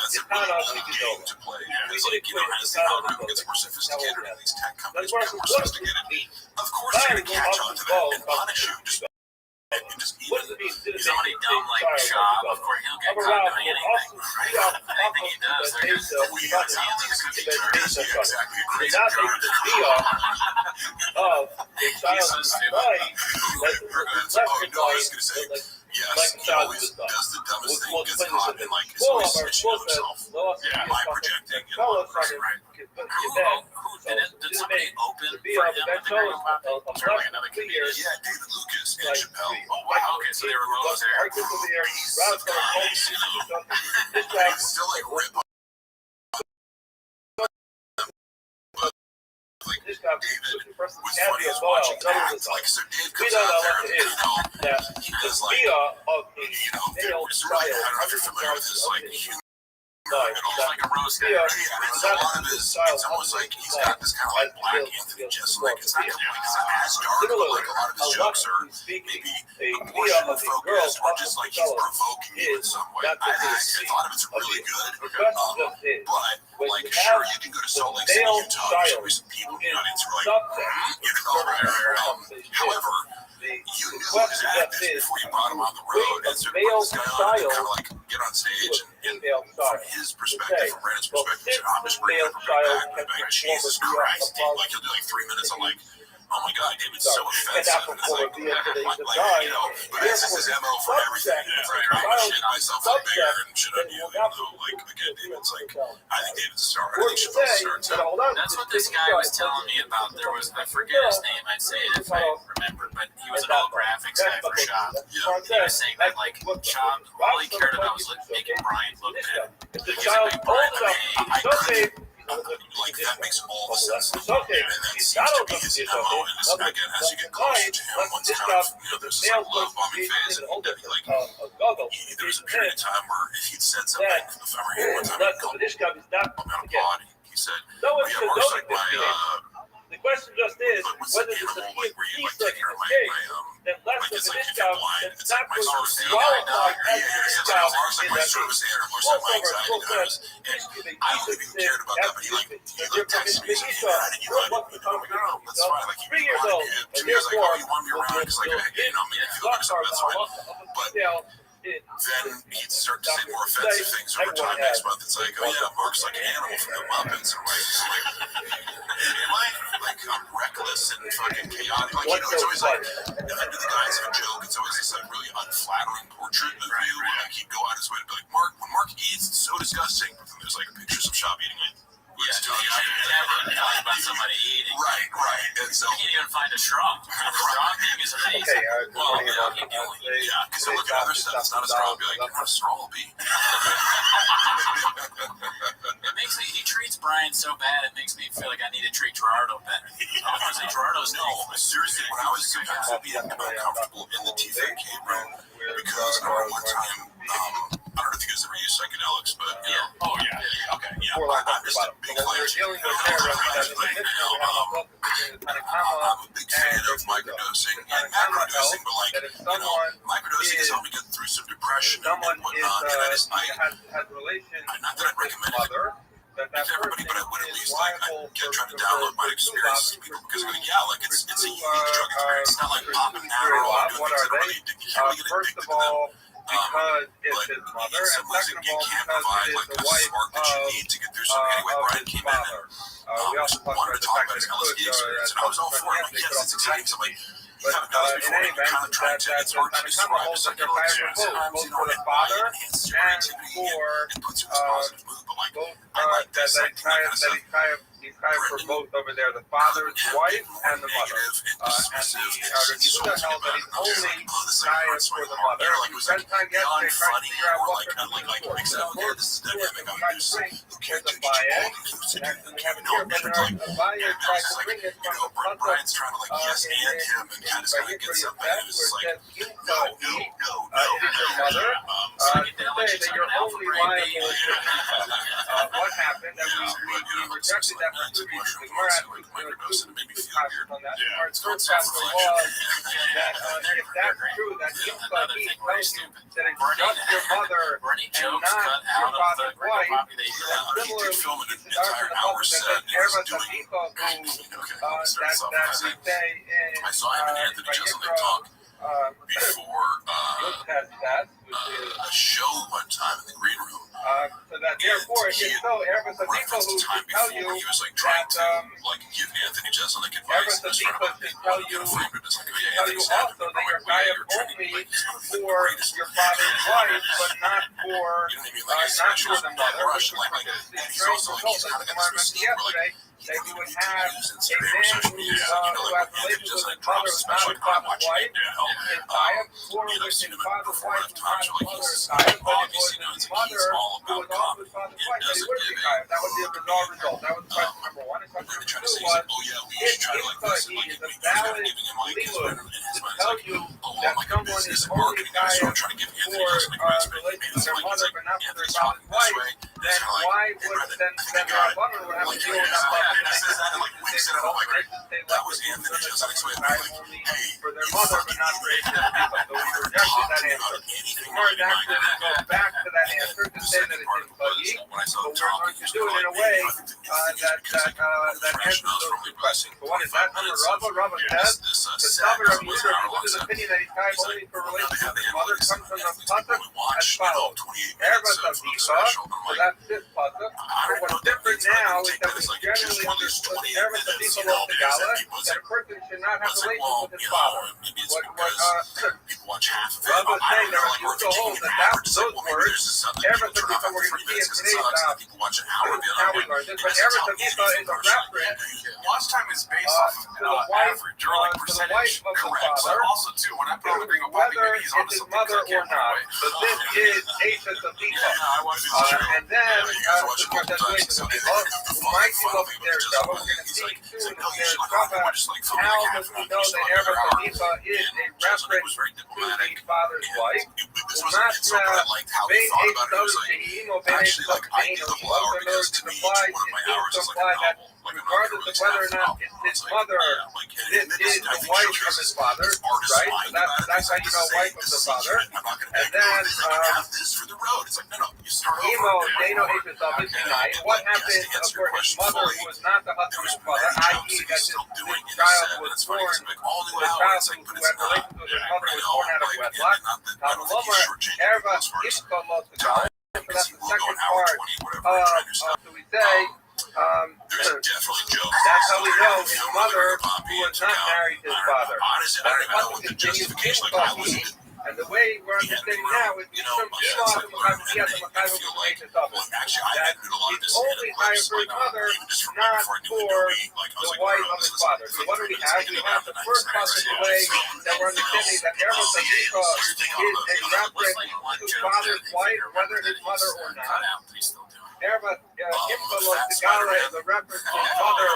that's a really cool game to play. It's like, as the algorithm gets more sophisticated and these tech companies become more sophisticated, of course they're going to catch on to that and punish you. Just even somebody dumb like Shab, of course he'll get caught doing anything. Anything he does, they're going to exactly a crazy not make the deal of a child so stupid. Yes, he always does the dumbest thing, gets caught, and like is always snitching on himself. By projecting, Right. Did somebody open for him at the Grand Rapids? Was there like another comedian? Yeah, David Lucas and Chappelle. Oh wow, okay, so they were both there. He's still like rip on. David was funny as watching act. Like, so Dave comes out there, he does like, there was really, I don't know if you're familiar with his like humor. He's like a roast guy. It's a lot of his, it's almost like he's got this kind of like Black Anthony, just like it's not as dark, but like a lot of his jokes are maybe emotional focused or just like he's provoking you in some way. I think a lot of it's really good, but like sure you can go to Salt Lake City, Utah, there's gonna be some people in the audience who are like, however, you knew his acting before you brought him on the road, and so this guy on to kind of like get on stage and from his perspective, from Brandon's perspective, I'm just bringing it back, like Jesus Christ, dude, like he'll do like 3 minutes on like, oh my God, David's so offensive, and it's like, but that's just his MO for everything. It's like, I'm gonna shit myself up bigger and shit on you, like again, David's like, I think David's a star. I think Chappelle's a star too. That's what this guy was telling me about. There was, I forget his name, I'd say it if I remember, but he was an old graphics guy for Shop. He was saying that like Shop, all he cared about was making Brian look better. He was like, Brian, I couldn't. Like that makes all the sense. And that seems to be his MO. And this, again, as you get closer to him, once kind of, there's this like love bombing phase, and he'd be like, there was a period of time where if he'd said something, if I were here one time, he'd call him out of pod. He said, yeah, Mark's like the question just is whether this is a key study in this case that less of the discount that's not going to qualify as a discount in that case. I don't think he cared about that, but he like texted me and said, how did you find it? That's fine. Like, 3 years old, and he was like, oh, you want me around? Because like, you know, made me feel good or something. That's fine. But then he'd start to say more offensive things over time. Next month, it's like, oh yeah, Mark's like an animal from the Muppets, and like, am I like I'm reckless and fucking chaotic? Like, it's always like, if I do the guys have a joke, it's always this like really unflattering portrait of you. Like he'd go out his way to be like, Mark, when Mark eats, it's so disgusting. But then there's like pictures of Shop eating it. Yeah, never talk about somebody eating. Right. And so you can't even find a straw. Straw eating is amazing. Well, yeah, because you look at other stuff, it's not a straw. Be like, how a straw will be. It makes me. He treats Brian so bad. It makes me feel like I need to treat Gerardo better. Honestly, Gerardo's seriously, when I was sometimes I'd be uncomfortable in the T-30K room because I remember one time. I don't know if you guys ever use psychedelics, but oh yeah, okay, yeah. I'm just a big fan. I'm a big fan of microdosing and macrodosing, but like, microdosing has helped me get through some depression and whatnot. And I just, not that I'd recommend it to everybody, but I would at least like try to download my experiences to people because like it's a unique drug experience. It's not like popping Adderall or doing things that are really addictive. You can't really get addicted to them. Because it's his mother, and second of all, because it is the wife anyway, Brian came in and we also wanted to talk about his LSD experience, and I was all for it. Like, yes, it's exciting. So I'm like, you haven't done this before, and you're kind of trying to, it's hard to describe psychedelics. Sometimes, it enhances your creativity and puts you in a positive mood, but like, I like this, like, kind of stuff. He's kind for both over there, the father's wife and the mother. And he held that he's only kind for the mother. He spent time yesterday trying to figure out what to do. This is dynamic. I'm just There's a bias, and we have it here, but the bias tries to bring it from the front Brian's trying to like yes and him and kind of get something. It was just like, no. Mother, say that you're only liable. What happened? That we rejected that for I took mushrooms once, like a microdose, and it made me feel weird. on that. Yeah, Our It's called first chapter self-reflection. was Yeah, that if that's true, that another he thing where tells he's you stupid. that it's Bernie- just your mother Bernie and jokes not cut your out of the father's Greco wife. population. Yeah, he did Similarly, film an you should entire hour set, and he was doing. people who Okay, that I'll start we self-reflecting. say in I saw him and Anthony Jeselnik talk before test, which is a show one time in the green room. so that therefore it's so Erev people Referenced who a time tell before you he was like trying that to like give Anthony Jeselnik advice. And Erev sort of should like, tell well, you framed it as like, oh, yeah, tell you Anthony's Anthony, also but that I'm you're like, well, yeah, kind you're of treating only like he's one of the for greatest. your father's wife, but not for You know what I mean? Like, not especially for the with mother. Rush, like, and he's also like, he's kind of got this mystique where like, That you would use have Instagram or a social man media, who you know, like has when Anthony relations with Jeselnik his mother, drops, who's not especially his when I'm father's watching wife, it, is biased, or you know, I've with seen his him father's perform wife, enough who's not times, his like mother's he's biased, but it was obviously knows his that mother he's all who about was also his comedy father's and wife, that he doesn't wouldn't give be a biased. That would be a bizarre result. That was question number one. And and then question they try number to two say, was, like, oh yeah, we if should try to like this, and like he is a he's kind of valid giving him like his leeward in his to mind, tell like, you oh, that I'm like a someone business is and only marketing guy, so I'm biased trying to give Anthony for Jeselnik resume. relations Maybe with it's their like, mother, it's but like not for their Anthony's talking father's this wife, way, then it's kind of like, why hey, would Brendan, then I think I the got it. mother would have to Like, deal with that and problem? he says that, and like winks at him, I'm like, that was Anthony Jeselnik's way of being like, Only hey, for their you mother, but fucking not for idiot. his people. So we rejected that answer. Anything Smart minded actually go back to that And answer to the say that second it's part of in it was buggy, when I saw but the we're top, going he to was do it in a like, way I think the new thing is because like that answers those two questions. So what is that number? Rabba says, the Sabbath of Yisrael, his opinion that he's tied only for relations with his mother comes from the pasuk as follows. Erev of Diva, so that's this pasuk. But what's different now is that we generally understood Erev of Diva of the Gala, that a person should not have relations with his father. people watch half of it. Rabba is saying that Like, you still hold that those words, Erev of Diva, we're going to see in today's people watch an hour of it. how we learned this, but Erev of Diva is a reference Watch time is based off of to the wife, average or like to the percentage. wife of the Correct. father, But also too, when I put on the Gringo Poppy, whether maybe he's on it's his something mother because I or can't not. remember So this is Ashes of Diva. I watched it. And then, graduation of Diva, who might be up there, Shabbat. We're going to see soon that there's Shabbat. How does he know that Erev of Diva is a reference to the father's wife? Bein Eish David Shehim or Bein Eish David Shehim, or both of those is applied, it seems to imply that regardless of whether or not it's his mother, this is the wife of his father, right? So that's how you know wife of the father. And then, Emo, Dano Eish David Shehim, what happens for his mother who is not the husband of his father, i.e. that this child was born, the child who had relations with his mother was born out of wedlock. Talmud Erva Ishka Lotzikah. So that's the second part so we say, that's how we know his mother who was not married to his father. And the way we're understanding now is he's only hired for his mother, not for the wife of his father. So what do we have? We have the first possible way that we're understanding that Erev Tabitha is a reference to father's wife, whether his mother or not. Erev Imchalos Tegala is a reference to his mother,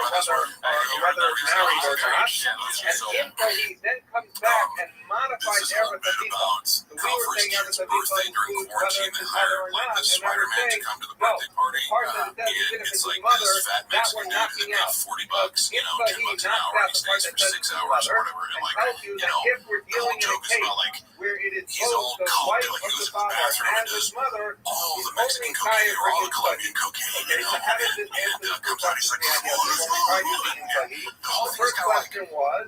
whether married or not. And Imcha, he then comes back and modifies Erev Tabitha. So we were saying Erev Tabitha includes whether it's his mother or not, and now we're saying, no, the part that it says even if it's his mother, that we're knocking out. Because Imcha, he knocks out the part that says his mother, and tells you that if we're dealing in a case where it is both the wife of the father and his mother, he's only tired for his Colombian cocaine. Okay, so how does this answer the two questions we had yesterday? The first question was,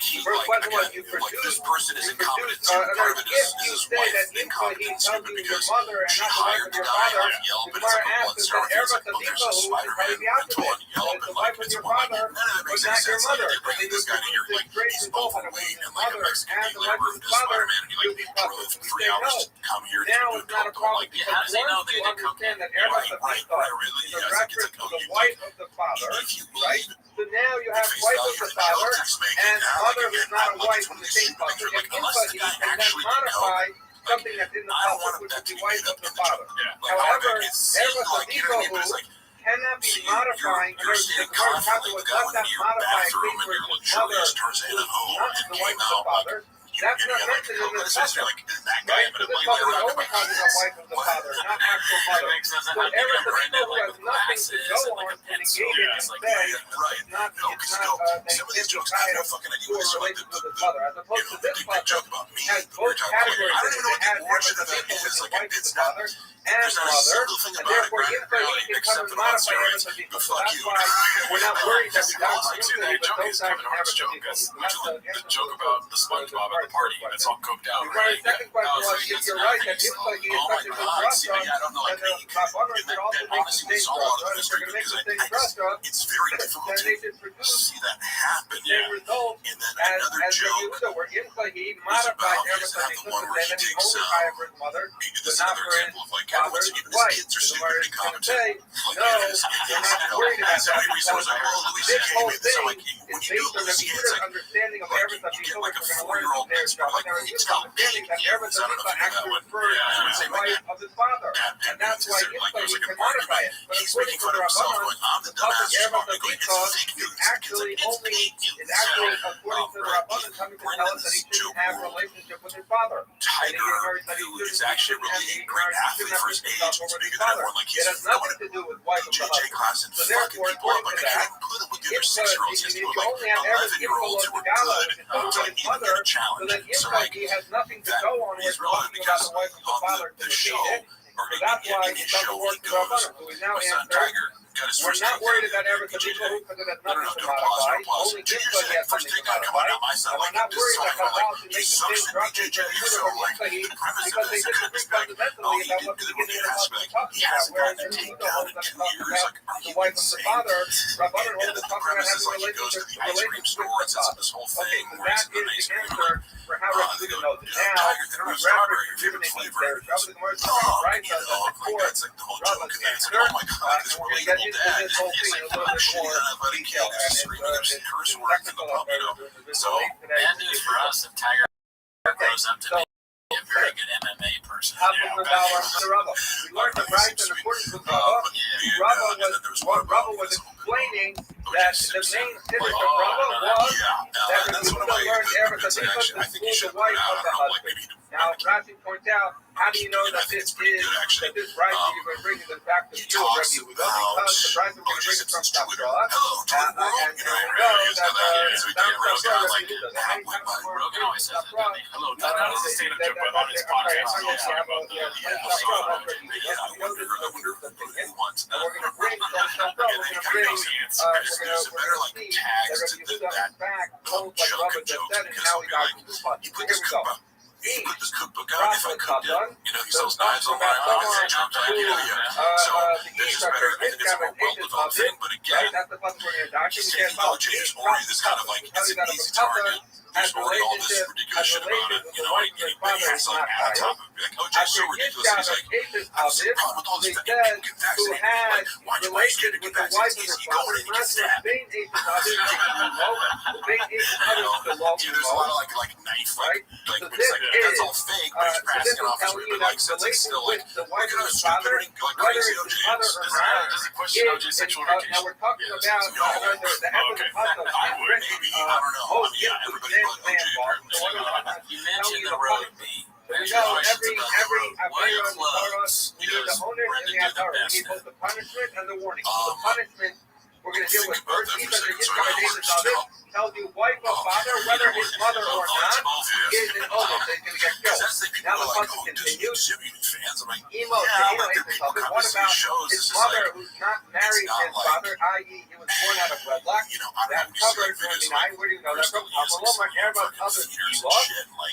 you produce, this person is incompetent. if you say that Imcha, he tells you your mother and not the wife of your father, the Gemara asks that Erev Tabitha, who is probably the opposite, that is the wife of your father, but not your mother. And then you produce this great result that it was his mother and the wife of his father, you'll be puzzled. We say no. Now it's not a problem because once you understand that Erev Tabitha is a reference to the wife of the father, right? So now you have wife of the father and mother who's not a wife in the same pasuk, and Imcha can then modify something that's in the pasuk, which is the wife of the father. However, Erev Tabitha, who cannot be modifying, and the Gemara was not modify a case where his mother, who is not the wife of the father, That's not mentioned in this passage. Like that guy, Right? but So this passage is only talking about wife of the father, not actual mother. So Eretz Yisrael who has nothing to go on to negate it and say it's not some of these jokes I have no fucking idea what it's like. related to the father, as opposed to this Big joke passage about me. has both categories. I don't even know what the It origin has of that Eretz is. Yisrael, Like, wife of it's the not. father and There's not a mother, single thing and about it. therefore Yisrael can come and modify Eretz Yisrael. So that's why we're not worried that we got Like, see, that joke is Kevin Hart's joke. That's the joke about the SpongeBob at the party. That's all coked out, right? The second question was, if you're right, that Yisrael is Oh my such a good God! See, restaurant, I don't know. then the Rabbanon should also That make the honestly same was all out of restaurant. If they're mystery going to make because the same restaurant, it's very difficult then they to should produce see that happen. the same result And then as another the joke. Yehuda, where Yisrael modified everything the one where he and then he takes, only hired for his mother, This but is not another for his example of like everyone's father's even his wife. kids are So stupid where and it's going to incompetent. say, no, you're not worried about that. Someone's like, well, Louis This C.K. whole made this. I'm thing like, when is you do based on Louis the C.K., it's Yehuda's like, understanding of like everything. you get like a We're going to learn 4-year-old from their that's like, their it's Yehuda's not understanding that everything I don't know if you know that actually one. refers to I would say the like wife of his father. And that's why Yisrael can modify it. But he's according making to fun the of himself, Rabbanon, going, I'm the the public dumbass. Eretz Going, it's Yisrael fake is news. actually It's fake news. according to the Rabbanon coming to tell us that he shouldn't have a relationship with his father. Tiger, who is actually really a great athlete for his age, he's bigger than everyone. Like, It he's has nothing to do with wife of the JJ husband. class and So fucking therefore, people up. according Like, to I that, can't put him with the other if 6-year-olds. He has you to go only like have every 11-year-olds who are Gala, good which is talking to about like his even get mother, a challenge. so that So Yisrael like, has nothing to that go on with is relevant talking about because the wife of the on father the to show, negate it. or So that's why in it his doesn't show, work he for goes, Rabbanon. So we now my son answer, Tiger got his we're first not takedown worried about at everything BJJ. because it has No, nothing to don't applause, modify. don't applause. Only Two years Yisrael in, has first something to takedown, come on modify. now, my son, And like, we're not this is worried that something Chazal like, should he make the sucks same at drunkard BJJ, for so Yehuda or like, Yisrael the premise of because they this, like, disagree this back, fundamentally he about did what the good beginning with of the aspect. Pasuk talks He about, hasn't whereas gotten a the Yehuda takedown holds in that 2 it talks years. about Like, are the you wife of the insane? father. Rabbanon And holds then it the talks about premise is having like he goes to the ice cream store and sets up this whole Okay, thing so where that it's an is ice the cream. answer for how They Rabbi go, knows it. Now, Tiger, then who's strawberry, your favorite flavor? Rabbi the Gemara is Oh, right, you that know, the like court that's like the whole Rabba's joke. And then it's answer, like, oh my God, this and we're going to get relatable into dad. this whole He's thing like, a little bit shitty more unathletic kid detail, who's and screaming at his curse word in the pub, you know. So, Bad news for us if Tiger grows up to be a very good MMA person. Half of the dollar to Rabba. We learned the right in accordance with Rabba was explaining that the main sentence of Rabba was that the Yehuda learned Eretz Yisrael to school the wife of the husband. Now, Rashi points out, how do you know that this is, that this right that you're going to bring it back to you, Rabbi Yehuda? Because the right we're going to bring it from Tafsirah, and we know that Rogan always says that, doesn't he? Hello, that was a stand-up joke, but on his podcast, he was talking about the I wonder who wants that. we're going to bring some we're going to bring, There's a better like see tags that to Rabbi Yehuda, that in fact, holds like Rabbi just said, and how he got to the spot. you put Here this we go. cookbook. You put this cookbook out. If I cooked it, you know, he sells knives online. I say chopped out, you know, yeah. So there's just better. I think it's a more well-developed thing, but again, That's the fun for your doctor. just saying OJ is already this kind of like it's an easy target. There's already all this ridiculous shit about it, you know, like anybody has like on top of it. Like OJ's so ridiculous. He's like, I have the problem with all this fucking get vaccinated. Like, why'd you want to get vaccinated? It's easy going and you get stabbed. There's a lot of like knife, like that's all fake, but he's passing it off as weird. Like, so it's still like, we're gonna start like crazy OJs. Does he question OJ's sexual orientation? Now we're talking about the end of the puzzle. Maybe, I don't know. I mean, yeah, everybody but OJ apparently. You mentioned the road beat. There's every Avaros, we need the owner and the Avaros. We need both the punishment and the warning. So the punishment we're going to deal with first. These are the incarnations of it. Tells you wife or father, whether his mother or not, is an owner. They're going to get killed. Now the puzzle continues. Emo, what about his mother who's not married to his father, i.e. he was born out of wedlock? That's covered in 29. Where do you know that from? Amaloma, Erev, other Kilo.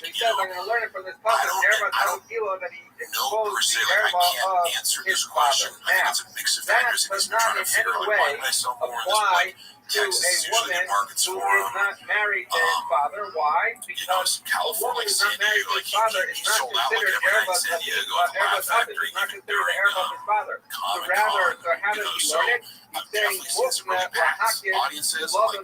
He says, I'm going to learn it from this puzzle. Erev, other Kilo, that he exposed the Erev of his father. Now, that does not in any way apply to a woman who is not married to his father. Why? Because a woman who's not married to his father is not considered Erev of his father. It's not considered the Erev of his father. So rather, so how does he learn it? He's saying, Mufna, Wahakir, Love and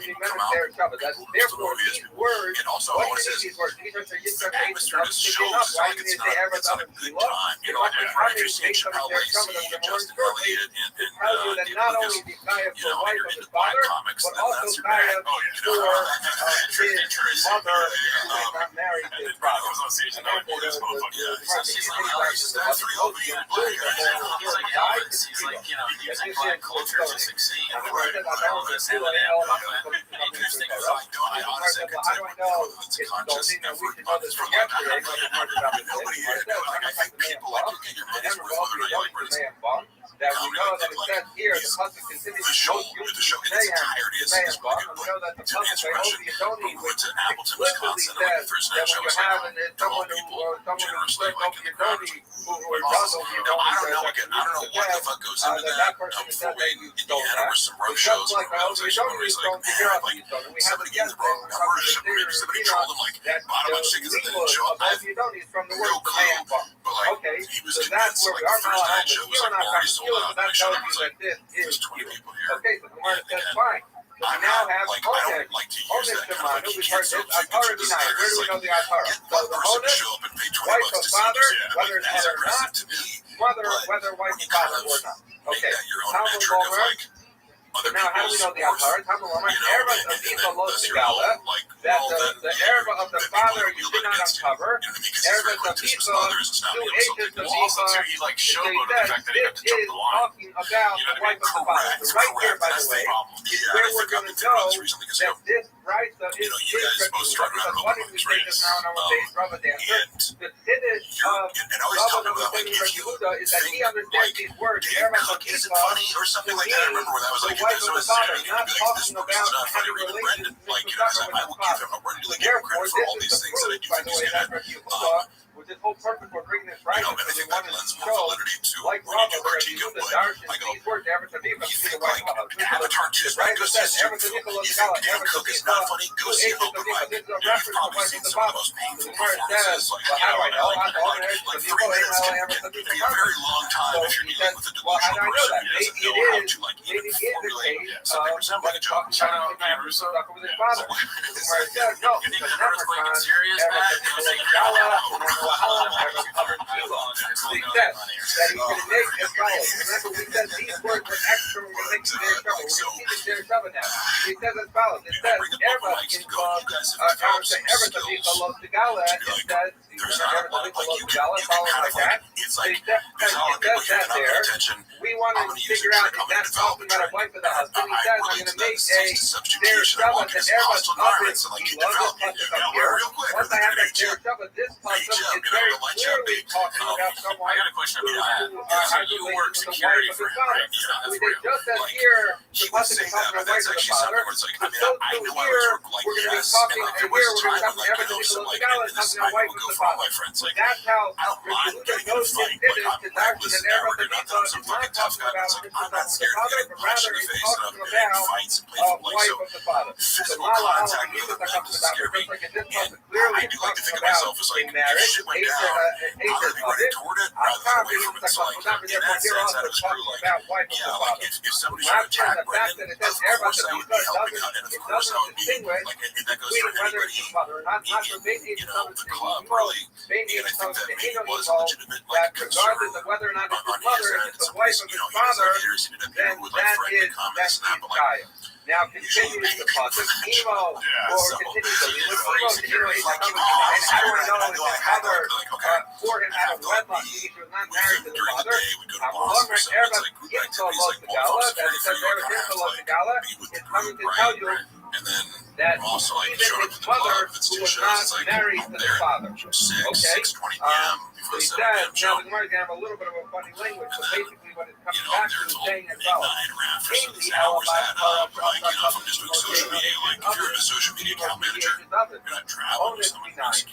Therefore, these words words. And also, Why I want do to you need say these words? These are the atmosphere just shows it's Why like do it's you say not ever a good time. You know, like Andrew St. Chappelle Lacey, Justin Elliott, and tell you that David not Lucas, only the Messiah you for know, wife you're of into his black father, comics, but then also that's your Messiah bag. You for know, his mother who is not married to his father. So she's like, oh, he's just after he opened it, he's like Elvis. He's like, using black culture to succeed. All this Eminem, interesting thought. I honestly could tell you it's a conscious effort on this from like nobody here. Like I think people like you get your money's worth whether or not you like British. That we know that it says here the pasuk continues The show in its entirety is really good. We know that the To pasuk answer by question, Obi we went to Appleton, explicitly Wisconsin, says and first that night when show you was have like someone people who generously says like in the crowd. Obi who does Obi I don't know again. I don't know what the fuck goes into that. Before we in Indiana were some road shows. Like I was actually always like, man, like somebody gave the wrong number, maybe somebody trolled him like bought a bunch of tickets and didn't show up. I have no clue. But like he was convinced like the first night show was like already sold out. And I showed up and was like, there's 20 people here. Okay, so the Gemara says And fine. So we I'm now not have like I don't like to use that kind of like you can't sell chickens. Where do we know the Atara? Get one person to show up and pay $20 to see you. whether it's That's mother or not, impressive to me. whether wife and father or not. Okay, Your own metric of like other now how do we know the Atara? Talmud Erev of Aviva Lo Segala, that the Erev of the father you did not uncover. Erev of Aviva, 2 agents of Aviva. He like showboated the fact that he got to jump the line. Talking about the wife of the father. So right here, by the way, is where we're going to know that this right is because what did we say just now on our base Rabbi Dancer? The Tiddish of Rabbi Yehuda is that he understands these words. Erev of is it Aviva funny or something like that? I remember when I was like, wife of the father, not talking this person's about not funny having with relations Brendan. Like, with you know, the I will give him a run to give him credit for all these things that I do by think the way, he's that's gonna, Rabbi Yehuda, with this whole purpose for bringing this right, and I because think they that wanted lends to more show, validity to like when you do Rabbi, critique of the what Darshan, I go, these words, ever to be, but you to the think wife like of the Avatar 2 is right, Goose says, is ever to stupid. Nicholas You Gala, think Dan ever to Cook is not funny? Go see it. Open mind. this is a You've reference to the probably wife seen of the some of the father. most painful The Gemara says, performances. Like, well, how do I know? like 3 minutes can be a very long time if you're dealing with a delusional person who doesn't know how to like even formulate something resembling a joke. Shout out to Russo. With his father. The Gemara says, no, You think because the earthquake is serious, ever man? to Nicholas Gala, ever covered he said that he could make as follows. Remember, we said these words were extra when we make their trouble. We're going to see their trouble now. He says as follows. It says, ever in ever to be below the Gala, it says, there's not a lot like you can kind of like it's like there's a lot of people here that don't pay attention. We want to figure out if that's talking about a wife of the husband. He says, I'm going to make a their trouble to Erev of it. He loves this pasuk up here. Once I have that their trouble, this pasuk is very clearly talking about someone I got a question about that. So you work security for him, right? Yeah, we did just as here, the pasuk is talking about wife of the father. But so here, we're going to be talking, and here we're going to be talking about Erev Nicholas Gala, talking about wife of the father. So that's how Yehuda knows his Tiddish to Darshan and Erev of Aviva is not talking about the father, but rather it's talking about wife of the father. The Mala Aleph Yehuda that comes about, just like in this pasuk clearly it's talking about a marriage, Asher of it. Akam Yehuda that comes about, but therefore here also talking about wife of the father. Not just the fact that it says Erev of Aviva, it doesn't distinguish between whether it's his mother or not verbatim it's something maybe it's something that he knows that regardless of whether or not it's his mother, if it's the wife of his father, then that's the child. Now continues the pasuk, Emo, or continues the Emo, is coming and how do I know if his mother for him out of wedlock, he was not married to the father? Erev Yitzo Lo Segala, that it says Erev Yitzo Lo Segala, is coming to tell you that even his mother, who was not married to the father. Okay? So he says, now the Gemara is going to have a little bit of a funny language, but basically what it's coming back to is saying as well. Mainly, from just doing social media, like if you're a social media account manager, you're not traveling with someone who's like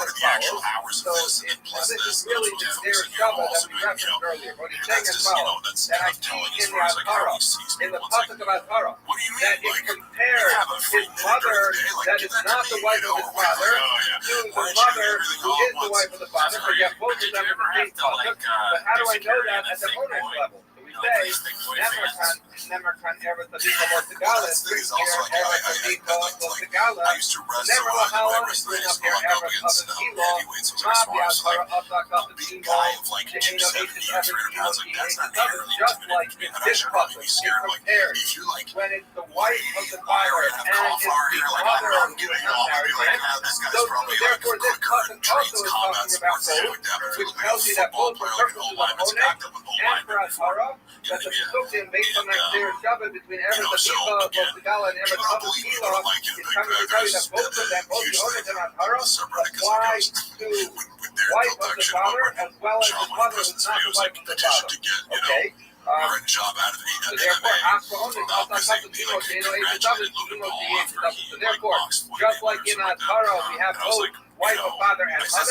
what are the actual hours of this, and plus this, really and there's trouble that we referenced earlier. But he's saying as well that I see in the Atara, in the pasuk of Atara, that it compares his mother, that is not the wife of his father, to the mother who is the wife of the father. But yet both of them are the same pasuk. But how do I know that at the owner's level? So we say, these big boy fans. Nemerkan Eretz Abika Losegala, This thing is here also like, Eretz Abika Losegala, I used to wrestle never on how my long wrestling is days, up here going up Eretz against Abba Kilo, heavyweights. Those are smart. It's like Mabia a big guy of like 270 or 300 pounds. Like, that's not nearly just intimidating like to me. in That this should probably puzzle, be scared. Like, compared if you like, when it's the wife of the why father are and you have it's the cauliflower here? Like, I mother don't of get the it. I'll be married like, man. this guy's So probably like therefore this quicker puzzle and trains also is combat talking about sports and both, like that. Or which like a tells you that football both for player, like an purposes old of lineman's Onek backed up with old and for lineman before. Atara, that the Pesukim based on that clear Shabbat between Eretz so Abika, again, Losegala, and people Eretz don't Abba believe me, Kilo, but I'm like, is coming to tell you that both of them, both the Onek and Atara, apply to wife of the father as well as the mother who's not the wife of the father. Okay? So therefore, so therefore, just like in Atara, we have both wife of father and mother. So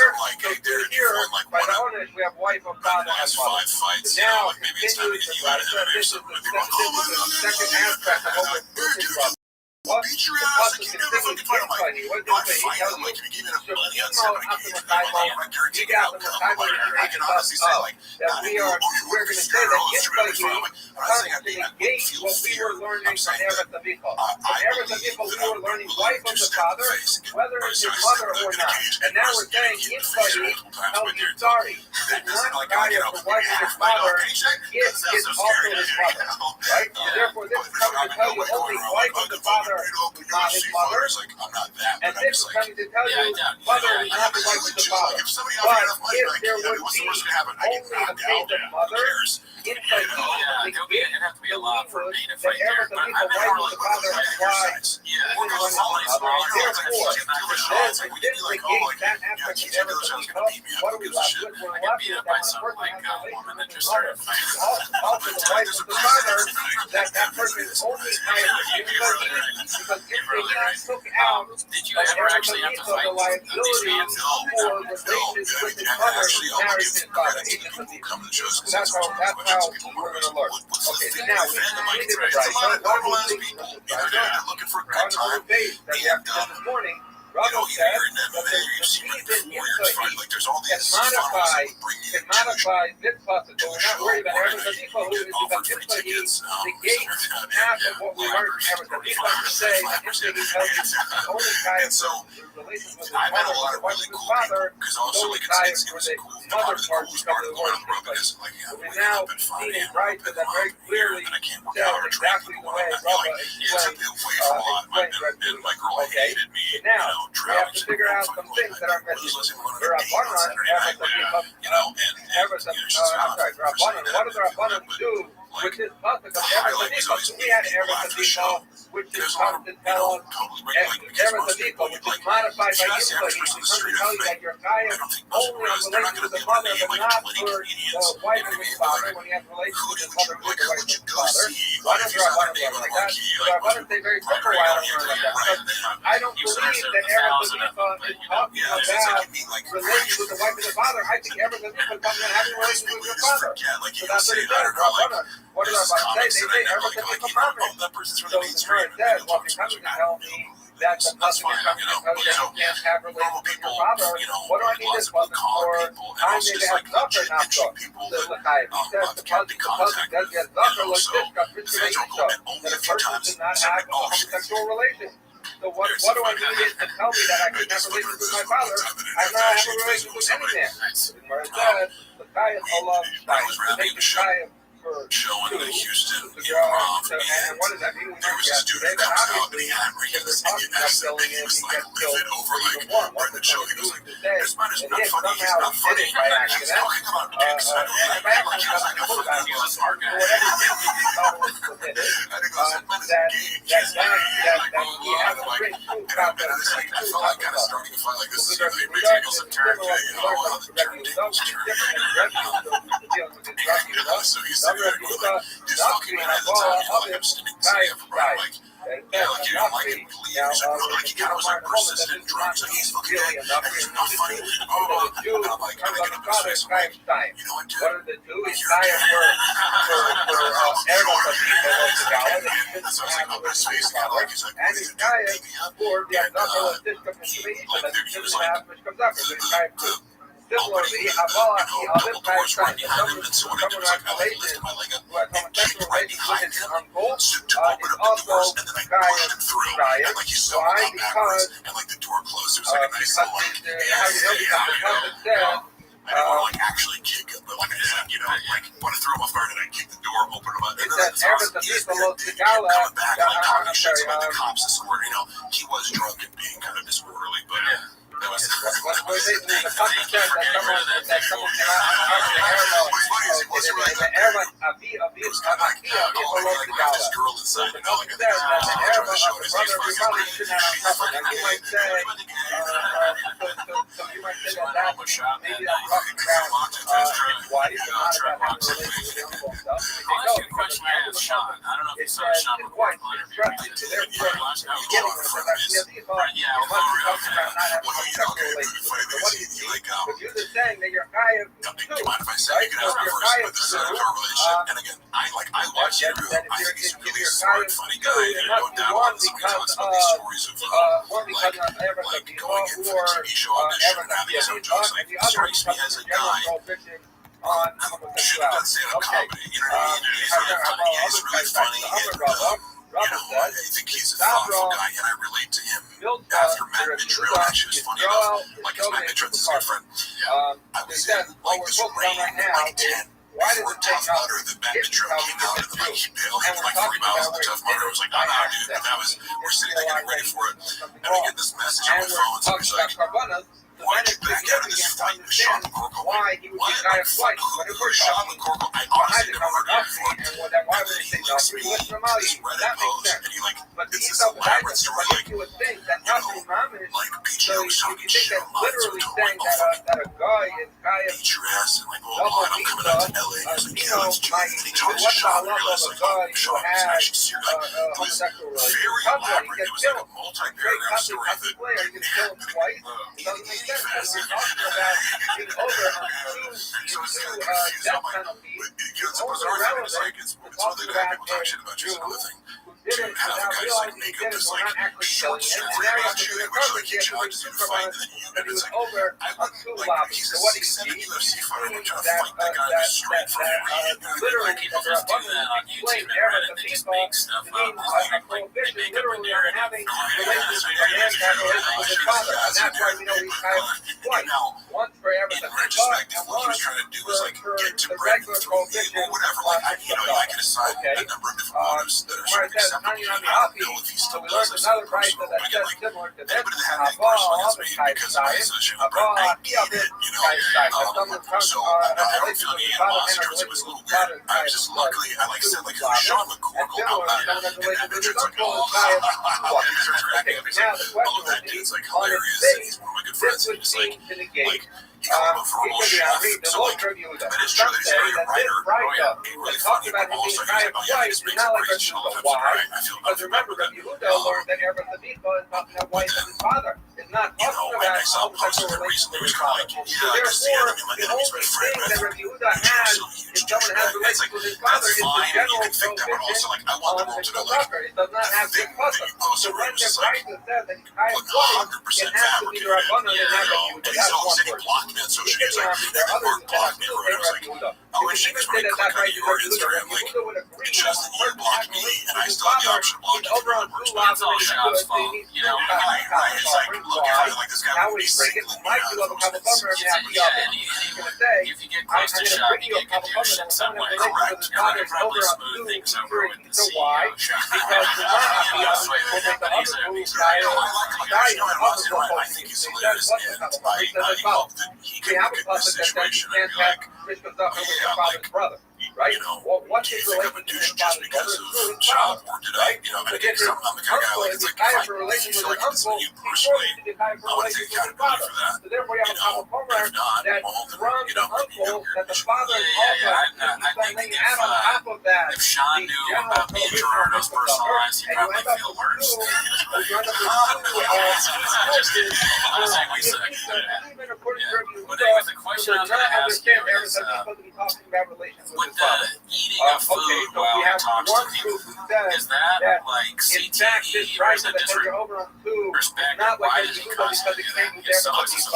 here, by the owners, we have wife of father and mother. So now, continues the Raisa. This is the second aspect of what we're speaking from. What the pasuk is saying is funny. What does it say? He tells you, that we're going to say that Yitzchak comes to negate what we were learning from Eretz Abika. From Eretz Abika, we were learning wife of the father, whether it's his mother or not. And now we're saying Yitzchak tells you, sorry, it's not Gaia for wife of his father, it is also his mother. Right? So therefore, this is coming to tell you only wife of the father, not his mother, and this is coming to tell you mother is not the wife of the father. But if there would be only a case of mother, in It'd have to be a lot for me to fight there. But I the wife of the father applies. What are we left with? We're left with woman that just started fighting. also the wife of the father, that person is only because if they took out Did you ever actually have to fight the liability these for relations with his mother who married his father. That's how we're going to learn. Okay, so now we need to write. What are we thinking of this? Looking for a good time. Base that we have done this morning. Rabbi said that the reason can modify this puzzle, so we're not worried about Eretz Abika, who is because Yitzchak negates half of what we learned from Eretz Abika to say that Yitzchak tells you the only guy in relation with his mother or the wife of his father, the only guy for the mother part because of the word Yitzchak. We now see in right that very clearly said exactly the way Rabbi explained. Okay, so now we have to figure out some things that are missing. Rabbanan, what does Rabbanan do with this pasuk of Eretz Abika? We had Eretz Abika, which is come to tell us Eretz Abika, which is modified by Yitzchak. It's come to tell you that your guy is only in relation to the mother, but not for the wife of his father when he has relations with his mother, with the wife of his father. Why does Rabbanan do like that? So Rabbanan say very simple why I don't learn like that. Because I don't believe that Eretz Abika is talking about relations with the wife of the father. I think Eretz Abika is talking about having relations with your father. So that's what he says. Rabbanan. What did Rabbanan say? They say Eretz Abika permanent. So the Torah says, well, if you're coming to tell me that the pasuk is coming to tell you that you can't have relations with your father, what do I need this pasuk for? I need to have Zachar, not Zach. So he says the pasuk says yes, Zachar like this, that a person should not have a homosexual relation. So what do I need it to tell me that I can have relations with my father? I know I have a relationship with any man. Where it says, the guy is Allah, to make the guy showing the Houston improv. And what does that mean? There was this dude that comes out and he had Enriquez and he was like livid over like where the show. He was like, this man is not funny. He's not funny. He's talking about dicks. I don't think like he was like a football. He was a smart guy. I think it was like, man is gay. Like, he had like, and I felt like kind of starting to find like this is really ridiculous and turn, you know, how the turn tables turn. So he's like, he's talking about the time, you know, like I'm standing safe, right? Like, yeah, like you don't like him, please. He's like, no, like he kind of was like persistent drugs, like he's fucking gay, and he's not funny. Oh, and I'm like, I'm gonna get this face. I'm like, you know what, dude? What are the two? It's Gaia for Eretz Abika, so I was like, oh, this face, kind of like, he's like, and it's Gaia for the Azachar of Tishka Mitzvah, that is which comes up. So it's Gaia for similarly, Avala, this guy is trying to someone related who has opened up the doors, and then I pushed him through, and like he stumbled out backwards, and like the door closed. It was like a nice little like, I didn't want to like actually kick him, but like I said, like want to throw him off guard, and I kicked the door, open him up, and then he was coming back and like talking shit to like the cops and swear, he was drunk and being kind of disorderly, but that was. But you're just saying that your guy is do you mind if I say you can ask me first with the senator relationship? And again, I watch the interview. I think he's a really smart, funny guy. And no doubt about somebody tells about these stories of like going in for the TV show audition and having his own jokes. Like, it strikes me as a guy who should have done stand-up comedy. You know what I mean? He's really funny and I think he's a thoughtful guy, and I relate to him after Matt Mitchell. Actually, it's funny enough, like, his Matt Mitchell's his good friend. I was in, like, this rain at, like, 10 before Tough Mudder, that Matt Mitchell came out, and then, like, he bailed him, like, 3 miles into Tough Mudder. I was like, nah, dude, but that was, we're sitting there getting ready for it, and I get this message on my phone, so he's like, why'd you back out of this fight with Sean McCorkle? Why? Like, fuck, who is Sean McCorkle? I honestly never heard of him before. And then he links me this Reddit post, and he, like, it's this elaborate story, like, like, PTO talking shit on mine, so I told him, beat your ass, and like, blah, blah, and I'm coming out to LA, and he's like, yeah, let's do it. And he talks to Sean, and I realized, like, oh, Sean was actually serious. Like, it was very elaborate. It was like a multi-paragraph story that So it's kind of confused. I'm like, it's bizarre thing. It's like, it's one thing to have people talk shit about you, it's another thing to have a guy just like make up this like short story about you, which like he challenges you to fight, and then it's like, I wouldn't, like, he's a 6'7" UFC fighter, I'm trying to fight that guy who's straight from the ring. Literally, people just do that on YouTube and Reddit. They just make stuff up. Like, they make up a narrative. In retrospect, what he was trying to do was like get to Brandon through me or whatever. Like, I can assign a number of different motives that are sort of acceptable. I don't know if he still does this in personal, but again, like, anybody that had anything personal against me because of my association with Brandon, I get it, so I don't feel any animosity towards it. It was a little weird. I was just luckily, I like said, like, Sean McCorkle out loud, and then Richard's like, oh, he starts cracking up. He's like, I love that dude. It's like hilarious, and he's one of my good friends, and he's like he called him a verbal chef, so like, that is true that he's a very good writer, he really funny, but also he was like, oh yeah, he just makes up crazy shit all the time, right? I feel bad for him, but and I saw him posting it recently, he was kind of like, yeah, because the enemy, my enemy's my friend, but I think Hitler's still a huge douchebag, and it's like, that's fine, you can think that, but also like, I want the world to know, like, the thing that you posted where it was just like, 100% fabricated, and he's all saying he blocked me on social media, he's like, and Mark blocked me, or whatever. I was like, oh, and she was when I click on your Instagram, like, it shows that you blocked me, and I still have the option to block you through the works, but It's all Sean's fault, you know. right, it's like, look, I feel like this guy would be singling me out of those things. If you get close to Sean, you get confusion in some way. Correct. You're going to probably smooth things over with the CEO, Sean. But he's a guy. I think he's hilarious, and I hope that he can look at this situation and be like, yeah, like, right? Do you think I'm a douche just because of Sean, or did I, and again, because I'm the kind of guy, like, it's like, if I feel like it's you personally, I want to take accountability for that, and if not, well, then, If Sean knew about me and Gerardo's personal lives, he'd probably feel worse. But anyway, the question I'm going to ask you is, with the eating of food while and talks to people. Is that like CTE or is that just respect? Why does he constantly do that? If someone says,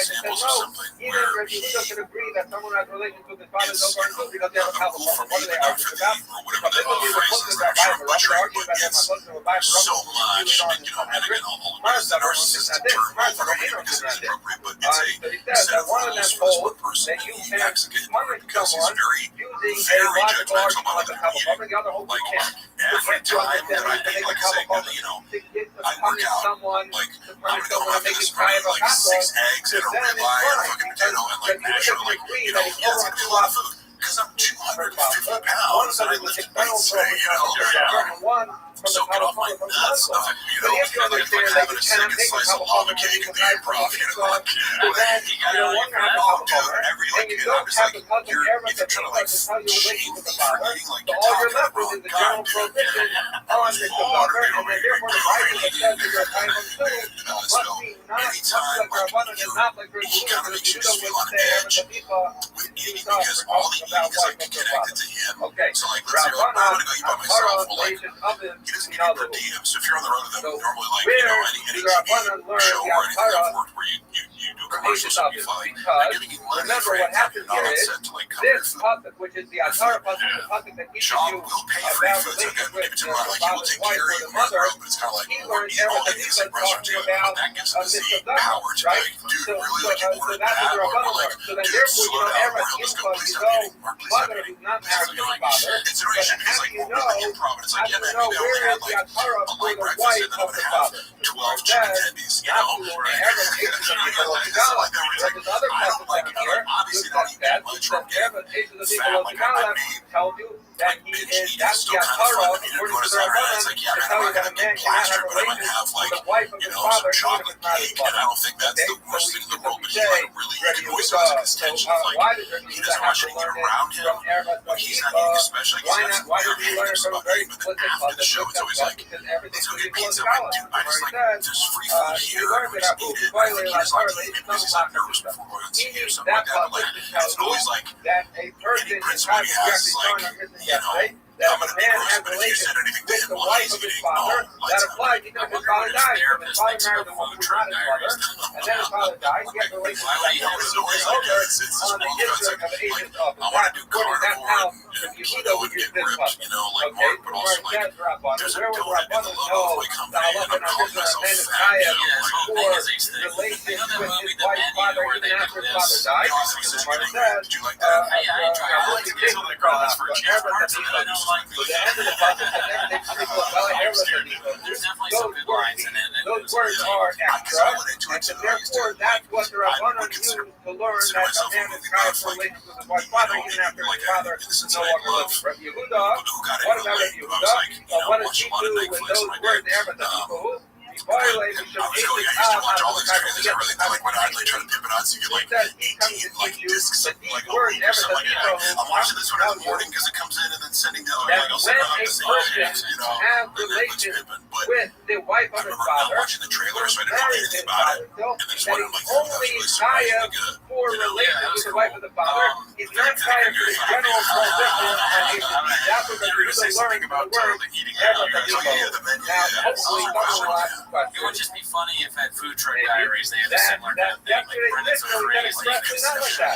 examples of something where he can agree that someone has relations with his father is over because they have a couple of what do they argue about? Because they believe the Muslims are Bible, right? They're arguing about that Muslims are Bible. So much, and again, I'll use the narcissistic term over and over again because it's appropriate, but it's a set of rules for this one person, and he acts against it because he's very, very judgmental about other people. Like, every time that I think, like I say, I work out, like, I'm gonna go and make this probably like 6 eggs and a ribeye and a fucking potato and like natural, like, that's gonna be a lot of food. Because I'm 250 pounds and I lift weights today, So get off my nuts, like having a second slice of lava cake in the improv, like, oh, dude, every, like, and I'm just like, you're either trying to, like, shame me for eating, like, you're talking about, God, dude, water, like, so, anytime, like, he kind of makes you feel on edge with eating because all the eating is, like, connected to him, so, like, let's say, like, I'm gonna go eat by myself, well, like, he doesn't get per diem, so if you're on the road with them, normally, like, any TV show or anything I've worked where you do commercials and you fly, they're giving you money for it, you're not on set to, like, cover your food. which is the Atara pasuk that gives Sean you will pay for your food, so again, maybe to run, like, he will take care of you on the road, but it's kind of like, we're eating all these like restaurants together, but that gives us the power to, like, dude, really, like, you want it bad, or we're like, dude, slow down, or let's go, please stop eating, or please stop eating. It's a situation, he's like, well, we're like improv, and it's like, yeah, man, maybe I'm gonna have, like, a light breakfast, and then I'm gonna have 12 chicken tendies, and stuff like that, where it's like, I don't like, obviously not eating that much, or I'm getting fat, like, I may binge eat is still kind of fun. I mean, everyone is like, it's like, yeah, man, I'm not gonna get plastered, but I might have, like, some chocolate cake, and I don't think that's the worst thing in the world, but he, like, really, you can always have this tension of, like, he doesn't want you to eat around him, but he's not eating especially, like, he's not eating somebody, but then after the show, it's always like, let's go get pizza. I'm like, dude, I just, like, there's free food here, we just eat it. I think he just, like, ate it because he's, like, nervous before going on TV or something like that, but, like, it's always, like, any principle he has is, like, I'm gonna be gross, but if you said anything to him while he's eating, no, let's applied because his father died. His father married a woman who was not his mother, and then his father died. He had a relationship with his on the district of agents of I want to do that carnivore house. and get ripped, like Mark, but also, like, there's a donut in the logo, like, I'm calling myself fat, relations with his wife's father even after his father died. Did you like that? I like to get the cross for parts of it. I don't like the end of the process and everything. There's definitely some good lines in it. Those words are extra, and therefore that's what the Rabbanan used to learn that a man is trying to relate with his wife's father even after his father is no longer living. Rabbi Yehuda, what about Rabbi Yehuda? What does he do with those words there? But the people who violate the I watch all these trailers. I really like when I try to pimp it out so you get like 18 like discs of like a week or something like that. I'm watching this one in the morning because it comes in and then sending down like I'll send out the same things, have relations with the wife of his father. Watching the trailer, so I didn't know anything about it. And then just wondering like, only Kaya for relations with the wife of the father. He's not Kaya for the general prohibition and that's what the Jews learned about the word. Now, hopefully, it would just be funny if at Food Truck Diaries they had a similar kind of thing, like Brendan's a phrase, like you could step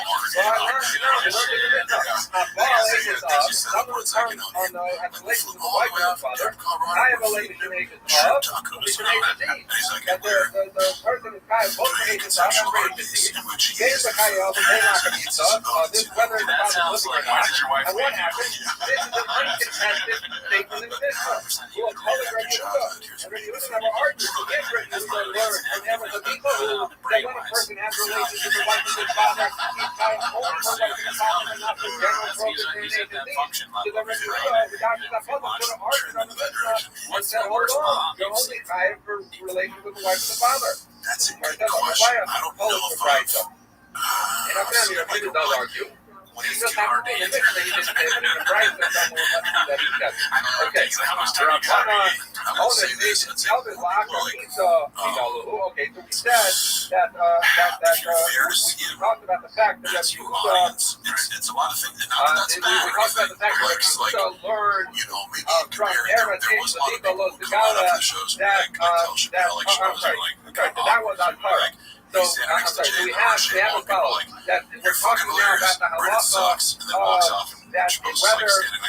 Whenever the people who, that when a person has relations with the wife of his father, he's tied only for wife of his father and not for general prohibition and agency. To the rest of the doctors that public put an argument on the Mishnah and said, hold on, you're only tied for relations with the wife of the father. That's a good question. I don't know if I've... And our family does argue. It's too hard to answer. Okay, so how much time do you got? gonna say this, and say, okay, so we said that we talked about the fact that that's your Yehuda, audience. It's a lot of things. Not that that's we bad or talked about anything. the fact that Like, Yehuda learned you know, maybe from comparing, there was a lot of people who come out after the shows and like tell Chappelle, like, shows are like, that was on Torah. So, we have a follow that we're talking now about the halacha that whether even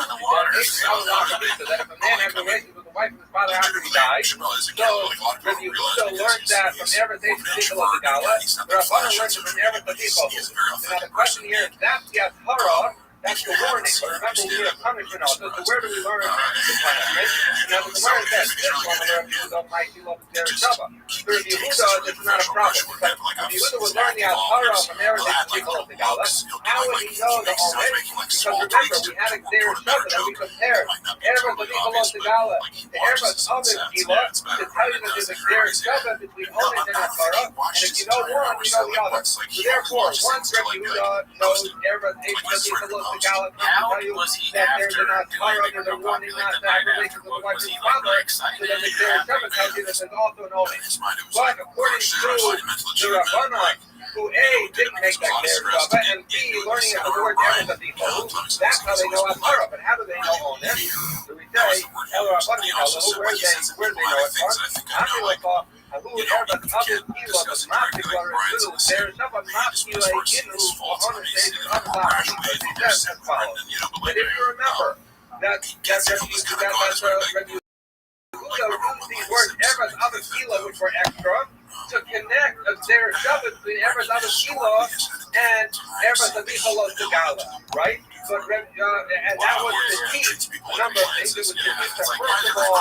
the water. that if a man has relations with the wife of his father after he dies, so when Yehuda learned that from Eretz Yisrael of the Gala, Rabbanan learned it from Eretz Yisrael. Now the question here is, that's the Torah. That's the warning. But remember, we have punishment also. So where do we learn the punishment? Now the Gemara says this one, where Yehuda might be loved there Shabbat. For Yehuda, it's not a problem. But if Yehuda would learn the Torah from Eretz Yisrael of the Gala, how would he know the already? Because remember, we had a there Shabbat that we compared Eretz Yisrael of the Gala to Eretz other Gila to tell you that there's a there Shabbat between Onen and Torah. And if you know one, you know the other. So therefore, once Yehuda knows Eretz Yisrael How was he after doing the warning not to have relations with the wife of his like father, excited? so that the Torah tells you that there's also an omen. But according to the Rabbanan, who A, didn't make that clear, and B, learning of the word Eretz Yisrael, that's how they know Torah. But how do they know omen? So we say, El Rabbanan, where they know it from? Who Eretz other Gila, but not the Gila, there's someone not Gila, Ginu, on the stage of the Bible, because he says as follows. But if you remember, that Rabbi Yehuda used these words, Eretz other Gila, which were extra, to connect their Shabbat between Eretz other Gila and Eretz Abichalos to Gala, right? But and that was the key. A number of things. It was the first of all,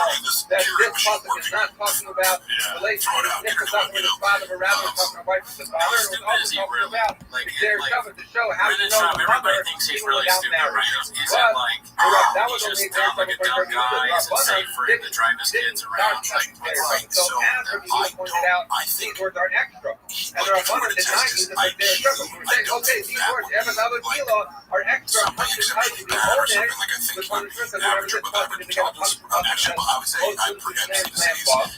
that this pasuk is not talking about relationship with his father, but rather talking about wife with his father. It was also talking about their Shabbat to show how you know the mother even without marriage. But that was only there for the Rabbanan didn't start so as Rabbi pointed out, these words are extra. And the Rabbanan did not use them as their Shabbat. We're saying, okay, these words, Eretz other Gila, are extra. The punishment that whoever this punishment is going to actually, I would say, I pretty to say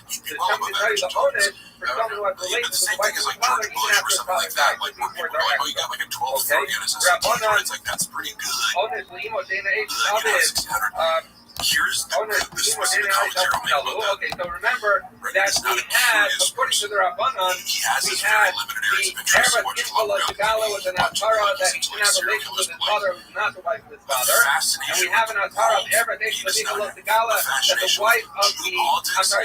he'd be well above average. the onus for someone who has relations with the wife of his father, even after his father died. Like, oh, you got like a 12 30 and it's a like, that's pretty good. Honestly, Here's this was the okay, so remember that we had, according to the Rabbanan, we had the Eretz Yisrael of the Gala with an Atara that he didn't have relations with his father, who was not the wife of his father. And we have an Atara of Eretz Yisrael of the Gala that the wife of the, Eretz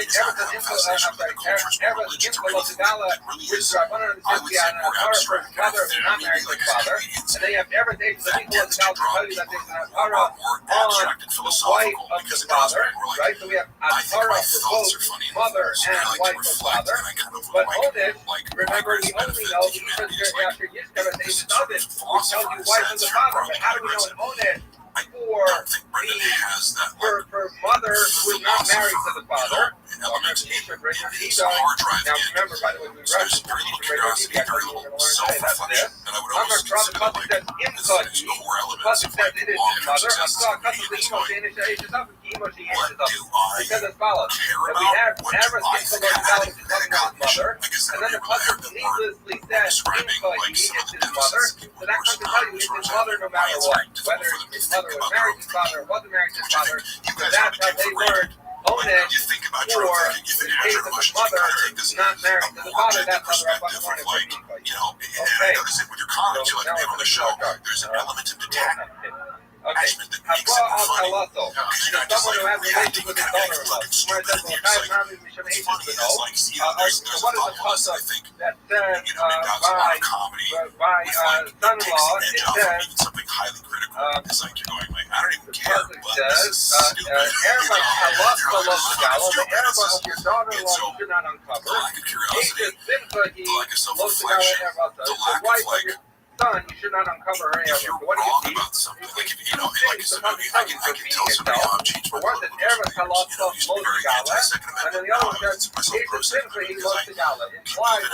Yisrael of the Gala, which the Rabbanan says we had an Atara for his mother who was not married to his father. And they have Eretz Yisrael of the Gala to tell you that there's an Atara on the wife of the father, right? So we have Atara for both mother and wife of father. But Onen, remember, we only know because after Yisrael, they know this. We tell you wife of the father. But how do we know an Onen for mother who is not married to the father? Now remember, by the way, we referenced the curiosity we're going to learn today. That's this. Remember, from the pasuk says Imsaki. The pasuk says it is his mother. Asah kasam le'imo she'enisha eshetaf imo she'eshetaf. It says as follows: that we have Eretz Yisrael of the Gala, which is talking about his mother, and then the pasuk needlessly says Imsaki is his mother. So that comes to tell you it's his mother no matter what, whether his mother was married to his father or wasn't married to his father. So that's how they learned. Onen, or in case of his mother, not married to the father, that's how the Rabbanan wanted to be. Okay. Notice it with your comments, you're like, I'm able to show there's an element of attack. Okay. Haba al-Kalaso. Someone who has relations with his daughter-in-law. Where it says, what is the pasuk that says by son-in-law? It says, something highly critical. It's like you're going like, I don't even care. It says, Erba Kalaso Losagalo, the Erba of your daughter-in-law you should not uncover. Asia Simchahi Losagalo Erba, the wife of your son, you should not uncover her hair. So what do you see? Like if you know, like it's a movie, I can tell somebody how I've changed my one that Eretz Halal Losagala, and then the other one says Asia Simchahi Losagala. Implies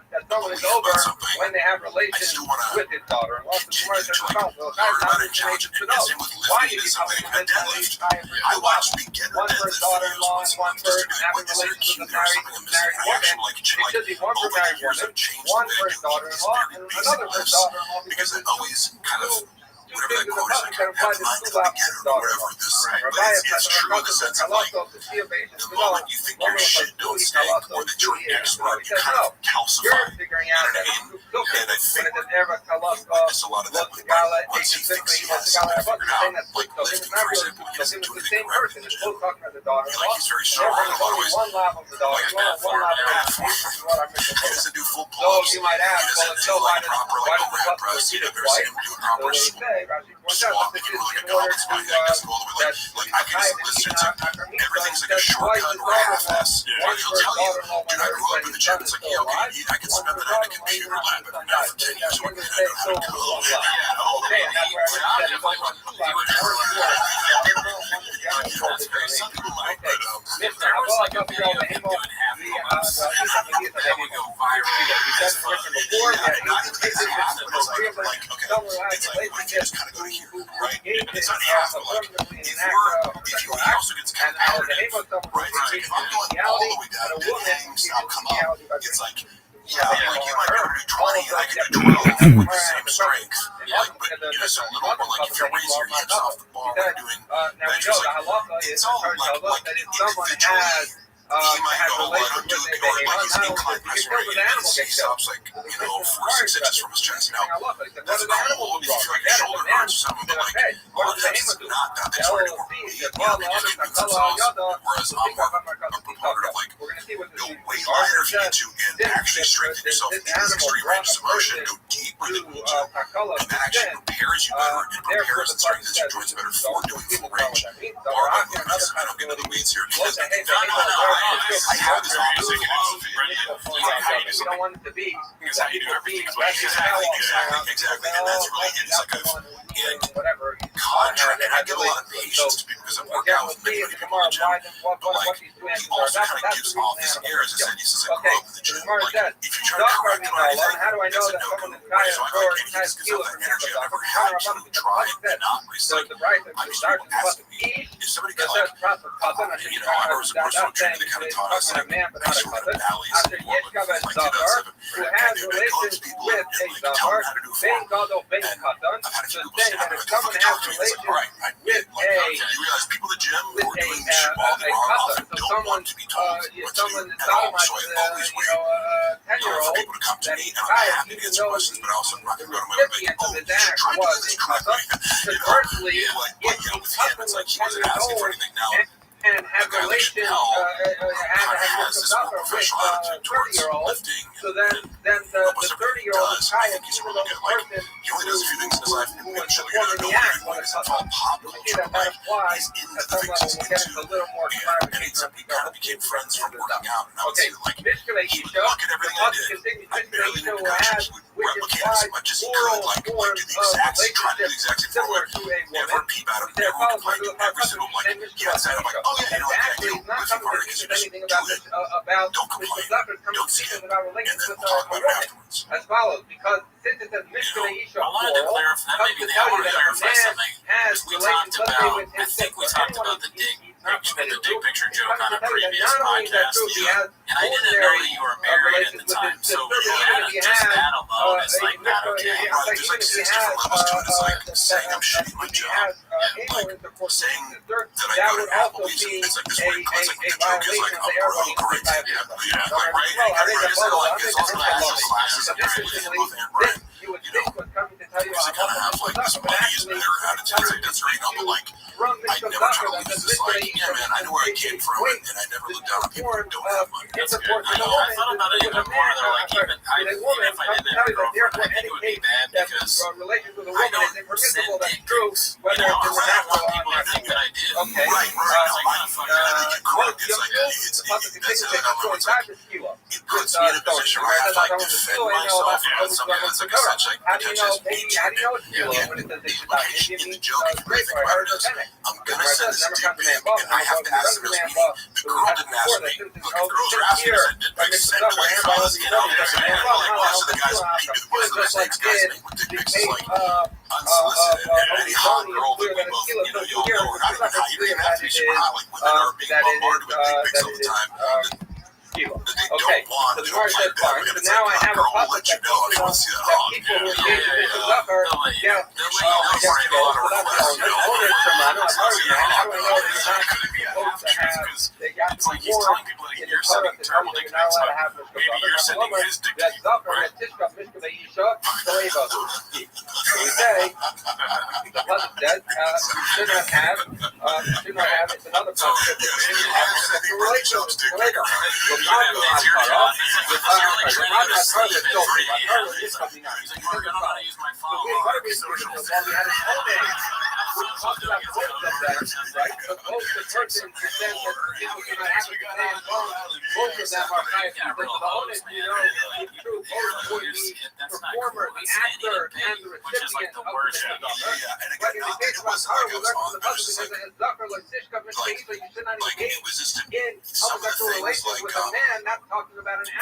that someone is over when they have relations with his daughter-in-law. So continue to like learn about it, challenge it, and same with lifting is something a deadlift. I watched beginner deadlift videos when someone just doing like is there a cue there or something I'm missing? I actually like over the years I've changed the way I do these very basic lifts because I always kind of whatever that quote is, I kind of have the mind of the beginner or whatever this, but it's true in the sense of like the moment you think your shit don't stink or that you're an expert, you kind of calcify. You know what I mean? And I think you witness a lot of that with Mike. Once he thinks he has something figured out, like lifting, for example, he doesn't do anything correctly in the gym. Like he's very strong in a lot of ways. Like a bad form, bad form. He doesn't do full pull-ups. He doesn't do like proper like overhead press. You never see him do a proper squat, you know, like a goblet squat. He doesn't go all the way. Like I can just listen to everything's like a shortcut or a half-ass. Like he'll tell you, dude, I grew up in the gym. It's like, yeah, okay, I can spend the night in a computer lab every night for 10 years working, and I know how to code. Yeah, all the way. That's very some people like, but if there was like a video of him doing half pull-ups, that would go viral. That's fun. Not half of those, like, okay, it's like, my kid just kind of go to here, right? And it's not half, but like, if you also gets kind of additive, right? Like, if I'm going all the way down to things, I'll come up. It's like, yeah, like you might be able to do 20 and I can do 12 with the same strength. Like, but you know, it's a little more like if you're raising your hips off the bar when you're doing benches, like, it's all like individually. He might go, well, I don't do it, or like his incline press rate, and he stops like, 4 or 6 inches from his chest. Now, that's cool if you're like your shoulder hurts or something, but like, a lot of times it's not that big for more weight, they just convince themselves. Whereas I'm more a proponent of like, go way lighter if you need to, and actually strengthen yourself in these extreme ranges of motion, go deeper than you need to, and that actually prepares you better and prepares and strengthens your joints better for doing full range. Barbell movements, I don't get into the weeds here, because I have this music of you don't want it to be. Because how you do everything is what you exactly. And that's really it. It's like a contract. And I get a lot of patience to people because I've worked out with many people in the gym. But like, he also kind of gives off this air, as I said, he says, I grew up in the gym. Like, if you're trying to correct him on anything, it's a no-go. So I like it. He just gives off that energy. I've never had to try and not recycle. I just people asking me, if somebody could like, I was a personal trainer that kind of taught us like, I sort of valleys in Portland, like 2007. And they would college people and like tell them how to do form. And I've had a few people snap and fucking talk to me. It's like, all right, you realize people in the gym who are doing this shit all day long often don't want to be told what to do at all. So I always wait, for people to come to me, and I'm happy to answer questions, but also I'm not going to go to my own like, oh, you should try to do this correctly. Like, but yeah, with him, it's like he wasn't asking for anything now. And have relations, have this more professional attitude towards lifting. So then the 30-year-old guy is he's really good. Like, he only does a few things in his life, and I'm sure you're going to know what he's all popular. He's into the things he's into, and he kind of became friends from working out. And I would say, like, he would look at everything I did. I barely knew the coaches would replicate as much as he could. Like, do the exact same, try to do the exact same thing. Like, never peep out of him, never complain to every single, like, he outside, I'm like, oh, yeah, lifting harder because you just do it. Don't complain. Don't see it. And then we'll talk about it afterwards. As follows, because since it's a Mishnah Isha I wanted to clarify, maybe I want to clarify something. We talked about, I think we talked about the big picture joke on a previous podcast. And I didn't know that you were married at the time. So just that alone is like not okay. There's like 6 different levels to it. It's like saying I'm shitty at my job. Like saying that I go to Applebee's. It's like this weird, it's like the joke is like I'm broke, right? Yeah, like right. It's also like classes and both and Brian. Because I kind of have like this money is better attitude. Like that's right. But like I never try to leave this like, yeah, man, I know where I came from, and I never look down on people who don't have money. That's good. I know. I thought about it even more. Though, like even if I didn't have a girlfriend, I think it would be bad because I don't send dick pics. I don't want people to think that I did. Right. It puts me in a position where I have to like defend myself against something that's like essentially because me. And the joke, if you really think about it, is I'm gonna send this dick pic, and I have to ask the girls, meaning the girl didn't ask me. Look, if girls are asking us that dick pic, send it away from us, you know? Like, most of the guys, maybe one of the mistakes guys make with dick pics is like unsolicited. And any hot girl that we both, you'll know, or not even hot, you don't even have to be super hot. Like, women are being bombarded with dick pics all the time. That they don't want, they don't like that. But it's like, a girl will let you know if you want to see that hog. They'll let you know right a lot of requests, you know. It's like he's telling people that you're sending terrible dick pics, but maybe you're sending his dick pic, right?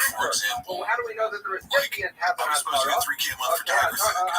For example, how do we know that the recipient has I was supposed to get 3K a month for photography, but then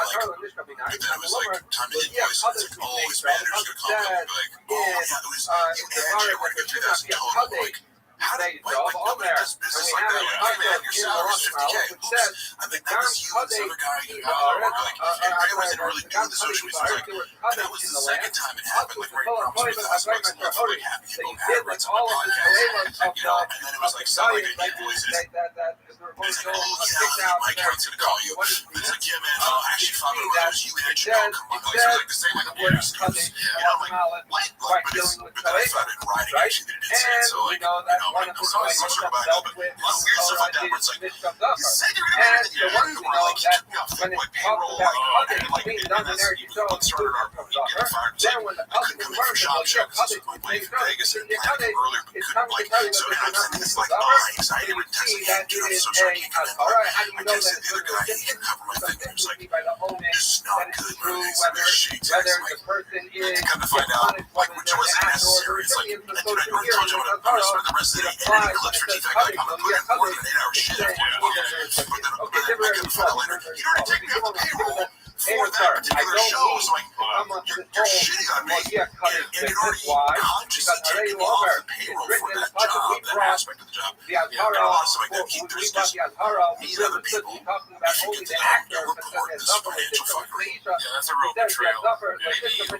it was like, time to invoice, and it's like, oh, his manager's gonna call me and be like, oh, yeah, it was you and Jay were gonna do this in total, like, how do, like nobody does business like that, like, hey man, your salary's 50K, oops, I think that was you and this other guy, like, Ray wasn't really doing the social media, like, and that was the second time it happened, like, right around maybe the last month, like, happy people had rights on the podcast, you know, and then it was like, sound like invoices, and it's like, oh, yeah, my account's gonna call you, but it's like, yeah, man, actually, Father, it was you and Janelle, come on, like, so it's like the same, like, abuse, you know, like, what, like, but then I found it in writing, actually, that it did say it, so, like, you know, like, I'm sorry, I'm sure about it, but a lot of weird stuff like that, where it's like, you said you're gonna be everything you had, or like, you took me off full boy payroll, and like, and as you started our movie, getting fired, it's like, I couldn't come in for shop because my wife in Vegas and planned to earlier, but couldn't, like, so now I'm sending this, like, anxiety written text, like, hey, dude, I'm so sorry, I can't come in, I texted the other guy, he can cover my thing, and it's like, this is not good, bro, it's like a shitty text, like, and come to find out, like, which wasn't necessary, it's like, dude, I already told you I'm gonna spend the rest of the day editing clips for TFAC, like, I'm gonna put in more than an 8-hour shift, but then I couldn't find out later, you already take me off the payroll for that particular show, so like, you're shitting on me, and you're already consciously taking me off the payroll for that job, that aspect of the job. There are a lot of stuff like that. There's just me and other people, if you get to know, you'll report this financial fuckery. Yeah, that's a real betrayal.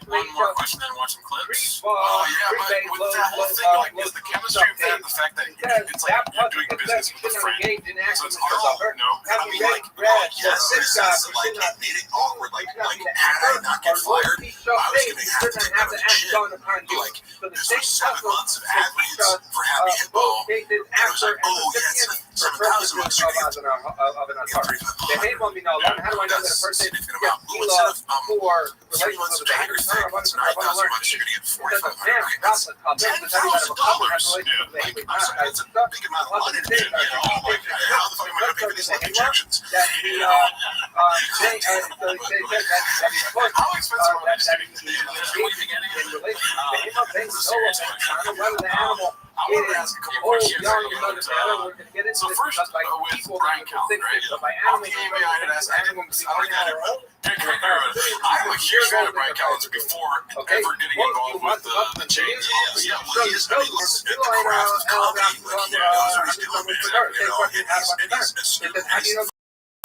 Maybe one more question, then watch some clips. Yeah, but with that whole thing, like, is the chemistry of that the fact that it's like you're doing business with a friend? So it's our no. I mean, like, yes, in a sense that, like, it made it awkward. Like, had I not get fired, I was going to have to take that shit. Like, this was 7 months of ad reads for Happy Hippo, and it was like, oh, yeah, it's $7,000 bucks you're getting. How do I know that a person is going to about instead of 3 months of anger thing, it's $9,000 bucks you're going to get $4,500. That's $10,000. Like, I'm sorry, that's a big amount of money to get, you know, like, how the fuck am I going to pay for these life injections? You know? How expensive are they just getting I wanted to ask a couple questions. So first, with Brian Callen, right? On the AMA, I had asked, I don't get it. I'm a huge fan of Brian Callen before ever getting involved with the change. Yeah, well, he is, I mean, listen, at the craft of comedy, like, he knows what he's doing, man. You know, and he's astute, and he's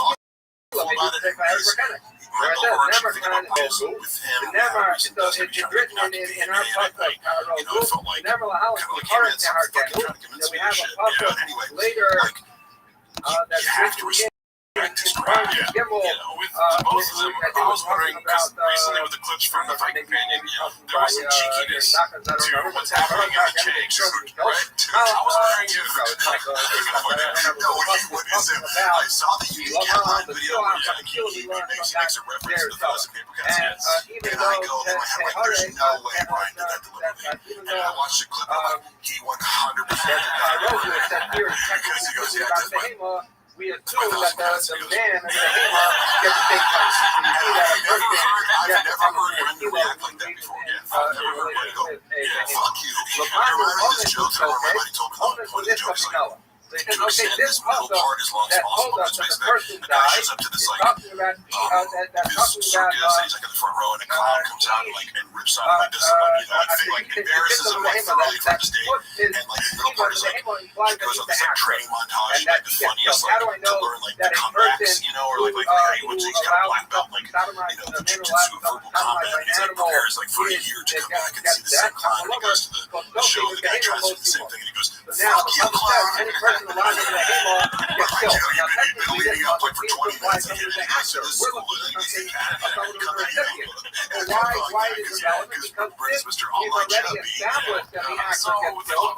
thoughtful about it. The overarching thing about Bruce with him, recent does him trying to not to be in a like, you know, it felt like, kind of like him and some fucking trying to convince me of shit. Yeah, anyway, like, you have to respect his craft. You know, with both of them, I was wondering, because recently with the clips from the Fight Companion, you know, there was some cheekiness to what's happening in the Chase, right? I was wondering if, what is it? I saw the unique headline video where he makes an extra reference to the Thousand Paper Cuts, and I go in my head, like, there's no way Brian did that deliberately. And I watched the clip, and I'm like, he 100% did that. Because he goes, yeah, we assume that the man and the hammer get to take place. I've never heard him react like that before. I've never heard him go, okay, this puzzle that told us that the person died is talking about that's talking about he's like in the front row, and a clown comes out and rips out like this, like embarrasses him like thoroughly from the stage, and like the middle part is like it goes on this like training montage, like the funniest, like to learn like the comebacks, or like how he wins, he's got a black belt, like the jiu-jitsu verbal combat, and he's like prepares like for a year to come back and see the same clown, and he goes to the show, the guy tries to do the same thing, and he goes, fuck you, clown. Any person alive in the Halo gets killed. Now, technically, leading up like for 20 minutes, and the actor, we're looking for something why it is relevant? Because this is already established that the actor gets killed.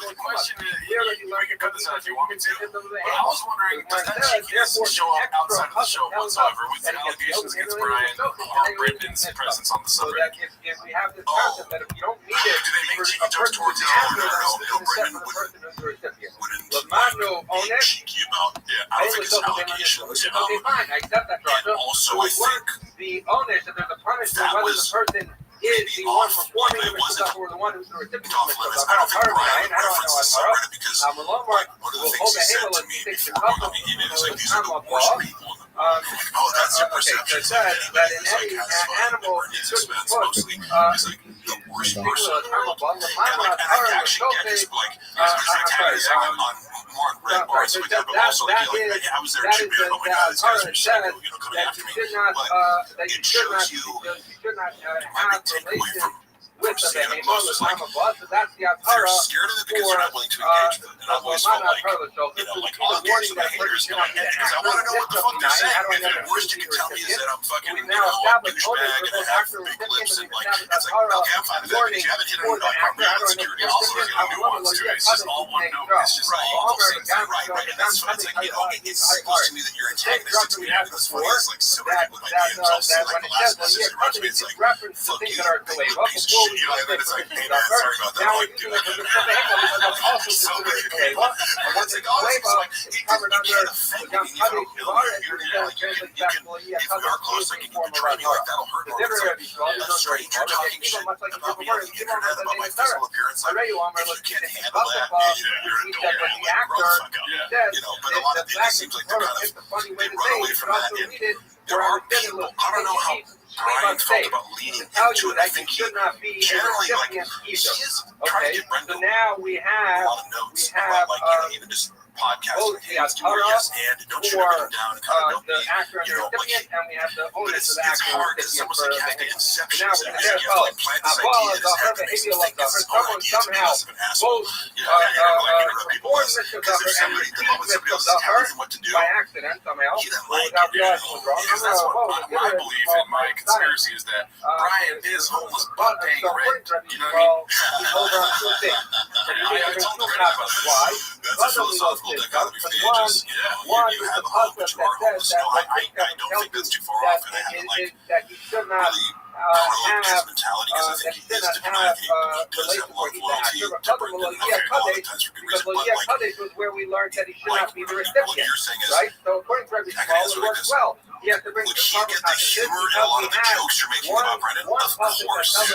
The question is, we can cut this out if you want me to. I was wondering, does that genius show up outside of the show whatsoever with the allegations against Brian or Brendan's presence on the subreddit? If we have this concept that if you don't need it, do they make cheeky a jokes person towards to each answer other? them, except for the person who's the recipient. Lamano on it. Cheeky about, I don't think it's allegations. Okay, fine, I accept that. And also, I think the onus that there's a punishment whether the person is the one performing the stuff or the one who's the recipient of the stuff. I don't know. I don't know. because Malone one of the things he said to me before we went in, he was like, these are the worst people in the world. Oh, that's your perception. That in any animal should be put he's like the worst person. And I actually get this, but like, he's antagonizing on more red bars, but also like, I was there too, man. Oh my god, this guy's psycho, coming after me. But it shows you my big takeaway from seeing him most is like, they're scared of it because they're not willing to engage with it. And I've always felt like, like I'll engage with my haters because I want to know what the fuck they're saying. And the worst you can tell me is that I'm fucking, a douchebag and I have big lips and like, it's like, okay, I'm fine with that because you haven't hit a note on my insecurity. Also, there's no nuance to it. It's just all one note. It's just all the same thing. Right. And that's fine. It's like, it's supposed to be that you're antagonistic to me. That's funny. It's like so many people in my DMs, I'll see like the last message that runs me. It's like, fuck you, piece of shit. And then it's like, hey man, sorry about that. Like, dude, it's so many people. And it's like, oh, it's like, you can't offend me. If we are close, like, you can betray me, like, that'll hurt. Or it's like, a stranger talking shit about me on the internet, about my physical appearance. Like, if you can't handle that, you're a dope, like, grow the fuck up. But a lot of it seems like they're kind of, they run away from that. And there are people, I don't know how Brian felt about leaning into it. I think he generally, like, he is trying to get Brenda so now we have a lot of notes about, like, even just podcasting hands to where yes, and don't shoot everything down and kind of don't be, like, and we have the but it's hard because it's almost like you have to inception now it. You have to, like, plant this idea, this activation, think this is our idea to be less of an asshole. Interrupt people less because there's somebody, the moment somebody else is telling them what to do, by accident somehow, he doesn't like it. Because that's what my belief in my conspiracy is that Brian is homeless but paying rent. You know what I mean? I told the Reddit about this. That's a philosophical dichotomy for the ages. You have hope, but you are homeless. I don't think that's too far off, and I haven't, like, really correlate his mentality because I think he is diplomatic. He does have a lot of loyalty to Brendan. Okay, a lot of times for good reason, but like, was where we learned that he should not be the recipient. what you're saying is, right? So according to Rabbi Rothschild, it works well. He has to bring would he get the humor in a lot of the jokes you're making about Brendan? Of course. I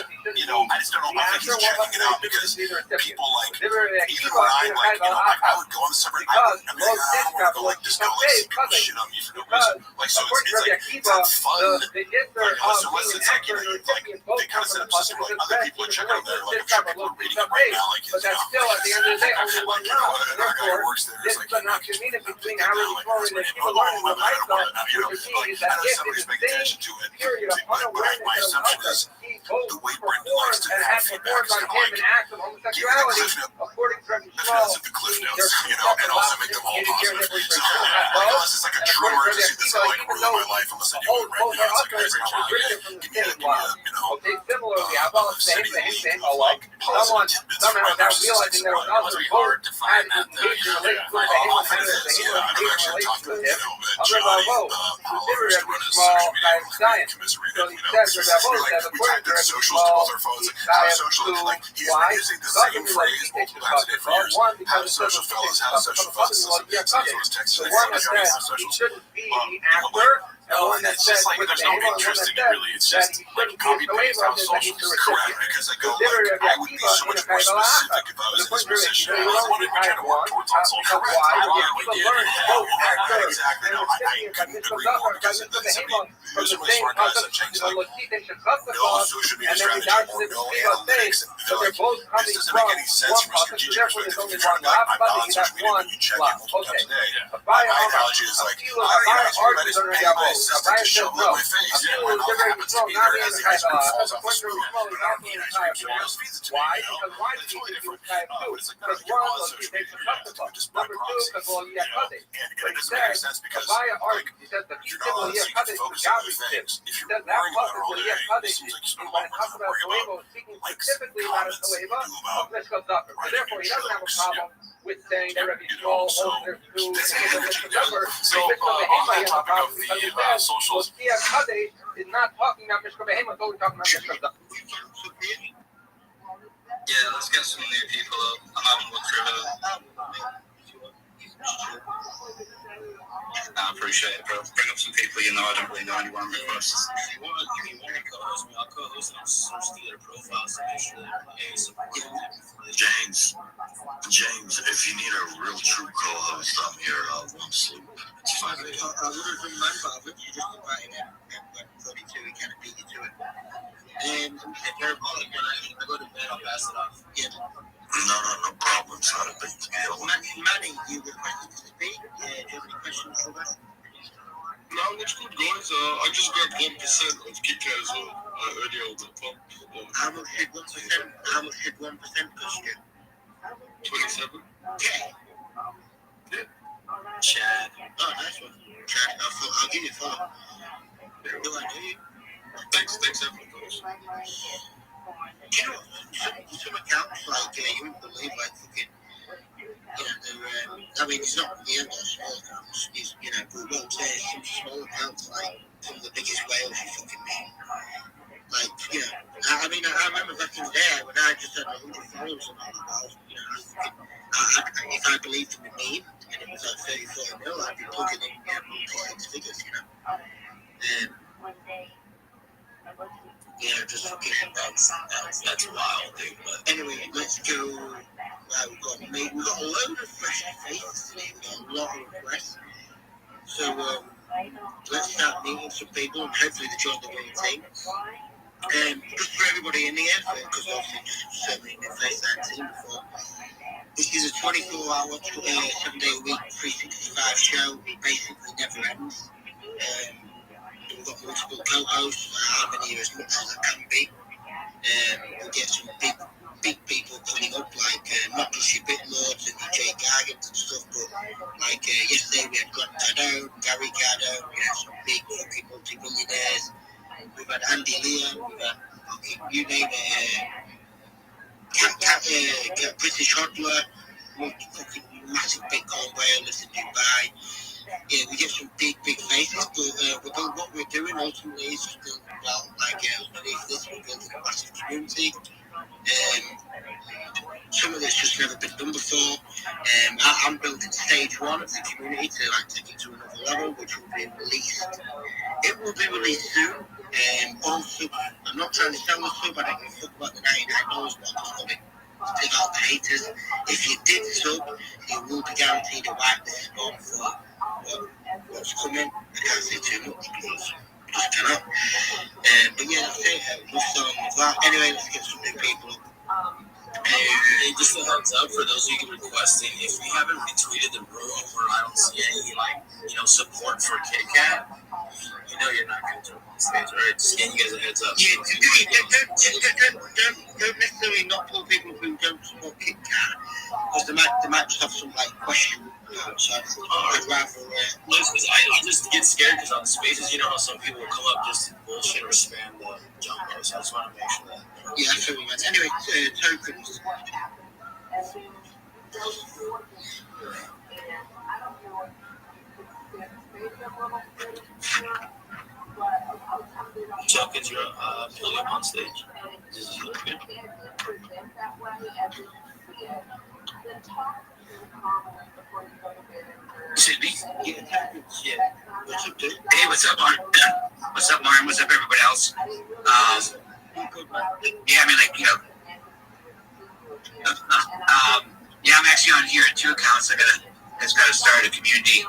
just don't know. I think he's checking it out because people, like, even when I'm like, I would go on the subreddit, I would go like, just go like, people shit on me for no reason. Like, so it's not fun. Like, so it's like, like, they kind of set up a system where, like, other people are checking out there, like, I'm sure people are reading it right now, like, but that's still at the end of the day only one round. Therefore, this is not communicating between how many foreign and people learning what I thought, which means that if in the same period of unawareness of others, he both performed and had performed on him an act of homosexuality, according to Rabbi Rothschild, and also make them all positive. So, unless it's like a true emergency that's like ruin my life, unless I do it right now, it's like, guys, okay, similarly, how about same, like, somehow without realizing there was others, both had engaged in a relationship with him, and had engaged in a relationship with him. Consider every small kind of science. So he says that both that according to every small science to why, doesn't relate to one, because it's social fellows have social fellows. The one that says he shouldn't be the actor, and one that it's just like there's no interest in it really. It's just like copy paste how socials is Correct, because I go like, I would be so much more specific if I was in this position. what did we kind of work towards on social? Correct. We did. Exactly. No, I couldn't agree more because those are my smart guys that change like no social media strategy or no analytics. And they're like, this doesn't make any sense from a strategic perspective. If you're trying to be like, I'm not on social media, but you check it multiple times a day. My analogy is like, I don't know, I just pay my assistant to shovel in my face. Yeah, my mouth happens to be there as the ice cream falls off the spoon. But I don't need ice cream, someone else feeds it to me. Why? You know? Because why It's do totally you different. type 2? But it's like, no, Because you're one, on look, social he media, takes you the have to customer. just by Number 2, proxy. because well, yeah, cut it. And it doesn't make any sense because Via like, art, he says the you're not allowed to people here focus cut on it. other things. If you're That worrying about it all process, day, yeah, cut it it. seems like you spend a When lot it more comes time about worrying about Soeva, speaking likes, specifically about comments, Soeva, you do about let's go up. So therefore, he doesn't have a problem with saying that Rabbi Shmuel holds their view. So on that topic of the socials, is not talking about Mishka Behema, it's only talking about Mishka. Yeah, let's get some new people up. I'm having a look through it. I appreciate it, bro. Bring up some people you know. I don't really know anyone requests. if you want to co-host me, I'll co-host and I'll search through their profiles to make sure they're supporting them. James, if you need a real true co-host, I'm here. I won't sleep. It's 5 a.m. I would have done mine, but I've literally just invited him. And 32, he kind of beat you to it. And if you're calling when I go to bed, I'll pass it off. Yeah. No problem. It's not a big deal. Manny, you requested to speak. Do you have any questions for us? No, what's good, guys? I just grabbed 1% of Kit Kat as well earlier on the pump. How much did 1% cost you? 27. Yeah. Chad. Oh, nice one. Chad, I'll give you 4. Do I do you? Thanks, everyone, guys. You know, some accounts, like, you wouldn't believe, like, fucking, you know, I mean, it's not the end of small accounts, it's, you know, but what I'm saying is some small accounts, like, some of the biggest whales you fucking meet. Like, you know, I mean, I remember back in the day when I just had 100 followers and all that, I was, you know, if I believed in the meme, and it was like 30, 40 mil, I'd be plugging in, multi-6 figures, you know. Yeah, just fucking That's wild, dude. But anyway, let's go. We've got a load of fresh faces today. We've got a lot of requests. So let's start meeting some people and hopefully they join the winning team. Just for everybody in the air, because obviously just certainly in face that team before. This is a 24-hour, 7-day-a-week, 365 show. It basically never ends. We've got multiple co-hosts. I'm in here as much as I can be. We'll get some big people coming up, like not just your Bitlords and your Jay Gargans and stuff, but like yesterday we had Gary Cardo, we had some big fucking multi-millionaires. We've had Andy Leon, we've had fucking, you name it, British Hodler, fucking massive Bitcoin whale lives in Dubai. Yeah, we get some big faces, but what we're doing ultimately is just building, underneath this, we're building a massive community. Some of this just never been done before. I'm building stage 1 of the community to take it to another level, which will be released. It will be released soon. Also, I'm not trying to sell the sub. I don't give a fuck about the $99, but I just want to take out the haters. If you did sub, you will be guaranteed a whitelist spot for what's coming. I can't say too much because I just cannot. But yeah, that's it. We'll start with that. Anyway, let's get some new people up. hey, just a heads up for those of you requesting, if we haven't retweeted the room or I don't see any support for Kit Kat, you're not going to jump on stage, right? Just getting you guys a heads up. Yeah, don't necessarily not pull people who don't support Kit Kat, because they might just have some question. So I'd rather. Because I just get scared because on the spaces, you know how some people will come up just to bullshit or spam the jumbo. So I just want to make sure that. Yeah, that's what we meant. Anyway, tokens. Tokens, you're pulling up on stage. This is looking good. Sydney? Yeah, tokens. Yeah. What's up, dude? Hey, what's up, Mark? What's up, Martin? What's up, everybody else? Yeah, I mean, like, you know, yeah, I'm actually on here at 2 accounts. I just gotta start a community.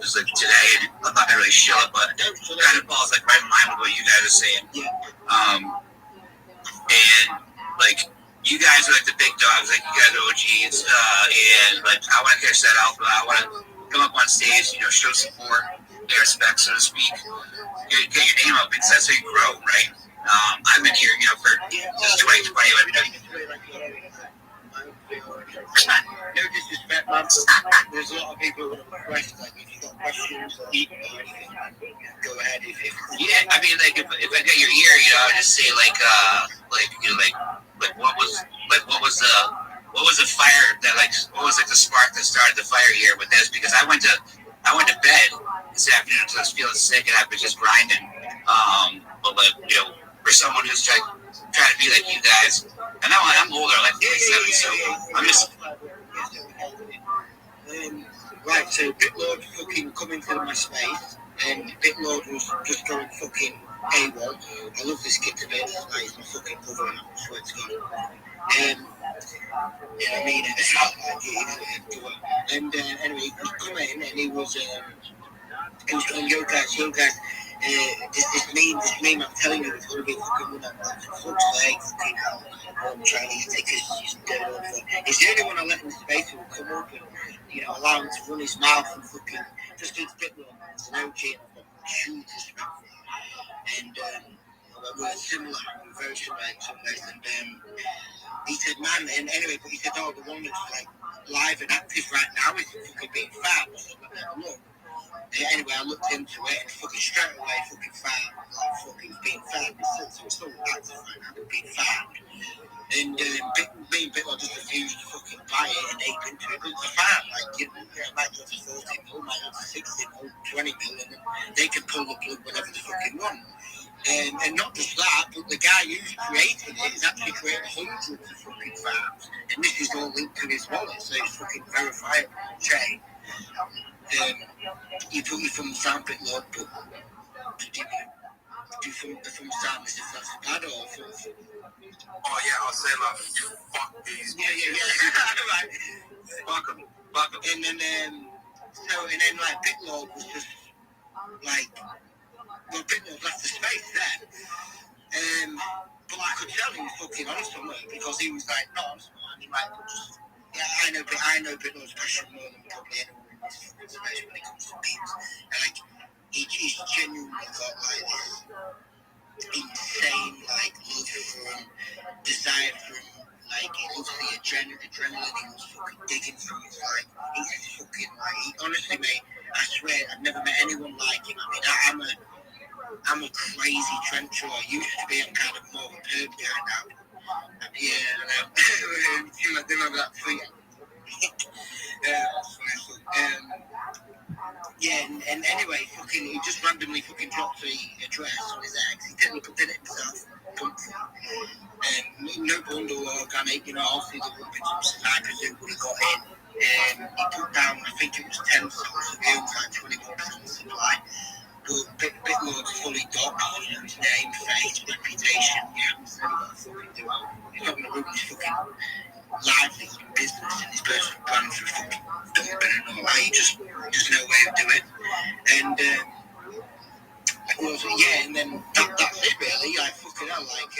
Just like today, and I'm not gonna really show it, but it kind of falls like right in line with what you guys are saying. And like, you guys are like the big dogs, like you guys are OGs, and like I want to catch that alpha. I want to come up on stage, you know, show support, pay respect, so to speak. Get your name up because that's how you grow, right? I've been here, you know, for since 2020. Let me know. No disrespect, man. There's a lot of people who request, like, if you've got questions or anything, go ahead. Yeah, I mean, like, if I get your ear, you know, I just say, like, you know, like what was the fire that, like, what was, like, the spark that started the fire here with this? Because I went to bed this afternoon because I was feeling sick and I've been just grinding. But, like, you know, for someone who's trying to be like you guys, and now I'm older, like 47, so I'm just. Right, so Bitlord fucking come into my space, and Bitlord was just going fucking AWOL. I love this kid to bits, like, he's my fucking brother, I swear to God. Yeah, I mean, it's not like it. And anyway, he was coming and he was going, yo guys, this meme, I'm telling you, it's going to be fucking one of them. Fuck's sake, fucking hell. I'm trying to take his dead over. He's the only one I let in the space who will come up and, you know, allow him to run his mouth and fucking, just do the bit more. It's an OG and I've got huge respect for him. And we're similar, we're very similar in some ways. And he said, man, and anyway, but he said, oh, the one that's like live and active right now is fucking being found. So I never look. Anyway, I looked into it and fucking straight away fucking found, like fucking being found. So it's still active right now, but being found. And being Bitlord just refused to fucking buy it and ape into it. But it's a fan, like, you know, it might go to 40 mil, might go to 60 mil, 20 mil, and they can pull the plug whenever they fucking want. And not just that, but the guy who's created it is actually created hundreds of fucking farms. And this is all linked to his wallet, so it's fucking verifiable chain. You put me from the sound Bitlord, but do from the sound as if that's bad or from. Oh yeah, I'll say like, you fuck these. Yeah. Right. Fuck him. And then like Bitlord was just like, well, Bitlord left the space then. But I could tell he was fucking honest on it because he was like, no, I'm smart. And he might just, yeah, I know Bitlord's passion more than probably anyone in this fucking space when it comes to beats. And like, he's genuinely got like this insane like love for him, desire for him. Like, he loves the adrenaline, he was fucking digging through his life. He's fucking like, honestly, mate, I swear, I've never met anyone like him. I mean, I'm a crazy trencher. I used to be. I'm kind of more of a perv guy now. Yeah, and I didn't have that thing. Yeah, and anyway, fucking, he just randomly fucking dropped the address on his ex. He did it himself. No bundle or organic, you know, obviously there would have been some snipers who would have got in. He put down, I think it was 10 stores, so he owns like 21% supply. But Bitlord's fully docked, you know, his name, face, reputation, yeah, he's really got to fucking do it. He's not going to ruin his fucking livelihood and business and his personal brand through fucking dumping and all that. There's no way of doing it. And, yeah, and then that's it really. Like, fucking hell, like,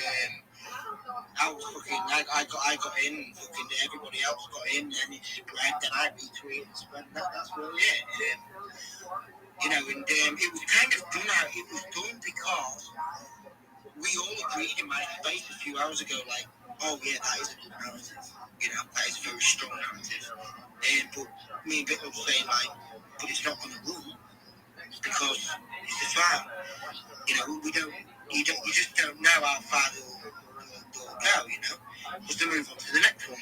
I was fucking, I got in, and fucking everybody else got in, and it spread, then I retweeted and spread, that's really it. You know, and it was kind of done out, it was done because we all agreed in my space a few hours ago, like, oh yeah, that is a good narrative, you know, that is a very strong narrative. But me and Bitlord were saying, like, but it's not going to run, because it's a farm. You know, you just don't know how far they'll go, you know. Just to move on to the next one,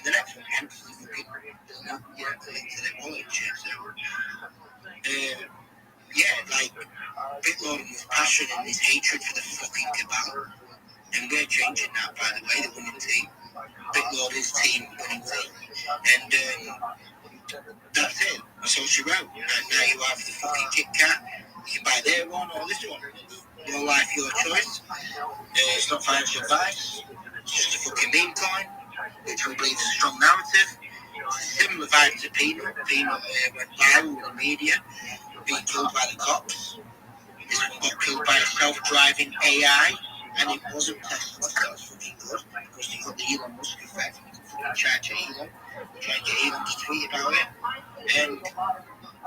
hence the fucking, you know, the link to their wallet and shit. So, yeah, like, Bitlord and his passion and his hatred for the fucking cabal. And we're changing that, by the way, the winning team. Bitlord, his team, winning team. And that's it. That's all she wrote. And now you have the fucking Kit Kat. You can buy their one or this one. Your life, your choice. It's not financial advice. It's just a fucking meme coin, which we believe is a strong narrative. Similar vibe to Peanut. Peanut went viral with the media, being killed by the cops. This one got killed by a self-driving AI, and it wasn't tested. That was fucking good, because you got the Elon Musk effect. You can fucking charge Elon. Try and get Elon to tweet about it. And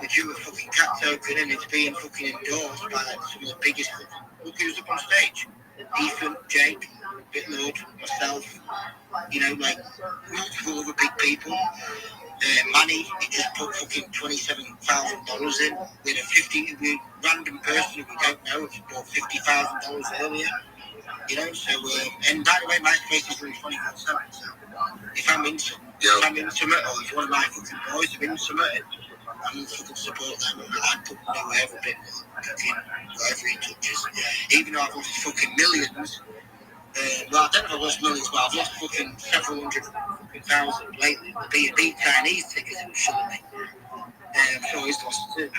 they drew a fucking cat token, and it's being fucking endorsed by like some of the biggest fucking... Look who's up on stage. Ethan, Jake, Bitlord, myself, you know, like multiple other big people. Manny, he just put fucking $27,000 in with a random person who we don't know, who bought $50,000 earlier. You know, so and by the way, my space is really 24/7. So if I'm in something, or if one of my fucking boys are in something, I'm gonna fucking support them. I put whoever bit fucking whatever he touches. Even though I've lost fucking millions. Well, I don't know if I've lost millions, but I've lost fucking several hundred fucking thousand lately. The B Chinese tickets were shilling me. So he's lost too.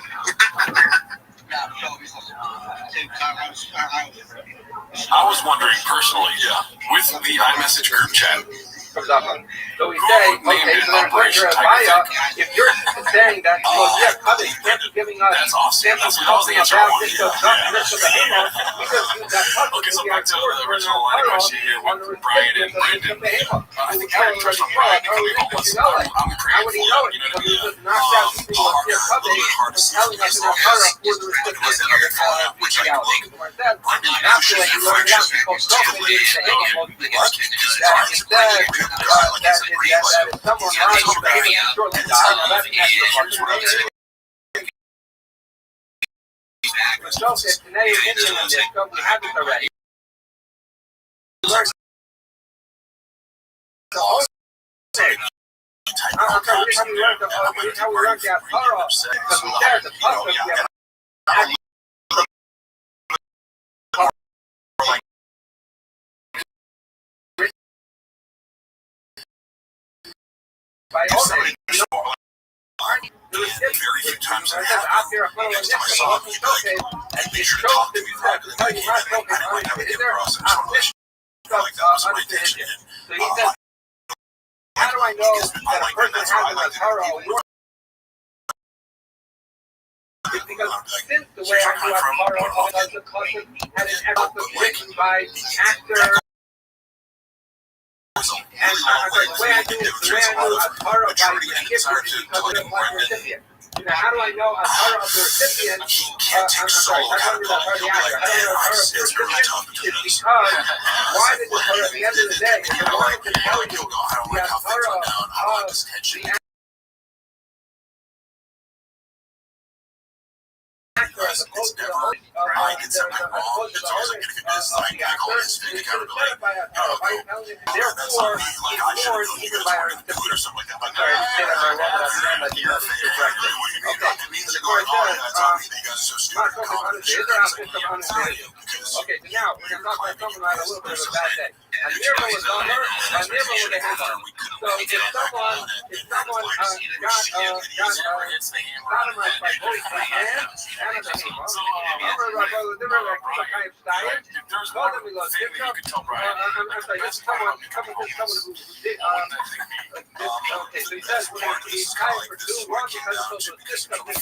I was wondering personally, with the iMessage group chat, comes up on. So we say, okay, so then when you're a buyer, if you're saying that, Cubby kept giving us that's awesome. samples That was the answer I about wanted. this of the behemoth, we just use that Cubby Okay, to so be back to the original line of question here on the with Brian and recipient of the Brandon. behemoth. I think Brian touched on Brian becoming homeless. I'm the How would he know it? Because he just knocked out people with their Cubby and telling us in our Torah who the recipient of the reality. That's the way he learned out because someone did the behemoth. That he said that if someone lies to the behemoth shortly died, now that's extra. So if Canadian Indian in this, so we have it already. I'm sorry, how we learned that Torah, because we said the Torah, we have by all names, very few times that out there, next time I saw him, he'd be like, hey, make sure to talk to me privately. Like, I would never give a process like that was my intention. So he said, how do I know that a person has a Torah or because since the way I knew a Torah was the custom had an episode written by actor. And the way I knew a Torah by the recipient because of the recipient. Now, how do I know a Torah of the recipient? I'm sorry, I don't know the Torah of the actor. I don't know the Torah of the recipient. It's because why did the Torah at the end of the day, if I wanted to tell you the Torah of the actor as opposed to the owner I did something wrong. It's always like, if it is like, I call this fake accountability. Therefore, like, I should have known you guys were going to do it or something like that. But sorry, I say that very well, but I'm not you're fake. It means they're going, oh, yeah, that's on me. You guys are so stupid. Okay, so now we're going to talk about something like a little bit of a bad day. A neighbor was on her, a neighbor with a hammer. So if someone got sodomized by both the hand and the hammer, okay, so he says he's tied for 2, one because of the system, the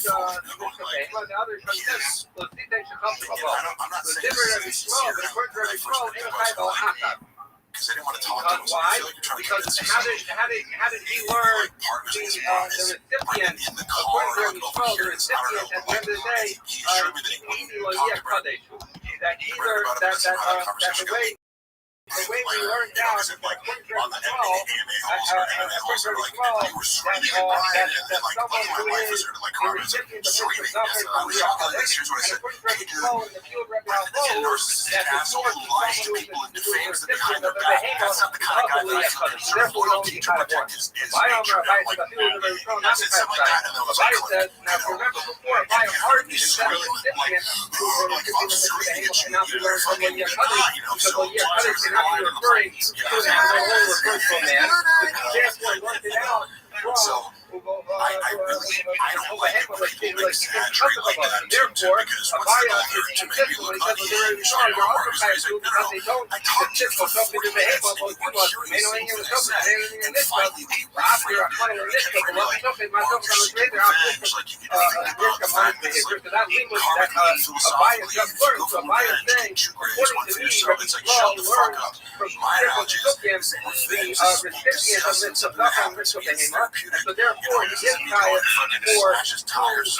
other because those things should come from above. The different is slow, but according to slow, in a type of haka. Because I didn't want to talk to him. Why? Because how did he learn the recipient? According to the recipient at the end of the day, that either that the way we learned now is like according to the someone who is the recipient of this suffering from the according to the field Rabbi Rothschild, that the source is someone who is the recipient of the behemoth therefore only kind of one. By Omer, by the field of the Rothschild, not the kind of side. By says, now remember before, by a party, that the recipient who is the recipient of the behemoth cannot be learned from the Yakadeh, because the Yakadeh cannot be referring to an animal or referring to a man, but therefore worked it out from I don't like it when people make this ad therefore, a you saw your other kind of food because they don't just go up into the head level. You must, they don't even know something. They don't even this stuff. After I find on this stuff, well, something myself on the greater, I'll put risk of mine for here. Because that legal, that a bias just learned. So a bias thing, according to me, law learns from recipients, the recipient of this stuff on risk of behemoth. So therefore, he is biased for tires.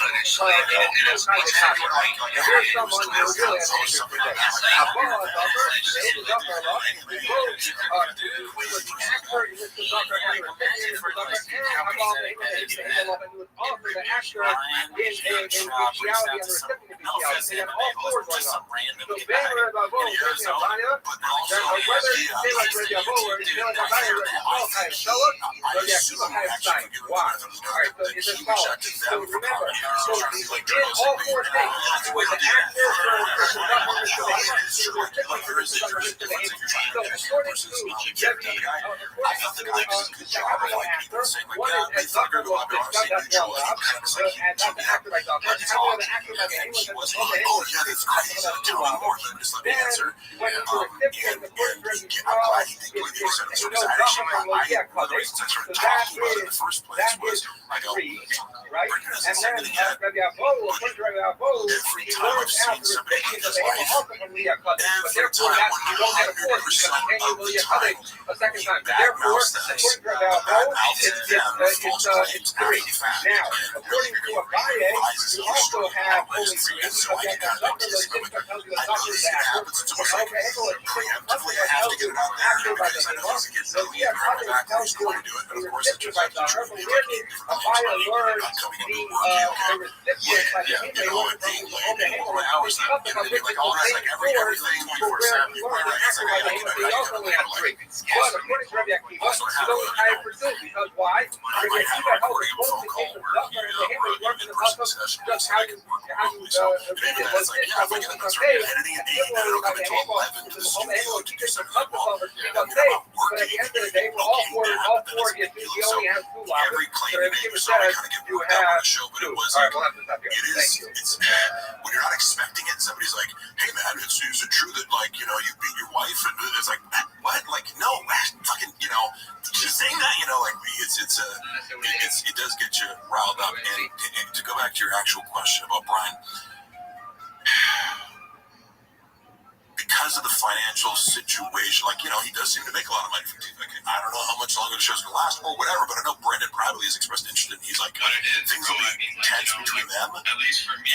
Here's someone who really has an interest today. All four things with the actor right? And then Rabbi Rothschild, he learns after speaking to the ultimately but therefore that you don't get a fourth because continually a second time. Therefore, according to Rabbi Rothschild, it's three. Now, according to Abaye, you also have only three because you have the doctor, the sister tells you the doctor is the actor. Okay, tells you actor by the name. So we have others tells you the recipient by the doctor. But where did Abaye learn the recipient by the name? They learn from the hours that like all that, like everything 24/7. They also only have three. But according to Rabbi Akiva, he's only hired for two because why? Rabbi Akiva held the close case of Zucker and the Henry working the house just how you read it. Was this how we can say? Similarly, like the Hegel, the Hegel teaches the couple of us because they. But at the end of the day, we're all four. You only have two lobbyists. So if you says you have two. All right, we'll have to stop here. Thank you. It's when you're not expecting it, somebody's like, "Hey man, is it true that like you beat your wife?" And it's like, "What? Like no, fucking just saying that like it does get you riled up." And to go back to your actual question about Brian, because of the financial situation, he does seem to make a lot of money from TV. I don't know how much longer the show's gonna last or whatever, but I know Brendan privately has expressed interest in. He's like, things will be tense between them. At least for me,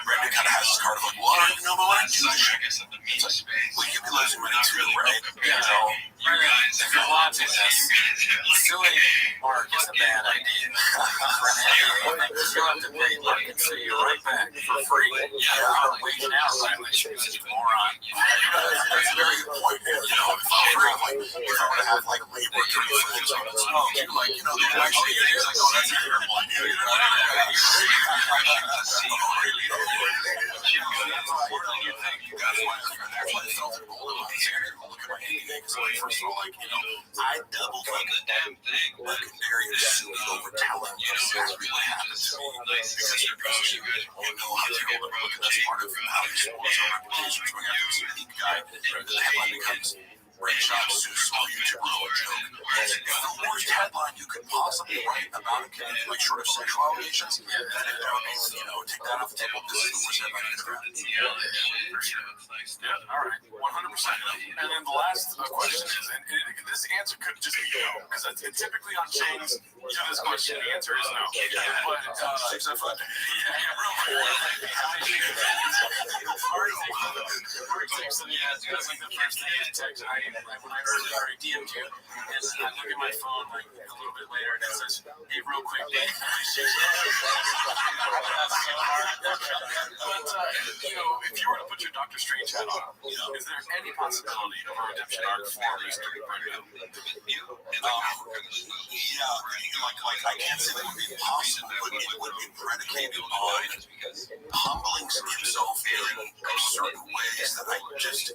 Brendan kind of has this card of like, well, I don't even know if I want to do this shit. Well, you'd be losing money too, right? You guys, if you're watching this, silly mark is a bad idea. You have to pay look and see you right back for free. Yeah, wage and hour violations, you moron. That's a very good point. If I were to have like labor attorneys on the smoke, they'd actually it's like, oh, that's a terrible idea. First of all, I doubled like the damn thing. Secondary is sued over telling what's really happened to me. Because you're probably know how to go look at that's part of how you support our reputation going after this unique guy. The headline becomes Red Shop sues small YouTuber over joke. It's the worst headline you could possibly write about a community like short of sexual allegations. Then it take that off the table. This is the worst headline you could write. Yeah, all right, 100%. And then the last question is, and this answer could just be no, because it's typically on Shane's this question. The answer is no. But when I heard DM'd you, and I look at my phone like a little bit later, and it says, "Hey, real quick, Dave." But if you were to put your Dr. Strange hat on, is there any possibility of a redemption arc for these three right now? I can't say that would be impossible, but it would be predicated on humbling himself in certain ways that I just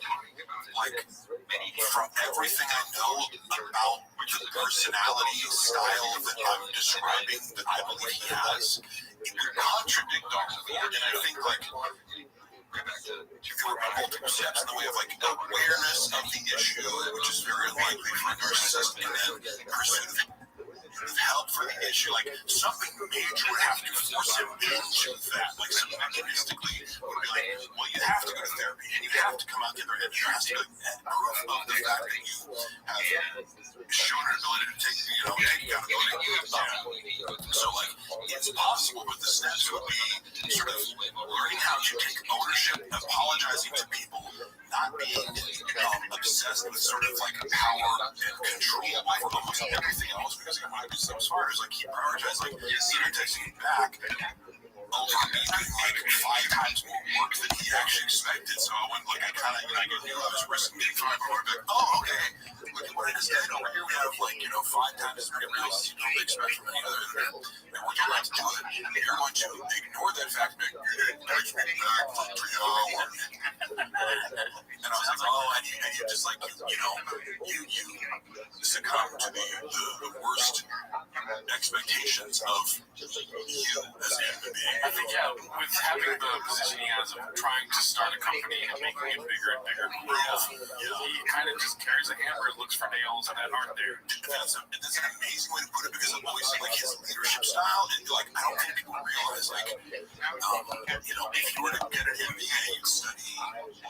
from everything I know about the personality style that I'm describing that I believe he has, it would contradict our board. And I think there were multiple steps in the way of like awareness of the issue, which is very unlikely for a narcissist, and then pursuit of help for the issue. Like something major would have to force him into that. Like some mechanistically would be like, well, you have to go to therapy and you have to come out the other end. There has to be like proof of the fact that you have shown an ability to take accountability. So like it's possible, but the steps would be sort of learning how to take ownership, apologizing to people, not being obsessed with sort of like power and control over almost everything else, because it might be so smart. Is like he prioritized like texting back over me doing like 5 times more work than he actually expected. So I went like I knew I was risking getting fired, but like, oh okay, look at what I just did. Over here we have like 5 times as many releases you don't expect from any other event, and we're going to do it. And you're going to ignore that fact that you didn't text me back for 3 hours. And I was like, oh, and you just like you succumb to the worst expectations of you as a human being. I think, with having the position he has of trying to start a company and making it bigger and bigger, he kind of just carries a hammer and looks for nails that aren't there. That's an amazing way to put it, because I've always seen like his leadership style, and like I don't think people realize like if you were to get an MBA and study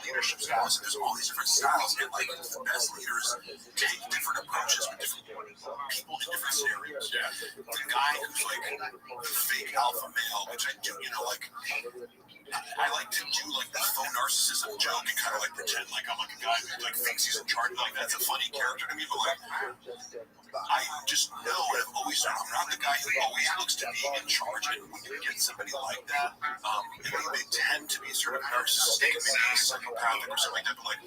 leadership styles, and there's all these different styles, and like the best leaders take different approaches with different people in different scenarios. Yeah. The guy who's like the fake alpha male, which I do, I like to do like the faux narcissism joke and kind of like pretend like I'm like a guy who like thinks he's in charge. Like that's a funny character to me, but like I just know, and I've always known, I'm not the guy who always looks to be in charge. And when you get somebody like that, they tend to be sort of narcissistic, maybe psychopathic or something like that. But like they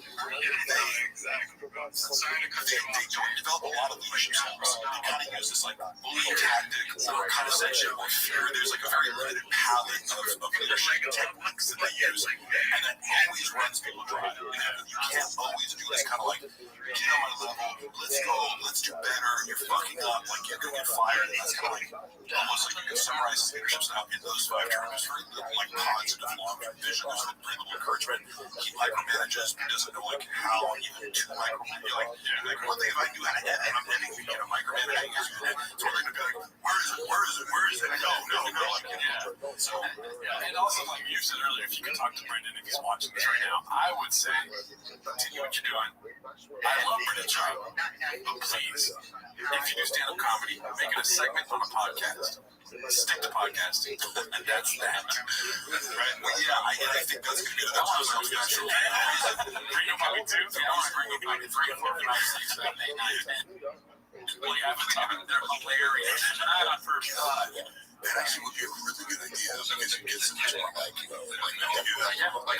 don't develop a lot of leadership skills. They kind of use this like bullying tactic or condescension or fear. There's like a very limited palette of leadership techniques that they use, and that always runs people dry. And you can't always do this kind of like, get on my level, let's go, let's do better, you're fucking up, like you're gonna get fired. And that's kind of like almost like you can summarize his leadership style in those 5 terms. There's very little like positive long-term vision. There's very little encouragement. He micromanages, but he doesn't know like how even to micromanage. Like one thing, if I knew how to edit, I'm editing, micromanaging is good. So one thing to be like, where is it? No. Like, so and also like you said earlier, if you could talk to Brendan if he's watching this right now, I would say continue what you're doing. I love Brendan Child, but please, if you do stand-up comedy, make it a segment on a podcast. Stick to podcasting, and that's that. Right? Well, yeah, I think that's going to be the next one. Bring up Bobby 2. I want to bring up Bobby 3, 4, 5, 6, 7, 8, 9, 10. Well, you haven't talked. They're hilarious. That actually would be a really good idea, because it gets into more like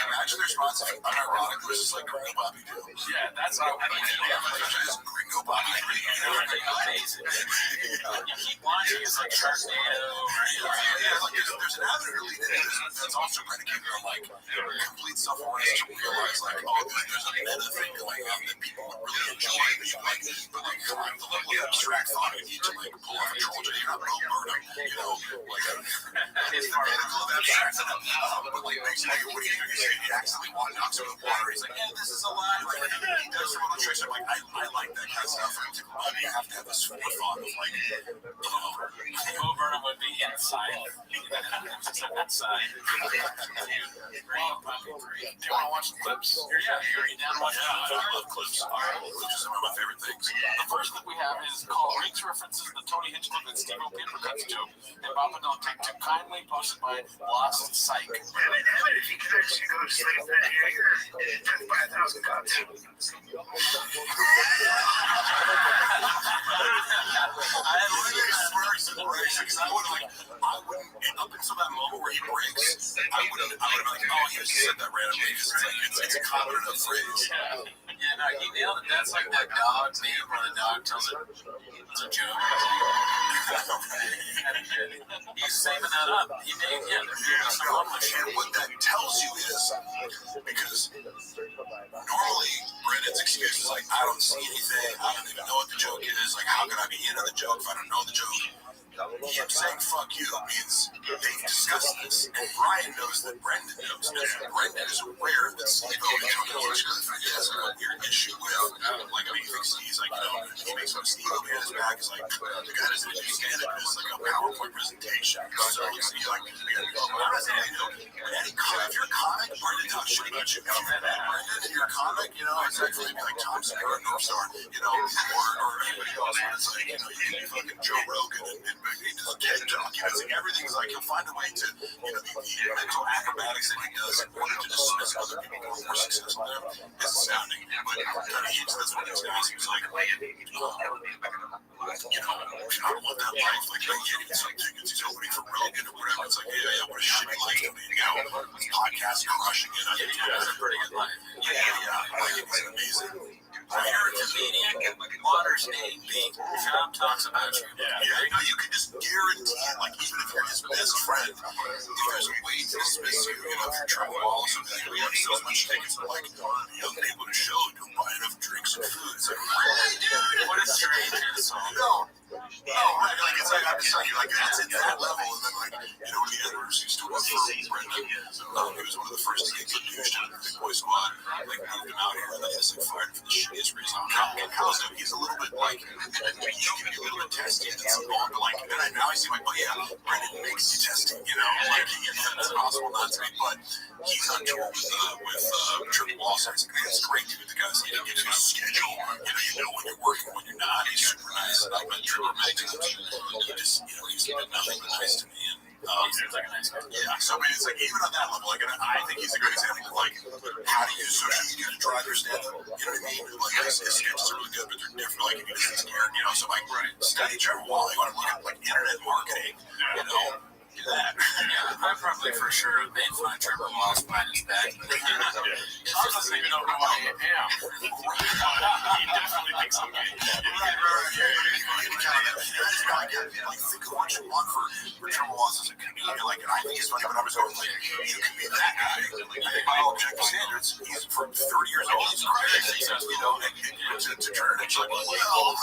imagine their response if unironically was just like Gringo Bobby do. Yeah, that's how I mean. Just Gringo Bobby. Amazing. You keep watching, it's like Sharknado, right? Yeah, like there's an avenue really that's also predicated on like complete self-awareness to realize like, oh, there's a meta thing going on that people would really enjoy, that you like, but like the level of abstract thought you need to like pull off a Trojan, you're not going to burn them, like it's medical of abstract, but like basically what do you do? You accidentally knocks him in the water. He's like, yeah, this is a lie. Like he does some other tricks. I'm like, I like that kind of stuff. You have to have this forethought of like, Bo Burnham would be inside. Outside. Well, do you want to watch some clips? You're down watching. Yeah, I love clips. Clips is one of my favorite things. The first clip we have is called Riggs references the Tony Hinchcliffe and Steve-O paper cuts joke that Papa Don't Take Too Kindly, posted by Lost and Psych. If you could actually go to sleep, then you're death by 1,000 cuts. I wouldn't, up until that moment where he breaks, I would have been like, oh, he just said that randomly. It's a common enough phrase. Yeah, no, he nailed it. That's like that dog's name where the dog tells it it's a joke. He's saving that up. He made, there's some publish. And what that tells you is, because normally Brennan's excuse is like, I don't see anything, I don't even know what the joke is, like, how can I be in on the joke if I don't know the joke? Him saying fuck you means they've discussed this, and Brian knows that Brendan knows, and Brendan is aware that Steve has a weird issue with, like, I mean, he thinks he's like, he makes fun of Steve behind his back, is like, the guy doesn't understand it, it's like a PowerPoint presentation, so he's like, I'm not saying, if you're a comic, Brendan talks shit about you. Brendan, if you're a comic, it's like maybe like Tom Segura or North Star, or anybody else, and it's like, you can be fucking Joe Rogan and does a TED Talk, it's like everything's like, he'll find a way to, the mental acrobatics that he does in order to dismiss other people who are more successful than him is astounding, but that's one of those guys who's like, I don't want that life, like, I can't even say tickets, he's opening for Rogan or whatever, it's like, what a shitty life to be, podcast crushing it, I think that's a pretty good life, like, it's amazing. I hear a comedian waters name being Tom talks about you. You can just guarantee it, like, even if you're his best friend, if there's a way to dismiss you, if you're Trevor Wall or something, we have so much tickets for, like, young people to show, don't buy enough drinks and food. It's like, really, dude? What a strange insult. Right, like, it's like, I'm just telling you, like, that's at that level, and then, like, the editors used to work for Brendan, he was one of the first gigs that used him in the Big Boy Squad, like, moved him out here, and they just, like, fired him for the shittiest reason. He's a little bit, like, he can be a little bit testy, and it's long, but, like, and now I see, like, Brendan makes you testing, like, it's impossible not to be, but he's on tour with Triple Wall, so it's like, that's great, dude, the guy's, gives you a schedule, you know when you're working, when you're not, he's super nice, and I met Trevor many times, he just, he's been nothing but nice to me, and he seems like a nice guy. So, I mean, it's like, even on that level, like, and I think he's a good example of, like, how to use social media to drive your stand-up, you know what I mean? Like, his sketches are really good, but they're different, like, if he doesn't scared, so, like, study Trevor Wall, you want to look at, like, internet marketing, do that. I probably for sure made fun of Trevor Wall's behind his back. He doesn't even know who I am. He definitely thinks I'm gay. Like, think of what you want for Trevor Wall as a comedian. Like, and I think he's funny, but I was always like, you can be that guy. Like, by all objective standards, he's from 30 years old. He's crazy. To turn it, it's like, well,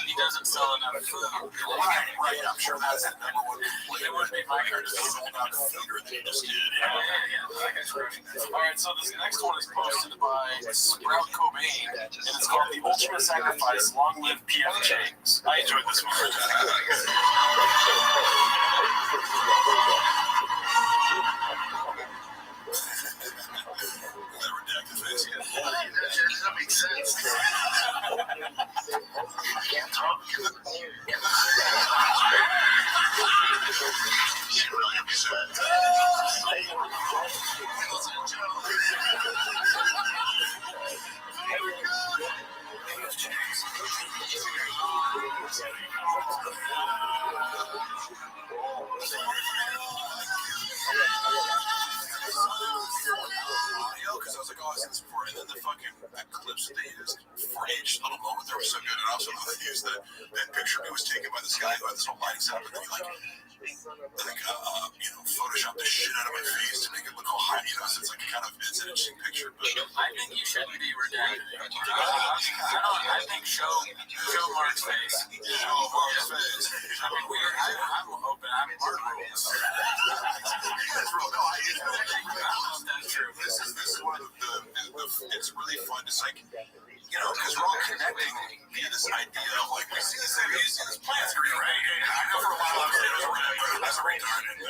he doesn't sell enough food. Right. I'm sure that's the number one complaint. It wouldn't be my card to sold out theater than he just did. All right, so this next one is posted by Sprout Cobain, and it's called The Ultimate Sacrifice, Long Live P.F. Chang's. I enjoyed this one. That makes sense. Can't talk. She's really upset. Because I was like, I've seen this before, and then the fucking that clips that they used for each little moment there was so good, and also they used that picture of me was taken by this guy who had this whole lighting setup, and he Photoshop the shit out of my face to make it look all high, so it's like it's an interesting picture, but I think you shouldn't be redacted. I think show Mark's face. Show Mark's face. I mean, I'm open. I'm Mark rules. That's real. No, I don't know if that's true. This is one of the it's really fun. It's like, because we're all connecting via this idea of like, we see this plant screen, right? I know for a while I was saying it was red, that's a retarded. Oh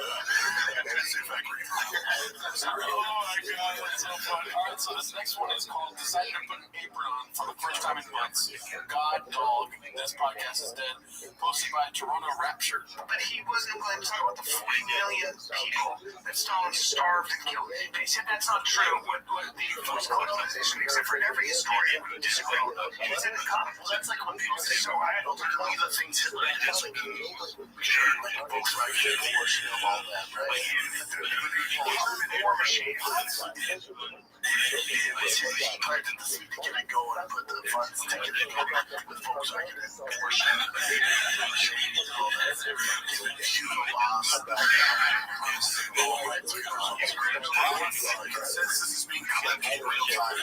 my god, that's so funny. Alright, so this next one is called Decided to Put an Apron On for the First Time in Months. God Dog, this podcast is dead. Posted by Toronto Rapture. But he wasn't going to talk about the 40 million people that Stalin starved and killed. But he said that's not true. What the first colonization, except for every historian who disagreed, he was in the comic. Well, that's like when people say, so I don't believe the things Hitler did. It's like, sure, books like that, all that, right? War machine. I said he planted the seed to get it going and put the funds to get it going. The folks are getting abortion. This is being clipped in real time.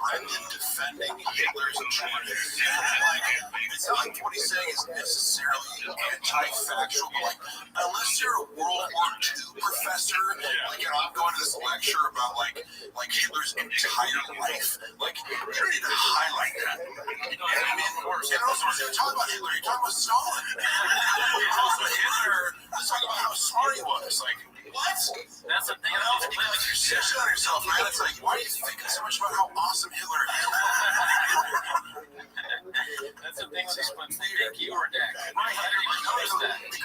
Brendan defending Hitler's atrocities. It's not like what he's saying is necessarily anti-factual, but like, unless you're this lecture about like Hitler's entire life. Like, you need to highlight that. And I mean, and also, when you talk about Hitler, you talk about Stalin. Also, Hitler, let's talk about how smart he was. Like, what? That's the thing. Like, you're shit on yourself, man. It's like, why are you thinking so much about how awesome Hitler is? That's the thing with this one. They keyword deck. Right, it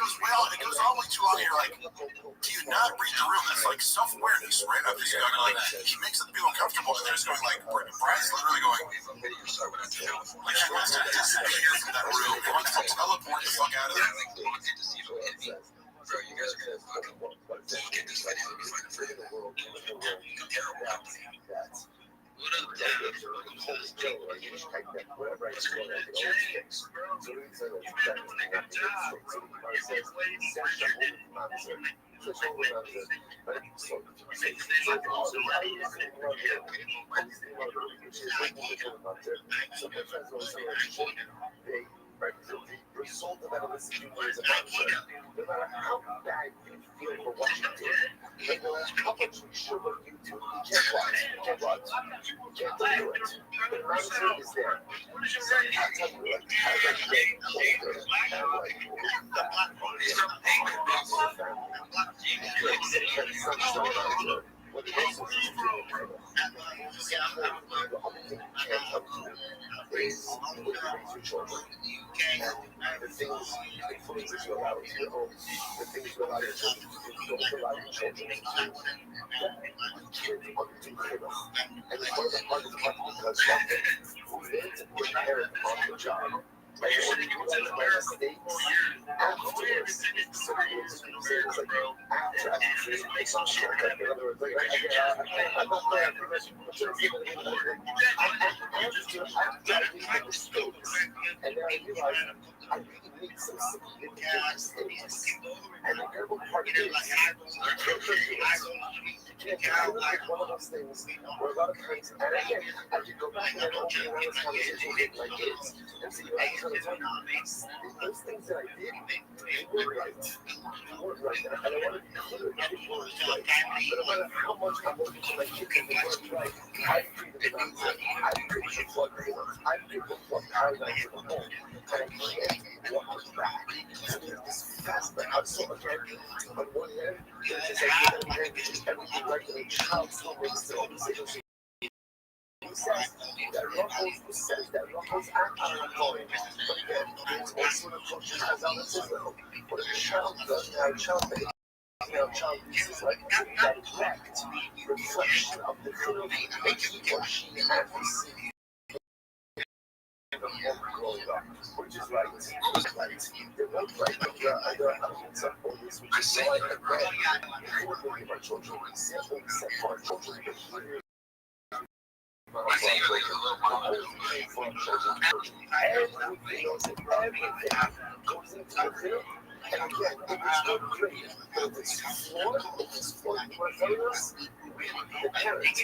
goes all the way too long. You're like, do you not read the room? That's like self-awareness, right? I'm just going like, he makes it feel uncomfortable, and they're just going like, Brian's literally going, like he wants to disappear from that room. He wants to teleport the fuck out of there. Bro, you guys are gonna fucking get this video and find it for you. Terrible company. What up, Dad? The result of that is you as a person. No matter how bad you feel for what you did, no matter how much you show what you do, you can't watch. You can't watch. You can't do it. The mindset is there. I tell you what, I was getting older, and like, what it is the only thing you can't help you is the way you raise your children. And the things, the influences you allow into your home, the things you allow your children to do, you don't allow your children to do. Kids want to do freedom. And it's one of the hardest parts because you need to put a parent on the job. And when you realize my mistakes afterwards, so it's like after I make some shit. In other words, like, I'm not playing for this. I've done these mistakes, and then I realize I really make some significant mistakes. And the terrible part is, it's one of those things where a lot of times, and again, I could go back and open one of those conversations with my kids and see, I was going to tell you, those things that I did, they weren't right. They weren't right. And I want to be clear, they weren't right. But no matter how much I'm working to my kids and they weren't right, I freed them out. I freed the flood river. I freed the flood paradise in the home. And I can't walk back. So there's this fast, but I'm so again, on one hand, there's this idea that everything right to a child still makes their own decisions. Who says that Ruffles act on a point, but again, it's also an approach to Catholicism. What a child does now, child uses like that direct reflection of the film that he or she has received. Growing up, which is right. They're not right, but there are other elements of orders, which is why I read before we give our children example set for our children. Everything goes into the film. And again, if it's not great, but if it's flawed, rebellious, the parent is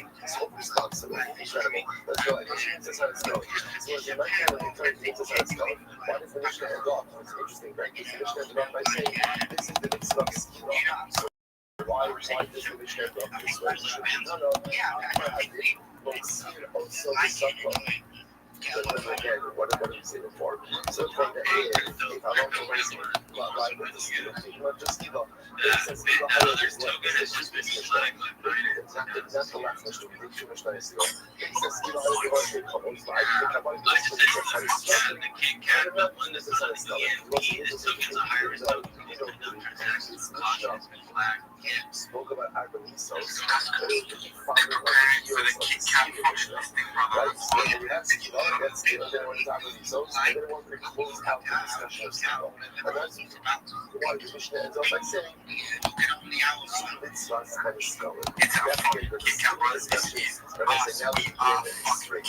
responsible. Incredible. Let's go ahead. That's how it's going. So as a man and a parent, this is how it's going. Why does the Mishnah end off? It's interesting, right? Because the Mishnah ended off by saying, this is the mitzvah of Skira. So why does the Mishnah end off this way? No, I did. But Skira also the subject. Again, what did we say before? So the point that is, if I don't know why with the Skira, not just Skira, it says Skira, it's just this Mishnah. It's not the last Mishnah, the two Mishnah is Skira. It says Skira, I don't know why I think about this, but it's just how it's structured. I don't know when this is how it's done. Spoke about Agonisos, but it was following like years of the Mishnah, right? So we have Skira, that's Skira, then when it's Agonisos, and then when we close out the discussion of Skira. And that's why the Mishnah ends up by saying, mitzvahs and a scholar. That's the discussion. And I say, now we can get it straight.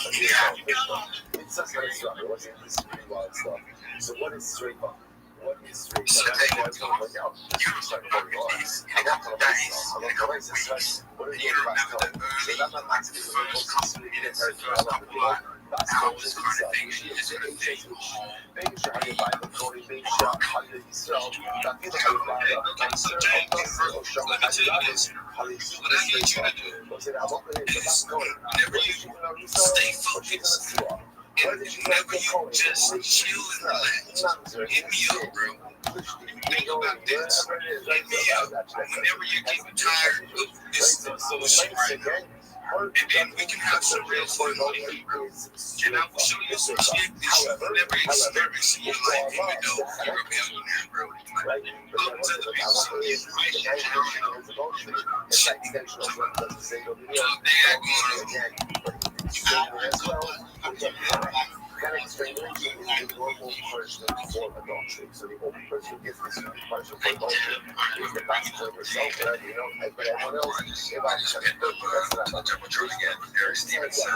Mitzvahs and a scholar. What's in this pretty wild stuff? So what is straight up? What is straight up? That's why I'm going like, oh, you start going on. I got the myself. I love the myself. What are you doing about it? So that's not actually the most straight. That's how it's Stay focused. And whenever you just chill and relax, hit me up, bro. Think about this. Hit me up whenever you're getting tired of this bullshit right now. And then we can have some real fun later, bro. And I will show you some shit that you never experienced in your life, even though you're a millionaire, bro. Like, look to the music is right here, they act on That extremely is the normal punishment for adultery. So the only person who gets this unique punishment for adultery is the gospel of yourself, but everyone else, if I just that's not Eric Stevenson.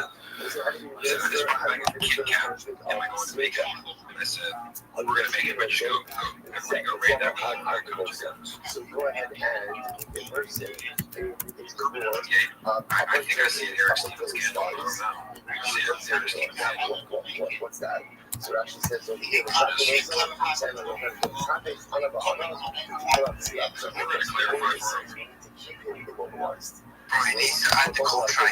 I said, we're going to make it, but just go. And we're going to go right now. So go ahead and immerse it in the I think I see Eric Stevenson. What's that? So it actually says over here, I had to go try. I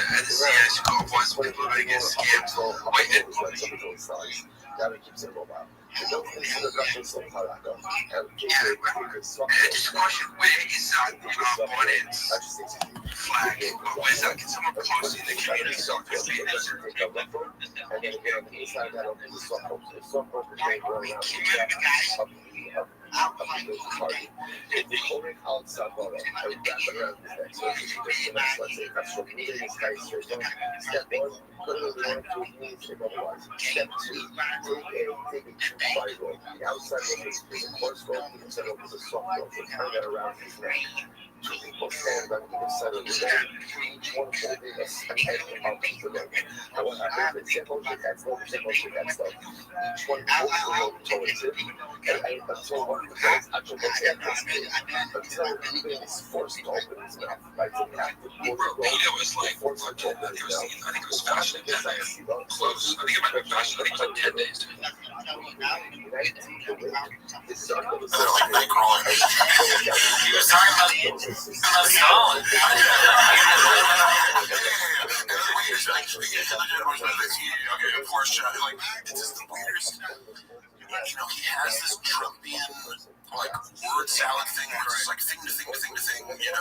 had to see us go once people to get scammed. Wait, just question, where is that audience flag? Where's that? Can someone post in the community so I can see this? And then again, inside that open the soft if the current outside bottle, I would wrap it around his neck. So if you just let's say that's from moving his guy straight down. Step one, put it over 1 2 knees, if otherwise. Step two, take a 2-5 rope. The outside rope is a coarse rope, the inside rope is a soft rope. So turn that around his neck. 2 people stand on either side of the bed, each one holding a edge of the rope. I want to have it simple with that stuff, Each one holds the rope towards it, and until one of the guys actually looks at this thing, until even is forced to open his mouth. Right? So you have to pull the rope, force it to open his mouth. I think it was fashion 10 days. Close. I think it might be fashion. I think it was like 10 days. He was talking about Stalin. He has this Trumpian word salad thing where it's like thing to thing to thing to thing, and it's a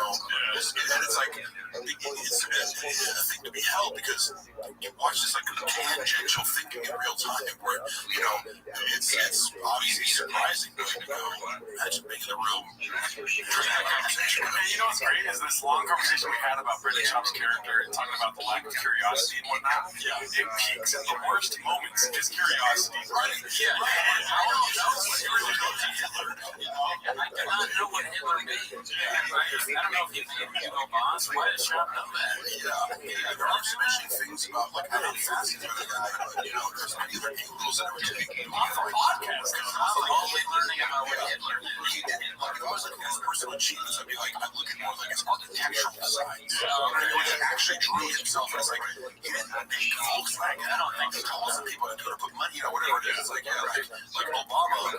thing to be held because you watch this tangential thinking in real time where it's obviously surprising, but imagine making a real conversation. What's great is this long conversation we had about Brendan Schaub's character and talking about the lack of curiosity and whatnot. Yeah, it peaks at the worst moments in his curiosity. Right? Yeah. I cannot know what Hitler means. I don't know if he made boss. Why does Schaub know that? There are some interesting things about I'm not fascinated by the guy, but there's many other angles that I would take off the podcast. I'm only learning about what Hitler did. If I was looking at his personal achievements, I'd be I'm looking more his architectural side. He actually drew himself as he didn't make Volkswagen. I don't think he told some people to do it to put money, whatever it is. Like Obama, or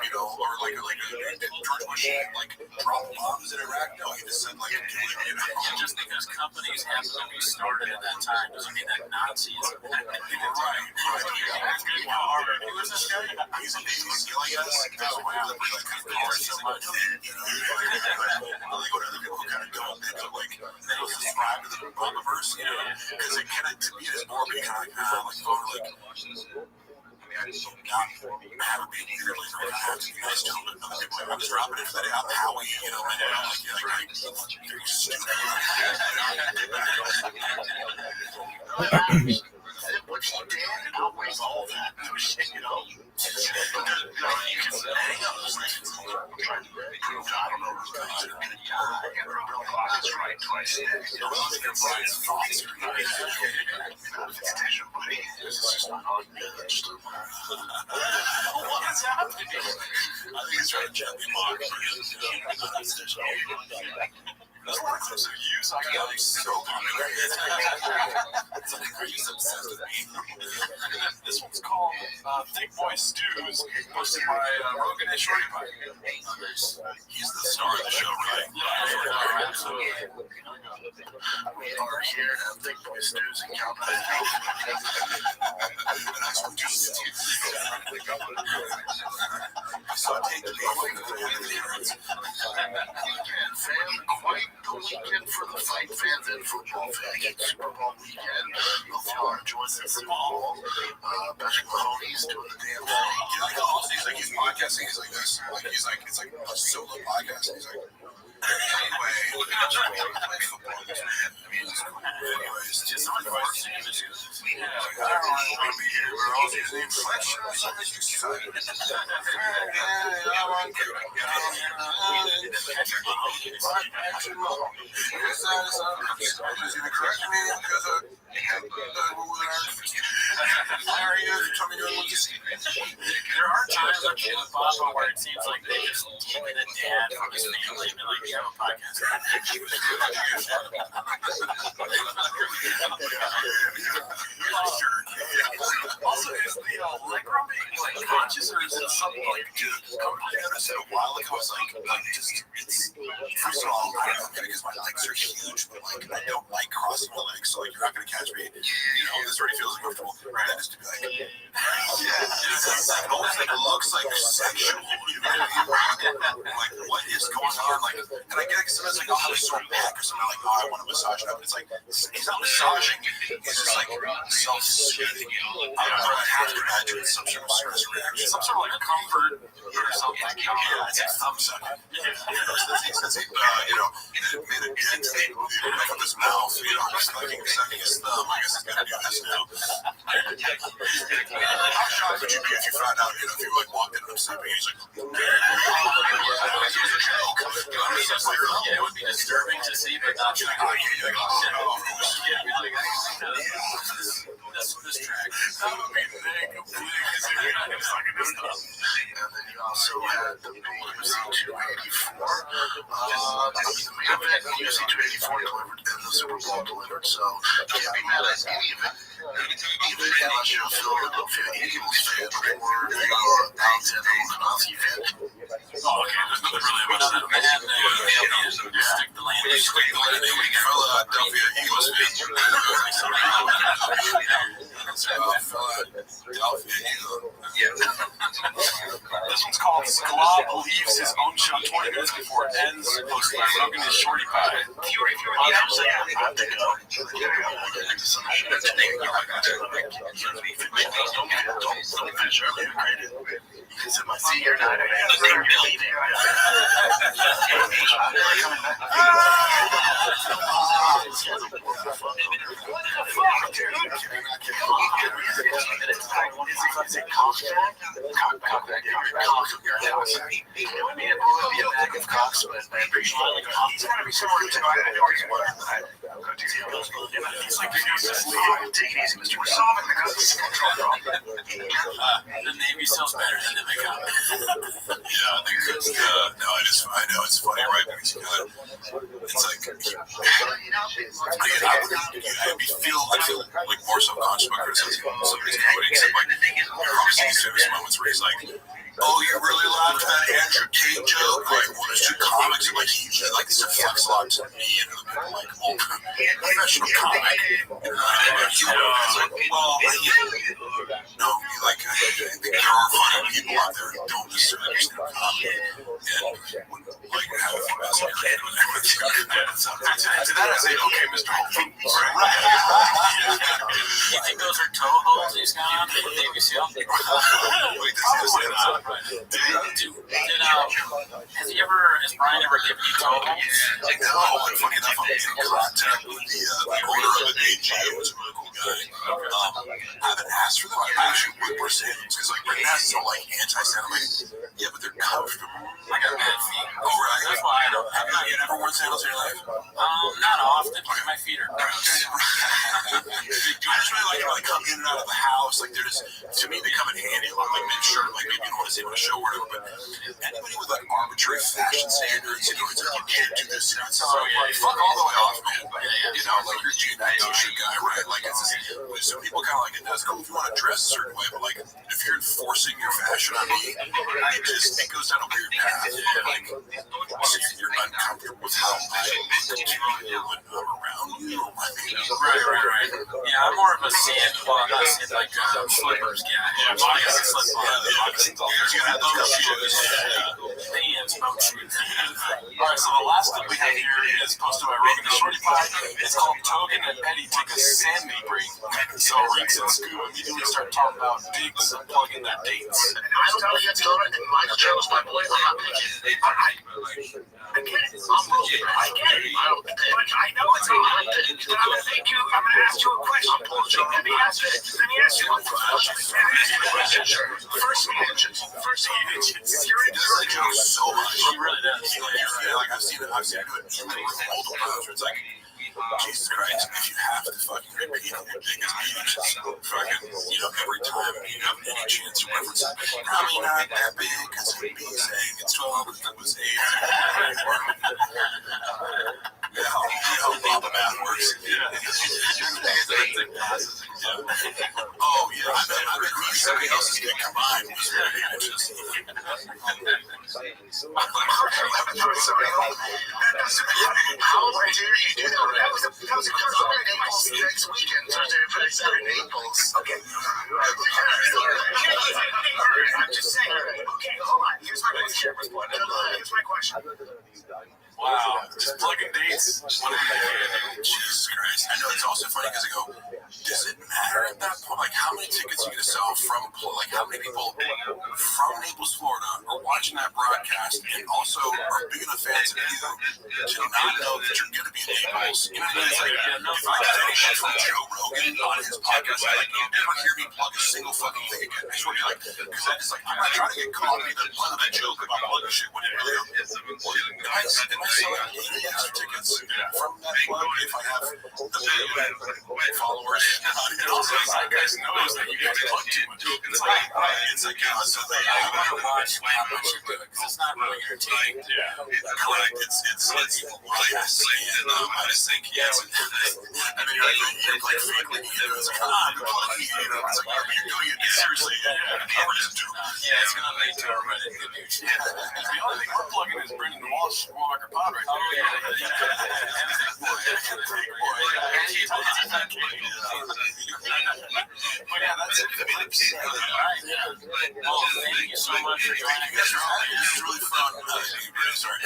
George Bush, dropped bombs in Iraq. No, he just said just because companies have to be started at that time doesn't mean that Nazis have been at that time. Who is this guy? He's a so much. What other people kind of don't, they don't subscribe to the Obamaverse, because it kind of, to me, is more being I just don't have it being really nice gentlemen. I'm just dropping it for that Howie, What he did outweighs all that. Shit, you can say, I'm trying to prove I don't know who's going to be. I got a real thought. That's right. Twice. Brian's thoughts are buddy. This is just not unmatched. What is happening? I think he's trying to gently mock There's a lot of clips of you talking about so popular. Are you obsessed with me? This one's called Thick Boy Stews posted my Rogan and Shorty Pie. He's the star of the show, right? Yeah, absolutely. We are here at Thick Boy Stews in Calgary. Nice one, too. So I take the weekend, fam. Quite the weekend for the fight fans and football fans. It's Super Bowl weekend. Hope y'all are enjoying the football. Patrick Mahomes doing the damn thing. You know, he's podcasting. He's like this. It's like a solo podcast. He's like, anyway, football. Anyways, just unfortunate. I don't want to be here. We're all using inflections. There are times on the Papa where it seems like they just keep it a dad from his family and be like, we have a podcast. Also, is the Allegro being like conscious, or is it something like, dude, I noticed it a while ago. I was like, just, it's, first of all, I don't know, because my legs are huge, but like, I don't like crossing my legs, so like, you're not going to catch me. You know, this already feels uncomfortable. That is to be like, it always like looks like sexual. You know what I mean? Like, what is going on? Like, and I get it, sometimes like, I'll have a sore back or something, like, oh, I want to massage it up. It's like, he's not massaging, he's just like self-soothing. I don't know, I have to imagine it's some sort of stress reaction. Some sort of like comfort or something. Yeah, it's like thumb sucking. You know, that's a, you know, made a dent in his mouth, you know, just fucking sucking his thumb. I guess he's gonna do this now. How shocked would you be if you found out, you know, if you like walked into him sleeping, he's like, Yeah, it would be disturbing to see, but not like, oh, this track. That would be big. And then you also had the UFC 284. The main event, UFC 284 delivered, and the Super Bowl delivered, so can't be mad at any of it. Even unless you're a Philadelphia Eagles fan or you're Alexander Volkanovski fan. Oh, okay, there's nothing really much that man stick the landing. Philadelphia Eagles fan. This one's called Squab Believes His Own Shot 20 minutes before it ends. Posted by Rogan and Shorty Pie. It's in my senior night. They're millionaire. What the fuck, dude? Is it cough jack? It would be a bag of coughs, but I appreciate it. He's got to be somewhere to He's like, take it easy, Mr. We're solving The Navy sells better than the McCown. Yeah, I think it's no, I know it's funny, right? Because you got it's like I feel like more subconscious about criticism. Somebody's quoting, except like there are obviously serious moments where he's like, oh, you really laughed at that Andrew Tate joke? Like, well, there's two comics, and like, he like this deflects a lot to me and other people, like, oh, professional comic. You know, it's like, well, no, like, I think there are funny people out there who don't necessarily understand comedy and like have a best idea and everything. To that, I say, okay, Mr. Holmes. You think those are toe holes he's got on the Navy SEAL? Wait, this is Has Brian ever given you toe holes? no, but funny enough, I'm in contact with the owner of the AG, who's a really cool guy. I haven't asked for them. I actually would wear sandals because like Britain has no like anti-sandal. Yeah, but they're comfortable. I got bad feet. Oh, right. That's why I don't. You never worn sandals in your life? Not often. My feet are. I just really like come in and out of the house. Like they're just, to me, they come in handy. Like make sure, like maybe you don't want to say on a show or whatever. But anybody with like arbitrary fashion standards, you know, it's like you can't do this. You know, it's fuck all the way off, man. You know, like you're a G&I t-shirt guy, right? Like it's just, some people kind of like, it's cool if you want to dress a certain way, but like, if you're enforcing your fashion on me, it goes down a weird path. Like, you're uncomfortable with how I look to you when I'm around you. Right. Yeah, I'm more of a sand, well, not sand, like slippers guy. Yeah, well, I guess it's slippers. You have those shoes. Pants, boat shoes. All right, so the last clip we have here is posted by Rogan the Shorty Pie. It's called Togan and Eddie Take a Sandy Break. So Riggs and Scoo immediately start talking about digs and plugging their dates. I'm telling you, Taylor, and Mike Joe's my boy. I'm not picking. I get it. I get it. I know it's hard. But I'm going to thank you. I'm going to ask you a question, Paul Joe. Let me ask you one question. First, he mentions you're Joe so much. He really does. Like, I've seen it multiple times where it's like, Jesus Christ, if you have to fucking repeat your biggest speech, fucking, every time you have any chance to reference it, probably not that big, because it'd be saying it's 12 and it was 8. How Bob the math works. Oh, yeah, I bet somebody else's dick combined was very interesting. How dare you do that? That was a Naples next weekend, Thursday, Friday, Saturday, Naples. Okay. I'm just saying. Okay, hold on. Here's my question. Wow, just plugging dates. Jesus Christ. I know it's also funny because I go, does it matter at that point? Like, how many tickets are you going to sell from, like, how many people from Naples, Florida are watching that broadcast and also are big enough fans of you to not know that you're going to be in Naples? You know what I mean? It's like, if I got any shit from Joe Rogan on his podcast, like, you never hear me plug a single fucking thing again. I swear to you, like, because I just, like, I'm not trying to get caught in the blood of a joke about plugging shit when it really is. Guys, am I selling any extra tickets from that plug if I have the million followers? And also, like, guys knows that you guys plug too much. It's like, so they watch how much you do it, because it's not really entertaining. correct. It's really insane. I just think, I mean, you're like faking it. It's like, come on, it's like, seriously, It's going to lead to a Reddit image. The only thing we're plugging is Brendan Walsh, Walker Pod right now. But yeah, that's it. Well, thank you so much for joining us. It's really fun. Sorry.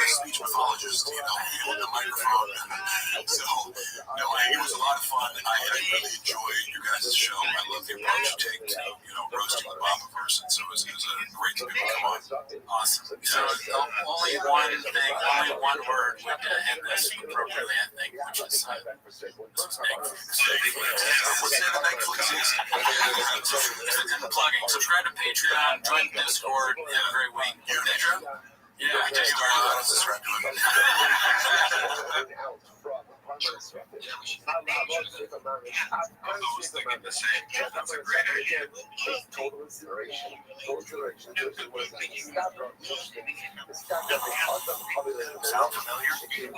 Speech pathologist, on the microphone. So, it was a lot of fun. I really enjoyed your guys' show. I love the approach you take to, roasting the Bob person. So it was great to be able to come on. Awesome. So only one thing, only one word would end this appropriately, I think, which is Netflix. Plugging. Subscribe to Patreon, join Discord. Have a great week. You have Patreon? Yeah, we do. Subscribe to it. I was thinking the same. That's a great idea. Sound familiar? In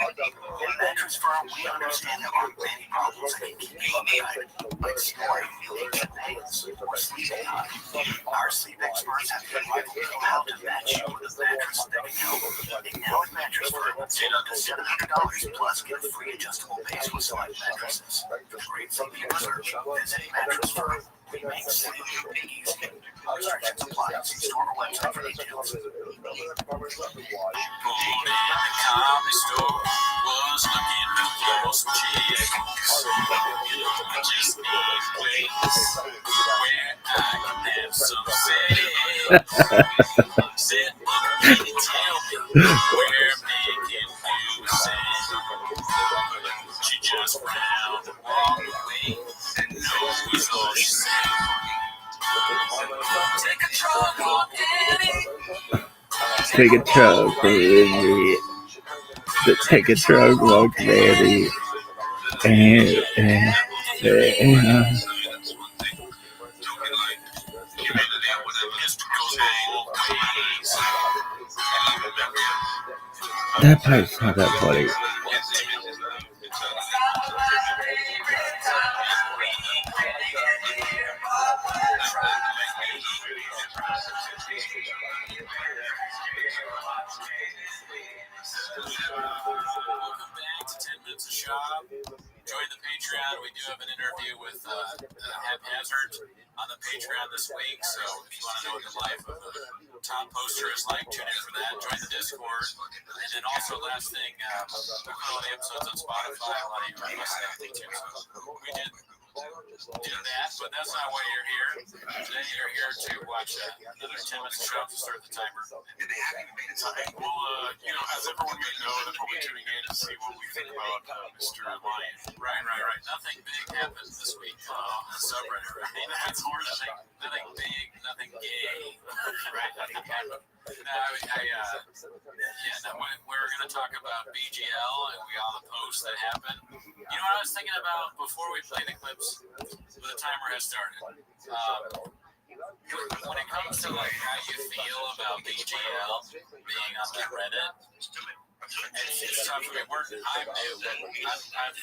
Mattress Firm, we understand there are many problems that can keep you up at night, like snoring, feeling pains, or sleeping hot. Our sleep experts have been able to know how to match you with a mattress that can help. And now at Mattress Firm, save up to $700 plus get free adjustable base with select mattresses. Great sleeping research. Visit Mattress Firm. We make sleep easy. Restrictions apply. See store or website for details. Pulled in the comedy store, was looking for some chicks. I just need a place where I can have some sex. Said, can you tell me where making you sense? She just frowned and walked away, and no was all she said. Take a truck, walk Eddie. Take a truck, baby. Take a truck, walk, baby. And That part's not that funny. Welcome back to 10 Minutes of Shop. Join the Patreon. We do have an interview with Haphazard on the Patreon this week. So if you want to know what the life of a top poster is like, tune in for that. Join the Discord. And then also, last thing, we'll put all the episodes on Spotify. A lot of you are listening to too. So we did that, but that's not why you're here. Today you're here to watch another 10 Minutes of Shop to start the timer. Well, as everyone may know, they're probably tuning in to see what we think about Mr. Lion. Right. Nothing big happens this week. Subreddit, right? That's more nothing big, nothing gay. Right? Nothing happened. We're going to talk about BGL and all the posts that happened. You know what I was thinking about before we play the clips? The timer has started. When it comes to like how you feel about BGL being on the Reddit, it's tough. I'm new, but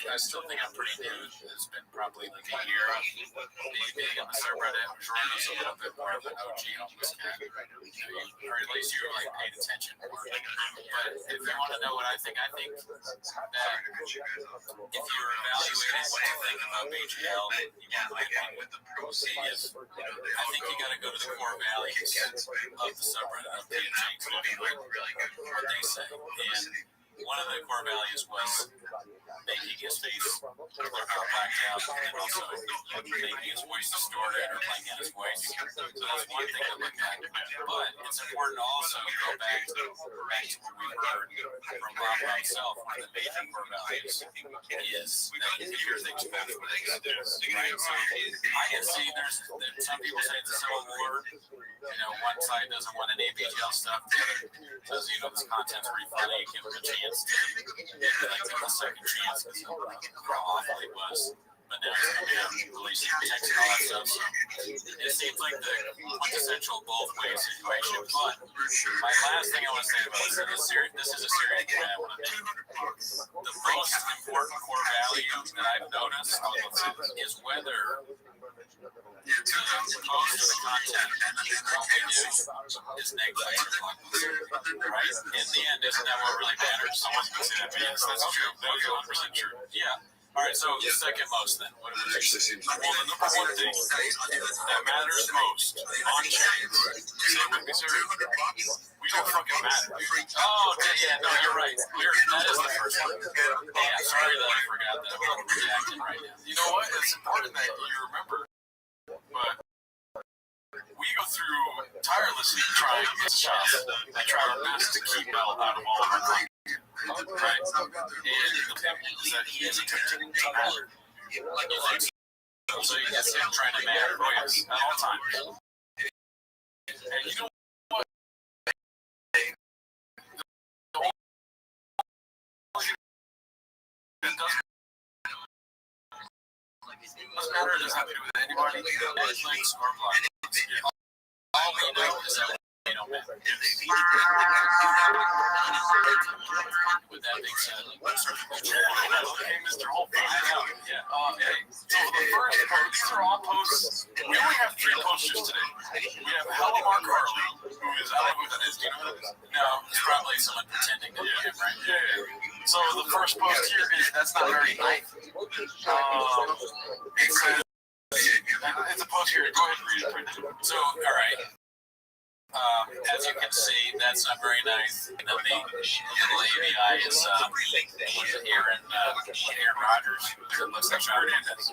I still think I'm pretty new. It's been probably like a year being on the subreddit. Jordan's a little bit more of an OG almost cat. Or at least you like paid attention more. But if you want to know what I think that if you're evaluating what you think about BGL, you want my opinion with the proceeds. I think you got to go to the core values of the subreddit of the Jinx. What they say. And one of the core values was making his face blacked out and also making his voice distorted or playing out his voice. So that's one thing to look at. But it's important to also go back to what we heard from Bob himself. One of the major core values is that you can hear things better. Right? So I can see there's some people say it's a civil war. One side doesn't want any BGL stuff. The other says, this content's pretty funny. Give them a chance to give a second chance because of how awful it was. But now it's coming out, releasing text and all that stuff. So it seems like the quintessential both ways situation. But my last thing I want to say about this is a serious point I want to make. The most important core value that I've noticed is whether the post of the content is negative or positive, right? In the end, isn't that what really matters? Someone's going to say that, yes, that's true. That's 100% true. Yeah. All right, so second most then. What well, the number one thing that matters most on chain, say with me, sir, we don't fucking matter. Oh, yeah, no, you're right. That is the first one. Yeah, sorry that I forgot that. I'm reacting right now. You know what? It's important that you remember. But we go through tirelessly trying to shop and try our best to keep Mel out of all of our things. Right? And the problem is that he is attempting to matter. Like you think so you can see him trying to matter, at all times. And you know what? Doesn't matter, it doesn't have to do with anybody, links or blogs. All we know is that they don't matter. With that being said, hey, Mr. Holt, yeah. So the first part, these are all posts. We only have 3 posters today. We have Halamar Carly, who is, I don't know who that is. Do you know who that is? No, it's probably someone pretending to be him, right? Yeah. So the first post here is, that's not very nice. It says, it's a post here. Go ahead and read it right now. So, all right. As you can see, that's not very nice. And then the little ABI is Aaron Rodgers. It looks like Aaron Hernandez.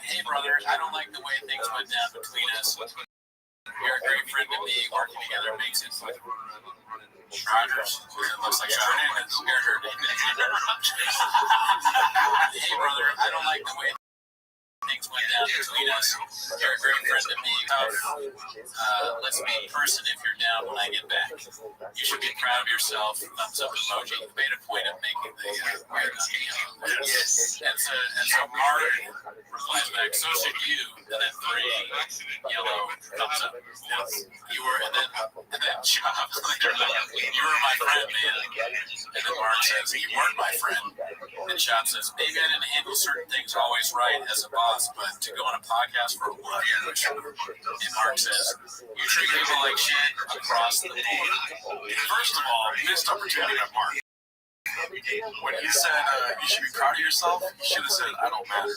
Hey, brother, I don't like the way things went down between us. You're a great friend to me. Working together makes it fun. Rodgers. It looks like Aaron Hernandez. Hey, brother, I don't like the way things went down between us. You're a great friend to me. Let's meet in person if you're down when I get back. You should be proud of yourself. Thumbs up emoji. You made a point of making the weird video. Yes. And so Marty replies back, so should you. And then 3 yellow thumbs up. Yes. You were, and then Chop, you were my friend, man. And then Mark says, you weren't my friend. And Chop says, maybe I didn't handle certain things always right as a boss, but to go on a podcast for what? And Mark says, you treat people like shit across the board. First of all, missed opportunity by Mark. When he said you should be proud of yourself, he should have said, I don't matter.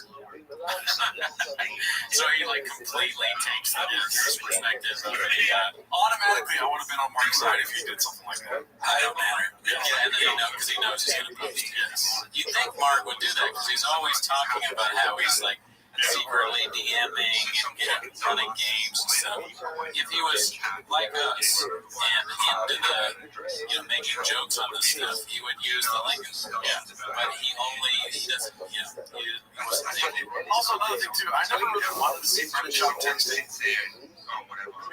So he completely takes that as his perspective. Automatically, I would have been on Mark's side if he did something like that. I don't matter. Yeah, and then because he knows he's going to post. Yes. You'd think Mark would do that because he's always talking about how he's secretly DMing and running games and stuff. If he was like us and into the making jokes on this stuff, he would use the links. Yeah. But he doesn't. Yeah. He wasn't thinking. Also, another thing too, I never really wanted to see Brennan Chop texting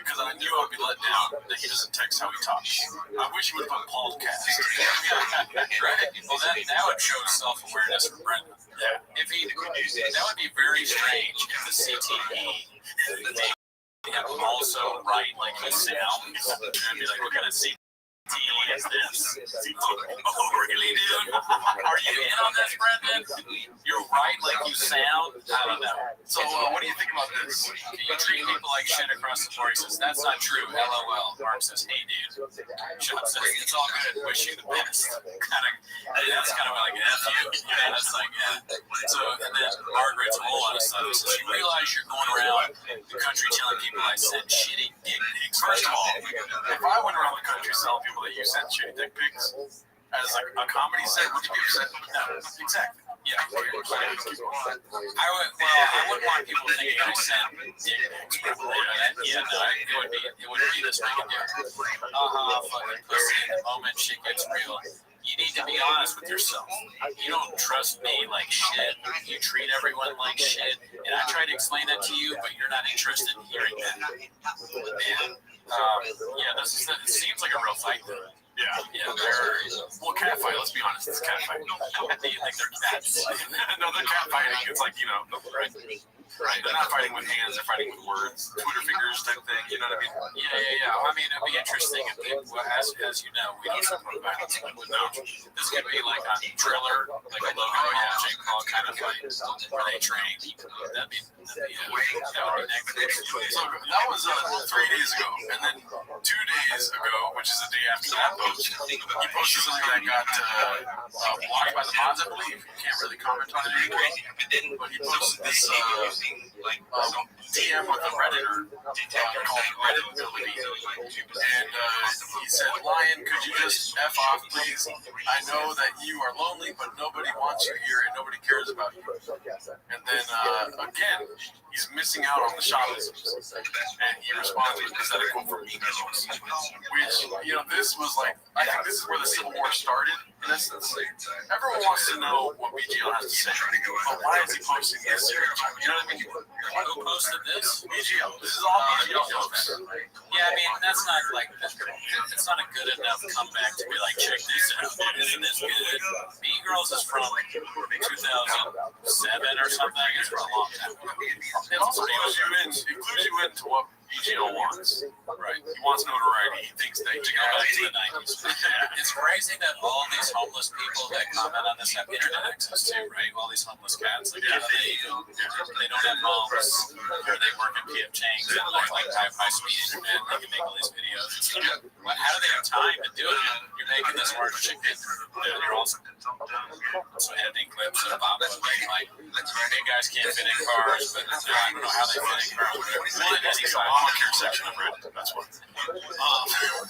because I knew I'd be let down that he doesn't text how he talks. I wish he would have put podcast. Right. Well, that would show self-awareness from Brendan. Yeah. If that would be very strange if the CTE would also write like his sound. And be like, what kind of CTE is this? Oh, really, dude? Are you in on this, Brendan? You're right like you sound? I don't know. So, what do you think about this? You treat people like shit across the board. He says, that's not true. LOL. Mark says, hey, dude. Chop says, it's all good. Wish you the best. That's kind of like, F you. Yeah, that's like, yeah. So, and then Margaret's a whole lot of stuff. She says, you realize you're going around the country telling people I send shitty dick pics. First of all, if I went around the country telling people that you sent shitty dick pics as a comedy set, would you be upset? No, exactly. Yeah. I wouldn't want people thinking I sent dick pics. It would be this big a deal. Fucking pussy. The moment shit gets real, you need to be honest with yourself. You don't trust me like shit. You treat everyone like shit. And I try to explain that to you, but you're not interested in hearing that. Man. It seems like a real fight though. Yeah, well, cat fight, let's be honest, it's cat fight. Do you think they're cats? No, they're cat fighting. It's like, right. They're not fighting with hands, they're fighting with words, Twitter fingers type thing, you know what I mean? Yeah. I mean, it'd be interesting if they, as you know, we don't support violence, but this could be like a Triller, like a Logan Paul, Jake Paul kind of fight where they train. That'd be next. So that was 3 days ago, and then 2 days ago, which is the day after that post, he posted something that got blocked by the mods, I believe. Can't really comment on it anymore, but he posted this DM with a Redditor called Reddit Ability, and he said, Lion, could you just F off, please? I know that you are lonely, but nobody wants you here, and nobody cares about you. And then, again, he's missing out on the shamanisms. And he responds with a pathetic quote from Eagles, which, this was like, I think this is where the Civil War started, in essence. Everyone wants to know what BGL has to say, but why is he posting this here? You know what I mean? Who posted this? BGL. This is all BGL folks. Yeah, I mean, that's not like, it's not a good enough comeback to be like, check this out. Isn't this good? Mean Girls is from 2007 or something. It's for a long time. It also includes you into what BGL wants. Right. He wants notoriety. He thinks that you go back to the 90s. It's crazy that all these homeless people that comment on this have internet access too, right? All these homeless cats, like, how do they don't have homes, or they work in PF Chang's and like high-speed internet, they can make all these videos. How do they have time to do it? You're making this hard chicken. You're also editing clips of Bob like, big guys can't fit in cars, but I don't know how they fit in cars. Well, it is the Obamacare section of Reddit. That's what.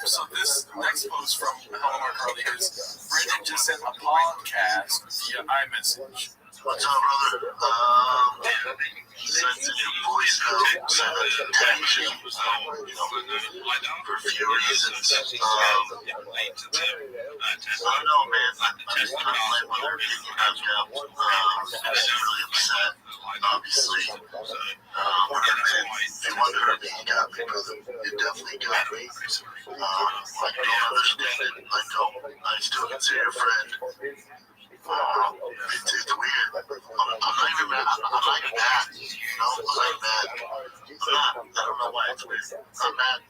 So this next post from Hello Carly is Brendan just sent a podcast via iMessage. What's up, brother? Sent in your voice note, sent a text, for a few reasons. I don't know, man. I'm like what other people have now. I'm really upset. obviously. If you wonder, you got me, brother. You definitely got me. I don't understand it. I still consider you a friend. It's weird. I'm not even mad. I'm not even mad. You know, I'm not even mad. I don't know why it's weird. I'm not mad.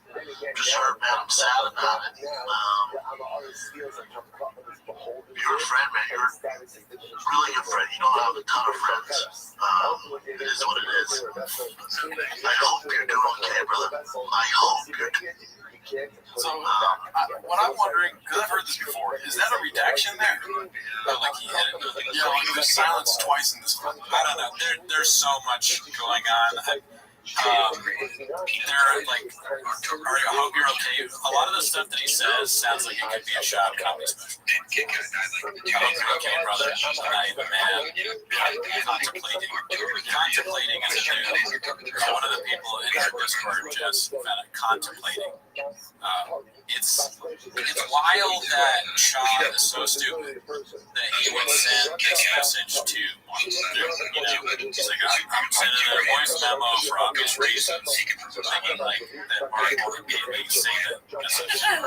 Just hurt, man. I'm sad about it. You're a friend, man. You're really a friend. You don't have a ton of friends. It is what it is. I hope you're doing okay, brother. I hope you're doing So, what I'm wondering, because I've heard this before, is that a redaction there? Or like he hit it? Yeah, like there's silence twice in this clip. I don't know. There's so much going on. They're like, I hope you're okay. A lot of the stuff that he says sounds like it could be a shot comedy special. I hope you're okay, brother. I'm not even mad. Contemplating is a new. One of the people in our Discord just found it contemplating. It's wild that Sean is so stupid that he would send this message to Mark. He's like, I'm sending a voice memo for obvious reasons, thinking like that Mark would maybe say that message and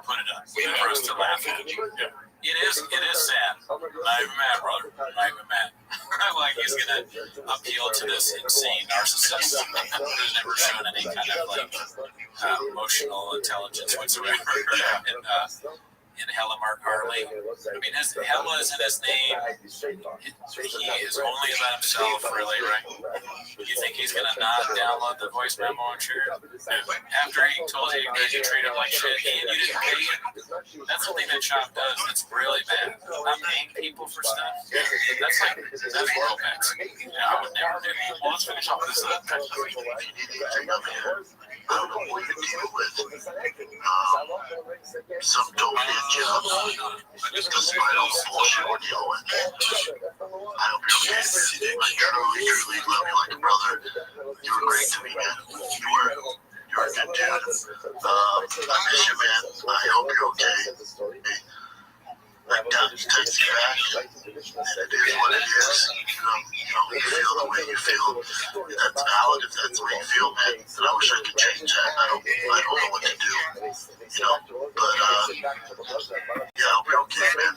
put it up for us to laugh at. It is sad. I'm not even mad, brother. I'm not even mad. Like he's gonna appeal to this insane narcissist who's never shown any kind of like emotional intelligence whatsoever. In Hella Mark Harley. I mean, Hella is in his name. He is only about himself, really, right? You think he's going to not download the voice memo and share it? After he told you guys you treat him like shit and you didn't pay him? That's the thing that Chop does. It's really bad. Not paying people for stuff. That's real bad. Yeah, I would never do that. Well, let's finish off this. I don't know what you're dealing with. Some dope jobs. Despite all the bullshit we're dealing with. I hope you're okay. I truly love you like a brother. You were great to me, man. You're a good dude. I miss you, man. I hope you're okay. Like that just takes you back. It is what it is. You feel the way you feel. That's valid if that's the way you feel, man. And I wish I could change that. I don't know what to do. But yeah, I'll be okay, man.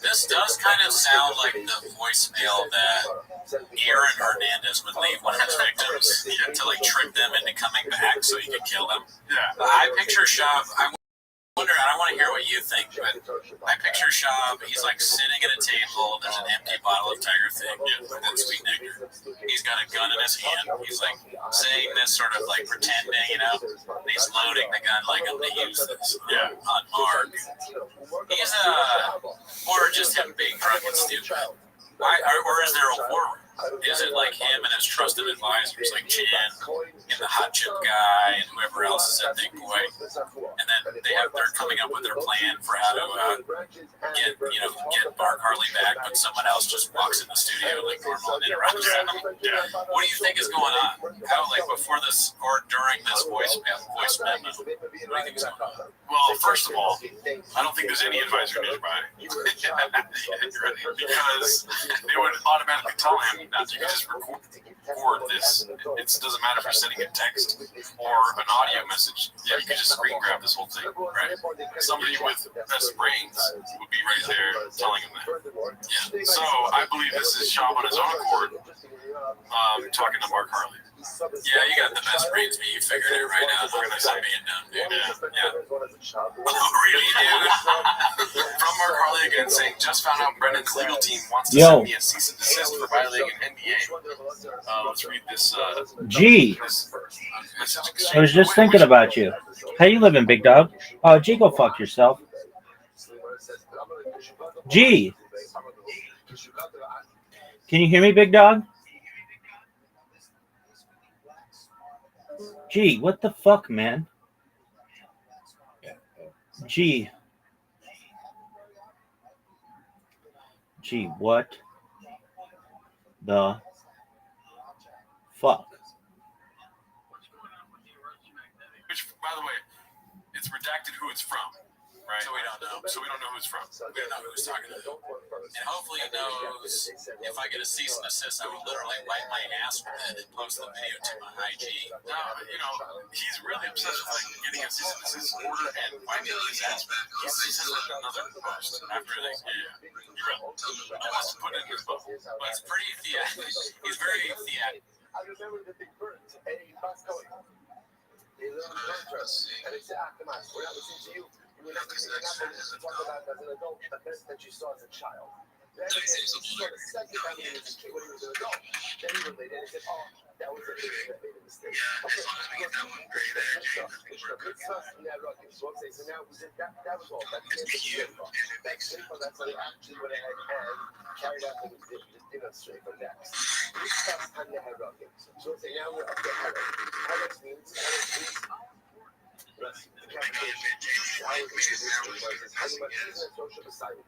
This does kind of sound like the voicemail that Aaron Hernandez would leave one of his victims to like trick them into coming back so he could kill them. Yeah. I picture Shav. I don't want to hear what you think, but I picture Shab, he's like sitting at a table, there's an empty bottle of Tiger Thing, that sweet nectar. He's got a gun in his hand, he's like saying this sort of like pretending, and he's loading the gun like I'm going to use this on Mark. He's or just him being drunk and stupid. Or is there a war? Is it like him and his trusted advisors, like Chan and the hot chip guy and whoever else is at Big Boy? And then they're coming up with their plan for how to get Mark Harley back, but someone else just walks in the studio like normal and interrupts them. What do you think is going on? How, like before this or during this voice memo? What do you think is going on? Well, first of all, I don't think there's any advisor nearby. Because they would automatically tell him that you can just record this. It doesn't matter if you're sending a text or an audio message. Yeah, you can just screen grab this whole thing, right? Somebody with best brains would be right there telling him that. Yeah. So I believe this is Shab on his own accord, talking to Mark Harley. Yeah, you got the best brains, but you figured it right out. We're gonna stop being dumb, dude. Yeah. Oh, really, dude? From Mark Harley again, saying, just found out Brennan's legal team wants to send me a cease and desist for violating an NDA. Let's read this. Gee, this message exchange. I was just thinking about you. How you living, big dog? Oh, gee, go fuck yourself. Gee. Can you hear me, big dog? Gee, what the fuck, man? Gee. Gee, what the fuck? Which, by the way, it's redacted who it's from, Right. So we don't know. So we don't know who's from. We don't know who's talking to him. And hopefully he knows if I get a cease and desist, I will literally wipe my ass with it and post the video to my IG. No, he's really obsessed with like getting a cease and desist order and wiping his ass back. He says another post after they. Yeah. He wants to put it in his book. But it's pretty theatrical. He's very theatrical. I remember that they burnt a fast going. They learned contrast, and it's aftermath. We're not listening to you. We're not listening to talk about as an adult the best that you saw as a child. Then again, he saw the second time he was a kid when he was an adult. Then he related and said, "Oh, that was a kid that made a mistake." Okay, so now we did that. That was all. That's the that's what actually went ahead and carried out the dinner straight for next. Discuss and the hierarchy. So say now we're up to hierarchy. Means social society.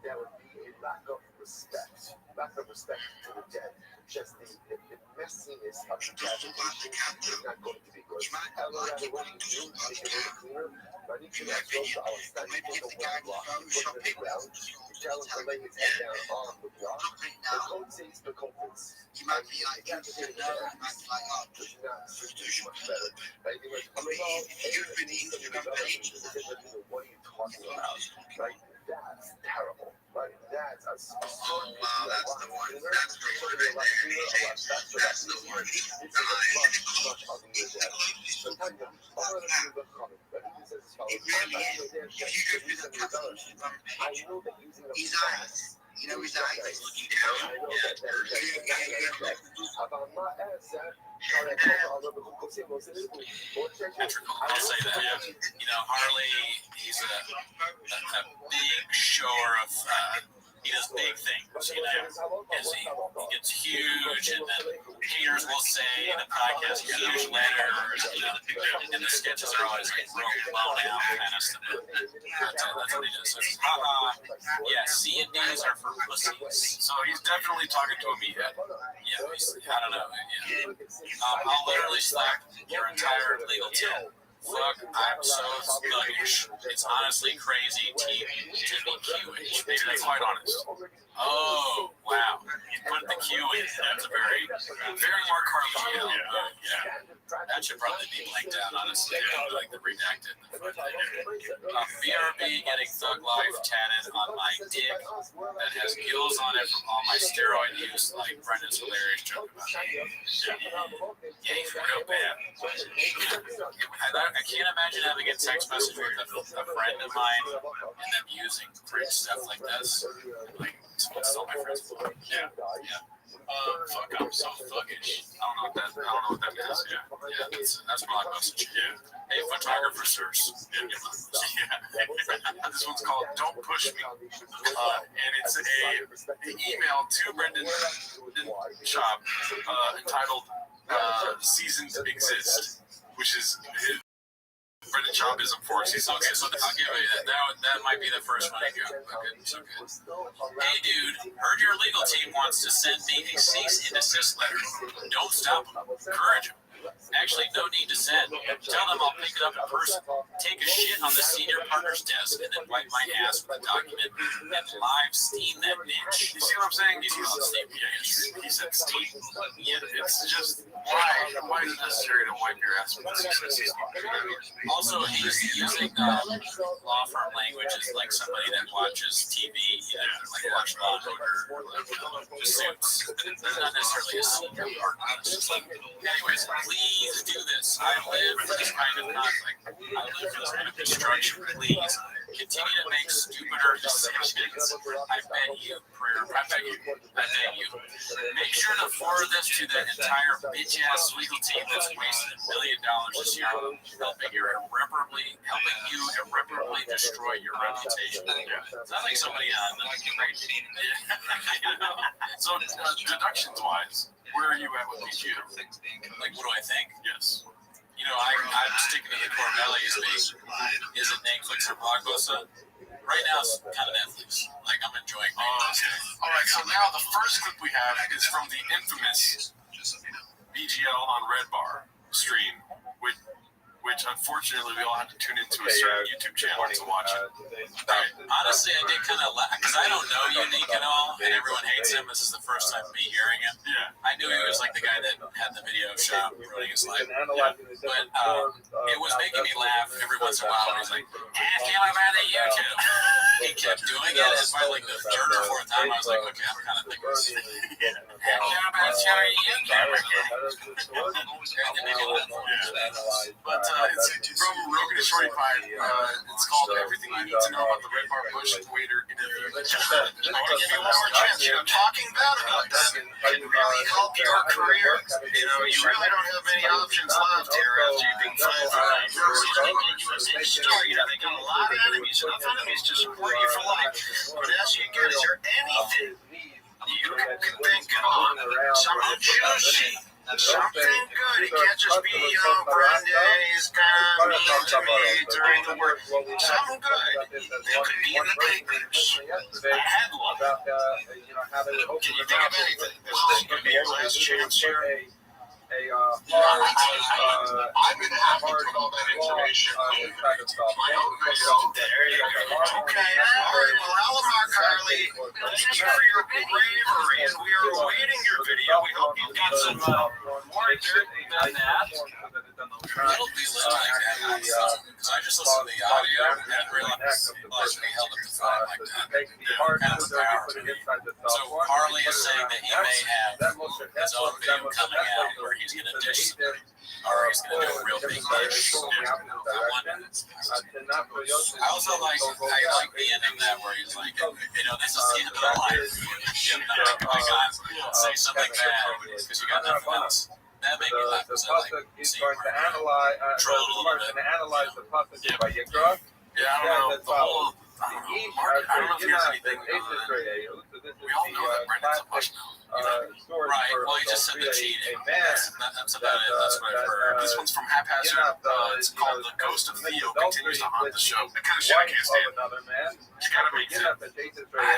That would be a lack of respect to the dead. Just the messiness of the decapitation is not going to be good. However, what you do, make it a little cleaner. But I need you to close to our study, take a one block, you put it in the ground, you tell him to lay his head down on the block. The code says the conference. You might be like, you could know, you might be like, oh, Does not do much better. Right? They were coming on, you've been eating the company. what are you talking about? Right? That's terrible. Right? That's a Oh, wow, that's the one. That's the one right there. That's the one. It's much uglier than sometimes the father of the comic, but he says it's It really is. If you go through the company, I know that using a his eyes, you know, his eyes is looking down. I know Yeah. about my ass, I'll say that. Harley, he's a big shower of. He does big things, As he gets huge, and then haters will say in the podcast, huge letters, and the sketches are always like real blown out kind of stuff. That's what he does. So it's, yeah, C and D's are for pussies. So he's definitely talking to a meathead. Yeah, I don't know. Yeah. I'll literally slap your entire legal team. Fuck, I'm so sluggish. It's honestly crazy. TBQH. Maybe that's quite honest. Oh, wow. You put the Q in. That's a very Mark Harley. Yeah. That should probably be blanked out, honestly. Like the redacted. BRB getting Thug Life tatted on my dick that has gills on it from all my steroid use, like Brendan's hilarious joke about it. Yeah, for real bad. I can't imagine having a text message with a friend of mine and them using cringe stuff like this. Like, stole my friend's phone. Yeah. Fuck, I'm so thuggish. I don't know what that means. Yeah, that's blog message. Yeah. Hey, photographer sirs. Yeah. This one's called "Don't Push Me," and it's an email to Brendan Schaub entitled "Seasons Exist," which is his. Brendan Schaubism for us. Okay, so I'll give you that. That might be the first one I go. Okay. Hey, dude, heard your legal team wants to send me a cease and desist letter. Don't stop them. Encourage them. Actually, no need to send. Tell them I'll pick it up in person, take a shit on the senior partner's desk, and then wipe my ass with the document and live steam that bitch. You see what I'm saying? He said steam. Yeah, it's just why is it necessary to wipe your ass with this? Also, he's using law firm language as like somebody that watches TV, like watch Law and Order or like just Suits. Not necessarily a senior partner. It's just like, anyways, please do this. I live for this kind of conflict. I live for this kind of destruction. Please continue to make stupider decisions. I beg you, prayer. I beg you. Make sure to forward this to the entire bitch-ass legal team that's wasted $1 million this year, helping you irreparably destroy your reputation. Sounds like somebody on the right. So, deductions-wise, where are you at with PGM? Like, what do I think? Yes. I'm sticking to the Corvelli's thing. Is it Netflix or Blockbuster? Right now, it's kind of Netflix. Like, I'm enjoying Netflix. All right, so now the first clip we have is from the infamous BGL on Red Bar stream, which unfortunately we all had to tune into a certain YouTube channel to watch it. Honestly, I did kind of because I don't know Unique at all, and everyone hates him. This is the first time me hearing him. Yeah. I knew he was like the guy that had the video shop running his life. But it was making me laugh every once in a while when he's like, feel about the YouTube. He kept doing it, and by like the third or fourth time, I was like, okay, I'm kind of thinking this. But it's from Rogan and Shorty Pie. It's called Everything You Need to Know About the Red Bar Bush Waiter Interview. I want to give you one more chance. Talking bad about that can really help your career. You really don't have many options left here after you've been fired for life. They got a lot of enemies, enough enemies to support you for life. But as you get, is there anything you can think of? Something juicy. Something good. It can't just be, Brendan's kind of mean to me during the work. Something good. It could be in the papers. A headline. Can you think of anything? This could be your last chance here. I'm going to have to put all that information in my own video. There you go. Okay, all right. Well, Alamar Carly, thank you for your bravery, and we are awaiting your video. We hope you've got some more dirt than that. It'll be lit like that. Because I just listened to the audio and realized it held up the phone like that. Kind of a power to me. So Harley is saying that he may have his own video coming out where he's going to dish or he's going to do a real big dish. I also like the ending of that where he's like, this is the end of the life. Say something bad because you got nothing else. That made me laugh because I like seeing to analyze the passage by Yikra. Yeah, I don't know. The whole, I don't know if there's anything. We all know that Brendan's a marshmallow. Right, well, he just said the cheating. That's about it. That's what I've heard. This one's from Haphazard. It's called The Ghost of Theo Continues to Haunt the Show. That kind of shit I can't stand. You gotta make it. I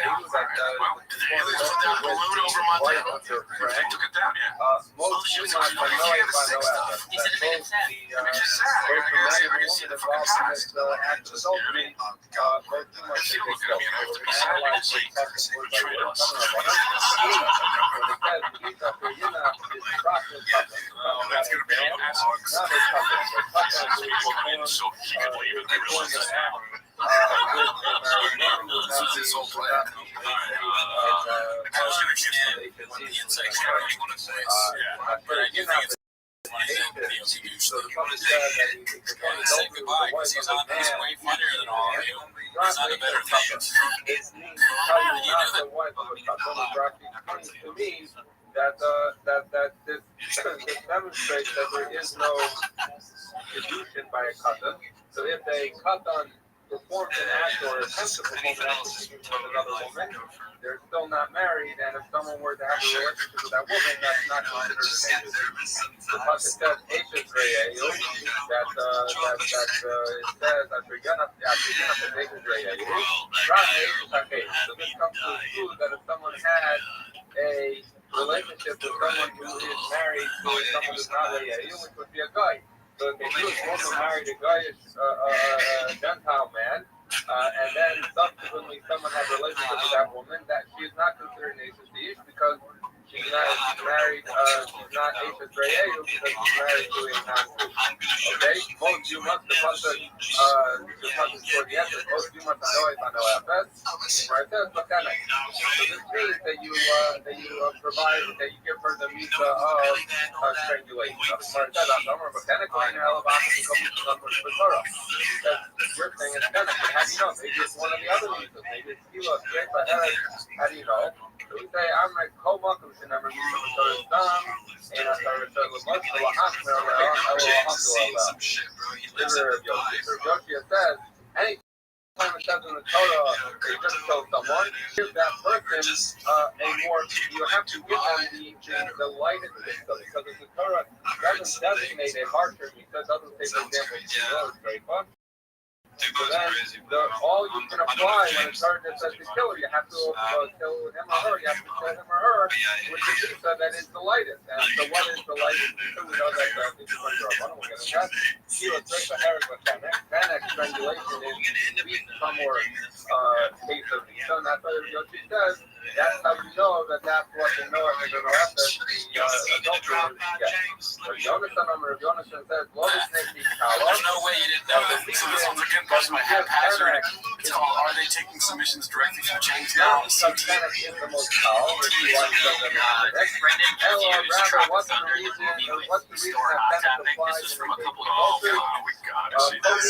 know. Well, did the aliens put that balloon over Montana? They took it down, yeah. Oh, shit. So you hear the sick stuff. He said it made him sad. It makes you sad. I can see the fucking past. I feel looking at me and I have to be sad. It's like, betrayed us. That's going to be an asshole. So he could leave and they realize that now. This is so bad. I was going to get when the insects are in one place. But I do think it's one of the videos he usually say goodbye because he's way funnier than all of you. He's on a better thing. To me, that this demonstrates that there is no seduction by a cousin. So if a cousin performs an act or attempts to perform an act with another woman, they're still not married, and if someone were to have a relationship with that woman, that's not considered an atheist. The pasuk says, "Atheist Re'eyu," that it says, "I forget not the atheist Re'eyu." So this comes to prove that if someone had a relationship with someone who is married to someone who's not Re'eyu, which would be a guy. So if a Jewish woman married a Goyish Gentile man, and then subsequently someone had a relationship with that woman, that she is not considered an Ashes because she's married, she's not Ashes Re'eyu because she's married to a non-Jew. Okay? Most you must toward the end, most you must know if I know Efes, right there, so this means that you provide, that you give her the mitzvah of strangulation. You're saying it's kind of, how do you know? Maybe it's one of the other mitzvahs. Maybe it's kilo, how do you know? So we say, I'm like, Komakum should never be done, and I started to look much for a hospital. Yoshia says, any time it says in the Torah, you just kill someone, give that person a more, you have to give them the lightest system, because if the Torah doesn't designate a harsher, it doesn't say, for example, Treifa. So then, all you can apply when it's hard says to kill her, you have to kill him or her, you have to kill him or her, which is Lisa, that is the lightest. And so what is the lightest? So we know that this is under a one, we're going to test. Sheila Treifa, Herrick, with Panic, strangulation is some more case of Lisa, and that's why Yoshi says, that's how you know that that's what the Noah and the Noah adultery get. Jonathan says, There's no way you didn't know that. So this one's again question I haphazard. It's called, are they taking submissions directly from Chang's down to CT? Brendan confused Truck Thunder movie with Store Hot Topic. This was from a couple of years ago. We gotta see this.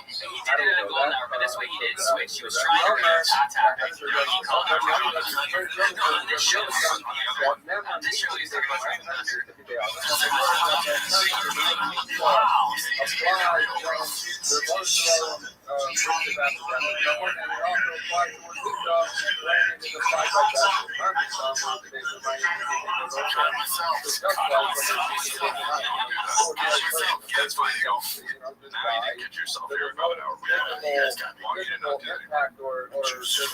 He did it in a golden hour, but this way he didn't switch. He was trying to reach Hot Topic. He called it wrong. On this show, he's talking about Truck Thunder. Get yourself here about an hour. You guys got long. You did not do that.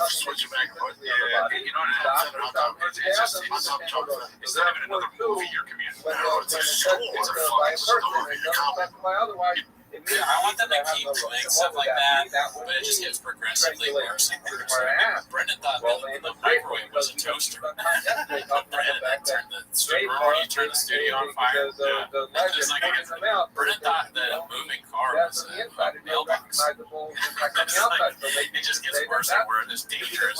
Switch it back. You know what? It's not even another movie you're communicating. It's a school. It's a fucking story. Yeah, I want them to keep doing stuff like that, but it just gets progressively worse and worse. Brendan thought the microwave was a toaster. Brendan turned the studio on fire. Just like Brendan thought the moving car was a mailbox. It just gets worse and worse. It's dangerous.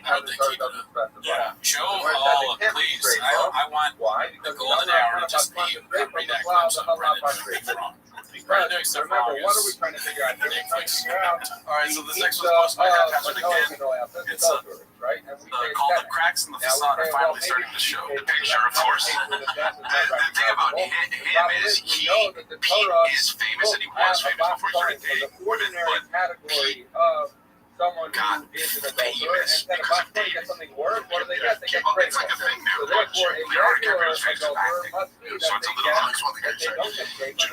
How do they keep it up? Yeah. Show all of please. I want the golden hour to just be read that clips on Brendan being wrong. Remember, what are we trying to figure out? All right, so this next one's posted by haphazard again. It's called The Cracks in the Facade are finally starting to show. The picture, of course. The thing about him is he is famous, and he was famous before he started dating women, but someone who is an adulterer, instead of us trying to get something worse, what do they get? They get pregnant. So therefore, a regular adulterer must be that they don't get pregnant.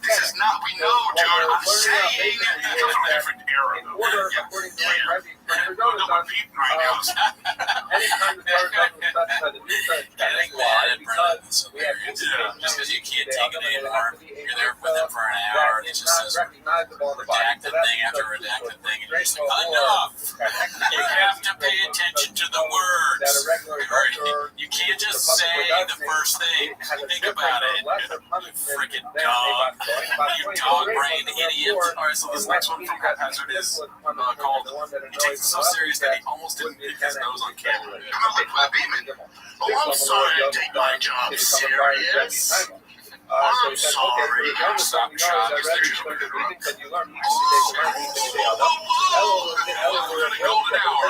This is not, we know, dude, I'm saying it's a different era. In order, according to Rabbi Rothschild, anytime the Torah doesn't specify the new church, that's why, because we have just because you can't take it anymore, you're there with them for an hour, and it just says redacted thing after redacted thing, and you're just like, enough! You have to pay attention to the words. You can't just say the first thing. Think about it. You freaking dog. You dog-brained idiot. Alright, so this next one from Haphazard is called He Takes It So Serious That He Almost Didn't Pick His Nose on Camera. Oh, I'm sorry I take my job serious. I'm sorry. Stop shop. We're gonna golden hour.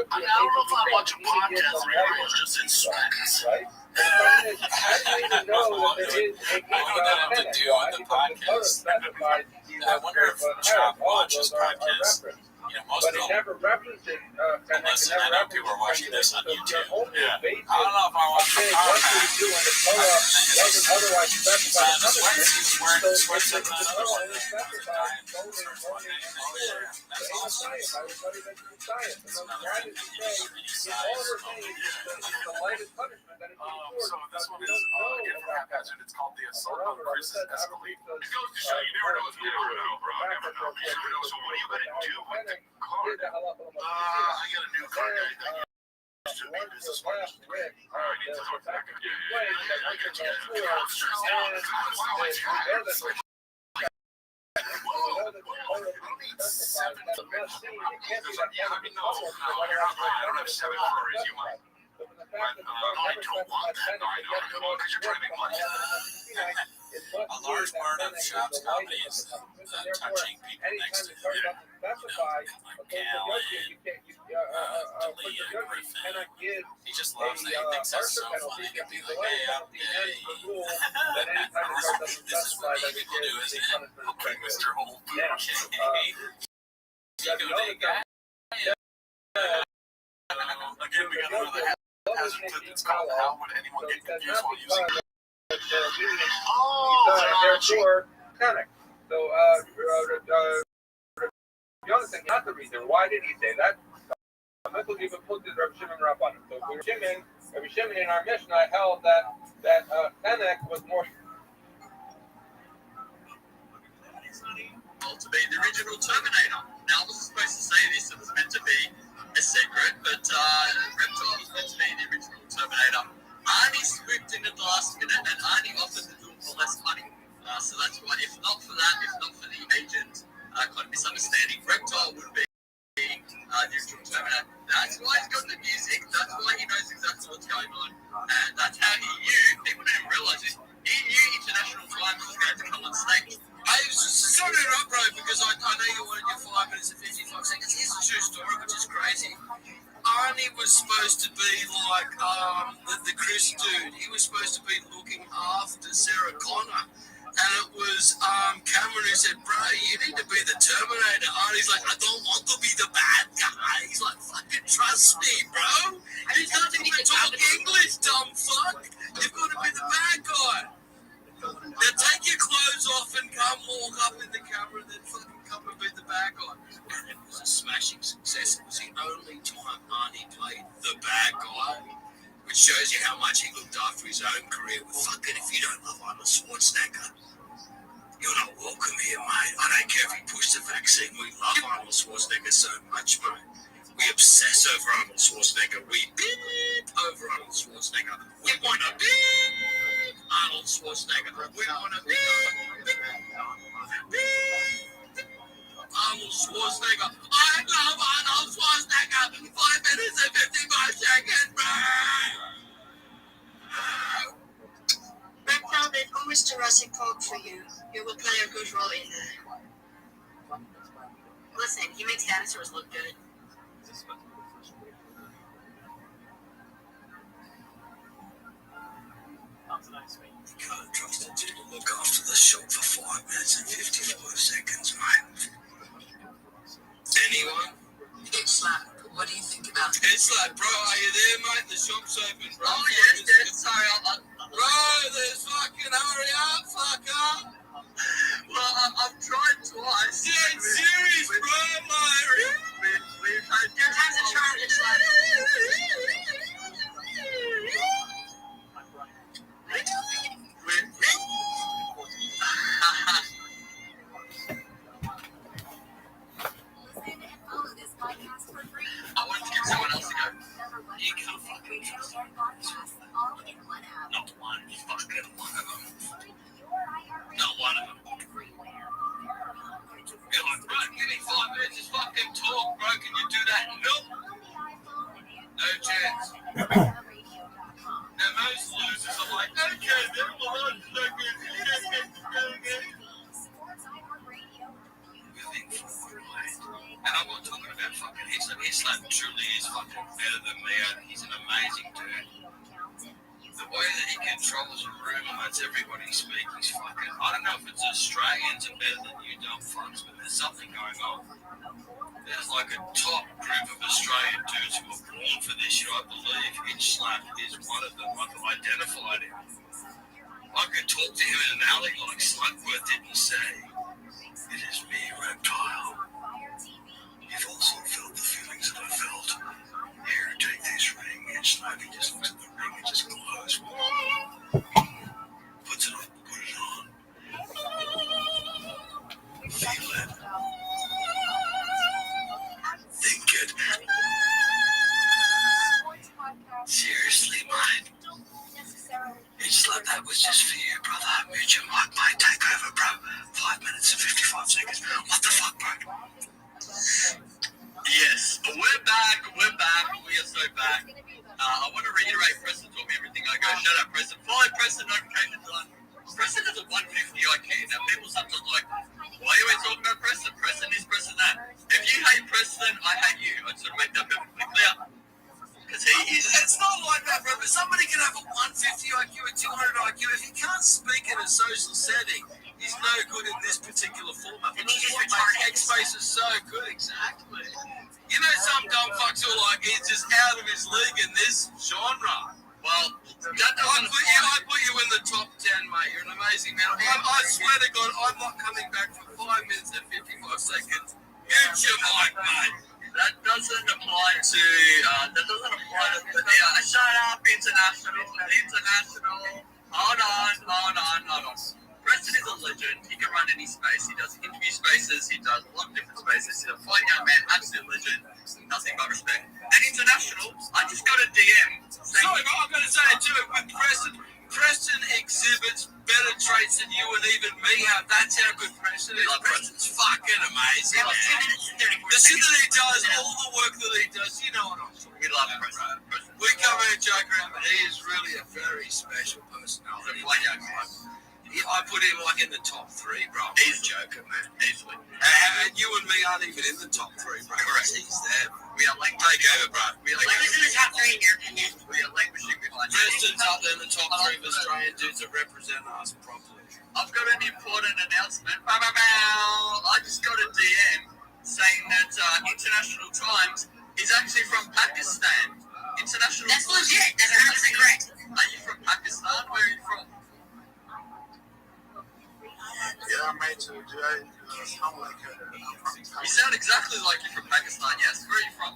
I don't know if I watch a podcast or it's just in sweats. How do you even know that there is a have to do with the podcast. I wonder if Chop watches podcasts. You know, most but people. it never references. Listen, I know people are watching this on YouTube. Yeah. I don't know if I watch the podcast. Doesn't otherwise specify He's wearing sweats like another one. So this one is again from Haphazard. It's called The Assault on Chris's Escalade. It goes to show you never know what's going to happen, bro. Never know. You never know. So what are you going to do with the card? I got a new card. To be business partners. I need to talk back. I get you. I'm stressed out. Why would you have this? I don't have 7 Ferraris. You might. I don't want that. No, I know. Because you're trying to make money. A large part of Shop's comedy is touching people next to him. Like Callan, Talia, Griffin. He just loves that. He thinks that's so funny to be like, hey, I'm gay. This is what gay people do, isn't it? Okay, Mr. Holt. Okay. You go, big guy. Again, we got another hazard clip. It's called How Would Anyone Get Confused While Using it? Therefore, panic. So, the other thing, not the reason. Why did he say that? Michael even put this Rabbi Shimon Rabbanim. So, Rabbi Shimon in our Mishnah held that Panic was more. To be the original Terminator. Now, I wasn't supposed to say this. It was meant to be a secret, but Reptile was meant to be the original Terminator. Arnie swooped in at the last minute, and Arnie offered to do it for less money. So that's why, if not for that, if not for the agent kind of misunderstanding, Reptile would be the original Terminator. That's why he's got the music. That's why he knows exactly what's going on. And that's how he knew. People didn't realize this. He knew International Crime was going to come on stage. I was just sorting it up, bro, because I know you wanted your 5 minutes and 55 seconds. Here's a true story, which is crazy. Arnie was supposed to be like the Chris dude. He was supposed to be looking after Sarah Connor. And it was Cameron who said, bro, you need to be the Terminator. Arnie's like, I don't want to be the bad guy. He's like, fucking trust me, bro. You can't even talk English, dumb fuck. You've got to be the bad guy. Now take your clothes off and come walk up in the camera and then fucking come and be the bad guy. And it was a smashing success. It was the only time Arnie played the bad guy, which shows you how much he looked after his own career. Well, fucking, if you don't love Arnold Schwarzenegger, you're not welcome here, mate. I don't care if he pushed the vaccine. We love Arnold Schwarzenegger so much, mate. We obsess over Arnold Schwarzenegger. We beep over Arnold Schwarzenegger. We want to beep Arnold Schwarzenegger. We want to beep Arnold Schwarzenegger. I love Arnold Schwarzenegger. 5 minutes and 55 seconds, man. Reptile, they've always Jurassic Park for you. You will play a good role in there. Listen, he makes dinosaurs look good. You can't trust him to look after the shop for 5 minutes and 55 seconds, mate. Anyone? It's like, what do you think about it? It's like, bro, are you there, mate? The shop's open, bro. Oh, yes, sorry, Bro, there's fucking hurry up, fucker. Well, I've tried twice. Yeah, it's serious, bro, mate. We've had times of trying to try. I wanted to get someone else to go. You can't fucking trust me. Not one fucking one of them. Not one of them. You're like, bro, give me 5 minutes to fucking talk, bro. Can you do that? Nope. No chance. Now, most losers are like, okay, then we'll and I'm not talking about fucking Islam. Islam truly is fucking better than me. He's an amazing dude. The way that he controls a room and lets everybody speak, he's fucking. I don't know if it's Australians are better than you dumb fucks, but there's something going on. There's like a top group of Australian dudes who were born for this shit, I believe. Islam is one of them. I've identified him. I could talk to him in an alley like Slugworth didn't say. It is me, Reptile. You've also felt the feelings that I felt. Here, take this ring. And Slappy just looks at the ring and just glows. Puts it on, put it on. Feel it. Think it. Seriously, mate. It's like that was just for you, brother. Mute your mic, mate. Take over, bro. 5 minutes and 55 seconds. What the fuck, bro? Yes, we're back. We are so back. I want to reiterate, Preston told me everything I go. Shut up, Preston. Follow Preston notifications on. Preston is a 150 IQ. Now, people sometimes like, why are you always talking about Preston? Preston is Preston that. If you hate Preston, I hate you. I just want to make that perfectly clear. Because he is. It's not like that, bro. But somebody can have a 150 IQ, a 200 IQ. If he can't speak in a social setting, he's no good in this particular format. But this is what makes X-Space is so good. Exactly. You know, some dumb fucks who are like, he's just out of his league in this genre. Well, I put you in the top 10, mate. You're an amazing man. I swear to God, I'm not coming back for 5 minutes and 55 seconds. Mute your mic, mate. That doesn't apply to shut up, international. Hold on. Preston is a legend. He can run any space. He does interview spaces. He does a lot of different spaces. He's a fine young man, absolute legend. Nothing but respect. And international, I just got a DM. Sorry, but I'm going to say it too. With Preston exhibits better traits than you and even me have. That's how good Preston is. Preston's fucking amazing. The shit that he does, all the work that he does, you know what I'm talking about. We love Preston. We come here and joke around, but he is really a very special personality. I put him like in the top 3, bro. He's a joker, man. Easily. And you and me aren't even in the top 3, bro. Correct. He's there. We are like take over, bro. We are like in the top 3 in your opinion. We are languishing behind. Preston's up there in the top 3 of Australian dudes that represent us properly. I've got an important announcement. I just got a DM saying that International Times is actually from Pakistan. International. That's legit. That's 100% correct. Are you from Pakistan? Where are you from? Yeah, mate, so do I sound like I'm from You sound exactly like you're from Pakistan, yes. Where are you from?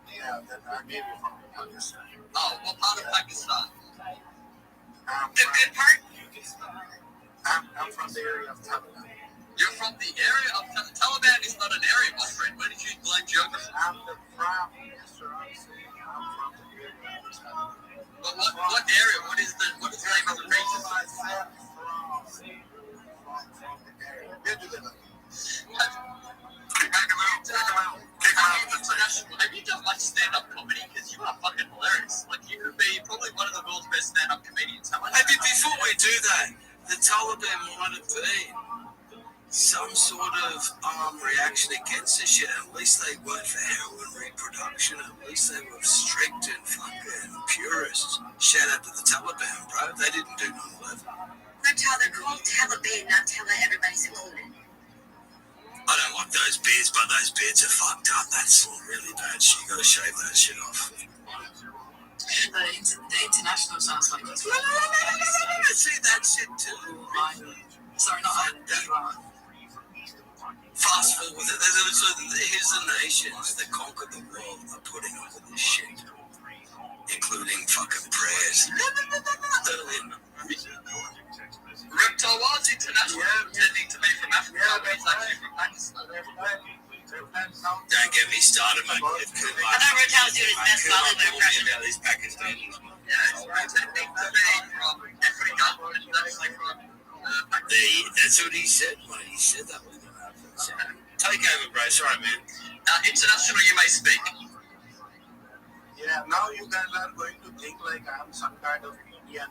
Yeah, then I may be from Pakistan. Oh, what part of Pakistan? The good part? I'm from the area of Taliban. You're from the area of Taliban is not an area, my friend. Where did you learn geography? I'm the prime minister. I'm saying I'm from the area of Taliban. But what area? What is the name of the region? Have you done much stand-up comedy? Because you are fucking hilarious. Like, you could be probably one of the world's best stand-up comedians. Hey, before we do that, the Taliban might have been some sort of reaction against this shit. At least they weren't for heroin reproduction. At least they were strict and fucking purists. Shout out to the Taliban, bro. They didn't do 9/11. They're called Taliban, not Taliban. Everybody's included. I don't like those beards, but those beards are fucked up. That's really bad shit. You gotta shave that shit off. The international sounds like it's I see that shit too. sorry, not Fast forward, here's the nations that conquered the world are putting up with this shit, including fucking prayers. Reptile was international, pretending to be from Africa, but he's actually from Pakistan. Don't get me started, mate. I thought Reptile was doing his best Bollywood impression. About these Pakistanis. Yeah, he's pretending to be from Africa, but he's actually from Pakistan. That's what he said, mate. He said that was going to happen. So, take over, bro. Sorry, man. International, you may speak. Yeah, now you guys are going to think like I'm some kind of Indian.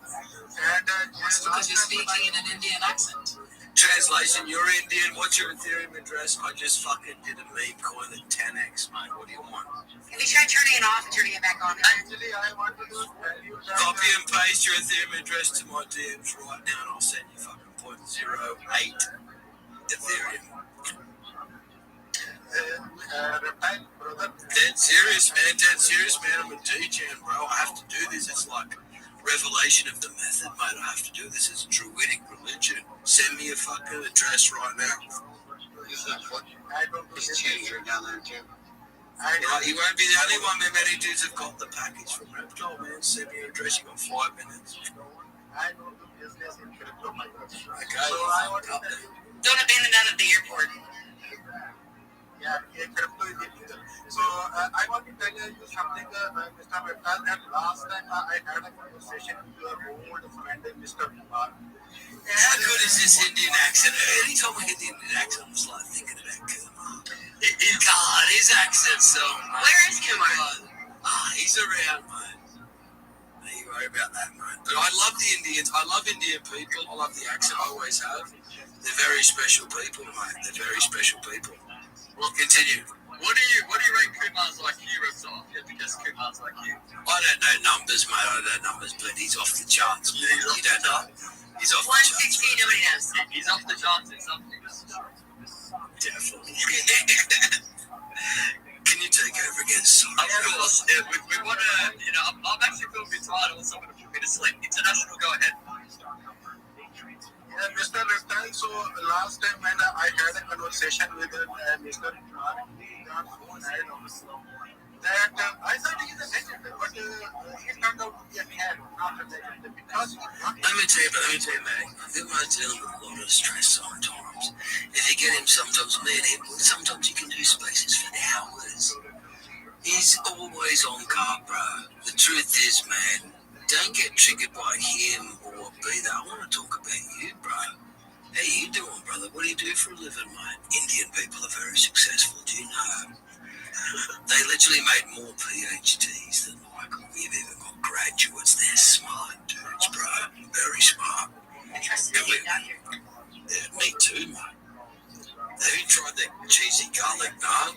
because you're speaking in an Indian accent. Translation, you're Indian. What's your Ethereum address? I just fucking did a meme calling it 10x, mate. What do you want? Have you tried turning it off and turning it back on? Actually, I want to tell you that. Copy and paste your Ethereum address to my DMs right now, and I'll send you fucking 0.08 Ethereum. Reptile, brother. Dead serious, man. Dead serious, man. I'm a DJ, bro. I have to do this. It's like revelation of the method, mate. I have to do this. It's a druidic religion. Send me a fucking address right now. I don't do this. down there too. You won't be the only one. Many dudes have got the package from Reptile, man. Send me your address. You got 5 minutes. I don't do business in crypto, my brother. Okay. So I want to tell you. Don't abandon that at the airport. Yeah, crypto is illegal. So I want to tell you something, Mr. Reptile, that last time I had a conversation with your old friend, Mr. Kumar. How good is this Indian accent? Anytime I hear the Indian accent, I'm just like thinking about Kumar. God, his accent's so nice. Where is Kumar? He's around, mate. worry about that, man. But I love the Indians. I love Indian people. I love the accent. I always have. They're very special people, mate. They're very special people. Well, continue. What do you rate Kumar's IQ, Reptile? You have to guess Kumar's IQ. I don't know numbers, mate. I don't know numbers, but he's off the charts. You don't know? He's off the charts. 116, nobody knows. He's off the charts in something. Definitely. Can you take over again, son? Of course. Yeah, we want to, I'm actually feeling a bit tired. I want someone to put me to sleep. International, go ahead. Yeah, Mr. Reptile, so last time when I had a conversation with Mr. Kumar, that I thought he's a legend, but he turned out to be a man, not a legend, because Let me tell you, man, I think we're dealing with a lot of stress sometimes. If you get him sometimes, sometimes you can do spaces for hours. He's always on guard, bro. The truth is, man, don't get triggered by him or be that. I want to talk about you, bro. How you doing, brother? What do you do for a living, mate? Indian people are very successful, do you know? They literally made more PhDs than we've even got graduates. They're smart dudes, bro. Very smart. Interested in you, doctor. Yeah, me too, mate. Have you tried that cheesy garlic naan?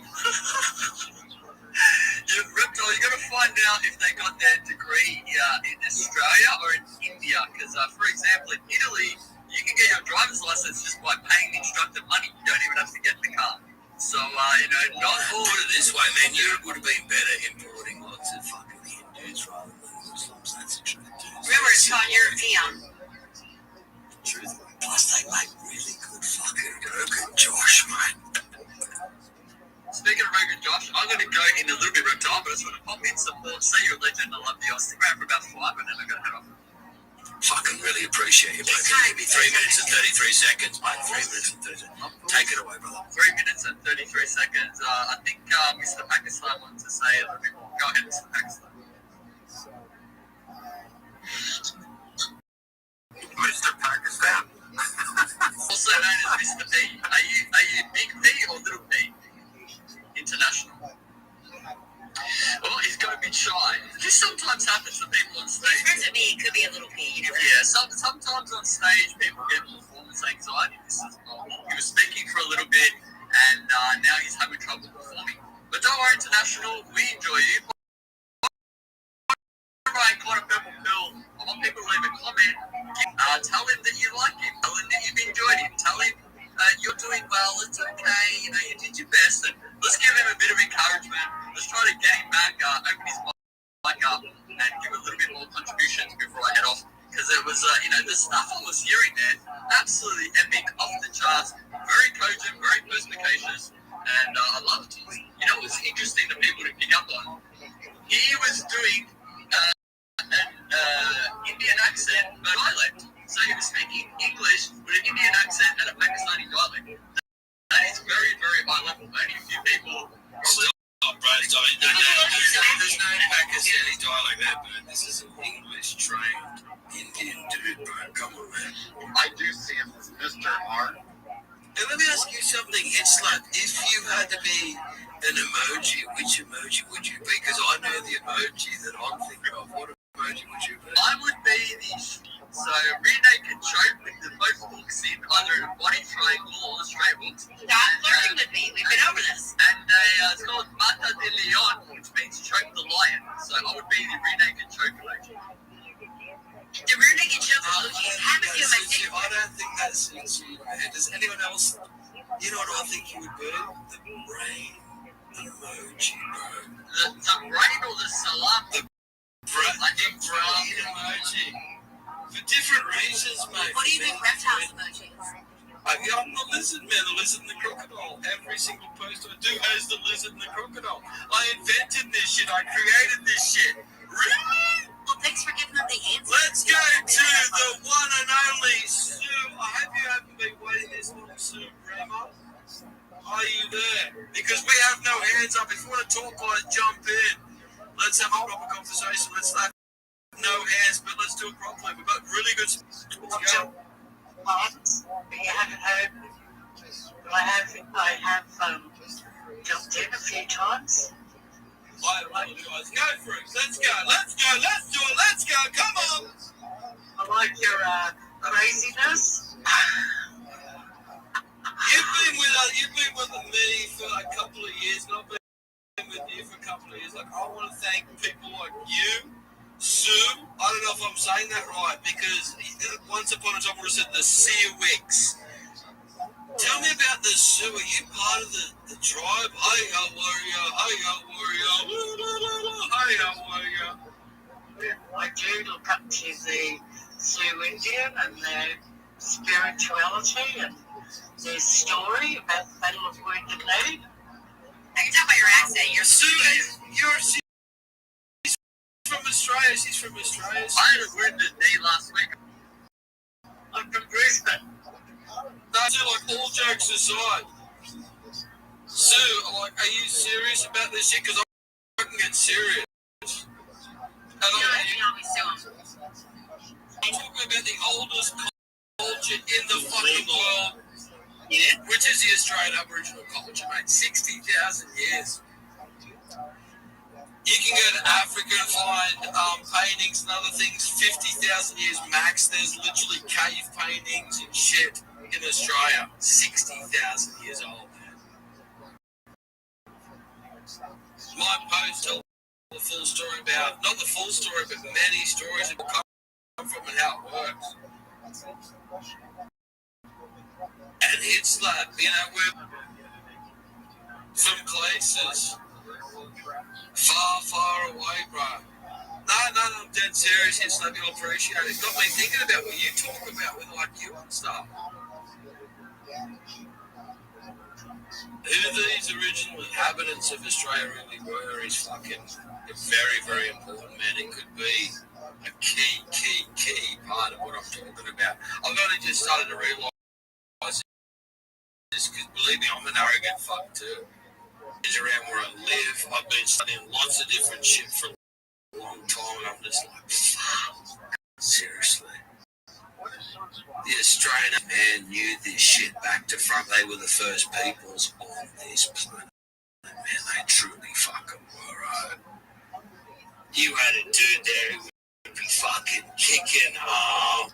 Reptile, you got to find out if they got their degree in Australia or in India. Because, for example, in Italy, you can get your driver's license just by paying the instructor money. You don't even have to get in the car. So, not all. Put it this way, man. Europe would have been better importing lots of fucking Hindus rather than Muslims. That's the truth, dude. Remember, it's called European. Truth. Plus, they make really good fucking Rogan Josh, mate. Speaking of Rogan Josh, I'm going to go in a little bit reptile, but I just want to pop in support. Say you're a legend. I love you. I'll stick around for about 5 and then I'm going to head off. Fucking really appreciate you, mate. Give me 3 minutes and 33 seconds, mate. 3 minutes and 30 seconds. Take it away, brother. 3 minutes and 33 seconds. I think Mr. Pakistan wants to say a little bit more. Go ahead, Mr. Pakistan. Mr. Pakistan. Also known as Mr. P. Are you Big P or Little P? International. Well, he's got a bit shy. This sometimes happens to people on stage. In terms of me, it could be a little P. You never know. Yeah, sometimes on stage people get performance anxiety. This is normal. He was speaking for a little bit, and now he's having trouble performing. But don't worry, International, we enjoy you. Ryan caught a purple pill. I want people to leave a comment. Tell him that you like him. Tell him that you've enjoyed him. Tell him you're doing well. It's okay. You did your best. And let's give him a bit of encouragement. Let's try to get him back, open his mic up, and give a little bit more contributions before I head off. Because it was, the stuff I was hearing there, absolutely epic, off the charts, very cogent, very perspicacious, and I loved it. It was interesting to people to pick up on. He was doing an Indian accent, but dialect. So he was speaking English with an Indian accent and a Pakistani dialect. That is very, very high level. Only a few people. Stop, bro. There's no Pakistani dialect there, but this is an English trained Indian dude, bro. Come on, man. I do see him as Mr. R. And let me ask you something. It's like, if you had to be an emoji, which emoji would you be? Because I know the emoji that I'm thinking of. What emoji would you be? I would be the rear naked choke with the both hooks in either a body triangle or a straight hooks. Stop flirting with me. We've been over this. And it's called Mata de Leon, which means choke the lion. So I would be the rear naked choke emoji. The rear naked choke emoji. Have a few of my favorites. I don't think that suits you, man. Does anyone else? You know what I think you would be? The brain emoji, bro. The brain or the salam? I think brain emoji. For different reasons, mate. What do you think reptile emoji is? I'm the lizard man, the lizard and the crocodile. Every single post I do has the lizard and the crocodile. I invented this shit. I created this shit. Really? Well, thanks for giving them the answer. Let's go to the one and only Sue. I hope you haven't been waiting this long, Sue Grandma. Are you there? Because we have no hands up. If you want to talk, guys, jump in. Let's have a proper conversation. Let's have no hands, but let's do it properly. We've got really good. Let's go. You haven't heard. I have jumped in a few times. I love you guys. Go for it. Let's go. Let's go. Let's do it. Let's go. Come on. I like your craziness. You've been with me for a couple of years, and I've been with you for a couple of years. Like, I want to thank people like you, Sue. I don't know if I'm saying that right, because once upon a time we said the Seawicks. Tell me about the Sue. Are you part of the tribe? Hi, warrior. Hi, warrior. Hi, warrior. I do look up to the Sioux Indian and their spirituality and their story about the Battle of Wounded Knee. I can tell by your accent. You're Sue, she's from Australia. She's from Australia. I had a Wounded Knee last week. I'm from Brisbane. No, Sue, like, all jokes aside, Sue, like, are you serious about this shit? Because I can get serious. And I'm talking about the oldest culture in the fucking world, which is the Australian Aboriginal culture, mate. 60,000 years. You can go to Africa and find paintings and other things, 50,000 years max. There's literally cave paintings and shit in Australia, 60,000 years old. My post tells the full story about, not the full story, but many stories that come from and how it works. And it's like, you know, we're from places far away, bro. No, I'm dead serious. It's like, you'll appreciate it. It got me thinking about what you talk about with IQ and stuff. Who these original inhabitants of Australia really were is fucking very, very important, man. It could be a key part of what I'm talking about. I've only just started to realise this because, believe me, I'm an arrogant fuck too. It's around where I live. I've been studying lots of different shit for a long time, and I'm just like, fuck, seriously. The Australian man knew this shit back to front. They were the first peoples on this planet. Man, they truly fucking were, right? You had a dude there who would be fucking kicking, I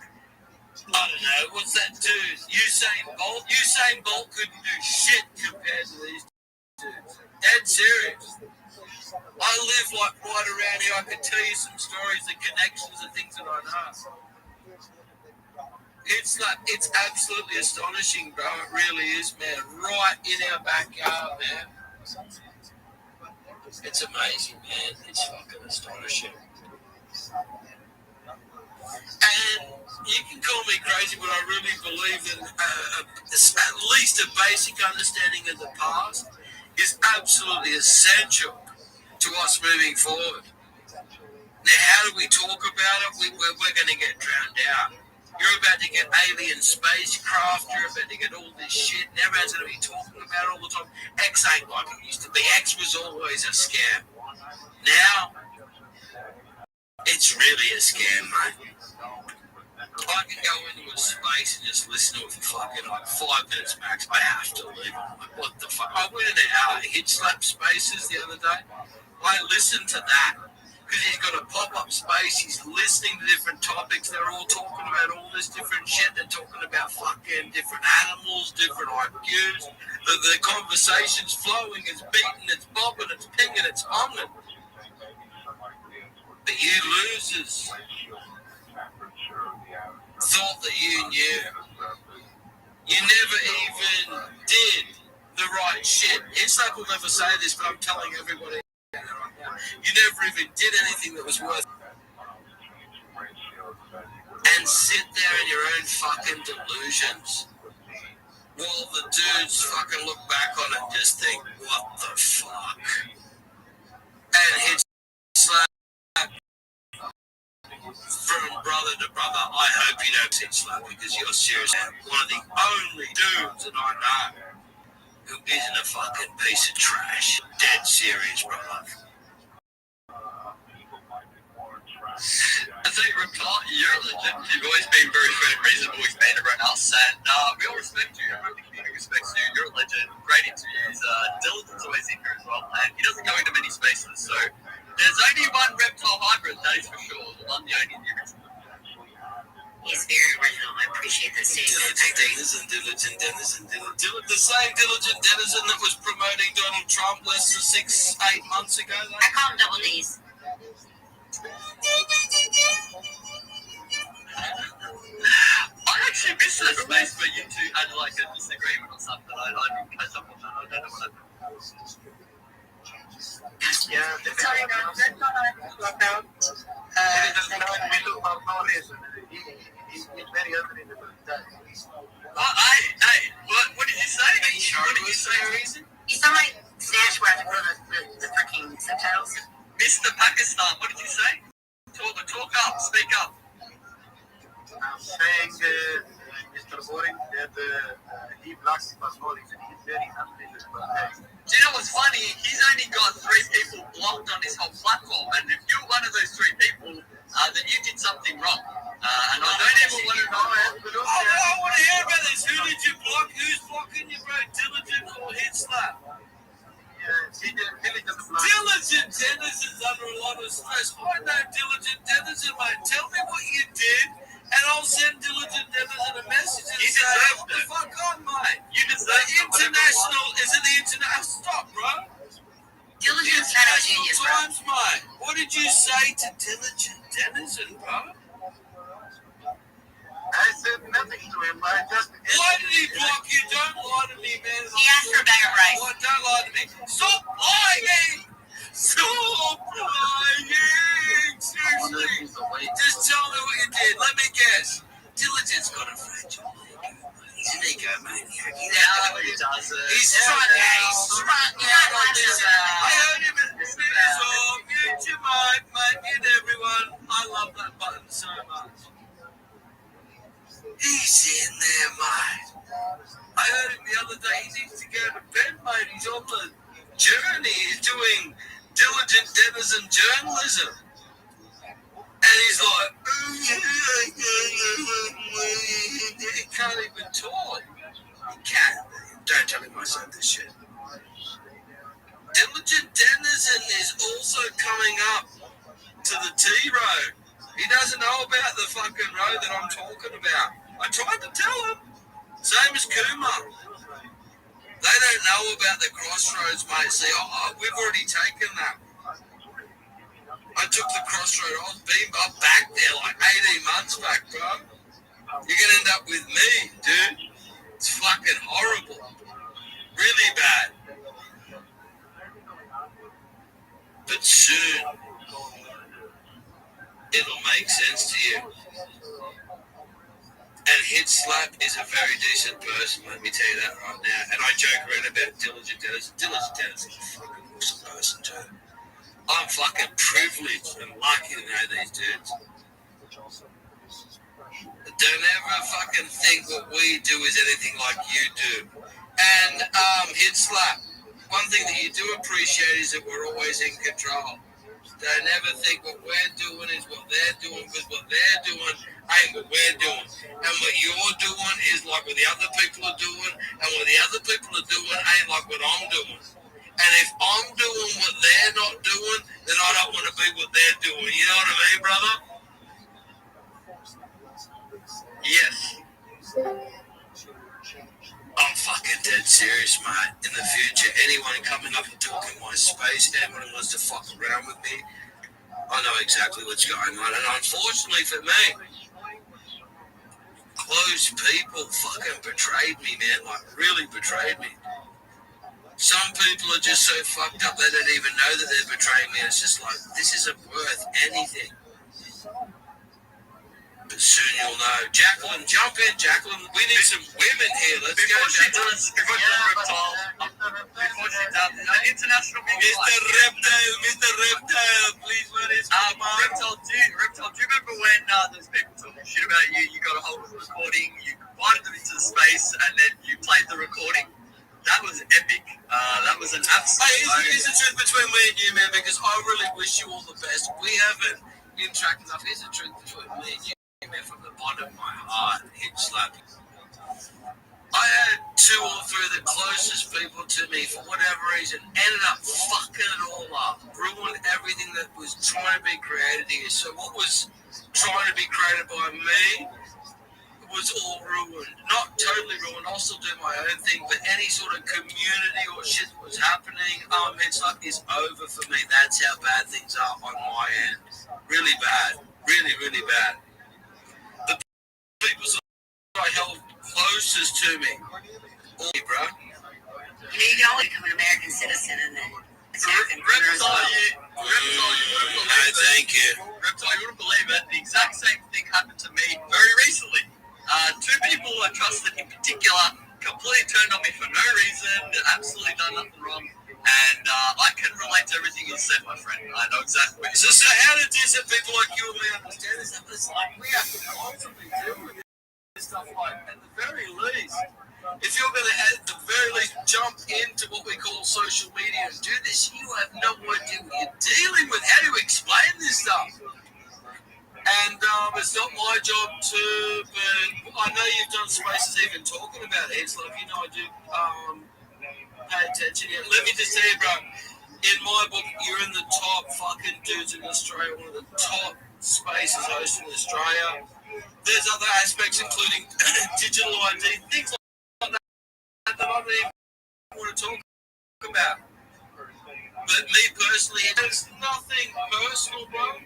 don't know, what's that dude? Usain Bolt? Usain Bolt couldn't do shit compared to these dudes. Dead serious. I live like right around here. I can tell you some stories, the connections and things that I know. It's like, it's absolutely astonishing, bro. It really is, man. Right in our backyard, man. It's amazing, man. It's fucking astonishing. And you can call me crazy, but I really believe that at least a basic understanding of the past is absolutely essential to us moving forward. Now, how do we talk about it? We're going to get drowned out. You're about to get alien spacecraft. You're about to get all this shit. And everyone's going to be talking about it all the time. X ain't like it used to be. X was always a scam. Now, it's really a scam, mate. I can go into a space and just listen to it for fucking like 5 minutes max. I have to leave. I'm like, what the fuck? I went into our hit slap spaces the other day. I listened to that. Because he's got a pop-up space, he's listening to different topics, they're all talking about all this different shit, they're talking about fucking different animals, different IQs, the conversation's flowing, it's beating, it's bobbing, it's pinging, it's humming. But you losers thought that you knew. You never even did the right shit. It's like we'll never say this, but I'm telling everybody, you never even did anything that was worth and sit there in your own fucking delusions while the dudes fucking look back on it and just think, what the fuck? And hit slap from brother to brother. I hope you don't hit slap because you're serious. One of the only dudes that I know who isn't a fucking piece of trash. Dead serious, brother. I think you're legit. You've always been very fair and reasonable with everyone else, and we all respect you. respects you. You're a legend. Great interviews. Diligent's always in here as well. And he doesn't go into many spaces, so there's only one reptile hybrid, that is for sure. The one, the only, the original. He's very original. I appreciate the statement. Diligent Denizen. The same Diligent Denizen that was promoting Donald Trump less than 6-8 months ago. I call him Double D's. I actually missed that space where you two had like a disagreement or something. I didn't catch up on that. I don't know what happened. Yeah, sorry, no, that's not on. He's very open in the book. What did you say? Are you sure? What did you say? Reason? You sound like Snatch where I have to put the freaking subtitles. Mr. Pakistan, what did you say? Talk up, speak up. I'm saying, Mr. Boring, that he blocks Pasmolis and he's very unbelievable. Do you know what's funny? He's only got 3 people blocked on his whole platform, and if you're one of those 3 people, then you did something wrong. And I don't ever want to know. I want to hear about this. Who did you block? Who's blocking you, bro? Diligent or Hit Slap? Diligent Denizens under a lot of stress. I know Diligent Denizen, mate. Tell me what you did, and I'll send Diligent Denizen a message and say, what the fuck on, mate? You deserve the international. Is it the international? Stop, bro. Diligent's kind of a genius, bro. Times, mate. What did you say to Diligent Denizen, bro? I said nothing to him. I just. Why did he block you? Don't lie to me, man. He asked for a bag of rice. Oh, don't lie to me. Stop lying! Stop lying! Seriously. Just tell me what you did. Let me guess. Diligent's got a fragile ego. He's an ego maniac. He does it. He's strong. He's strong. I heard him in the song. Mute your mic, mate. Mute everyone. I love that button so much. He's in there, mate. I heard him the other day. He needs to go to bed, mate. He's on the journey. He's doing Diligent Denizen journalism. And he's like, he can't even talk. He can't. Don't tell him I said this shit. Diligent Denizen is also coming up to the T road. He doesn't know about the fucking road that I'm talking about. I tried to tell him. Same as Kumar. They don't know about the crossroads, mate. See, we've already taken that. I took the crossroad. I was back there like 18 months back, bro. You're going to end up with me, dude. It's fucking horrible. Really bad. But soon, it'll make sense to you. And Hit Slap is a very decent person, let me tell you that right now. And I joke around about Diligent Denizen. Diligent Denizen is a fucking awesome person, too. I'm fucking privileged and lucky to know these dudes. Don't ever fucking think what we do is anything like you do. And Hit Slap, one thing that you do appreciate is that we're always in control. Don't ever think what we're doing is what they're doing, because what they're doing ain't what we're doing. And what you're doing is like what the other people are doing, and what the other people are doing ain't like what I'm doing. And if I'm doing what they're not doing, then I don't want to be what they're doing. You know what I mean, brother? Yes. I'm fucking dead serious, mate. In the future, anyone coming up and talking my space, anyone who wants to fuck around with me, I know exactly what's going on. And unfortunately for me, close people fucking betrayed me, man. Like, really betrayed me. Some people are just so fucked up they don't even know that they're betraying me. It's just like, this isn't worth anything. But soon you'll know. Jacqueline, jump in, Jacqueline. We need some women here. Let's go, Jacqueline. Before she does, international media. Mr. Reptile, please let us come on. Reptile, do you remember when those people talking shit about you? You got a hold of the recording, you invited them into the space, and then you played the recording? That was epic. That was an absolute. Hey, here's the truth between me and you, man, because I really wish you all the best. We haven't interacted enough. Here's the truth between me and you, man, from the bottom of my heart. Hit Slap. I had two or three of the closest people to me, for whatever reason, ended up fucking it all up, ruined everything that was trying to be created here. So what was trying to be created by me was all ruined. Not totally ruined, I'll still do my own thing, but any sort of community or shit that was happening, it's like it's over for me. That's how bad things are on my end. Really bad. Really, really bad. The people that I held closest to me, all bro. You need to only become an American citizen and then it's happened. Thank you. Reptile, you wouldn't believe it. The exact same thing happened to me very recently. Two people I trusted in particular completely turned on me for no reason, absolutely done nothing wrong. And I can relate to everything you said, my friend. I know exactly what you're saying. So how did decent people like you and me understand this? It's like we have to constantly deal with this stuff like, at the very least, if you're going to, at the very least, jump into what we call social media and do this, you have no idea what you're dealing with. How do you explain this stuff? And it's not my job to, but I know you've done spaces even talking about it. It's like, you know, I do pay attention. Let me just say, bro, in my book, you're in the top fucking dudes in Australia, one of the top spaces hosts in Australia. There's other aspects, including digital ID, things like that I don't even want to talk about. But me personally, it's nothing personal, bro.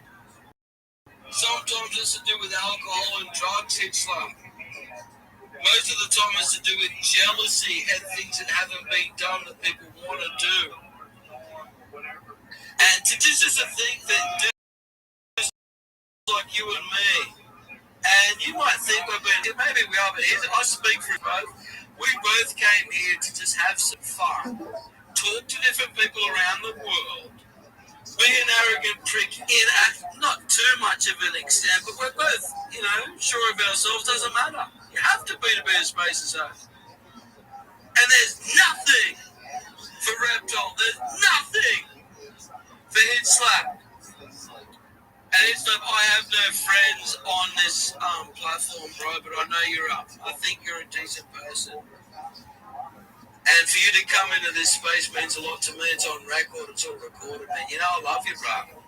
Sometimes it's to do with alcohol and drugs, it's like. Most of the time it's to do with jealousy and things that haven't been done that people want to do. And to just to think that dudes like you and me, and you might think maybe we are, but I speak for both. We both came here to just have some fun, talk to different people around the world, be an arrogant prick in not too much of an extent, but we're both, you know, sure of ourselves. Doesn't matter. You have to be a space as us. And there's nothing for Reptile. There's nothing for Hit Slap. And it's not, I have no friends on this platform, bro, but I know you're up. I think you're a decent person. And for you to come into this space means a lot to me. It's on record. It's all recorded, man. You know, I love you, bro.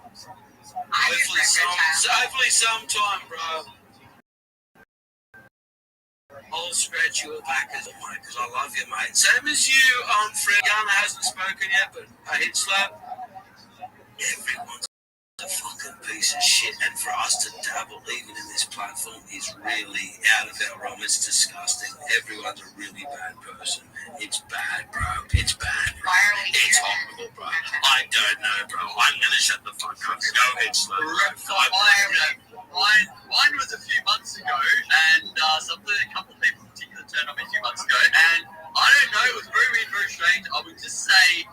Hopefully sometime, bro, I'll scratch your back as well, because I love you, mate. Same as you, Fred. Yana hasn't spoken yet, but I Hit Slap. Everyone's a fucking piece of shit, and for us to dabble even in this platform is really out of our realm. It's disgusting. Everyone's a really bad person, man. It's bad, bro. It's bad, bro. It's horrible, bro. I don't know, bro. I'm gonna shut the fuck up. Go ahead, slow. Mine was a few months ago, and a couple of people in particular turned on me a few months ago, and I don't know, it was very weird, very strange. I would just say,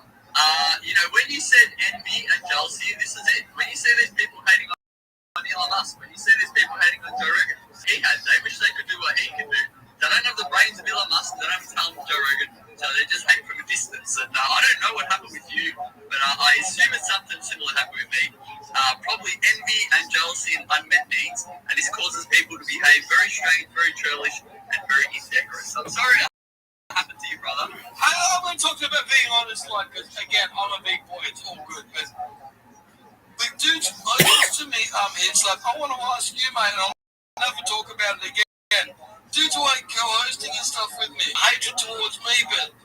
you know, when you said envy and jealousy, this is it. When you say there's people hating on Elon Musk, when you say there's people hating on Joe Rogan, they wish they could do what he can do. They don't have the brains of Elon Musk, they don't have the talent of Joe Rogan, so they just hate from a distance. And I don't know what happened with you, but I assume it's something similar happened with me. Probably envy and jealousy and unmet needs, and this causes people to behave very strange, very churlish, and very indecorous. I'm sorry that happened to you, brother. I'm going to talk about being honest, like, because again, I'm a big boy, it's all good, but dudes, to me, Hit Slap, I want to ask you, mate, and I'll never talk about it again. Dudes who ain't co-hosting and stuff with me, hatred towards me, but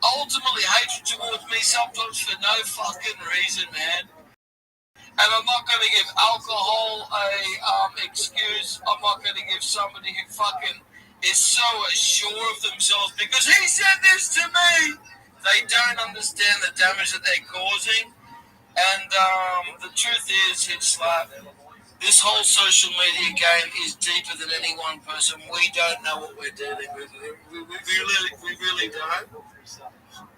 ultimately hatred towards me sometimes for no fucking reason, man. And I'm not going to give alcohol a excuse. I'm not going to give somebody who fucking is so assured of themselves because he said this to me. They don't understand the damage that they're causing. And the truth is, Hit Slap, this whole social media game is deeper than any one person. We don't know what we're dealing with. We really don't.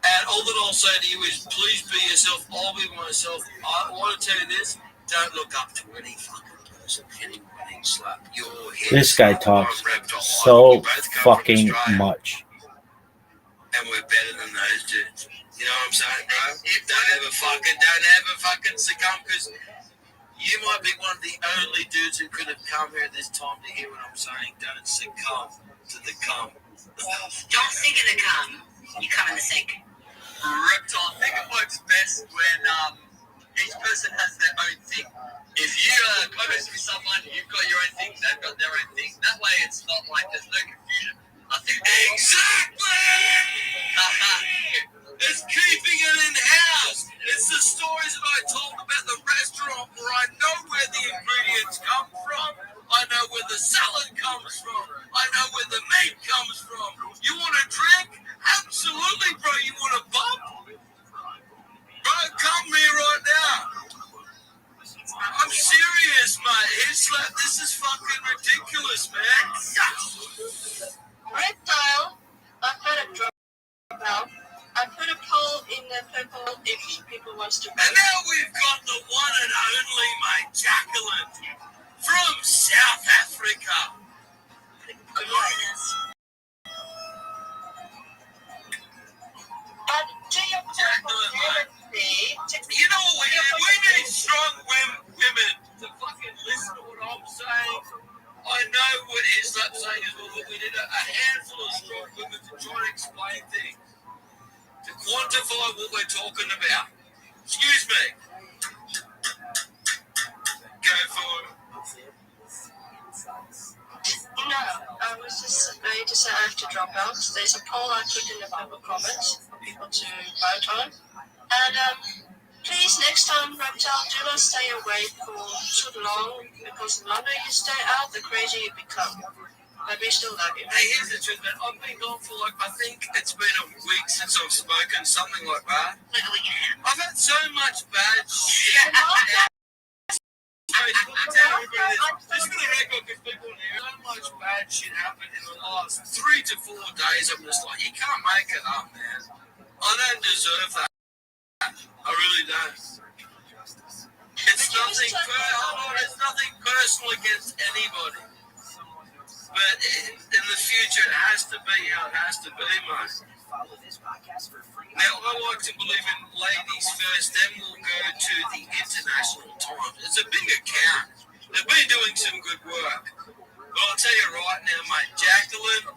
And all that I'll say to you is, please be yourself. I'll be myself. I want to tell you this: don't look up to any fucking person, anyone. Slap your head. This guy talks so fucking much. And we're better than those dudes. You know what I'm saying, bro? Don't ever fucking succumb, because you might be one of the only dudes who could have come here at this time to hear what I'm saying. Don't succumb to the cum. Don't sink in the cum. You come in the sink. Reptile. I think it works best when each person has their own thing. If you are close with someone, you've got your own thing, they've got their own thing. That way it's not like there's no confusion. I think exactly! It's keeping it in house. It's the stories that I told about the restaurant where I know where the ingredients come from. I know where the salad comes from. I know where the meat comes from. You want a drink? Absolutely, bro. You want a bump? Bro, come here right now. I'm serious, mate. It's like, this is fucking ridiculous, man. Reptile, I put a drop out. I put a poll in the purple if people wants to. And now we've got the one and only, mate, Jacqueline from South Africa. Yes. But to your point, you know what we need strong women to fucking listen to what I'm saying. I know what Islam's saying as well, but we need a handful of strong women to try and explain things, to quantify what we're talking about. Excuse me. Go for it. No, I was just going to say I have to drop out. There's a poll I put in the purple comments for people to vote on. And please, next time, Reptile, do not stay away for too long, because the longer you stay out, the crazier you become. But we still love you. Hey, here's the truth, man. I've been gone for I think it's been a week since I've spoken, something like that. I've had so much bad shit. Just for the record, because people hear so much bad shit happened in the last 3 to 4 days. I'm just like, you can't make it up, man. I don't deserve that. I really don't. It's nothing personal against anybody. But in the future, it has to be how it has to be, mate. Now, I like to believe in ladies first, then we'll go to the International Times. It's a big account. They've been doing some good work. But I'll tell you right now, mate, Jacqueline,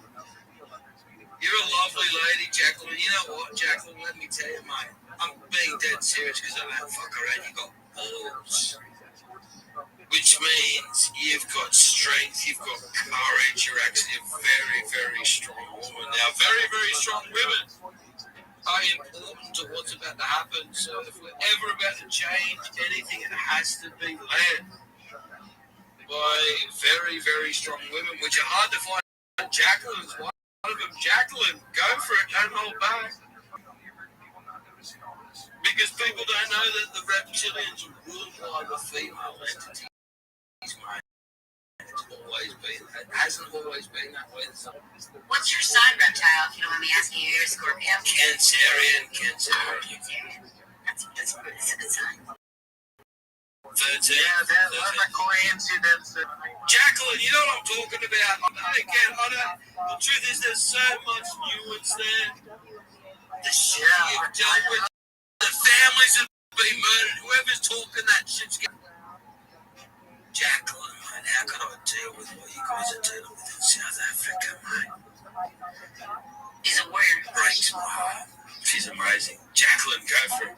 you're a lovely lady, Jacqueline. You know what, Jacqueline, let me tell you, mate, I'm being dead serious because I don't fuck around. You got balls. Which means you've got strength, you've got courage, you're actually a very, very strong woman. Now, very, very strong women are important to what's about to happen. So if we're ever about to change anything, it has to be led by very, very strong women, which are hard to find. Jacqueline's one of them. Jacqueline, go for it, don't hold back. Because people don't know that the reptilians are ruled by the female entity. It hasn't always been that way. What's your sign, Reptile, if you don't mind me asking you? You're a Scorpio? Cancerian. That's a good sign. 13. Jacqueline, you know what I'm talking about. The truth is there's so much nuance there. The shit you've dealt with, the families have been murdered, whoever's talking that shit's getting... Jacqueline, man, how can I deal with what you guys are dealing with in South Africa, mate? He's a warrior. Breaks my heart. She's amazing. Jacqueline, go for it.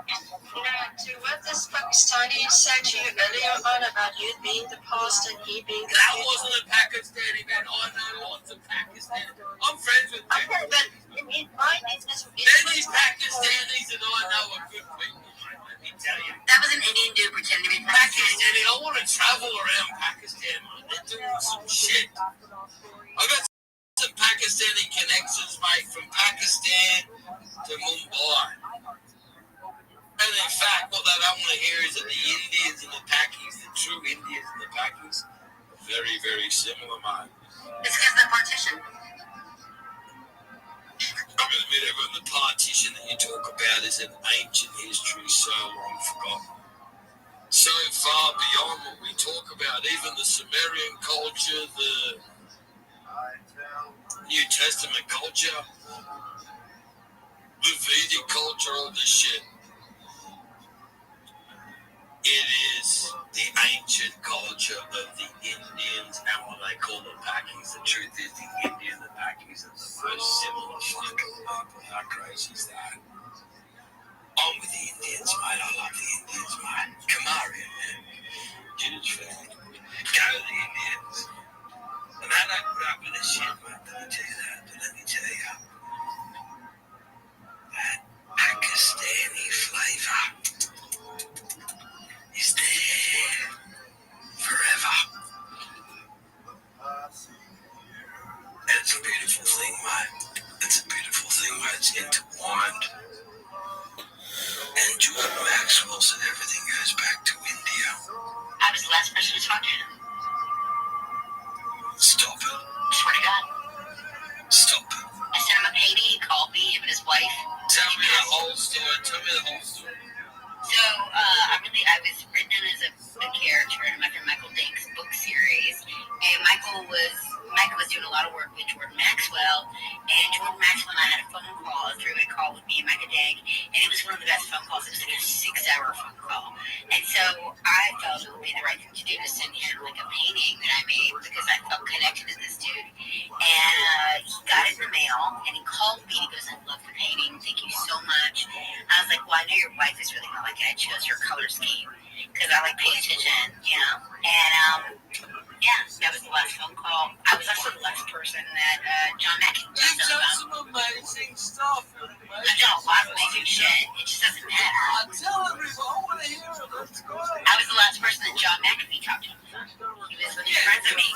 To what this Pakistani said to you earlier on about you being the past and he being the That future. wasn't a Pakistani man. I know lots of Pakistanis. I'm friends with people. Okay, but in my business, These Pakistanis that I know are good people, mate. Let me tell you. That was an Indian dude pretending to be Pakistani. Pakistani, I want to travel around Pakistan, mate. They're doing some shit. I got some Pakistani connections, mate, from Pakistan to Mumbai. And in fact, what they don't want to hear is that the Indians and the Pakis, the true Indians and the Pakis, are very, very similar, mate. It's because of the partition. I'm going to admit, everyone, the partition that you talk about is an ancient history so long forgotten. So far beyond what we talk about, even the Sumerian culture, the New Testament culture, the Vedic culture, all this shit. It is the ancient culture of the Indians and what they call the Pakis. The truth is the Indian and How crazy is that? On with the Indians, mate. I love the Indians, mate. Kamari, huge fan. Go the Indians. And they don't put up with this shit, mate. Let me tell you that. But let me tell you, that Pakistani flavour is there forever. And it's a beautiful thing, mate. It's a beautiful thing, mate. It's intertwined. And Jordan Maxwell said everything goes back to India. I was the last person to talk to him. Stop it. Swear to God. Stop it. I sent him a painting. He called me, him and his wife. Tell me the whole story. Tell me the whole story. So, I was written as a character in Michael Dank's book series, and Michael was doing a lot of work with Jordan Maxwell, and Jordan Maxwell and I had a phone call, a three-way call with me and Michael Dank, and it was one of the best phone calls. It was like a 6-hour phone call, and so I felt it would be the right thing to do to send him like a painting that I made because I felt connected to this dude, and he got it in the mail, and he called me and he goes, "I love the painting, thank you so much." I was like, "Well, I know your wife is really gonna like it. I chose your color scheme because I like paying attention, you know." And yeah, that was the last phone call. I was also the last person that John McAfee You've done some amazing stuff. I've done a lot of amazing shit. It just doesn't matter. Tell everyone. I want to hear it. Let's go. I was the last person that John McAfee talked to. He was with friends of me.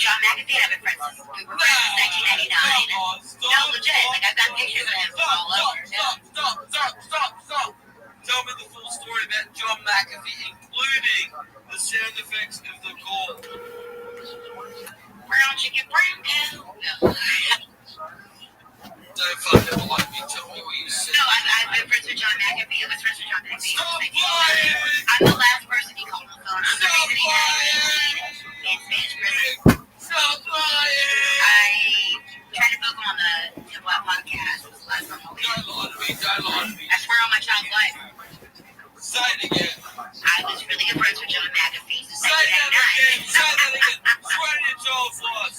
John McAfee and I've been friends since we were friends since 1999. No, legit. Like I've got pictures of him from all over. Stop. Tell me the full story about John McAfee, including the sound effects of the call. Brown chicken brown. No. Don't fucking like me. Tell me what you said. No, I've been friends with John McAfee. I was friends with John McAfee. Stop lying! I'm the last person he called on the phone. I'm the reason he had in Spanish prison. Stop lying! I tried to book him on the Black podcast. It was the last time I Don't lie to me. I swear on my child's life. Say it again. I was really good friends with John McAfee since Say that again. 1999. Say that again. Swear on your child's life.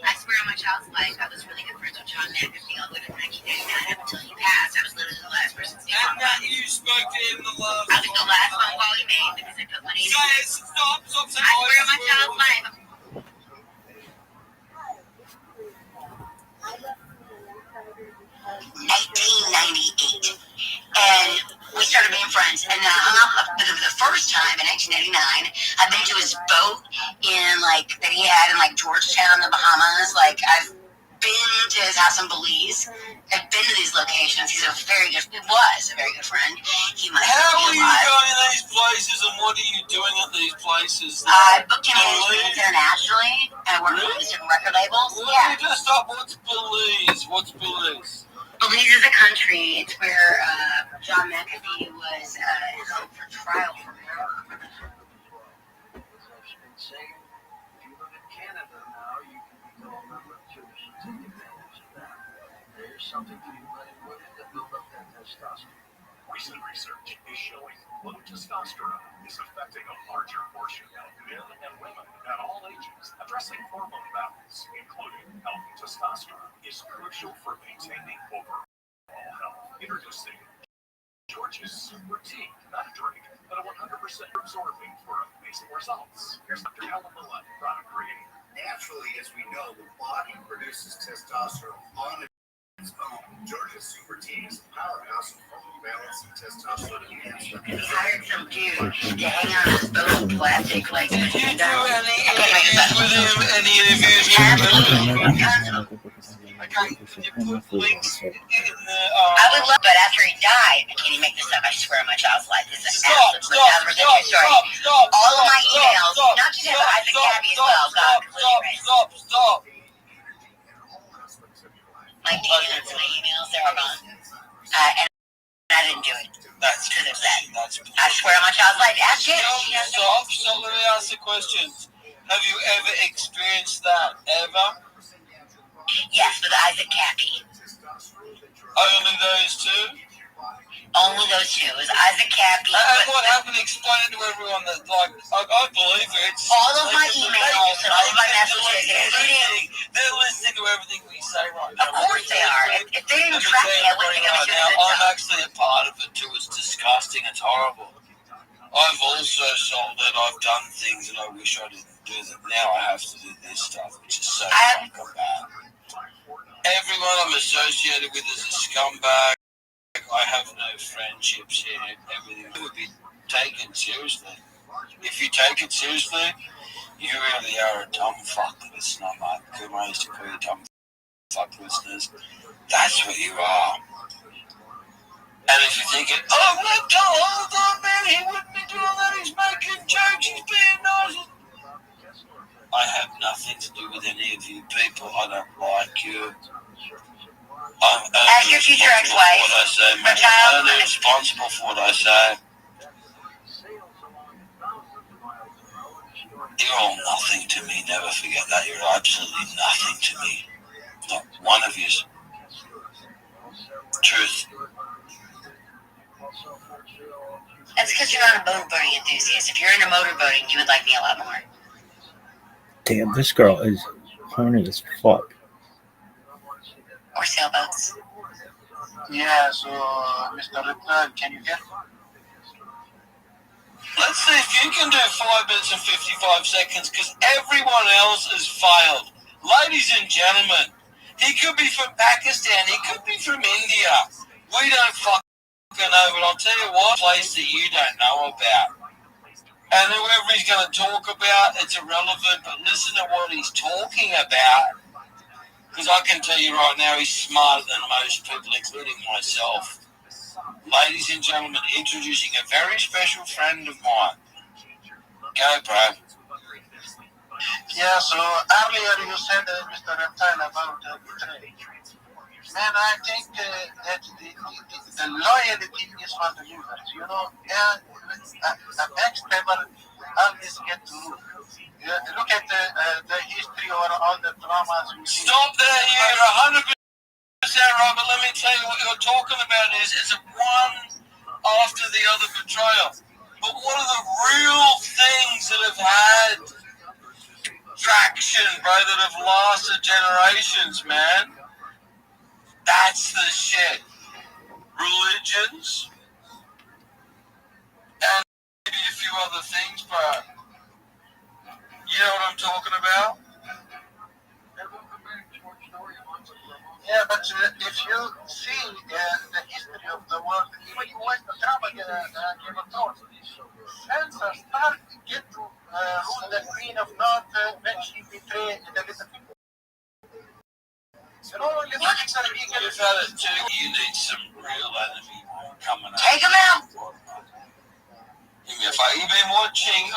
I swear on my child's life, I was really good friends with John McAfee all the way to 1999 up until he passed. I was literally the last person to see him. And that you spoke to him the last I was the last phone call he made because I put money in. Say it. Stop. I swear on my child's life. 1898, and we started being friends. And I hung out the first time in 1989. I've been to his boat that he had in Georgetown, the Bahamas. I've been to his house in Belize. I've been to these locations. He was a very good friend. He might How still are be you alive. going to these places, and what are you doing at these places? I booked him internationally. I worked with different record labels. Yeah. Just stop. What's Belize? Belize is a country. It's where John McAfee was held for trial for murder. Something to be letting women that build up that testosterone. Recent research is showing low testosterone is affecting a larger portion of men and women at all ages. Addressing hormone balance, including healthy testosterone, is crucial for maintaining overall health. Introducing George's Super Tea, not a drink, but a 100% absorbing for amazing results. Here's Dr. Helen Millett, product creator. Naturally, as we know, the body produces testosterone on its own. George's Super Tea is a powerhouse of hormone balance and testosterone enhancement. He hired some dude to hang on his boat with plastic like Did you do any interviews with him? Any interviews with him? Okay, can you put links in the... I would love, but after he died, I can't even make this up. I swear on my child's life. This is an absolute 1,000% true story. All of my emails, not just him, but Isaac Gabby as well. God, completely erased. Stop. My DMs, my emails, they're all gone. And I didn't do it. That's because of that. I swear on my child's life. Ask him. Stop. Let me ask the questions. Have you ever experienced that? Ever? Yes, with Isaac Cappy. Only those two? Only those two. It was Isaac Cappy. And what happened? Explain it to everyone that, like, I believe it. All of my emails and all of my messages. They're listening to everything we say right now. Of course they are. If they didn't track me, I wouldn't think I was doing a good I'm job. actually a part of it too. It's disgusting. It's horrible. I've also sold that I've done things that I wish I didn't do. That now I have to do this stuff, which is so fucking bad. Everyone I'm associated with is a scumbag. I have no friendships here. Everything would be taken seriously. If you take it seriously, you really are a dumb fuck listener, mate. I used to call you dumb fuck listeners. That's what you are. And if you're thinking, oh, man, he wouldn't be doing that. He's making jokes. He's being nice. I have nothing to do with any of you people. I don't like you. Ask your future ex-wife. I'm only responsible for what I say. You're all nothing to me. Never forget that. You're absolutely nothing to me. Not one of you. Truth. That's because you're not a motorboating enthusiast. If you're into motorboating, you would like me a lot more. Damn, this girl is horny as fuck. Or sailboats. Yeah, so, Mr. Ritter, can you hear? Let's see if you can do 5 minutes and 55 seconds, because everyone else has failed. Ladies and gentlemen, he could be from Pakistan, he could be from India. We don't fucking know, but I'll tell you what, place that you don't know about. And whoever he's going to talk about, it's irrelevant, but listen to what he's talking about. Because I can tell you right now, he's smarter than most people, including myself. Ladies and gentlemen, introducing a very special friend of mine. Go, bro. Yeah, so earlier you said, Mr. Reptile, about betrayal. Man, I think that the loyalty is for the losers. You know, a backstabber always get to lose. Look at the history or all the dramas. Stop there, you're 100% right, but let me tell you what you're talking about is a one after the other betrayal. But what are the real things that have had traction, bro, that have lasted generations, man? That's the shit. Religions and maybe a few other things, bro. You know what I'm talking about? Yeah, but if you see the history of the world, even when the drama Game of Thrones, Sansa Stark get to rule the Queen of North when she betrayed the little people. You know, little people You've had it too. You need some real enemy coming out. Take him out! Give me a fight. You've been watching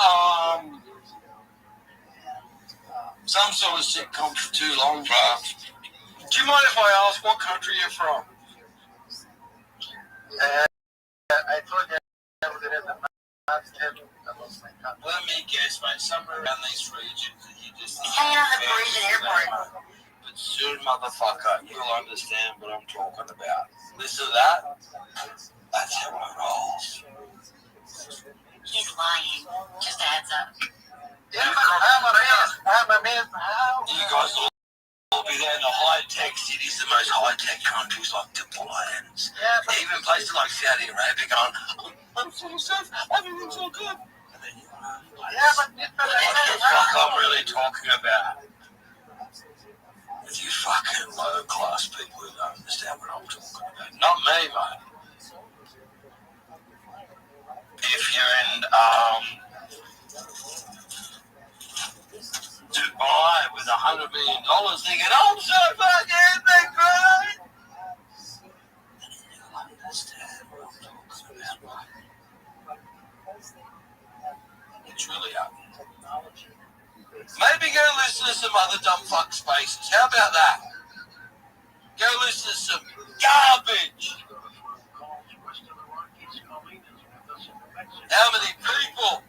some sort of sitcom for too long, bro. Do you mind if I ask what country you're from? I told you there is a man telling about my country. Let me guess, mate. Somewhere around these regions that you just... Hanging on the Parisian airport. But soon, motherfucker, you'll understand what I'm talking about. Listen to that. That's how it rolls. He's lying. Just a heads up. Yeah, I'm amazed how... You guys will be there in the high-tech cities, the most high-tech countries like Dubai and even places like Saudi Arabia going, I'm so safe, everything's so good. And then you but what the fuck I'm really talking about. With you fucking low-class people who don't understand what I'm talking about. Not me, mate. If you're in Dubai with $100 million thinking, I'm so fucking big, great. Then you'll understand what I'm talking about. It's really happening. Maybe go listen to some other dumb fuck spaces. How about that? Go listen to some garbage. How many people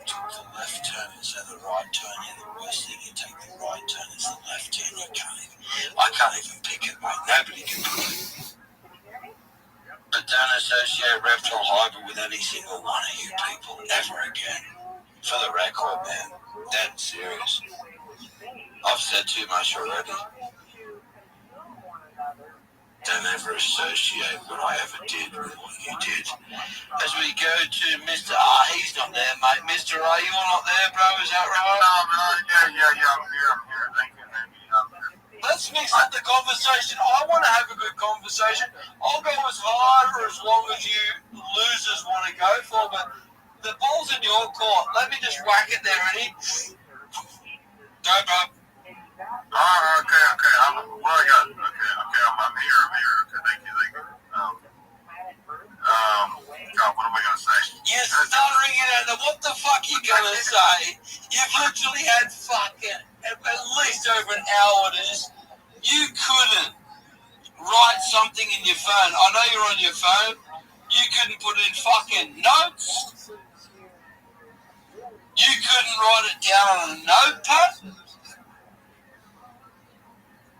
took the left turn instead of the right turn? Yeah, the worst thing, you take the right turn, it's the left turn, you can't even I can't even pick it, mate. Nobody can pick it. But don't associate reptile hybrid with any single one of you people ever again. For the record, man, that's serious. I've said too much already. Don't ever associate what I ever did with what you did. As we go to Mr. He's not there, mate. Mr. you're not there, bro, is that right? No, man, yeah, I'm here. Thank you, man. Let's mix up the conversation. I want to have a good conversation. I'll go as hard or as long as you losers want to go for, but the ball's in your court. Let me just whack it there, ready? Go, bro. Okay. I'm here. Okay, thank you. God, what am I gonna say? You're stuttering it out. Now, what the fuck are you gonna say? You've literally had fucking at least over an hour to just. You couldn't write something in your phone. I know you're on your phone. You couldn't put in fucking notes. You couldn't write it down on a notepad.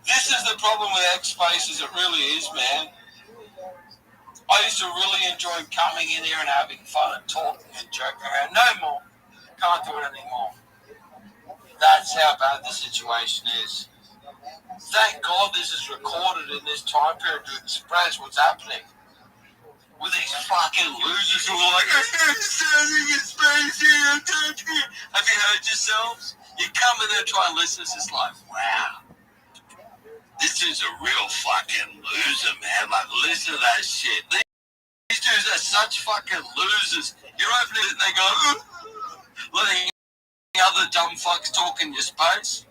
This is the problem with X Spaces. It really is, man. I used to really enjoy coming in here and having fun and talking and joking around. No more. Can't do it anymore. That's how bad the situation is. Thank God this is recorded in this time period to express what's happening. With these fucking losers who are like, I'm standing in space here, touch me. Have you heard yourselves? You come in there and try and listen to this like, wow. This is a real fucking loser, man. Like, listen to that shit. These dudes are such fucking losers. You're opening it and they go, letting other dumb fucks talk in your space.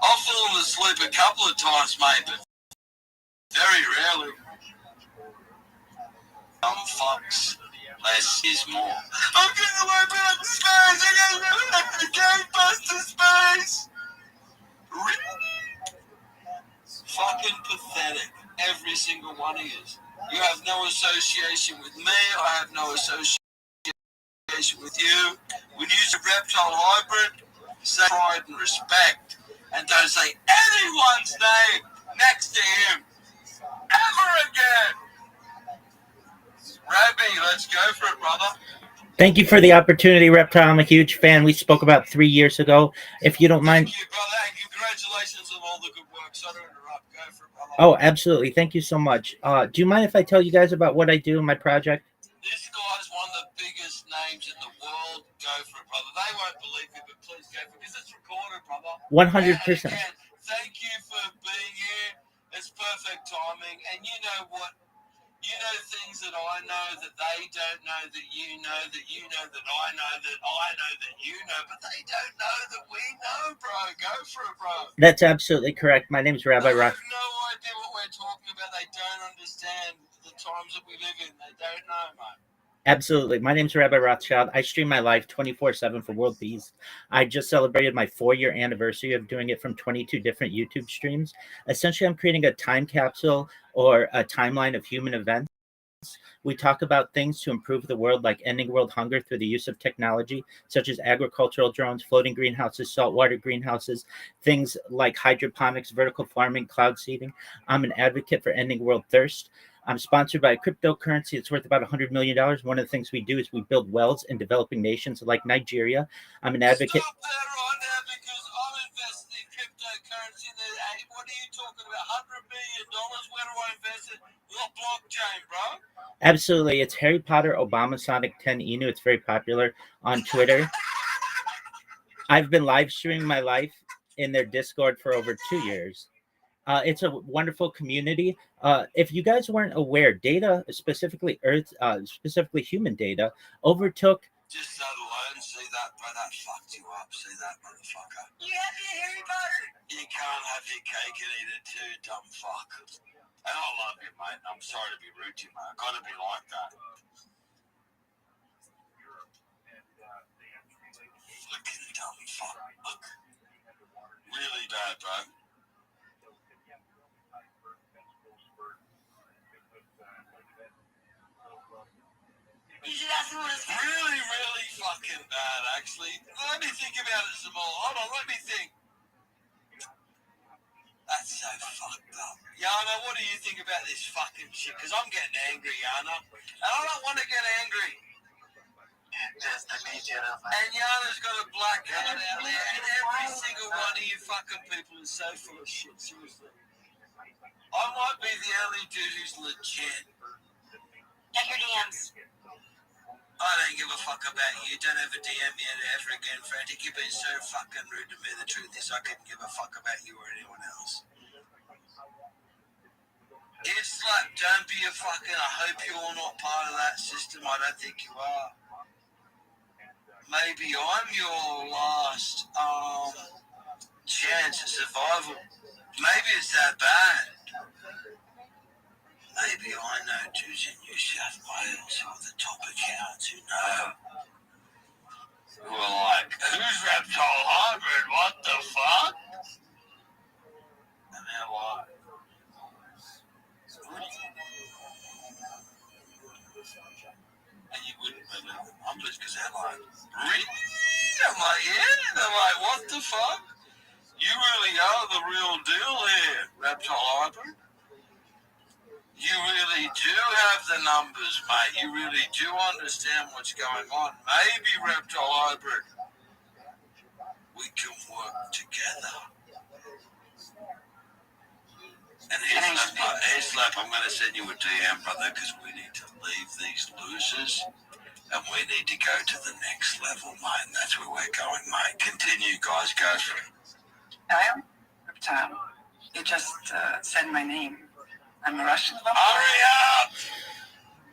I've fallen asleep a couple of times, mate, but very rarely. Dumb fucks. Less is more. I'm getting away back to space. I can't bust to space. Really? Fucking pathetic. Every single one of you. You have no association with me. I have no association with you. When you use a reptile hybrid, say pride and respect, and don't say anyone's name next to him ever again. Rabbi, let's go for it, brother. Thank you for the opportunity, Reptile. I'm a huge fan. We spoke about 3 years ago. If you don't mind. Thank you, brother, and congratulations on all the good work. Sorry to interrupt. Go for it, brother. Oh, absolutely. Thank you so much. Do you mind if I tell you guys about what I do in my project? This guy's one of the biggest names in the world. Go for it, brother. They won't believe you, but please go for it because it's recorded, brother. 100%. And again, thank you for being here. It's perfect timing. And you know what? You know things that I know that they don't know, that you know that I know that I know that you know, but they don't know that we know, bro. Go for it, bro. That's absolutely correct. My name's Rabbi Rothschild. Rothschild. They have no idea what we're talking about. They don't understand the times that we live in. They don't know, mate. Absolutely. My name's Rabbi Rothschild. I stream my life 24/7 for world peace. I just celebrated my 4-year anniversary of doing it from 22 different YouTube streams. Essentially, I'm creating a time capsule or a timeline of human events. We talk about things to improve the world, like ending world hunger through the use of technology, such as agricultural drones, floating greenhouses, saltwater greenhouses, things like hydroponics, vertical farming, cloud seeding. I'm an advocate for ending world thirst. I'm sponsored by a cryptocurrency that's worth about $100 million. One of the things we do is we build wells in developing nations like Nigeria. I'm an advocate. Stop that right now because I'm invested in cryptocurrency. What are you talking about? $100 million? Where do I invest it? What blockchain, bro? Absolutely. It's Harry Potter Obama Sonic 10 Inu. It's very popular on Twitter. I've been live streaming my life in their Discord for over 2 years. It's a wonderful community. If you guys weren't aware, data, specifically specifically human data, overtook. Just that alone, see that, bro, that fucked you up. See that, motherfucker. You happy to Harry Potter? You can't have your cake and eat it too, dumb fuck. And I love you, mate. I'm sorry to be rude to you, mate. I gotta be like that. Fucking dumb fuck. Really bad, bro. Really, really fucking bad, actually. Let me think about it some more. Hold on, let me think. Yana, what do you think about this fucking shit? Because I'm getting angry, Yana. And I don't want to get angry. Just the media. And Yana's got a black hat out there, and every single one of you fucking people is so full of shit, seriously. I might be the only dude who's legit. Check your DMs. I don't give a fuck about you. Don't ever DM me ever again, Frantic. You've been so fucking rude to me. The truth is, I couldn't give a fuck about you or anyone else. It's like, don't be a fucking, I hope you're not part of that system. I don't think you are. Maybe I'm your last chance at survival. Maybe it's that bad. Maybe I know dudes in New South Wales who are the top accounts who know. Who are like, who's Reptile Hybrid? What the fuck? And they're like, and you wouldn't believe the numbers because they're like, really? I'm like, yeah. They're like, what the fuck? You really are the real deal here, Reptile Hybrid. You really do have the numbers, mate. You really do understand what's going on. Maybe, Reptile Hybrid, we can work together. And here's Slap, I'm going to send you a DM, brother, because we need to leave these losers and we need to go to the next level, mate. And that's where we're going, mate. Continue, guys. Go for it. Hello, Reptile. You just said my name. I'm a Russian vampire. Hurry up!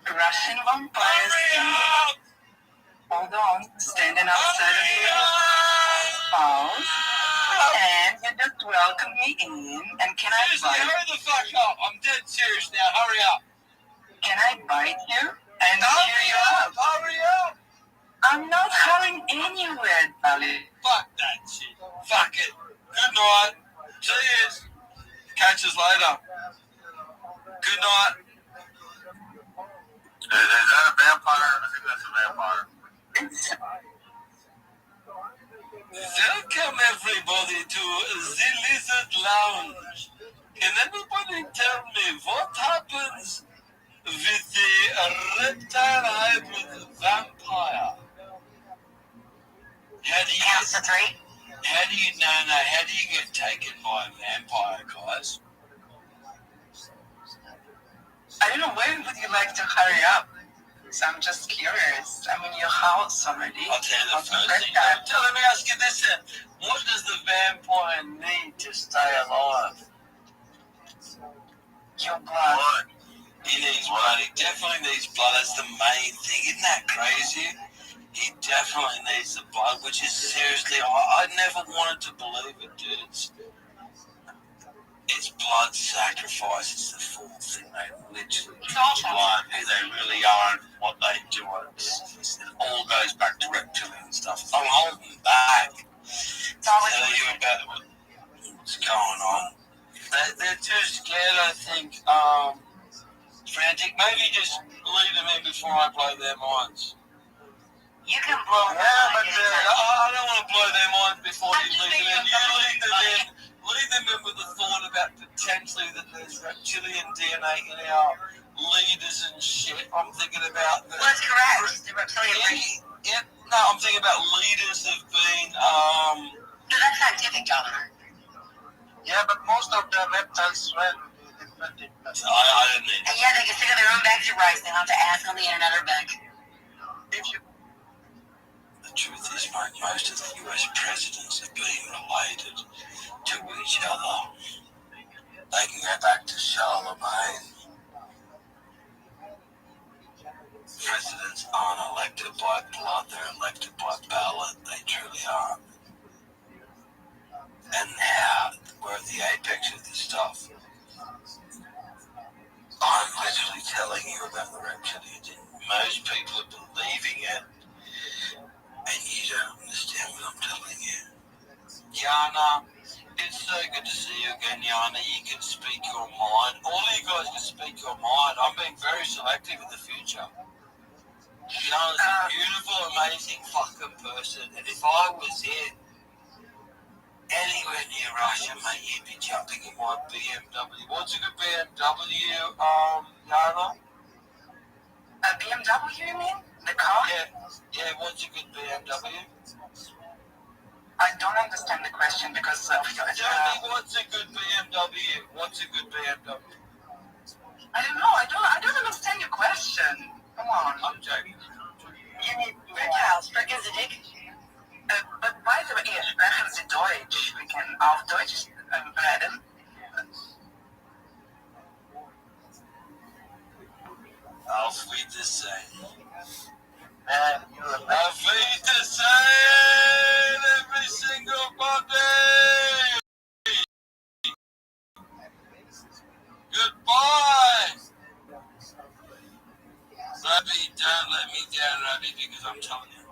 Russian vampire. Hurry up! Hold on. Standing outside of the house. And you just welcome me in. And can I bite? Hurry the fuck up. I'm dead serious now. Hurry up. Can I bite you? And cheer you up? Hurry up! I'm not hurrying anywhere, darling. Fuck that shit. Fuck it. Good night. Cheers. Catch us later. Good night. Is that a vampire? I think that's a vampire. Welcome everybody to the Lizard Lounge. Can anybody tell me what happens with the reptile hybrid vampire? How do you get taken by a vampire, guys? I don't know, when would you like to hurry up? So I'm just curious. I'm in your house already. I'll tell you the first thing. Let me ask you this then. What does the vampire need to stay alive? Your blood. He needs blood. He definitely needs blood. That's the main thing. Isn't that crazy? He definitely needs the blood, which is seriously, I never wanted to believe it, dudes. It's blood sacrifice. It's the full thing. They literally blood, who they really are and what they do. It all goes back to reptilian stuff. I'm holding back. Tell you about what's going on. They're too scared, I think. Frantic. Maybe just lead them in before I blow their minds. You can blow them in. Yeah, but I don't want to blow their minds before you lead them in. You lead them in. Lead them in with the thought about potentially that there's reptilian DNA in our leaders and shit. I'm thinking about... Well, that's correct. The reptilian race. No, I'm thinking about leaders have been... No, that's scientific, John. Yeah, but most of the reptiles swim. I didn't need... And yeah, they can stick on their own bags of rice. They don't have to ask on the internet or beg. The truth is, mate, most of the US presidents have been related to each other. They can go back to Charlemagne. Presidents aren't elected by blood, they're elected by ballot. They truly are. And now we're at the apex of this stuff. I'm literally telling you about the reptilians, and most people are believing it. And you don't understand what I'm telling you. Yana, it's so good to see you again, Yana. You can speak your mind. All you guys can speak your mind. I'm being very selective in the future. Yana's a beautiful, amazing fucking person. And if I was in anywhere near Russia, mate, you'd be jumping in my BMW. What's a good BMW, Yana? A BMW, you mean? The car? Yeah, what's a good BMW? I don't understand the question because Tell me what's a good BMW? What's a good BMW? I don't know. I don't understand your question. Come on. I'm joking. You need Rickhouse, sprechen Sie Dick? But by the way, sprechen Sie Deutsch. We can auf Deutsch reden. Auf Wiedersehen. Man, you're a man. Auf Wiedersehen, every single body. Goodbye. Rabbi, don't let me down, Rabbi, because I'm telling you.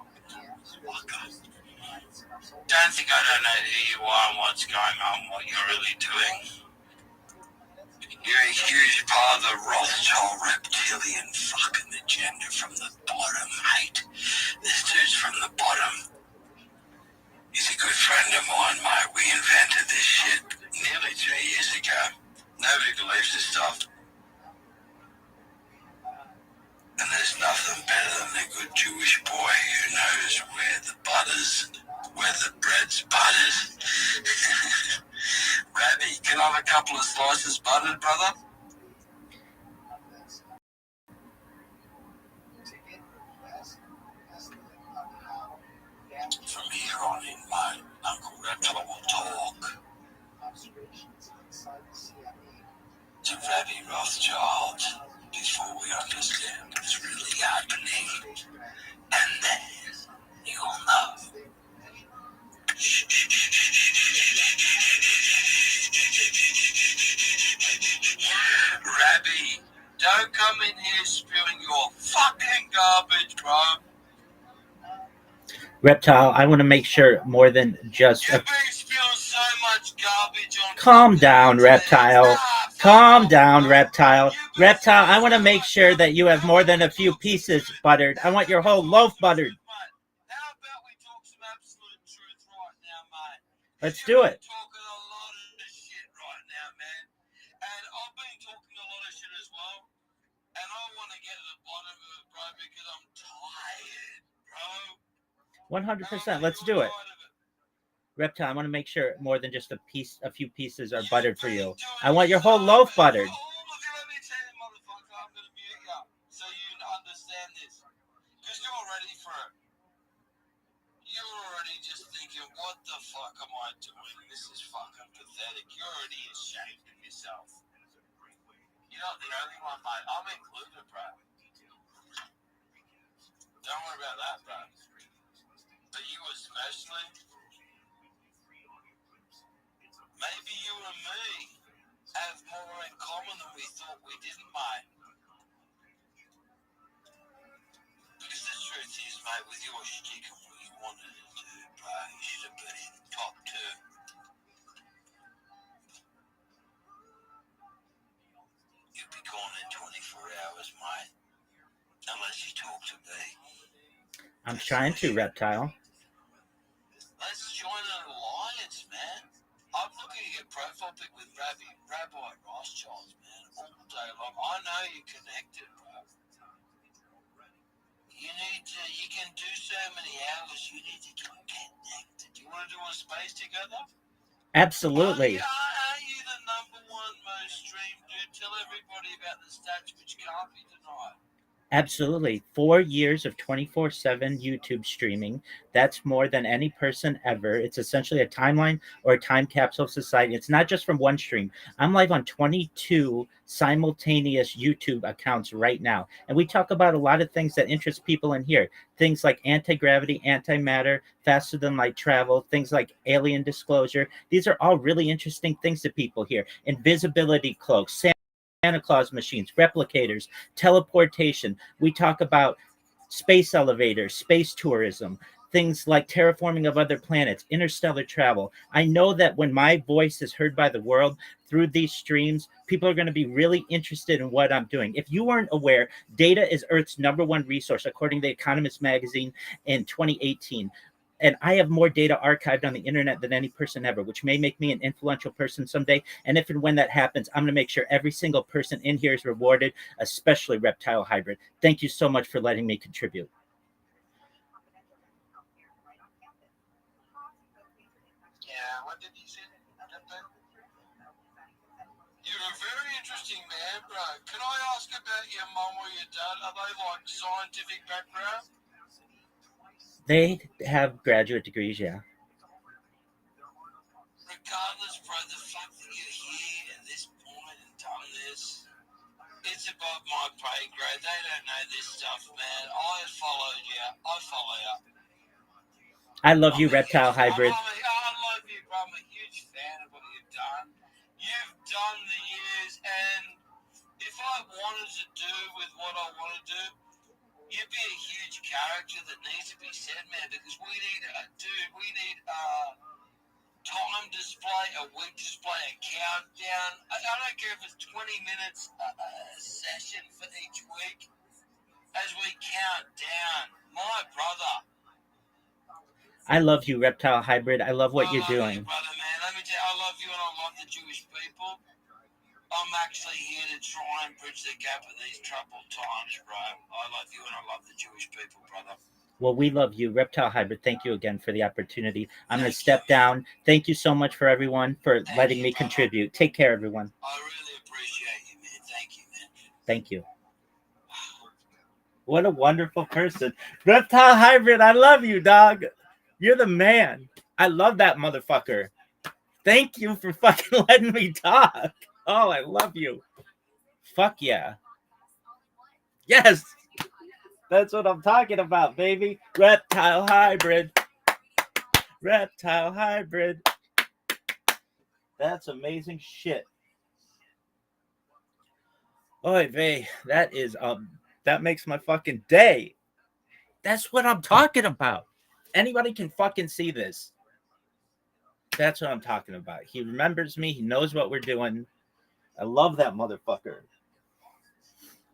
Don't think I don't know who you are and what's going on, what you're really doing. You're a huge part of the Rothschild reptilian fucking agenda from the bottom, mate. This dude's from the bottom. He's a good friend of mine, mate. We invented this shit nearly 2 years ago. Nobody believes this stuff. And there's nothing better than a good Jewish boy who knows where the bread's buttered. Rabbi, can I have a couple of slices buttered, brother? From here on in, my Uncle Reptile will talk to Rabbi Rothschild before we understand what's really happening. And then you'll know. Rabbi, don't come in here spewing your fucking garbage, bro. Reptile, I want to make sure more than just You've been spewing so much garbage on. Calm down, Reptile. Calm down, Reptile. Reptile, I want to make sure that you have more than a few pieces buttered. I want your whole loaf buttered. How about we talk some absolute truth right now, mate? Let's do it. You're talking a lot of shit right now, man. And I've been talking a lot of shit as well. And I want to get to the bottom of it, bro, because I'm tired, bro. 100%. Let's do it. Reptile, I want to make sure more than just a few pieces are buttered for you. I want your whole loaf buttered. All of you, let me tell you, motherfucker, I'm going to mute you so you understand this. Because you're ready for it. You're already just thinking, what the fuck am I doing? This is fucking pathetic. You're already ashamed of yourself. You're not the only one, mate. I'm included, bro. Don't worry about that, bro. But you especially, maybe you and me have more in common than we thought we didn't, mate. Because the truth is, mate, with your shtick and what you wanted to do, bro, you should have been in top 2. You'll be gone in 24 hours, mate. Unless you talk to me. I'm trying to, Reptile. Let's join an alliance, man. I'm looking at your profile pic with Rabbi Rothschild, man, all day long. I know you're connected, bro. You can do so many hours. You need to get connected. You want to do a space together? Absolutely. Are you the number 1 most streamed dude? Tell everybody about the stats which can't be denied. Absolutely. 4 years of 24/7 YouTube streaming. That's more than any person ever. It's essentially a timeline or a time capsule of society. It's not just from one stream. I'm live on 22 simultaneous YouTube accounts right now. And we talk about a lot of things that interest people in here. Things like anti-gravity, antimatter, faster than light travel, things like alien disclosure. These are all really interesting things to people here. Invisibility cloaks, Santa Claus machines, replicators, teleportation. We talk about space elevators, space tourism, things like terraforming of other planets, interstellar travel. I know that when my voice is heard by the world through these streams, people are going to be really interested in what I'm doing. If you weren't aware, data is Earth's #1 resource, according to The Economist magazine in 2018. And I have more data archived on the internet than any person ever, which may make me an influential person someday. And if and when that happens, I'm going to make sure every single person in here is rewarded, especially Reptile Hybrid. Thank you so much for letting me contribute. Yeah, what did he say? You're a very interesting man, bro. Can I ask about your mom or your dad? Are they like scientific background? They have graduate degrees, yeah. Regardless, bro, the fact that you're here at this point and done this, it's above my pay grade. They don't know this stuff, man. I followed you. I follow you. I love you, Reptile Hybrid. I love you, bro. I'm a huge fan of what you've done. You've done the years, and if I wanted to do with what I want to do, you'd be a huge character that needs to be said, man, because we need a time display, a week display, a countdown. I don't care if it's 20 minutes a session for each week as we count down. My brother. I love you, Reptile Hybrid. I love what you're doing. You, brother, man. Let me tell you, I love you and I love the Jewish people. I'm actually here to try and bridge the gap at these troubled times, bro. I love you and I love the Jewish people, brother. Well, we love you, Reptile Hybrid. Thank you again for the opportunity. I'm going to step down. Thank you so much for everyone for letting me contribute. Take care, everyone. I really appreciate you, man. Thank you, man. Thank you. What a wonderful person. Reptile Hybrid, I love you, dog. You're the man. I love that motherfucker. Thank you for fucking letting me talk. Oh, I love you. Fuck yeah. Yes. That's what I'm talking about, baby. Reptile Hybrid. Reptile Hybrid. That's amazing shit. Oy vey, that makes my fucking day. That's what I'm talking about. Anybody can fucking see this. That's what I'm talking about. He remembers me. He knows what we're doing. I love that motherfucker.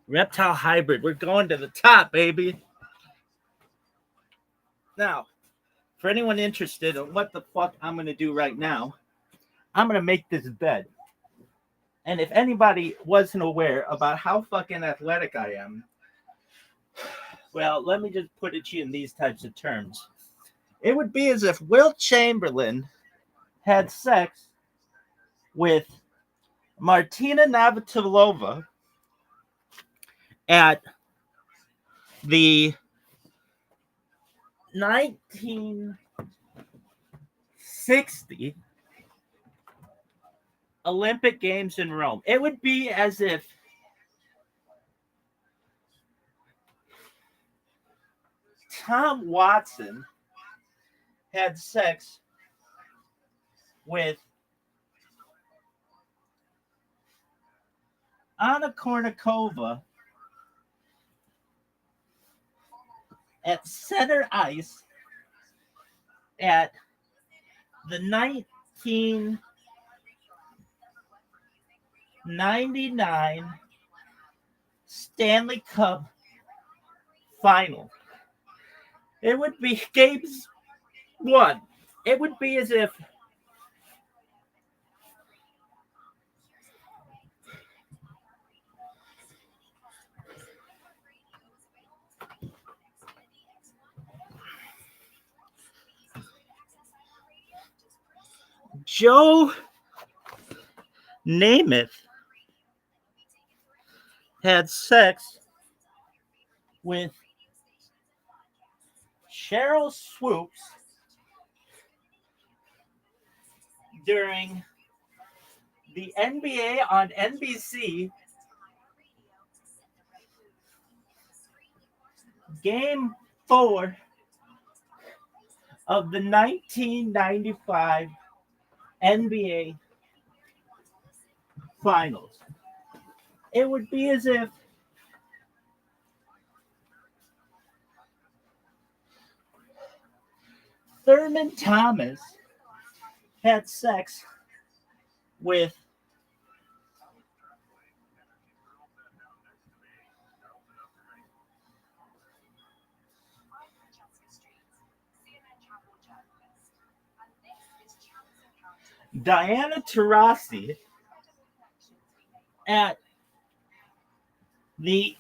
Reptile Hybrid. We're going to the top, baby. Now, for anyone interested in what the fuck I'm going to do right now, I'm going to make this bed. And if anybody wasn't aware about how fucking athletic I am, well, let me just put it to you in these types of terms. It would be as if Wilt Chamberlain had sex with Martina Navratilova at the 1960 Olympic Games in Rome. It would be as if Tom Watson had sex with Anna Kournikova at center ice at the 1999 Stanley Cup final. It would be games one. It would be as if Joe Namath had sex with Cheryl Swoops during the NBA on NBC Game 4 of the 1995 NBA Finals. It would be as if Thurman Thomas had sex with Diana Taurasi at the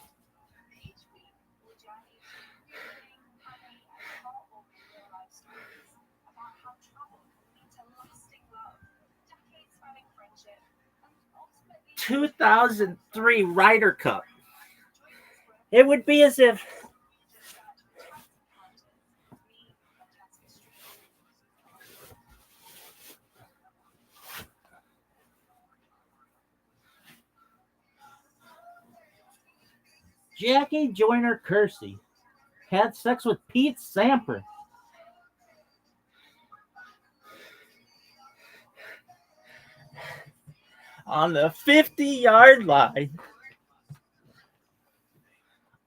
(2003) Ryder Cup. It would be as if Jackie Joyner Kersey had sex with Pete Sampras on the 50-yard line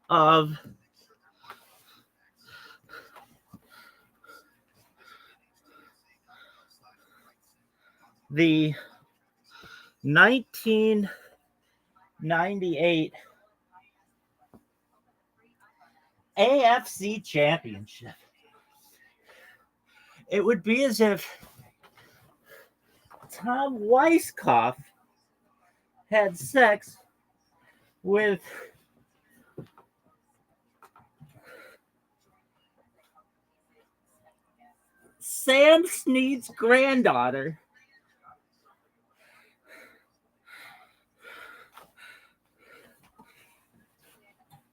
of the 1998 AFC Championship. It would be as if Tom Weisskopf had sex with Sam Snead's granddaughter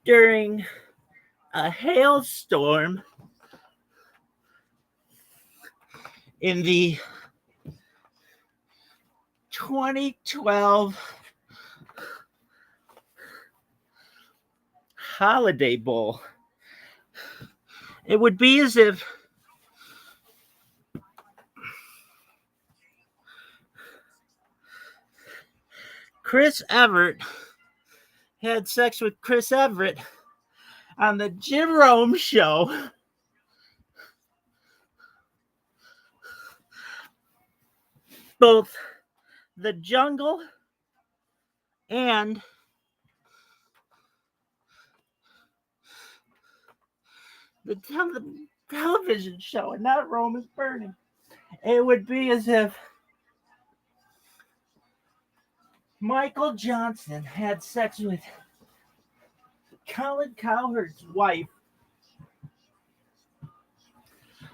during a hailstorm in the 2012 Holiday Bowl. It would be as if Chris Everett had sex with Chris Everett on the Jim Rome show. Both the Jungle and the television show, and not Rome is Burning. It would be as if Michael Johnson had sex with Colin Cowherd's wife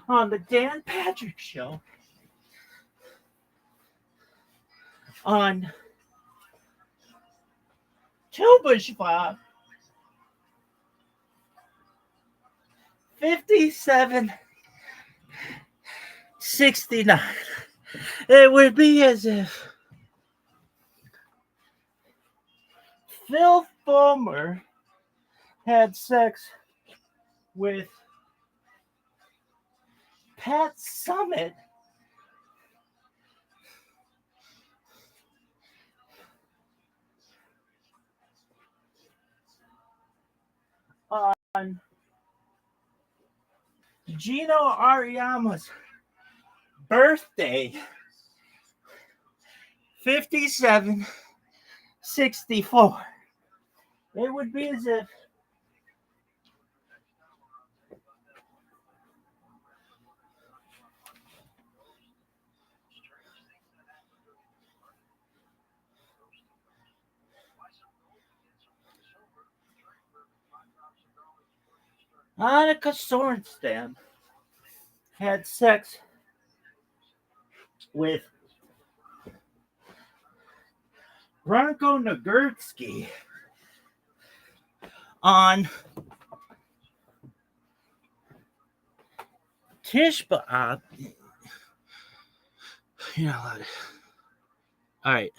on the Dan Patrick Show on Tubush Bob 5769. It would be as if Phil Fulmer had sex with Pat Summitt on Gino Ariama's birthday, 5764. It would be as if Annika Sorenstam had sex with Branko Nagurski on Tish B'Av. You know what? All right.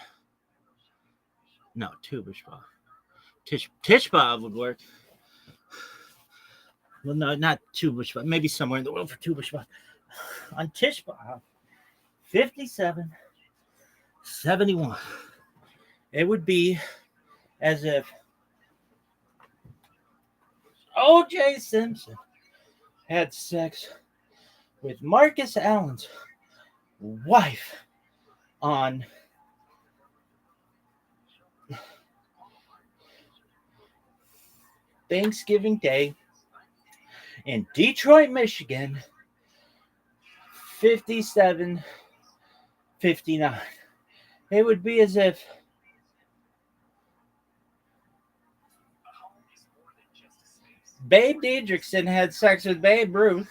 No, Tubush B'Av. Tish B'Av would work. Well, no, not Tubush B'Av. Maybe somewhere in the world for Tubush B'Av. On Tish B'Av, 5771. It would be as if O.J. Simpson had sex with Marcus Allen's wife on Thanksgiving Day in Detroit, Michigan, 59. It would be as if Babe Diedrichson had sex with Babe Ruth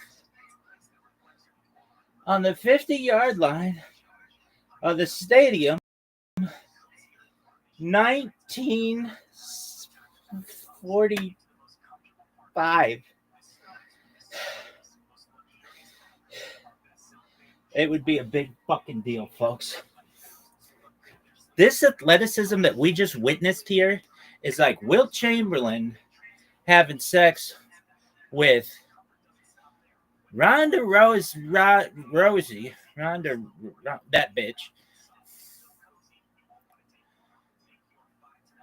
on the 50-yard line of the stadium, 1945. It would be a big fucking deal, folks. This athleticism that we just witnessed here is like Wilt Chamberlain having sex with Ronda Rousey, that bitch.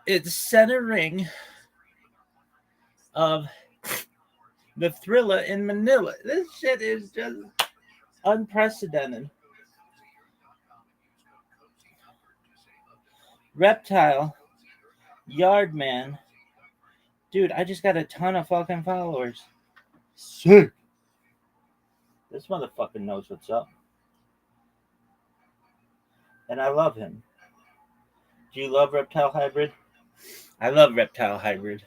It's center ring of the Thriller in Manila. This shit is just unprecedented. Reptile, Yardman. Dude, I just got a ton of fucking followers. Sick. This motherfucker knows what's up. And I love him. Do you love Reptile Hybrid? I love Reptile Hybrid.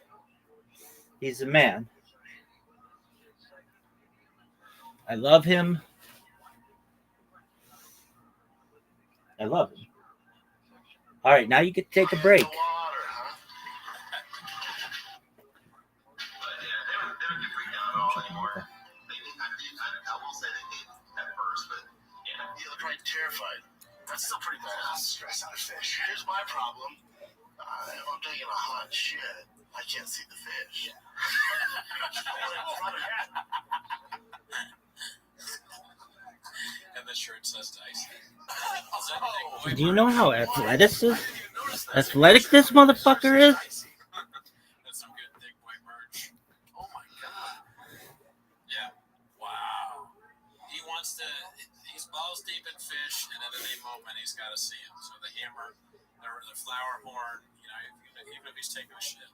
He's a man. I love him. I love him. All right, now you can take a break. Terrified. That's still pretty badass. Stress out of fish. Here's my problem. If I'm taking a hot shit, I can't see the fish. And the shirt says dice. Do you know how athletic this motherfucker is? That's some good thick boy merch. Oh my god. Yeah. Wow. He wants to. He's balls deep in fish, and at any moment he's got to see him. So the hammer, the flower horn, even if he's taking a shit.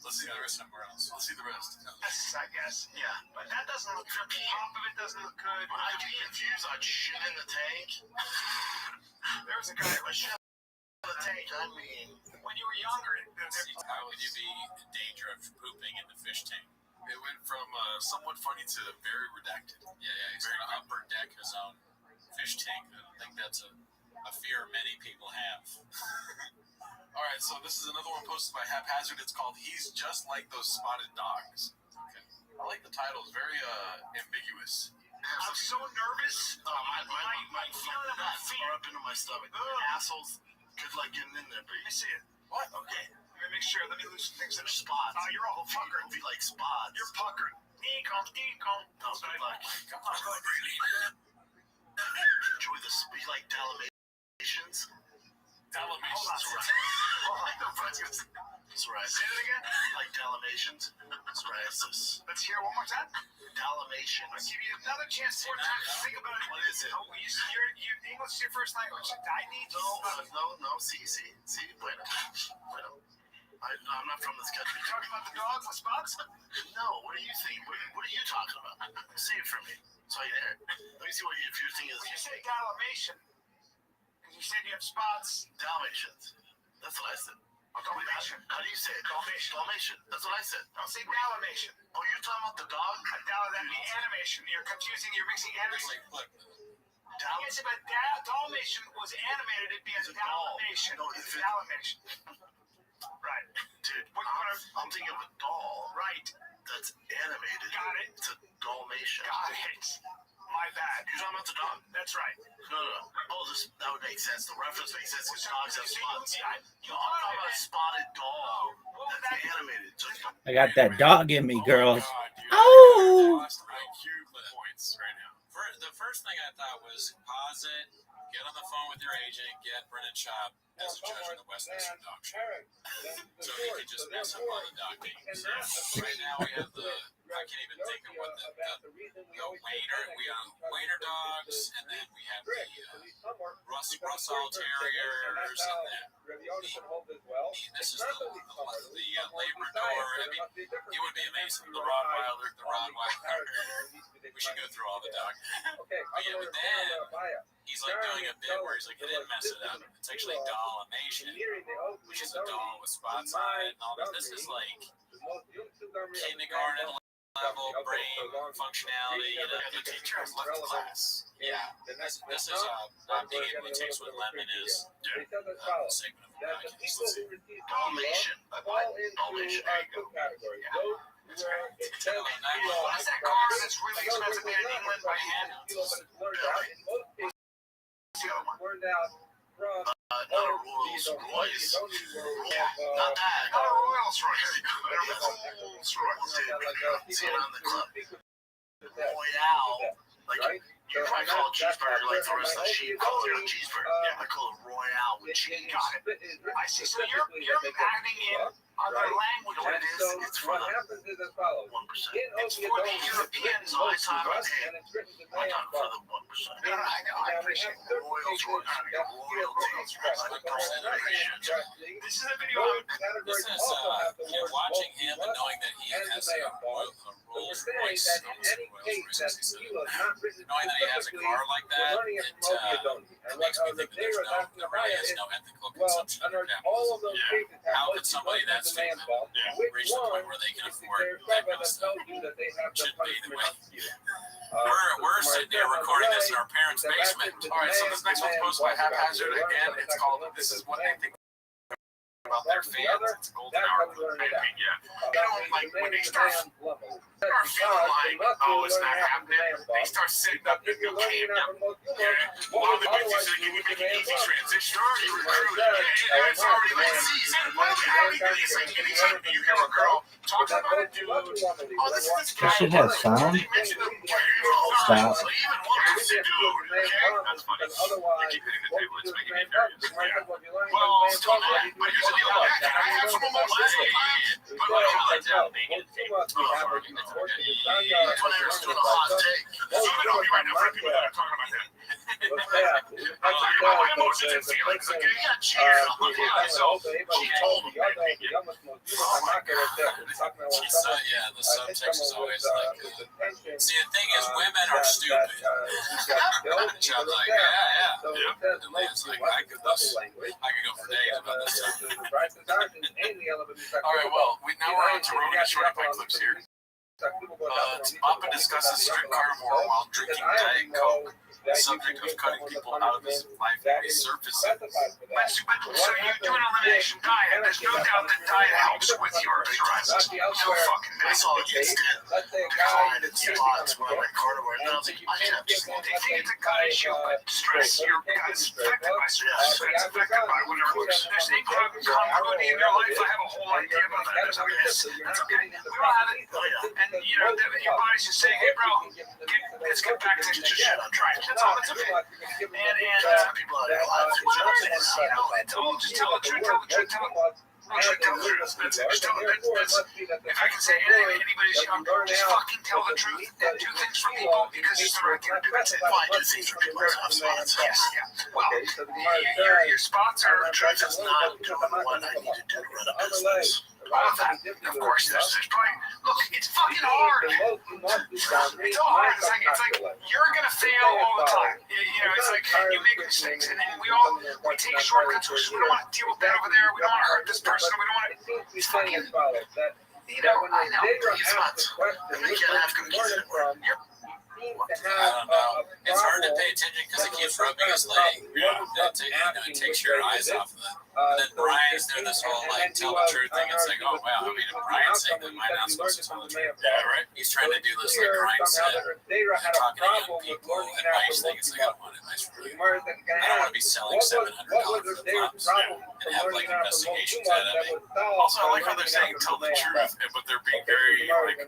Let's see the rest somewhere else. Let's see the rest. Yes, I guess. Yeah, but that doesn't look good. The top of it doesn't look good. I get confused on shit in the tank. There was a guy with shit in the tank. I mean, when you were younger. How would you be in danger of pooping in the fish tank? It went from somewhat funny to very redacted. Yeah, he's going to upper deck his own fish tank. I don't think that's a fear many people have. All right, so this is another one posted by Haphazard. It's called "He's Just Like Those Spotted Dogs." Okay. I like the title. It's very ambiguous. I'm so nervous. My feeling of that fear up into my stomach. Assholes could like getting in there, but Let me see it. what? Okay. Let me make sure. Let me loosen things in. Spots. Oh, you're all puckered. Be like spots. You're puckered. Deacon. No, be like. Come on, go ahead. Enjoy this. Be like Dalmatians. Dalmatians. Psoriasis. Say it again. Like Dalmatians. Psoriasis. Let's hear it one more time. Dalmatians. I'll give you another chance to think about it. What is it? Oh, English is your first language. I need to. No. See. Bueno. I'm not from this country. You talking about the dogs with spots? No. What do you think? What are you talking about? Say it for me. So I hear it. Let me see what if you're thinking. You say Dalmatian. You said you have spots. Dalmatians. That's what I said. Oh, Dalmatian. How do you say it? Dalmatian. That's what I said. Don't say Dalmatian. Oh, you're talking about the dog? That means animation. You're confusing. You're mixing animation. Yes, but Dalmatian was animated. It'd be a Dalmatian. No, it's Dalmatian. Right. Dude, I'm thinking of a doll. Right. That's animated. Got it. It's a Dalmatian. Got it. My bad. You're talking about the dog? That's right. No. Oh, that would make sense. The reference makes sense. Because dogs have spots. I'm talking about a spotted dog. That's animated. I got that dog in me, girls. Oh! IQ points right now. The first thing I thought was pause it, get on the phone with your agent, get Brennan Schaub as a judge in the Westminster Dog Show. So he can just mess up on the dog names. So right now we have I can't even think of what the waiter, we have waiter dogs, and then we have the Russell Terriers and that. This is the Labrador. I mean, he would be amazing. The Rottweiler. We should go through all the dogs. But then he's like doing a bit where he's like, he didn't mess it up. It's actually Dalmatian, which is a dog with spots on it and all that. This is like kindergarten level brain functionality. You know, The teacher has left the class. Yeah, this is not being able to taste what lemon is. A segment of the podcast. Dalmatian. Dalmatian. There you go. What's that car that's really expensive made in England by hand? Not a Rolls Royce. Not that. Not a Rolls Royce. Rolls Royce. See it on the club. Royale. Like, you probably call it cheeseburger like the rest of the sheep call it a cheeseburger. I call it Royale with cheese. Got it. I see. So you're adding in other language what it is. It's for the 1%. It's for the Europeans I all the talk time. for the 1%. I appreciate it. Royals were royalties. This is a video. This is watching him and knowing that he has a Rolls Royce. Knowing that he has a car like that, it makes me think that there really is no ethical consumption of capitalism. How could somebody that's reach the point where they can afford that kind of stuff? Shouldn't be the way. We're sitting here recording this in our parents' basement. All right, so this next one's posted by Haphazard again. It's called "This is what they think about their fans." It's a golden hour. Like when they start feeling like, oh, it's not happening, they start setting up their new camp. A lot of the bitches are giving you an easy transition. Already recruited. It's already like season. Anytime you hear a girl talking about a dude, oh, this is this guy. Does she have sound? Stop. That's funny. I keep hitting the table. It's making me nervous. Well, still not. But here's the deal. Can I have some of my last time? But what I like that being at the table. Twitter's doing a hot take. So I'm going to be right now for people that are talking about that. My emotions and feelings. Okay, yeah, cheers. So she told me. The subtext is always like, see, the thing is, women are stupid. Chad's like, yeah. And Leah's like, I could go for days about this stuff. All right, well, now we're on to Rogan Shorty Pike clips here. Papa discusses strict carnivore while drinking Diet Coke. The subject of cutting people out of his life resurfaces. So you do an elimination diet. There's no doubt that diet helps with your psoriasis. No fucking That's all it is. Decline in spots when I went carnivore. And I was like, I can have just one They think it's a gut issue, but stress, your gut's affected by stress. It's affected by whatever. There's incongruity in your life. I have a whole idea about that. That's okay. That's okay. We all have it. And, you know, your body's just saying, hey, bro, let's get back to shit. I'm trying. That's all. That's okay. And people out there, whatever it is, you know, it's all just tell the truth, tell the truth, tell the truth. That's it. Just tell the truth. If I can say anything to anybody's younger, just fucking tell the truth and do things for people because it's the right thing to do. That's it. Why do things for people who have spots? Yes, yeah. Well, your spots are Truth is not doing what I need to do to run a business. Of course, there's probably, look, it's fucking hard. It's all hard. It's like you're gonna fail all the time. You know, it's like you make mistakes, and then we take shortcuts. We don't want to deal with that over there. We don't want to hurt this person. We don't want to. It's fucking. You know, I know. It's not. You can't have cookies anymore. I don't know. It's hard to pay attention because it keeps rubbing his leg. It takes your eyes off of it. And then Brian's doing this whole like tell the truth thing. It's like, oh wow, I mean, if Brian's saying that, am I not supposed to tell the truth? Yeah, right. He's trying to do this like Brian said, talking to young people, advice thing. It's like, I don't want advice from you. I don't want to be selling $700 flip-flops and have like investigations out of it. Also, I like how they're saying tell the truth, but they're being very like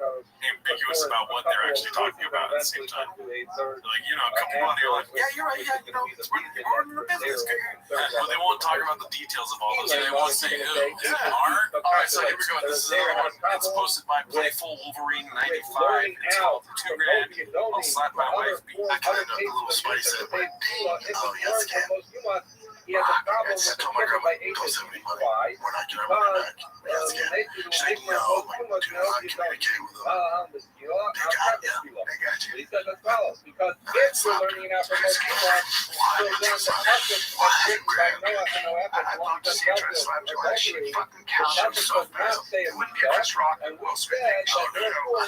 ambiguous about what they're actually talking about at the same time. Like, you know, a couple months, you're like, yeah, you're right, yeah, you know, it's running the business. But they won't talk about the details details of all those. They won't say who. Mark? All right, so here we go. This is another one. It's posted by Playful Wolverine 95. It's called $2,000. I'll slap my wife. I kind of know the little spice that like, oh, yes, can. He has a problem I with told my grandma, the don't send me money. We're not getting our money back. Yes, can. She's like, no, like, do not communicate with them. They got you. They got you. He says as follows, because if we're learning out from those nuance, so then the ethics that's written by no F and no F I'd love to see you try to slap your ass. She fucking cows. the ethics does not say It wouldn't be a Chris Rock. and we said that therefore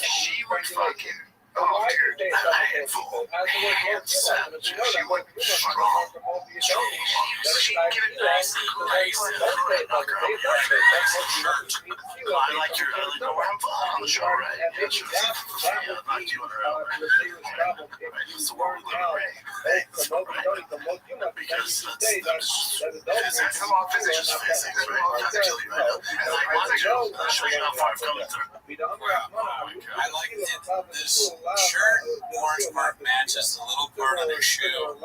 She would fucking. so Oh, why dude, do they a say handful. has the word Hands savage. you know She that would word human strong. comes from opiate only. That is She like give it you nice and so nice they and don't say it doesn't. They don't say it doesn't. I like your, I like the way I'm on the show, right? Yeah, sure. Yeah, knock you on her out, right? Right, that's the word we're living, right? Thanks, right? Because that's how all physics is physics, right? Not to kill you, right? And I want to show you how far I've come through. I like this shirt. Orange part matches the little part of their shoe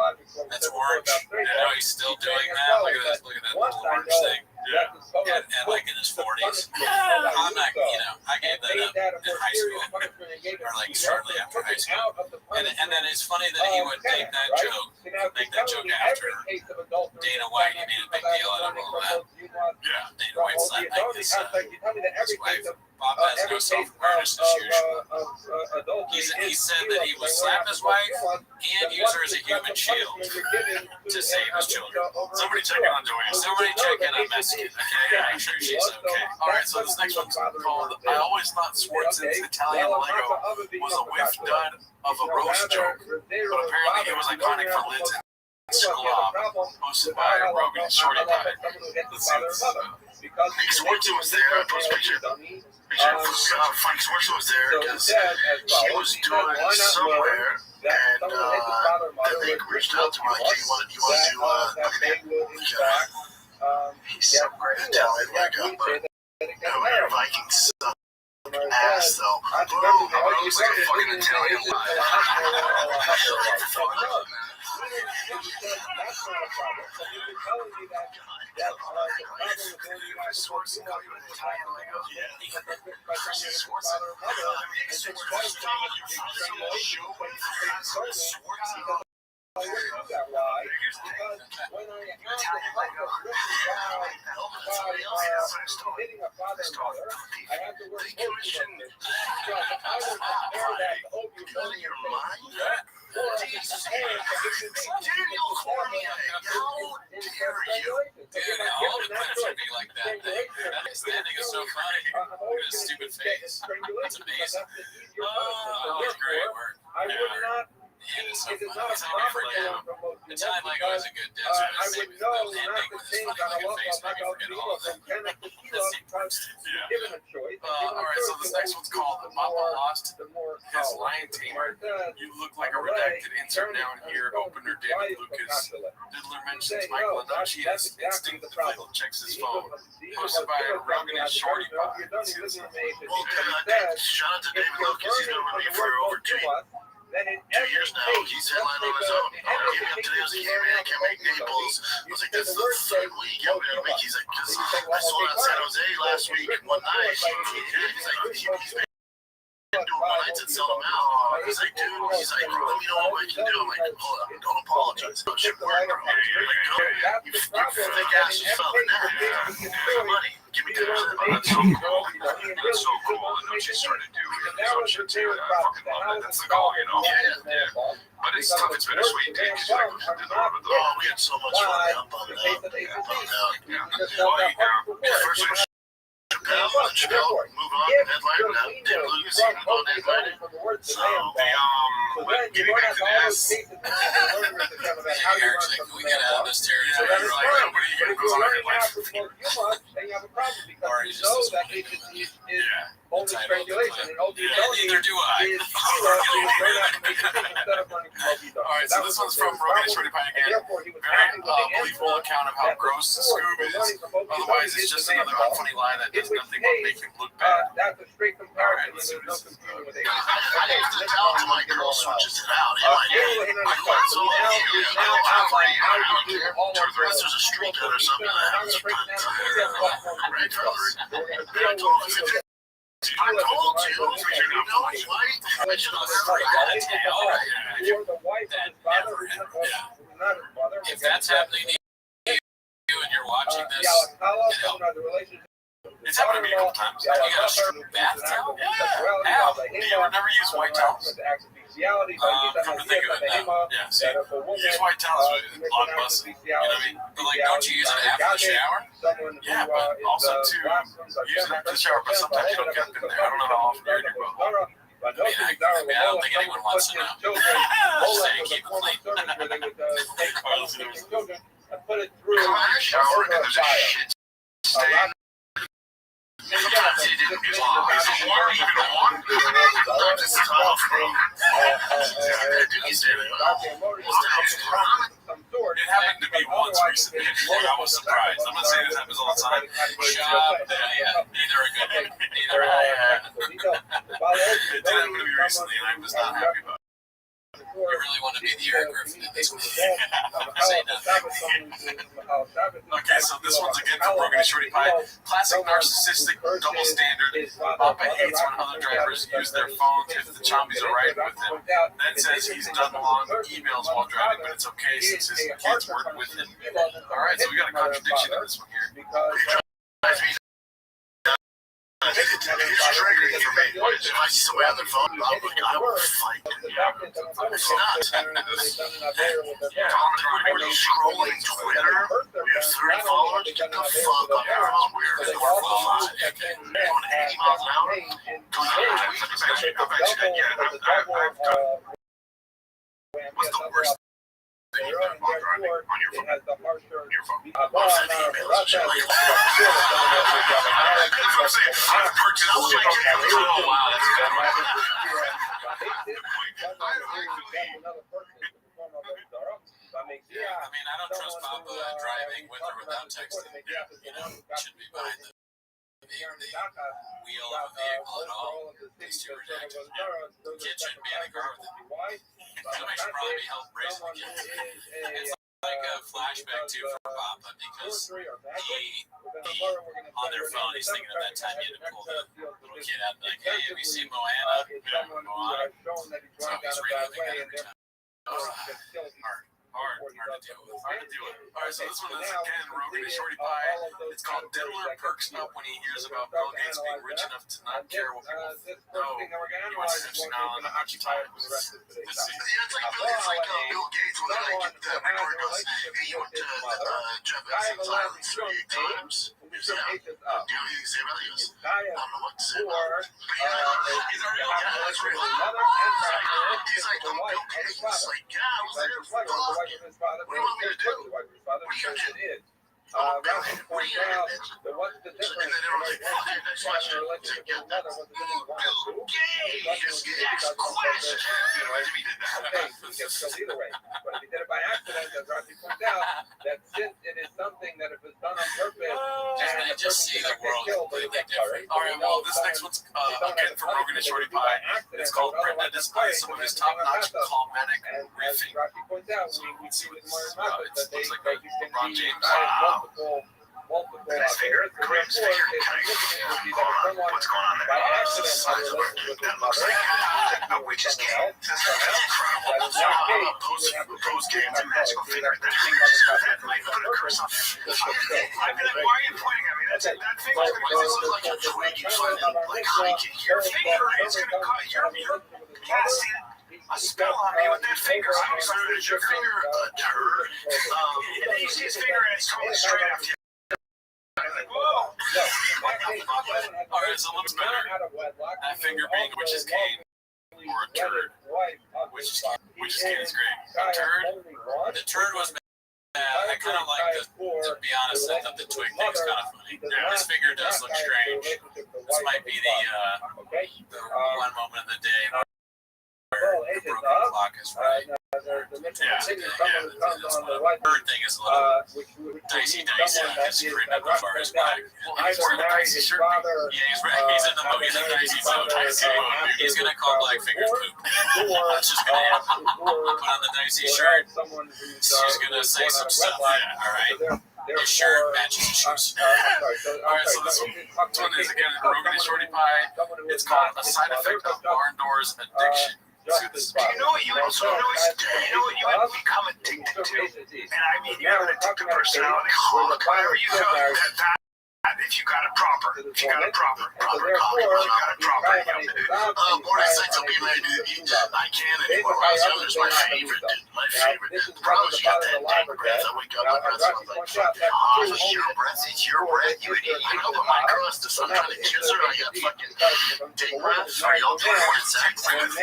that's orange. I know he's still doing that. Look at that little orange thing. Yeah. And like in his 40s. I'm not, I gave that up in high school. Or like shortly after high school. And then it's funny that he would make that joke after Dana White. He made a big deal out of all that. Yeah. Dana White slapped his wife. Bob has no self-awareness as usual. He said that he would slap his wife and use her as a human shield to save his children. Somebody checking on Joanne. Somebody checking on Messi. Okay, make sure she's okay. All right, so this next one's called I always thought Schwarzen's Italian Lego was a whiff dud of a roast joke, but apparently it was iconic for Lids and Slob, hosted by Rogan and Shorty Pie. Let's see what's Schwarzen was there. I post a picture. Frank Schwarzen was there because he was doing somewhere, and the league reached out to him like, hey, you want to do he's so great at Italian Lego, but Vikings suck ass though. Boom, I looks like a fucking Italian Standing is so funny. Look at his stupid face. It's amazing. Oh, it's great work. I would not. It's so funny. It's how we forget him. Italian Lego is a good desert. I would know not to change on a walk on knockout tequila from 10 to tequila given a choice. All right, so this next one's called Papa Lost His Lion Tamer. You look like a redacted insert down here. Opener David Lucas. Diddler mentions Michael Adachi as instinctively checks his phone. Posted by Rogan and Shorty Pie. Let's see this. Well, shout out to David Lucas. He's been with me for over 2 years now. He's headline on his own. He came up today. I was like, hey man, I can't make Naples. I was like, this is the third week I'm going to make. He's like, because I sold out San Jose last week one night. He's like, he's been doing one nights and sell them out. He's like, dude, let me know what I can do. I'm like, hold up, don't apologize. Don't shit work, bro. Like, go, you thick ass yourself in that. Give me money. Give me 10%. That's so cool. That's so cool. And what she's trying to do is his own shit too. And I fucking love it. That's the goal, Yeah. But it's tough. It's bittersweet, dude. Because we had so much fun. I'm bummed out. First Chappelle, move on, headline, now David Lucas, even on headline. So, getting back to this. Eric, we get out of this territory. Nobody even goes on headline for me. Or he's just only strangulation, and neither do I. All right, so this one's from Rogan and Shorty Pie again. Very believable account of how gross the Scoob is. Otherwise, it's just another unfunny lie that does nothing but make him look bad. That's a straight comparison. Let's see what this is. I have to tell him my girl switches it out. I quite so you. I don't have to there's a street cut or something that happens. Right, I told you. I told you, you know, white. I should have If that's happening to you and you're watching this, It's happened to me a couple times. You got a strip bath towel? Yeah. How? Do you ever never use white towels? Come to think of it now. Yeah, see, use white towels with long busts. You know what I mean? But like, don't you use it after the shower? Yeah, but also to use it after the shower, but sometimes you don't get it in there. I don't know how often you're in your boat. I don't think anyone wants to know. Just saying, keep it clean. Put it through a shower and there's a shit stain. It happened to me once recently, and I was surprised. I'm not saying this happens all the time. Neither are good. Neither are It did happen to me recently, and I was not happy about it. You really want to be the Eric Griffin in this movie. Say nothing. Okay, so this one's again from Rogan and Shorty Pie. Classic narcissistic double standard. Papa hates when other drivers use their phones if the chombies are riding with him. Then says he's done long emails while driving, but it's okay since his kids work with him. Alright, so we got a contradiction in this one here. It's triggering for me. If I see somebody on their phone, I will fight. It's not. We're scrolling Twitter. We have 30 followers. Get the fuck on your phone. We're going 80 miles an hour. What's the worst thing you've done while driving on your phone? On your phone. I've sent emails and shit like that. That's what I'm saying. I've perked it up like, oh, wow, that's good. I mean, I don't trust Papa driving with or without texting. You know, shouldn't be behind the wheel of a vehicle at all. These two rejected. Kid shouldn't be in the car with him. Somebody should probably be held brazen again. It's like a flashback too for Papa because he on their phone he's thinking of that time he had to pull the little kid out and like, hey, have you seen Moana? Moana. So he's reliving that every time. Hard to deal with. Alright, so this one is again Rogan and Shorty Pie. It's called Diddler Perks Up when he hears about Bill Gates being rich enough to not care what people know. He wants to Simpson Island and Hachi Time. Let's see. It's like Bill Gates when I get that report goes, hey, you went to Jeff Bezos' island 38 times. Yeah. Do you know anything to say about it? I don't know what to say about it. But he's already that's real. He's like, Bill Gates. It's like, yeah, I was there for what do you want me to do? What are you going to do? What are you going to do? And then everyone's like, okay, next question. Bill Gates asked questions. He did that. Either way, but if he did it by accident, as Rashi points out, that since it is something that if it's done on purpose, and just see the world completely different. Alright, well, this next one's again from Rogan and Shorty Pie. It's called Brenda displays some of his top-notch calmatic riffing. So let's see what this looks like LeBron James. His finger, Kareem's finger, what's going on there? It's the size of our dude. That looks like a witch's game. That's incredible. Those games and magical finger. That finger just got that. Like, put a curse on it. I'd be like, why are you pointing at me? That finger's going to look like a twig. You find it like hiking. Your finger is going to cut. You're casting a spell on me with that finger. I always thought it was your finger, a turd. And then you see his finger and it's totally straight after you. Alright, so it looks better. That finger being witch's cane or a turd. Witch's cane is great. A turd? The turd was bad. I kind of like to be honest, I thought the twig thing was kind of funny. His finger does look strange. This might be the one moment of the day where the broken clock is right. Third thing is a little dicey. His career never far as back. He's wearing a dicey shirt. Yeah, he's right. He's in the mode. He's in dicey mode. He's gonna call Black Fingers poop. That's just gonna happen. Put on the dicey shirt. She's gonna say some stuff. Yeah, all right. His shirt matches his shoes. All right, so this one is again Rogan and Shorty Pie. It's called A Side Effect of Barn Doors Addiction. Do you know what you would become addicted to? And I mean, you have an addictive personality. Whatever you know, that if you got a proper coffee, if you got a proper, morning sex will be my dude. I can't anymore. When I was younger, it's my favorite. The problem is you got that dank breath. I wake up, my breath smells like fucking hot. It's your breath. It's your breath. You idiot. You know, but my crust is some kind of kiss her. I got fucking dank breath. Are y'all doing morning sex? I don't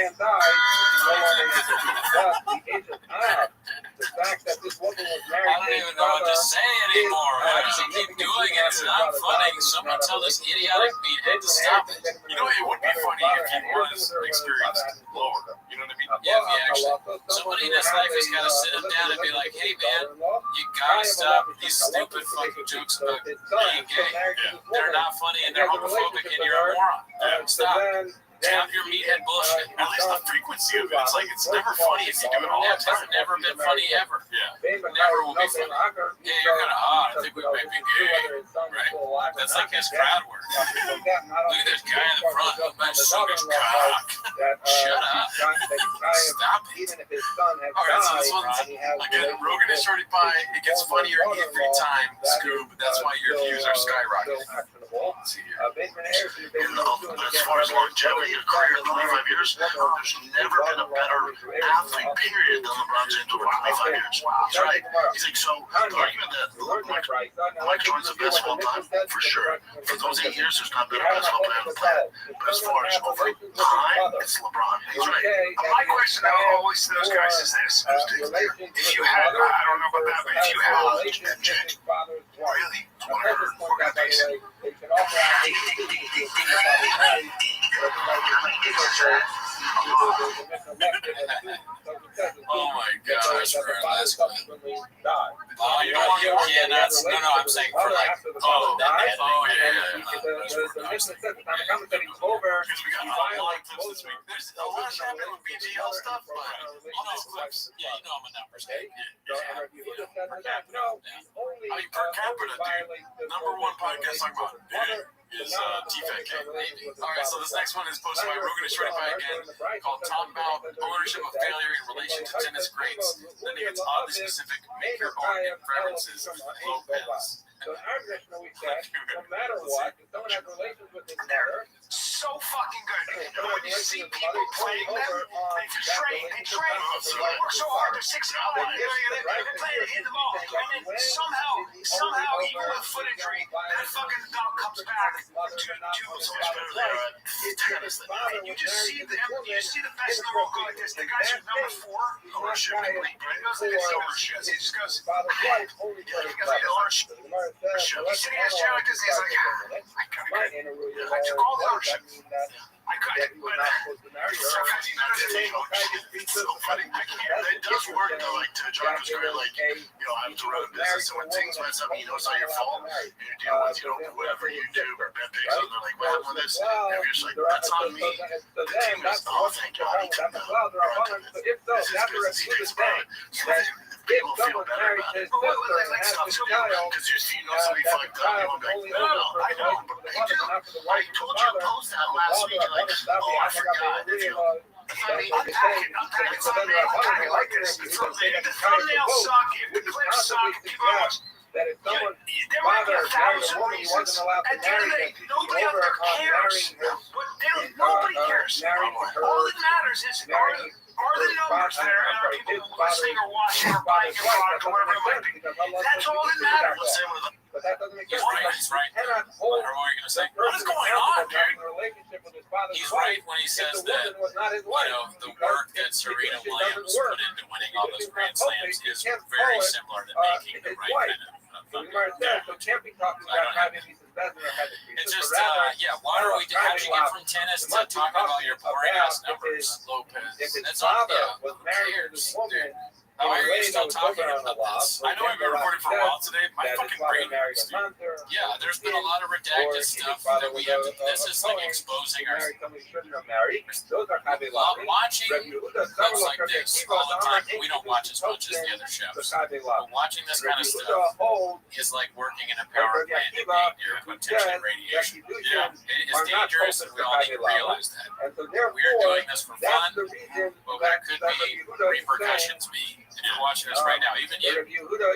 even know what to say anymore. Why does he keep doing it? It's not funny. Someone tell this idiotic meathead to stop it. You know, it would be funny if he was experienced lower. You know what I mean? Yeah, if he actually, somebody in his life has got to sit him down and be like, hey, man, you got to stop these stupid fucking jokes about being gay. They're not funny and they're homophobic and you're a moron. Stop. Stop your meathead bullshit. At least the frequency of it. It's like it's never funny if you do it all the time. It's never been funny ever. Yeah. Never will be funny. Yeah, you're kind of hot. I think we might be gay. Right? That's like his crowd work. Look at this guy in the front. Look at so much cock. Shut up. Stop it. All right, so this one's, again, Rogan and Shorty Pie. It gets funnier every time, Scoob. That's why your views are skyrocketing. Let's see here. As far as longevity, a career of 25 years, there's never been a better athlete, period, than LeBron James over 25 years. He's right. He's like, so the argument that Mike Jordan's the best of all time, for sure. For those 8 years, there's not been a basketball player on the planet. But as far as over time, it's LeBron. He's right. My question always to those guys is this. If you had, I don't know about that, but if you had MJ, really? Organization. Oh my gosh, for our last clip. Oh, you don't want to cannot. No, I'm saying for like, Because we got a lot of clips this week. There's a lot happening with BGL stuff, but all those clips. Yeah, you know I'm a numbers guy. I mean, per capita, dude, number one podcast talking about is TFAK. All right, so this next one is posted by Rogan and Shorty Pie again, called Talk About Ownership of Failure in Relation to Tennis Greats. Then it gets oddly specific, make your own preferences, Lopez. So in our tradition, we said, no matter what, if someone has relations with his mother, so fucking good. And when you see people playing them, they train, you work so hard, they're 6 hours, they're playing to hit the ball, and then somehow, even with foot injury, that fucking dog comes back to so much better there. And you just see the best in the world go like this. The guy's number 4 ownership in the league, right? He goes like this ownership. He just goes, he's sitting at his chair like this, and he's like, I took all the ownership. I got it, but sometimes you gotta take ownership. It's so funny. It does work though, like to John was great, like, having to run a business, and when things mess up, it's not your fault. And you're dealing with, whatever you do, or bad things, and they're like, what happened with this? And you're just like, that's on me. The team goes, oh, thank God, he took the brunt of it. This is he takes the brunt. So people feel better about it. Because if you know somebody fucked up, you won't be like, no, I know, but I do. I told you to post that last week, and like, oh, I forgot. I mean, unpack it like this. If the thumbnails suck, if the clips suck, people are watching. There might be 1,000 reasons. At the end of the day, nobody out there cares. Nobody cares. All that matters is are the numbers there, and are people listening or watching or buying your product or whatever it might be. That's all that matters. But that doesn't make He's right. What are you going to say? What is going on, dude? He's right when he says that, the work that Serena Williams put into winning all those Grand Slams is very similar to making the right kind of So the Gemara says, so it can't be talking about having these investment or having It's just, why are we? How'd you get from tennis to talking about your boring ass numbers, Lopez? If his That's not father was married to this woman, why are you still talking about this? I know I've been recording for a while today. My fucking brain is, dude. Yeah, there's been a lot of redacted stuff that we have to. This is like exposing our. Those are watching clips like this all the time. We don't watch as much as the other shows. But watching this kind of stuff is like working in a power plant and being near potential radiation. Yeah, it is dangerous, and we all need to realize that. We are doing this for fun, but there could be repercussions. If you're watching this right now, even you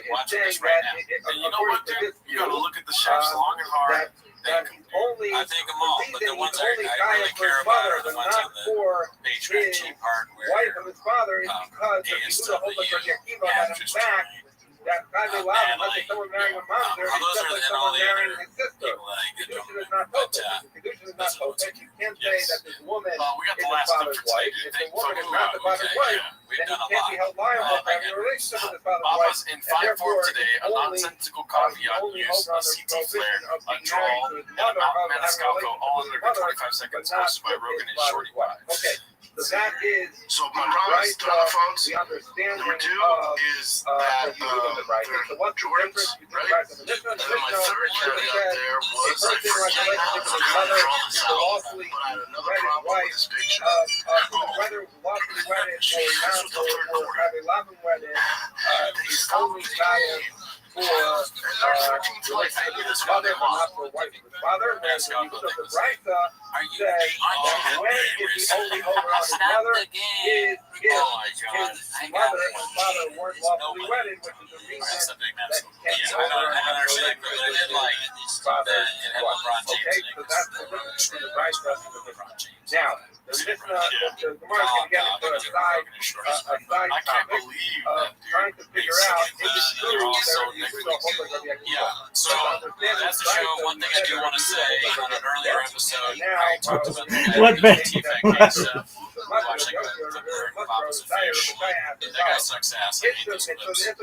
watching this right now, And you know what, dude? You gotta look at the chefs long and hard. I think them all, but the ones I really care about are the ones on the Patreon cheap hardware. Wife of his father is because that family law is like someone marrying a monster, it's just like someone marrying his sister. Kedushin is not potent. Kedushin is not potent. You can't say that this woman is his father's wife. If the woman is not the father's wife, then he can't be held liable for having a relationship with his father's wife. Papa's in fine form today. A nonsensical caveat use a CT flare, a drawl, and a Mount Maniscalco all under 25 seconds posted by Rogan and Shorty Wives. Okay. So that is so my promise to other folks. The understanding number two is that Jordan's right. And then my third caveat there was I forget how to draw this out, but I had another problem with this picture. Whether lawfully wedded or have a loving wedding is only valid for his father, but not for wife of his father. Whereas the Brisa says that when is the only holder on his mother is his mother and father weren't lawfully wedded, which is the reason that he can't hold her on her father. Okay, so that's the difference between the Brisa and the Brisa. Now, the Gemara is going to get into a side topic of trying to figure out if it's true that so that's the show. One thing I do want to say on an earlier episode, I talked about the stuff. Watching Papa's a fish. That guy sucks ass. I hate those clips. Okay,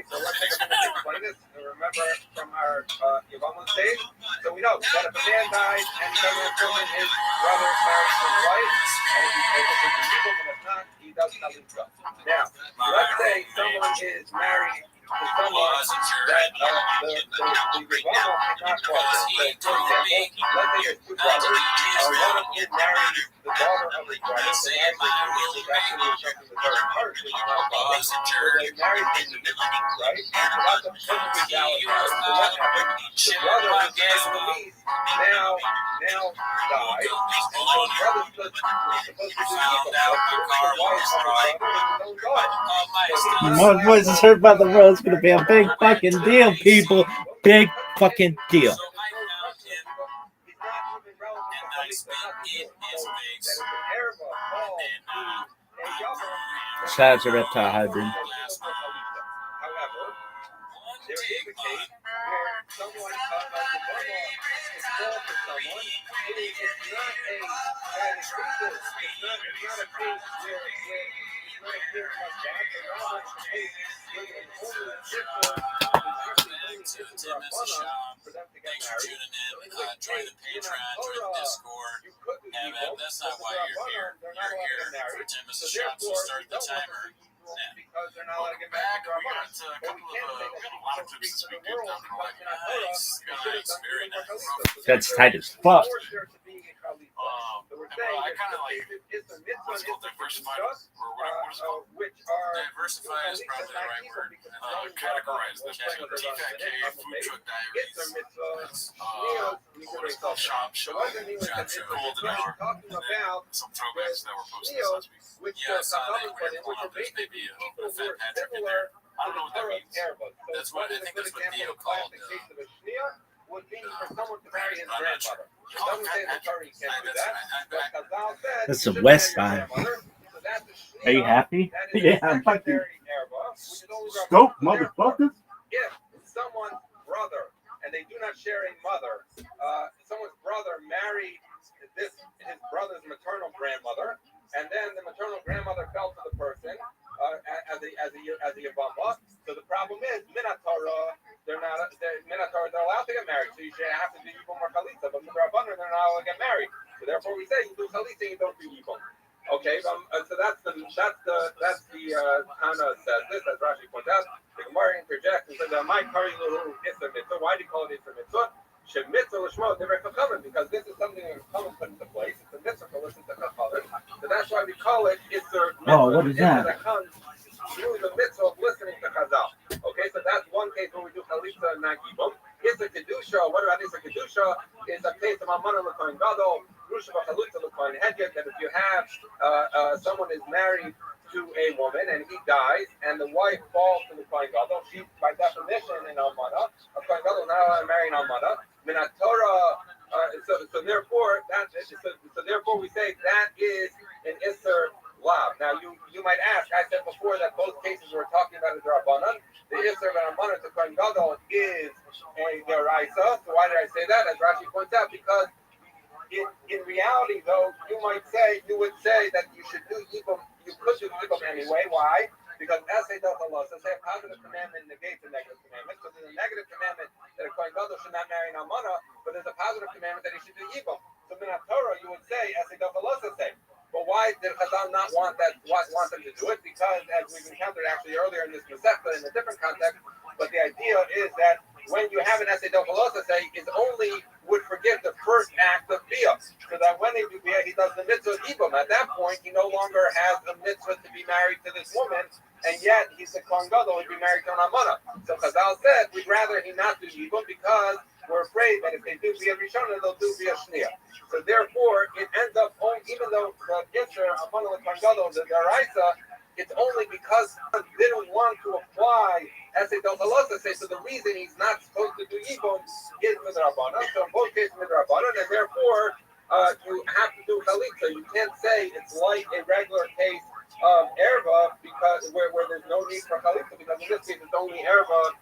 so let's explain this. Remember from our Yavama stage, so we know that if a man dies and he doesn't inform his brother marries his wife, and he's able to be legal, but if not, he doesn't have his trust. Now, let's say someone is married to someone that the Yavama cannot qualify. For example, let's say there's two brothers, one of them married the daughter of his brother, and actually the third person, which is not possible. So they married individually, right? So that's a perfectly valid marriage. So what happened? The brother who gave the lease now died, and so the brother's supposed to do evil. The wife of the brother is his own daughter. My voice is heard by the world. It's gonna be a big fucking deal, people. Big fucking deal. Shout out to Reptile Hybrid. However, there is a case where someone is involved with someone. It is not a bad exclusive. It's not a case where it's not a case like that. It's not a case where it's only a different for them to get married. Join the Patreon, join the Discord. That's not why you're here. You're here for 10 minutes shop, so start the timer. Because they're not allowed to get Back, back we got a couple of we got a lot of clips this week. Nice, very nice. That's tight as fuck. I kind of like what's called diversified, or what is it called? Diversify is probably the right word. Categorize them. TFK, Food Truck Diaries, Shop Show, Cold and Hour, some throwbacks that were posted last week. Yeah, so I think we're going to there's maybe a little bit of Fat Patrick in there. I don't know what that means. That's what I think that's what Theo called would be for someone to marry his grandmother. Doesn't say the attorney can't do that. That's the West Side. Are you happy? Yeah, I'm fucking stoked, motherfuckers. If someone's brother, and they do not share a mother, someone's brother married his brother's maternal grandmother, and then the maternal grandmother fell to the person, as a Yavama. So the problem is Minatora. They're Minatora. They're allowed to get married. So you should have to do Yibum or Chalitza. But Midrabanan, they're not allowed to get married. So therefore, we say you do Chalitza, you don't do Yibum. Okay, so that's the Tana says this, as Rashi points out. The Gemara interjects and says, "My kari lahu Isser Mitzvah." Why do you call it Isser Mitzvah? Shem Mitzvah l'shmo different chachamim, because this is something that chachamim put into place. It's a mitzvah to listen to chachamim, so that's why we call it Isser Mitzvah. Oh, what is that? That comes through the mitzvah of listening to Chazal. Okay, so that's one case where we do Chalitza and not Yibum. Isser Kedusha. What about Isser Kedusha? Is a case of Amana l'kohen gadol. That if you have someone is married to a woman and he dies and the wife falls to the kohen gadol, she by definition in almana, a kohen gadol not allowed to marry an almana. So therefore we say that is an isser lav. Now you might ask, I said before that both cases we're talking about is rabbanan. The isser of an almana to kohen gadol is a deraisa. So why did I say that? As Rashi points out, because in reality, though, you would say that you should do Yibum, you could do Yibum anyway. Why? Because Esay Dochalos, say a positive commandment negates a negative commandment. So there's a negative commandment that a Kohen Gadol should not marry an Almana, but there's a positive commandment that he should do Yibum. So in Torah, you would say Esay Dochalos say. But why did Chazal not want them to do it? Because, as we've encountered actually earlier in this Masechta in a different context, but the idea is that when you have an Esay Dochalos say, is only would forgive the first act of Bia. So that when they do Bia, he does the mitzvah of Yibum. At that point, he no longer has a mitzvah to be married to this woman, and yet he's a Kohen Gadol, he'd be married to an Almana. So Chazal said, we'd rather he not do Yibum because we're afraid that if they do Bia Rishona, they'll do Bia Shnia. So therefore, it ends up, even though the Isser, Almana and Kohen Gadol, the Daraisa, it's only because he didn't want to apply Esay Dochalos say, so the reason he's not supposed to do Yibum is Midrabanan. So in both cases Midrabanan, and therefore you have to do Chalitza. You can't say it's like a regular case of Erva because where there's no need for Chalitza, because in this case it's only Erva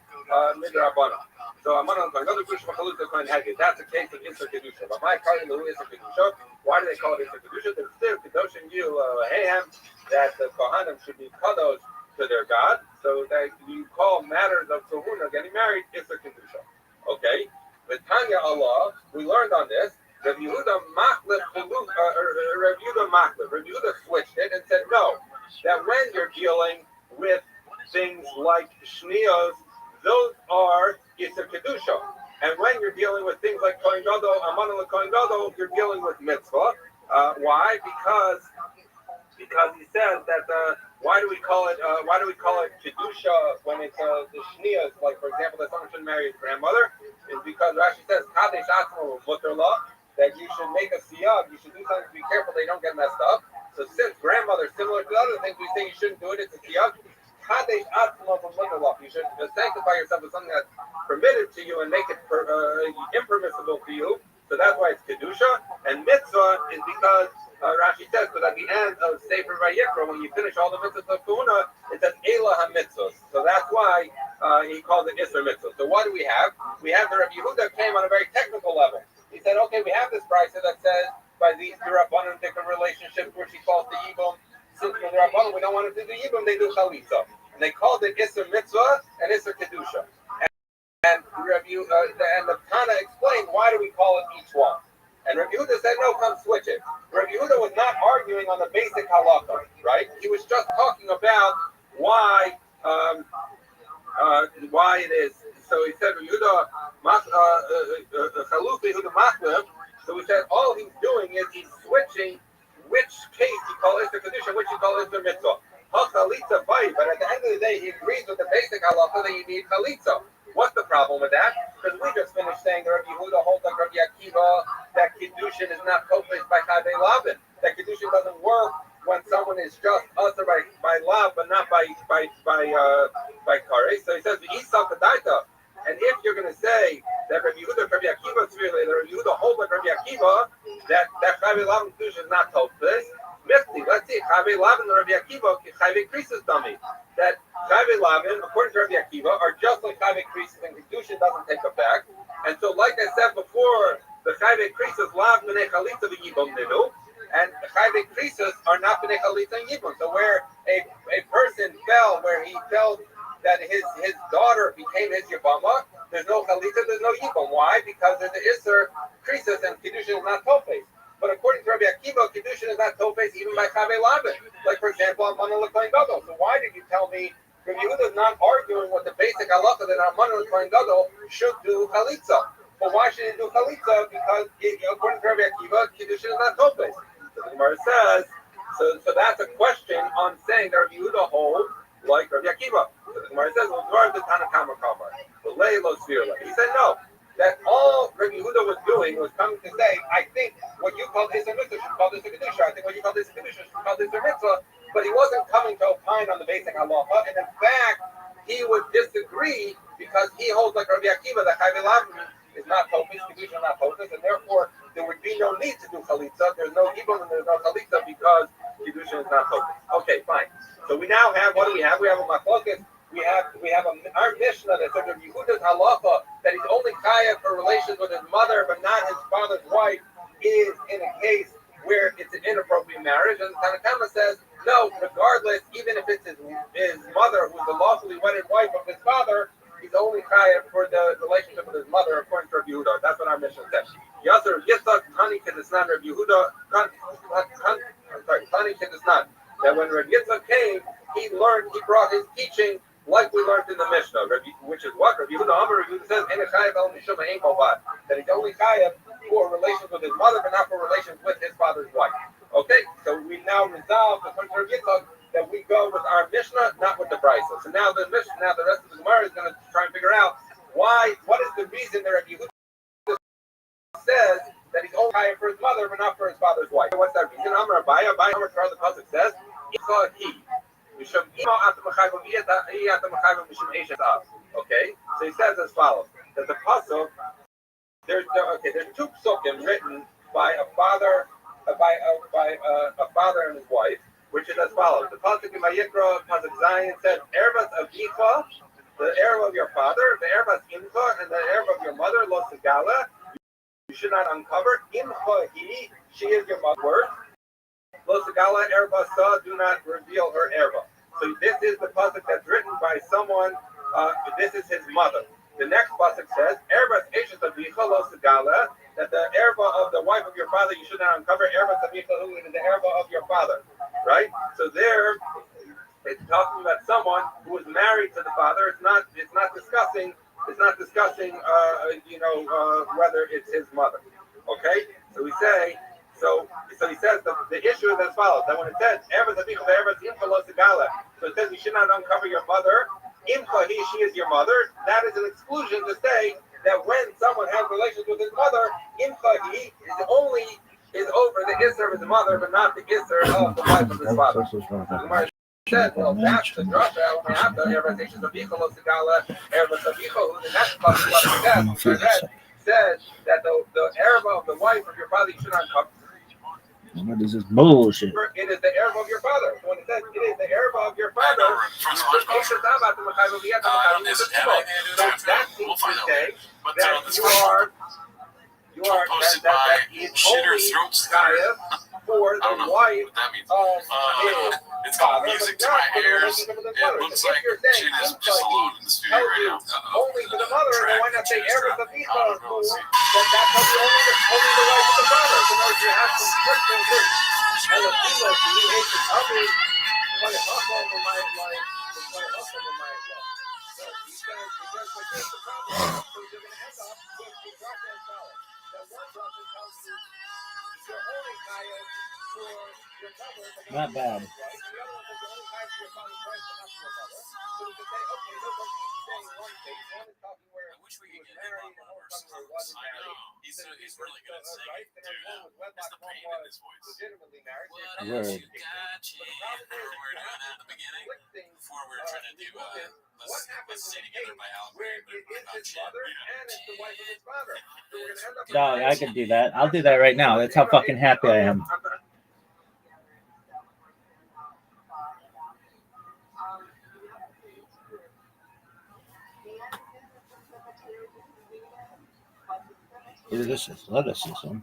Midrabanan. So Amana another Kushma Chalitza Kohen Hagid. That's a case of Isser Kedusha. But my Kari Lahu Isser Kedusha. Why do they call it Isser Kedusha? There's still Kedoshim Yu Hayam that the Kohanim should be Kadosh to their God, so that you call matters of Kahuna getting married Isser Kedusha. Okay, with Tanya Allah, we learned on this. Rabbi Yehuda switched it and said no, that when you're dealing with things like Shniyos, those are Isser Kedusha, and when you're dealing with things like Kohen Gadol, Amana Kohen Gadol, you're dealing with mitzvah. Why? Because he says that. Why do we call it kedusha when it's the shniyas? Like for example, that someone shouldn't marry his grandmother, is because Rashi says kadesh atzmo mutter la, that you should make a siyag, you should do something to be careful they don't get messed up. So since grandmother, similar to the other things we say you shouldn't do it, it's a siyag. Kadesh atzmo mutter la. You should sanctify yourself with something that's permitted to you and make it impermissible to you. So that's why it's kedusha, and mitzvah is because. Rashi says, but at the end of Sefer Vayikra, when you finish all the mitzvahs of Kahuna, it says Elah HaMitzvahs. So that's why he calls it Isser Mitzvah. So what do we have? We have the Rabbi Yehuda came on a very technical level. He said, okay, we have this brisa that says by these Rabbanim different relationships where she calls the Yibum. Since for the Rabbanim we don't want to do the Yibum, they do Chalitza. And they called it Isser Mitzvah and Isser Kedusha. And the Tana explained why do we call it each one. And Rabbi Yehuda said, no, come switch it. Rabbi Yehuda was not arguing on the basic halakha, right? He was just talking about why it is. So he said, Rabbi Yehuda, Chalufi Yehuda Machlev. So he said, all he's doing is he's switching which case you call Isser Kedusha, which you call Isser Mitzvah. Ha-Chalitza fight, but at the end of the day, he agrees with the basic halakha that you need Chalitza. What's the problem with that? Because we just finished saying that Rabbi Yehuda holds like Rabbi Akiva that Kiddushin is not co-placed by Chavei Lavin. That Kiddushin doesn't work when someone is just usher by Lav, but not by Kare. So he says the Isa Kadaita. And if you're going to say that Rabbi Yehuda, Rabbi Akiva, Rabbi Yehuda holds like Rabbi Akiva that Chavei Lavin Kiddushin is not co-placed. Let's see, Chavei Lavin and Rabbi Akiva, Chavei Krisis dummy. That Chavei Lavin, according to Rabbi Akiva, are just like Chavei Krisis, and Kedushin doesn't take effect. And so, like I said before, the Chavei Krisis Lav Minei Chalitza V'Yibum Ninu, And chayve krisus are not b'nei chalitza and yibum. So where a person fell, where he felt that his daughter became his yibama, there's no chalitza, there's no yibum. Why? Because there's the iser krisus and kiddushin is not tofes. But according to Rabbi Akiva, kiddushin is not tofes even by chave lavan. Like for example, on Mana L'Kohen Gadol. So why did you tell me? Rabbi Yehuda is not arguing with the basic halacha that on Mana L'Kohen Gadol should do chalitza. But why should he do chalitza? Because according to Rabbi Akiva, kiddushin is not tofes. So the Gemara says, so that's a question on saying that Rabbi Yehuda holds like Rabbi Akiva. So the Gemara says, well, the Tanakama Kamar, the lay lo svirla. He said no. That all Rabbi Yehuda was doing was coming to say, I think what you call this a mitzvah should call this a kedusha. I think what you call this a kedusha should call this a mitzvah. But he wasn't coming to opine on the basic halacha. And in fact, he would disagree because he holds like Rabbi Akiva that chayve lavan is not tofes, kedusha not tofes, and therefore there would be no need to do chalitza. There's no ibum and there's no chalitza because kedusha is not tofes. Okay, fine. So we now have, what do we have? We have a machlokas. We have our Mishnah that says Rabbi Yehuda's halacha that he's only chayav for relations with his mother but not his father's wife is in a case where it's an inappropriate marriage. And the Tanakama says no, regardless, even if it's his mother who's the lawfully wedded wife of his father, he's only chayav for the relationship with his mother according to Rabbi Yehuda. That's what our Mishnah says. Yasser Yitzchak Tani Kedisnan Rabbi Yehuda Tani Kedisnan. That when Rabbi Yitzchak came, he brought his teaching like we learned in the Mishnah, which is what Rabbi Yehuda Amar. Rabbi Yehuda says, that he's only chayav for relations with his mother, but not for relations with his father's wife. Okay, so we now resolve the point of Rabbi Yitzchak that we go with our Mishnah, not with the Brisa. So now the Mishnah, the rest of the Gemara is going to try and figure out what is the reason that Rabbi Yehuda says that he's only chayav for his mother, but not for his father's wife. What's that reason? Amar Abaya, the pasuk says, okay, so he says as follows: that the pasuk there's two psukim written by a father and his wife, which is as follows. The pasuk in Vayikra pasuk Zayin says, "Ervas avicha," the erva of your father, the ervas imcha, and the erva of your mother, lo segala. You should not uncover. Imcha he, she is your mother. Lo segala erva sa, do not reveal her erva. So this is the pasuk that's written by someone. This is his mother. The next pasuk says, "Erbas eshes avicha lo segala," that the erva of the wife of your father you should not uncover. Erbas avicha, who is the erva of your father, right? So there, it's talking about someone who is married to the father. It's not discussing. Whether it's his mother. Okay, so we say. So he says the issue is as follows: that when it says "Erbas avicha ve'erbas imcha lo segala," so it says you should not uncover your mother. Imcha he, she is your mother. That is an exclusion to say that when someone has relations with his mother, imcha he is over the isser of his mother, but not the isser of the wife of his father. Said, well, that's the drasha. The next pasuk says that the erva of the wife of your father you should not uncover. What is this bullshit? It is the erva of your father. So when it says it is the erva of your father, that seems to say that you are that is only chayav for the wife of his it's called music to my ears. It looks like Jin is just alone in the studio right now. Only to the mother, and why not say erva of the father? That's only the wife of the father. So now you have some Christian groups. And the female to me hates the others. When it's also over my life, it's when it's also over my life. So he says here's the problem. So you're going to end up with the drasha and follow. That one drasha tells you you're only chayav for your mother, but Not bad. the other one says you're only chayav for your father's wife, but not for your mother. So we can say, okay, those are each saying one thing. One is talking where he was married, and one is talking where he wasn't married. He's really good at singing, dude. It's the pain in his voice. Legitimately married. Word. We're doing that at the beginning before we were trying to do Let's Stay Together by Al Green, but not Chin. Dog, I can do that. I'll do that right now. That's how fucking happy I am. This is lettuce. This one.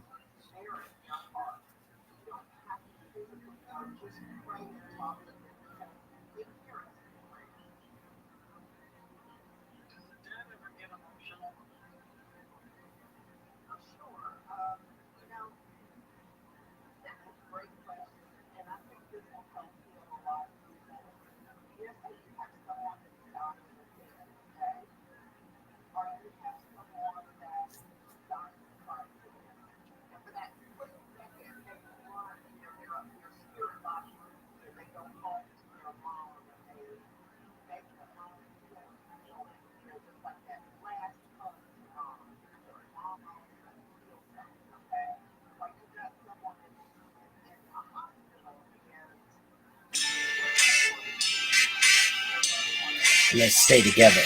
Let's stay together.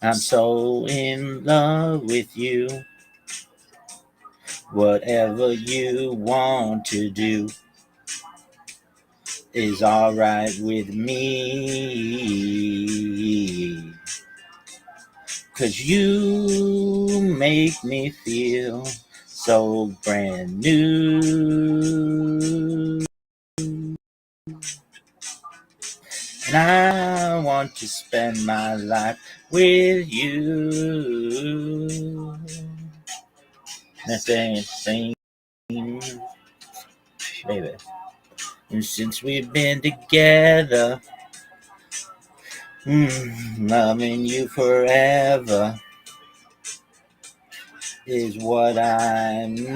I'm so in love with you. Whatever you want to do is alright with me. 'Cause you make me feel so brand new. And I want to spend my life with you. That's anything, baby. And since we've been together, loving you forever is what I need.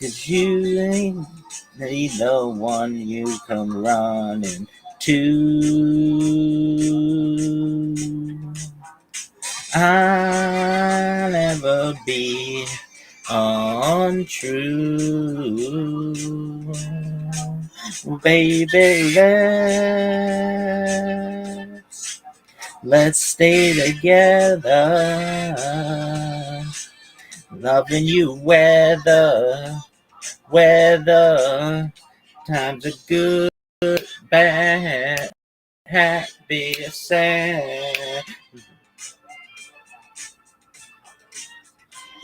'Cause you ain't the one you come running to. I'll never be untrue. Baby, let's stay together. Loving you weather times are good, bad, happy, sad.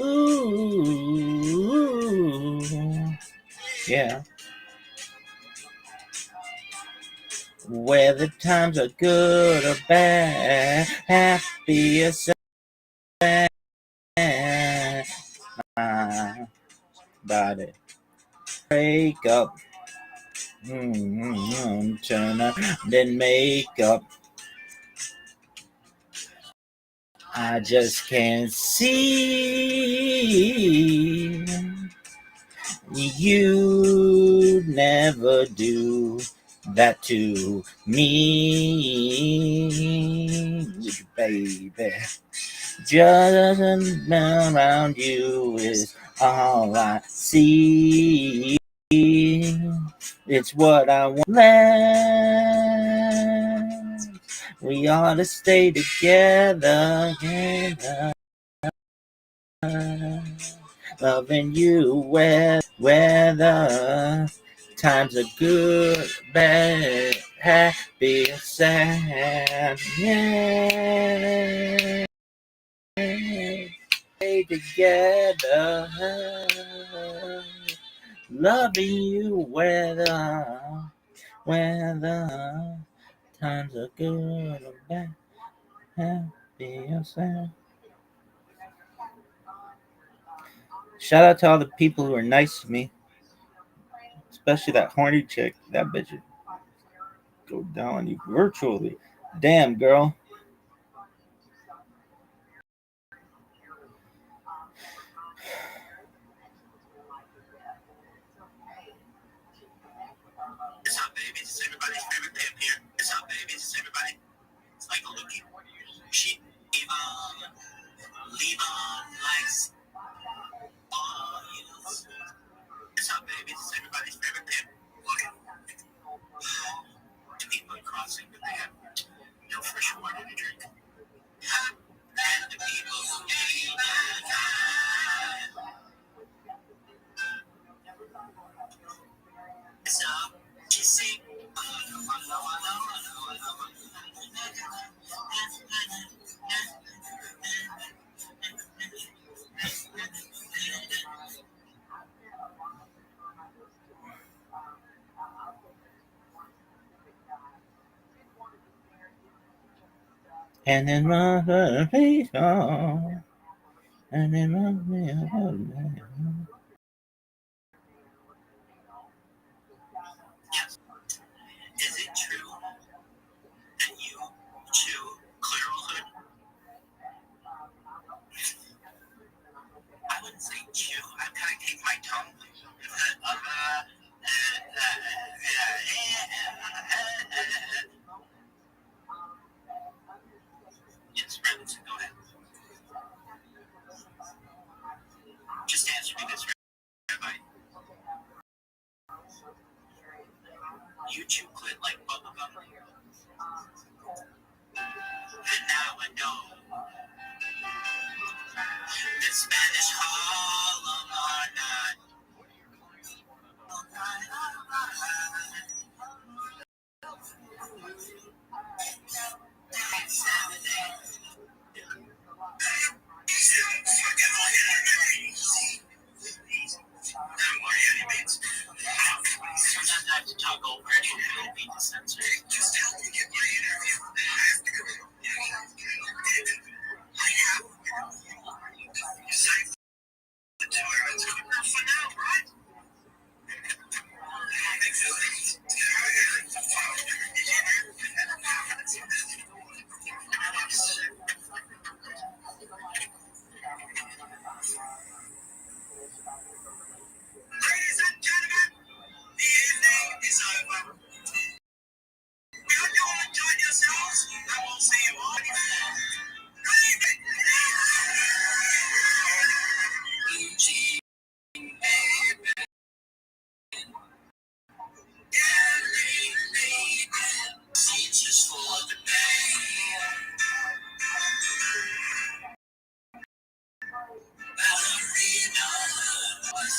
Ooh, yeah. Whether times are good or bad, happy or sad. About it. Break up. Turn up, then make up. I just can't see you never do that to me, baby. Just around you is all I see. It's what I want. We ought to stay together. Loving you whether times are good, bad, happy, sad. Yeah. Stay together. Loving you whether times are good or bad, happy or sad. Shout out to all the people who are nice to me, especially that horny chick. That bitch would go down on you virtually. Damn, girl. It's up, baby. It's everybody's favorite pimp here. It's up, baby. It's everybody. It's like a lookie. She leave on likes oils. It's up, baby. It's everybody's favorite pimp. Look at the people crossing, but they have no fresh water to drink. And the people who gave their time. It's up. Kissing. And then run the face on. And then run me. Yes. Is it true that you chew clearwood? I wouldn't say chew. I'd kind of take my tongue. Yes, Robinson, go ahead.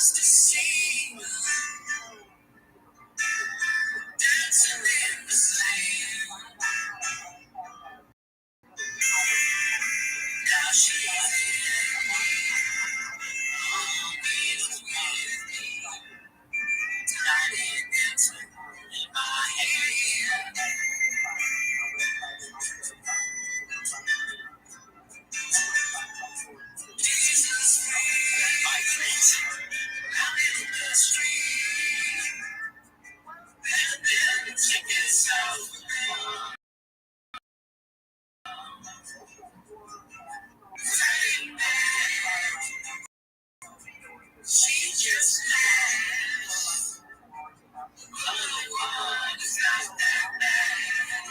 must have seen dancing in the sand. Now she's in me, always with me. Tiny dancing in my hand. Jesus, my friends, out in the street. And then take us out. She just laughs. Oh, it's not that bad.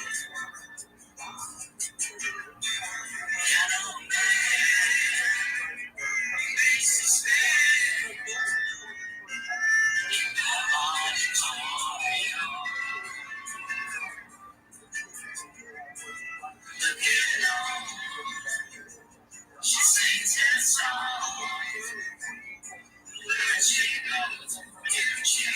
Piano man makes us stand in the auditorium. Look at her. She sings that song. Where she goes, here she goes.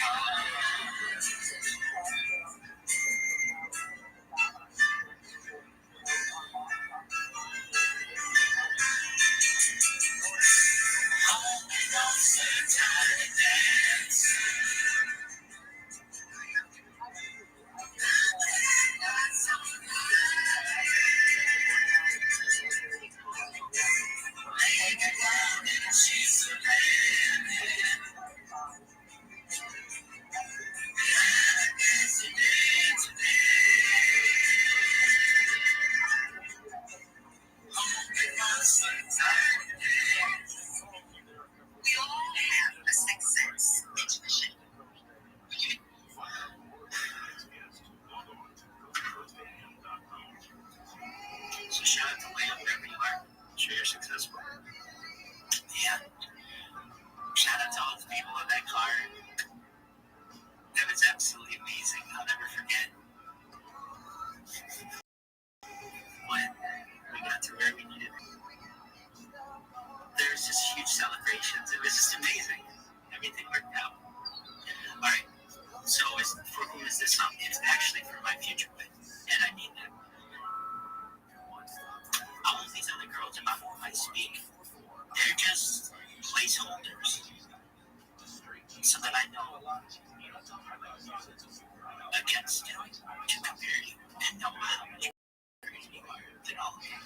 We all have a sixth sense intuition. So shout out to Leah wherever you are. Sure you're successful. Yeah. Shout out to all the people in that car. That was absolutely amazing. I'll never forget when we got to where we needed. There was just huge celebrations. It was just amazing. Everything worked out. All right. So for whom is this song? It's actually for my future wife, and I mean that. All of these other girls about whom I speak, they're just placeholders, so that I know against you to compare you and know how much better you are than all of them.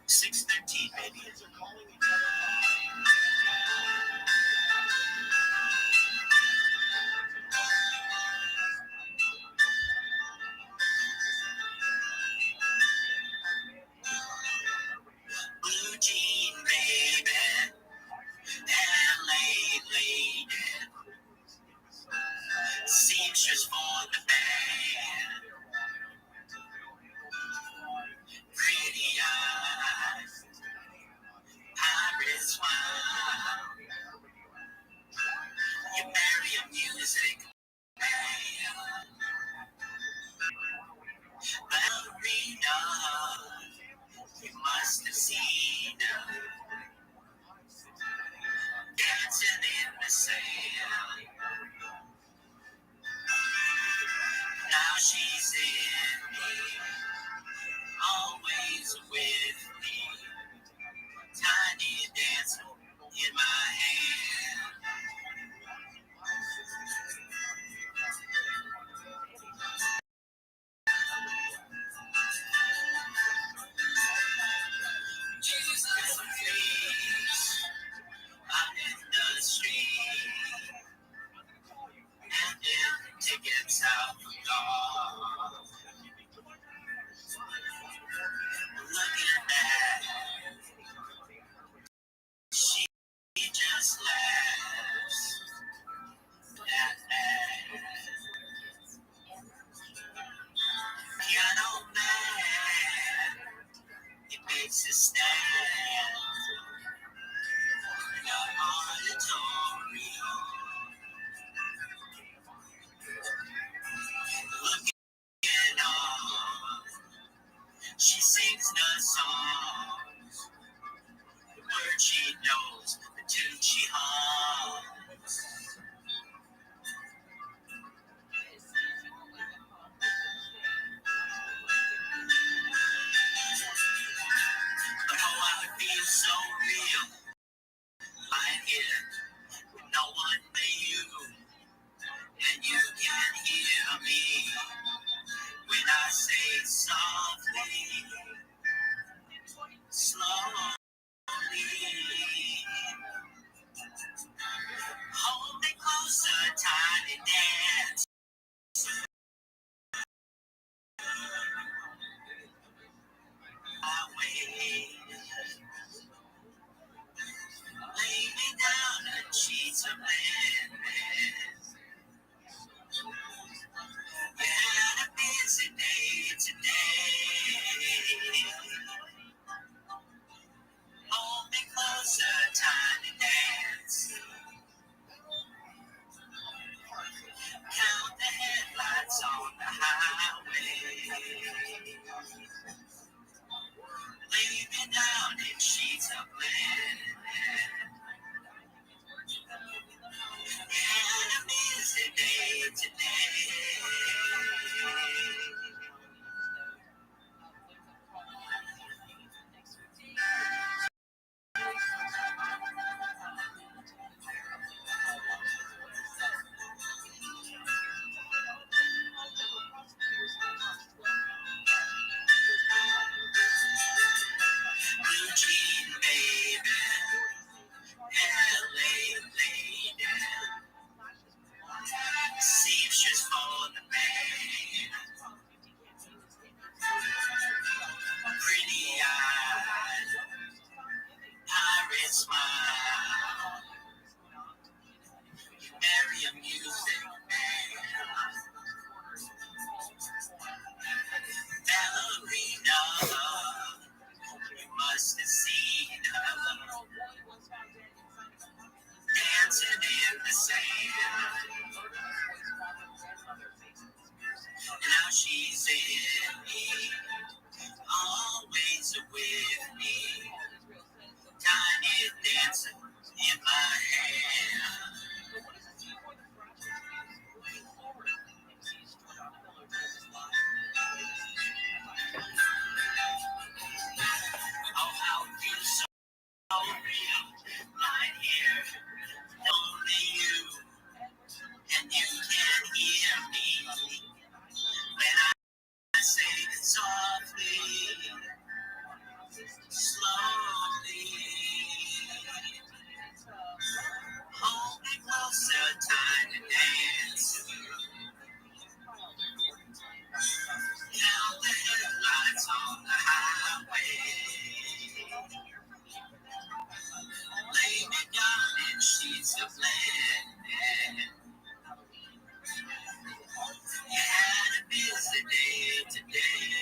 6:13, baby. Blue jean baby, LA lady, seamstress for the band, pretty eyes, Paris smile. You marry a music man, ballerina. You must have seen her dancing in the sand. Now she's in me, always with me. Tiny dancer in my hand. Jesus, please, I'm in the street, and in tickets out the door. Look at that, she just laughs at that. Piano man, it makes a stand in the auditorium. Looking on, she sings the songs word she knows, the tune she hums. But oh, I feel so real, lying here with no one but you, and you can hear me when I say softly, slowly. Hold me closer, tiny dance. Away. Lay me down in sheets of linen. You had a busy day today. Hold me closer, tiny dance. Count the headlights on the highway. Lay me down in sheets of linen. You had a busy day today. Blue jean baby, LA lady, seamstress for the man, pretty eyes, pirate smile, marry a music man, ballerina, you must have seen her, dancing in the sand. Now she's in me, always with me, tiny dancing in my hand. Oh, how you so real, right here, only you, and you can hear me when I say it softly, slowly. Hold me closer, tiny dance. Count the headlights on the highway. Lay me down in sheets of linen. You had a busy day today.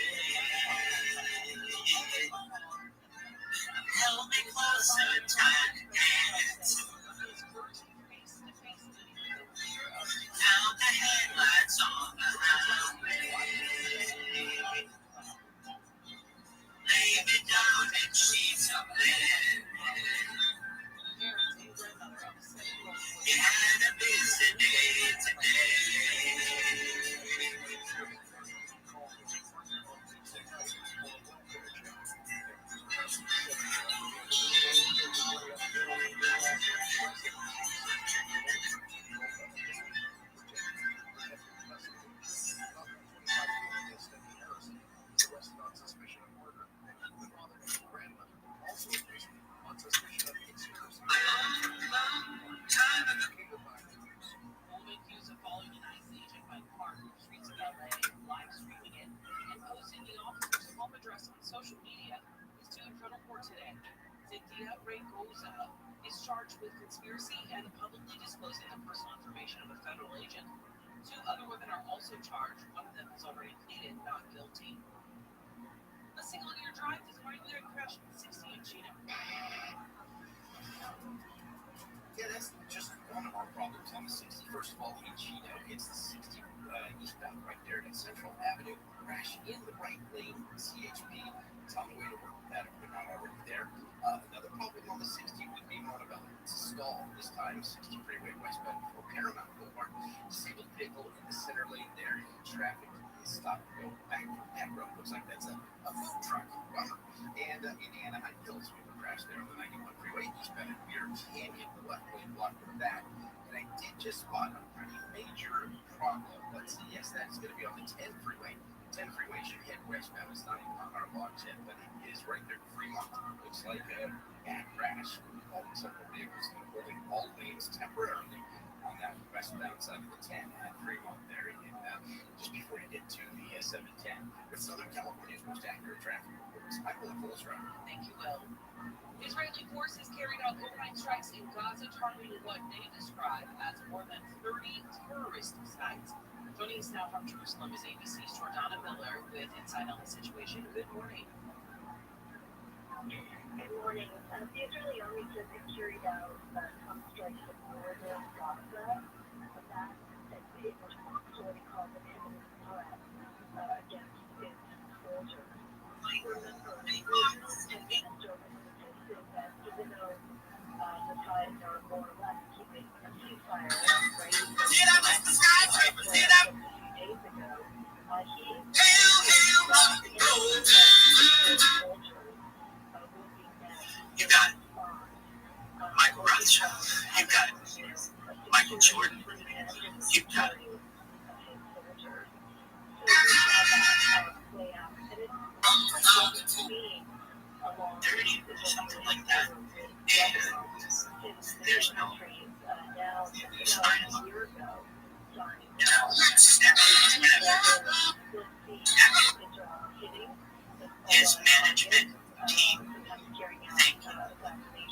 Hold me closer, tiny dance. Count the headlights on the highway. Lay me down in sheets of linen. You had a busy day today. Is charged with conspiracy and publicly disclosing the personal information of a federal agent. Two other women are also charged. One of them has already pleaded not guilty. A single-ear drive is right there crashed with 60 in Chino. Yeah, that's just one of our problems on the 60. First of all, in Chino, it's the 60 eastbound right there at Central Avenue. Crash in the right lane, CHP. It's on the way to work with that if they're not already there. Another problem on the stall, this time 60 freeway westbound before Paramount Boulevard. Disabled vehicle in the center lane there. Traffic is stopped to go back from that road. Looks like that's a food truck. Bummer. And in Anaheim Hills, we were crashed there on the 91 freeway eastbound at Beer Canyon. The left lane blocked for that. And I did just spot a pretty major problem. Let's see. Yes, that's going to be on the 10 freeway. 10 freeway should head westbound. It's not even on our logs yet, but it is right there in Fremont. Looks like a bad crash involving several vehicles holding all lanes temporarily on that westbound side of the 10 at Fremont there, just before you get to the 710. With Southern California's most accurate traffic reports, I'm Will Colestra. Thank you, Will. Israeli forces carried out overnight strikes in Gaza, targeting what they describe as more than 30 terrorist sites. Joining us now from Jerusalem is ABC's Jordana Miller with insight on the situation. Good morning. Good morning. The Israeli army says it carried out some strikes in northern Gaza. That it was what it called an imminent threat against its soldiers. Remember, Israel and Jordan insisted that even though the sides are more or less keeping a ceasefire, right? Days ago, You got Michael Rothschild. You got Michael Jordan. You got something like that. And there's no sign of his management team, thank you.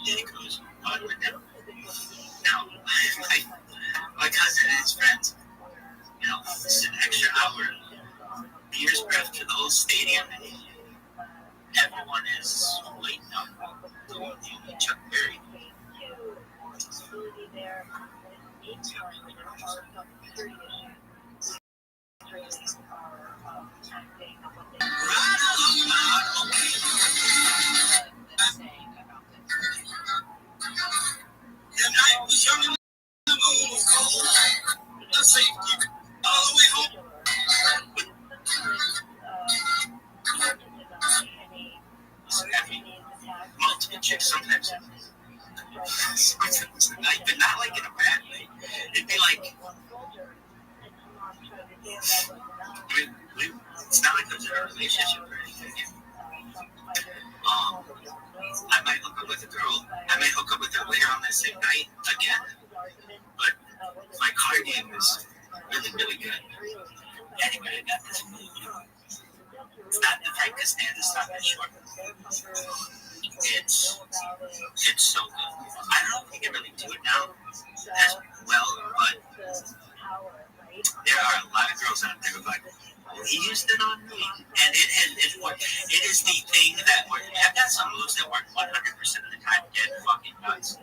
And it goes on with them. Now, my cousin and his friends, it's an extra hour, beer's breath to the whole stadium. Everyone is waiting up to Chuck Berry. The night was young and the moon was cold. The safety all the way home. Multiple chicks sometimes. It's the night, but not like in a bad way. It'd be like, it's not like there's a relationship or anything. I might hook up with a girl. I might hook up with her later on that same night again. But my card game is really, really good. Anyway, I got this move. It's not the Frank stand, it's not that short. It's so good. I don't think I really do it now as well, but there are a lot of girls out there who are like, he used it on me. And it is the thing that I've got some moves that work 100% of the time, dead fucking nuts.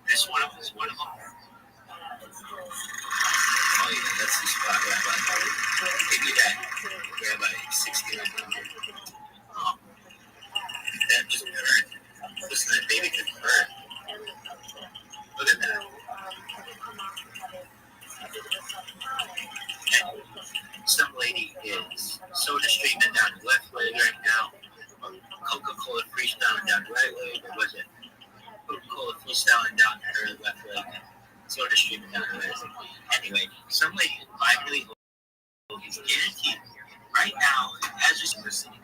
This one is one of them. Oh yeah, that's the spot, Rabbi. Give me that, Rabbi 6900. Oh, that just burned. Listen to that baby just burned. Look at that. And some lady is soda streaming down the left leg right now. Coca-Cola freestyling down the right leg, or was it Coca-Cola freestyling down her left leg? Soda streaming down her leg. Anyway, some lady is buying really low. It's guaranteed right now as a person. And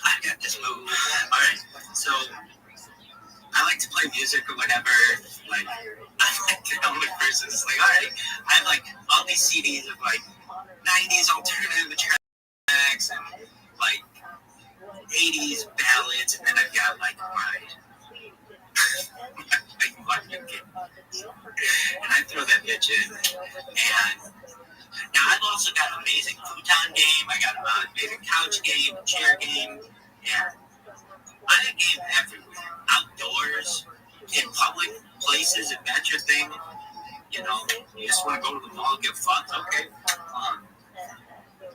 I got this move. Alright, so I like to play music or whatever. Like, I like to know what person is like, alright, I have like all these CDs of like 90s alternative tracks and like 80s ballads, and then I've got like my fucking kid. And I throw that bitch in. And now I've also got an amazing futon game, I got an amazing couch game, chair game, and I game everywhere. Outdoors, in public places, if that's your thing. You just want to go to the mall and get fucked, okay?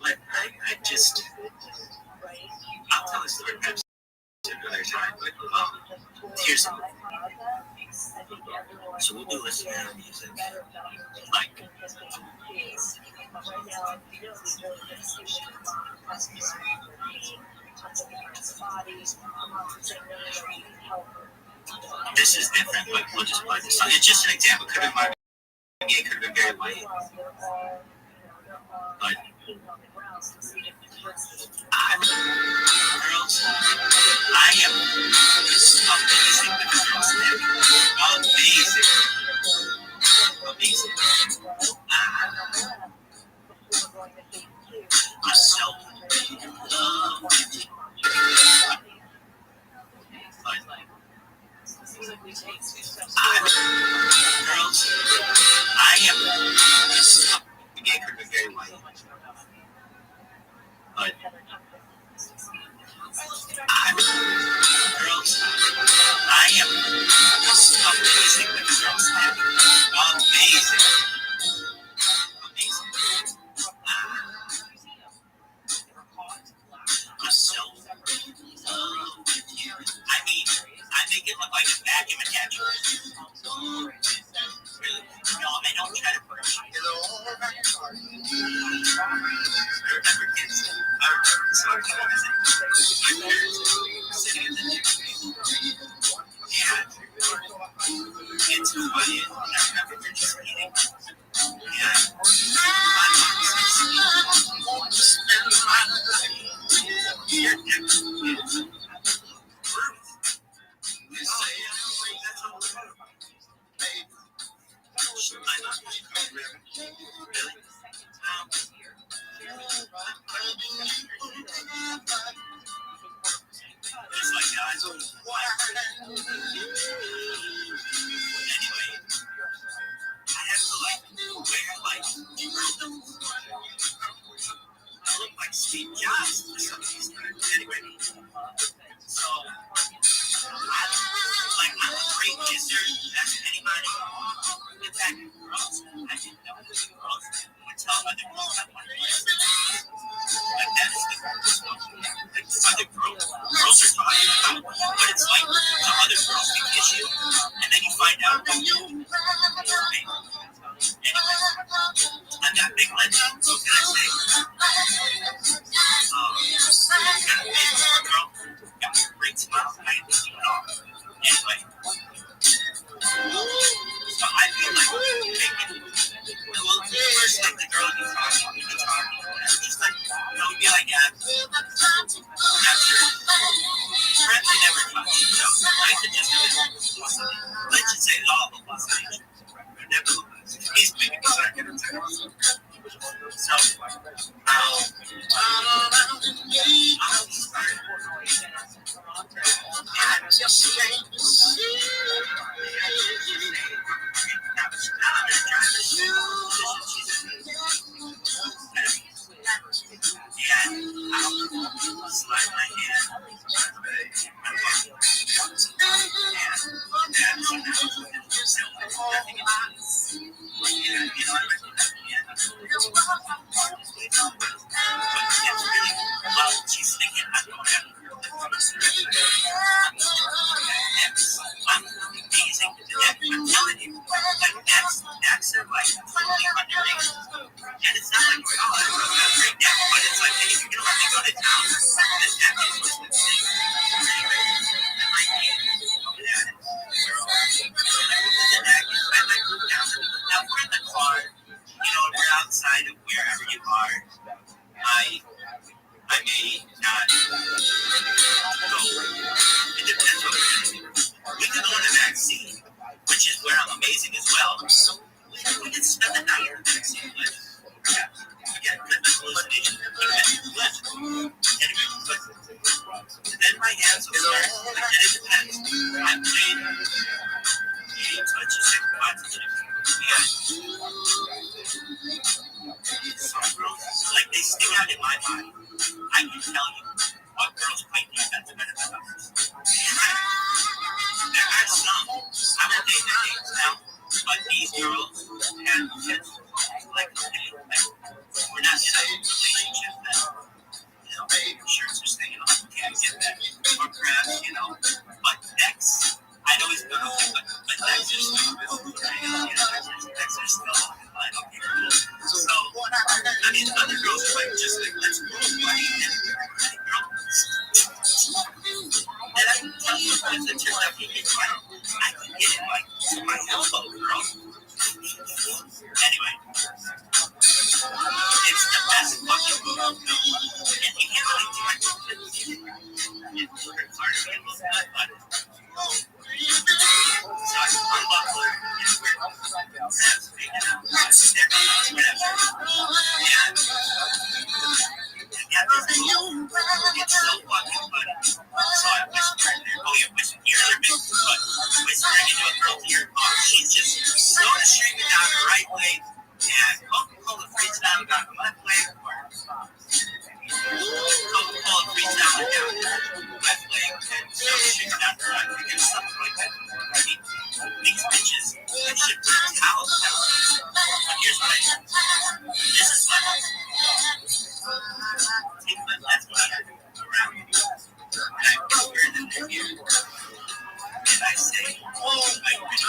But I just, I'll tell a story perhaps So we'll be listening to music. Like, this is different, but we'll just play this song. It's just an example. Could have been Marvin Gaye, could have been very white. But girls, I am amazing with girls now. Amazing. Amazing. I'm so in love with you. Girls, I am Gaye, could be very white. But girls, I am amazing with girls now. Amazing. Amazing. I'm so in love with you. I mean, I make it look like a vacuum attachment. Really? No, I don't try to push. Remember kids? Sorry, what is it? My parents sitting in the gym. And it's quiet. I remember they're just eating. And my mom says, I want to spend my life here next to you. You say everything that's all right. Baby. My mom is really? Just like guys. Anyway, I have to wear I look like Steve Jobs for some reason. Anyway, so I'm a great kisser. That's anybody. In fact, girls, I didn't know this girls would tell other girls I wanted to kiss them. Like that is the first one. Like other girls are talking about what it's like for other girls to kiss you, and then you find out that you're anyway, I got big legs. So can I say? Got a big girl. Got a great smile. I can see it all. Anyway, so I feel like making. Well, first, like the girl you talk to, whatever. Just like, be like, after friends they never talk. I could just let's just say it all the time. Never. He's maybe because I get it. So, I'm just trying to see. Slide my hand. She's thinking I'm going to I'm amazing. I'm telling you, like that's are like totally underrated. And it's not like, oh, I don't know how to break down, but it's like, hey, if you're gonna let me go to town, then that is what's the thing. Anyway, and my hand over there, now we're in the car, we're outside of wherever you are. I may not go. It depends what we're doing. We could go on a vaccine, which is where I'm amazing as well. We can spend the night in the vaccine. We get good hallucination. And then my hands will start. And it depends. I'm playing 8 touches, 6 spots. Some girls, like they stick out in my body. I can tell you what girls play defense better than others. There are some, I will name their names now, but these girls have kids. Like, we're not in a relationship that, shirts are staying on, can't get that. Or perhaps, but next, I know it's good, but next is stupid. She's just so streaming down the right way, and Coca-Cola freaks down the left leg. Coca-Cola freaks down the left leg, and so streaming down the right leg, and something like that. I mean, these bitches, they should put towels down. But here's what I do. This is what I do. Take my left leg around, and I put her in the ear. And I say, oh my goodness.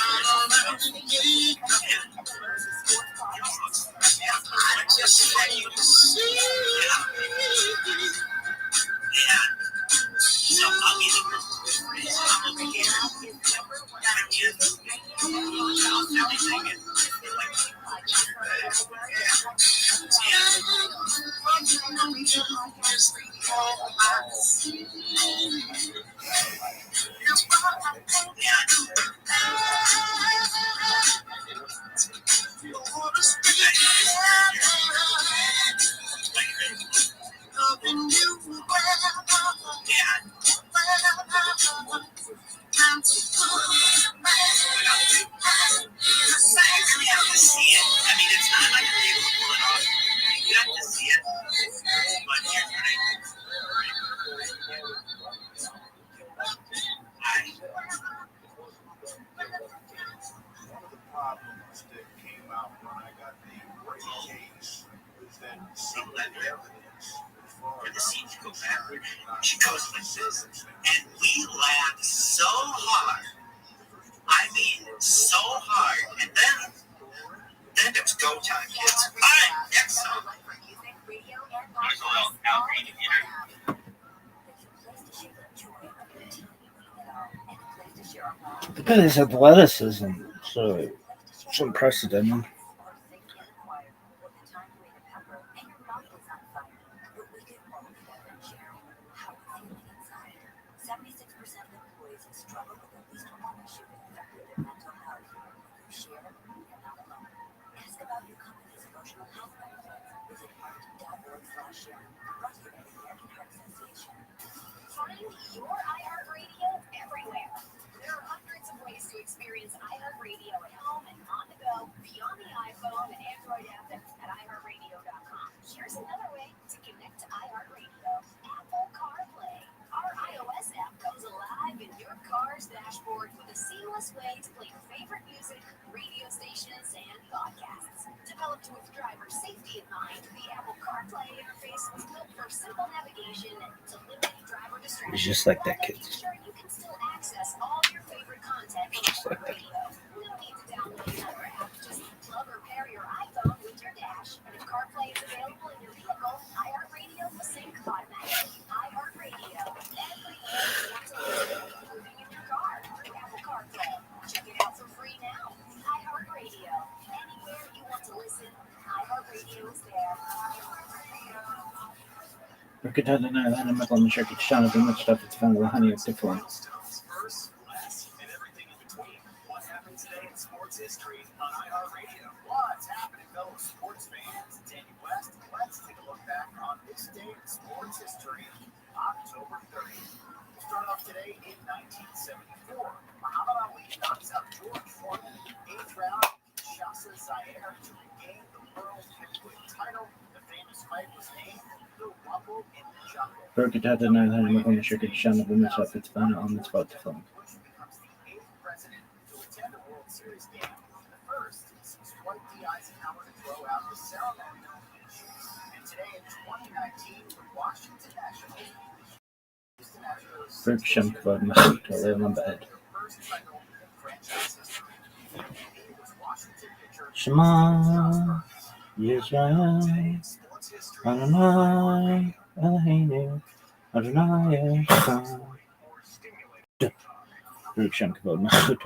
So I'll be the person I'm over here. She goes like this, and we laughed so hard. I mean, so hard. And then it's go time, kids. All right, next song. I'm gonna go out reading here. Look at his athleticism. So unprecedented. Find your iHeartRadio everywhere. There are hundreds of ways to experience iHeartRadio at home and on the go beyond the iPhone and Android app at iHeartRadio.com. Here's another way to connect to iHeartRadio: Apple CarPlay. Our iOS app comes alive in your car's dashboard with a seamless way to play your favorite music, radio stations, and podcasts. Developed with driver safety in mind, the Apple CarPlay interface was built for simple navigation and to limit driver distractions. It's just like that, kids. Sure you can still access all your favorite content from iHeartRadio. No need to download another app. Just plug or pair your iPhone with your dash. And if CarPlay is available in your vehicle, iHeartRadio will sync automatically. iHeartRadio. Everything you want to listen to, including in your car through Apple CarPlay. Check it out for free now. iHeartRadio. Anywhere you want to listen, iHeartRadio is there. Rickettata أنا مثل مشاكل الشام بمشرف تفهم وهني يتفهم. What happened today in sports history on iHeartRadio? What's happening, fellow sports fans? Danny West. Let's take a look back on this day in sports history, October 30th. We'll start off today in 1974. Muhammad Ali knocks out George Foreman in the 8th round in Kinshasa, Zaire to regain the world heavyweight title. The famous fight was named the Rumble in the Jungle. Rickettata أنا مثل مشاكل الشام بمشرف تفهم وهني يتفهم. Attend a World Series game, the first since Dwight D. Eisenhower to throw out the ceremony. And today in 2019, the Washington Nationals Berg Shamkvad Mahut Leon Bed. Shema Yisrael Adonai Eloheinu Adonai Echad. Berg Shamkvad Mahut.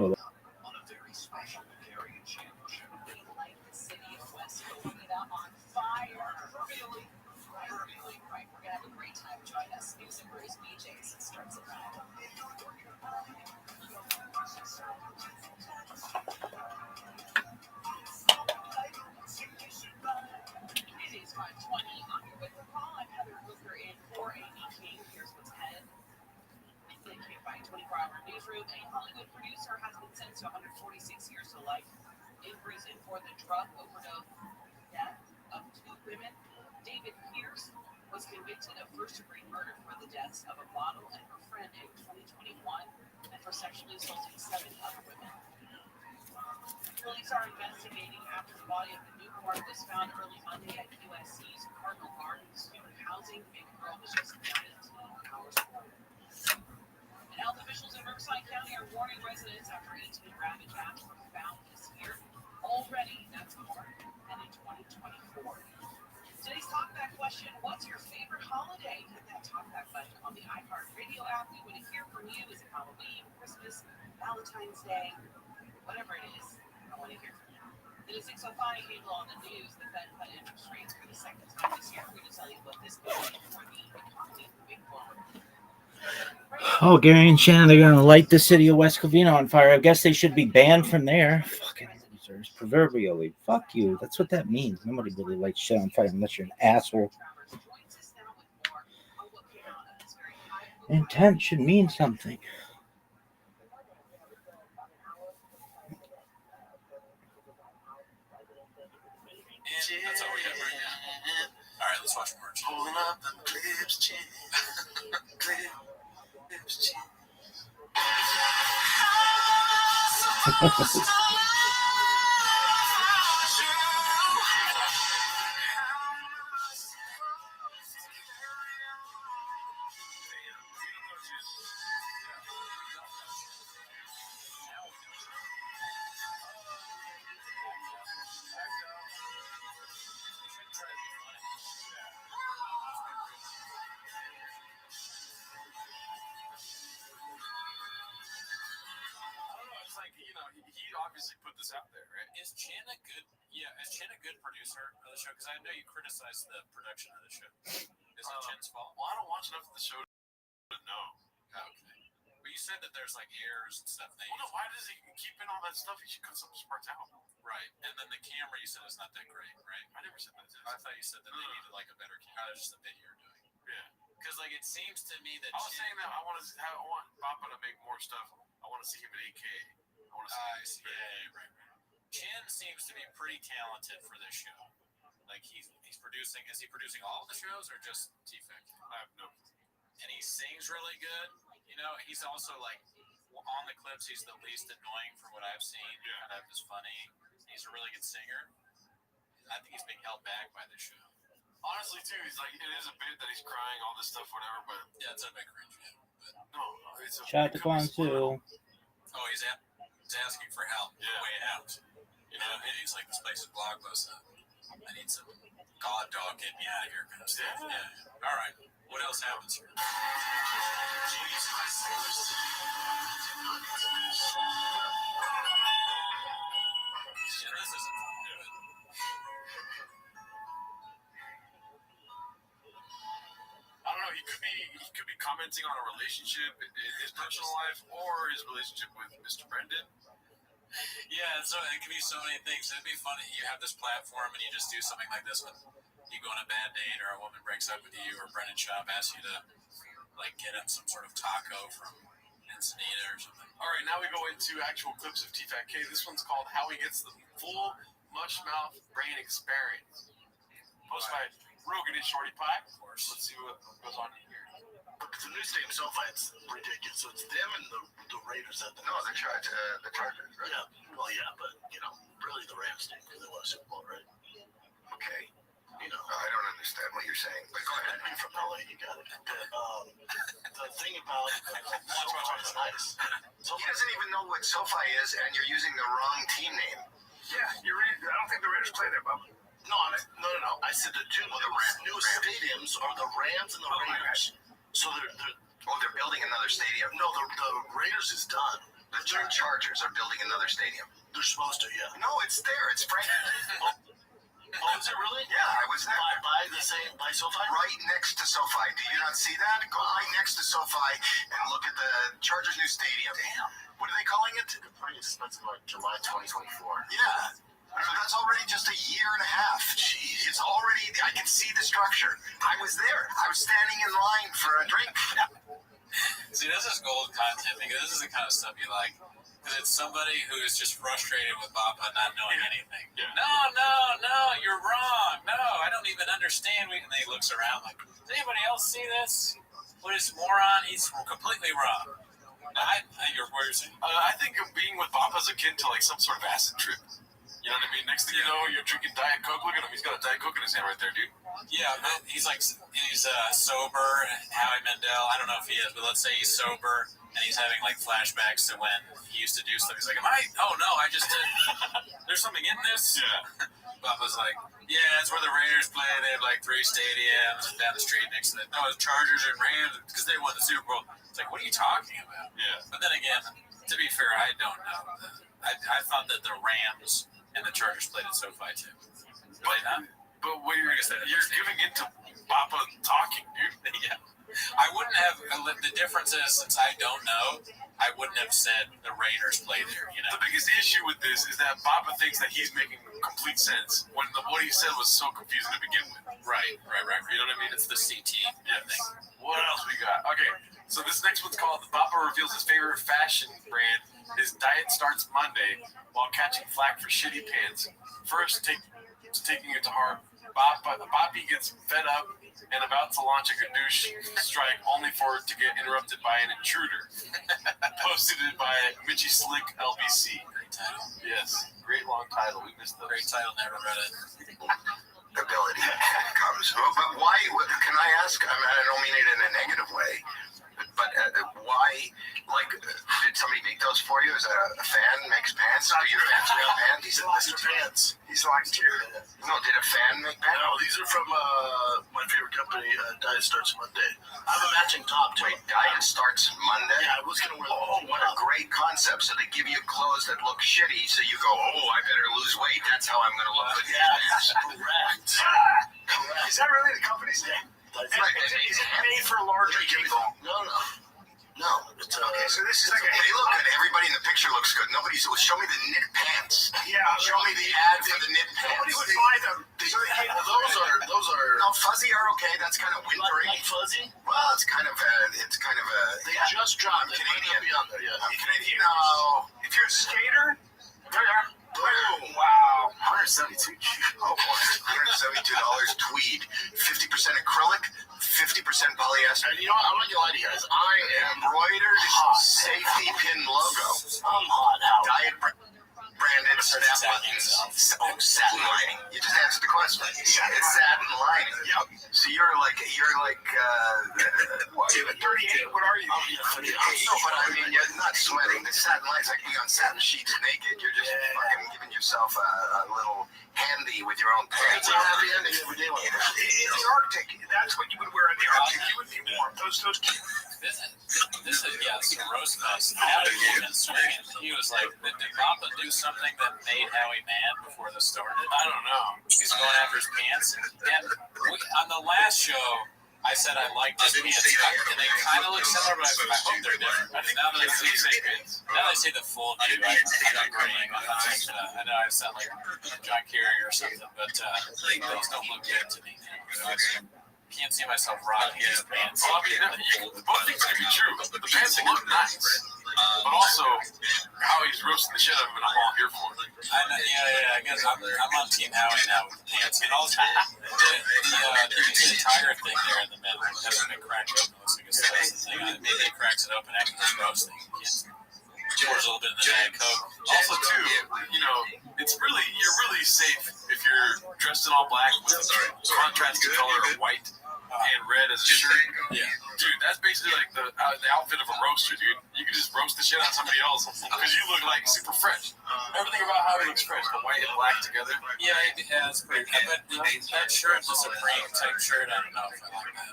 Right, we're gonna have a great time. Join us. News and Brews BJ's. It starts at 9. true. A Hollywood producer has been sentenced to 146 years to life in prison for the drug overdose death of 2 women. David Pierce was convicted of first-degree murder for the deaths of a model and her friend in 2021 and for sexually assaulting 7 other women. Police are investigating after the body of the newborn was found early Monday at USC's Cardinal Gardens student housing. The baby girl was just 19 hours old. And health officials in Riverside County are warning residents after 18 rabbit traps were found this year. Already, that's more than in 2024. Today's talkback question: what's your favorite holiday? Hit that talkback button on the iHeartRadio app. We want to hear from you. Is it Halloween, Christmas, Valentine's Day, whatever it is? I want to hear from you. It is 6:05. Handle on the news. The Fed cut interest rates for the second time this year. We're going to tell you what this means for the economy moving forward. Oh, Gary and Shannon, they're going to light the city of West Covina on fire. I guess they should be banned from there. Fucking losers, proverbially. Fuck you. That's what that means. Nobody really lights shit on fire unless you're an asshole. Intent should mean something. That's all we have right now. All right, let's watch more. Pulling up the clips, chin. Clips, chin. He obviously put this out there, right? Is Chan a good? Yeah, is Chan a good producer of the show? Because I know you criticized the production of the show. Is it Chan's fault? Well, I don't watch enough of the show to know. Okay. But you said that there's like errors and stuff. Well, no, why does he keep in all that stuff? He should cut some parts out. Right. And then the camera you said is not that great, right? I never said that. I thought you said that they needed like a better camera. That was just the bit you were doing. Yeah. Because like it seems to me that I was saying that I want Papa to make more stuff. I want to see him in 8K. I see. Yeah, right. Chan seems to be pretty talented for this show. Like he's producing. Is he producing all the shows or just TFAC? I have no. And he sings really good. You know, he's also like on the clips. He's the least annoying from what I've seen. Yeah. Kind of is funny. He's a really good singer. I think he's being held back by this show. Honestly, too, he's like it is a bit that he's crying, all this stuff, whatever. But yeah, it's a bit cringe. But no, it's a. Shout out to Guangzhou. Oh, he's asking for help. Yeah. Way out. You know, he's like, this place is blockbuster. I need some God dog, get me out of here kind of stuff. Yeah. All right. What else happens here? Yeah, this isn't fun, do it. I don't know. He could be commenting on a relationship in his personal life or his relationship with Mr. Brendan. Yeah, so it can be so many things. It'd be funny. You have this platform and you just do something like this when you go on a bad date or a woman breaks up with you or Brendan Schaub asks you to like get him some sort of taco from Ensenada or something. All right, now we go into actual clips of TFAT K. This one's called How He Gets the Full Mush Mouth Brain Experience. Posted by Rogan and Shorty Pie. Of course. Let's see what goes on here. The new stadium SoFi, it's ridiculous. So it's them and the Raiders at the the Chargers, right? Yeah, well, yeah, but really the Rams did because they won a Super Bowl, right? Okay. I don't understand what you're saying, but go ahead. You're from LA, you got it. The thing about SoFi is nice. He doesn't even know what SoFi is, and you're using the wrong team name. Yeah, you're right. I don't think the Raiders play there, Bob. No. I said the two new stadiums are the Rams and the Raiders. So they're building another stadium. No, the Raiders is done. The Chargers are building another stadium. They're supposed to, yeah. No, it's there. It's Frank. Oh, is it really? Yeah, I was there. By SoFi? Right next to SoFi. Do you not see that? Go right next to SoFi and look at the Chargers' new stadium. Damn. What are they calling it? They're pretty expensive, like July 2024. Yeah. That's already just a year and a half. Jeez. It's already, I can see the structure. I was there. I was standing in line for a drink. See, this is gold content because this is the kind of stuff you like. Because it's somebody who is just frustrated with Bappa not knowing anything. Yeah. No, you're wrong. No, I don't even understand. And then he looks around like, does anybody else see this? What is moron? He's completely wrong. I think being with Bappa is akin to like some sort of acid trip. You know what I mean? Next thing you know, you're drinking Diet Coke. Look at him. He's got a Diet Coke in his hand right there, dude. Yeah, but he's sober. Howie Mandel, I don't know if he is, but let's say he's sober and he's having like flashbacks to when he used to do stuff. He's like, oh no, I just did. There's something in this. Yeah. Bappa's like, yeah, that's where the Raiders play. They have like 3 stadiums down the street next to the Chargers and Rams because they won the Super Bowl. It's like, what are you talking about? Yeah. But then again, to be fair, I don't know. I found that the Rams and the Chargers played at SoFi too. But when you're giving into Bappa talking, dude. Yeah. I wouldn't have. The difference is, since I don't know, I wouldn't have said the Raiders play there. You know. The biggest issue with this is that Bappa thinks that he's making complete sense when what he said was so confusing to begin with. Right. You know what I mean? It's the CT thing. What else we got? Okay, so this next one's called Bappa reveals his favorite fashion brand. His diet starts Monday while catching flack for shitty pants. First, taking it to heart, Bobby gets fed up and about to launch a Gadoosh strike only for it to get interrupted by an intruder. Posted it by Mitchie Slick LBC. Great title. Yes, great long title. We missed the great title. Never read it. Ability comes. But why? Can I ask? I mean, I don't mean it in a negative way. But why? Like, did somebody make those for you? Is that a fan makes pants? Do your fans real pants? These are pants. He's like here. No, did a fan make pants? No, these are from my favorite company, Diet Starts Monday. I have a matching top too. Wait, Diet Starts Monday? Yeah, I was gonna wear. Oh, what a great concept! So they give you clothes that look shitty, so you go, oh, I better lose weight. That's how I'm gonna look good. Yeah, correct. Is that really the company's name? Is it made for larger people? No. Okay, so this is like they look good. Everybody in the picture looks good. Nobody said, show me the knit pants. Yeah. Show me the ad for the knit pants. Nobody would buy them. Those are. No, fuzzy are okay. That's kind of wintry. Like fuzzy? Well, it's kind of a. They just dropped. I'm Canadian. Be on there yet. I'm Canadian. No, if you're a skater, Boom. Wow. 172. Oh boy, $172 tweed, 50% acrylic, 50% polyester. And you know what? I'm not gonna lie to you guys. I am Embroidered safety pin logo. I'm hot. How? Diet branded snap buttons. Oh, satin lining. You just answered the question. It's satin lining. Yep. So you're like what? 38. What are you? No, but I mean, you're not sweating. The satin line's like being on satin sheets naked. You're just fucking giving yourself a little handy with your own pants. It's a happy ending every day. In the Arctic, that's what you would wear in the Arctic. You would be warm. Those. This is roast fest. Howie came in swinging. He was like, did Bappa do something that made Howie mad before this started? I don't know. He's going after his pants. And on the last show, I said I liked his pants. And they kind of look similar, but I hope they're different. Now that I see the full view, I'm agreeing. I know I sound like John Kerry or something, but those don't look good to me. Can't see myself rocking his pants. Well, I mean, both things can be true. The pants look nice, but also how he's roasting the shit out of him, and I'm all here for it. I guess I'm on Team Howie now with the pants. And also, the tire thing there in the middle hasn't been cracked open. Looks like it's the thing. Maybe he cracks it open after this roasting. Pours a little bit of the Diet Coke. Also, too, you're really safe if you're dressed in all black with contrasting color of white and red as a shirt. Yeah. Dude, that's basically like the outfit of a roaster, dude. You can just roast the shit out of somebody else because you look like super fresh. Everything about how he looks fresh, the white and black together. Yeah, it's pretty good. But that shirt, the Supreme type shirt, I don't know if I like that.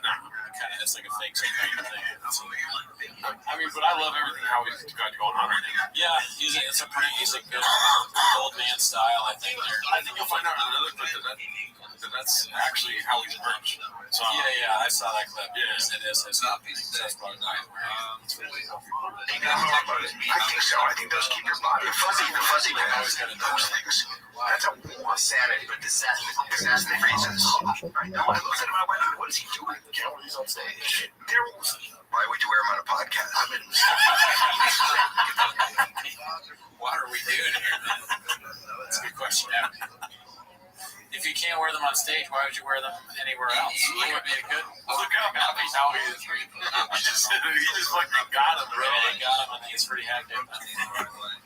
It's like a fake Supreme thing. I mean, but I love everything how he's got going on right now. Yeah, he's a good old man style, I think. I think you'll find out in another clip that that that's actually how he's merged. So Yeah, I saw that clip. Yeah. It is his that's part of the I think so. I think those keep your body. The fuzzy pads, those things. That's a war sanity, but disaster reasons. Right? No one looks at him. What is he doing? He's on stage. Why would you wear him on a podcast? I mean, what are we doing here? That's a good question. If you can't wear them on stage, why would you wear them anywhere else? It would be a good. Look how happy how he is. He just fucking got him, bro. Really got him, and he's pretty happy.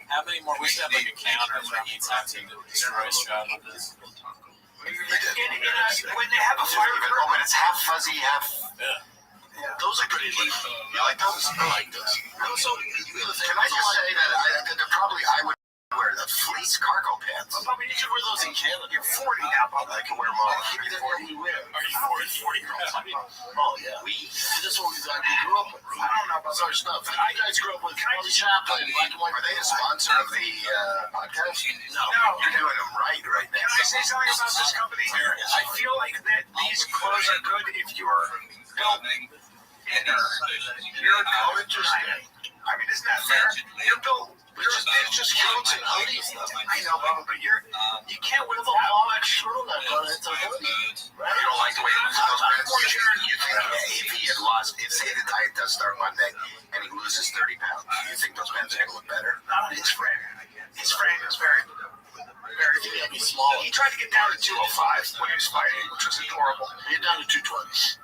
How many more? We should have like a counter for how many times he destroys shot on this. when they have a fire drill, but it's half fuzzy, half. Yeah. Those are pretty neat. You like those? I like those. Also, can I just say that I would wear the fleece cargo pants. But you should wear those in Canada. You're 40 now, but I can wear them all. Are you 40 girls? I mean, oh, yeah. This one is I grew up with. I don't know about other stuff. I guys grew up with Charlie Chaplin. Are they a sponsor of the podcast? No. You're doing them right now. Can I say something about this company? I feel like that these clothes are good if you're building inner. You're interesting. I mean, isn't that fair? You're built. It's just coats and hoodies. I know, but you can't wear the long turtleneck on it. It's a hoodie. Right? You don't like the way it looks on those pants? You think if he had lost, say the diet does start Monday, and he loses 30 pounds, do you think those pants are going to look better? Not on his frame. His frame is very small. He tried to get down to 205 when he was fighting, which was adorable. You're down to 220.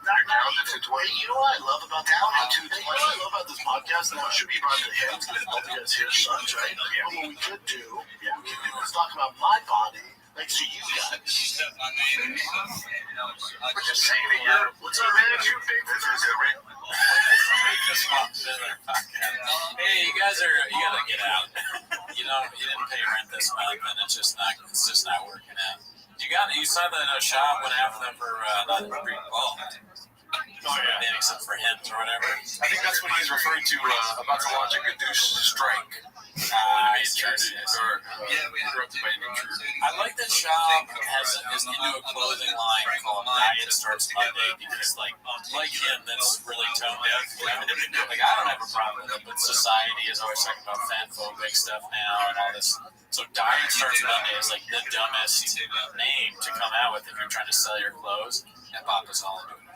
Not down to 220. You know what I love about down to 220? What I love about this podcast, now it should be about the hands, because both of you guys here sons, right? But what we could do, is talk about my body next to you guys. We're just saying that you're, what's our man? You're big for this, right? Hey, you gotta get out. You didn't pay rent this month, and it's just not working out. You saw that shop went after them for not being involved. Oh yeah, except for him or whatever. I think that's what he's referring to about to launch a Gadoosh strike. I like that shop is into a clothing line called Diet Starts Monday because like him, that's really tone deaf. Like I don't have a problem with it, but society is always talking about fatphobic stuff now and all this. So Diet Starts Monday is like the dumbest name to come out with if you're trying to sell your clothes, and Papa's all into it.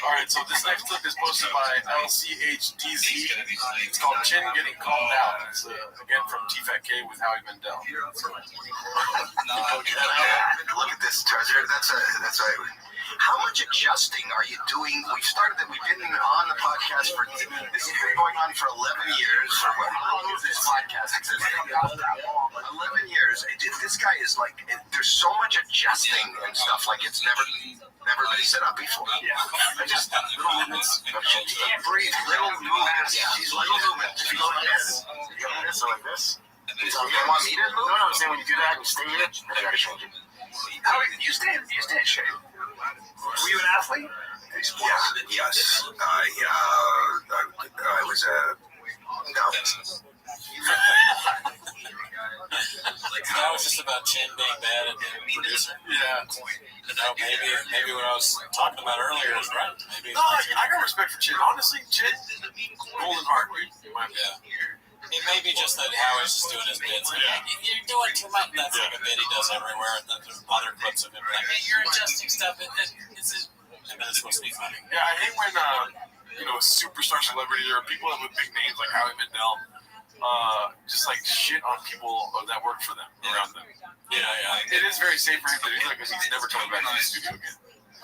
All right, so this next clip is posted by LCHDZ. It's called Chin Getting Called Out. It's again from T-Fat-K with Howie Mandel. Look at this treasure. That's right. How much adjusting are you doing? We've been on the podcast for, this has been going on for 11 years. How long is this podcast? 11 years. This guy is like, there's so much adjusting and stuff, like it's never been set up before. Yeah. Little movements. You can't breathe. Little movements. Little movements. You go like this. You go like this or like this. You want me to move? No, I'm saying when you do that, you stay here, then I gotta change it. You stay in shape. Were you an athlete? Yeah, yes. I was no. That was just about Chin being bad at being a producer. Yeah. Maybe what I was talking about earlier is right. Maybe. No, I got respect for Chin. Honestly, Chin, golden heart. It may be just that Howard's just doing his bits. You're doing too much. That's like a bit he does everywhere. And then there's other clips of him like, hey, you're adjusting stuff. And then it's supposed to be funny. Yeah, I hate when a superstar celebrity or people with big names like Howie Mandel just like shit on people that work for them around them. Yeah. It is very safe for him to do that because he's never coming back to the studio again.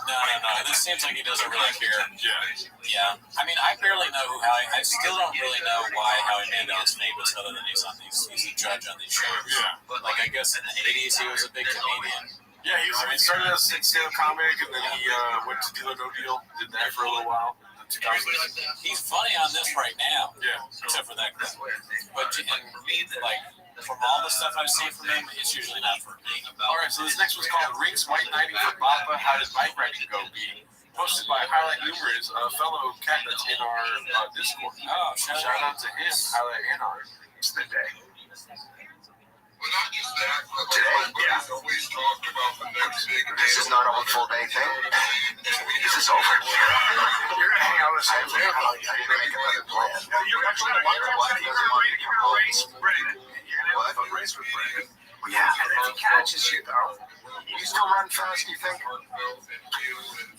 No. This seems like he doesn't really care. Yeah. I mean, I barely know who Howie. I still don't really know why Howie Mandel is famous, other than he's a judge on these shows. Yeah. But like, I guess in the '80s he was a big comedian. Yeah, he started as a stand-up comic, and then he went to Deal or No Deal. Did that for a little while. He's funny on this right now. Yeah. Except for that clip. But like, from all the stuff I've seen from him, it's usually not for me. All right, so this next one's called Rinks White Knighting for Bappa. How did bike riding go be? Posted by Highlight Numerous, a fellow cat that's in our Discord. Oh, shout out to him, Highlight Anar. It's the day. Today? Yeah. This is not a full day thing. This is over. You're gonna hang out with the same thing? I didn't make another plan. You're actually gonna want to race Brandon. You're gonna have a race with Brandon. Yeah, and if he catches you though, you still run fast, you think?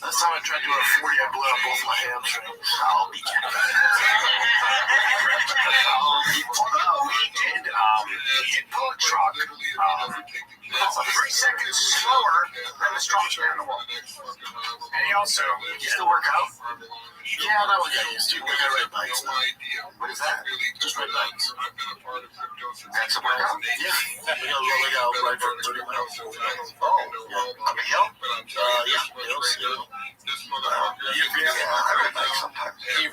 Last time I tried doing a 40, I blew out both my hamstrings. I'll be kidding. Although he did pull a truck, 3 seconds slower than the strongest man in the world. And he also used to work out. Yeah, that one got used to. We gotta ride bikes now. What is that? Just ride bikes. That's a workout? Yeah. We gotta ride for 30 miles. Oh, yeah. Up a hill? Yeah. Hills. Yeah, I ride bikes sometimes. I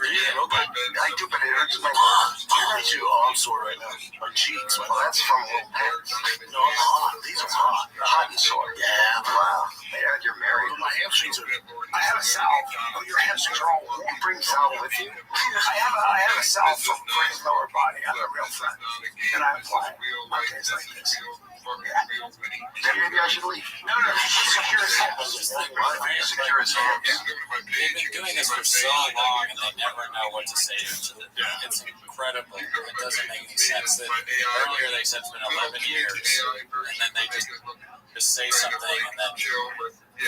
do, but it hurts my arms. Oh, I'm sore right now. My cheeks. Well, that's from little pants. No, I'm hot. These are hot. Hot and sore. Yeah, wow. Yeah, you're married. My hamstrings are... I have a salve. Oh, your hamstrings are all... You bring salve with you? I have a salve for his lower body. I'm a real friend. And I apply it. Okay, it's like this. Yeah. Then maybe I should leave. No, secure his hands. Secure his hands. They've been doing this for so long and they never know what to say to each other. It's incredible. It doesn't make any sense. That earlier they said it's been 11 years, and then they just say something, and then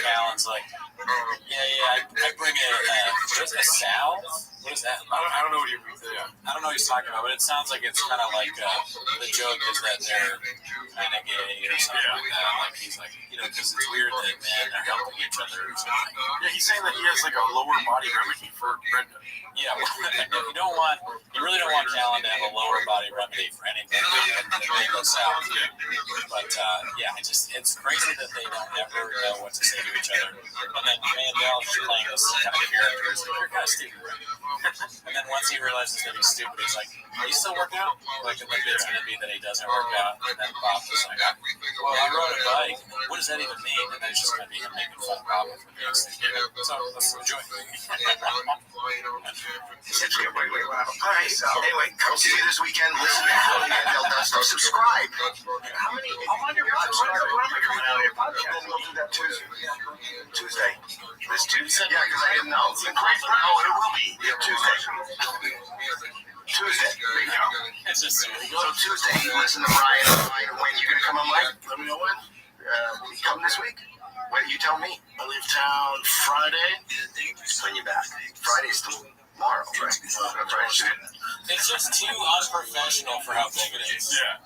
Callan's like, I bring a salve? What is that? I don't know what you mean. I don't know what he's talking about, but it sounds like it's kind of like the joke is that they're kind of gay or something like that. Like he's like, because it's weird that men are helping each other or something. Yeah, he's saying that he has like a lower body remedy for Brenda. Yeah, you really don't want Callan to have a lower body remedy for anything that they go south. But it's crazy that they don't ever know what to say to each other. And then Mandel's playing this kind of character. He's like, you're kind of stupid, right? And then once he realizes that he's stupid, he's like, are you still working out? Like, the bit's going to be that he doesn't work out. And then Bob was like, well, I rode a bike. What does that even mean? And then it's just going to be him making fun of Bob for things. So let's enjoy it. All right, so anyway, come see me this weekend. Listen to Mandel Does Stuff. Subscribe. How many? I'm on your podcast. When am I coming out of your podcast? We'll do that Tuesday. This Tuesday? Yeah, because I didn't know. Oh, it will be. Yeah, Tuesday. There you go. It's just so Tuesday, listen to Ryan. When you gonna come on live? Let me know when. Come this week. What you tell me? I leave town Friday. When you back? Friday's tomorrow, right? It's just too unprofessional for how big it is. Yeah.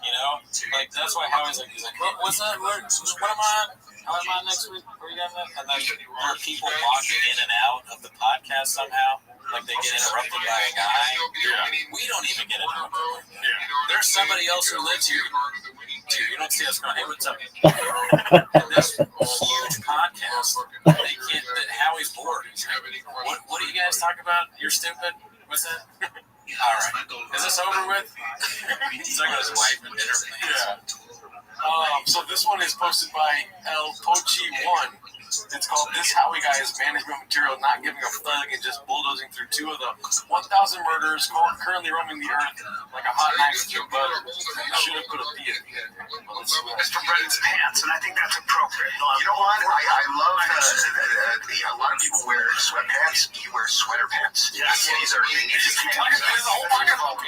Like that's why Howie's like, he's like, what's that? What am I on? How am I on next week? Where you got that? And then there are people walking in and out of the podcast somehow. Like they get interrupted by a guy. Yeah. We don't even get interrupted. Yeah. There's somebody else who lives here. Dude, you don't see us going, hey, what's up? This huge podcast, they can't, Howie's bored. He's like, what do you guys talk about? You're stupid? What's that? All right. Is this over with? He's talking about his wife and dinner. Yeah. So this one is posted by El Pochi1. It's called This Howie Guy is Management Material, Not Giving a Fuck, and just bulldozing through 2 of the 1,000 murders currently roaming the earth like a hot knife through butter. Should have put a P in it. Mr. Brennan's pants, and I think that's appropriate. You know what? I love a lot of people wear sweatpants. You wear sweater pants. Yes. These are the whole pocket of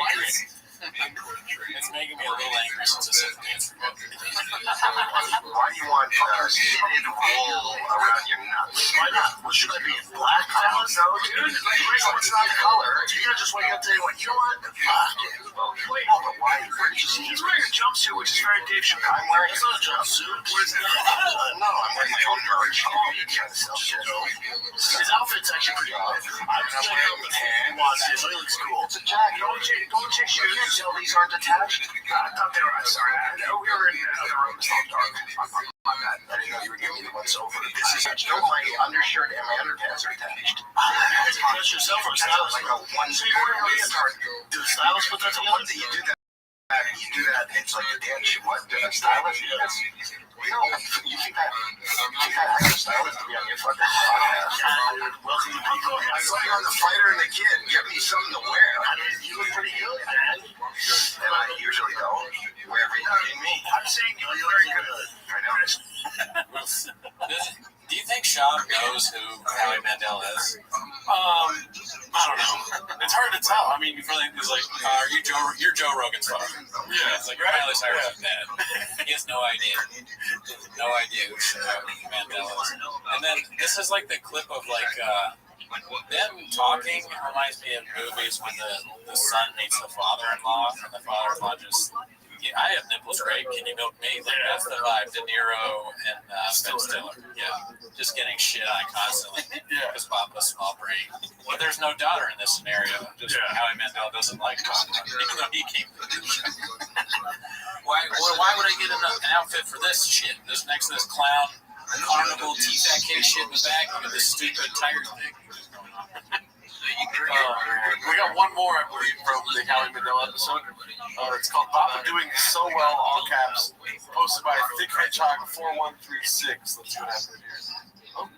It's making me a little angry since I said pants. Why do you want knitted wool around your nuts? Why not? Well, should I be in black? I don't know, dude. It's not the color. You gotta just wake up today and what? You know what? Fuck it. Wait, no, but why? Where did you see? He's wearing a jumpsuit, which is very Dave Chappelle. I'm wearing a jumpsuit. What is that? No, I'm wearing my own merch. You can't sell shit. His outfit's actually pretty good. I'm wearing a pants. Watch this. It looks cool. It's a jacket. Don't check shoes. These aren't attached. I thought they were. I'm sorry. We were in another room. It's not dark. My bad. I didn't know you were giving me the once over. This is my undershirt and my underpants are attached. That's yourself or stylist? Like a one. So you wear do the stylist put that together? You do that. You do that. It's like a damn shit. What? The stylist? Yes. No, you think that I have a stylist to be on your fucking podcast? Well, I saw you on The Fighter and the Kid. Give me something to wear. I mean, you look pretty good, man. And I usually don't. Wherever you need me. I'm saying you look very good. I noticed. Do you think Sean knows who Howie Mandel is? I don't know. It's hard to tell. I mean, you feel like he's like, You're Joe Rogan's father. yeah, It's like Miley Cyrus's dad. He has no idea. No idea who Howie Mandel is. And then this is like the clip of like them talking. Reminds me of movies when the son meets the father-in-law, and the father-in-law just, I have nipples, right? Can you milk me? Like, that's the vibe. De Niro and Ben Stiller. Yeah, just getting shit on constantly because Papa's small brain. But there's no daughter in this scenario. Just Howie Mandel doesn't like Papa, even though he came to the show. Why would I get an outfit for this shit? This next to this clown, carnival, T-Fat shit in the back, with this stupid tiger thing. We got one more, I believe, from the Howie Mandel episode. It's called Papa Doing So Well, all caps, posted by Thick Hedgehog 4136. Let's see what happens here. Oh,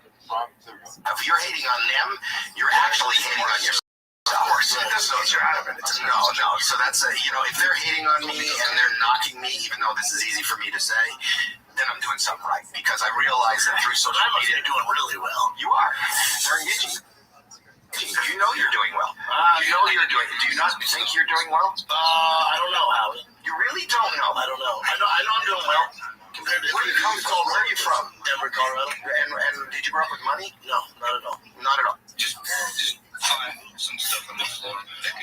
there we go. If you're hating on them, you're actually hating on yourself. Of course, you're out of it. No. So that's if they're hating on me and they're knocking me, even though this is easy for me to say, then I'm doing something right, because I realize that through social media, you're doing really well. You are. They're engaging. You know you're doing well. You know you're doing. Do you not think you're doing well? I don't know, Howie. You really don't know. I don't know. I know I'm doing well. Where do you come from? Where are you from? Denver, Colorado. And did you grow up with money? No, not at all. Not at all. Just some stuff on the floor.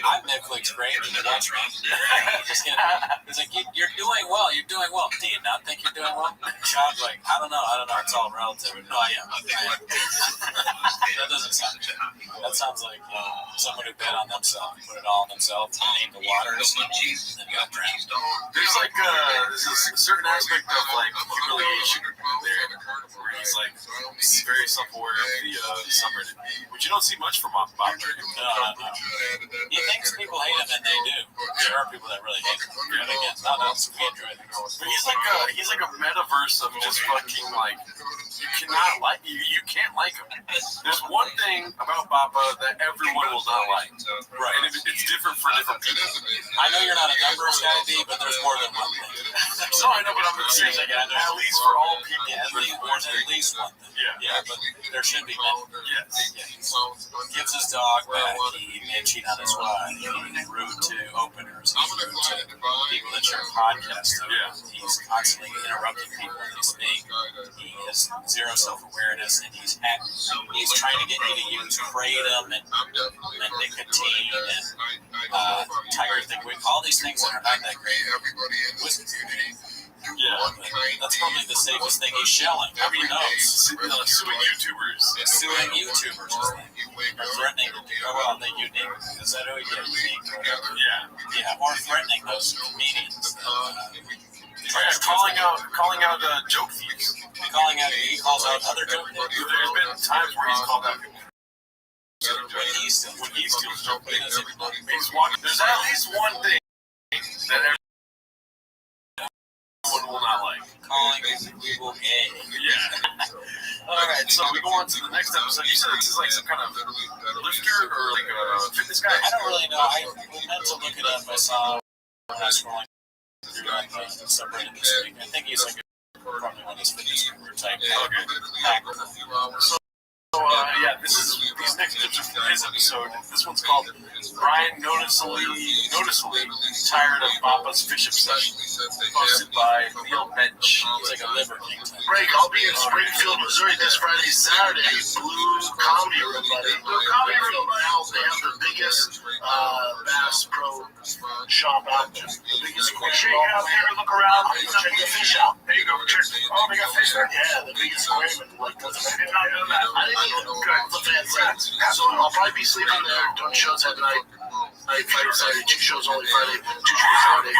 I'm Netflix brain and watch me. Just kidding. It's like, you're doing well. You're doing well. Do you not think you're doing well? Sean's like, I don't know. It's all relative. No, I am. That doesn't sound good. That sounds like someone who bet on themselves, put it all on themselves, named the waters, and got drowned. There's like there's a certain aspect of like humiliation there, where he's like very self-aware of the subreddit, which you don't see much from Bob Bergen. No. He thinks people hate him, and they do. There are people that really hate him. But again, not us. We enjoy them. But he's like a metaverse of just fucking like, you cannot like you can't like him. There's one thing about Papa that everyone will not like, right? And it's different for different people. I know you're not a numbers guy, B, but there's more than one thing. No, I know, but I'm saying at least for all people, there's at least one thing. Yeah, but there should be many. Yes. Gives his dog back. He may cheat on his wife. He's rude to openers. He's rude to people that share podcasts. He's constantly interrupting people when they speak. He has zero self-awareness, and he's trying to get you to use kratom and nicotine and tiger thing. All these things that are not that great. That's probably the safest thing he's shelling. Nobody knows. Suing YouTubers. Suing YouTubers is threatening to do the unique. Is that who he did? Unique. Yeah, or threatening those comedians. Calling out joke thieves. He calls out other joke thieves. There's been times where he's called out people. When he steals joke thieves. There's at least one thing that everyone will not like. Calling people gay. Alright, so we go on to the next episode. You said this is like some kind of lifter or like a fitness guy? I don't really know. I meant to look it up. I saw scrolling through the subreddit this week. I think he's like probably one of those fitness guru type. This is these next clips are from his episode. This one's called Brian Noticeably Tired of Papa's Fish Obsession, posted by Neil Bench. He's like a liver king. Break, I'll be in Springfield, Missouri this Friday, Saturday. Blue Comedy Room, buddy. Blue Comedy Room. Now they have the biggest Bass Pro shop out there. The biggest aquarium. Out there, look around, check the fish out. There you go. Oh, they got fish there? Yeah, the biggest aquarium. I did not know that. I didn't know. Good. The fans. So I'll probably be sleeping there, doing shows at night. Friday, Saturday, 2 shows only Friday, 2 shows Saturday.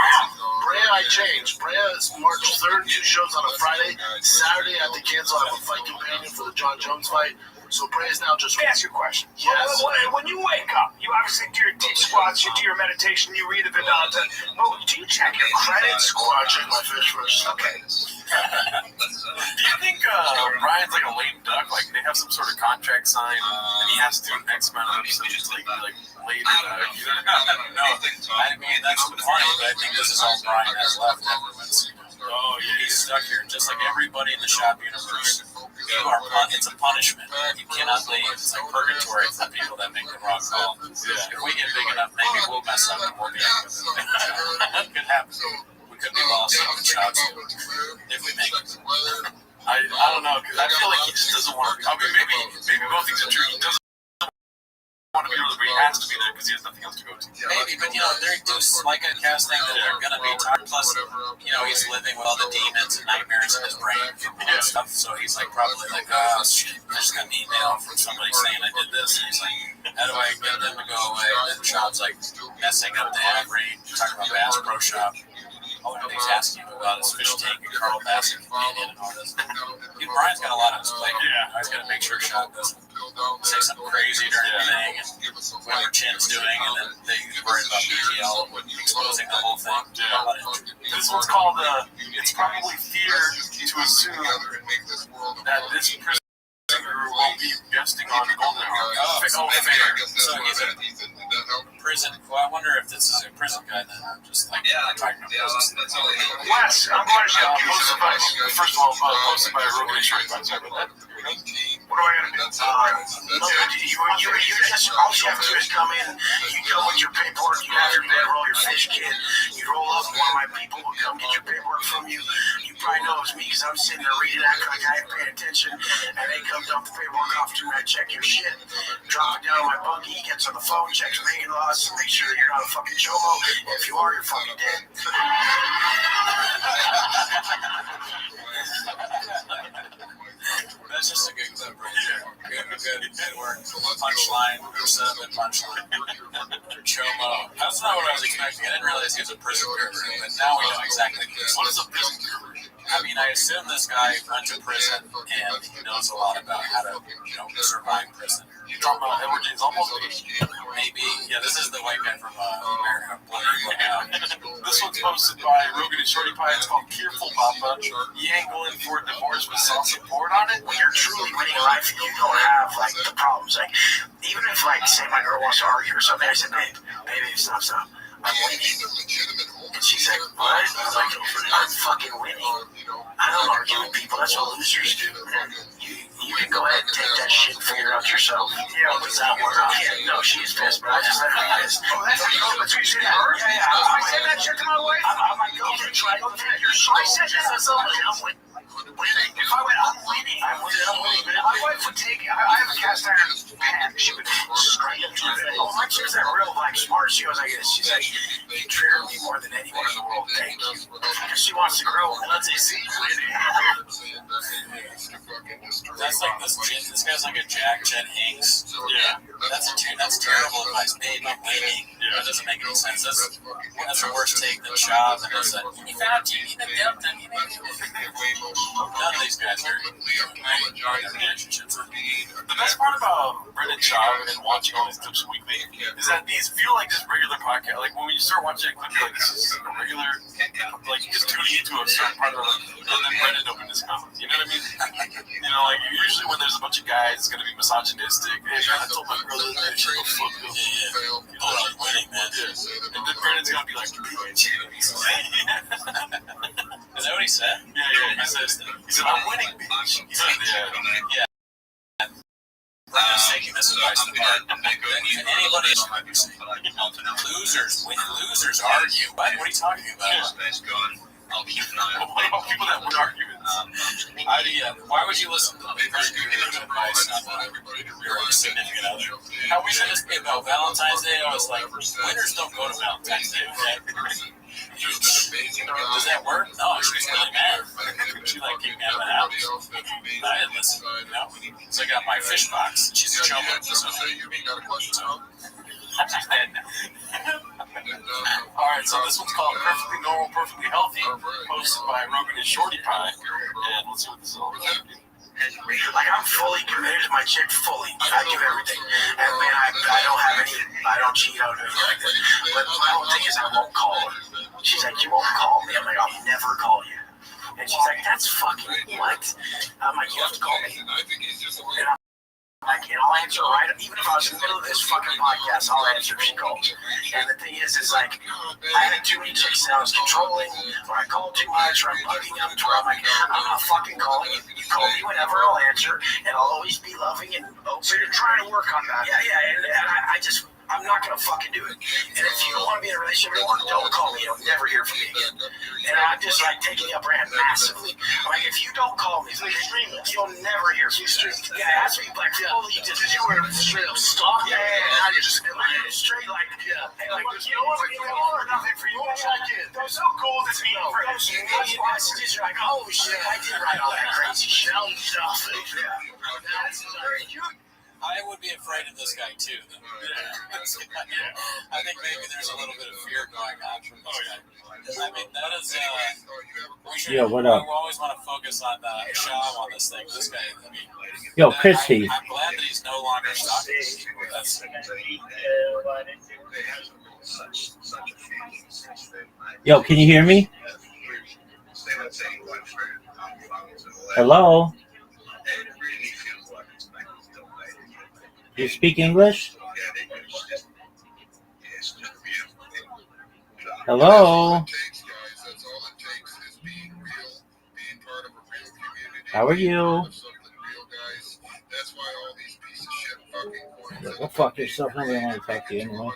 Brea, I changed. Brea is March 3rd, 2 shows on a Friday. Saturday at the kids, I'll have a fight companion for the John Jones fight. So Brea is now just. Let me ask you a question. Yes. When you wake up, you obviously do your teach squats, you do your meditation, you read the Vedanta. Well, do you check your credit score? I check my fish first. Okay. Do you think Brian's like a lame duck? Like they have some sort of contract signed, and he has to do an X amount of episodes, like late. No, I mean that's the point. But I think this is all Brian has left afterwards. Oh yeah, he's stuck here, just like everybody in the shop universe. It's a punishment. You cannot leave. It's like purgatory for people that make the wrong call. If we get big enough, maybe we'll mess up and we'll be out with it. That could happen. We could be lost in the shots if we make it. I don't know, because I feel like he just doesn't want to. I mean, maybe both things are true. He doesn't want to be there, but he has to be there because he has nothing else to go to. Maybe, but they're just like a casting that they're going to be tired. Plus, he's living with all the demons and nightmares in his brain and stuff. So he's like probably like, oh shit, I just got an email from somebody saying I did this. And he's like, how do I get them to go away? And the shop's like messing up the ad read, talking about Bass Pro Shop. All the things asking him about his fish tank and Carl Bassett Canadian and all this. Brian's got a lot on his plate. Yeah, he's got to make sure Shop doesn't say something crazy during the thing and whatever Chin's doing, and then they worry about BTL exposing the whole thing. Yeah. This one's called, it's probably fear to assume that this prison won't be guesting on Golden Hour. So he's a prison. Well, I wonder if this is a prison guy then. I'm just like, talking about prison. Wes, I'm going to first of all, posted by Rogan Short. Sorry about that. What do I gotta do? You just, all you have to do is come in, you go with your paperwork, you have your bedroll, your fish kit, you roll up, one of my people will come get your paperwork from you. You probably know it's me because I'm sitting there reading, acting like I ain't paying attention, and they come dump the paperwork off to me, I check your shit, drop it down my buggy, he gets on the phone, checks making laws, make sure you're not a fucking chomo. If you are, you're fucking dead. That's just a good clip right there. Good work. Punchline, set up and punchline. Chomo. That's not what I was expecting. I didn't realize he was a prison guru, but now we know exactly what is a prison guru. I mean, I assume this guy went to prison and he knows a lot about how to, survive prison. You're talking about Edward James almost? Maybe. Yeah, this is the white guy from America. This one's posted by Rogan and Shorty Pie. It's called Careful Papa. You ain't going for a divorce with some support on it? When you're truly winning in life, you don't have, the problems. Even if, say my girl wants to argue or something, I said, baby, stop. I'm winning. And she's like, what? I'm like, I'm fucking winning. I don't argue with people. That's what losers do. You can go ahead and take that shit and figure it out yourself. Yeah, what's that word? No, she's pissed, but I just let her be pissed. Oh, that's what you said to her? Yeah. I said that shit to my wife. I'm like, go try to take your shit. I said that to somebody. I'm winning. If I went, I'm winning. I'm winning. My wife would take it. I have a cast iron pan. She would straight into it. Oh, my chick's that real, smart. She goes like this. She's like, you trigger me more than anyone in the world. Thank you. Because she wants to grow. And let's see, winning. That's like this guy's like a Jack Chet Hanks. Yeah. That's terrible advice. Babe, I'm winning. Yeah. That doesn't make any sense. That's a worse take than Shaw. And there's a, you found you need a delta. None of these guys are in relationships. The best part about Brendan Shaw and watching all these clips weekly is that these feel like just regular podcast. Like when you start watching a clip, you're like, this is a regular, just tuning into a certain part of it, and then Brendan opened his mouth. You know what I mean? Usually when there's a bunch of guys, it's gonna be misogynistic. Hey, man, I told my brother that shit was fucked up. Oh, I'm winning, man. And then Brendan's gonna be like, is that what he said? Yeah. He said, I'm winning, bitch. He said, yeah. I'm just taking this advice to heart. Anybody else might be saying, losers argue. What are you talking about? I'll keep an eye on people that would argue it. Why would you listen to advice on your significant other? How we said this about Valentine's Day? I was like, winners don't go to Valentine's Day. Okay? Does that work? No, she was really mad. She kicked me out of the house. I didn't listen. So I got my fish box. She's a chomo. Alright, so this one's called Perfectly Normal, Perfectly Healthy, posted by Rogan and Shorty Pie. And let's see what this is all about. I'm fully committed to my chick, fully. I give everything. And man, I don't have any I don't cheat on her like that. But my whole thing is I won't call her. She's like, you won't call me. I'm like, I'll never call you. And she's like, that's fucking what? I'm like, you have to call me. And I'm like, and I'll answer right, even if I was in the middle of this fucking podcast, I'll answer if she calls. And the thing is like, I had too many chicks that I was controlling, or I called too much, or I'm bugging them to where I'm like, I'm not fucking calling you. You call me whenever, I'll answer, and I'll always be loving and open. So you're trying to work on that. Yeah, and I'm not gonna fucking do it. And if you don't want to be in a relationship anymore, don't call me. You'll never hear from me again. And I'm just like taking the upper hand massively. Like if you don't call me, you'll never hear from me. Yeah, ask me like, oh, you were straight up stalking. Yeah, now you're just straight like, hey, like there's no one or nothing for you. Those so cool to me. Those million messages, you're like, oh shit, I did write all that crazy shit. Yeah, that's very cute. I would be afraid of this guy too. I think maybe there's a little bit of fear going on from this guy. I mean, that is. We should. Yo, what up? We always want to focus on Shaw on this thing. This guy. I mean, Yo, Christy. I'm glad that he's no longer stalking. That's. Yo, can you hear me? Hello? You speak English? Hello? How are you? Go fuck yourself. Nobody want to talk to you anyway.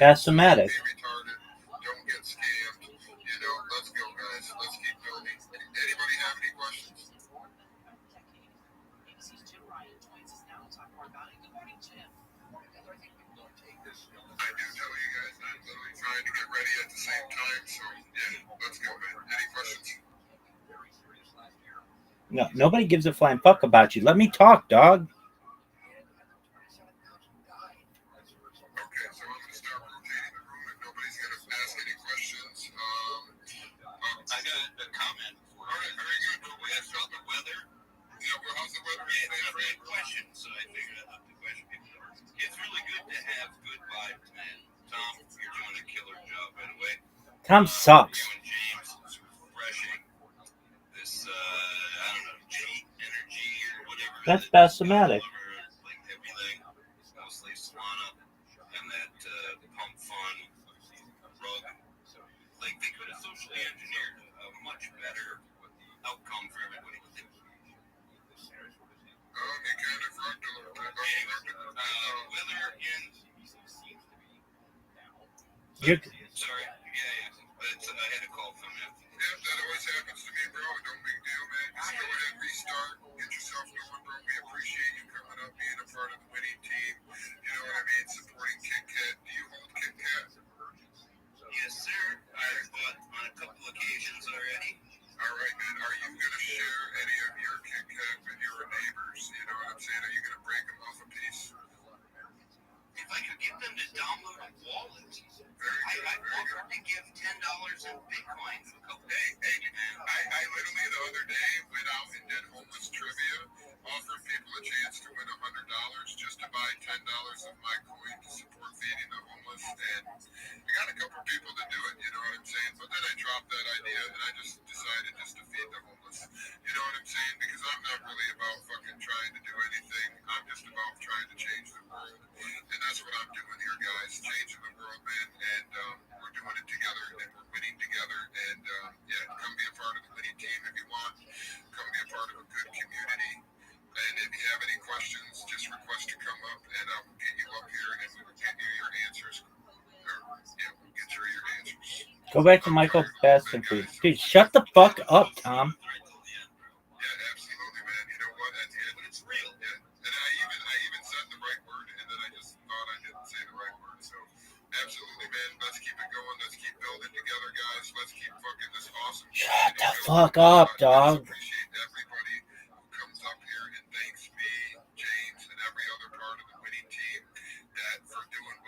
Basomatic. No, nobody gives a flying fuck about you. Let me talk, dog. I got a comment. All right, very good. We asked about the weather. Yeah, well, how's the weather? Yeah, it's a great question, so I figured I'd have to question people. It's really good to have good vibes, man. Tom, you're doing a killer job, by the way. Tom sucks. You and James, it's refreshing. This, I don't know, G energy or whatever. That's Basomatic. Like everything, mostly Solana, and that pump fun rug. Like they could have socially engineered a much better outcome for everybody. Weather in. Sorry, yeah. I had a call from him. Yeah, that always happens to me, bro. No big deal, man. Just go ahead and restart. Get yourself going, bro. We appreciate you coming up, being a part of the winning team. You know what I mean? Supporting Kit Kat. Do you hold Kit Kat? Yes, sir. I've bought on a couple occasions already. All right, man. Are you going to share any of your Kit Kat with your neighbors? You know what I'm saying? Are you going to break them off a piece? If I could get them to download a wallet, I'd offer to give $10 in Bitcoin to a couple. Hey, I literally the other day went out and did homeless trivia, offered people a chance to win $100 just to buy $10 of my coin to support feeding the homeless, and I got a couple people to do it, you know what I'm saying? But then I dropped that idea and I just decided just to feed the homeless, you know what I'm saying? Because I'm not really about fucking trying to do anything. I'm just about trying to change the world, and that's what I'm doing here, guys, changing the world, man. And we're doing it together, and we're winning together. And yeah, come be a part of the winning team if you want. Come be a part of a good community. And if you have any questions, just request to come up, and I will get you up here, and we will get you your answers. We'll get you your answers. Go back to Michael Baskin, please. Dude, shut the fuck up, Tom. Yeah, absolutely, man. You know what? That's it. But it's real. Yeah. And I even said the right word, and then I just thought I didn't say the right word. So, absolutely, man. Let's keep it going. Let's keep building together, guys. Let's keep fucking this awesome. Shut the fuck up, dog. Appreciate everybody who comes up here and thanks me, James, and every other part of the winning team that for doing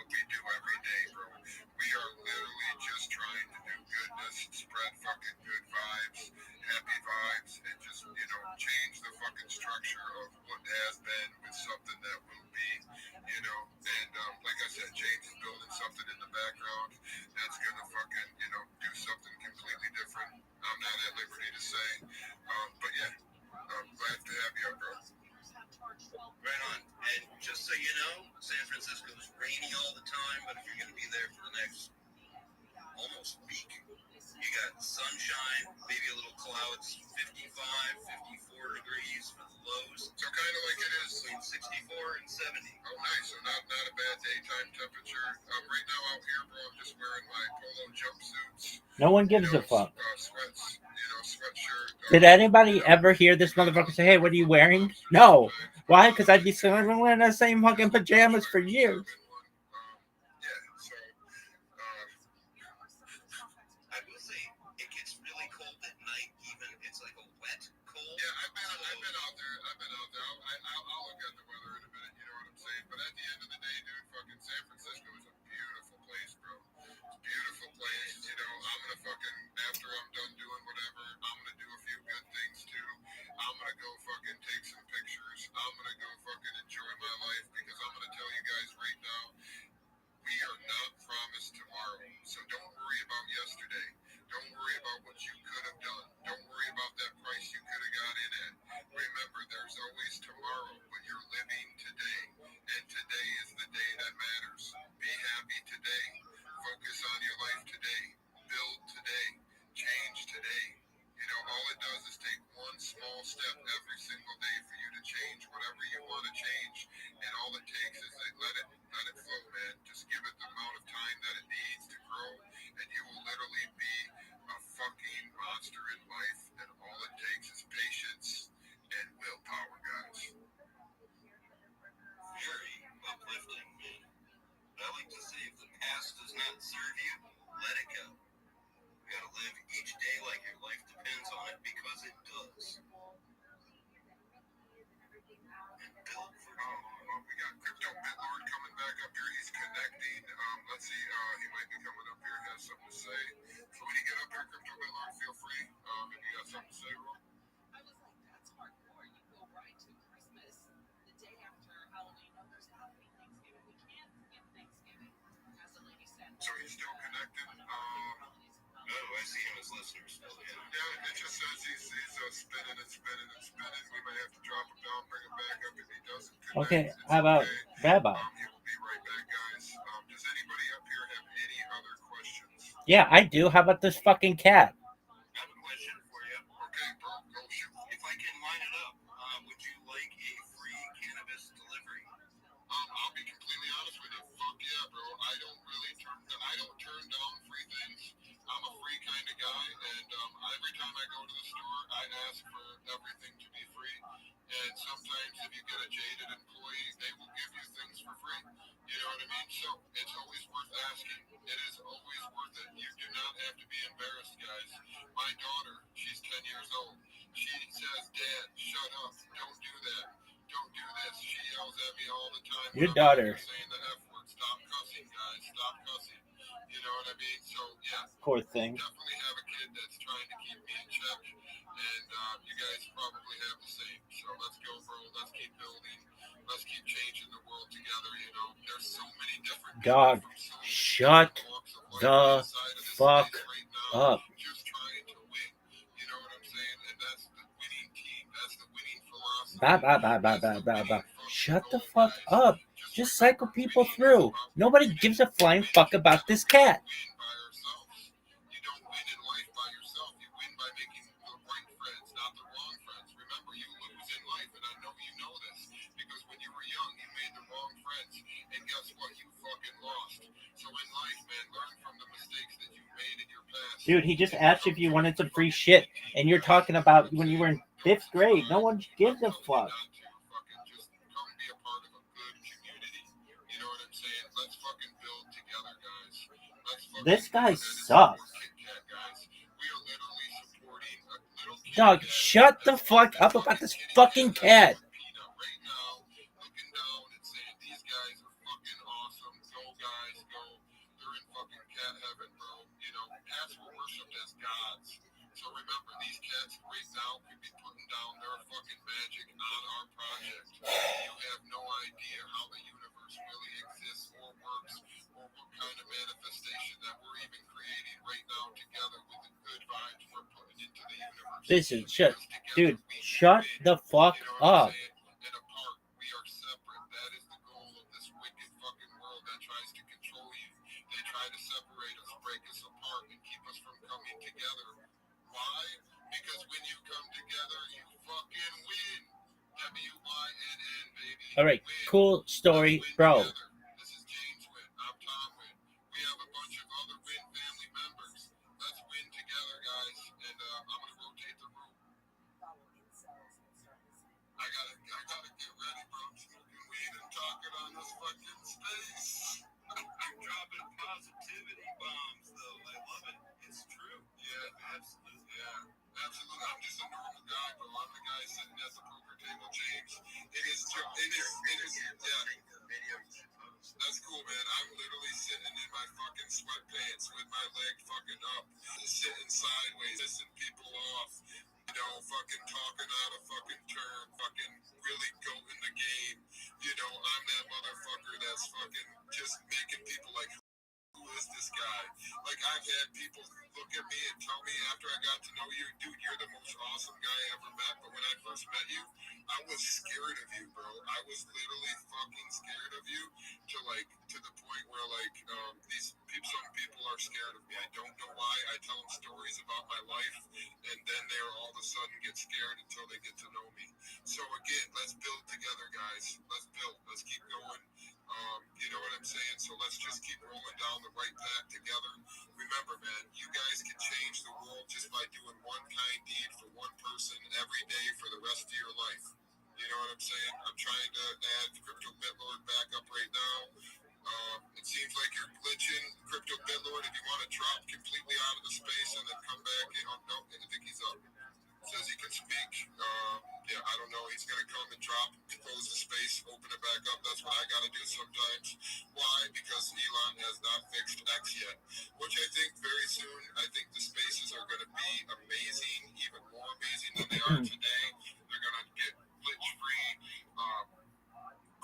all the time, but if you're going to be there for the next almost week, you got sunshine, maybe a little clouds, 55, 54 degrees for the lows. So kind of like it is Between 64 and 70. Oh, nice. So not a bad daytime temperature. Right now out here, bro, I'm just wearing my polo jumpsuits. No one gives a fuck. Sweats, sweatshirt. Did anybody ever hear this motherfucker say, "Hey, what are you wearing?" No. Why? Because I'd be saying, I've been wearing the same fucking pajamas for years. I will say it gets really cold at night. Even it's like a wet cold. Yeah, I've been out there. I'll look at the weather in a minute. You know what I'm saying? But at the end of the day, dude, fucking San Francisco is a beautiful place, bro. It's a beautiful place. You know, I'm gonna fucking after I'm done doing whatever, I'm gonna do a few good things too. I'm gonna go fucking take some pictures. I'm gonna go fucking enjoy my life because I'm gonna tell you guys right now. We are not promised tomorrow, so don't worry about yesterday. Don't worry about what you could have done. Don't worry about that price you could have got in at. Remember, there's always tomorrow, but you're living today, and today is the day that matters. Be happy today. Focus on your life today. Build today. Change today. You know, all it does is take one small step every single day for you to change whatever you want to change, and all it takes is let it flow, man. Just give it the amount of time that it needs to grow, and you will literally be a fucking monster in life, and all it takes is patience and willpower, guys. Very uplifting, man. I like to say if the past does not serve you, let it go. You gotta live each day like your life depends on it because it does. And build for We got Crypto Bitlord coming back up here. He's connecting. Let's see. He might be coming up here. Has something to say. So when you get up here, Crypto Bitlord, feel free. If you got something to say, bro. I was like, that's hardcore. You go right to Christmas the day after Halloween. No, there's got to be Thanksgiving. We can't skip Thanksgiving, as the lady said. So he's still connected. No, I see him as listeners still. Yeah, it just says he's spinning and spinning and spinning. We may have to drop him down, bring him back up if he doesn't connect. Okay, how about Rabbi? He will be right back, guys. Does anybody up here have any other questions? Yeah, I do. How about this fucking cat? I have a question for you. Okay, bro, go shoot. If I can line it up, would you like a free cannabis delivery? I'll be completely honest with you. Fuck yeah, bro. I don't turn down free things. I'm a free kind of guy, and every time I go to the store, I ask for everything to be free. And sometimes if you get a jaded employee, they will give you things for free. You know what I mean? So it's always worth asking. It is always worth it. You do not have to be embarrassed, guys. My daughter, she's 10 years old. She says, "Dad, shut up. Don't do that. Don't do this." She yells at me all the time. Your daughter. Saying the F word. Stop cussing, guys. Stop cussing. You know what I mean? So, yeah. Poor thing. Definitely have a kid that's trying to keep me in check. And you guys probably have the same. So let's go, bro. Let's keep building. Let's keep changing the world together. You know, there's so many different Dog, shut the fuck up. just trying to win. You know what I'm saying? And that's the winning team. That's the winning philosophy. Shut the fuck up. Just cycle people through. Nobody gives a flying fuck about this cat. You don't win in life by yourself. You win by making the right friends, not the wrong friends. Remember, you lose in life, and I know you know this, because when you were young, you made the wrong friends, and guess what? You fucking lost. So in life, man, learn from the mistakes that you made in your past. Dude, he just asked if you wanted some free shit, and you're talking about when you were in 5th grade. No one gives a fuck. Just come be a part of a good community. You know what I'm saying? Let's fucking build together, guys. This guy sucks. Dog, shut the fuck up about this fucking cat. So remember, these cats right now could be putting down their fucking magic on our project. You have no idea how the universe really exists or works, or what kind of manifestation that we're even creating right now together with the good vibes we're putting into the universe. Listen, dude, shut the fuck up. And apart, we are separate. That is the goal of this wicked fucking world that tries to control you. They try to separate us, break us apart, and keep us from coming together. Why? Because when you come together, you fucking win. WYNN, baby. All right, cool story, bro. This is James Wynn. I'm Tom Wynn. We have a bunch of other Wynn family members. Let's win together, guys. And I'm gonna rotate the room. I gotta get ready, bro. I'm smoking weed and talking on this fucking space. I'm dropping positivity bombs, though. I love it. It's true. Yeah, absolutely. Yeah, absolutely. I'm just a normal guy, bro. I'm the guy sitting at the poker table, James. It is. Yeah. That's cool, man. I'm literally sitting in my fucking sweatpants with my leg fucking up, sitting sideways, pissing people off. You know, fucking talking out of fucking turn, fucking really goating the game. You know, I'm that motherfucker that's fucking just making people like, who is this guy? Like, I've had people look at me and tell me after I got to know you, dude, you're the most awesome guy I ever met. But when I first met you, I was scared of you, bro. I was literally fucking scared of you to the point where, like, some people are scared of me. I don't know why. I tell them stories about my life, and then they all of a sudden get scared until they get to know me. So, again, let's build together, guys. Let's build. Let's keep going. You know what I'm saying? So let's just keep rolling down the right path together. Remember, man, you guys can change the world just by doing one kind deed for one person every day for the rest of your life. You know what I'm saying? I'm trying to add Crypto BitLord back up right now. It seems like you're glitching. Crypto BitLord, if you want to drop completely out of the space and then come back in. Oh, no, I think he's up. Says he can speak. Yeah, I don't know. He's going to come and drop, close the space, open it back up. That's what I got to do sometimes. Why? Because Elon has not fixed X yet, which I think very soon, I think the spaces are going to be amazing, even more amazing than they are today. They're going to get glitch-free.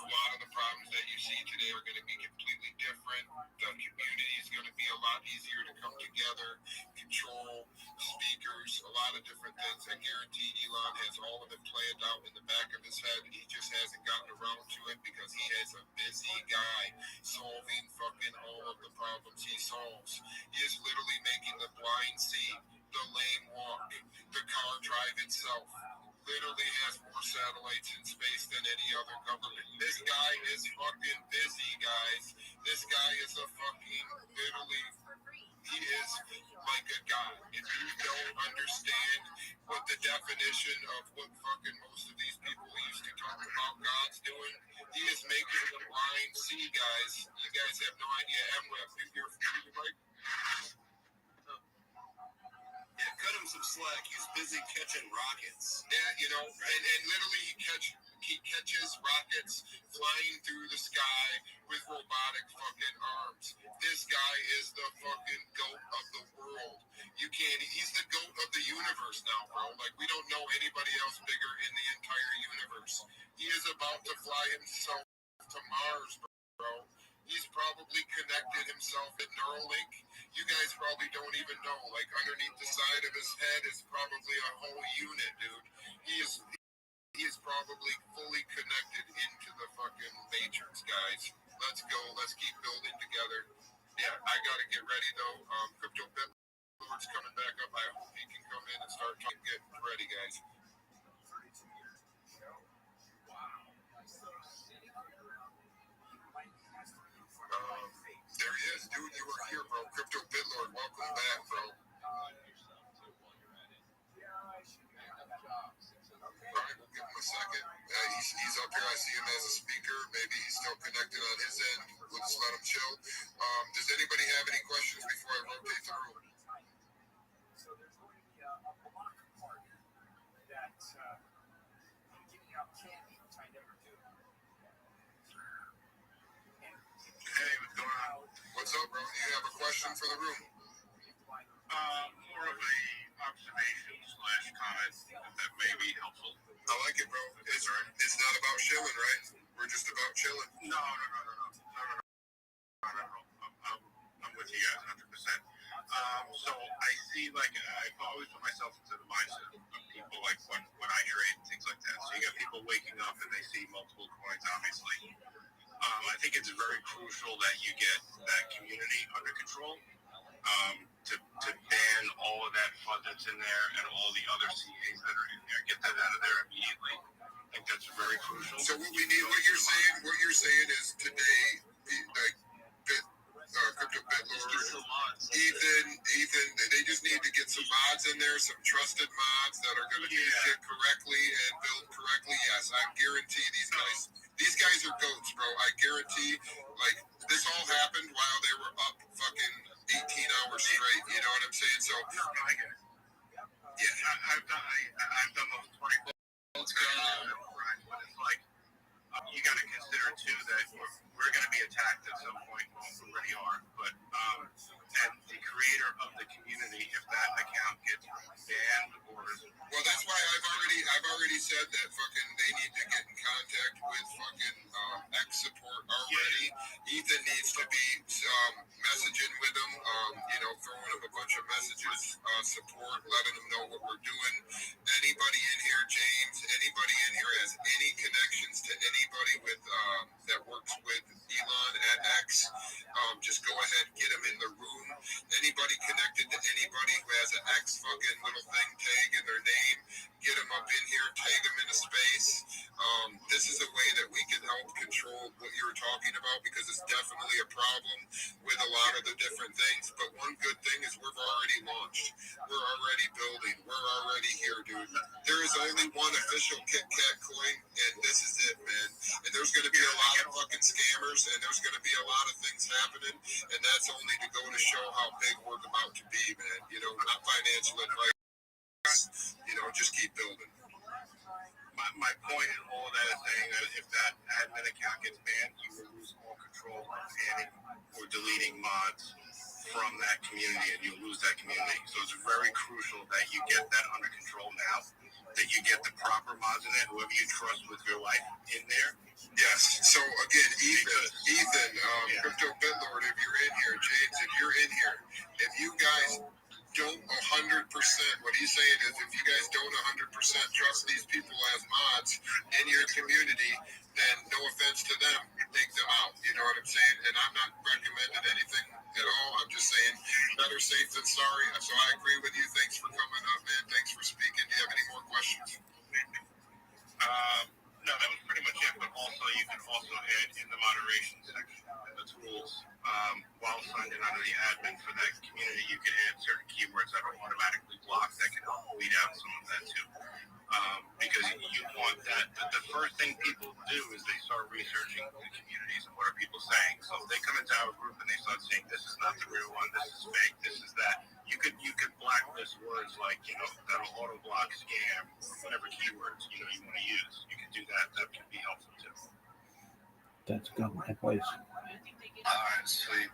A lot of the problems that you see today are going to be completely different. The community is going to be a lot easier to come together, control, speakers, a lot of different things. I guarantee Elon has all of it planned out in the back of his head. He just hasn't gotten around to it because he is a busy guy solving fucking all of the problems he solves. He is literally making the blind see, the lame walk, the car drive itself. Literally has more satellites in space than any other government. This guy is fucking busy, guys. This guy is a fucking, literally, he is like a god. If you don't understand what the definition of what fucking most of these people used to talk about God's doing, he is making the blind see, guys. You guys have no idea. MWeb, you're like, yeah, cut him some slack. He's busy catching rockets. Yeah, you know, and literally he catches rockets flying through the sky with robotic fucking arms. This guy is the fucking goat of the world. He's the goat of the universe now, bro. Like, we don't know anybody else bigger in the entire universe. He is about to fly himself to Mars, bro. He's probably connected himself at Neuralink. You guys probably don't even know. Like, underneath the side of his head is probably a whole unit, dude. He is probably fully connected into the fucking Matrix, guys. Let's go. Let's keep building together. Yeah, I gotta get ready though. Crypto BitLord's coming back up. I hope he can come in and start talking. Get ready, guys. There he is, dude. You were here, bro. Crypto BitLord, welcome back, bro. Alright, we'll give him a second. He's up here. I see him as a speaker. Maybe he's still connected on his end. We'll just let him chill. Does anybody have any questions before I rotate the room? So there's going to be a block party that I'm giving out candy, which I never do. Hey, what's going on? What's up, bro? You have a question for the room? More of a observation / comment that may be helpful. I like it, bro. It's not about shilling, right? We're just about chilling. No. I'm with you guys 100%. So I see, like, I've always put myself into the mindset of people, like, when I trade and things like that. So you got people waking up and they see multiple coins, obviously. I think it's very crucial that you get that community under control. To ban all of that FUD that's in there and all the other CAs that are in there, get that out of there immediately. I think that's very crucial. So what we need, what you're saying is today, like Crypto BitLord, Ethan, they just need to get some mods in there, some trusted mods that are going to do shit correctly and build correctly. Yes, I guarantee these guys are goats, bro. I guarantee, like, this all happened while they were up fucking 18 hours straight. You know what I'm saying? So, yeah, I've done those 20 builds, but it's like, you got to consider too that we're going to be attacked at some point. Well, we already are, but and the creator of the community, if that account gets banned or that's why I've already said that fucking they need to get in contact with fucking X support already. Ethan needs to be messaging with them, throwing them a bunch of messages, support, letting them know what we're doing. Anybody in here, James, anybody in here has any connections to anybody with that works with Elon at X, just go ahead, get them in the room. Anybody connected to anybody who has an X fucking little thing tag in their name, get them up in here, tag them into space. This is a way that we can help control what you're talking about, because it's definitely a problem with a lot of the different things. But one good thing is we've already launched. We're already building. We're already here, dude. There is only one official Kit Kat coin, and this is it, man. And there's going to be a lot of fucking scammers, and there's going to be a lot of things happening, and that's only to go to show how big we're about to be, man. Not financial advice. Just keep building. My point in all of that is saying that if that admin account gets banned, you will lose all control of banning or deleting mods from that community, and you'll lose that community. So it's very crucial that you get that under control now, that you get the proper mods in there, whoever you trust with your life in there. Yes. So again, Ethan, Crypto BitLord, if you're in here, James, if you're in here, if you guys don't 100%, what he's saying is if you guys don't 100% trust these people as mods in your community, then no offense to them, take them out. You know what I'm saying? And I'm not recommending anything at all. I'm just saying better safe than sorry. So I agree with you. Thanks for coming up, man. Thanks for speaking. Do you have any more questions? No, that was pretty much it. But also, you can also add in the moderation section the tools while signed in under the admin for that community. You can add certain keywords that are automatically blocked that can help weed out some of that too. Because you want that. The first thing people do is they start researching the communities and what are people saying. So if they come into our group and they start saying this is not the real one, this is fake, this is that. You could blacklist words like that'll auto block scam or whatever keywords you want to use. You can do that. That can be helpful too. That's good advice. Alright, sweet.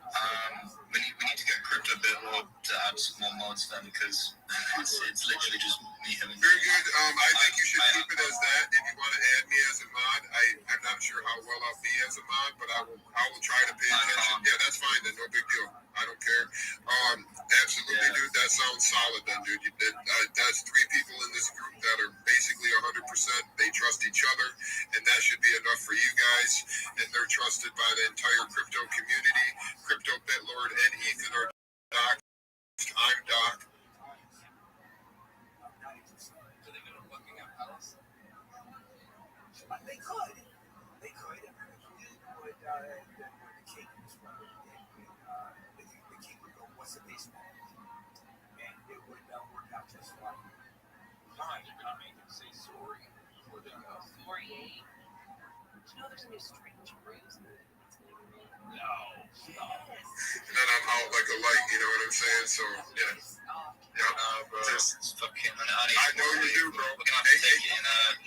We need to get Crypto BitLord to add some more mods then, because it's literally just me having. Very good. I think you should keep it as that. If you want to add me as a mod, I'm not sure how well I'll be as a mod, but I will try to pay attention. Yeah, that's fine then. No big deal. I don't care. Absolutely, dude. That sounds solid then, dude. That's 3 people in this group that are basically 100%. They trust each other, and that should be enough for you guys. And they're trusted by the entire crypto community. Crypto BitLord and Ethan are Doc. I'm Doc. They could. They could. But the king was running, the king would go, what's the baseball? And it would work out just fine. Fine, you're going to make him say sorry. Before they go. Sorry, eh? Do you know there's a new strange bruise? No. And then I'm out like a light, you know what I'm saying? So, yeah. It's fucking. I know you do, bro.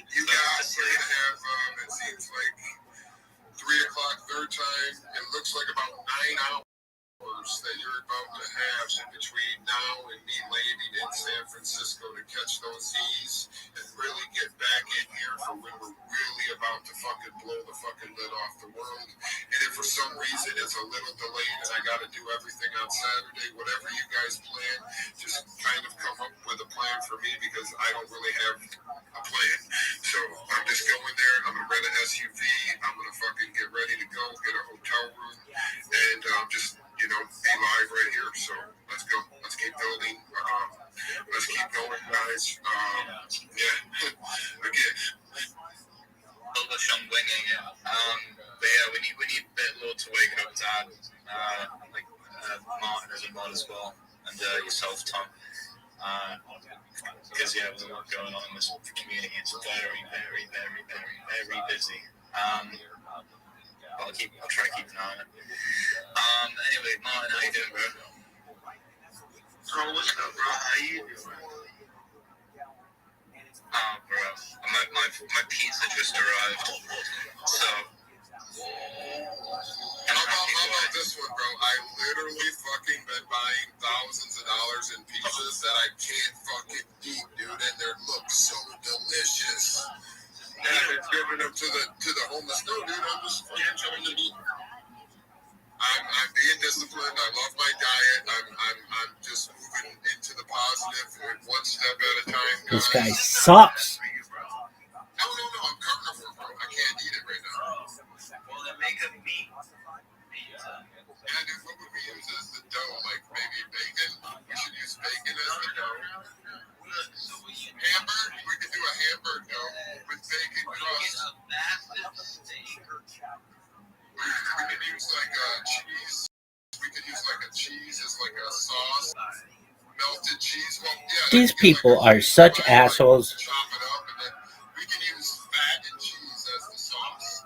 You guys are going to have, it seems like 3 o'clock, third time. It looks like about 9 hours that you're bout to have in between now and me landing in San Francisco to catch those Z's and really get back in here for when we're really about to fucking blow the fucking lid off the world. And if for some reason it's a little delayed and I got to do everything on Saturday, whatever you guys plan, just kind of come up with a plan for me because I don't really have a plan. So I'm just going there. I'm going to rent an SUV. I'm going to fucking get ready to go, get a hotel room, and just, be live right here. So let's go. Let's keep building. Let's keep going, guys. Yeah. Again. But yeah, we need Lord to wake up, Dad. Martin as a mod as well, and yourself, Tom. Because there's a lot going on in this community. It's very, very, very, very, very busy. I'll try to keep an eye on it. Anyway, Martin, how you doing, bro? Oh, what's up, bro? How you doing? Bro, my pizza just arrived. So, how about this one, bro? I literally fucking been buying thousands of dollars in pizzas that I can't fucking eat, dude, and they look so delicious. And I've been giving them to the homeless. No, dude, I'm just fucking trying to eat. I'm being disciplined. I love my diet. I'm just moving into the positive, one step at a time. This guy sucks. No, I'm carnivore, bro. I can't eat it right now. Well, then make a meat pizza. Yeah, dude, what would we use as the dough? Like maybe bacon? We should use bacon as the dough. Hamburg? We could do a hamburg dough with bacon crust. We could use like a cheese. We could use like a cheese as like a sauce. Melted cheese. Well, yeah. These people are such assholes. Chop it up and then we can use fat and cheese as the sauce.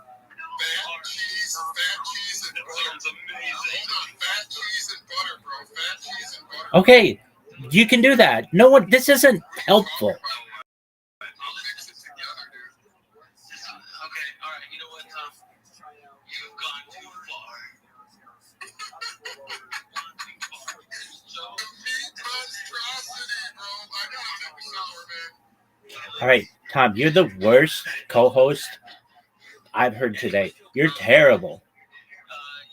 Fat cheese and butter. Hold on, fat cheese and butter, bro. Fat cheese and butter. Okay, you can do that. No one. This isn't helpful. I'll mix it together, dude. Okay, all right. You know what, Tom? You've gone too far. Meat monstrosity, bro. I gotta take a shower, man. All right, Tom, you're the worst co-host I've heard today. You're terrible.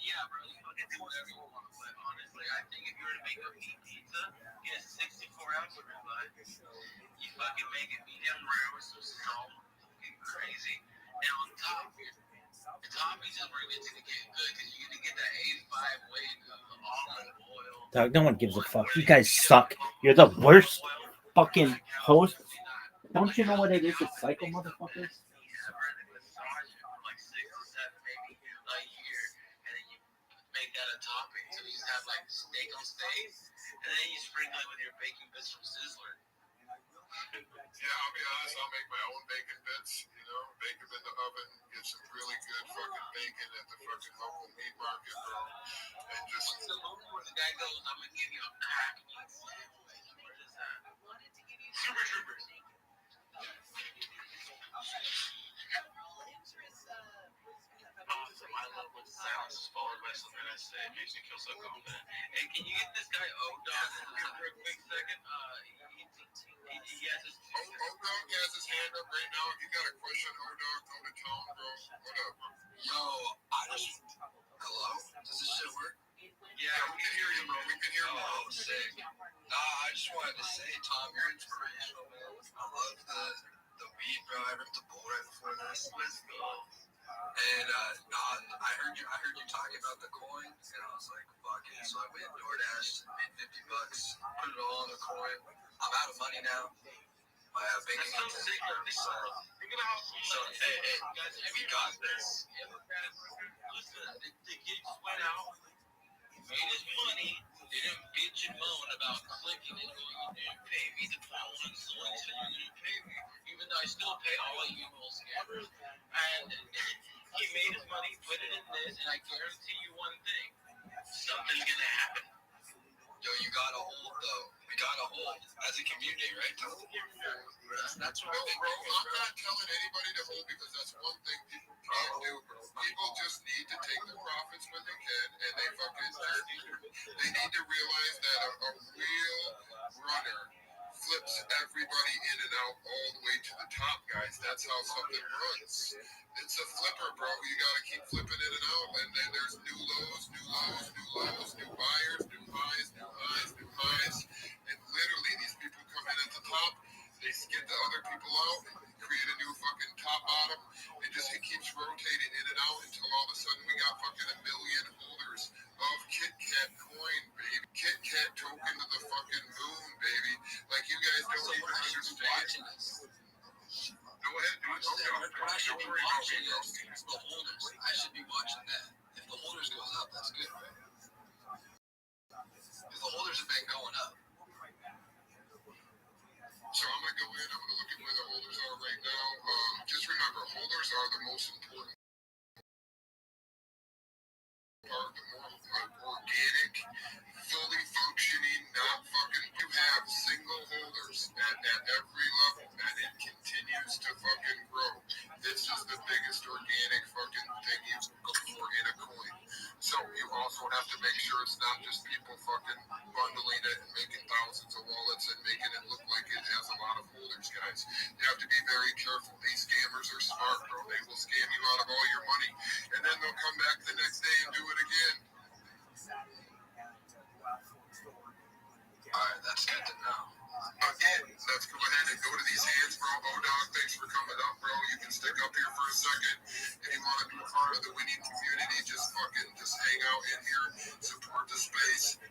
Yeah, bro. You fucking do whatever you want, but honestly, I think if you were to make a meat pizza, get a 64-ounce ribeye. You fucking make it medium rare with some salt. Fucking crazy. And on top, the toppings is where it's gonna get good because you're gonna get that A5 weight of olive oil. Dog, no one gives a fuck. You guys suck. You're the worst fucking host. Don't you know what it is to psycho motherfuckers? Make that a topping. So you just have like steak on steak, and then you sprinkle it with your bacon bits from Sizzler. Yeah, I'll be honest, I'll make my own bacon bits, bake them in the oven, get some really good fucking bacon at the fucking local meat market, bro. And just... What's the movie where the guy goes, I'm going to give you a crack meat sandwich? Where is that? Super Troopers. Awesome. I love when silence is followed by something I say. It makes me feel so confident. Hey, can you get this guy O-Dog for a quick second? He has his... O-Dog has his hand up right now. If you got a question, O-Dog, go to Tom, bro. What up, bro? Yo, hello? Does this shit work? Yeah, we can hear you, bro. We can hear you. Oh, sick. Nah, I just wanted to say, Tom, you're inspirational, man. I love the beat, bro. I ripped the bull right before this. Let's go. And I heard you talking about the coin, and I was like, fuck it. So I went DoorDash, made $50, put it all on the coin. I'm out of money now. My bank account is so hey, we got this. Listen, the kid just went out, made his money, didn't bitch and moan about clicking and going, you didn't pay me the phone, so I said you didn't pay me, even though I still pay all you little scammers. And he made his money, put it in this, and I guarantee you one thing, something's gonna happen. Yo, you got a hold, though. We got a hold as a community, right? That's what I think. Bro, I'm not telling anybody to hold because that's one thing people can't do, bro. People just need to take the profits when they can, and they fucking They need to realize that a real runner flips everybody in and out all the way to the top, guys. That's how something runs. It's a flipper, bro. You gotta keep flipping in and out, and then there's new lows, new lows, new lows, new buyers, new highs, new highs, new highs. And literally, these people come in at the top, they skid the other people out, create a new fucking top bottom, and just it keeps rotating in and out until all of a sudden we got fucking 1 million holders of Kit Kat coin, baby. Kit Kat token to the fucking moon, baby. Like, you guys don't even understand. Go ahead, do it. I should be watching the holders. I should be watching that. If the holders goes up, that's good, right? If the holders have been going up. So I'm going to go in, I'm going to look at where the holders are right now. Just remember, holders are the most important part, the more organic, fully functioning, not fucking. You have single holders at every level, and it continues to fucking grow. This is the biggest organic fucking thing you can look for in a coin. So you also have to make sure it's not just people fucking bundling it and making thousands of wallets and making it look like it has a lot of holders, guys. You have to be very careful. These scammers are smart, bro. They will scam you out of all your money, and then they'll come back the next day and do it again. Alright, that's good to know. Again, let's go ahead and go to these hands, bro. Dog, thanks for coming up, bro. You can stick up here for a second. If you want to be part of the winning community, just hang out in here, support the space.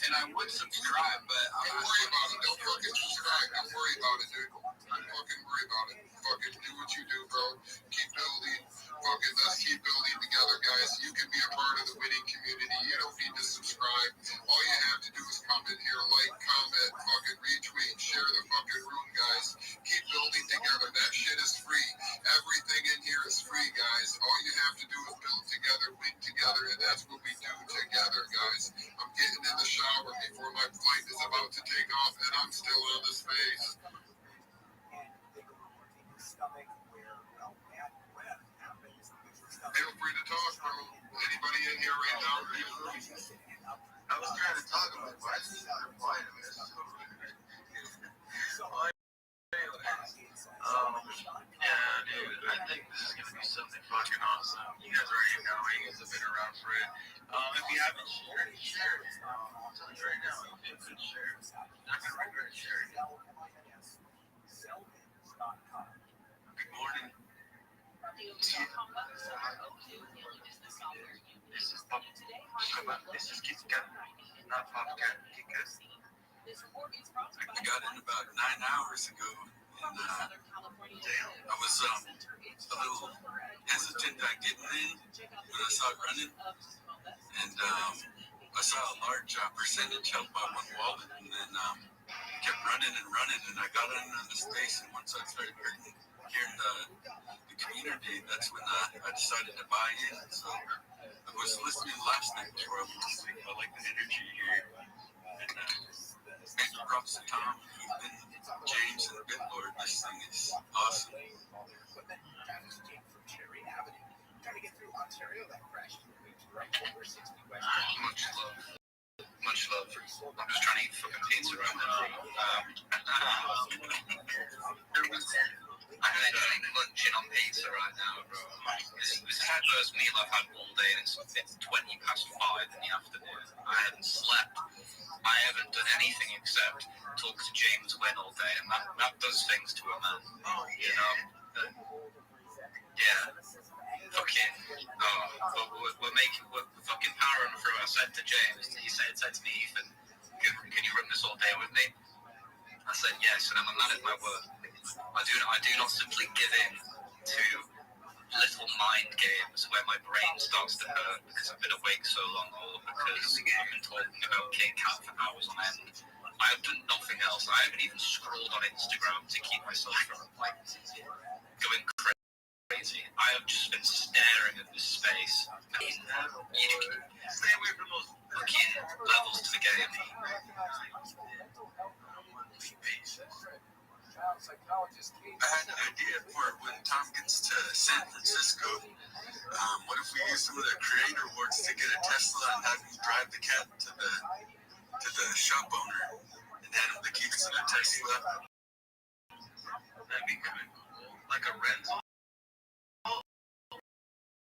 And I would subscribe, but don't worry about it. Don't fucking subscribe. Don't worry about it, dude. Don't fucking worry about it. Fucking do what you do, bro. Keep building. Let's keep building together, guys. You can be a part of the winning community. You don't need to subscribe. All you have to do is come in here, like, comment, fucking retweet, share the fucking room, guys. Keep building together. That shit is free. Everything in here is free, guys. All you have to do is build together, win together, and that's what we do together, guys. I'm getting in the shower before my flight is about to take off, and I'm still on the space. Feel free to talk, bro. Anybody in here right now? I was trying to talk about why is this not quiet? Yeah, dude, I think this is gonna be something fucking awesome. You guys already know, you guys have been around for it. If you haven't shared it, share it. I'll tell you right now, if you could share it, not gonna regret sharing it. Good morning. This is Kit Kat, not Popcat. Kit Kat. I got in about 9 hours ago, and I was a little hesitant at getting in when I saw it running, and I saw a large percentage held by one wallet, and then kept running, and I got in on the space, and once I started hearing the community, that's when I decided to buy in. So I was listening last night to where I like the energy here, and major props to Tom, Ethan, James, and Bitboard. This thing is awesome. Much love. I'm just trying to eat fucking pizza right now. I'm literally munching on pizza right now, bro. This is the first meal I've had all day, and it's 20 past 5 in the afternoon. I haven't slept. I haven't done anything except talk to James Wynn all day, and that does things to a man. You know? Yeah. Fucking, we're fucking powering through. I said to James, he said to me, Ethan, can you run this all day with me? I said yes, and I'm a man of my word. I do not simply give in to little mind games where my brain starts to hurt because I've been awake so long, or because I've been talking about Kit Kat for hours on end. I have done nothing else. I haven't even scrolled on Instagram to keep myself from going crazy. I have just been staring at this space. Stay away from those fucking levels to the game. I had an idea for when Tom gets to San Francisco. What if we use some of the creator awards to get a Tesla and have him drive the cat to the shop owner and hand him the keys to the Tesla? That'd be kind of cool. Like a rental,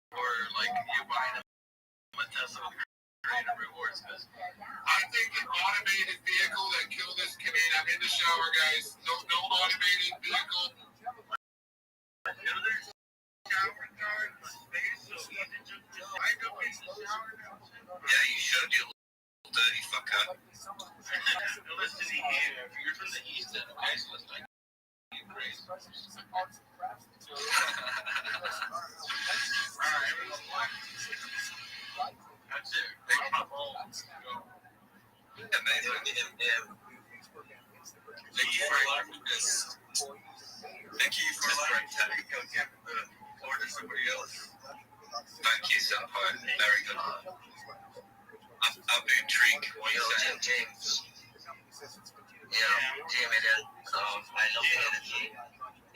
or like you buy them a Tesla with creator rewards. Because I think an automated vehicle that killed this Canadian. I'm in the shower, guys. No automated vehicle. Yeah, you should, you little dirty fucker. Listen here, if you're from the East End, okay, so let's not get crazy. Alright, that's it. Take my balls. Amazing. Thank you for letting me go get the order somebody else. Thank you, Senpai. Very good. I'll be intrigued. James. Yeah, Jamie, I love the energy.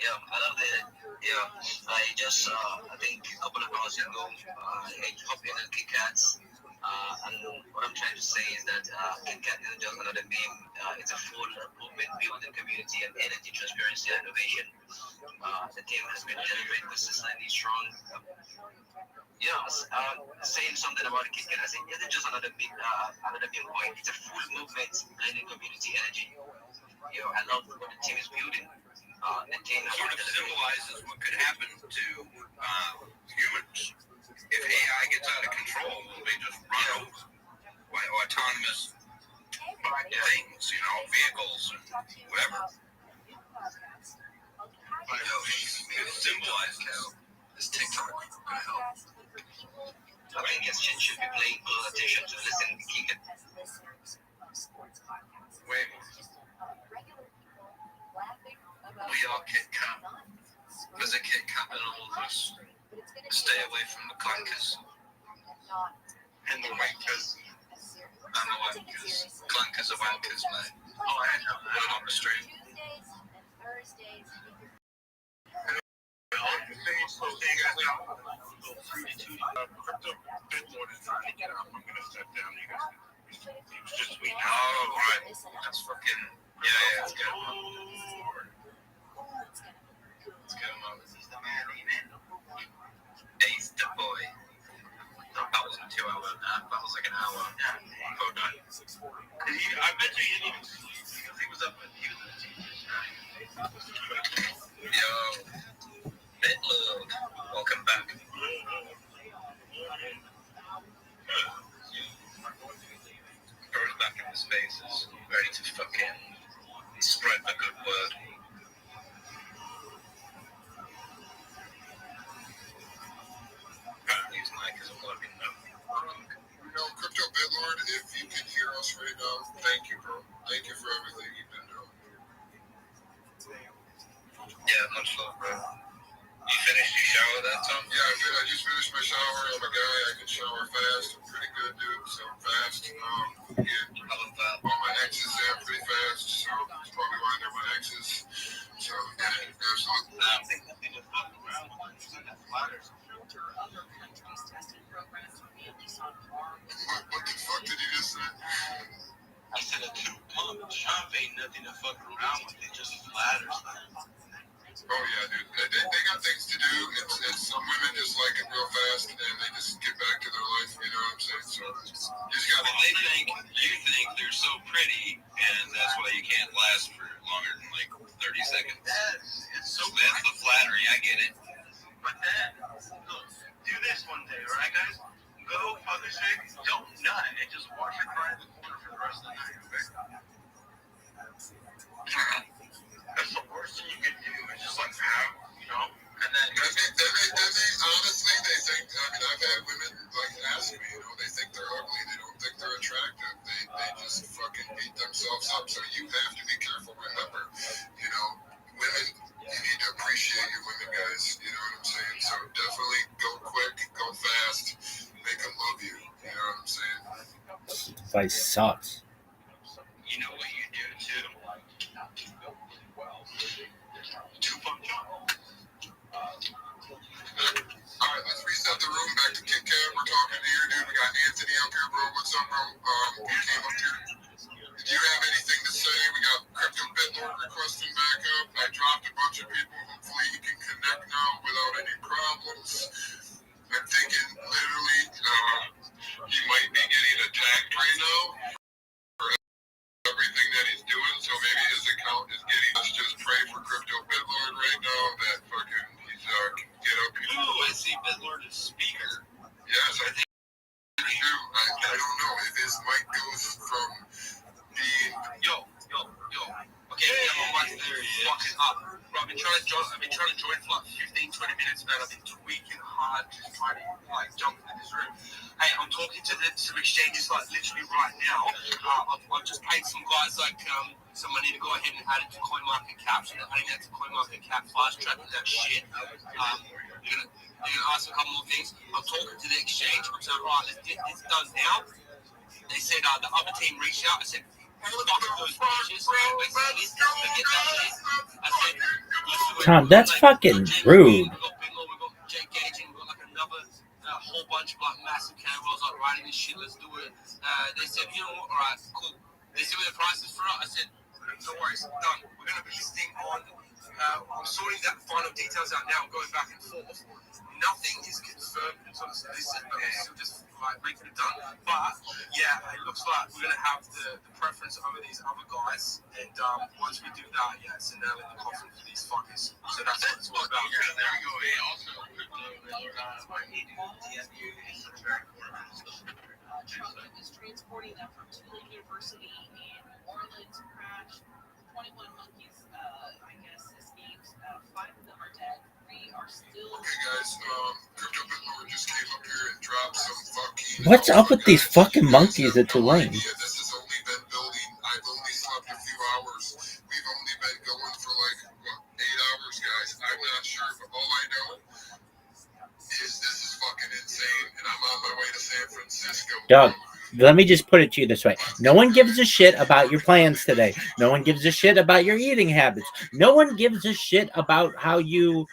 Yeah, I love the. Yeah, I just, I think a couple of hours ago, I hopped in at Kit Kats. And what I'm trying to say is that Kit Kat isn't just another name. It's a full movement building community and energy, transparency, and innovation. The team has been delivering consistently strong. Saying something about Kit Kat, I think isn't just another big point. It's a full movement blending community energy. I love what the team is building. The team sort of symbolizes what could happen to humans. If AI gets out of control, will they just run over by autonomous things, vehicles, whatever? It symbolizes this TikTok gonna help. I think Etienne should be paying close attention to listen to Keegan. Wait. We are Kit Kat. There's a Kit Kat in all of us. Stay away from the clankers. And the wankers. And the wankers. Clankers are wankers, mate. Oh, I know. They're on the street. Crypto bit more than trying to get up. I'm gonna step down. You guys. It's just me. Oh, right. That's fucking. Yeah, it's good. Let's get him up. Ace the boy. That wasn't 2 hours. That was like an hour. Hold on. I bet you he didn't even sleep because he was up at the teachers. Yo. Bitlord. Welcome back. Girls back in the spaces, ready to fucking spread the good word. Apparently his mic isn't working though. Crypto Bitlord, if you can hear us right now, thank you, bro. Thank you for everything you've been doing. Yeah, much love, bro. You finished your shower that time? Yeah, I did. I just finished my shower. I'm a guy. I can shower fast. I'm pretty good, dude. So I'm fast. I love that. All my exes there pretty fast. So that's probably why they're my exes. So yeah, there's all that. I think nothing to fuck around with. What the fuck did you just say? I said a two-pump chump ain't nothing to fuck around with. It just flatters them. Oh yeah, dude. They got things to do. It's some women just like it real fast, and they just get back to their life. You know what I'm saying? So just gotta. You think they're so pretty, and that's why you can't last for longer than like 30 seconds. That's the flattery. I get it. But then, look, do this one day, all right, guys? Go fuck a chick, don't nut, and just watch her cry in the corner for the rest of the night. Okay? That's the worst thing you can do. It's just like, and then honestly, they think. I mean, I've had women like ask me. They think they're ugly. They don't think they're attractive. They just fucking beat themselves up. So you have to be careful. Remember, women. You need to appreciate your women, guys. You know what I'm saying? So definitely go quick, go fast, make them love you. You know what I'm saying? Fight sucks. You know what you do too? summer we came up here. Do you have anything to say? We got Crypto BitLord requesting back up. I dropped a bunch of people. Hopefully he can connect now without any problems. I'm thinking literally he might be getting attacked right now for everything that he's doing. So maybe his account is getting. Let's just pray for Crypto BitLord right now that fucking he's can get up here. Ooh, I see BitLord is speaker. Yes, I think so too. I don't know if his mic goes from being. Yo. Okay, yeah, my mic's fucking up. Bro, I've been trying to join for like 15, 20 minutes, man. I've been tweaking hard, just trying to like jump into this room. Hey, I'm talking to some exchanges like literally right now. I've just paid some guys like some money to go ahead and add it to CoinMarketCap. So they're adding that to CoinMarketCap, fast tracking that shit. You're gonna ask a couple more things. I'm talking to the exchange. I'm saying, right, let's get this done now. They said the other team reached out. I said, Tom, that's fucking rude. A whole bunch of like massive cameras like writing this shit. Let's do it. They said, you know what? All right, cool. They said what the price is for it. I said, no worries, done. We're gonna be listing on. I'm sorting that final details out now. I'm going back and forth. Nothing is confirmed until it's listed, but we're still just like making it done. But yeah, it looks like we're gonna have the preference over these other guys. And once we do that, yeah, it's a nail in the coffin for these fuckers. So that's what it's all about. Yeah, there we go. Hey, also, Truck is transporting them from Tulane University in Orleans crash. 21 monkeys, I guess, escaped. 5 of them are dead. 3 are still. Okay, guys, Crypto BitLord just came up here and dropped some fucking. What's up with these fucking monkeys at Tulane? This has only been building. I've only slept a few hours. We've only been going for like 8 hours, guys. I'm not sure, but all I know is this is fucking insane, and I'm on my way to San Francisco. Doug, let me just put it to you this way. No one gives a shit about your plans today. No one gives a shit about your eating habits. No one gives a shit about how you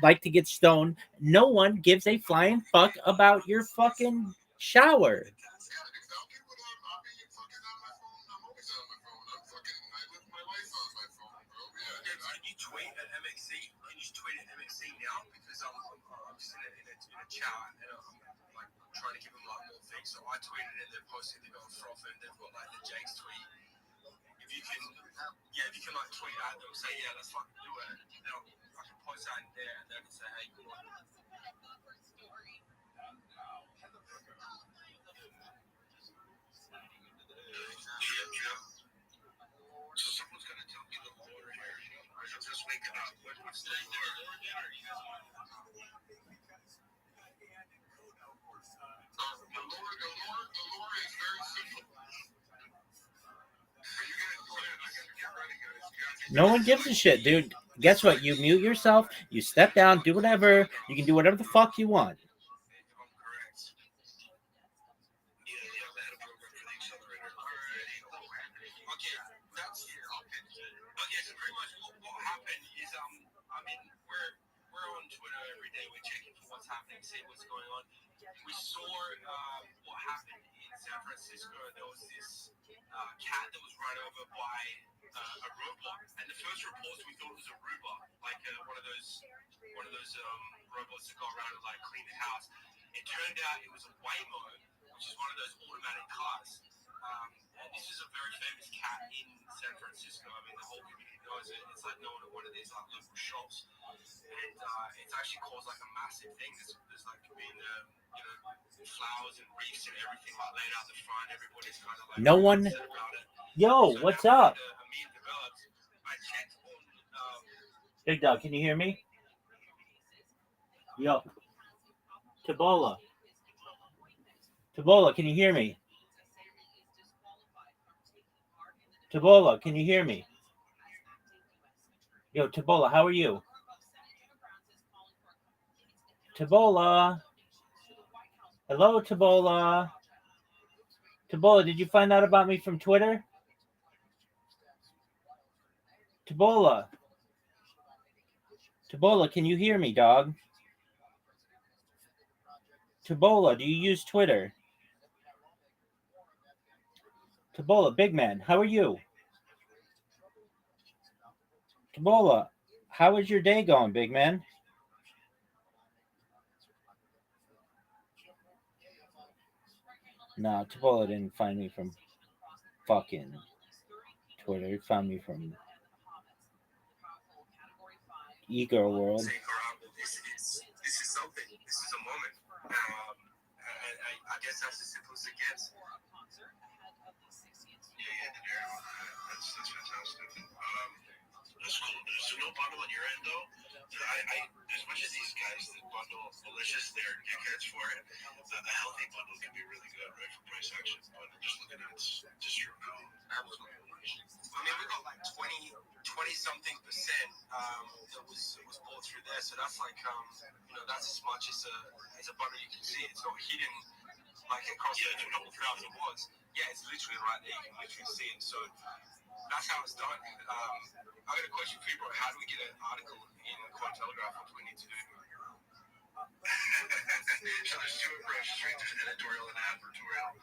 like to get stoned. No one gives a flying fuck about your fucking shower. Trying to give them like more things, so I tweeted and they're posting, they've got froth and they've got like the Jake's tweet. If you can like tweet at them, say yeah, let's fucking do it. I can post that in there and they can say, hey, cool. So someone's gonna tell me the lore here. I'm just waking up. What's the lore? The lore is very simple. No one gives a shit, dude. Guess what? You mute yourself, you step down, do whatever. You can do whatever the fuck you want. Okay, so pretty much what happened is I mean we're on Twitter every day. We're checking for what's happening, seeing what's going on. We saw what happened in San Francisco. There was this cat that was run over by a robot, and the first reports we thought it was a Roomba, like one of those robots that go around and like clean the house. It turned out it was a Waymo, which is one of those automatic cars. And this is a very famous cat in San Francisco. I mean, the whole community knows it. It's like known at one of these like local shops, and it's actually caused like a massive thing. There's like been flowers and wreaths and everything like laid out the front. Everybody's kind of like no one. Yo, what's up? Big Dog, can you hear me? Yo, Tabola, can you hear me? Tabola, can you hear me? Yo, Tabola, how are you? Tabola. Hello, Tabola. Tabola, did you find out about me from Twitter? Tabola. Tabola, can you hear me, dog? Tabola, do you use Twitter? Tabola, big man, how are you? Tabola, how is your day going, big man? No, Tabola didn't find me from fucking Twitter. He found me from e-girl world. This is something. This is a moment. I guess that's as simple as it gets. That's fantastic. That's cool. There's no bundle on your end though. As much as these guys that bundle malicious, they're dickheads for it. A healthy bundle can be really good, right, for price action. But just looking at just your now, absolutely. I mean, we got like 20 something percent that was pulled through there. So that's like that's as much as a bundle you can see. It's not hidden like across a couple thousand watts. Yeah, it's literally right there. You can literally see it. So that's how it's done. I got a question for you, bro. How do we get an article in Cointelegraph? What do we need to do? So there's two approaches, right? There's editorial and advertorial.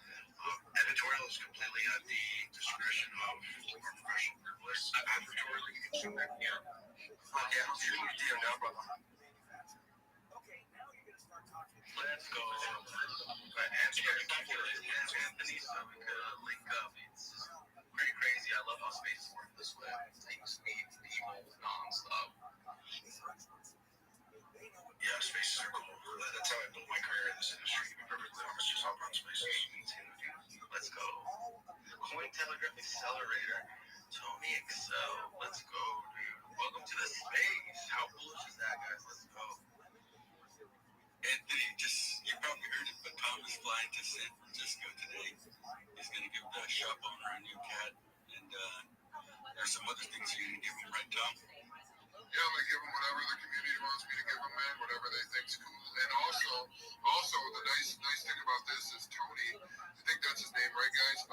Editorial is completely at the discretion of our professional journalists. Advertorial, you can zoom in. Yeah. Okay, I'll shoot you a DM now, brother. Let's go. Anthony, so we could link up. It's pretty crazy. I love how spaces work this way. Things meet people nonstop. Yeah, spaces are cool. That's how I built my career in this industry. To be perfectly honest, just hop on spaces. Let's go. Cointelegraph Accelerator. Tony Excel. Let's go, dude. Welcome to the space. How bullish is that, guys? Let's go. Anthony, you probably heard it, but Tom is flying to San Francisco today. He's going to give the shop owner a new cat, and there's some other things you're going to give him, right, Tom? Yeah, I'm gonna give them whatever the community wants me to give them, man. Whatever they think's cool. And also the nice thing about this is Tony. I think that's his name, right, guys?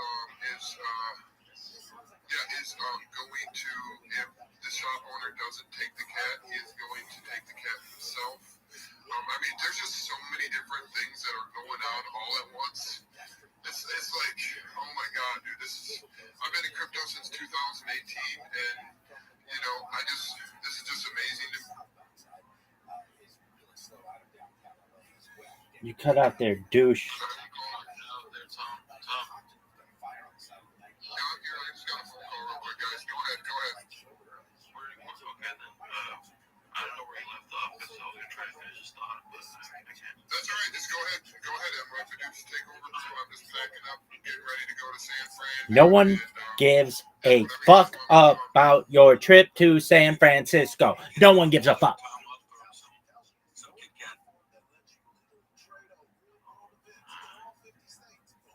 Is going to, if the shop owner doesn't take the cat, he is going to take the cat himself. I mean, there's just so many different things that are going on all at once. It's like, oh my God, dude, I've been in crypto since 2018, and this is just amazing to me. You cut out there, douche. I don't know where he left off, so I was going to try to finish his thought, but I can't. That's all right. Just go ahead. I'm going to just take over. I'm just packing up, getting ready to go to San Fran. No one gives a fuck about your trip to San Francisco. No one gives a fuck.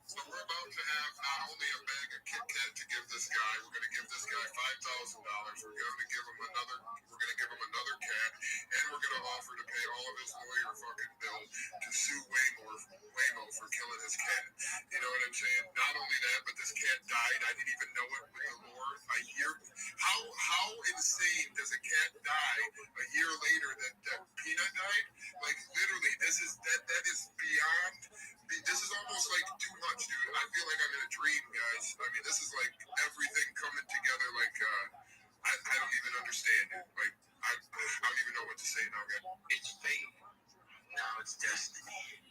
So we're about to have not only a bag of Kit Kat to give this guy, we're going to give this guy $5,000. We're going to give him another cat, and we're going to offer to pay all of his lawyer fucking bill to sue Waymo for killing his cat. You know what I'm saying? Not only that, but this cat died. I didn't even know it with the lore a year. How insane does a cat die a year later that Peanut died? Like literally, that is beyond. This is almost like too much, dude. I feel like I'm in a dream, guys. I mean, this is like everything coming together. Like I don't even understand it. Like I don't even know what to say now, guys. It's fate. Now it's destiny.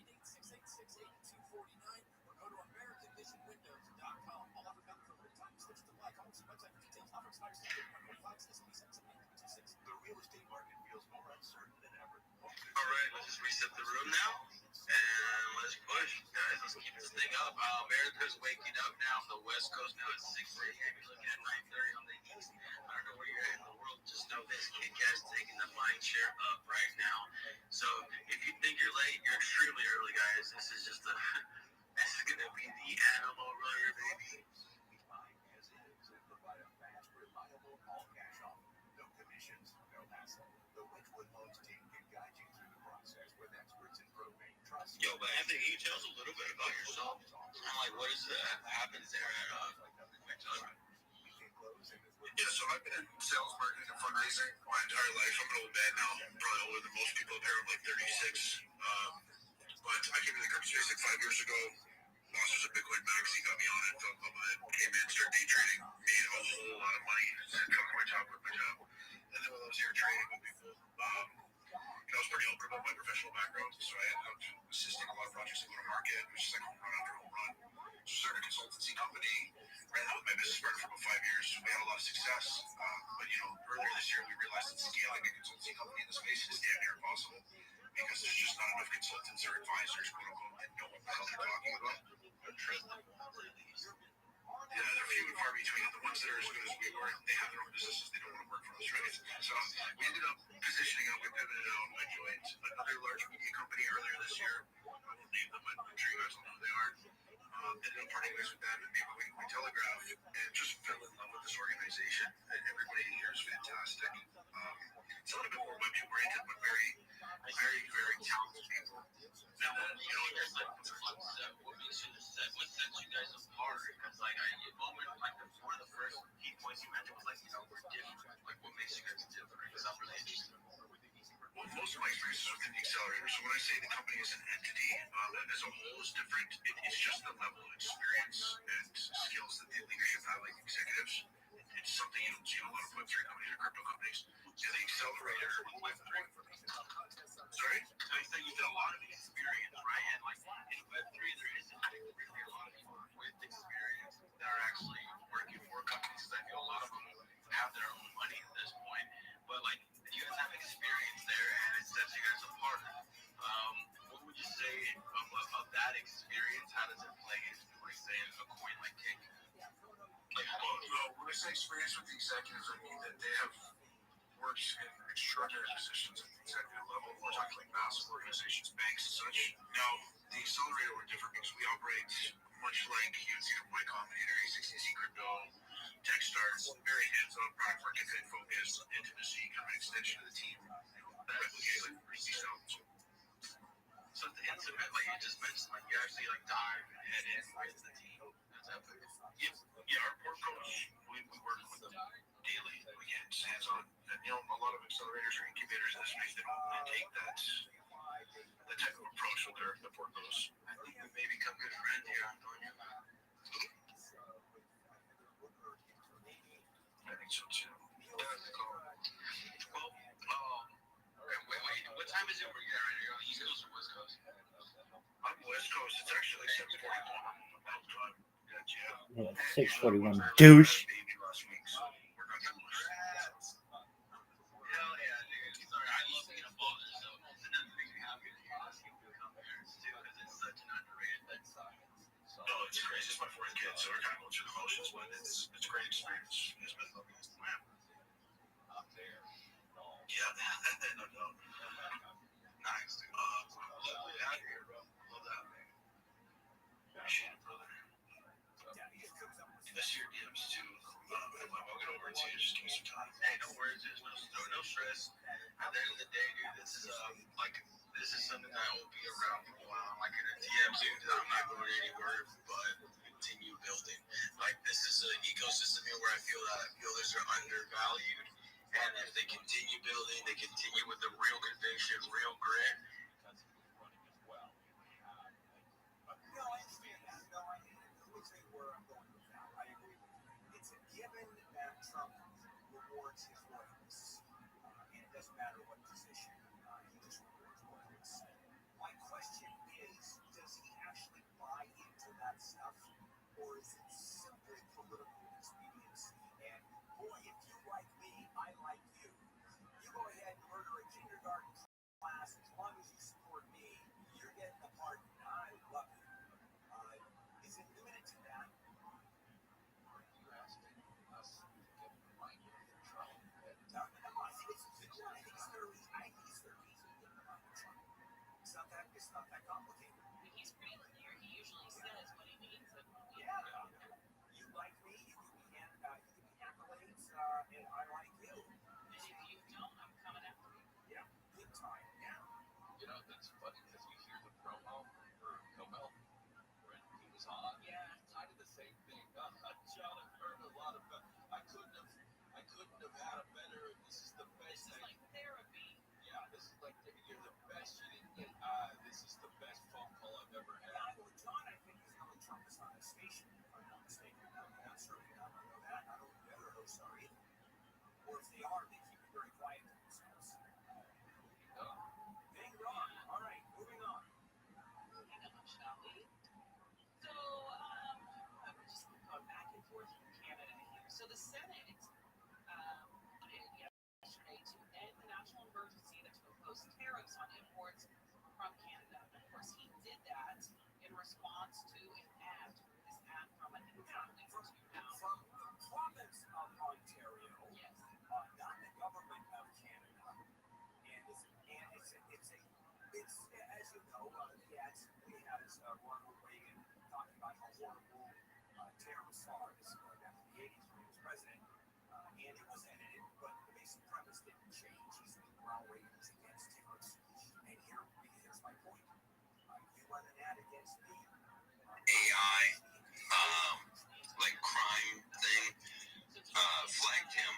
All right, let's just reset the room now, and let's push, guys. Let's keep this thing up. America's waking up now. The West Coast now it's 6 a.m. You're looking at 9:30 on the East. I don't know where you're at in the world. Just know this: Kit Kat's taking the mind share up right now. So if you think you're late, you're extremely early, guys. This is just this is gonna be the animal roller, baby. Yo, but Anthony, can you tell us a little bit about yourself? And like, what is happens there at Cointelegraph? Yeah, so I've been in sales, marketing, and fundraising my entire life. I'm an old man now. I'm probably older than most people up here. I'm like 36. But I came into the crypto space like 5 years ago. Boss was a Bitcoin max. He got me on it. Fell in love with it. Came consultancy company. Ran that with my business partner for about 5 years. We had a lot of success. But, earlier this year we realized that scaling a consultancy company in the space is damn near impossible because there's just not enough consultants or advisors, quote unquote, that know what the hell they're talking about. Yeah, they're few and far between. The ones that are as good as we were, they have their own businesses. They don't want to work for us, right? So we ended up positioning out. We pivoted out. I joined another large media company earlier this year. I won't name them, but I'm sure you guys will know who they are. Ended up parting ways with them and maybe we telegraphed and just fell in love with this organization. And everybody here is fantastic. It's a little bit more web oriented, but very, very, very talented people. Now, there's like what makes what sets you guys apart? Because one of the first key points you mentioned was we're different. Like, what makes you guys different? Because I'm really interested. Well, most of my experience is within the accelerator. So when I say the company is an entity, as a whole is different, it's just the level of experience and skills that the leadership have, like executives. It's something you don't see in a lot of Web3 companies or crypto companies. Yeah, the accelerator. Sorry? So you said you did a lot of experience, right? And in Web3, there isn't really a lot of people with experience that are actually working for companies. I feel a lot of them have their own money at this point. But you guys have experience there, and it sets you guys apart. What would you say of that experience? How does it play into, say, a coin like Cake? When I say experience with the executives, I mean that they have worked in extraordinary positions at the executive level. We're talking like massive organizations, banks and such. Now, the accelerator, we're different because we operate much like you'd see from Y Combinator, A16Z Crypto, Techstars, very hands-on, product market fit focused, intimacy, kind of an extension of the team. Replicate like Reese sounds. So it's intimate, like you just mentioned, you actually dive head in with the team. That's epic. Yeah, our board coach, we work with them daily. We get hands-on. And, a lot of accelerators or incubators in this space, they don't really take that type of approach with their board coach. I think we may become good friends here, Antonio. I think so too. Well, wait, what time is it where you're at? Are you on the East Coast or West Coast? I'm West Coast. It's actually 7:41. Yeah, 6:41. Douche. Hell yeah, dude. Sorry, I love being a father, so it's another thing we have here to ask you to become parents too, because it's such an underrated thing. No, it's crazy. It's my fourth kid, so we're kind of going through the motions, but it's a great experience. It's been lovely. Yeah, no doubt. Nice, dude. Love to have you here, bro. Love that, man. Appreciate it, brother. This year DMs too. I'll get over it to you. Just give me some time. Hey, no worries. There's no stress. At the end of the day, dude, this is something that will be around for a while. Like in a DM, dude, I'm not going anywhere, but continue building. This is an ecosystem here where I feel that builders are undervalued, and if they continue building, they continue with the real conviction, real grit. No, I understand that. No, let me tell you where I'm going with that. I agree with you. It's a given that Trump rewards his loyalists. And it doesn't matter what position, he just rewards loyalists. My question is, does he actually buy into that stuff? Or is it simply political expediency? And boy, if you like me, I like you. You go ahead and murder a kindergarten class as long as you support me, you're getting a pardon. I love you. Is it limited to that? Are you asking us to get reminded of Trump? No, I think it's simple. I think it's fairly easy to get reminded of Trump. It's not that complicated. He's pretty clear. He usually says what he means. Yeah. You like me, you give me accolades, and I like you. And if you don't, I'm coming after you. Yeah, big time. Yeah. That's funny because you hear the promo for Comel when he was on. Yeah. I did the same thing. John, I've heard a lot of. I couldn't have had a better. This is the best. This is like therapy. Yeah, this is like you're the best. This is the best phone call I've ever had. Yeah, well, John, I think he's really Trump is on his station, if I'm not mistaken. I'm certainly not know that. I don't know the other hosts are either. Or if they are, they keep it very quiet to themselves. Dang wrong. All right, moving on. Hang on, shall we? So, I would just So the Senate yesterday to end the national emergency that to impose tariffs on imports from Canada. Of course, he did that in response to an ad, this ad from, I think it's on link to now. From the province of Ontario, Yes. Not the government of Canada. And it's as you know, the ad simply has Ronald Reagan talking about how horrible terrorists are. This is going back to the 80s when he was president. And it was edited, but the basic premise didn't change. He said Ronald Reagan was against terrorists. And here's my point. You run an ad against the AI, like crime thing, flagged him.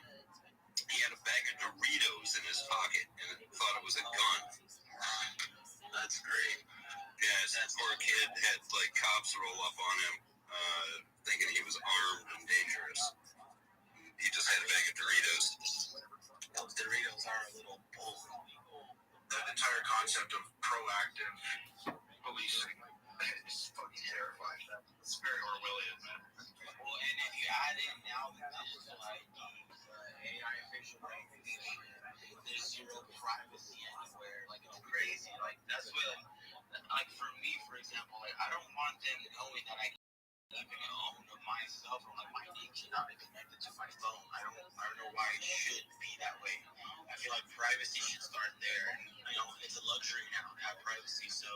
He had a bag of Doritos in his pocket and thought it was a gun. That's great. Yeah, that poor kid had like cops roll up on him, thinking he was armed and dangerous. He just had a bag of Doritos. Those Doritos are a little bull. That entire concept of proactive policing is fucking terrifying. It's very Orwellian, man. Well, and if you add in now the digital IDs, AI facial recognition, there's zero privacy anywhere. Like, it's crazy. Like, that's what, like, for me, for example, like, I don't want them knowing that I even own my cell phone. Like, my name should not be connected to my phone. I don't know why it should be that way. I feel like privacy should start there. And, you know, it's a luxury now to have privacy. So,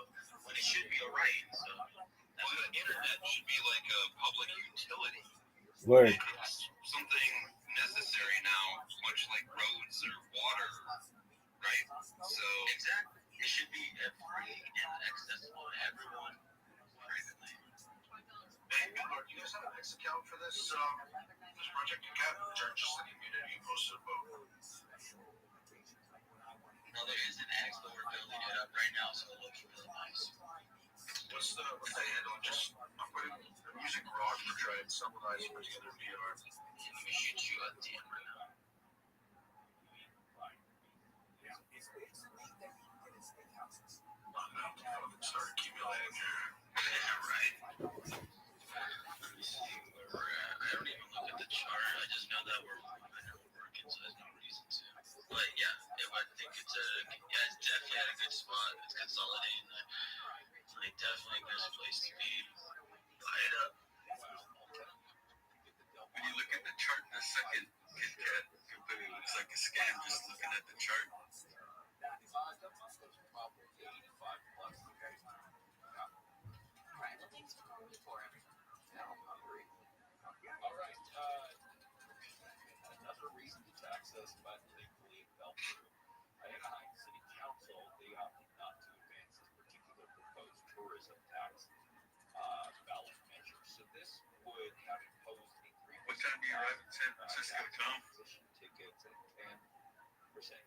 when it should be a right. So, well, the internet should be like a public utility. Word. It's something necessary now, much like roads or water, right? So exactly, it should be free and accessible to everyone. Hey, Miller, do you guys have an X account for this project you got? Or just the community posted a vote? No, there is an X, but we're building it up right now, so it looks really nice. What's the handle? Just I'm putting music rock for trying to summarize put together VR. Let me shoot you a DM right now. Start accumulating here. Yeah, right. Let me see where we're at. I don't even look at the chart. I just know that we're working, so there's no reason to. But yeah, I think it's definitely at a good spot. It's consolidating. Like, definitely a good place to be. Buy it up. When you look at the chart in a second, Kit Kat completely looks like a scam just looking at the chart. Another reason to tax us, but thankfully it fell through. Anaheim City Council, they opted not to advance this particular proposed tourism tax ballot measure. So this would have imposed a 3% What time do you arrive in San Francisco, Tom? tickets and 10%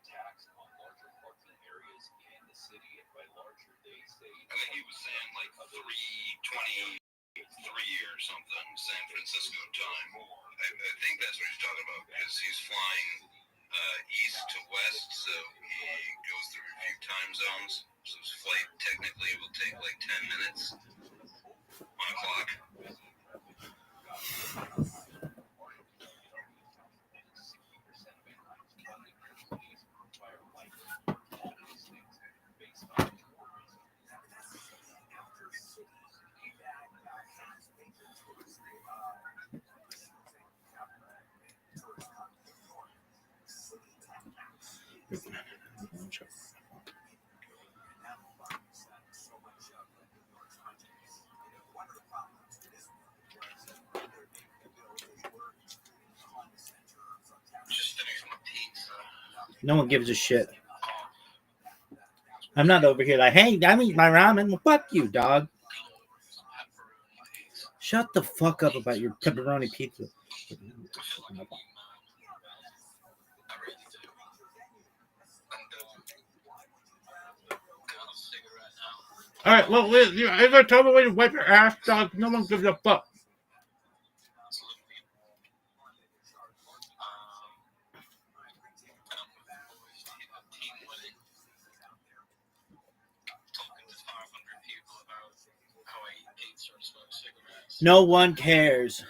tax on larger parking areas in the city. And by larger, they say I think he was saying like 3:23 or something, San Francisco time. I think that's what he's talking about because he's flying east to west, so he goes through a few time zones. So his flight technically will take like 10 minutes. 1 o'clock. No one gives a shit. I'm not over here like, hey, I'm eating my ramen. Well, fuck you, dog. Shut the fuck up about your pepperoni pizza. All right, well, Liz, is there a total way to wipe your ass, dog? No one gives a fuck. No one cares.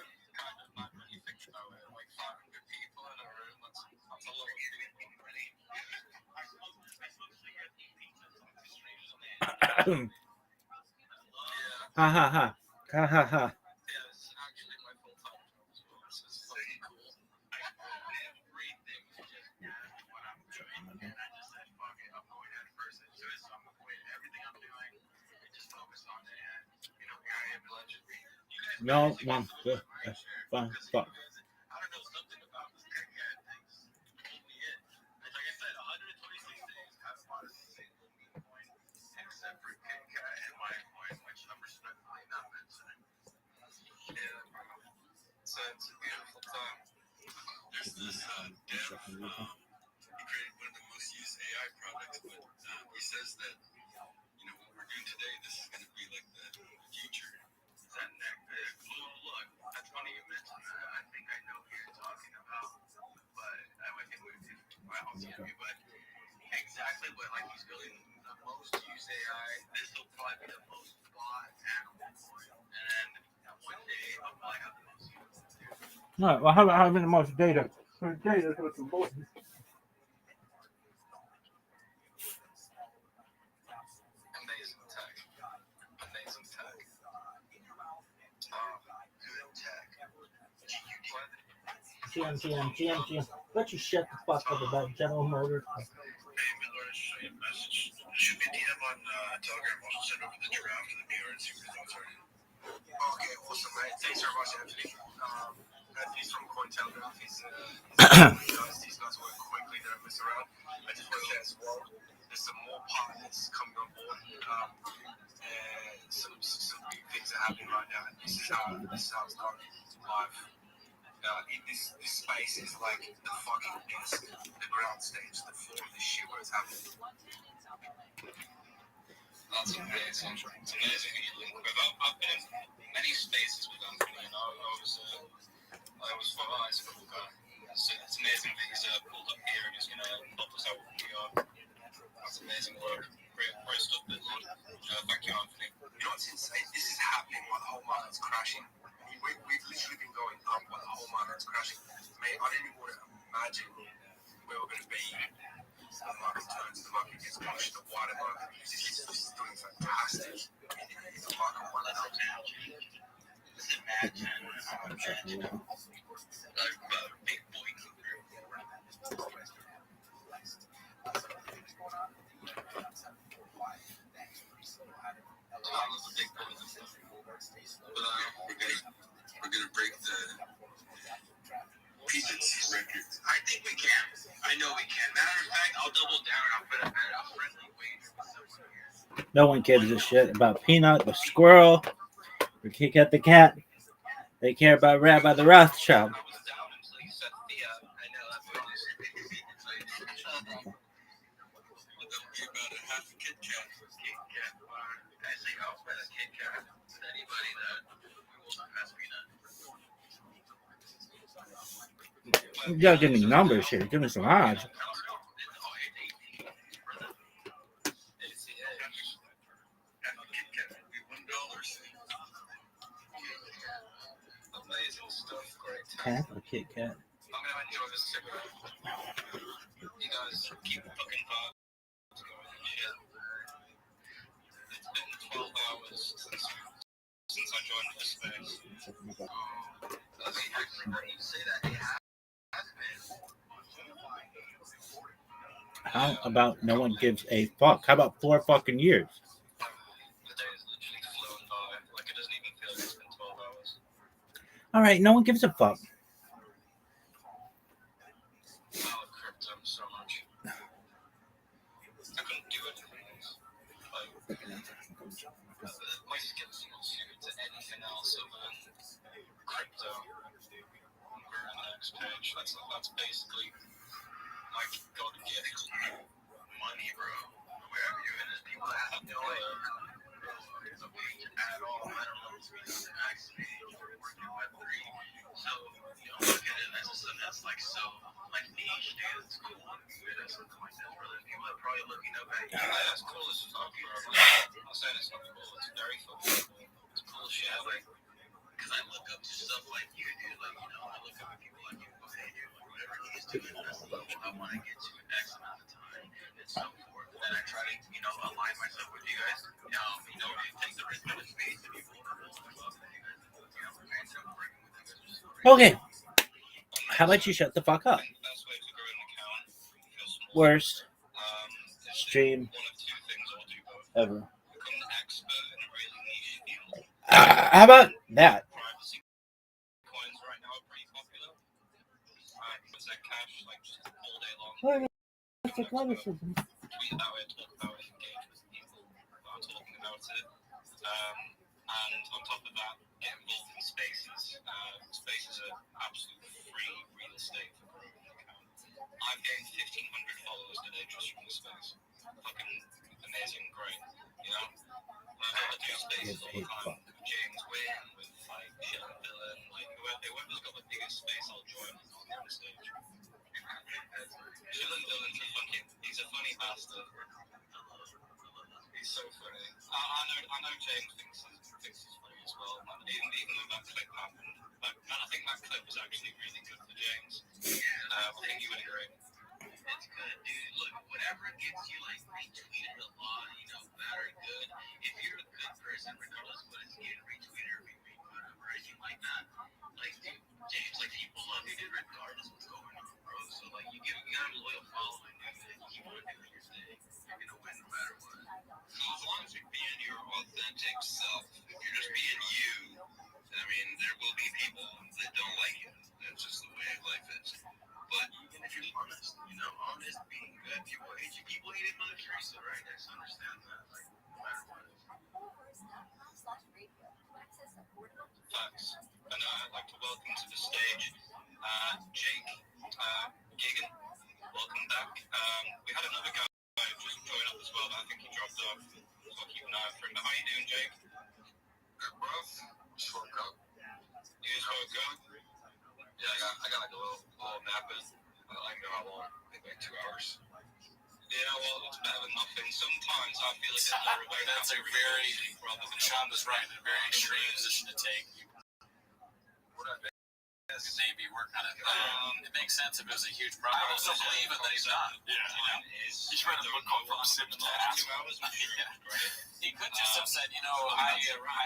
Ha ha ha. Ha ha ha. No, one, two, fine, fuck. So it's a beautiful time. There's this dev, he created one of the most used AI products, but he says that, you know, what we're doing today, this is going to be like the future. Look, that's funny you mentioned that. I think I know who you're talking about, but I think but exactly what, like, he's building the most used AI. This will probably be the most bought animal, and one day I'll probably have the most used. No, well, how about having the most data? For data is what's important. Amazing tech. Amazing tech. Good tech. GM. Let you shut the fuck up about General Motors. Hey, Miller, show you a message. Shoot me a DM on Telegram. Also send over the draft of the PR and see what your thoughts are. Okay, awesome, mate. Thanks very much, Anthony. Anthony's from Cointelegraph. These guys work quickly. They don't mess around. I just want to say as well, there's some more partners coming on board. And some big things are happening right now. This is how it's done live. This space is like the fucking desk, the ground stage, the floor of this shit where it's happening. That's amazing. It's amazing that you link with. I've been in many spaces with Anthony, and I was for eyes for the guy. So it's amazing that he's pulled up here and he's going to help us out with PR. That's amazing work. Great stuff, Bill. Thank you, Anthony. You know what's insane? This is happening while the whole market's crashing. We've literally been going up while the whole market's crashing. Mate, I didn't even want to imagine where we're going to be. The market turns, the market gets pushed, the wider market is doing fantastic. It's a market one out now. Just imagine big boy we're gonna break the P&C record. I think we can. I know we can. Matter of fact, I'll double down and I'll put a friendly wager. No one gives a shit about Peanut the squirrel or Kit Kat the cat. They care about Rabbi the Rothschild. You gotta give me numbers here. Give me some odds. Cat or Kit Kat? I'm gonna enjoy this cigarette. You guys keep fucking vibes going and shit. It's been 12 hours since I joined this space. That's actually funny you say that. It has been. How about no one gives a fuck? How about 4 fucking years? The day is literally flown by. Like it doesn't even feel like it's been 12 hours. All right, no one gives a fuck. I love crypto so much. I couldn't do anything else. My skills are not suited to anything else other than crypto. We're on the next page. That's basically like God gift money, bro. Wherever you're in, there's people that have no idea at all. I don't know if it's an accident or working Web3. So you don't look at it as something that's like so like niche, dude. It's cool. It's something like that, brother. People are probably looking up at you. Yeah, it's cool as fuck, bro. I'm not saying it's not cool. It's very fucking cool. It's cool shit. Like, because I look up to stuff like you, dude. Like, you know, I look up at people like you. Go, hey, dude, like, whatever he's doing, that's the level I want to get to in X amount of time, and so forth. And I try to, you know, align myself with you guys. Take the risk of the space to be vulnerable. Okay. How about you shut the fuck up? Worst stream ever. How about that? What is athleticism? And on top of that, get involved in spaces. Spaces are absolute free real estate for growing an account. I've gained 1,500 followers today just from the space. Fucking amazing, great. You know? I do spaces all the time with James Wynn, with like Shelley Dillon, like whoever's got the biggest space, I'll join on the stage. Shelley Dillon's he's a funny bastard. He's so funny. I know James thinks he's funny as well. Even though that clip happened, I think that clip was actually really good for James. I think you would agree. It's good, dude. Look, whatever gets you like retweeted a lot, bad or good. If you're a good person, regardless of what it's getting retweeted or retweeted, whatever, anything like that. Like, dude, James, like people love you, dude, regardless of what's going on, bro. So like, you got a loyal following, dude. You keep on doing your thing. You're gonna win no matter what. So as long as you're being your authentic self, if you're just being you, I mean, there will be people that don't like you. That's just the way life is. But even if you're honest, honest, being good, people hate you. People hated Mother Teresa, right? I just understand that. Like, no matter what. Facts. And I'd like to welcome to the stage Jake Gigan. Welcome back. We had another guy just join up as well, but I think he dropped off. So I'll keep an eye out for him. But how you doing, Jake? Good, bro. Just woke up. You just woke up? Yeah, I got like a little nap in. I don't know how long. Maybe like 2 hours. Yeah, well, it's better than nothing. Sometimes I feel like it's more away. That's a very, Sean was right, a very extreme position to take. Maybe work on it. It makes sense if it was a huge problem. I also believe it that he's not. Yeah. He's read a book called From Sip to Ass. He could just have said, I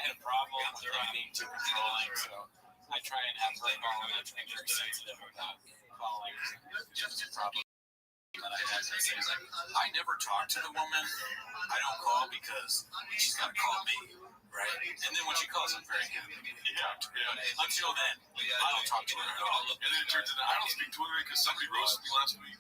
had a problem with being too controlling, so I try and have her call and I'm very sensitive about calling. Just a problem that I had to say is like, I never talk to the woman. I don't call because she's got to call me, right? And then when she calls, I'm very happy. Yeah. Until then, I don't talk to her at all. And then it turns into, I don't speak to women because somebody roasted me last week.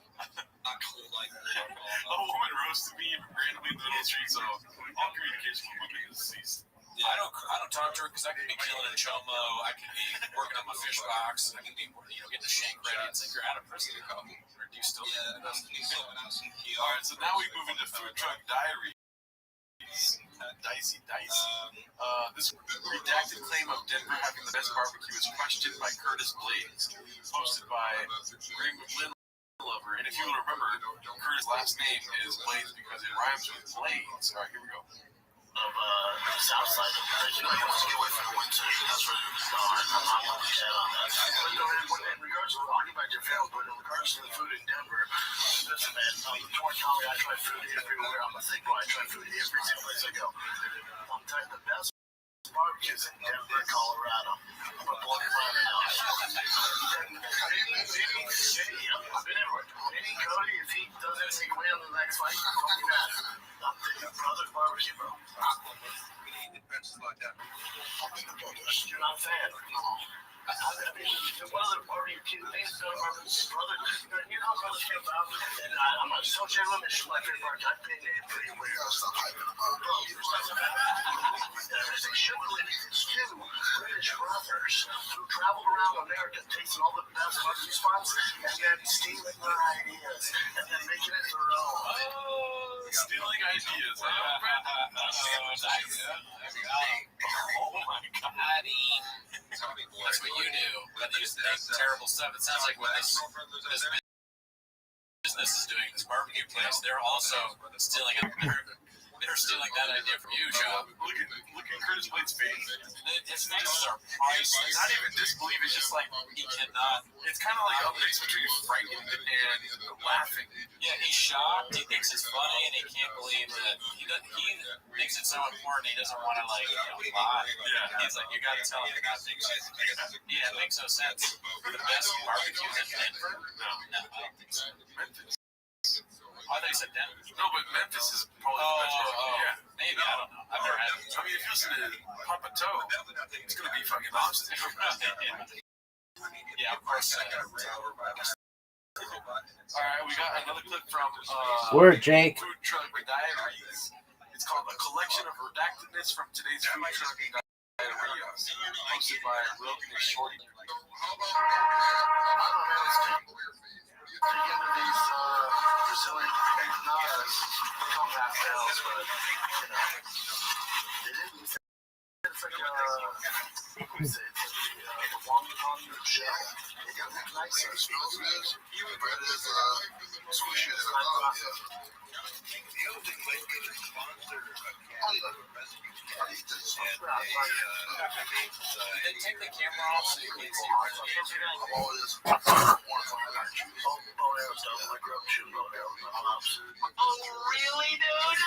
A woman roasted me randomly in the middle of the street, so all communication with women is ceased. Yeah. I don't talk to her because I can be killing a chomo. I can be working on my fish box. I can be, getting the shank ready. It's like you're out of prison. Or do you still? Yeah. All right, so now we move into Food Truck Diary. Dicey. This redacted claim of Denver having the best barbecue is questioned by Curtis Blades, posted by Greg Lover. And if you will remember, Curtis' last name is Blades because it rhymes with Blades. All right, here we go. Of the south side of the country. You want to get away from the winter. That's where I'm not going to chat on that. But in regards to talking about your family, but in regards to the food in Denver, listen, man, before Tommy, I try food everywhere. I'm a thick boy. I try food every single place I go. I'm telling you, the best barbecues in Denver, Colorado. I'm going to blow your mind right now. I've been everywhere. Any Cody, if he does anything away on the next fight, I'm fucking mad. I'm thinking Brothers Barbecue, bro. We need defenses like that. You're not a fan. I mean, one of the barbecue things, brother, you know how brothers feel about, and I'm not so genuine, it's my favorite part. I've been there pretty well. Stop hyping about it. There's a sugar two British brothers who traveled around America, tasting all the best barbecue spots, and then stealing their ideas, and then making it their own. Stealing ideas. Oh my God. That's what you do. When they used to make terrible stuff. It sounds like what this business is doing, this barbecue place, they're also stealing America. They're stealing that idea from you, Joe. Look at Curtis Blade's face. His faces are priceless. Not even disbelief. It's just like he cannot. It's kind of like a mix between frightened and laughing. Yeah, he's shocked. He thinks it's funny, and he can't believe that he thinks it's so important. He doesn't want to lie. Yeah. He's like, you got to tell him about things. Yeah, it makes no sense. The best barbecue in Denver? No, I don't think so. Memphis. I thought you said Denver. No, but Memphis is probably the best barbecue. Yeah. Maybe, I don't know. I've never had it. I mean, if you listen to Papa Toe, it's going to be fucking awesome. Yeah, of course. All right, we got another clip from Word, Jake. Food Truck Diaries. It's called A Collection of Redactedness from Today's Food Truck Diaries. Hosted by Rogan and Shorty. Together these Brazilian empanadas become pastels, but you know, they didn't. It's like it's the wonton shell. It got nice. It smells good. The bread is squishy as a lot. The other thing might be a sponsor. They take the camera off so you can see Oh, really, dude?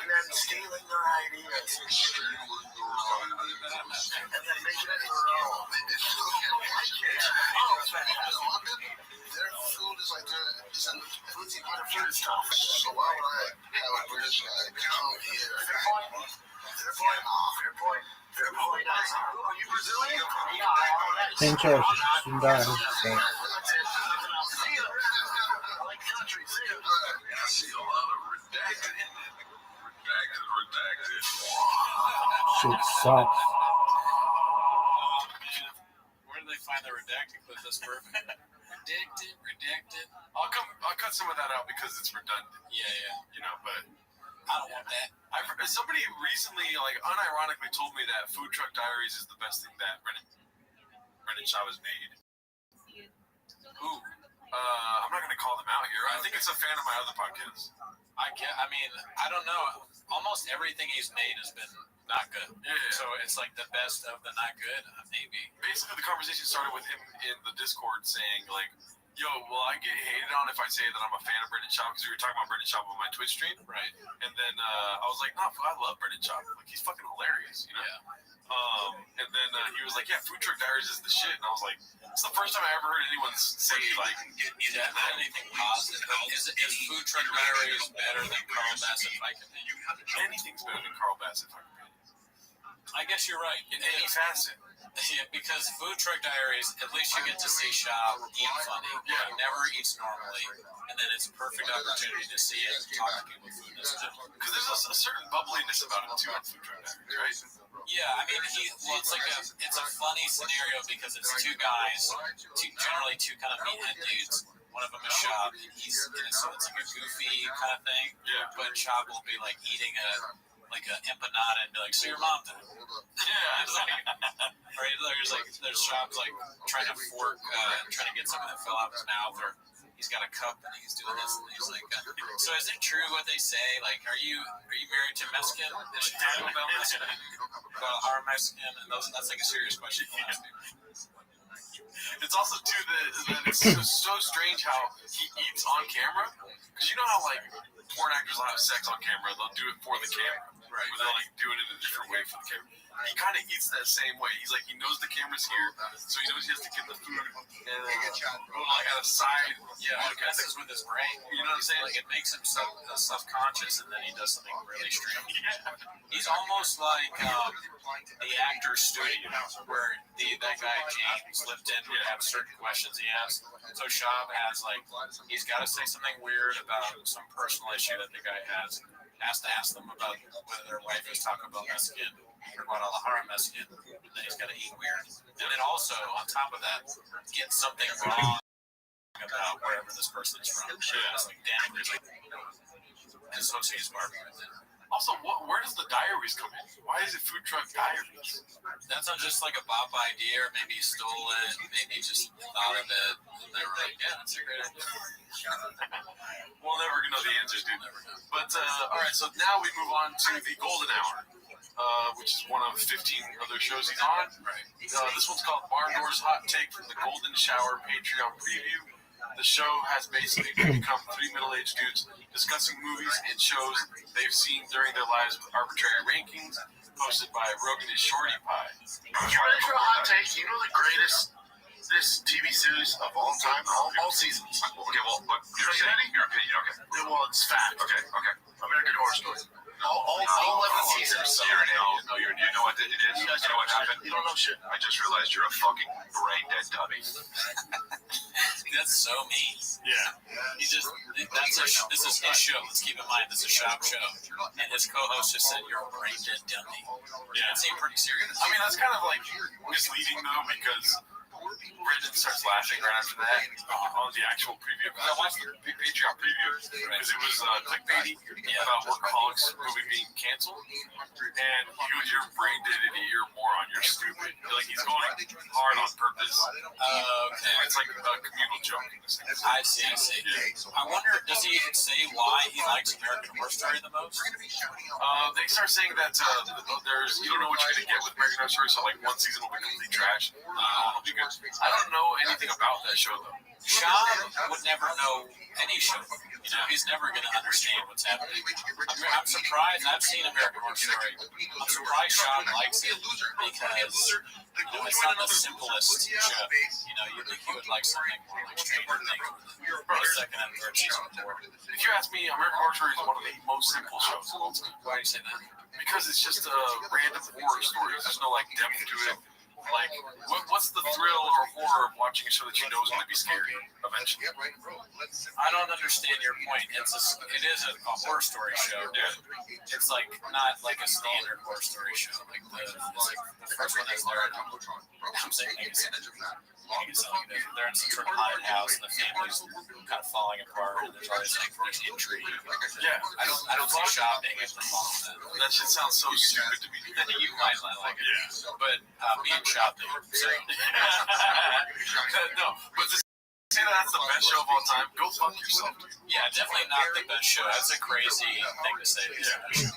And then stealing their ideas and then making it their own. Oh, their food is like it's in food stuff. So why would I have a British guy come here? Fair point. Are you Brazilian? Pincho, Sundar. I see a lot of redacted. Shit sucks. Where do they find the redacted clip? That's perfect. Redacted. I'll cut some of that out because it's redundant. Yeah. You know, but I don't want that. Somebody recently, like, unironically told me that Food Truck Diaries is the best thing that Brendan Schaub has made. Who? I'm not going to call them out here. I think it's a fan of my other podcast. I mean, I don't know. Almost everything he's made has been not good. Yeah. So it's like the best of the not good, maybe. Basically, the conversation started with him in the Discord saying, like, yo, well, I get hated on if I say that I'm a fan of Brendan Schaub because we were talking about Brendan Schaub on my Twitch stream. Right. And then I was like, no, I love Brendan Schaub. Like, he's fucking hilarious, you know? Yeah. And then he was like, yeah, Food Truck Diaries is the shit. And I was like, it's the first time I ever heard anyone say, like, anything positive. Is Food Truck Diaries better than Carl Bassett Viking? Anything's better than Carl Bassett Viking. I guess you're right. In any facet. Yeah, because Food Truck Diaries, at least you get to see Schaub eat funny. Yeah. He never eats normally, and then it's a perfect opportunity to see it and talk to people food. Because there's a certain bubbliness about him too on Food Truck Diaries, right? Yeah, I mean, it's a funny scenario because it's two guys, generally two kind of meathead dudes. One of them is Schaub, and so it's like a goofy kind of thing. Yeah. But Schaub will be like eating an empanada and be like, so your mom did it. Yeah. Right? There's Schaub's like trying to fork, trying to get something that fell out of his mouth, or he's got a cup and he's doing this, and he's like, so is it true what they say? Like, are you married to Mexican? Is she talking about Mexican? About our Mexican? And that's like a serious question. It's also too that it's so strange how he eats on camera. Because you know how like porn actors will have sex on camera, they'll do it for the camera, right? But they'll like do it in a different way for the camera. He kind of eats that same way. He's like, he knows the camera's here, so he knows he has to get the food and like at a side. Yeah, it messes with his brain. You know what I'm saying? Like it makes him self-conscious, and then he does something really strange. He's almost like the Actors Studio, where that guy James Lipton would have certain questions he asks. So Schaub has he's got to say something weird about some personal issue that the guy has to ask them about whether their wife is Taco Bell Mexican or Guadalajara Mexican, and then he's got to eat weird. And then also, on top of that, get something wrong about wherever this person is from. It's like, damn, there's and so he's barbecue. Also, where does the diaries come in? Why is it Food Truck Diaries? That's not just like a Bob idea, or maybe he stole it, maybe he just thought of it, and they were like, yeah, that's a great idea. We'll never know the answers, dude. But, all right, so now we move on to the Golden Hour, which is one of 15 other shows he's on. This one's called Barn Doors Hot Take from the Golden Shower Patreon Preview. The show has basically become three middle-aged dudes discussing movies and shows they've seen during their lives with arbitrary rankings, posted by Rogan and Shorty Pie. You ready for a hot take? You know the greatest this TV series of all time, all seasons. Okay, well, but you're saying your opinion, okay. Well, it's fact. Okay. American Horror Story. All 11 seasons. So you know what it is? You know what happened? You don't know shit. I just realized you're a fucking brain dead dummy. That's so mean. Yeah. He just, this is his show. Let's keep in mind, this is a shop show. And his co-host just said, you're a brain dead dummy. Yeah. That seemed pretty serious. I mean, that's kind of like misleading, though, because Brendan starts laughing right after that on the actual preview. Because I watched the Patreon preview because it was clickbaity about Workaholics movie being canceled. And you're brain dead idiot, you're a moron, you're stupid. Like, he's going hard on purpose. Okay. It's like a communal joke. I see. Yeah. I wonder, does he say why he likes American Horror Story the most? They start saying that you don't know what you're going to get with American Horror Story, so like one season will be complete trash. It'll be good. I don't know anything about that show, though. Sean would never know any show. You know, he's never going to understand what's happening. I'm surprised. I've seen American Horror Story. I'm surprised Sean likes it because it's not the simplest show. You know, you think he would like something more like Stranger Things. The second and third season before. If you ask me, American Horror Story is one of the most simple shows of all time. Why do you say that? Because it's just random horror stories. There's no like depth to it. Like, what's the thrill or horror of watching a show that you know is going to be scary eventually? I don't understand your point. It is a horror story show. Yeah. It's like not like a standard horror story show. Like the first one that's there. I'm saying they're in some sort of haunted house and the family's kind of falling apart and there's always like there's intrigue. Yeah. I don't see shopping as the mom. That shit sounds so stupid to me. You might like it. Yeah. But me and shopping. So. No, but to say that's the best show of all time, go fuck yourself. Yeah, definitely not the best show. That's a crazy thing to say. Yeah.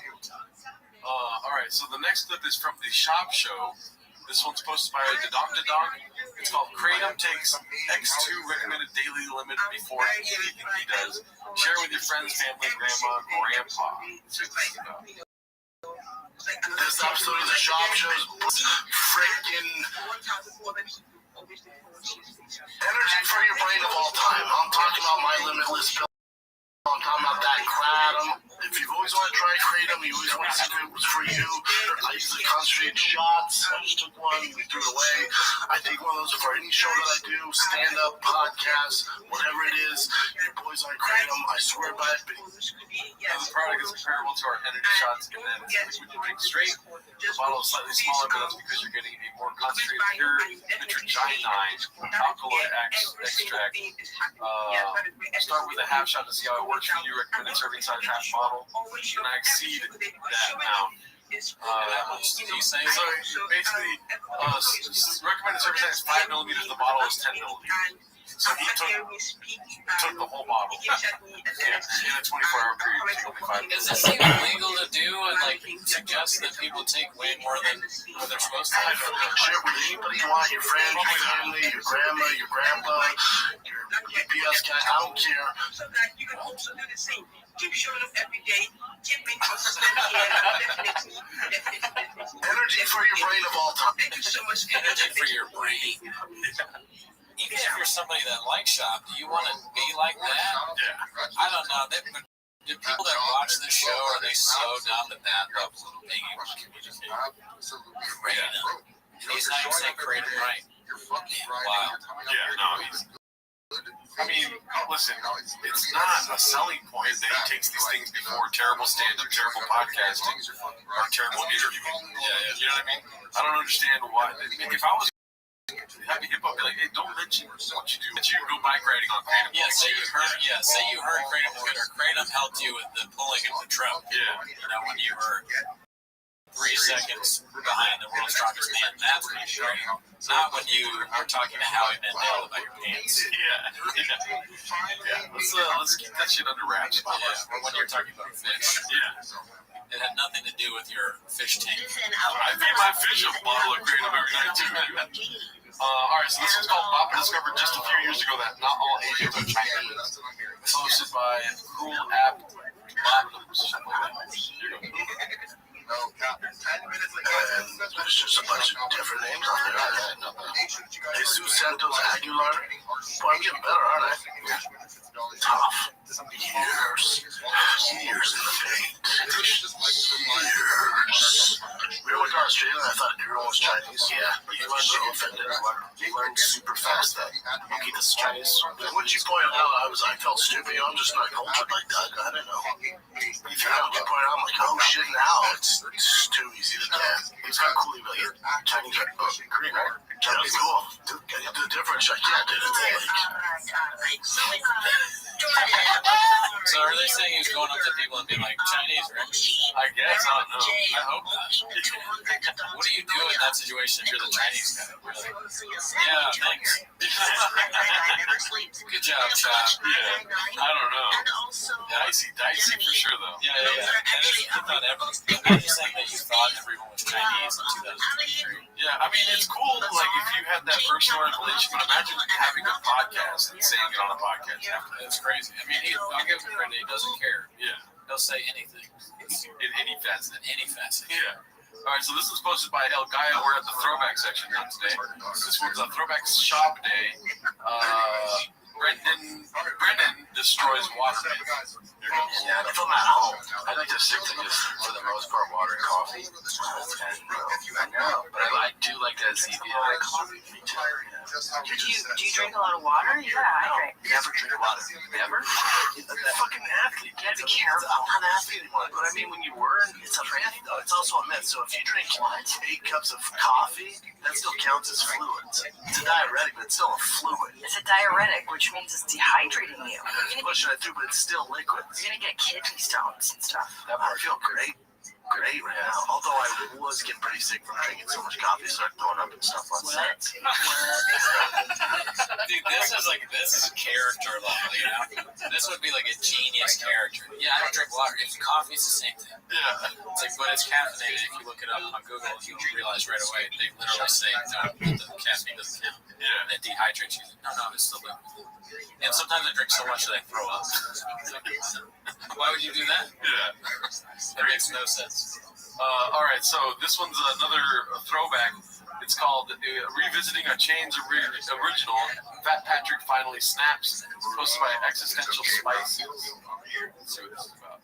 All right, so the next clip is from the Shop Show. This one's posted by the Dr. Dog. It's called Kratom Takes X2 Recommended Daily Limit Before Anything He Does. Share with your friends, family, grandma, grandpa. That's what this is about. This episode of the Shop Show's freaking energy for your brain of all time. I'm talking about my limitless pill. I'm talking about that Kratom. If you've always wanted to try Kratom, you always want to see if it was for you. I use the concentrated shots. I just took one, we threw it away. I take one of those for any show that I do, stand-up, podcast, whatever it is. Your boys on Kratom, I swear by it. The product is comparable to our energy shots in that it's liquid you drink straight. The bottle is slightly smaller, but that's because you're getting a more concentrated, pure nitrogenine alkaloid extract. Start with a half shot to see how it works for you. Recommended serving size half bottle. And I exceed that now. What did you say? So basically, recommended serving size is 5 millimeters. The bottle is 10 millimeters. So he took the whole bottle. Yeah, in a 24-hour period. Is this even legal to do and like suggest that people take way more than what they're supposed to? I don't know. Share with anybody you want, your friends, your family, your grandma, your grandpa, your UPS guy, I don't care. So that you can also do the same. Keep showing up every day. Keep being consistent. Energy for your brain of all time. Thank you so much. Energy for your brain. Even if you're somebody that likes shop, do you want to be like that? Yeah. I don't know. Do people that watch this show, are they so down to that level of being able to communicate? Kratom. He's not even saying Kratom right. Wow. Yeah, no, I mean, listen, it's not a selling point that he takes these things before terrible stand-up, terrible podcasting, or terrible interviewing. Yeah, you know what I mean? I don't understand why. If I was happy hip hop, be like, hey, don't mention what you do. But you go bike riding on Kratom. Yeah, say you heard Kratom was good, or Kratom helped you with the pulling of the truck. Yeah. You know, when you were 3 seconds behind the world's strongest man. That's when you're great. Not when you are talking to Howie Mandel about your pants. Yeah. Let's keep that shit under wraps. Yeah, or when you're talking about fish. Yeah. It had nothing to do with your fish tank. I feed my fish a bottle of Kratom every night too, man. All right, so this one's called Papa discovered just a few years ago that not all Asians are Chinese. Hosted by Cruel App Bottoms. Here you go. There's just a bunch of different names on there. I didn't know that. Jesus Santos Aguilar. Boy, I'm getting better, aren't I? Tough. Years in the paint. Years. Remember when I was Australian, I thought everyone was Chinese? Yeah, but you learned so offended. You learned super fast that okay, this is Chinese. And once you point out, I felt stupid. I'm just not cultured like that. I don't know. If you have to point out, I'm like, oh shit, now it's too easy to get. It's kind of cool, like Chinese are Korean, right? Chinese cool. Dude, can you do the difference? I can't do it. So are they saying he's going up to people and being like, Chinese, right? I guess, I don't know. I hope not. What do you do in that situation if you're the Chinese guy? Yeah, thanks. Good job, Chop. Yeah, I don't know. Dicey for sure, though. Yeah. I'm just saying that you thought everyone was Chinese in 2023. Yeah, I mean, it's cool, like, if you had that personal relation, but imagine having a podcast and saying it on a podcast. It's crazy. I mean, I'll give him credit. He doesn't care. Yeah. He'll say anything. In any facet. Yeah. All right, so this is posted by El Gaia. We're at the throwback section now today. This one's a throwback shop day. Brendan destroys water. Yeah, if I'm at home, I like to stick to just, for the most part, water and coffee. I know, but I do like that ZBI coffee. Me too. Do you drink a lot of water? Yeah, I drink. Never drink water. Never? Fucking athlete. You have to be careful. I'm not an athlete anymore. But I mean, when you were, it's a myth, though. It's also a myth. So if you drink 8 cups of coffee, that still counts as fluids. It's a diuretic, but it's still a fluid. It's a diuretic, which means it's dehydrating you. It's pushing it through, but it's still liquid. You're gonna get kidney stones and stuff. I feel great right now. Although I was getting pretty sick from drinking so much coffee, started throwing up and stuff on set. Dude, this is character level, you know? This would be like a genius character. Yeah, I don't drink water. It's coffee's the same thing. Yeah. It's like, but it's caffeinated. If you look it up on Google, you'll realize right away. They literally say, no, the caffeine doesn't count. Yeah. And it dehydrates you. No, it's still liquid. And sometimes I drink so much that I throw up. Why would you do that? Yeah. That makes no sense. All right, so this one's another throwback. It's called Revisiting a Chains Original. Fat Patrick Finally Snaps. Posted by Existential Spices. Let's see what this is about.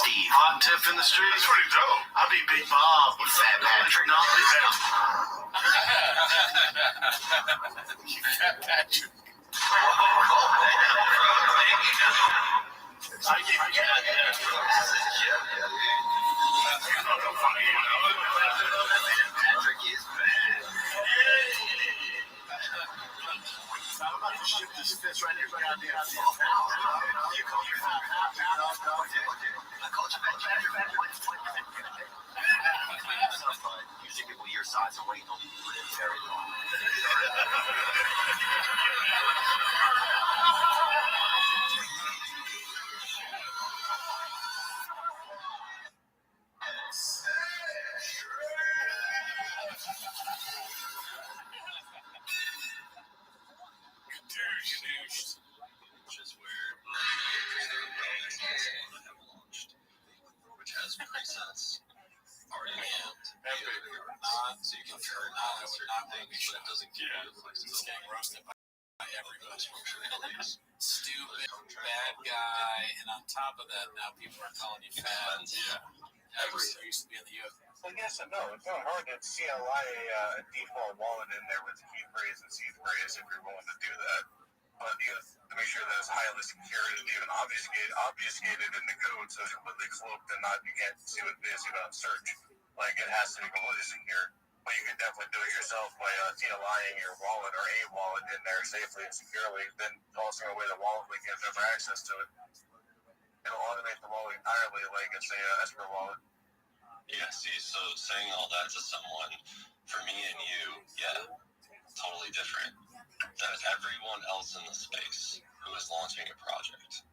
Steve, hot tip in the street. That's pretty dope. I'll be Big Bob with Fat Patrick. Not Big Bob. Fat Patrick. I'm about to ship this fist right here. You call your fat I called you fat usually people your size and weight don't live very long. Which is where which has presets already so you can turn on certain things, but it doesn't give you the flexibility. Just getting roasted by everybody. Stupid, bad guy, and on top of that, now people are calling you fat. Yeah. I used to be in the UFC. Well, yes and no. It's not hard to CLI a default wallet in there with key phrase and seed phrase if you're willing to do that. But you know, to make sure that it's highly secured and even obfuscated in the code so it's completely cloaked and you can't see what it is you don't search. Like, it has to be completely secure. But you can definitely do it yourself by CLIing your wallet or a wallet in there safely and securely, then tossing away the wallet when you have never access to it. It'll automate the wallet entirely like it's a escrow wallet. Yeah, see, so saying all that to someone, for me and you, yeah, totally different. That everyone else in the space who is launching a project.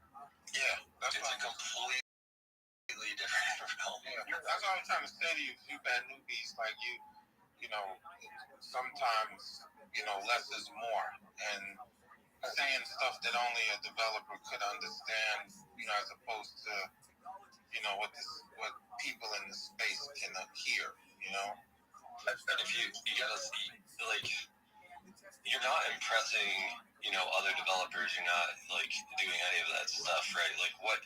Yeah, it's a completely different realm. Yeah, that's all I'm trying to say to you, you bad newbies, like you know, sometimes, less is more. And saying stuff that only a developer could understand, as opposed to, what people in the space can hear, And if you gotta see, like, you're not impressing, other developers. You're not like doing any of that stuff, right? Like what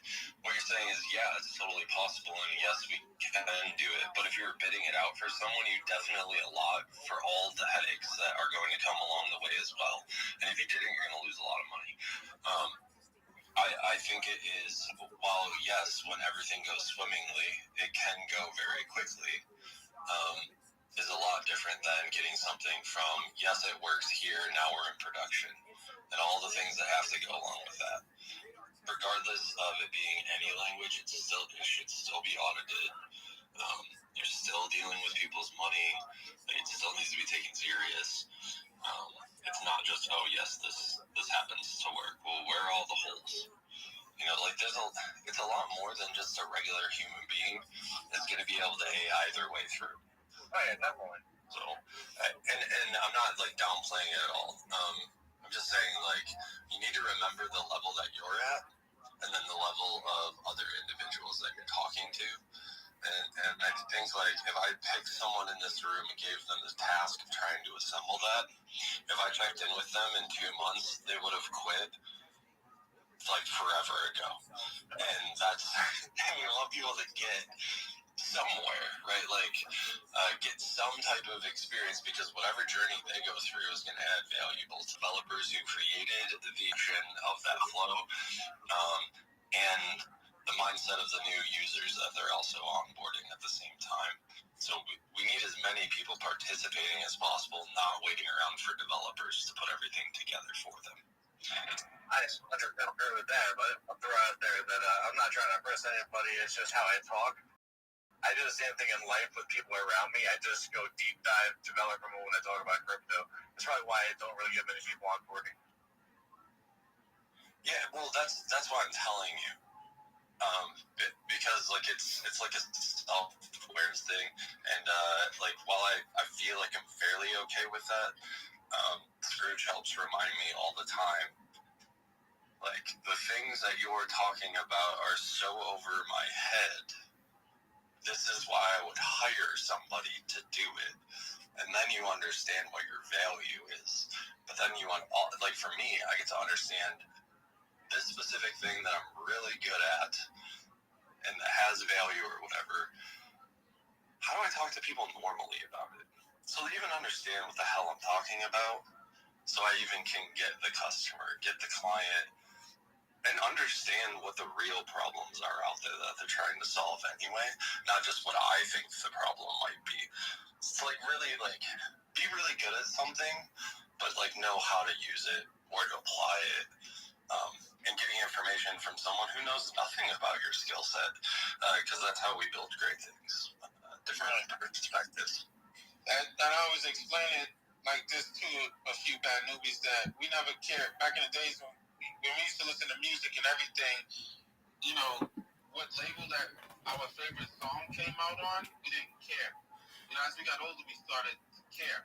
you're saying is, yeah, it's totally possible, and yes, we can do it. But if you're bidding it out for someone, you definitely allot for all the headaches that are going to come along the way as well. And if you didn't, you're going to lose a lot of money. I think it is, while yes, when everything goes swimmingly, it can go very quickly. Is a lot different than getting something from, yes, it works here, now we're in production, and all the things that have to go along with that. Regardless of it being any language, it should still be audited. You're still dealing with people's money. It still needs to be taken serious. It's not just, oh yes, this happens to work. Well, where are all the holes? It's a lot more than just a regular human being that's going to be able to AI their way through. Oh yeah, definitely. So, and I'm not like downplaying it at all. I'm just saying, like, you need to remember the level that you're at, and then the level of other individuals that you're talking to. And I think, like, if I picked someone in this room and gave them the task of trying to assemble that, if I checked in with them in 2 months, they would have quit like forever ago. And that's, you want people to get somewhere, right? Like, get some type of experience, because whatever journey they go through is going to add valuable to developers who created the vision of that flow, and the mindset of the new users that they're also onboarding at the same time. So we need as many people participating as possible, not waiting around for developers to put everything together for them. I 100% agree with that, but I'll throw out there that I'm not trying to impress anybody. It's just how I talk. I do the same thing in life with people around me. I just go deep dive developer mode when I talk about crypto. That's probably why I don't really get many people onboarding. Yeah, well, that's why I'm telling you. Because like it's like a self-awareness thing, and like while I feel like I'm fairly okay with that, Scrooge helps remind me all the time. Like, the things that you're talking about are so over my head. This is why I would hire somebody to do it. And then you understand what your value is. But then like for me, I get to understand this specific thing that I'm really good at and that has value or whatever. How do I talk to people normally about it? So they even understand what the hell I'm talking about. So I even can get the customer, get the client, and understand what the real problems are out there that they're trying to solve anyway, not just what I think the problem might be. It's like really, like, be really good at something, but like know how to use it, where to apply it, and getting information from someone who knows nothing about your skill set, because that's how we build great things. Different perspectives. And I always explain it like this to a few bad newbies, that we never cared. Back in the days when we used to listen to music and everything, what label that our favorite song came out on, we didn't care. As we got older, we started to care.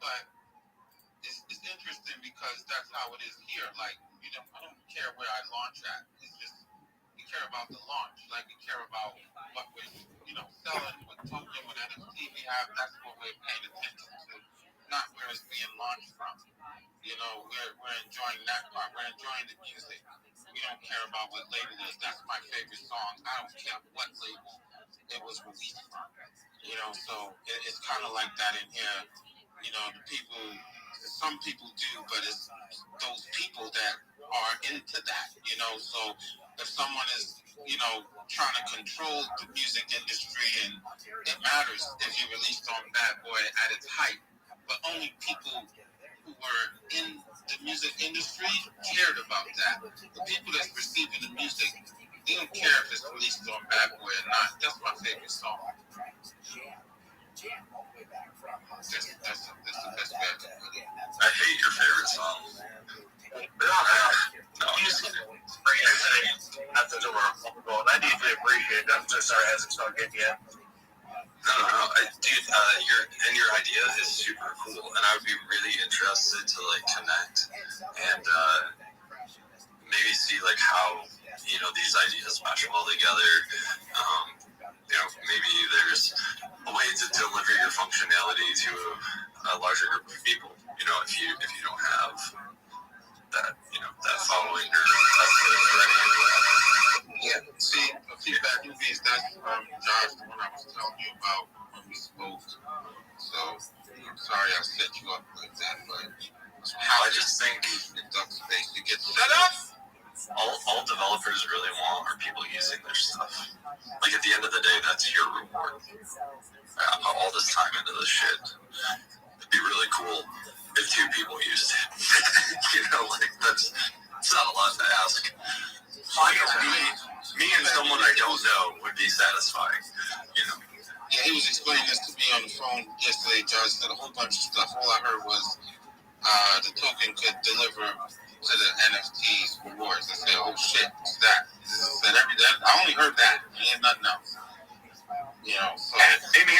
But it's interesting because that's how it is here. Like, I don't care where I launch at. It's just, we care about the launch. Like, we care about what we're, selling, what token, what NFT we have. That's what we're paying attention to, not where it's being launched from. We're enjoying that part. We're enjoying the music. We don't care about what label it is. That's my favorite song. I don't care what label it was released from. So it's kind of like that in here. The people, some people do, but it's those people that are into that. So if someone is, trying to control the music industry, and it matters if you released on Bad Boy at its height, but only people who were in the music industry cared about that. The people that's receiving the music, You don't care if it's released on Bad Boy or not. That's my favorite song. That's the best way I can put it. I hate your favorite song. No, that's adorable. Well, I deeply appreciate it. I'm so sorry it hasn't sunk in yet. No, dude, your idea is super cool, and I would be really interested to like connect and maybe see like how these ideas mesh well together. Maybe there's a way to deliver your functionality to a larger group of people. If you don't have that that following or Yeah, see, feedback movies, that's Josh, the one I was telling you about when we spoke. So I'm sorry I set you up like that, but I just think in Duck Space you get set up. All developers really want are people using their stuff. Like at the end of the day, that's your reward. All this time into this shit. It'd be really cool if 2 people used it. That's not a lot to ask. Me and someone I don't know would be satisfying. Yeah, he was explaining this to me on the phone yesterday. Josh said a whole bunch of stuff. All I heard was the token could deliver to the NFTs rewards. I said, oh shit, what's that? Said I only heard that. I ain't nothing else. So. Amy,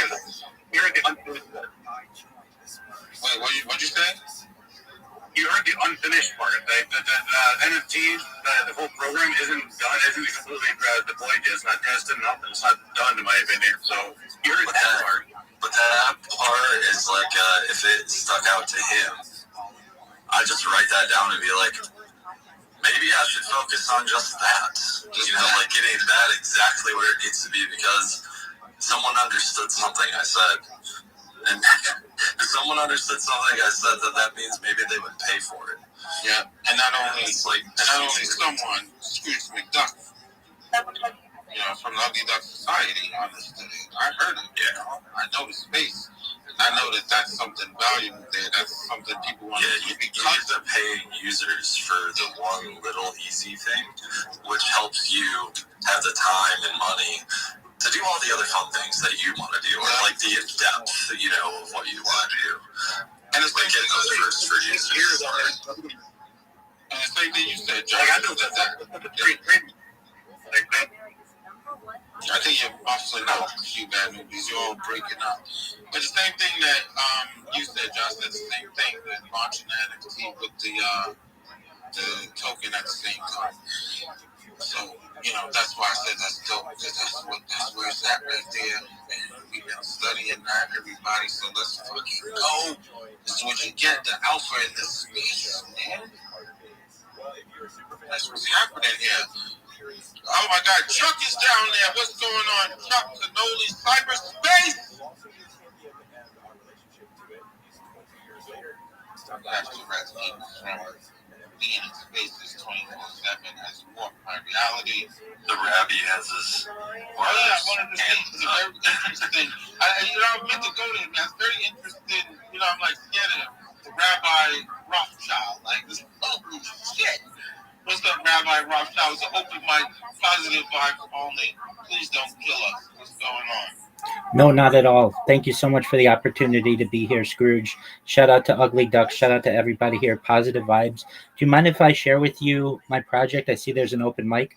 you're the unfinished. Wait, what'd you say? You heard the unfinished part. The NFTs, the whole program isn't done, isn't completely deployed yet. It's not tested, nothing. It's not done, in my opinion. So you heard that part. But that part is like, if it stuck out to him, I just write that down and be like, maybe I should focus on just that. Like getting that exactly where it needs to be, because someone understood something I said. And if someone understood something I said, that means maybe they would pay for it. Yeah, and not only someone, Scrooge McDuck, from the Ugly Duck Society understood it. I heard it. I know the space. I know that that's something valuable there. That's something people want to do. Because they're paying users for the one little easy thing, which helps you have the time and money to do all the other fun things that you want to do, or like the depth, of what you want to do. And it's like getting those first for users. And the same thing you said, John. I know that. I think you're muffling out a few bad movies. You're all breaking up. But the same thing that you said, Josh, said the same thing that launching the NFT with the token at the same time. So, that's why I said that's dope, because that's where it's at right there. And we've been studying that, everybody, so let's fucking go. This is what you get, the alpha in this space, man. That's what's happening here. Oh my God, Chuck is down there. What's going on? Chuck Canoli, cyberspace. That's the rest of being in spaces 24/7 has warped my reality. The Rabbi has his. One of the things is very interesting. I meant to go to him. That's very interesting. I'm like scared of him. The Rabbi Rothschild. Like this. Holy shit. What's up, Rabbi Rothschild? It's an open mic, positive vibes only. Please don't kill us. What's going on? No, not at all. Thank you so much for the opportunity to be here, Scrooge. Shout out to Ugly Duck. Shout out to everybody here. Positive vibes. Do you mind if I share with you my project? I see there's an open mic.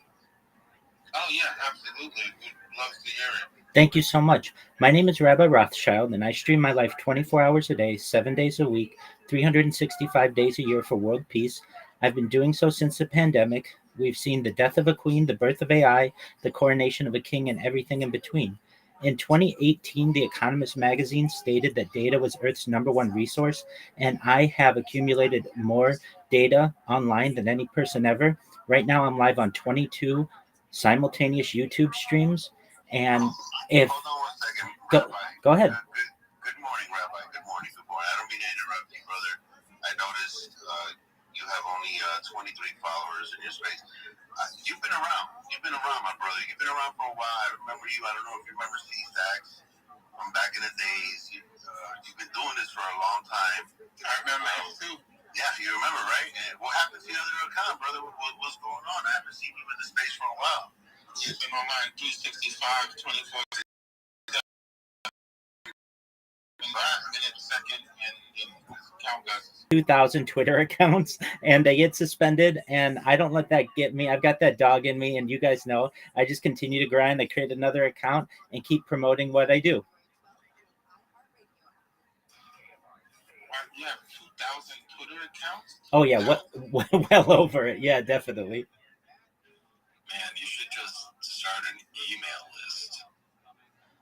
Oh, yeah, absolutely. We'd love to hear it. Thank you so much. My name is Rabbi Rothschild, and I stream my life 24 hours a day, 7 days a week, 365 days a year for world peace. I've been doing so since the pandemic. We've seen the death of a queen, the birth of AI, the coronation of a king, and everything in between. In 2018, The Economist magazine stated that data was Earth's #1 resource, and I have accumulated more data online than any person ever. Right now, I'm live on 22 simultaneous YouTube streams, and if... Go ahead. Good morning, Rabbi. Good morning. I don't mean to interrupt you, brother. I noticed you have only 23 followers in your space. You've been around. My brother. You've been around for a while. I remember you. I don't know if you remember C-Stacks from back in the days. You've been doing this for a long time. I remember you too. Yeah, you remember, right? And what happened to the other account, brother? What's going on? I haven't seen you in the space for a while. You've been online 365, 24 minute, second, and count guys. 2,000 Twitter accounts and they get suspended, and I don't let that get me. I've got that dog in me, and you guys know I just continue to grind. I create another account and keep promoting what I do. You have 2,000 Twitter accounts? Oh yeah, well over it. Yeah, definitely. Man, you should just start an email list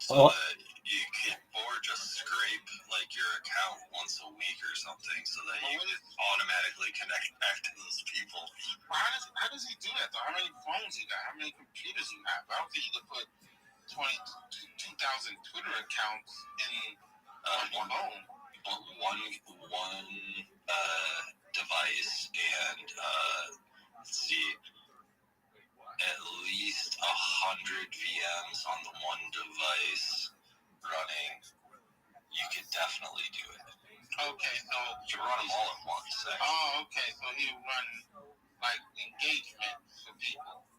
so Oh. that you can, or just scrape like your account once a week or something, so that you can automatically connect back to those people. Well, how does he do that though? How many phones you got? How many computers you have? I don't think you could put 2,000 Twitter accounts in one phone. One device, and let's see, at least 100 VMs on the one device running. You could definitely do it. Okay, so you run them all at once. Actually. Oh, okay, so you run like engagement for people.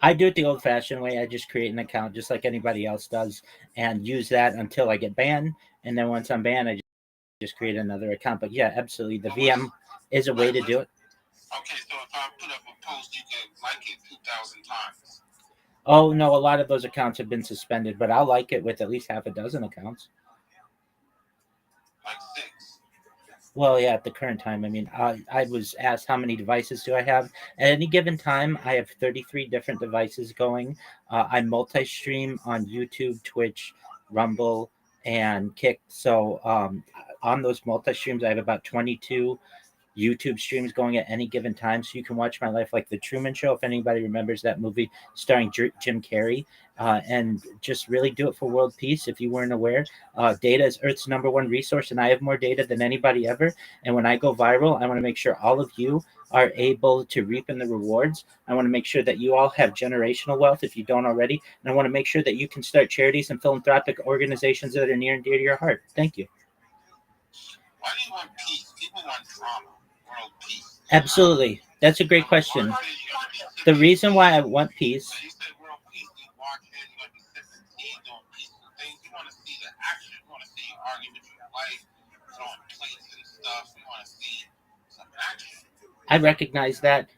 I do it the old-fashioned way. I just create an account just like anybody else does and use that until I get banned. And then once I'm banned, I just create another account. But yeah, absolutely. The VM is a way to do it. Okay, so if I put up a post, you can like it 2,000 times. Oh, no, a lot of those accounts have been suspended, but I'll like it with at least half a dozen accounts. Like 6. Well, yeah, at the current time. I mean, I was asked how many devices do I have. At any given time, I have 33 different devices going. I multi-stream on YouTube, Twitch, Rumble, and Kick. So on those multi-streams, I have about 22 YouTube streams going at any given time, so you can watch my life like The Truman Show, if anybody remembers that movie starring Jim Carrey, and just really do it for world peace. If you weren't aware, data is Earth's #1 resource, and I have more data than anybody ever. And when I go viral, I want to make sure all of you are able to reap in the rewards. I want to make sure that you all have generational wealth if you don't already, and I want to make sure that you can start charities and philanthropic organizations that are near and dear to your heart. Thank you. Why do you want peace? People want drama. World peace. Absolutely. That's a great question. The reason why I want peace. You said world peace. You watch it, you're going to be sipping tea, doing peaceful things. You want to see the action. You want to see you argue with your wife, throwing plates and stuff. You want to see some action. I recognize that.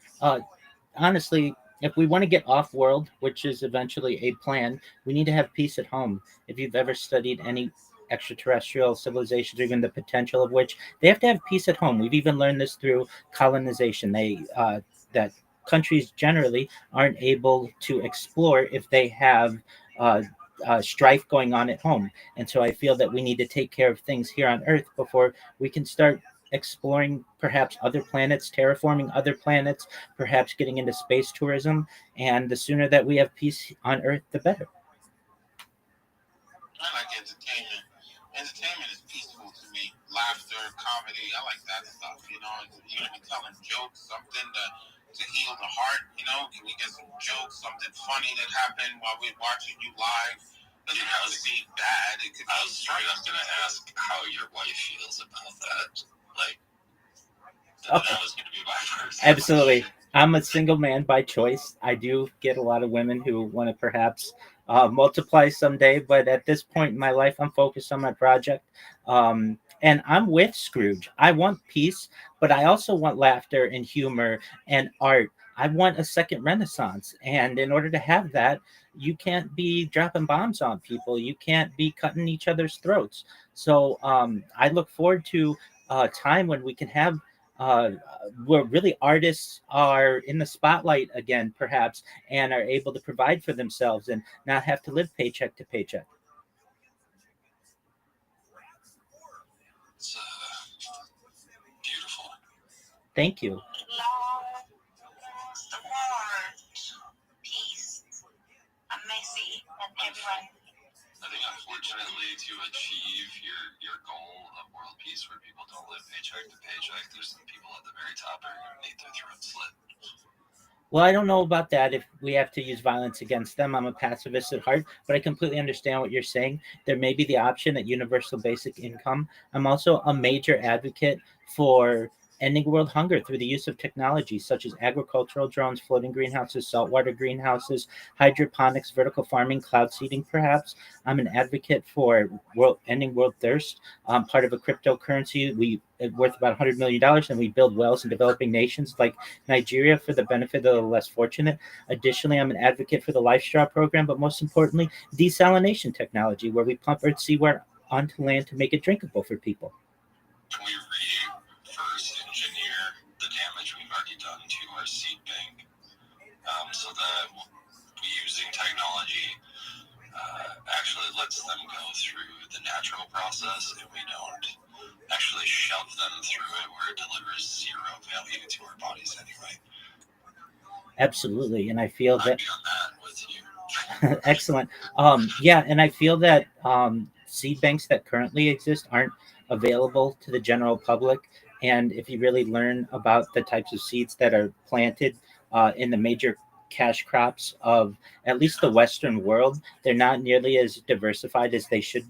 Honestly, if we want to get off world, which is eventually a plan, we need to have peace at home. If you've ever studied any extraterrestrial civilizations, or even the potential of which, they have to have peace at home. We've even learned this through colonization. That countries generally aren't able to explore if they have strife going on at home. And so I feel that we need to take care of things here on Earth before we can start exploring perhaps other planets, terraforming other planets, perhaps getting into space tourism. And the sooner that we have peace on Earth, the better. I like entertainment. Entertainment is peaceful to me. Laughter, comedy, I like that stuff. You know, you're gonna be telling jokes, something to heal the heart. You know, can we get some jokes, something funny that happened while we're watching you live? Doesn't have to be bad. It could be straight up gonna ask how your wife feels about that. Like, Okay. that was gonna be my first. Absolutely. I'm a single man by choice. I do get a lot of women who want to perhaps multiply someday, but at this point in my life, I'm focused on my project. And I'm with Scrooge. I want peace, but I also want laughter and humor and art. I want a second renaissance. And in order to have that, you can't be dropping bombs on people. You can't be cutting each other's throats. So I look forward to a time when we can have where really artists are in the spotlight again, perhaps, and are able to provide for themselves and not have to live paycheck to paycheck. It's beautiful. Thank you. Peace, Messi, and everyone. I think unfortunately to achieve your goal of world peace where people don't live paycheck to paycheck, there's some people at the very top who are going to need their throats slit. Well, I don't know about that. If we have to use violence against them, I'm a pacifist at heart, but I completely understand what you're saying. There may be the option at universal basic income. I'm also a major advocate for ending world hunger through the use of technologies such as agricultural drones, floating greenhouses, saltwater greenhouses, hydroponics, vertical farming, cloud seeding, perhaps. I'm an advocate for ending world thirst. Part of a cryptocurrency worth about $100 million, and we build wells in developing nations like Nigeria for the benefit of the less fortunate. Additionally, I'm an advocate for the Life Straw program, but most importantly, desalination technology, where we pump earth seawater onto land to make it drinkable for people. Can we reverse engineer the damage we've already done to our seed bank so that we using technology actually lets them go through the natural process and we don't actually shove them through it where it delivers zero value to our bodies anyway? Absolutely, and I feel that. I'd be on that with you. Excellent. Yeah, and I feel that seed banks that currently exist aren't available to the general public. And if you really learn about the types of seeds that are planted in the major cash crops of at least the Western world, they're not nearly as diversified as they should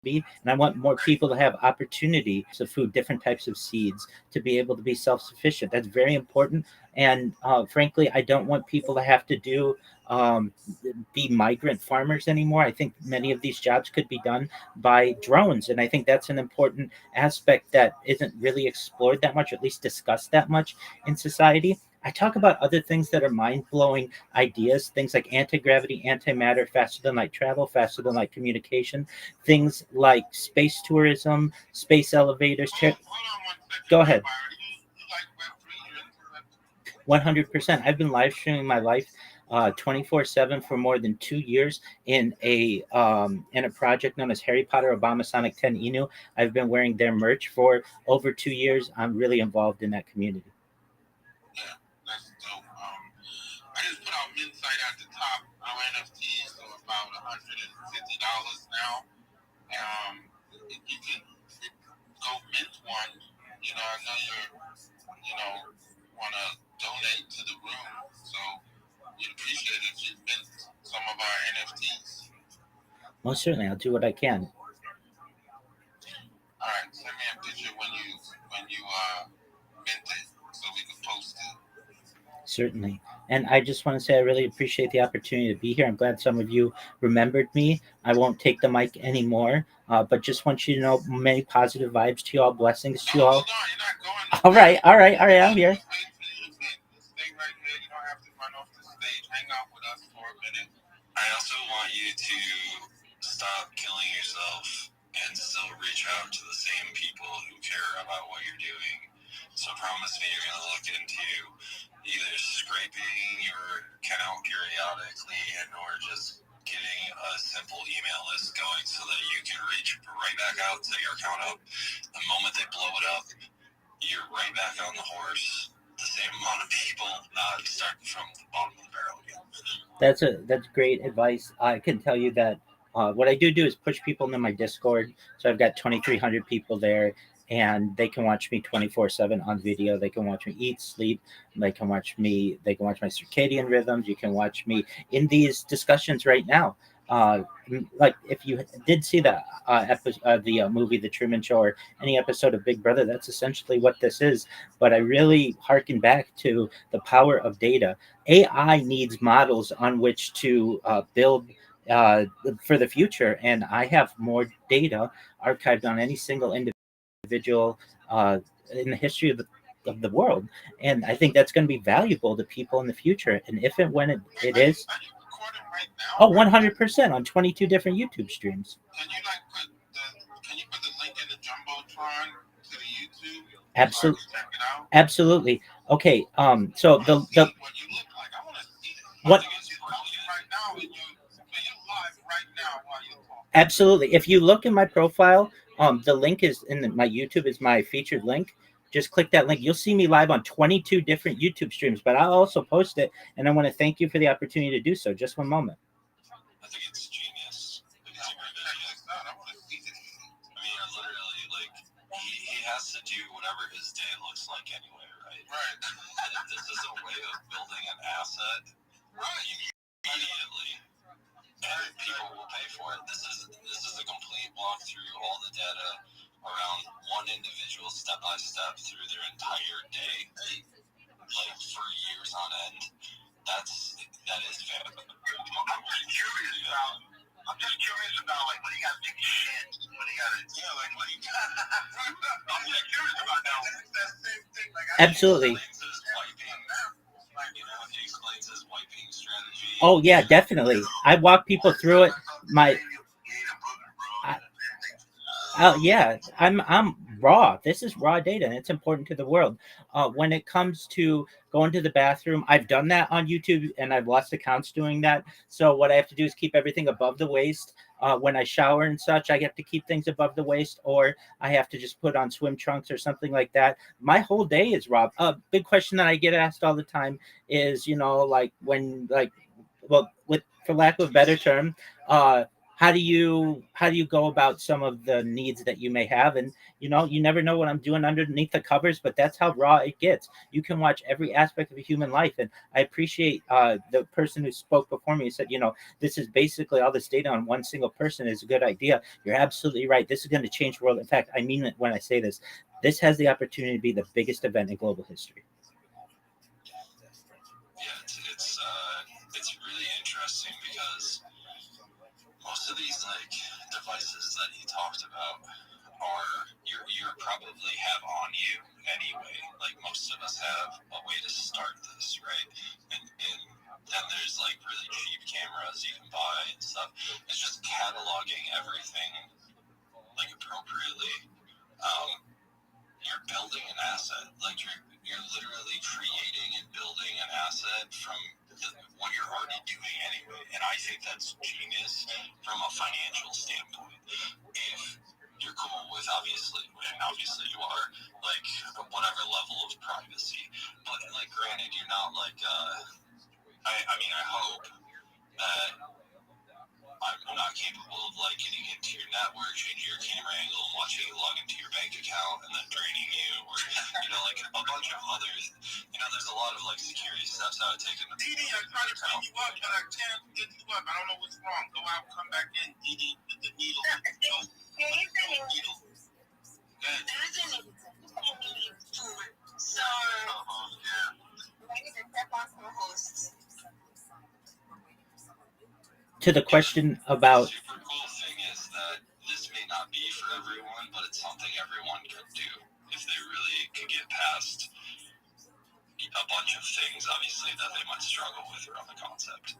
be. And I want more people to have opportunity to food different types of seeds to be able to be self-sufficient. That's very important. And frankly, I don't want people to have to be migrant farmers anymore. I think many of these jobs could be done by drones, and I think that's an important aspect that isn't really explored that much, at least discussed that much in society. I talk about other things that are mind-blowing ideas, things like anti-gravity, antimatter, faster than light travel, faster than light communication, things like space tourism, space elevators. Go ahead. 100%. I've been live streaming my life 24/7 for more than 2 years in a project known as Harry Potter Obama Sonic 10 Inu. I've been wearing their merch for over 2 years. I'm really involved in that community. Yeah, that's dope. I just put out Minsight at the top. Our NFTs are about $150 now. You can go mint one. You know, I know want to donate to the room, so we'd appreciate it if you mint some of our NFTs. Most certainly, I'll do what I can. All right, send me a picture when you mint it so we can post it. Certainly. And I just want to say I really appreciate the opportunity to be here. I'm glad some of you remembered me. I won't take the mic anymore, but just want you to know many positive vibes to you all, blessings to you all. All right. I'm here. Stay right here. You don't have to run off the stage. Hang out with us for a minute. I also want you to stop killing yourself and still reach out to the same people who care about what you're doing. So promise me you're going to look into either scraping your account periodically and or just getting a simple email list going so that you can reach right back out, set your account up. The moment they blow it up, you're right back on the horse. The same amount of people, not starting from the bottom of the barrel again. That's great advice. I can tell you that what I do is push people into my Discord. So I've got 2,300 people there, and they can watch me 24/7 on video. They can watch me eat, sleep. They can watch my circadian rhythms. You can watch me in these discussions right now. Like if you did see the movie The Truman Show or any episode of Big Brother, that's essentially what this is. But I really harken back to the power of data. AI needs models on which to build for the future, and I have more data archived on any single individual in the history of the world, and I think that's going to be valuable to people in the future. And if and when it is, 100% on 22 different YouTube streams. Can you put the link in the Jumbotron to the YouTube? Absolutely. So check it out? Absolutely. Okay. So the what you look like. I want to see what. Right now, you live right now while you're talking. Absolutely. If you look in my profile, the link is in my YouTube is my featured link. Just click that link. You'll see me live on 22 different YouTube streams, but I'll also post it. And I want to thank you for the opportunity to do so. Just one moment. I think it's genius. I want to see this. I mean, literally, like, he has to do whatever his day looks like anyway, right? Right. This is a way of building an asset immediately, and people will pay for it. This is a complete walkthrough, all the data, around one individual step by step through their entire day, like for years on end, that is very. I'm just curious about like when he got big shit, when he got it, like when he. I'm just curious about that same thing. Like Absolutely. He explains his wiping strategy. Oh yeah, definitely. I walk people through it. Yeah, I'm raw. This is raw data, and it's important to the world. When it comes to going to the bathroom, I've done that on YouTube, and I've lost accounts doing that. So what I have to do is keep everything above the waist. When I shower and such, I have to keep things above the waist, or I have to just put on swim trunks or something like that. My whole day is raw. A big question that I get asked all the time is, like when, well, with for lack of a better term, how do you go about some of the needs that you may have? And you never know what I'm doing underneath the covers, but that's how raw it gets. You can watch every aspect of a human life. And I appreciate the person who spoke before me, said, this is basically all this data on one single person is a good idea. You're absolutely right. This is going to change the world. In fact, I mean it when I say this. This has the opportunity to be the biggest event in global history. It's really interesting because most of these devices that he talked about are you probably have on you anyway. Like most of us have a way to start this, right? And then there's really cheap cameras you can buy and stuff. It's just cataloging everything appropriately. You're building an asset. You're literally creating and building an asset from what you're already doing anyway. And I think that's genius from a financial standpoint. If you're cool with obviously you are, whatever level of privacy. But granted, you're not I hope that I'm not capable of getting into your network, changing your camera angle, and watching you log into your bank account and then draining you, or a bunch of others. There's a lot of security steps I would take into Didi, I try to bring you up, but I can't get you up. I don't know what's wrong. Go out, come back in, Didi, with the needle. To the question about. The super cool thing is that this may not be for everyone, but it's something everyone could do if they really could get past a bunch of things, obviously, that they might struggle with around the concept.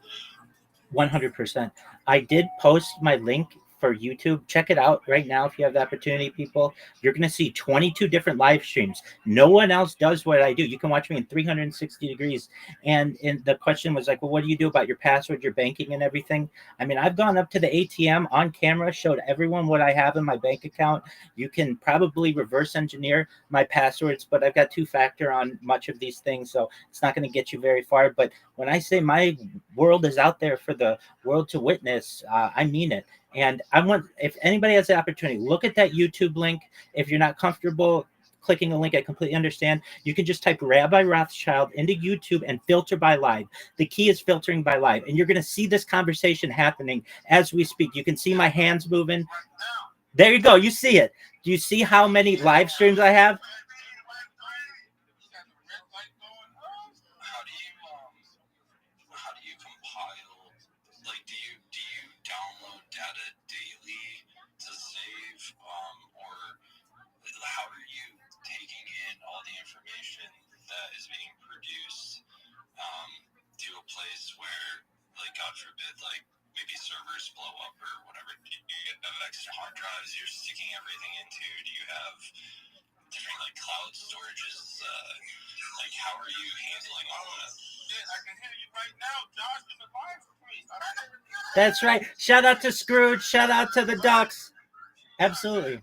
100%. I did post my link for YouTube. Check it out right now if you have the opportunity, people. You're going to see 22 different live streams. No one else does what I do. You can watch me in 360 degrees. And the question was well, what do you do about your password, your banking, and everything? I mean, I've gone up to the ATM on camera, showed everyone what I have in my bank account. You can probably reverse engineer my passwords, but I've got two-factor on much of these things, so it's not going to get you very far. But when I say my world is out there for the world to witness, I mean it. And I want, if anybody has the opportunity, look at that YouTube link. If you're not comfortable clicking a link, I completely understand. You can just type Rabbi Rothschild into YouTube and filter by live. The key is filtering by live. And you're going to see this conversation happening as we speak. You can see my hands moving. There you go. You see it. Do you see how many live streams I have? How are you taking in all the information that is being produced to a place where, God forbid, maybe servers blow up or whatever? Do you have extra hard drives you're sticking everything into? Do you have different cloud storages? How are you handling all that? I can hear you right now, Josh, in the live stream. That's right. Shout out to Scrooge. Shout out to the Ducks. Absolutely.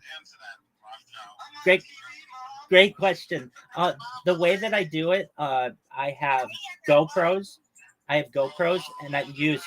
Great question. The way that I do it, I have GoPros. And I use.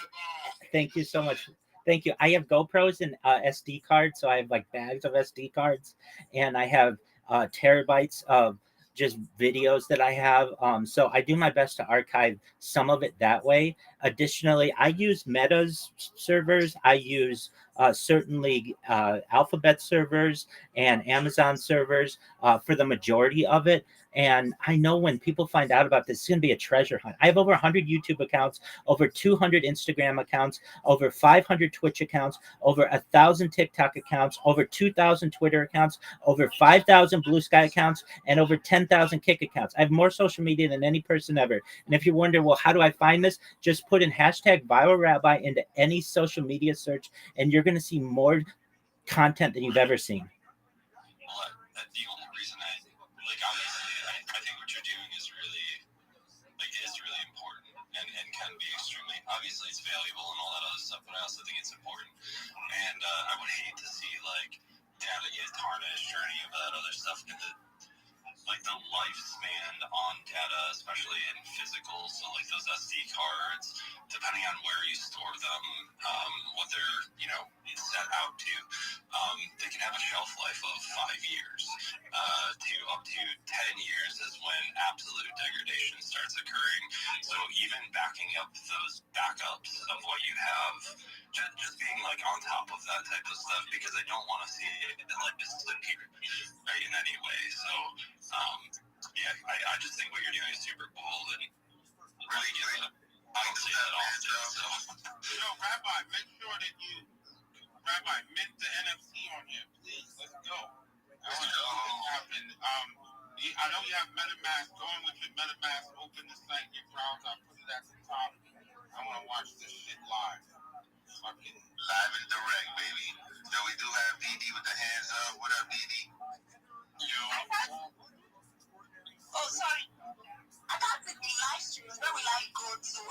Thank you so much. Thank you. I have GoPros and SD cards, so I have bags of SD cards, and I have terabytes of just videos that I have. So I do my best to archive some of it that way. Additionally, I use Meta's servers. I use certainly Alphabet servers and Amazon servers for the majority of it. And I know when people find out about this, it's going to be a treasure hunt. I have over 100 YouTube accounts, over 200 Instagram accounts, over 500 Twitch accounts, over 1,000 TikTok accounts, over 2,000 Twitter accounts, over 5,000 Blue Sky accounts, and over 10,000 Kick accounts. I have more social media than any person ever. And if you're wondering, well, how do I find this? Just put in hashtag Viral Rabbi into any social media search, and you're going to see more content than you've ever seen. The only reason obviously, I think what you're doing is really important and can be extremely, obviously it's valuable and all that other stuff, but I also think it's important. And I would hate to see data get tarnished or any of that other stuff. And the lifespan on data, especially in physical, so those SD cards, depending on where you store them, what they're set out to, they can have a shelf life of 5 years to up to 10 years is when absolute degradation starts occurring. So even backing up those backups of what you have, just being on top of that type of stuff, because I don't want to see it disappear in any way. So I just think what you're doing is super cool and really I don't see that often. So Rabbi, make sure that you mint the NFT on here, please. Let's go. I want to see this happen. I know you have MetaMask. Go in with your MetaMask. Open the site, your browser. I'll put it at the top. I want to watch this shit live. Fucking live and direct, baby. So we do have DD with the hands up. What up, DD? Yo. Oh, sorry. I thought the live stream is where we go to.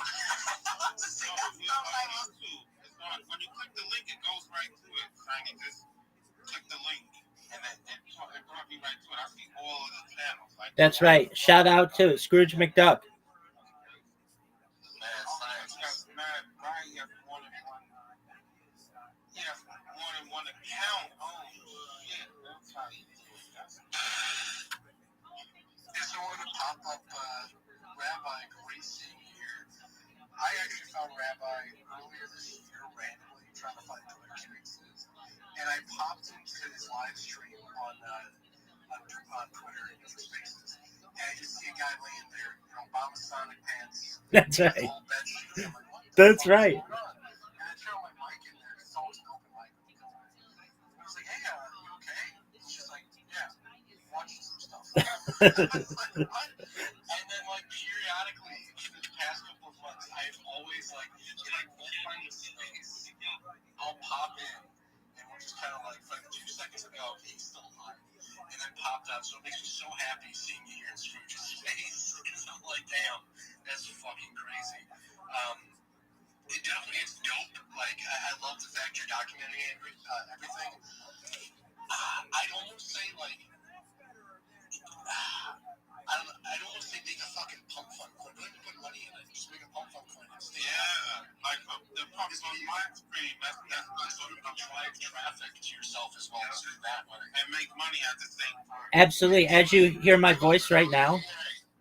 When you click the link, it goes right to it. Shiny, just click the link, and it brought me right to it. I see all of the channels. That's right. Shout out to Scrooge McDuck. More than one account. Oh, shit. That's how you do it. It's sort of pop-up Rabbi racing here. I actually found Rabbi earlier this year randomly trying to find Twitter Spaces, and I popped into his live stream on Twitter Spaces, and I just see a guy laying there in Obama Sonic pants. That's right. That's right. And I turn my mic in there because it's always an open mic. I was like, hey, you okay? It's just like, yeah, watching some stuff. And then, periodically, the past couple of months, I've always, won't find a space. I'll pop in, and we're just kind of for 2 seconds ago, he's still alive. And then popped out, so it makes me so happy seeing you here in Scrooge's face. Because I'm like, damn, that's fucking crazy. It's dope. I love the fact you're documenting everything. I'd almost say, I'd almost say make a fucking pump fund coin. Don't even put money in it. Just make a pump fund coin. The pump on my screen, that's sort of drive traffic to yourself as well as that way. And make money at the same time. Absolutely. As you hear my voice right now,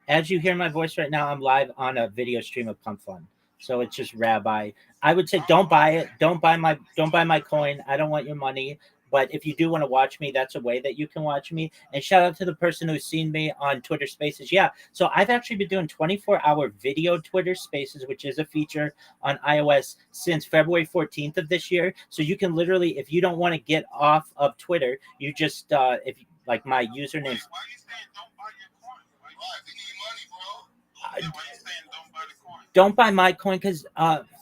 I'm live on a video stream of Pump Fun. So it's just Rabbi. I would say don't buy it. Don't buy my coin. I don't want your money. But if you do want to watch me, that's a way that you can watch me. And shout out to the person who's seen me on Twitter Spaces. Yeah, so I've actually been doing 24-hour video Twitter Spaces, which is a feature on iOS since February 14th of this year. So you can literally, if you don't want to get off of Twitter, you just, if my username. Why are you saying don't buy your coin? Why you need money, bro? Why are you saying don't buy the coin? Don't buy my coin because,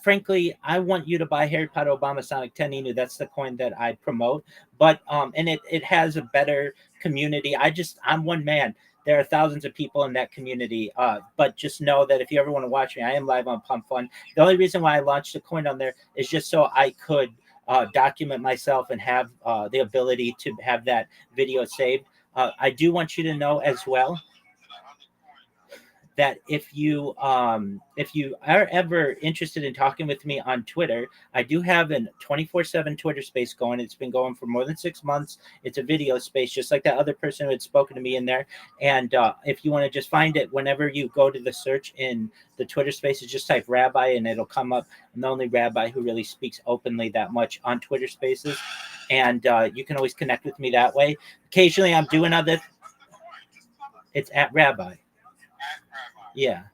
frankly, I want you to buy Harry Potter Obama Sonic 10 Inu. That's the coin that I promote. But and it has a better community. I'm one man. There are thousands of people in that community. But just know that if you ever want to watch me, I am live on Pump Fun. The only reason why I launched a coin on there is just so I could document myself and have the ability to have that video saved. I do want you to know as well that if you are ever interested in talking with me on Twitter, I do have a 24/7 Twitter space going. It's been going for more than 6 months. It's a video space, just like that other person who had spoken to me in there. And if you want to just find it, whenever you go to the search in the Twitter spaces, just type Rabbi and it'll come up. I'm the only rabbi who really speaks openly that much on Twitter spaces. And you can always connect with me that way. Occasionally I'm doing other. It's at Rabbi. Yeah.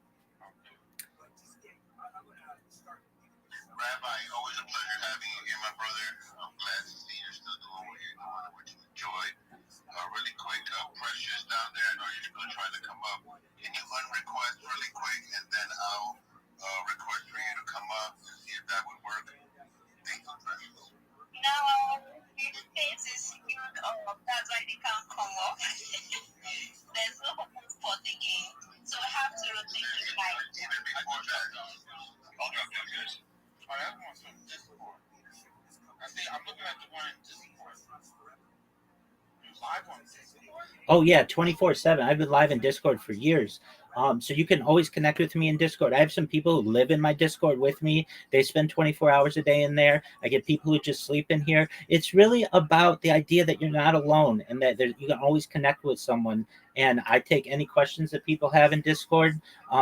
Rabbi, always a pleasure having you here, my brother. I'm glad to see you're still doing what you're doing, what you enjoy. Really quick, Precious down there, I know you're still trying to come up. Can you unrequest really quick, and then I'll request for you to come up to see if that would work? Thank you, Precious. No, this space is secured. That's why they can't come up. There's no open spot again. So I have to rotate the mic. Even before that, I'll drop down, guys. Oh, that one's from Discord. I see. I'm looking at the one in Discord. You're live on Discord? Oh yeah, 24/7. I've been live in Discord for years. So you can always connect with me in Discord. I have some people who live in my Discord with me. They spend 24 hours a day in there. I get people who just sleep in here. It's really about the idea that you're not alone and that you can always connect with someone. And I take any questions that people have in Discord.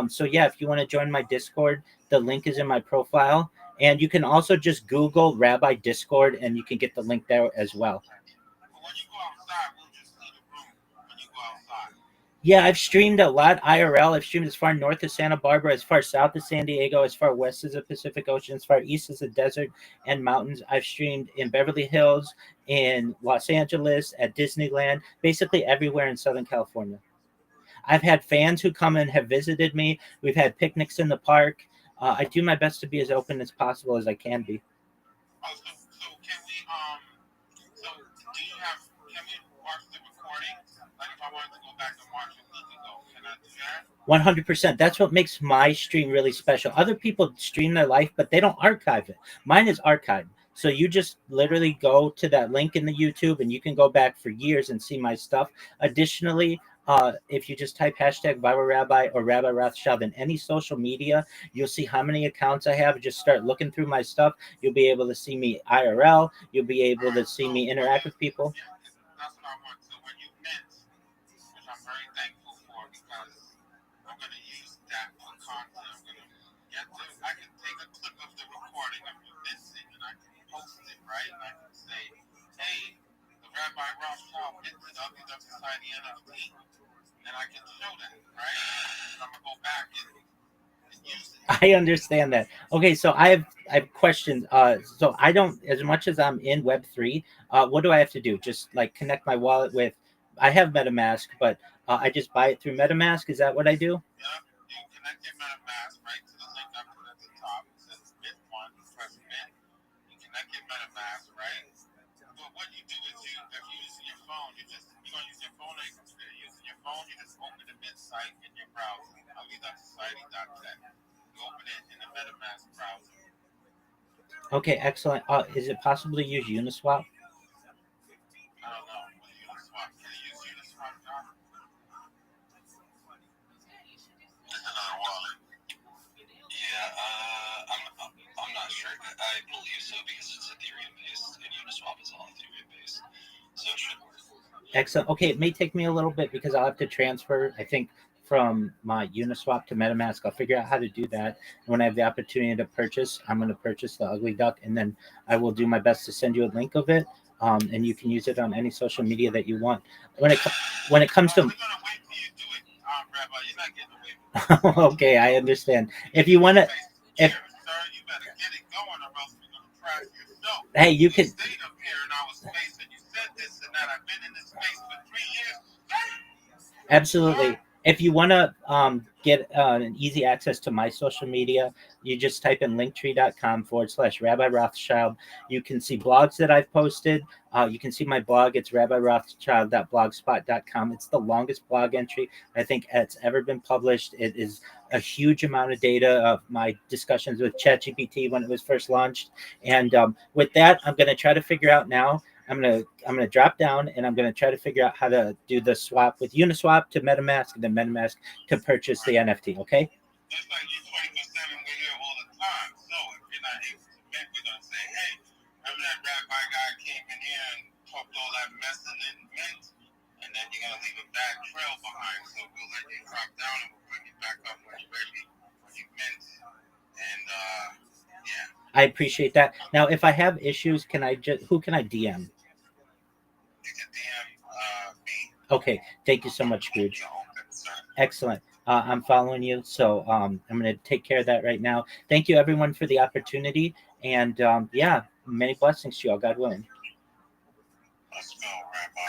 So yeah, if you want to join my Discord, the link is in my profile. And you can also just Google Rabbi Discord and you can get the link there as well. When you go outside, we'll just see the room when you go outside. Yeah, I've streamed a lot IRL. I've streamed as far north as Santa Barbara, as far south as San Diego, as far west as the Pacific Ocean, as far east as the desert and mountains. I've streamed in Beverly Hills, in Los Angeles, at Disneyland, basically everywhere in Southern California. I've had fans who come and have visited me. We've had picnics in the park. I do my best to be as open as possible as I can be. Oh, so can we so do you have? Can we watch the recording? Like if I wanted to go back and watch a week ago, can I do that? 100%. That's what makes my stream really special. Other people stream their life, but they don't archive it. Mine is archived. So you just literally go to that link in the YouTube and you can go back for years and see my stuff. Additionally, if you just type hashtag Viral Rabbi or Rabbi Rothschild in any social media, you'll see how many accounts I have. Just start looking through my stuff. You'll be able to see me IRL. You'll be able to see me interact with people. That's what I want. So when you mint, which I'm very thankful for because I'm going to use that for content. I'm going to I can take a clip of the recording of you minting and I can post it, right? And I can say, hey, the Rabbi Rothschild minted WW Society NFT. And I can show that, right? And I'm going to go back and use it. I understand that. Okay, so I have questions. So I don't, as much as I'm in Web3, what do I have to do? Just like connect my wallet with, I have MetaMask, but I just buy it through MetaMask. Is that what I do? Yeah, you connect your MetaMask right to the link I put at the top. It says Mint One, you press Mint. You connect your MetaMask, right? But what you do is if you're using your phone, you're going to use your phone or your computer. Using your phone, you just open the Mint site in your browser, www.society.tech. You open it in the MetaMask browser. Okay, excellent. Is it possible to use Uniswap? I don't know. Uniswap. Can you use Uniswap, John? There's another wallet. Yeah, I'm not sure. I believe so because it's Ethereum based and Uniswap is all Ethereum based, so it should work. Excellent. Okay, it may take me a little bit because I'll have to transfer, I think, from my Uniswap to MetaMask. I'll figure out how to do that. And when I have the opportunity to purchase, I'm going to purchase the Ugly Duck, and then I will do my best to send you a link of it, and you can use it on any social media that you want. When it comes to... We're going to wait till you do it, Rabbi. You're not getting away with it. Okay, I understand. If you want to... Sir, you better get it going or else we're going to crash your show. Hey, you can... stayed up here in our space and you said this and that. I've been in this space for 3 years. Absolutely. If you want to get an easy access to my social media, you just type in linktree.com/Rabbi Rothschild. You can see blogs that I've posted. You can see my blog. It's rabbirothschild.blogspot.com. It's the longest blog entry I think that's ever been published. It is a huge amount of data of my discussions with ChatGPT when it was first launched. And with that, I'm going to try to figure out now. gonna drop down and I'm gonna try to figure out how to do the swap with Uniswap to MetaMask and then MetaMask to purchase the NFT. Okay. Just like you 24/7, we're here all the time. So if you're not able to mint, we're gonna say, hey, remember that rabbi guy came in here and talked all that mess and then mint, and then you're gonna leave a bad trail behind. So we'll let you drop down and we'll bring you back up when you're ready, when you mint, and yeah. I appreciate that. Now, if I have issues, who can I DM? You can DM me. Okay, thank you so much, Scrooge. Excellent. I'm following you, so I'm going to take care of that right now. Thank you, everyone, for the opportunity, and yeah, many blessings to you all, God willing. Let's go, Rabbi.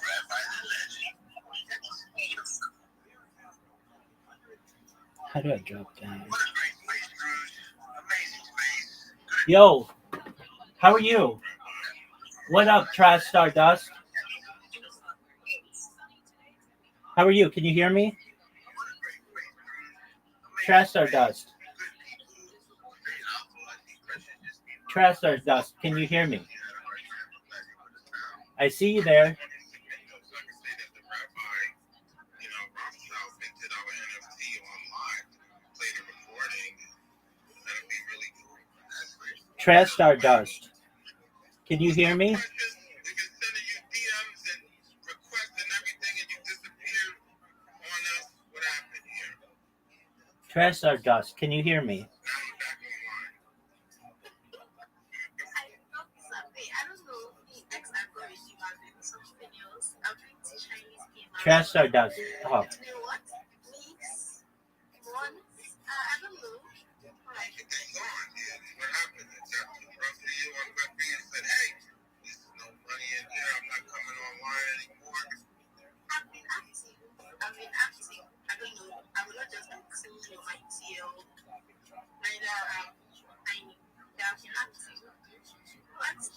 Rabbi the legend. How do I drop down? What a great place, Scrooge. Amazing space. Yo, how are you? What up, Trash Stardust? How are you? Can you hear me? Trash Stardust. Trash Stardust, can you hear me? I see you there. Rothschild minted our NFT online, played a recording. That'd be really cool. Trash Stardust. Can you hear me? We've been sending you DMs and requests and everything, and you disappeared on us. What happened here? Trash Stardust, can you hear me? Now you're back online. Trash Stardust. Oh. What happened? It got too rough for you on Web3 and said, hey, there's no money in here. I'm not coming online anymore. I've been active. I don't know. I will not just accept your ideal. Neither I have been active. What else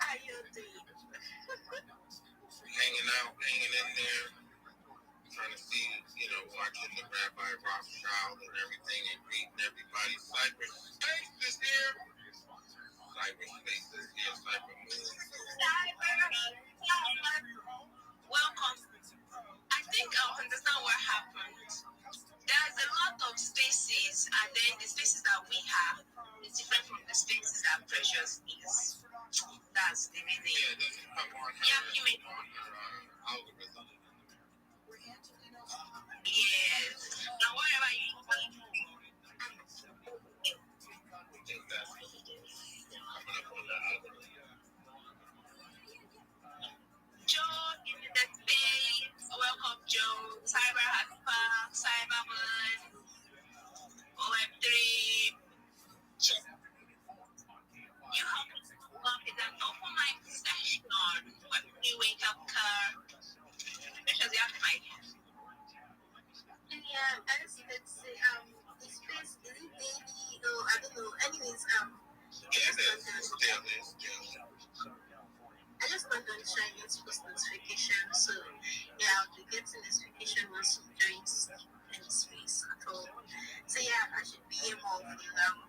are you doing? Hanging out, hanging in there, trying to see, watching the Rabbi Rothschild and everything and greeting everybody. Cyberspace is here. Cyberspace is here. Cybermoon. Welcome. I think I'll understand what happened. There's a lot of spaces, and then the spaces that we have is different from the spaces that Precious is. That's the reason. Yeah, it doesn't come on her, algorithm. Yes. Now, wherever you coming up on the algorithm. Joe in the space. Welcome, Joe. Cyber Haspa, Cyberman, Web3. You have an open mic session on Web3 Wake Up Car. Because you have my yeah, I just let's say the space is it daily or I don't know. Anyways, I just went on trying to post notification, so yeah, I'll be getting notification once you join any space at all. So yeah, I should be able to now.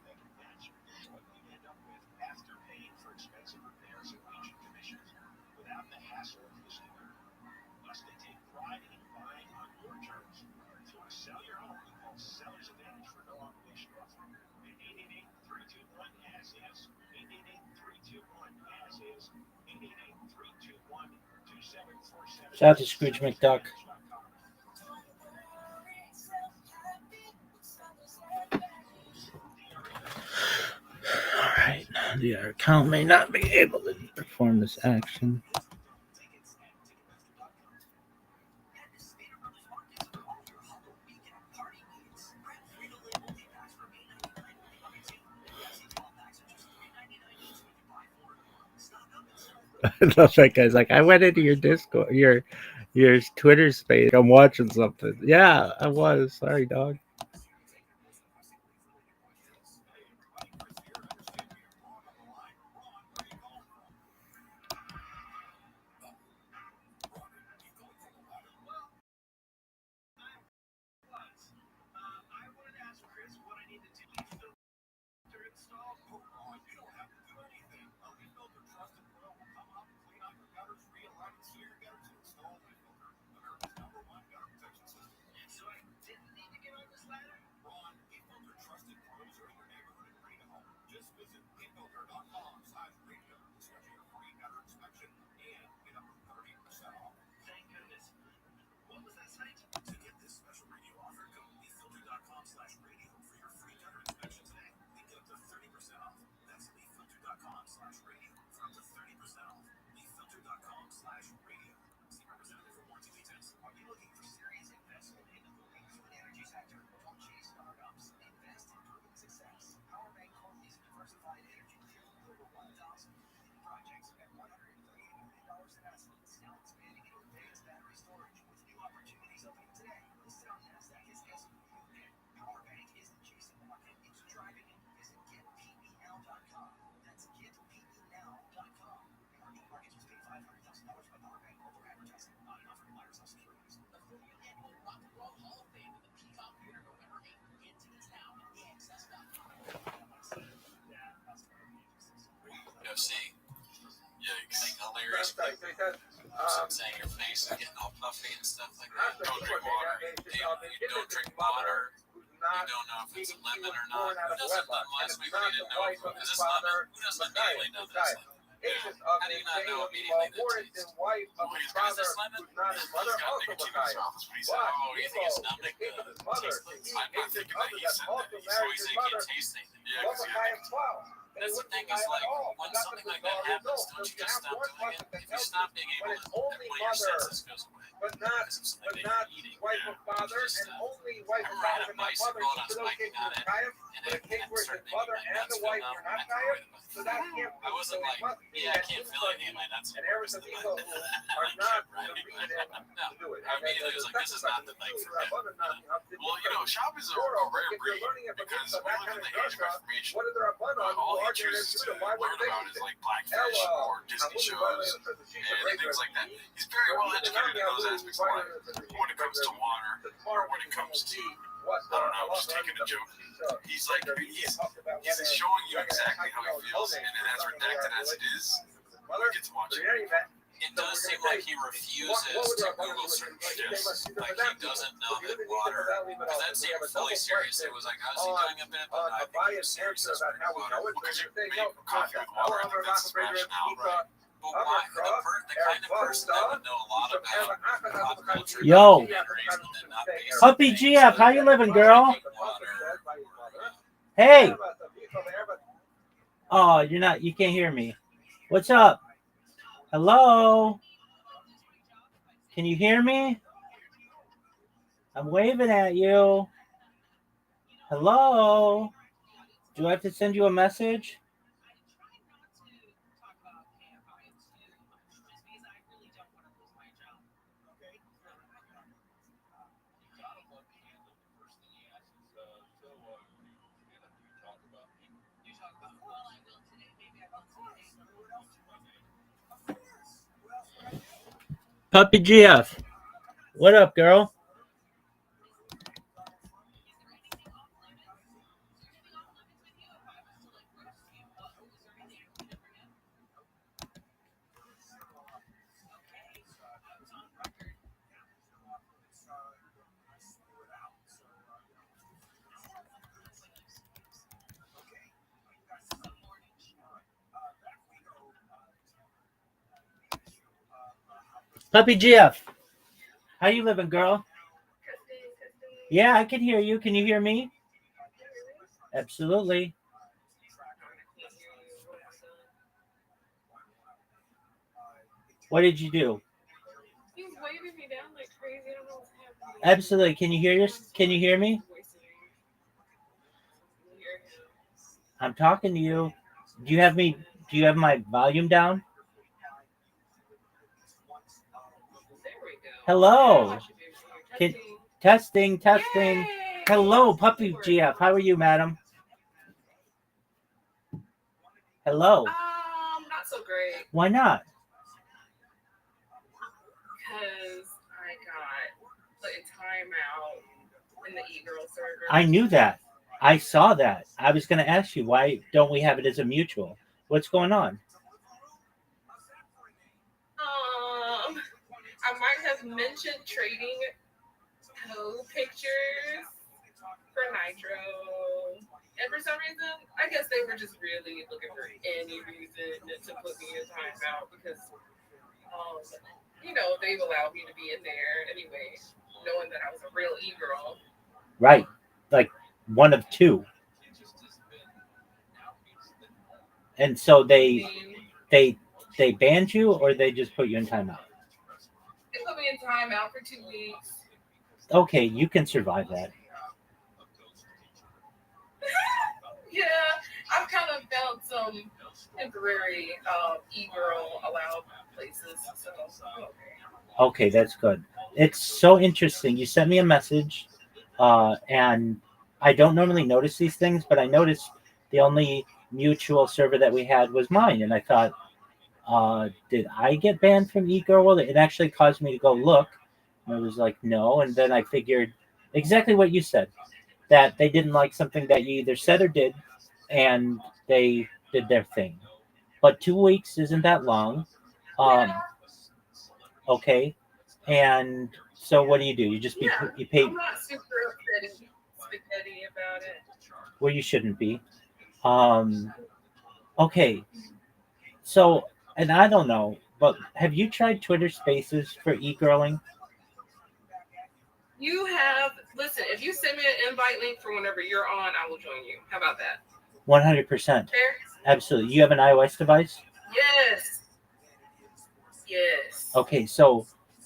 Shout out to Scrooge McDuck. Alright, the account may not be able to perform this action. I love that guy's like, I went into your Discord, your Twitter space. I'm watching something. Yeah, I was. Sorry, dog. Beefilter.com/radio. Schedule your free gutter inspection and get up to 30% off. Thank goodness. What was that site? To get this special radio offer, go to beefilter.com/radio for your free gutter inspection today and get up to 30% off. That's beefilter.com/radio for up to 30% off. Beefilter.com/radio. See representative for warranty details. Are you looking for serious investment in the renewable energy sector? Don't chase startups. Invest in proven success. Powerbank Corp is a diversified energy leader with over 1,000 projects at $138 million in assets. Now expanding into advanced battery storage with new opportunities opening today. Listed on NASDAQ as SQQN. Powerbank isn't chasing the market, it's driving it. Visit getpenow.com. That's getpenow.com. Emerging markets was paid $500,000 by Powerbank Corp for advertising. Not enough for Microsoft securities. The 40th annual Rock and Roll Hall of Fame in the Peacock Theater, November 8th. Get tickets now at AXS.com. UFC. Yikes. Hilarious. Saying your face is getting all puffy and stuff like that. Don't drink water. You don't drink water. You don't know if it's a lemon or not. Who doesn't lemon? Last week we didn't know if is this lemon. Who doesn't immediately know this? How do you not know immediately that it's is this lemon? He's got nicotine in his mouth. That's what he said. Oh, you think it's numbing the taste buds? I'm not thinking that he said that. He's always saying he can't taste anything. Yeah, because that's the thing is like when something like that happens, don't you just stop doing it? If you stop being able to, one of your senses goes away. But not wife of father, and only wife of father and not mother. So those kids are Kayim, but a case where his mother and the wife are not Kayim, so that can't be. I wasn't like, yeah, I can't feel anything in my nuts. And there are some people who are not the reason to do it. I immediately was like, this is not the night for him. Well, you know, shop is a rare breed because when we look at the age of information, all he chooses to learn about is like Blackfish or Disney shows and things like that. He's very well educated in those aspects of life. When it comes to water, or when it comes to, I don't know, just taking a joke, he's like, he's showing you exactly how he feels, and as redacted as it is, you get to watch it. It does seem like he refuses to Google certain shit. Like he doesn't know that water, because that seemed fully serious. It was like, how's he doing a bit? But I think he was serious about water. Because you make coffee with water, I think that's his rationale, right? But why? The kind of person that would know a lot about pop culture. Yo, Puppy GF, how you living, girl? Hey. Oh, you're not. You can't hear me. What's up? Hello. Can you hear me? I'm waving at you. Hello. Do I have to send you a message? Puppy GF. What up, girl? Puppy GF. How you living, girl? Yeah, I can hear you. Can you hear me? Absolutely. What did you do? He's waving me down like crazy. I don't know what's happening. Absolutely. Can you hear me? I'm talking to you. Do you have my volume down? Hello. Testing. Yay! Hello, Puppy GF. How are you, madam? Hello. Not so great. Why not? Because I got put in timeout in the e-girl server. I knew that. I saw that. I was going to ask you, why don't we have it as a mutual? What's going on? I might have mentioned trading toe pictures for Nitro, and for some reason, I guess they were just really looking for any reason to put me in timeout because, they've allowed me to be in there anyway, knowing that I was a real e-girl. Right. Like one of two. And so they banned you, or they just put you in timeout? They put me in timeout for 2 weeks. Okay, you can survive that. Yeah, I've kind of found some temporary e-girl allowed places. So, Okay, that's good. It's so interesting. You sent me a message, and I don't normally notice these things, but I noticed the only mutual server that we had was mine, and I thought, did I get banned from e-girl world? It actually caused me to go look, and I was like, no, and then I figured exactly what you said, that they didn't like something that you either said or did, and they did their thing. But 2 weeks isn't that long. Okay, and so what do? You just you pay. I'm not super spaghetti about it. Well, you shouldn't be. Okay, so, and I don't know, but have you tried Twitter Spaces for e-girling? You have, listen, if you send me an invite link for whenever you're on, I will join you. How about that? 100%. Fair? Absolutely. You have an iOS device? Yes. Yes. Okay, so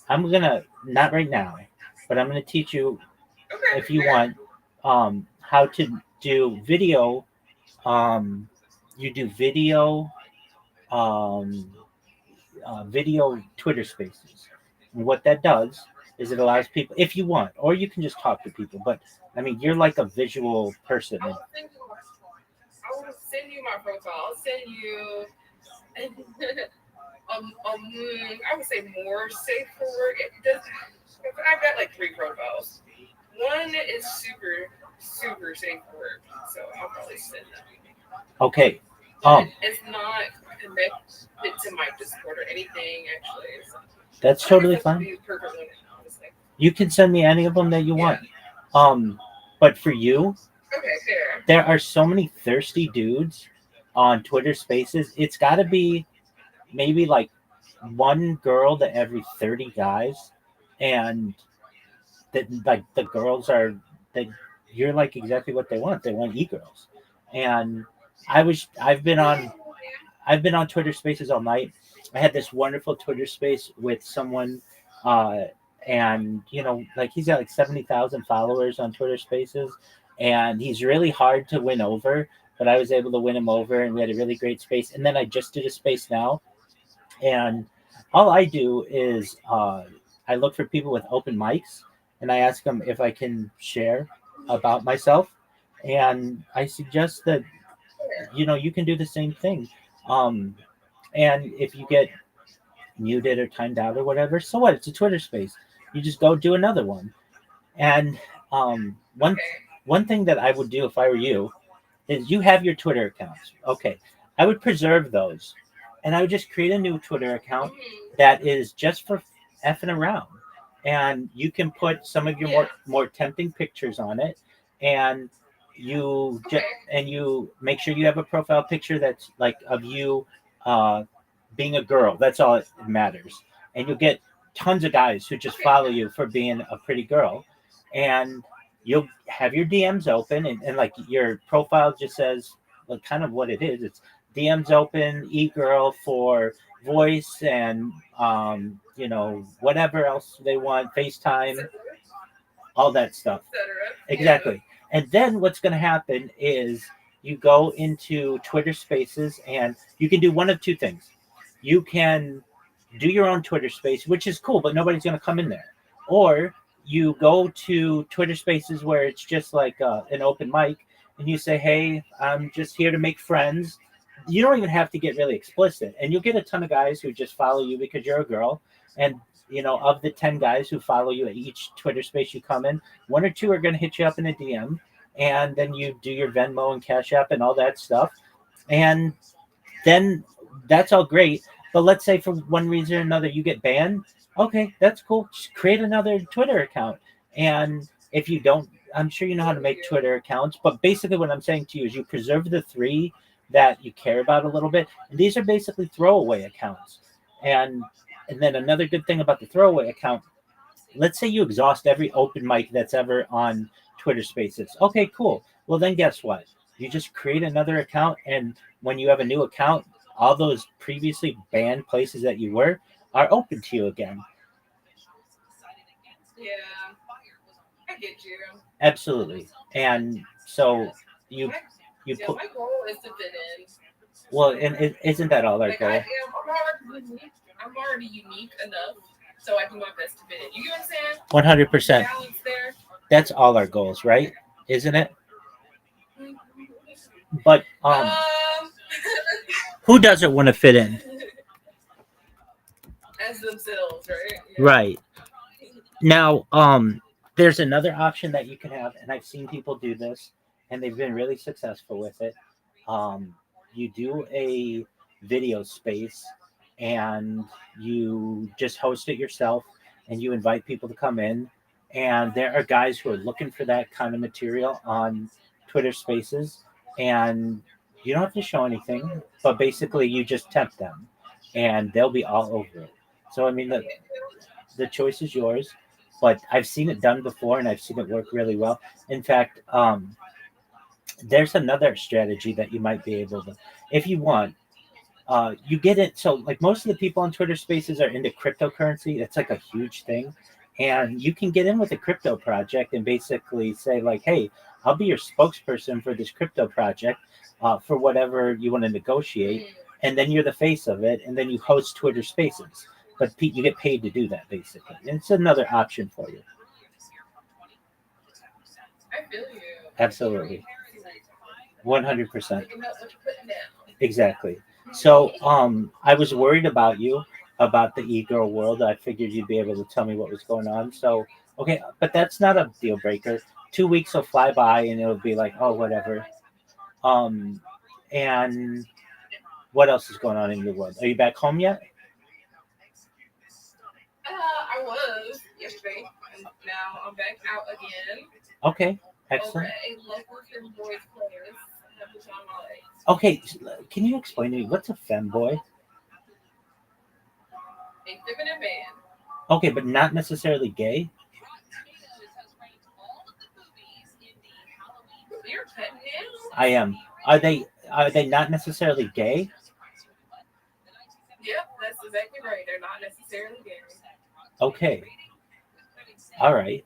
I'm gonna, not right now, but I'm gonna teach you, if you want, how to do video. You do video, video Twitter Spaces. And what that does is it allows people, if you want, or you can just talk to people. But I mean, you're like a visual person. I will send you my profile. I'll send you. I would say more safe for work. I've got like 3 profiles. One is super safe for work, so I'll probably send them. Okay. It's not connected to my Discord or anything, actually. So that's totally fine. You can send me any of them that you want. But for you, okay, fair. There are so many thirsty dudes on Twitter Spaces. It's got to be maybe like one girl to every 30 guys, and that like the girls are that you're like exactly what they want. They want e-girls, and I've been on Twitter Spaces all night. I had this wonderful Twitter space with someone, and like he's got like 70,000 followers on Twitter Spaces, and he's really hard to win over. But I was able to win him over, and we had a really great space. And then I just did a space now, and all I do is I look for people with open mics, and I ask them if I can share about myself, and I suggest that you can do the same thing. And if you get muted or timed out or whatever, so what? It's a Twitter space. You just go do another one. And one thing that I would do if I were you is you have your Twitter accounts. Okay. I would preserve those. And I would just create a new Twitter account that is just for effing around. And you can put some of your more tempting pictures on it. And you make sure you have a profile picture that's like of you being a girl. That's all it matters. And you'll get tons of guys who just follow you for being a pretty girl. And you'll have your DMs open, and like your profile just says like kind of what it is. It's DMs open, e-girl for voice and whatever else they want, FaceTime, all that stuff. Exactly. And then what's going to happen is you go into Twitter Spaces, and you can do one of two things. You can do your own Twitter space, which is cool, but nobody's going to come in there. Or you go to Twitter Spaces where it's just like an open mic, and you say, hey, I'm just here to make friends. You don't even have to get really explicit. And you'll get a ton of guys who just follow you because you're a girl. And, of the 10 guys who follow you at each Twitter space you come in, 1 or 2 are going to hit you up in a DM. And then you do your Venmo and Cash App and all that stuff. And then that's all great. But let's say for one reason or another you get banned. Okay, that's cool. Just create another Twitter account. And if you don't I'm sure you know how to make Twitter accounts, but basically what I'm saying to you is you preserve the 3 that you care about a little bit, and these are basically throwaway accounts. And then another good thing about the throwaway account, let's say you exhaust every open mic that's ever on Twitter Spaces. Okay, cool. Well, then guess what? You just create another account, and when you have a new account, all those previously banned places that you were are open to you again. Yeah, I get you. Absolutely. And so you put. My goal is to fit in. Well, and isn't that all our goal? I'm already unique enough, so I do my best to fit in. You get what I'm saying? 100%. Balance there. That's all our goals, right? Isn't it? But who doesn't want to fit in? As themselves, right? Yeah. Right. Now, there's another option that you can have, and I've seen people do this, and they've been really successful with it. You do a video space, and you just host it yourself, and you invite people to come in. And there are guys who are looking for that kind of material on Twitter Spaces, and you don't have to show anything, but basically you just tempt them, and they'll be all over it. So I mean, the choice is yours, but I've seen it done before, and I've seen it work really well. In fact, there's another strategy that you might be able to, if you want. You get it. So, like most of the people on Twitter Spaces are into cryptocurrency. It's like a huge thing, and you can get in with a crypto project and basically say, like, "Hey, I'll be your spokesperson for this crypto project for whatever you want to negotiate," and then you're the face of it, and then you host Twitter Spaces. But you get paid to do that, basically. And it's another option for you. I feel you. Absolutely. 100%. Exactly. So, I was worried about you, about the e-girl world. I figured you'd be able to tell me what was going on. So, okay, but that's not a deal breaker. 2 weeks will fly by, and it'll be like, oh, whatever. And what else is going on in your world? Are you back home yet? I was yesterday, and now I'm back out again. Okay, excellent. Over at a local boys place. Okay, can you explain to me what's a femboy? A feminine man. Okay, but not necessarily gay. You're cutting nails? I am. Are they not necessarily gay? Yep, that's exactly right. They're not necessarily gay. Okay. All right.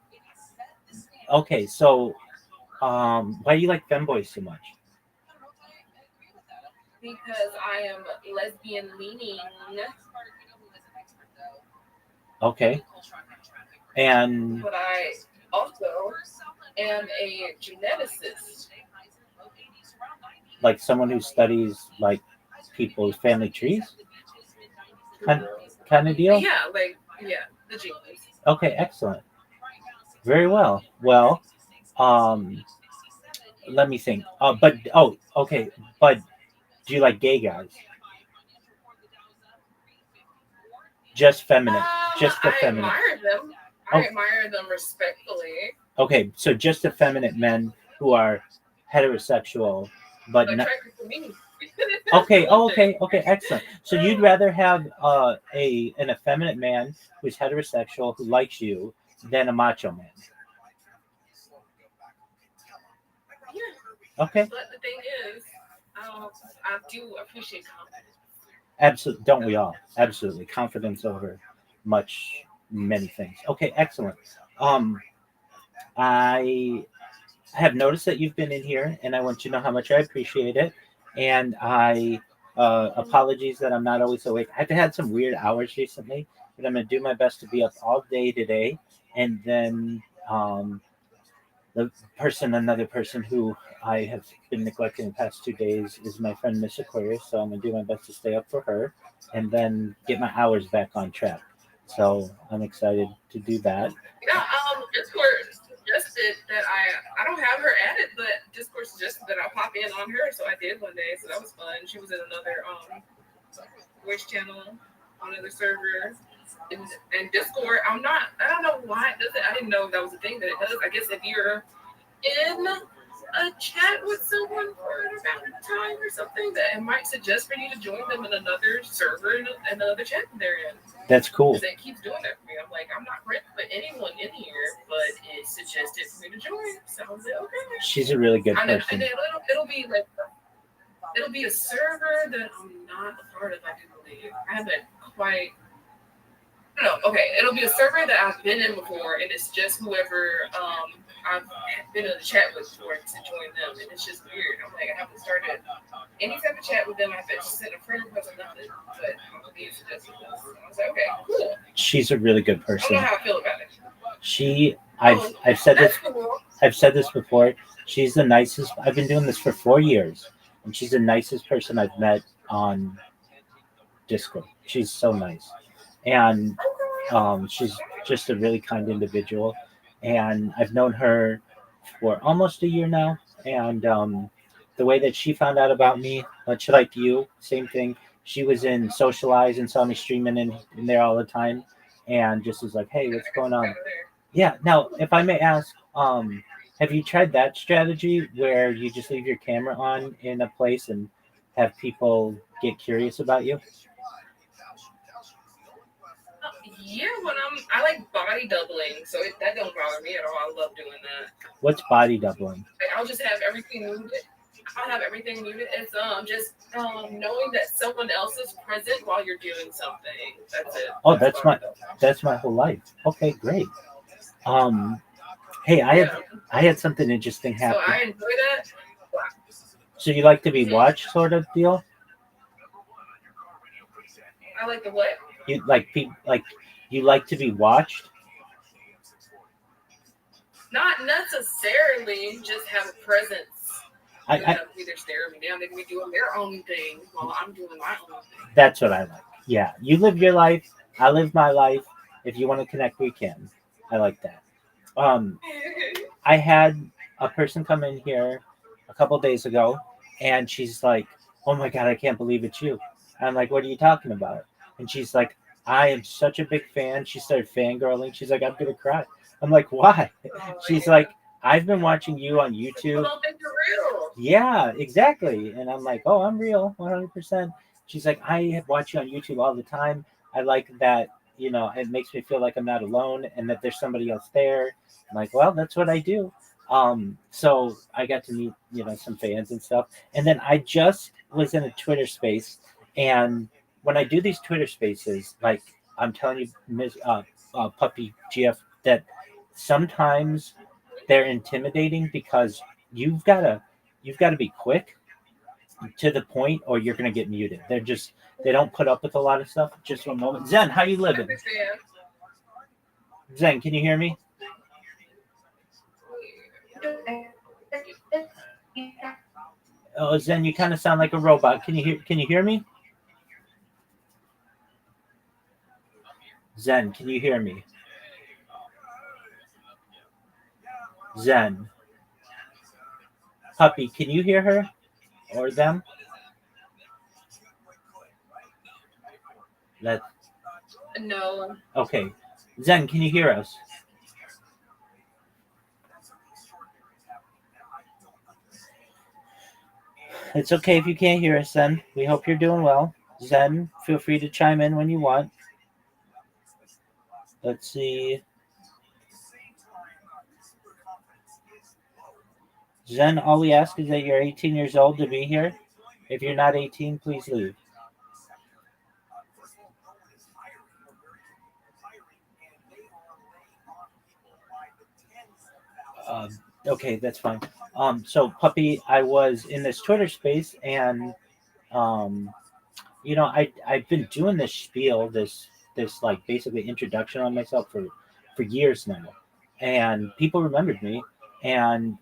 Okay, so why do you like femboys so much? Because I am lesbian leaning. Okay. And but I also am a geneticist. Like someone who studies like people's family trees? Kind of deal? Yeah, the genes. Okay, excellent. Very well. Well, let me think. Okay. But do you like gay guys? Just feminine. Just the feminine. I admire them. I admire them respectfully. Okay, so just effeminate men who are heterosexual, but not. Okay. Okay. Excellent. So you'd rather have an effeminate man who's heterosexual who likes you than a macho man. Yeah. Okay. But the thing is, I do appreciate confidence. Absolutely. Don't we all? Absolutely. Confidence over many things. Okay. Excellent. I have noticed that you've been in here, and I want you to know how much I appreciate it. And apologies that I'm not always awake. I've had some weird hours recently, but I'm going to do my best to be up all day today. And then another person who I have been neglecting the past 2 days is my friend Miss Aquarius. So I'm going to do my best to stay up for her and then get my hours back on track. So I'm excited to do that. Yeah, Discord suggested that I don't have her added, but Discord suggested that I pop in on her, so I did one day. So that was fun. She was in another voice channel on another server. And Discord, I don't know why it does it. I didn't know that was a thing that it does. I guess if you're in a chat with someone for an amount of time or something that it might suggest for you to join them in another server and another chat they're in. That's cool. Because it keeps doing that for me. I'm like, I'm not friends with anyone in here, but it suggested for me to join. So I was like, okay. She's a really good I know, person. and it'll be like it'll be a server that I'm not a part of. I do believe I haven't quite. No, okay. It'll be a server that I've been in before, and it's just whoever I've been in the chat with before to join them, and it's just weird. I'm like, I haven't started any type of chat with them. I've just sent a friend request or nothing, but I'm being suggested this. So I was like, okay, cool. She's a really good I person. don't know how I feel about it. I've said this. Cool. I've said this before. She's the nicest. I've been doing this for 4 years, and she's the nicest person I've met on Discord. She's so nice, and she's just a really kind individual. And I've known her for almost a year now. And the way that she found out about me, much like you, same thing. She was in Socialize and saw me streaming in there all the time, and just was like, "Hey, what's going on?" Yeah. Now, if I may ask, have you tried that strategy where you just leave your camera on in a place and have people get curious about you? Yeah, when I like body doubling, so that don't bother me at all. I love doing that. What's body doubling? Like, I'll just have everything muted. I'll have everything muted. It's just knowing that someone else is present while you're doing something. That's it. Oh, that's my whole life. Okay, great. Hey, I had something interesting happen. So I enjoy that. So you like to be watched, sort of deal? I like the what? You like you like to be watched? Not necessarily, just have a presence. I either stare me down, they can be doing their own thing while I'm doing my own thing. That's what I like. Yeah, you live your life, I live my life. If you want to connect, we can. I like that. I had a person come in here a couple days ago, and she's like, "Oh my god, I can't believe it's you." And I'm like, "What are you talking about?" And she's like, "I am such a big fan." She started fangirling. She's like, "I'm gonna cry." I'm like, "Why?" She's like, "I've been watching you on YouTube." People don't think you're real. Yeah, exactly. And I'm like, "Oh, I'm real, 100%." She's like, "I watch you on YouTube all the time. I like that, it makes me feel like I'm not alone and that there's somebody else there." I'm like, "Well, that's what I do." So I got to meet, some fans and stuff. And then I just was in a Twitter space, and when I do these Twitter spaces, like I'm telling you, Puppy GF, that sometimes they're intimidating because you've got to be quick to the point, or you're gonna get muted. They don't put up with a lot of stuff. Just one moment. Zen, how you living? Zen, can you hear me? Oh, Zen, you kind of sound like a robot. Can you hear me? Zen, can you hear me? Zen. Puppy, can you hear her or them? No. Okay. Zen, can you hear us? It's okay if you can't hear us, Zen. We hope you're doing well. Zen, feel free to chime in when you want. Let's see. Zen, all we ask is that you're 18 years old to be here. If you're not 18, please leave. Okay, that's fine. So Puppy, I was in this Twitter space, and I've been doing this spiel, this like basically introduction on myself for years now, and people remembered me, and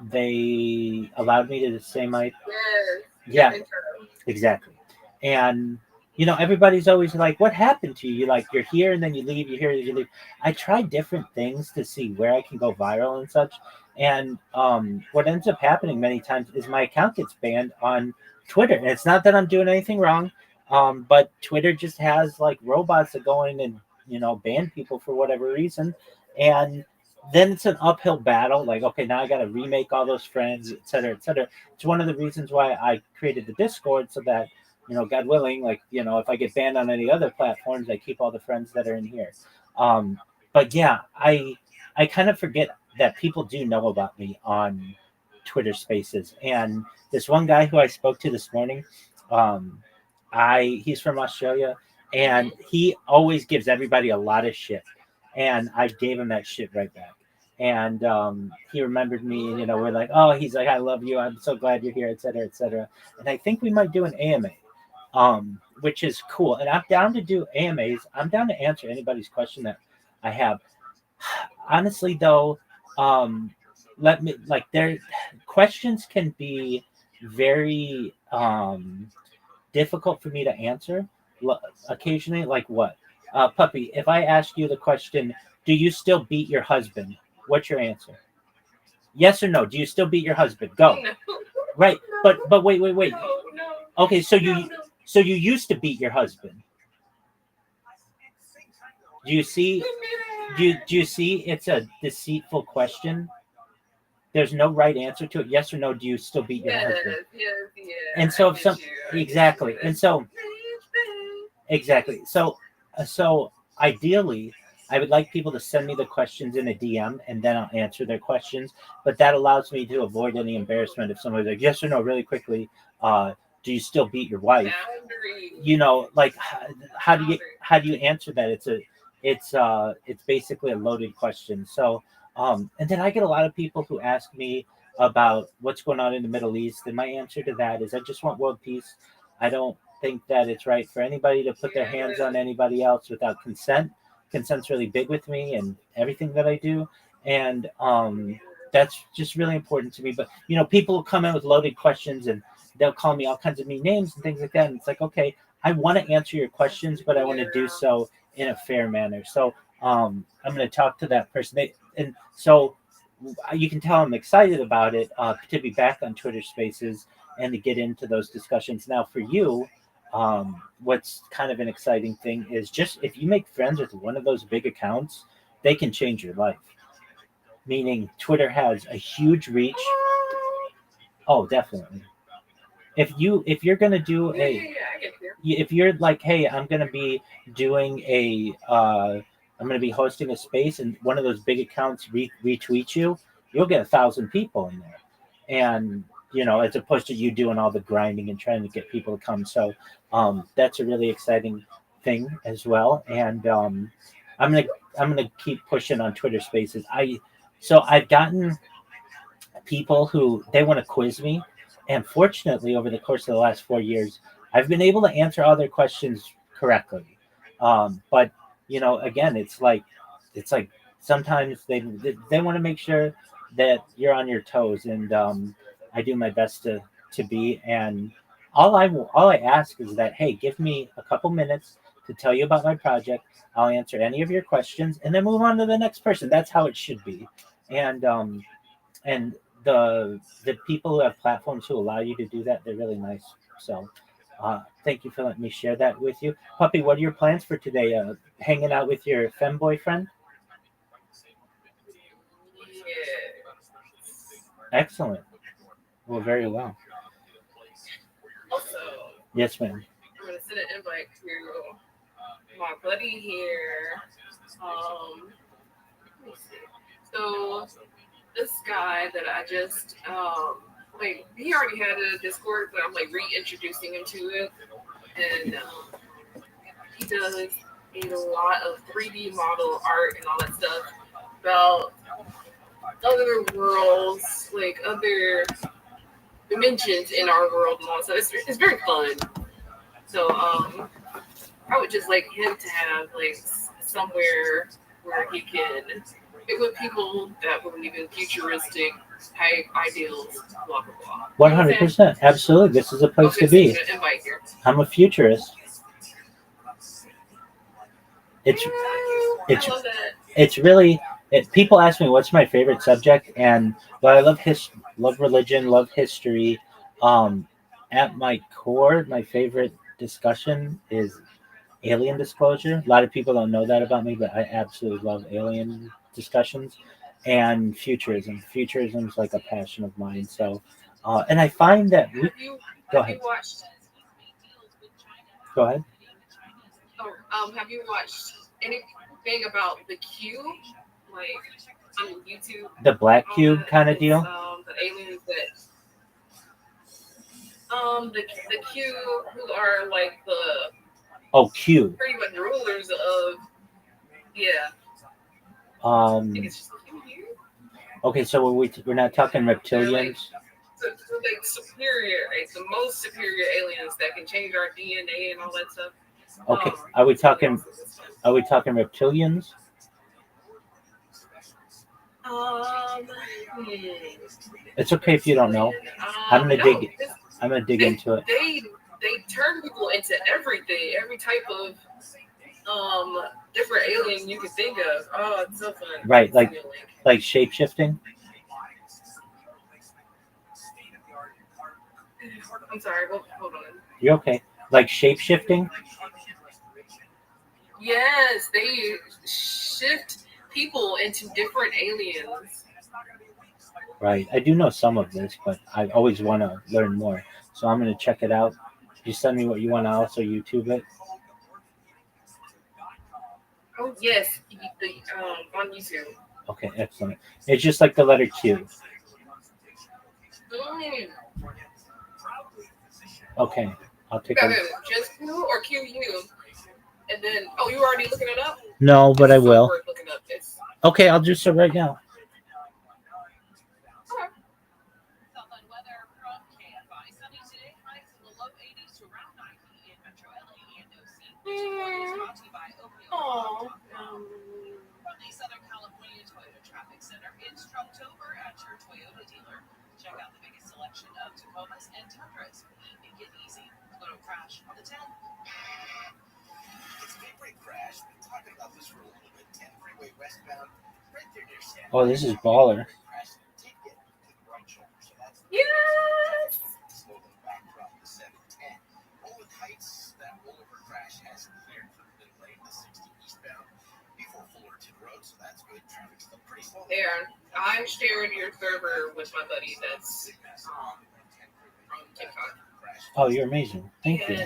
they allowed me to say my exactly. And everybody's always like, "What happened to you? You're here and then you leave, you're here and you leave." I try different things to see where I can go viral and such. And what ends up happening many times is my account gets banned on Twitter. And it's not that I'm doing anything wrong, but Twitter just has robots that go in and ban people for whatever reason. And then it's an uphill battle. Like, okay, now I got to remake all those friends, et cetera, et cetera. It's one of the reasons why I created the Discord, so that, God willing, like, if I get banned on any other platforms, I keep all the friends that are in here. But yeah, I kind of forget that people do know about me on Twitter Spaces. And this one guy who I spoke to this morning, he's from Australia, and he always gives everybody a lot of shit, and I gave him that shit right back. And he remembered me, and we're like, oh, he's like, I love you, I'm so glad you're here, et cetera, et cetera. And I think we might do an AMA, which is cool. And I'm down to do AMAs. I'm down to answer anybody's question that I have. Honestly, though, let me like their questions can be very difficult for me to answer occasionally. Like what, puppy? If I ask you the question, do you still beat your husband? What's your answer? Yes or no? Do you still beat your husband? Go. No. Right, but wait. No. Okay, so you used to beat your husband. Do you see? Do you see? It's a deceitful question. There's no right answer to it. Yes or no? Do you still beat your husband? Yes. And so if some exactly, and so exactly, so ideally, I would like people to send me the questions in a DM, and then I'll answer their questions. But that allows me to avoid any embarrassment if somebody's like, yes or no, really quickly. Do you still beat your wife? Like how do you answer that? It's basically a loaded question. So and then I get a lot of people who ask me about what's going on in the Middle East, and my answer to that is I just want world peace. I don't think that it's right for anybody to put their hands on anybody else without consent. Consent's really big with me and everything that I do, and that's just really important to me. But people come in with loaded questions, and they'll call me all kinds of mean names and things like that, and it's like, okay, I want to answer your questions, but I want to do so in a fair manner. So I'm going to talk to that person, and so you can tell I'm excited about it, to be back on Twitter Spaces and to get into those discussions. Now, for you, what's kind of an exciting thing is just if you make friends with one of those big accounts, they can change your life. Meaning, Twitter has a huge reach. Oh, definitely. If you're gonna do if you're like, hey, I'm gonna be doing I'm gonna be hosting a space, and one of those big accounts retweet you, you'll get 1,000 people in there, and as opposed to you doing all the grinding and trying to get people to come. So that's a really exciting thing as well, and I'm gonna keep pushing on Twitter Spaces. I've gotten people who they want to quiz me, and fortunately over the course of the last 4 years I've been able to answer all their questions correctly. But again, it's like sometimes they want to make sure that you're on your toes, and I do my best to be. And all I ask is that, hey, give me a couple minutes to tell you about my project. I'll answer any of your questions and then move on to the next person. That's how it should be. And the people who have platforms who allow you to do that, they're really nice. So thank you for letting me share that with you. Puppy, what are your plans for today? Hanging out with your femme boyfriend? Excellent. Well, very well. Also, Yes, ma'am. I'm gonna send an invite to my buddy here. Let me see. So this guy that I just he already had a Discord, but I'm like reintroducing him to it, and he does a lot of 3D model art and all that stuff about other worlds, like other dimensions in our world and all that stuff. It's very fun. So I would just like him to have like somewhere where he can be with people that believe in futuristic type ideals, blah blah blah. 100%. Absolutely. This is a place to be. I'm a futurist. It's really people ask me what's my favorite subject, and I love love religion, love history. At my core, my favorite discussion is alien disclosure. A lot of people don't know that about me, but I absolutely love alien discussions. and futurism. Futurism is like a passion of mine. So, and I find that we go ahead. Go ahead. Have you watched anything about the cube, like on YouTube? The black cube kind of deal. The aliens that the cube who are like the Q. pretty much rulers of Okay, so we're not talking reptilians. Like superior, like the most superior aliens that can change our DNA and all that stuff. Okay, are we talking reptilians? It's okay if you don't know. I'm gonna dig into it. They turn people into everything, every type of different alien you can think of. Oh, it's so fun. Right, like shape shifting. I'm sorry, hold on. You're okay. Like shape shifting? Yes, they shift people into different aliens. Right. I do know some of this, but I always want to learn more. So I'm going to check it out. You send me what you want to also YouTube it. Oh, yes. On YouTube. Okay, excellent. It's just like the letter Q. Okay, I'll take a look. Just Q or QU? And then, you already looking it up? No, but I will. Okay, I'll do so right now. From the Southern California Toyota Traffic Center, it's Trumptober at your Toyota dealer. Check out the biggest selection of Tacomas and Tundras. Make it easy. Go to Crash on the 10. It's Gateway Crash. Been talking about this for a little bit. 10 freeway westbound, right there near San Oh, this is baller. Yes. Slowly back from the 710. Roland Heights, that rollover crash has cleared for the mid lane, the 60 eastbound before Fullerton Road, so that's good. Traffic's still pretty slow. Aaron, I'm sharing your server with my buddy that's from TikTok. Oh, you're amazing. Thank you.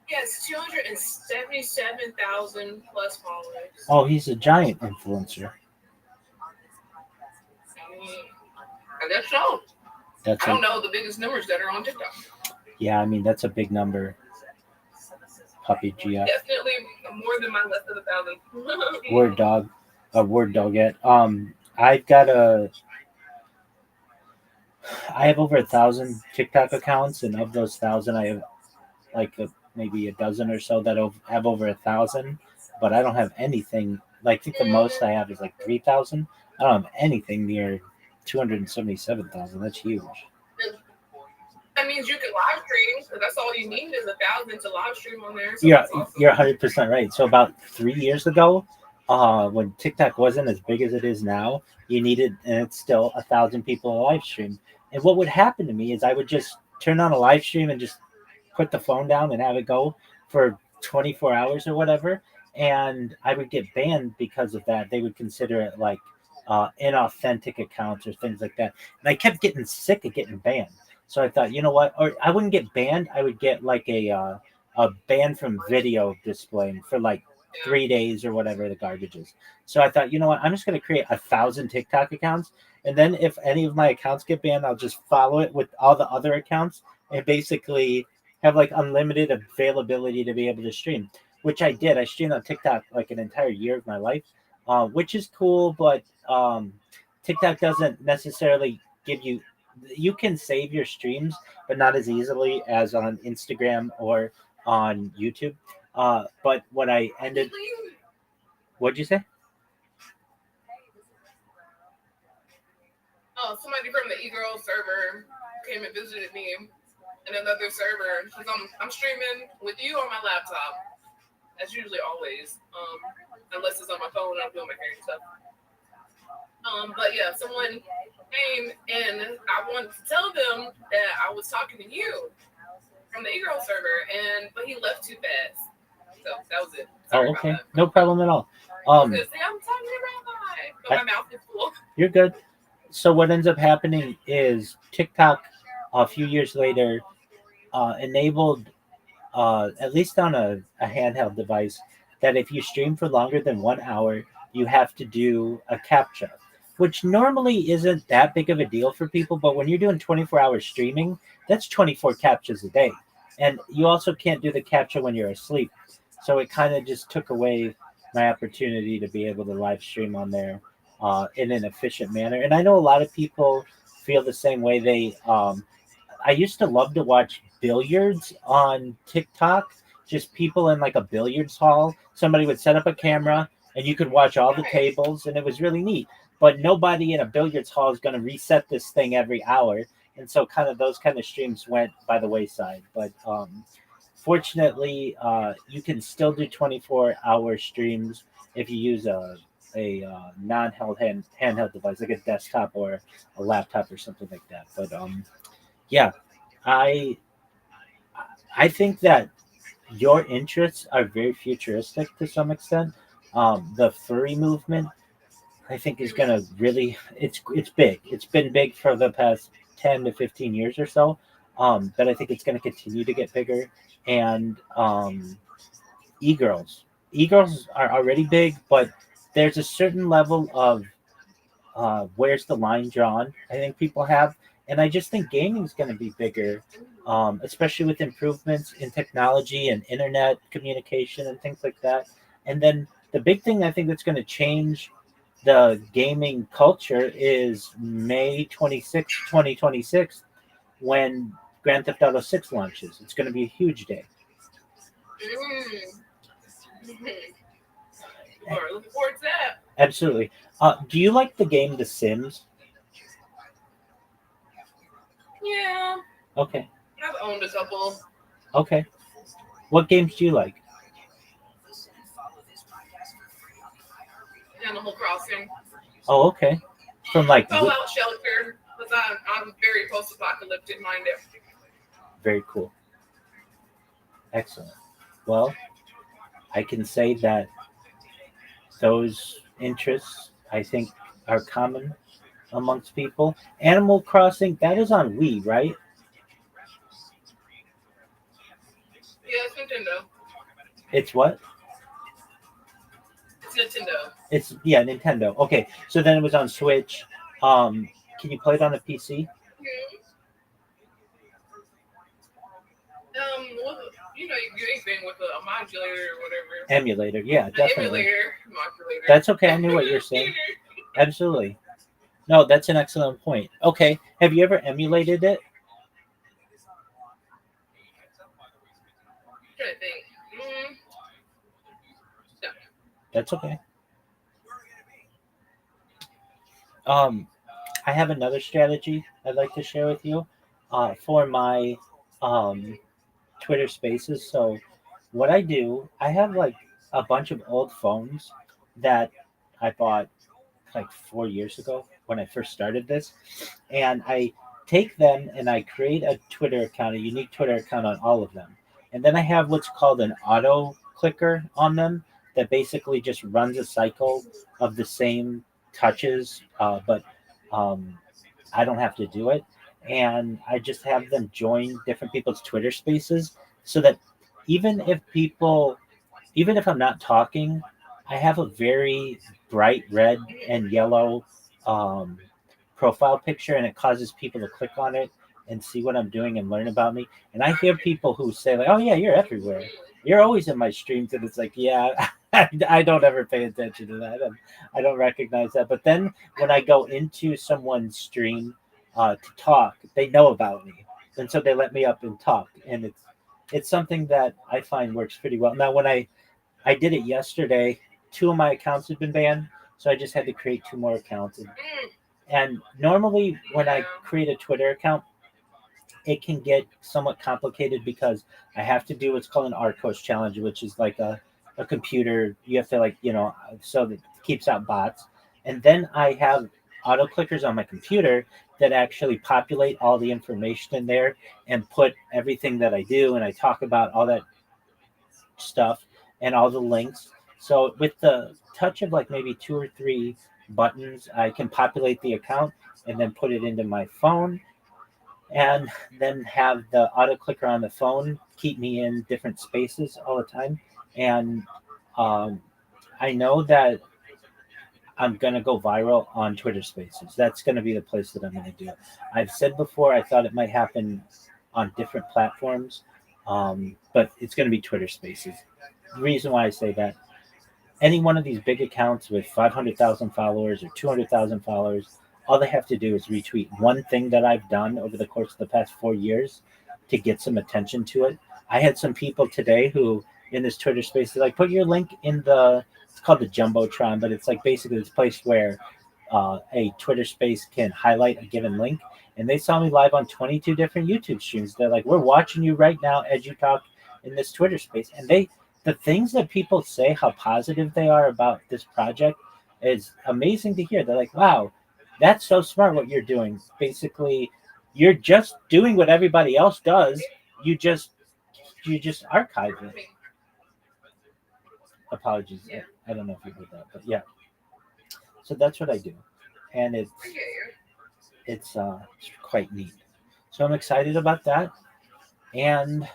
Yes, 277,000 plus followers. Oh, he's a giant influencer. I guess so. I That's don't know the biggest numbers that are on TikTok. Yeah, I mean, that's a big number. Puppy GF. Definitely more than my less than 1,000. Word dog. Word dog yet. I have over 1,000 TikTok accounts, and of those 1,000, I have like maybe a dozen or so that have over 1,000, but I don't have anything. Like, I think the most I have is like 3,000. I don't have anything near 277,000. That's huge. That means you can live stream, because that's all you need is 1,000 to live stream on there. So You're 100% right. So about 3 years ago, when TikTok wasn't as big as it is now, you needed, and it's still 1,000 people a live stream. And what would happen to me is I would just turn on a live stream and just put the phone down and have it go for 24 hours or whatever, and I would get banned because of that. They would consider it like inauthentic accounts or things like that, and I kept getting sick of getting banned. So I thought, you know what? Or I wouldn't get banned. I would get like a ban from video displaying for like 3 days or whatever the garbage is. So I thought, you know what? I'm just going to create 1,000 TikTok accounts, and then if any of my accounts get banned, I'll just follow it with all the other accounts and basically have like unlimited availability to be able to stream, which I did. I streamed on TikTok like an entire year of my life, which is cool, but TikTok doesn't necessarily give you. You can save your streams, but not as easily as on Instagram or on YouTube. But what I ended, what'd you say? Oh, somebody from the e-girl server came and visited me in another server. I'm streaming with you on my laptop. That's usually always, unless it's on my phone and I'm doing my hair and stuff. But yeah, someone came and I wanted to tell them that I was talking to you from the e-girl server, but he left too fast. So that was it. Sorry okay. No problem at all. I'm talking to Rabbi. Go So my mouth is full. You're good. So what ends up happening is TikTok, a few years later, enabled, at least on a handheld device, that if you stream for longer than 1 hour, you have to do a CAPTCHA, which normally isn't that big of a deal for people. But when you're doing 24-hour streaming, that's 24 CAPTCHAs a day. And you also can't do the CAPTCHA when you're asleep. So it kind of just took away my opportunity to be able to live stream on there in an efficient manner. And I know a lot of people feel the same way. I used to love to watch billiards on TikTok, just people in like a billiards hall. Somebody would set up a camera and you could watch all the tables, and it was really neat. But nobody in a billiards hall is going to reset this thing every hour. And so kind of those kind of streams went by the wayside. But fortunately, you can still do 24-hour streams if you use a handheld device, like a desktop or a laptop or something like that. But yeah, I think that your interests are very futuristic to some extent. The furry movement, I think, is gonna really it's big. It's been big for the past 10 to 15 years or so. But I think it's gonna continue to get bigger. And e-girls. E-girls are already big, but there's a certain level of where's the line drawn, I think people have. And I just think gaming is going to be bigger, especially with improvements in technology and internet communication and things like that. And then the big thing I think that's going to change the gaming culture is May 26th, 2026, when Grand Theft Auto 6 launches. It's going to be a huge day. We're looking forward to that. Absolutely. Do you like the game The Sims? Yeah. Okay. I've owned a couple. Okay. What games do you like? Animal Crossing. Oh, okay. From like Fallout Shelter, because I'm very post-apocalyptic minded. Very cool. Excellent. Well, I can say that those interests, I think, are common amongst people. Animal Crossing, that is on Wii, right? Yeah, it's Nintendo. It's what? It's Nintendo. It's Nintendo. Okay, so then it was on Switch. Can you play it on a PC? You know, anything with a modulator or whatever. Emulator, yeah, definitely. Modulator. That's okay. I knew what you're saying. Absolutely. No, that's an excellent point. Okay, have you ever emulated it? I think. No. That's okay. I have another strategy I'd like to share with you for my Twitter Spaces. So what I do, I have like a bunch of old phones that I bought like 4 years ago when I first started this, and I take them and I create a Twitter account, a unique Twitter account on all of them, and then I have what's called an auto clicker on them that basically just runs a cycle of the same touches, but I don't have to do it, and I just have them join different people's Twitter Spaces so that even if I'm not talking, I have a very bright red and yellow profile picture, and it causes people to click on it and see what I'm doing and learn about me. And I hear people who say like, "Oh yeah, you're everywhere. You're always in my streams," and it's like, yeah, I don't ever pay attention to that. I don't recognize that. But then when I go into someone's stream to talk, they know about me, and so they let me up and talk, and it's something that I find works pretty well. Now, when I did it yesterday, 2 of my accounts had been banned, so I just had to create 2 more accounts. And normally when I create a Twitter account, it can get somewhat complicated because I have to do what's called an RCOS challenge, which is like a computer. You have to so that it keeps out bots. And then I have auto clickers on my computer that actually populate all the information in there and put everything that I do, and I talk about all that stuff and all the links. So with the touch of like maybe 2 or 3 buttons. I can populate the account and then put it into my phone, and then have the auto clicker on the phone keep me in different spaces all the time. And um, I know that I'm going to go viral on Twitter Spaces. That's going to be the place that I'm going to do it. I've said before I thought it might happen on different platforms, but it's going to be Twitter Spaces. The reason why I say that, any one of these big accounts with 500,000 followers or 200,000 followers, all they have to do is retweet one thing that I've done over the course of the past 4 years to get some attention to it. I had some people today who, in this Twitter space, they're like, put your link in the, it's called the Jumbotron, but it's like basically this place where a Twitter space can highlight a given link. And they saw me live on 22 different YouTube streams. They're like, we're watching you right now as you talk in this Twitter space. And the things that people say, how positive they are about this project, is amazing to hear. They're like, wow, that's so smart what you're doing. Basically, you're just doing what everybody else does. You just archive it. Apologies. Yeah. I don't know if you heard that, but yeah. So that's what I do. And it's quite neat. So I'm excited about that. And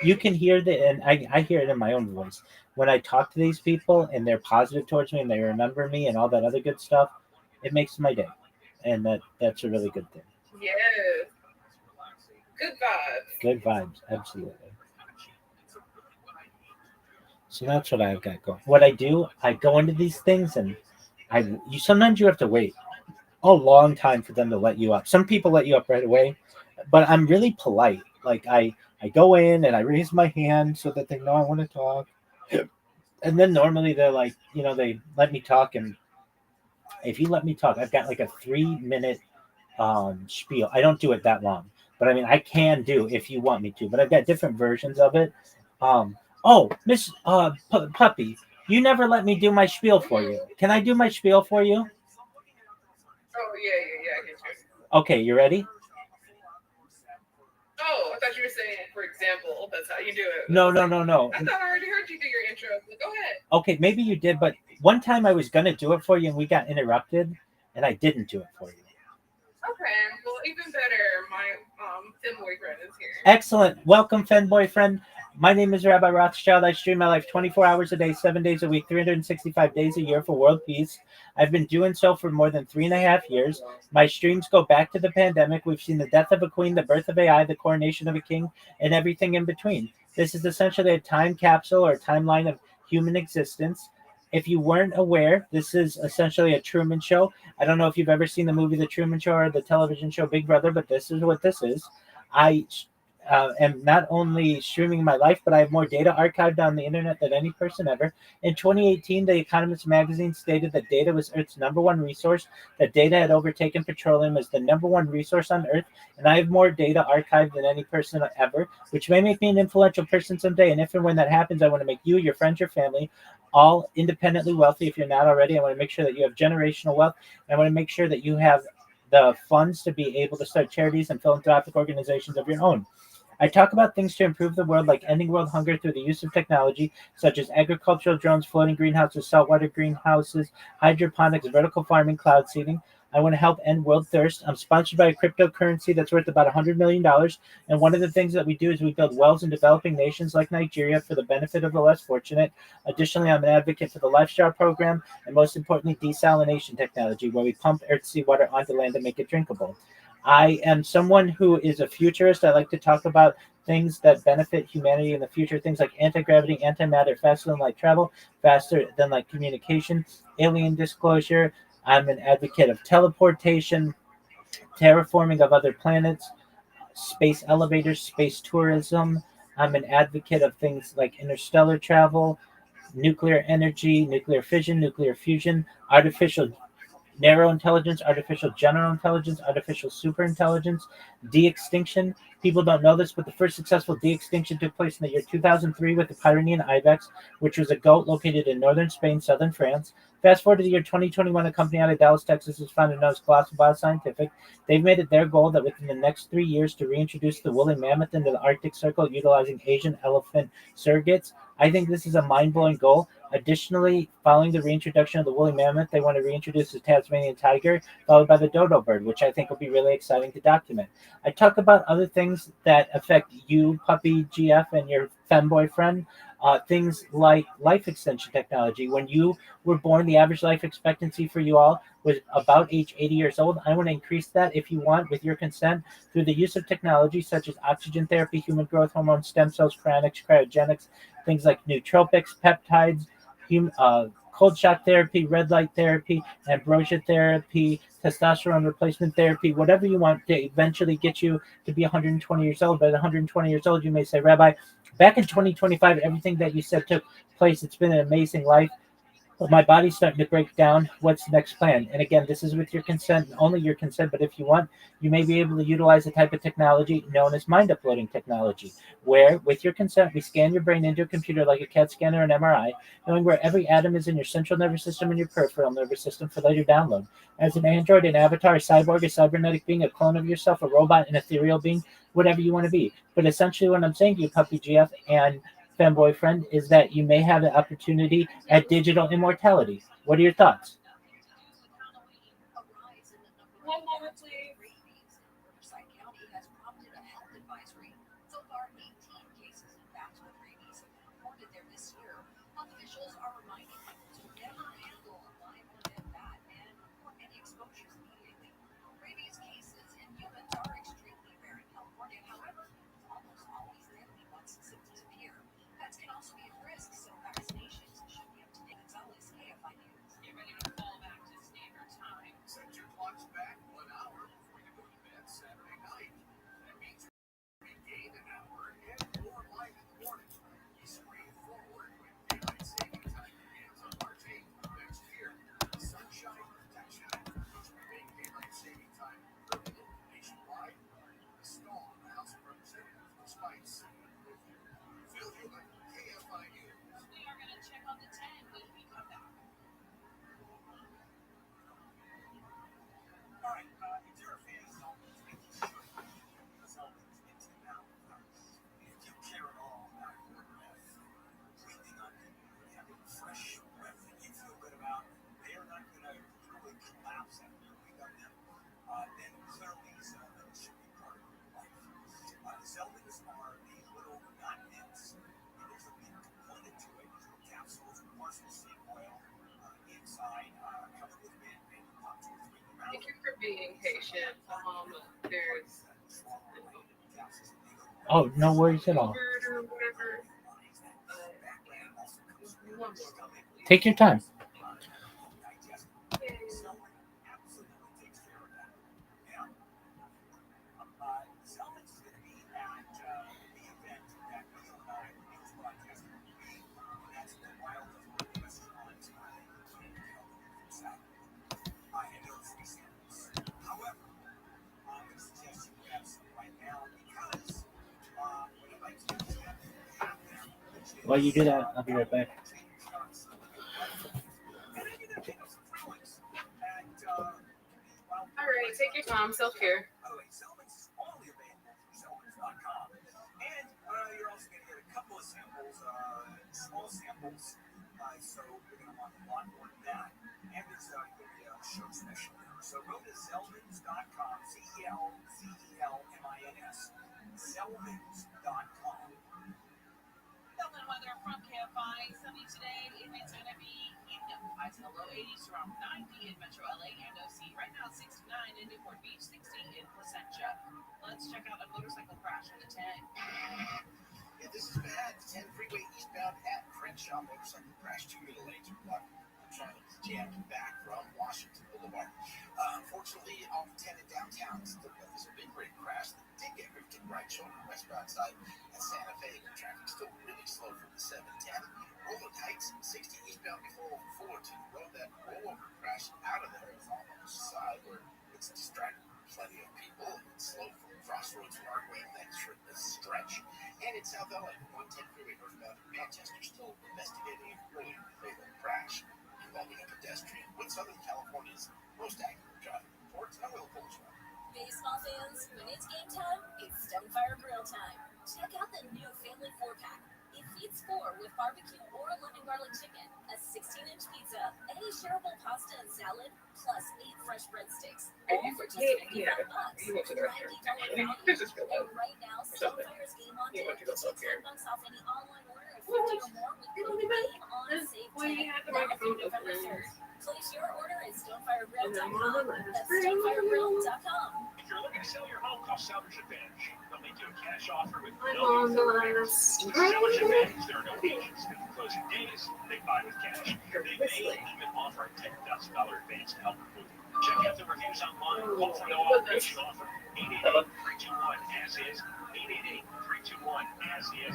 you can hear and I hear it in my own voice. When I talk to these people and they're positive towards me and they remember me and all that other good stuff, it makes my day. And that's a really good thing. Yes. Good vibes. Good vibes, absolutely. So that's what I've got going. What I do, I go into these things and sometimes you have to wait a long time for them to let you up. Some people let you up right away, but I'm really polite. Like I go in and I raise my hand so that they know I want to talk. And then normally they're like, they let me talk. And if you let me talk, I've got like a 3-minute spiel. I don't do it that long, but I mean, I can do if you want me to, but I've got different versions of it. Oh, Miss Puppy, you never let me do my spiel for you. Can I do my spiel for you? Oh, yeah, I get you. Okay, you ready? Oh, I thought you were saying, for example, that's how you do it. No. I thought I already heard you do your intro. Go ahead. Okay, maybe you did, but one time I was going to do it for you and we got interrupted and I didn't do it for you. Okay, well, even better, my Finn boyfriend is here. Excellent. Welcome, Finn boyfriend. My name is Rabbi Rothschild. I stream my life 24 hours a day, 7 days a week, 365 days a year for world peace. I've been doing so for more than 3.5 years. My streams go back to the pandemic. We've seen the death of a queen, the birth of AI, the coronation of a king, and everything in between. This is essentially a time capsule or timeline of human existence. If you weren't aware, this is essentially a Truman Show. I don't know if you've ever seen the movie The Truman Show or the television show Big Brother, but this is what this is. I am not only streaming my life, but I have more data archived on the internet than any person ever. In 2018, The Economist magazine stated that data was Earth's number one resource, that data had overtaken petroleum as the number one resource on Earth, and I have more data archived than any person ever, which may make me an influential person someday. And if and when that happens, I want to make you, your friends, your family, all independently wealthy. If you're not already, I want to make sure that you have generational wealth. And I want to make sure that you have the funds to be able to start charities and philanthropic organizations of your own. I talk about things to improve the world, like ending world hunger through the use of technology, such as agricultural drones, floating greenhouses, saltwater greenhouses, hydroponics, vertical farming, cloud seeding. I want to help end world thirst. I'm sponsored by a cryptocurrency that's worth about $100 million. And one of the things that we do is we build wells in developing nations like Nigeria for the benefit of the less fortunate. Additionally, I'm an advocate for the Lifestyle program and, most importantly, desalination technology, where we pump Earth's seawater onto land and make it drinkable. I am someone who is a futurist. I like to talk about things that benefit humanity in the future, things like anti-gravity, antimatter, faster than light travel, faster than light communication, alien disclosure. I'm an advocate of teleportation, terraforming of other planets, space elevators, space tourism. I'm an advocate of things like interstellar travel, nuclear energy, nuclear fission, nuclear fusion, artificial narrow intelligence, artificial general intelligence, artificial superintelligence, de-extinction. People don't know this, but the first successful de-extinction took place in the year 2003 with the Pyrenean ibex, which was a goat located in northern Spain, southern France. Fast forward to the year 2021, a company out of Dallas, Texas, is founded known as Colossal Bioscientific. They've made it their goal that within the next 3 years to reintroduce the woolly mammoth into the Arctic Circle utilizing Asian elephant surrogates. I think this is a mind-blowing goal. Additionally, following the reintroduction of the woolly mammoth, they want to reintroduce the Tasmanian tiger, followed by the dodo bird, which I think will be really exciting to document. I talk about other things that affect you, Puppy GF, and your femboy friend. Things like life extension technology. When you were born, the average life expectancy for you all was about age 80 years old. I want to increase that, if you want, with your consent, through the use of technology such as oxygen therapy, human growth hormone, stem cells, cryogenics, things like nootropics, peptides, cold shock therapy, red light therapy, ambrosia therapy, testosterone replacement therapy, whatever you want to eventually get you to be 120 years old. But at 120 years old, you may say, Rabbi, back in 2025, everything that you said took place. It's been an amazing life. But my body's starting to break down. What's the next plan? And again, this is with your consent, only your consent. But if you want, you may be able to utilize a type of technology known as mind uploading technology, where with your consent, we scan your brain into a computer like a CAT scan or an MRI, knowing where every atom is in your central nervous system and your peripheral nervous system for later download. As an android, an avatar, a cyborg, a cybernetic being, a clone of yourself, a robot, an ethereal being, whatever you want to be. But essentially, what I'm saying to you, Puppy GF and femboyfriend, is that you may have the opportunity at digital immortality. What are your thoughts? One moment, please. Set your clocks back 1 hour before you go to bed Saturday night. That means we gain an hour and more light in the morning. You screen forward when daylight saving time begins on March 8th next year. Sunshine Protection Act, which will make daylight saving time permanent nationwide. The stall in the House of Representatives, despite seeing Phil Hewitt, KFI News. We are going to check on the 10 when we come back. All right, if you're a fan of Zelda's, make sure Zelda's into now. If you care at all about your breath, breathing on it, having fresh breath that you feel good about, they are not going to really collapse after you breathe on them, then clearly Zelda's should be part of your life. Zelda's are a little not mints. There's a big component to it. Little capsules, parsley seed oil inside, covered with mint, and you pop 2 or 3 in your mouth. Thank you for being patient. There's Oh, no worries at all. or whatever. Take your time. Zelda's is going to be at the event that Bill and I were news broadcasting will be. That's the Wild Restaurant and those free samples. However, I'm going to suggest you grab some right now because what I'd like to do is have them. While you do that, I'll be right back. All right, take your time. Self-care. By the way, Zelman's is only available from Zelman's.com. And you're also going to get a couple of samples, small samples. So you're going to want a lot more than that. And there's going to be a show special there. So go to Zelmans.com, Zelmins, Zelmans.com. Dublin weather from KFI. Sunny today. It's going to be evening. Highs in the low 80s around 90 in Metro LA and OC. Right now, 69 in Newport Beach, 60 in Placentia. Let's check out a motorcycle crash on the 10. Yeah, this is bad. 10 freeway eastbound at Crenshaw. Motorcycle crash, 2 middle lanes are blocked. Traffic is jammed back from Washington Boulevard. Unfortunately, off 10 in downtown, there's a big rig crash that did get moved to the right shoulder westbound side at Santa Fe. Traffic's still really slow from the 710. Roland Heights, 60 eastbound before Fullerton. Road that rollover crash out of there is on the side where it's distracting plenty of people. It's slow from Crossroads Parkway, that stretch. And in South LA, 110 freeway northbound in Manchester, still investigating an earlier fatal crash involving a pedestrian. With Southern California's most accurate driving reports, I will pull you. Baseball fans, when it's game time, it's Stonefire Grill time. Check out the new Family 4-pack. It feeds 4 with barbecue or lemon garlic chicken, a 16-inch pizza, any shareable pasta and salad, plus 8 fresh breadsticks. All for just $55. $90 value. And right now, Stonefire's Game On Day gets you $10 off any online order of 50 or more with code Game On Save 10 now through November 3rd. Place your order at StonefireGrill.com. That's StonefireGrill.com. If you're looking to sell your home, call Sellers Advantage. They'll make you a cash offer with no Sellers Advantage. There are no agents, no closing days. They buy with cash. They may even offer a $10,000 advance to help with moving. Check out the reviews online. Call for no obligation offer. 888-321-AS-IS. 888-321-AS-IS.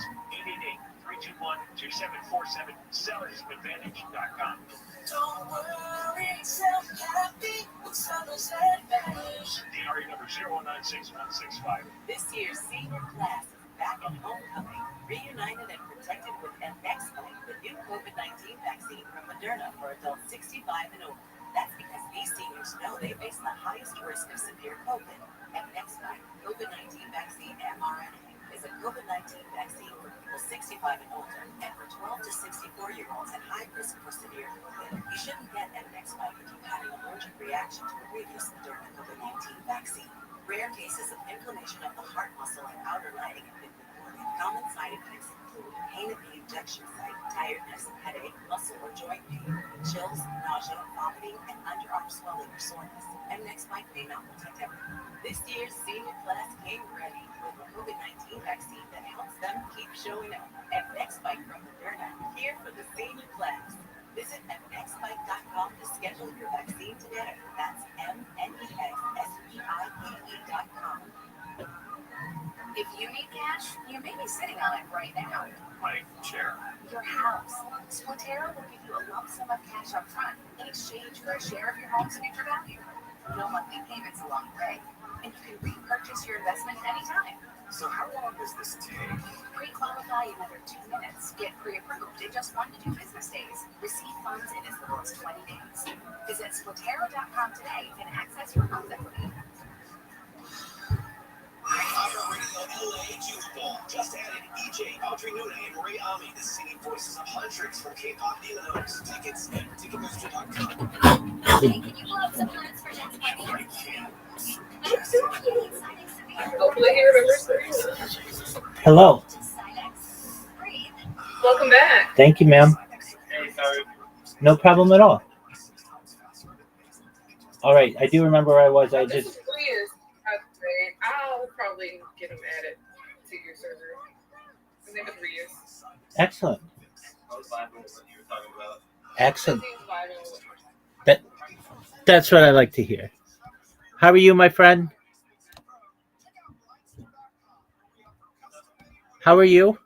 888-321-2747. SellersAdvantage.com. Don't worry, self-happy with Sellers Advantage. DRE number 0196165. This year's senior class is back at homecoming, reunited and protected with mNEXSpike, the new COVID-19 vaccine from Moderna for adults 65 and over. That's because these seniors know they face the highest risk of severe COVID. mNEXSpike, COVID-19 vaccine mRNA, is a COVID-19 vaccine for people 65 and older, and for 12 to 64-year-olds at high risk for severe COVID. You shouldn't get mNEXSpike if you've had an allergic reaction to a previous Moderna COVID-19 vaccine. Rare cases of inflammation of the heart muscle and outer lining have been reported. Common side effects include pain at the injection site, tiredness, headache, muscle or joint pain, chills, nausea, vomiting, and underarm swelling or soreness. mNEXSpike may not protect everyone. This year's senior class came ready with a COVID-19 vaccine that helps them keep showing up. mNEXSpike from Moderna, here for the senior class. Visit mnexspike.com to schedule your vaccine today. That's mnexspike.com. If you need cash, you may be sitting on it right now. My chair. Your house. Spotero will give you a lump sum of cash up front in exchange for a share of your home's future value. No monthly payments along the way, and you can repurchase your investment anytime. So how long does this take? Pre-qualify in under 2 minutes. Get pre-approved in just 1 to 2 business days. Receive funds in as little as 20 days. Visit Spotero.com today and access your home's equity. iHeartRadio LA Youth Ball just added EJ, Audrey Nuna, and Ray Ami, the singing voices of hundreds from K-pop dinos. Tickets at Ticketmaster.com. Hey, can you pull up some plans for next month? Hopefully he remembers this. Hello. Welcome back. Thank you, ma'am. No problem at all. All right. I do remember where I was. I This just. is 3 years. I'll probably get him added to your server. His name is 3 years. Excellent. Excellent. He's vibing with- That's what I like to hear. How are you, my friend? How are you?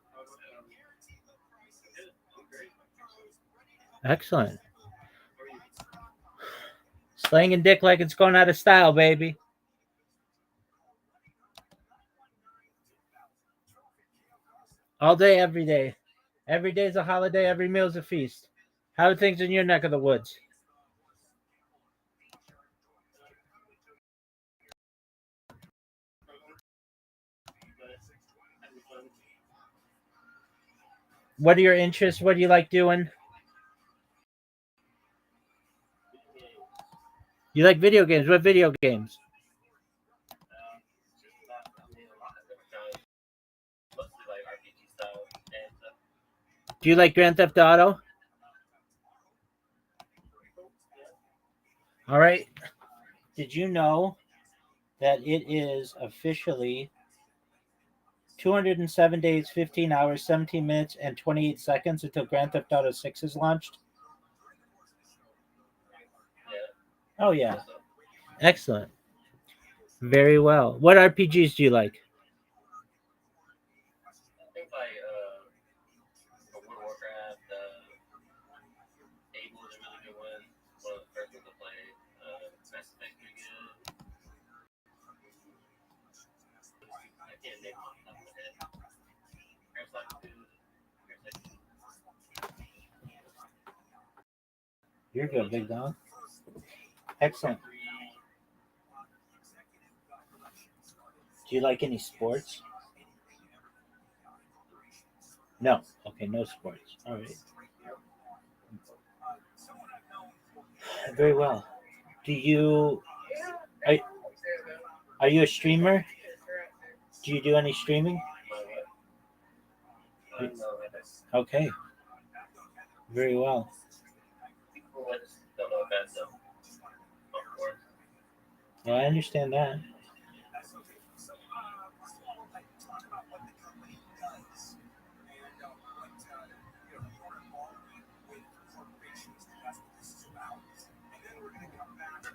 Excellent. Slanging dick like it's going out of style, baby. All day, every day. Every day is a holiday. Every meal is a feast. How are things in your neck of the woods? What are your interests? What do you like doing? You like video games? What video games? Do you like Grand Theft Auto? All right. Did you know that it is officially 207 days, 15 hours, 17 minutes, and 28 seconds until Grand Theft Auto 6 is launched? Oh, yeah. Excellent. Very well. What RPGs do you like? You're good, big dog. Excellent. Do you like any sports? No. Okay, no sports. All right. Very well. Do you are, are you a streamer? Do you do any streaming? Okay, very well. Yeah, I understand that.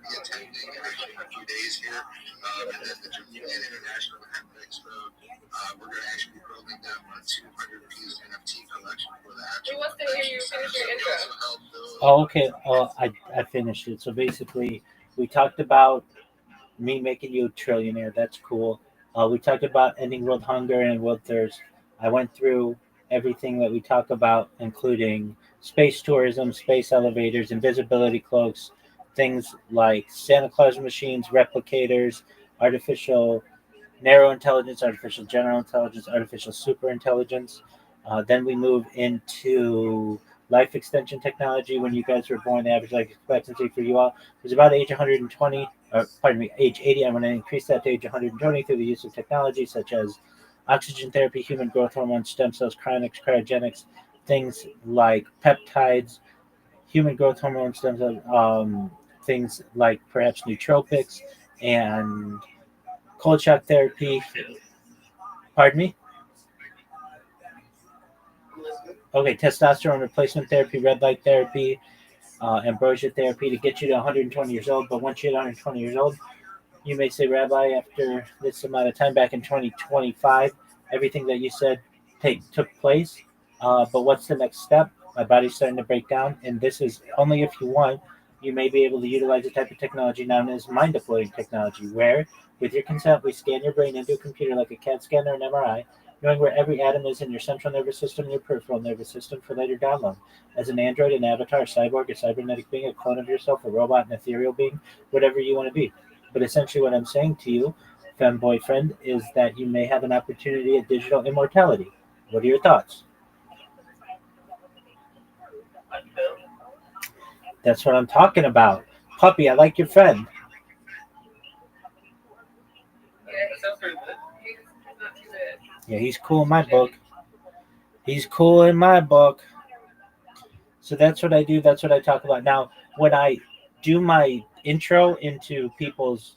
Attending in a few days here, and then the Japan International Hemp Expo. We're going to actually be building down a 200-piece NFT collection for the actual. Who wants to hear you finish your intro? Oh, okay. I finished it. So basically, we talked about me making you a trillionaire. That's cool. We talked about ending world hunger and world thirst. I went through everything that we talk about, including space tourism, space elevators, invisibility cloaks, things like Santa Claus machines, replicators, artificial narrow intelligence, artificial general intelligence, artificial super intelligence. Then we move into life extension technology. When you guys were born, the average life expectancy for you all was about age 120, or pardon me, age 80. I'm going to increase that to age 120 through the use of technology such as oxygen therapy, human growth hormone, stem cells, cryogenics, things like peptides, human growth hormone, stem cells, things like perhaps nootropics and cold shock therapy. Pardon me? Okay, testosterone replacement therapy, red light therapy, ambrosia therapy to get you to 120 years old. But once you're 120 years old, you may say, Rabbi, after this amount of time back in 2025, everything that you said took place. But what's the next step? My body's starting to break down, and this is only if you want. You may be able to utilize a type of technology known as mind uploading technology, where, with your consent, we scan your brain into a computer like a CAT scan or an MRI, knowing where every atom is in your central nervous system and your peripheral nervous system for later download. As an android, an avatar, a cyborg, a cybernetic being, a clone of yourself, a robot, an ethereal being, whatever you want to be. But essentially, what I'm saying to you, femboyfriend, is that you may have an opportunity at digital immortality. What are your thoughts? That's what I'm talking about. Puppy, I like your friend. Yeah, he's cool in my book. He's cool in my book. So that's what I do. That's what I talk about. Now, when I do my intro into people's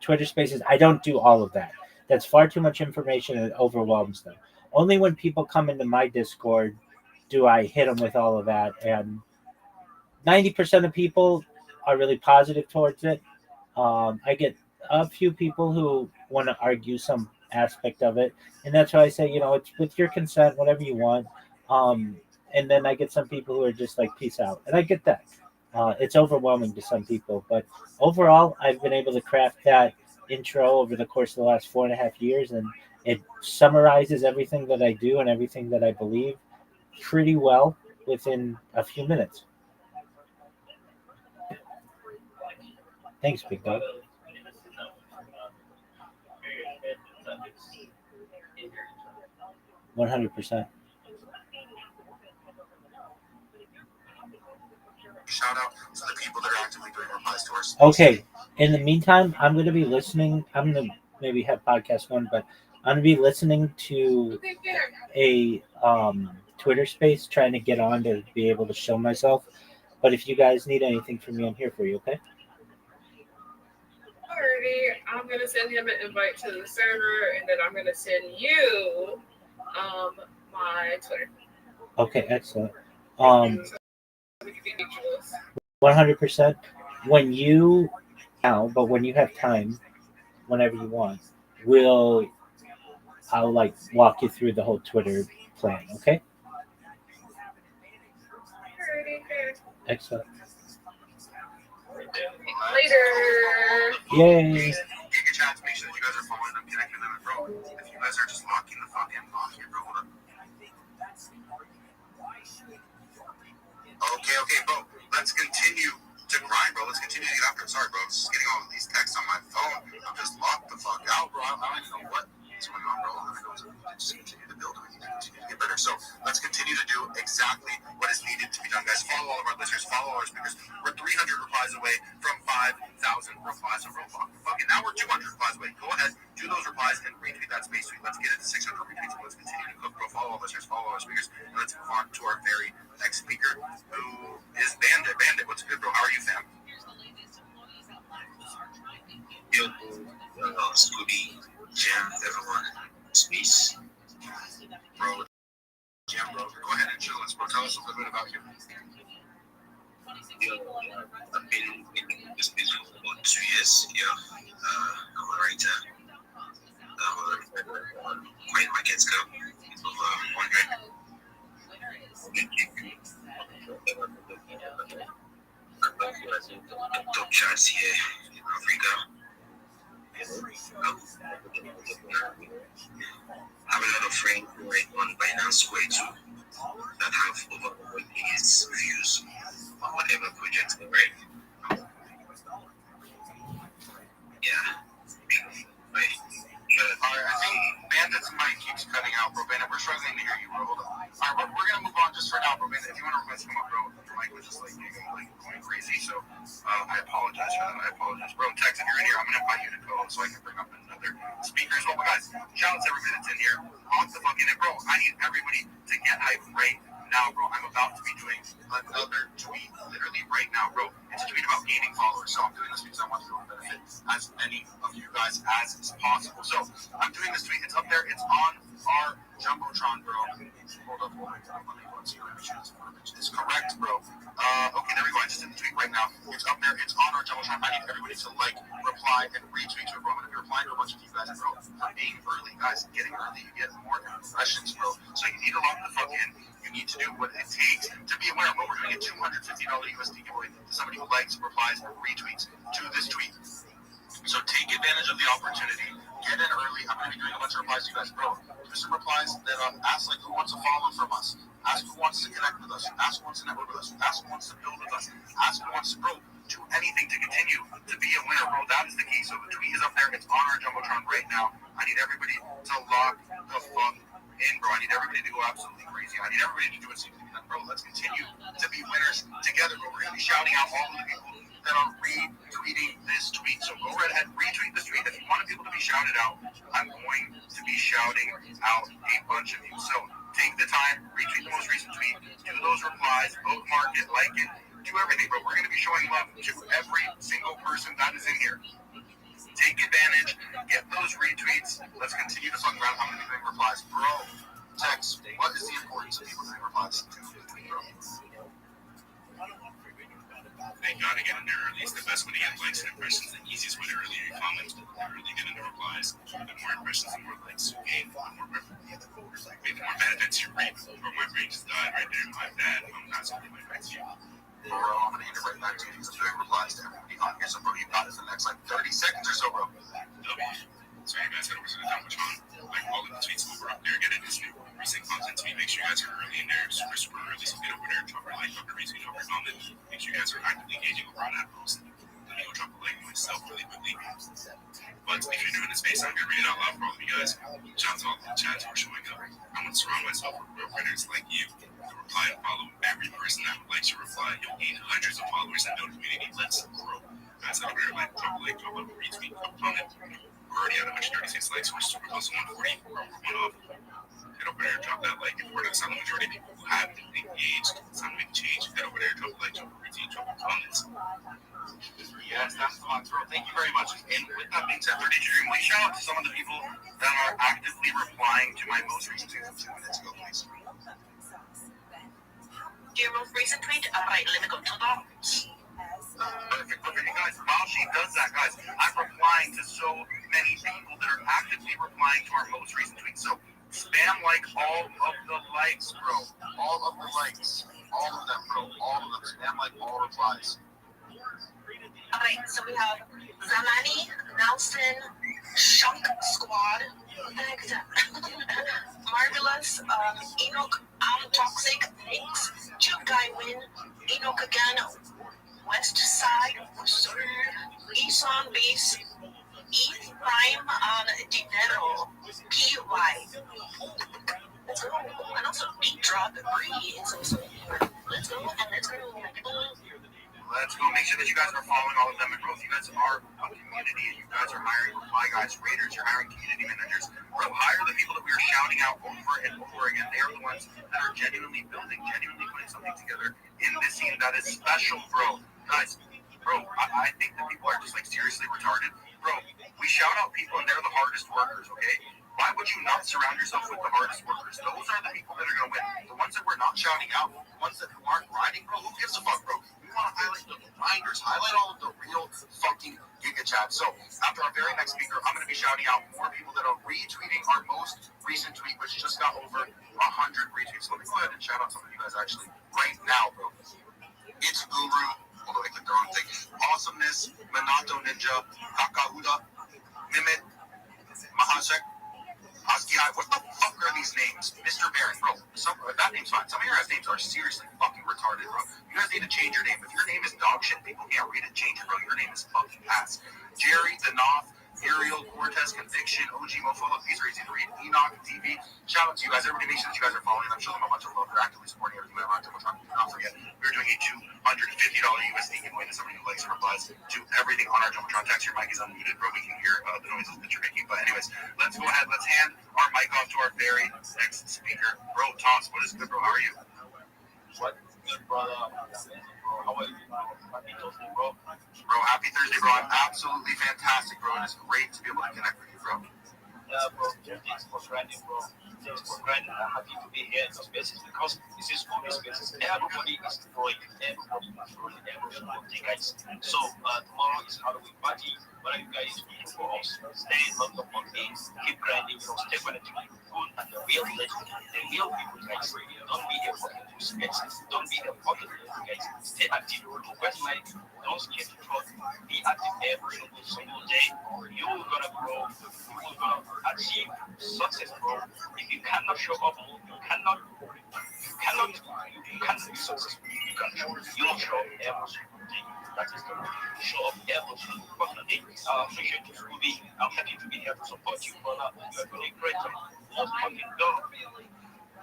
Twitter spaces, I don't do all of that. That's far too much information and it overwhelms them. Only when people come into my Discord do I hit them with all of that. And 90% of people are really positive towards it. I get a few people who want to argue some aspect of it, and that's why I say, it's with your consent, whatever you want. Um, and then I get some people who are just like, peace out, and I get that. It's overwhelming to some people, but overall, I've been able to craft that intro over the course of the last 4.5 years, and it summarizes everything that I do and everything that I believe pretty well within a few minutes. Thanks, Big Dog. 100%. Shout out to the people that are actively doing replies to our space. Okay. In the meantime, I'm going to be listening. I'm going to maybe have podcasts going, but I'm going to be listening to a Twitter space, trying to get on to be able to show myself. But if you guys need anything from me, I'm here for you, okay? Alrighty, I'm going to send him an invite to the server, and then I'm going to send you my Twitter. Okay, excellent. 100%. When you but when you have time, whenever you want, I'll like walk you through the whole Twitter plan, okay? Excellent. Later. Yay. You can chat to make sure that you guys are following them, connecting them, and bro, if you guys are just locking the fucking lock here, bro, hold up. Okay, bro. Let's continue to grind, bro. Let's continue to get after it. Sorry, bro. I'm just getting all of these texts on my phone. I'm just locked the fuck out, bro. I don't even know what's going on, bro. I'm going to just continue to build. We need to continue to get better. So let's continue to do exactly what is needed to be done, guys. Follow all of our listeners, follow our speakers. We're 300 replies away from 5,000 replies. So fucking now we're 200 replies away. Go ahead, do those replies and retweet that space tweet. Let's get it to 600 retweets. Let's continue to cook, bro. Follow our listeners, follow our speakers, and let's move on to our very next speaker, who is Bandit. Bandit, what's good, bro? How are you, fam? Yo, Scooby, Jam, everyone, space. Bro, Jam, bro. Go ahead and chill us, bro. Tell us a little bit about you. Yo, I've been in this business for about 2 years. Yeah, I'm a writer. When my kids come, it's over 100. Top charts here in Africa. I have a lot of friends who write on Binance Square too that have over 1 million views on whatever project they write. Yeah. Right. Alright, I think Bandit's mic keeps cutting out, bro. Bandit, we're struggling to hear you, bro. Hold on. Alright, we're gonna move on just for now, bro. Bandit, if you want to request come up, bro, your mic was just like going crazy, so I apologize for that. I apologize. Bro, Tex, if you're in here, I'm gonna invite you to co-host so I can bring up another speaker as well. But guys, shout out to everybody that's in here. Lock the fuck in it, bro. I need everybody to get hype right now, bro. I'm about to be doing another tweet literally right now, bro. It's a tweet about gaining followers. So I'm doing this because I want to benefit as many of you guys as is possible. So I'm doing this tweet. It's up there. It's on our Jumbotron, bro. Hold up. Let me go and see. Let me sure this is correct, bro. Okay, there we go. I just did the tweet right now. It's up there. It's on our Jumbotron. I need everybody to like, reply, and retweet to it, bro. I'm going to be replying to a bunch of you guys, bro, for being early. Guys, getting early, you get more impressions, bro. So you need to lock the fuck in. You need to do what it takes to be aware of what we're doing. A $250 USD giveaway to somebody who likes, replies, or retweets to this tweet. So take advantage of the opportunity. Get in early. I'm going to be doing a bunch of replies to you guys, bro. Do some replies that ask like who wants to follow from us. Ask who wants to connect with us. Ask who wants to network with us. Ask who wants to build with us. Ask who wants to, bro, do anything to continue to be a winner, bro. That is the key. So the tweet is up there. It's on our Jumbotron right now. I need everybody to lock the fuck in, bro. I need everybody to go absolutely crazy. I need everybody to do what seems to be done, bro. Let's continue to be winners together, bro. We're going to be shouting out all of the people that are retweeting this tweet. So go right ahead, retweet this tweet. If you want people to be shouted out, I'm going to be shouting out a bunch of you. So take the time, retweet the most recent tweet, do those replies, bookmark it, like it, do everything, bro. We're going to be showing love to every single person that is in here. Take advantage, get those retweets. Let's continue to fuck around. I'm going to be doing replies. Bro, Tex, what is the importance of people doing replies to the tweet, bro? Thank God to get in there early. It's the best way to get likes and impressions. The easiest way to earlier you comment, the early get into replies. The more impressions, the more likes you gain, the more benefits you reap. Bro, my brain just died right there. My bad. I'm not something my back to you. Bro, I'm going to get it right back to you because I'm doing replies to everybody on here. So, bro, you got it for the next, 30 seconds or so, bro. So you guys head over to the Jumbotron. Like all of the tweets over up there. Get into recent content to me. Make sure you guys are early in there. Super early. So get over there. Drop a like, drop a retweet, drop a comment. Make sure you guys are actively engaging over on that post. Let me go drop a like myself really quickly. But if you're new in the space, I'm going to read it out loud for all of you guys. Shout out to all the chats for showing up. I'm going to surround myself with real winners like you. Reply and follow every person that likes your reply. You'll gain hundreds of followers and build a community. Let's grow. Guys, head over there, drop a retweet, drop a comment. We're already at 136 likes. We're super close to 140. We're one off. Head over there, drop that like. If we're not the majority of people who have engaged, it's time to make a change. Head over there, drop a like, drop a retweet, drop a comment. Yes, that's the box, bro. Thank you very much. And with that being said, 30 Dream, will you shout out to some of the people that are actively replying to my most recent tweet from 2 minutes ago, please? Your most recent tweet, let me go to the Perfect. You guys, while she does that, guys, I'm replying to so many people that are actively replying to our most recent tweet. So spam like all of the likes, bro. All of the likes. All of them, bro. All of them. Spam like all replies. Alright, so we have Zamani, Nelson, Shunk Squad, Marvelous, Enoch, I'm Toxic, Nix, Two Guy Win, Enoch again, West Side, Sir, Eson Base, E Prime on Dinero, PY. Let's go. And also beat drop and breathe. So let's go and let's go. Let's go. Make sure that you guys are following all of them in growth. You guys are a community and you guys are hiring reply guys, raiders, you're hiring community managers. Bro, hire the people that we are shouting out over and over again. They are the ones that are genuinely building, genuinely putting something together in this scene that is special, bro. Guys, bro, I think that people are just like seriously retarded. Bro, we shout out people and they're the hardest workers, okay? Why would you not surround yourself with the hardest workers? Those are the people that are going to win. The ones that we're not shouting out, the ones that aren't grinding, bro, who gives a fuck, bro? We want to highlight the grinders, highlight all of the real fucking Giga Chats. So after our very next speaker, I'm going to be shouting out more people that are retweeting our most recent tweet, which just got over 100 retweets. So let me go ahead and shout out some of you guys actually right now, bro. It's Guru, although I clicked the wrong thing. Awesomeness, Minato Ninja, Kakahuda, Mimit, Mahasek, Askia, what the fuck are these names? Mr. Baron, bro, that name's fine. Some of your guys' names are seriously fucking retarded, bro. You guys need to change your name. If your name is dog shit, people can't read it, change it, bro. Your name is fucking ass. Jerry, the Noth, Uriel, Cortez, Conviction, OG, Mofolo, these are easy to read. Enoch, TV. Shout out to you guys. Everybody make sure that you guys are following them. Show them a bunch of love. They're actively supporting everything that I'm doing. Do not forget, we're doing a $250 USD giveaway to somebody who likes and replies to everything on our Jumbotron text. Your mic is unmuted, bro. We can hear the noises that you're making. But anyways, let's go ahead. Let's hand our mic off to our very next speaker. Bro, Toss, what is good, bro? How are you? What? Good, brother. How are you? Happy Thursday, bro. Bro, happy Thursday, bro. I'm absolutely fantastic, bro. And it's great to be able to connect with you, bro. Yeah, bro. Thanks for grinding, bro. Thanks for grinding. I'm happy to be here in the spaces because this is good spaces. Everybody is growing. Everybody is growing. Everybody, guys. So, tomorrow is Halloween party. What are you guys doing for us? Stay in London on me. Keep grinding. Stay connected to the good and the real legend. The real people, guys. Don't be a fucking loose, guys. Don't be a fucking loose, guys. Stay active. Request my don't skip the truck. Be active every single day. You're gonna grow. You're gonna achieve success, bro. If you cannot show up, you cannot be successful. You don't show up every single day. That is the show up every single fucking day. I appreciate you, Ruby. I'm happy to be here to support you, brother. You're doing a great job. Let's fucking go.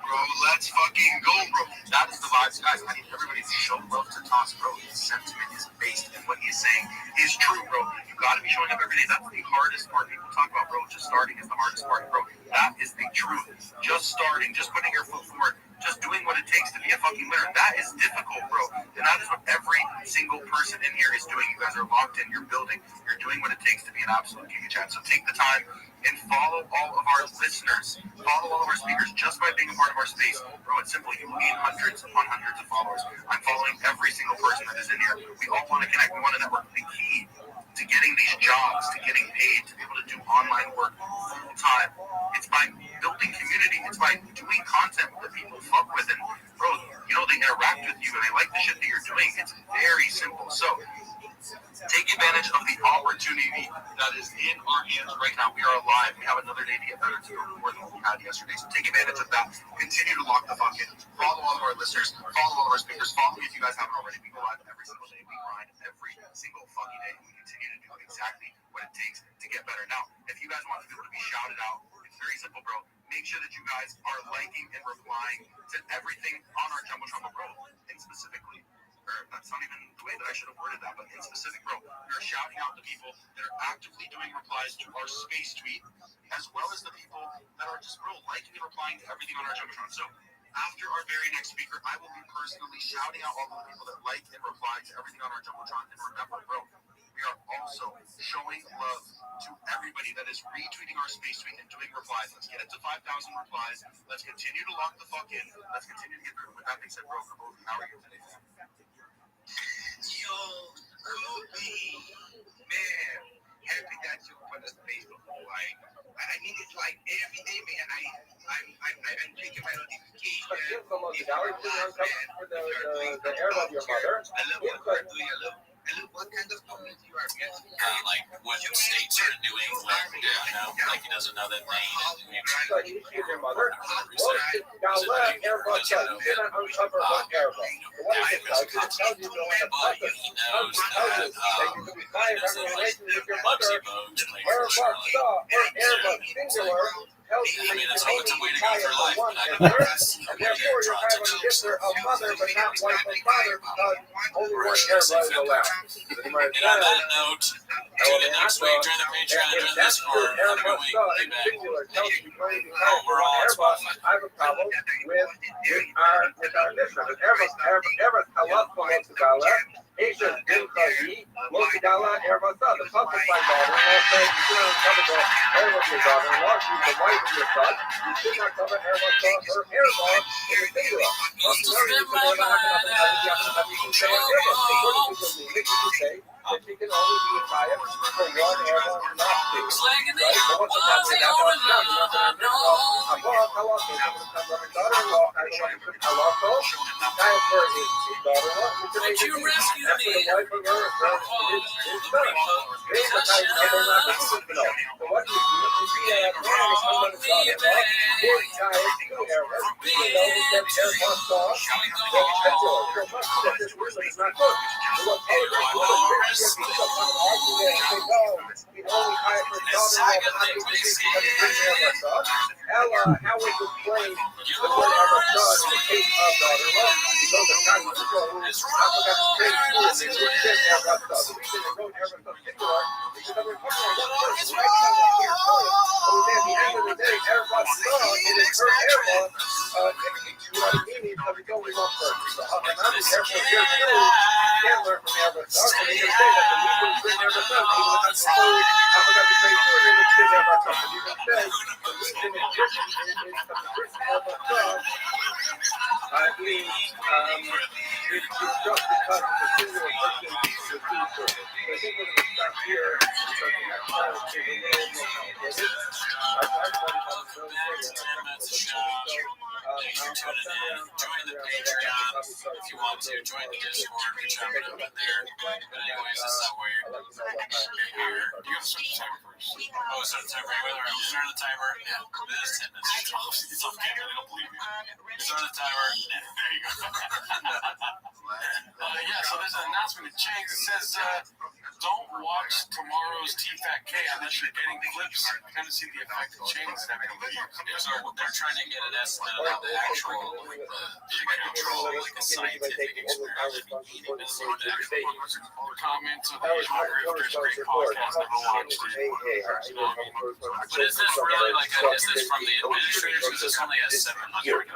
Bro, let's fucking go, bro. That is the vibes, guys. I need everybody to show love to Toss, bro. His sentiment is based in what he's saying is true, bro. You gotta be showing up every day. That's the hardest part. People talk about, bro, just starting is the hardest part, bro. That is the truth. Just starting, just putting your foot forward, just doing what it takes to be a fucking winner. That is difficult, bro. And that is what every single person in here is doing. You guys are locked in, you're building, you're doing what it takes to be an absolute Giga Chat. So take the time and follow all of our listeners, follow all of our speakers just by being a part of our space. Bro, it's simple. You will gain hundreds upon hundreds of followers. I'm following every single person that is in here. We all want to connect. We want to network. The key to getting these jobs, to getting paid, to be able to do online work full time, it's by building community. It's by doing content that people fuck with. And bro, you know, they interact with you and they like the shit that you're doing. It's very simple. So take advantage of the opportunity that is in our hands right now. We are alive. We have another day to get better to go more than what we had yesterday. So take advantage of that. Continue to lock the fuck in. Follow all of our listeners. Follow all of our speakers. Follow me if you guys haven't already. We go live every single day. We grind every single fucking day. We continue to do exactly what it takes to get better. Now, if you guys want to be able to be shouted out, it's very simple, bro. Make sure that you guys are liking and replying to everything on our Jumbotron, bro. And specifically, that's not even the way that I should have worded that, but in specific, bro, we're shouting out the people that are actively doing replies to our space tweet, as well as the people that are just, bro, liking and replying to everything on our Jumbotron. So after our very next speaker, I will be personally shouting out all the people that like and reply to everything on our Jumbotron. And remember, bro, we are also showing love to everybody that is retweeting our space tweet and doing replies. Let's get it to 5,000 replies. Let's continue to lock the fuck in. Let's continue to get through. With that being said, bro, how are you today, man? Yo, Kobe, man, happy that you put a space before. I need it like every day, man. I'm checking my notifications. If you're live, man, if you're doing the your mother, I love what you're doing. I love what kind of community you are, man. Like what states are in New England, you know, like he doesn't know that Maine and New Hampshire. But he knows that Bugsy Bogues played for Charlotte. I mean, it's a way to go through life, but I and don't birth, and therefore you're kind of a gifter of mother, but not wife and father, because only one hair is allowed. And on that note, tune in next week, join the Patreon, join the Discord every week. Be back. We're all on Spotify. I have a problem with our listeners. Ever Talakala, Asian Dinkayi, Mokidala, Erbasa, the public my daughter-in-law said you shouldn't cover the hair of your daughter-in-law, she's the wife of your son. You should not cover Erbasa, her hair loss in the singular. That she can only be a buyer for one hair loss, not two. Right? What's the problem? Daughter-in-law, But you rescued me. So what do how we explain the word ever son in the case of daughter-in-law? Because the time of people who I forgot to say school, they would say ever son. The reason they wrote ever son singular is because they're talking about one person, right? So at the end of the day, everyone's son, it is her everyone. You know what I mean? Because it's only one person. So I'm not careful here too. You can't learn from ever son. So they can say that the legal is written ever son, even if that's true. I forgot to say school, they would say ever son. But you can say the reason it's written is because it's written ever son. It's just because it's a singular person to do so. So I think we're going to stop here because the next time is a little more complicated. Join the Patreon if you want to. Join the Discord. Reach out to them there. But anyways, this is how we're here. You got to start the timer first. Oh, start the timer. Wait, start the timer. Yeah, it is 10 minutes. It's on camera. They don't believe me. Start the timer. Yeah, there you go. Yeah, so there's an announcement that changed. It says, don't watch tomorrow's TFAT-K unless you're getting clips. Kind of see the effect of change is having on the views. Yeah, so they're trying to get an estimate of the actual, like a scientific experiment. Comments on the usual grifters, great podcast, never watched it. But is this really like is this from the administrators? Because this only has 700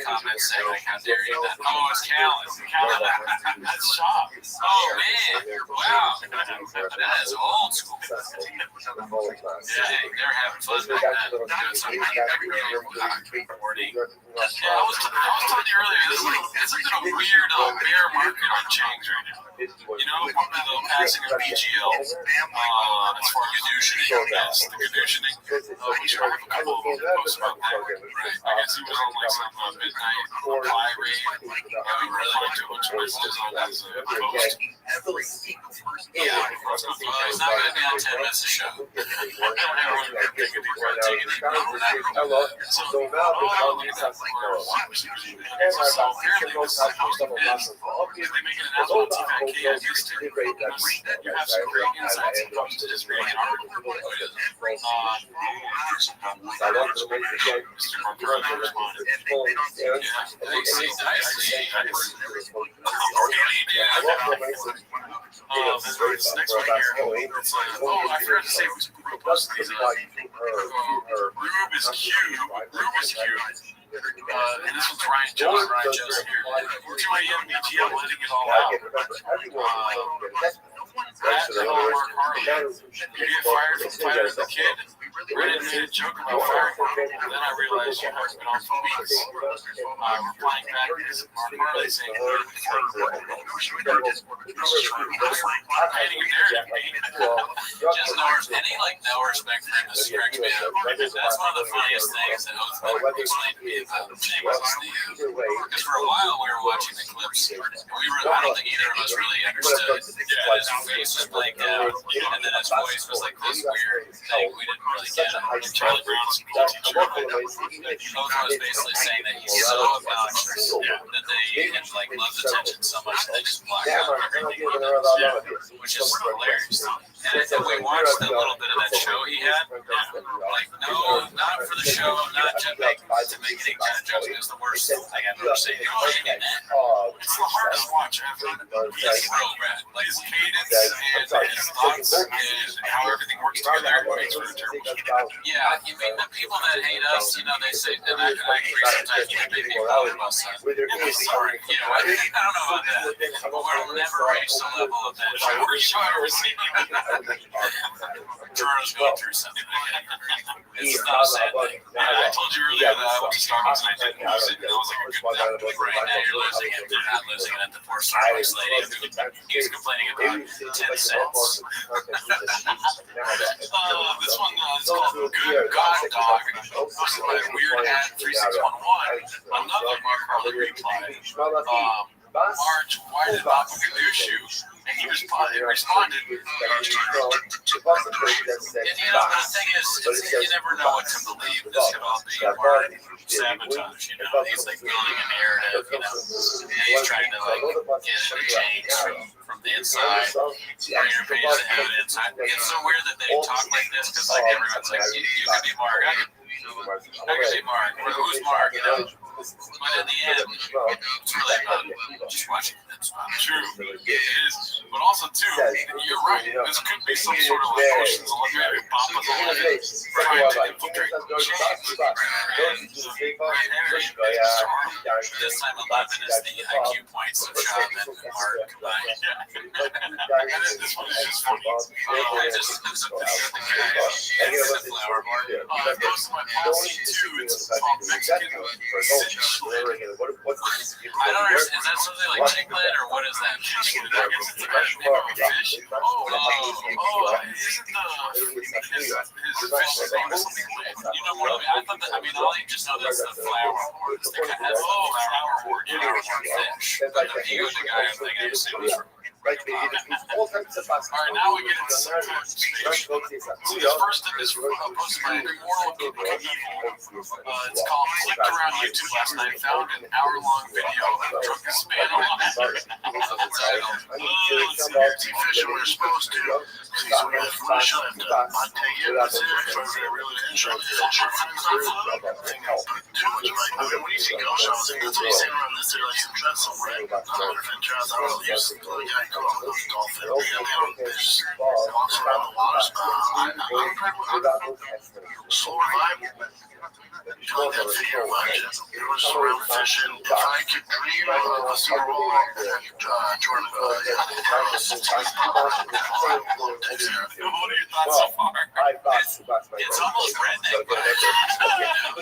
comments saying like, how dare you that? Oh, it's Callan. That's shock. Oh man, wow. That is old school. Yeah, they're having fun like that. Yeah, I was telling you earlier, this has been a weird bear market on change right now. You know, from the passing of BGL, as far as conditioning, yes, the conditioning. We should have a couple of posts about that. Right. I guess he was on like some midnight tirade. We really went to a bunch of messages on that as a post. Yeah, it's not going to be on 10 minutes a show. They make an announcement on TFAK. You have some great insights and comes to just reading an article. Next one here. I forgot to say we posted these. Rube is cute. And this one's Ryan Joseph here. 2 a.m. BGL letting it all out. You get fired from fighting as a kid. Reddit made a joke about firing him. And then I realized you haven't been on for weeks. Replying back is Mark Marley saying, hiding a narrative. Just any no respect for him is correct, man. That's one of the funniest things that Oathman explained to me about James because for a while we were watching the clips. I don't think either of us really understood. Yeah, his face was blanked out, and then his voice was like this weird thing we didn't really get. Charlie Brown's cool teacher. Oathman was basically saying that he's so obnoxious that they love attention so much that they just block out everything, which is hilarious. And we watched a little bit of that show he had. No, not for the show, not to make any kind of jokes. It was the worst thing I've ever seen. It's the hardest watch ever. It's real bad. His cadence and his thoughts and how everything works together makes for a terrible show. Yeah, you mean the people that hate us, they say, and I agree sometimes you can make people out of us. Sorry, I don't know about that, but we'll never reach the level of that. Toronto's going through something. It's not a sad thing. I told you earlier that I went to Starbucks and I didn't lose it. That was like a good thing. Right now you're losing it. They're not losing it at the poor Starbucks lady. He was complaining about 10 cents. This one is called Good God Dog. Posted by Weird Ad 3611. Another Mark Harley reply. Marge, why did Papa Ganoush you? And he responded. The thing is, you never know what to believe. This could all be part of sabotage. He's building a narrative. He's trying to get it to change from the inside. Bringing pages of evidence. It's so weird that they talk like this because everyone's like, you could be Mark. I could be Mark. Who's Mark? But in the end, it's really about just watching. That's not true. It is. But also, too, you're right. This could be some sort of Ocean's 11, Papa's 11, trying to infiltrate change. This time 11 is the IQ points of Sean and Mark combined. And then this one is just funny. It's the flower mark. I posted my policy, too. It's called Mexican. I don't understand. Is that something like chicklet or what is that? I guess it's a fish. Isn't his fish name something weird? You know more than me. I thought that, all you just know that's the flower horn. That's the flower horn. Fish. But the ego the guy I'm thinking is All right, now we get into some kind of speech. The first thing is posted by Immortal Evil. It's called Clicked Around YouTube last night. Found an hour-long video of drunken Spaniel. It's efficient when you're supposed to. He's with Rothschild. I take it. That's it. Really interesting. Too much like when you see ghost shows, that's what he's saying around this area, like some dress over it. I don't know if it dress. I don't know. Use the guy called dolphin. Fish. Walks around the water spout. Slow revival. Like that video it was around fishing. If I could dream of a Super Bowl, Jordan, What are your thoughts so far? It's almost redneck, but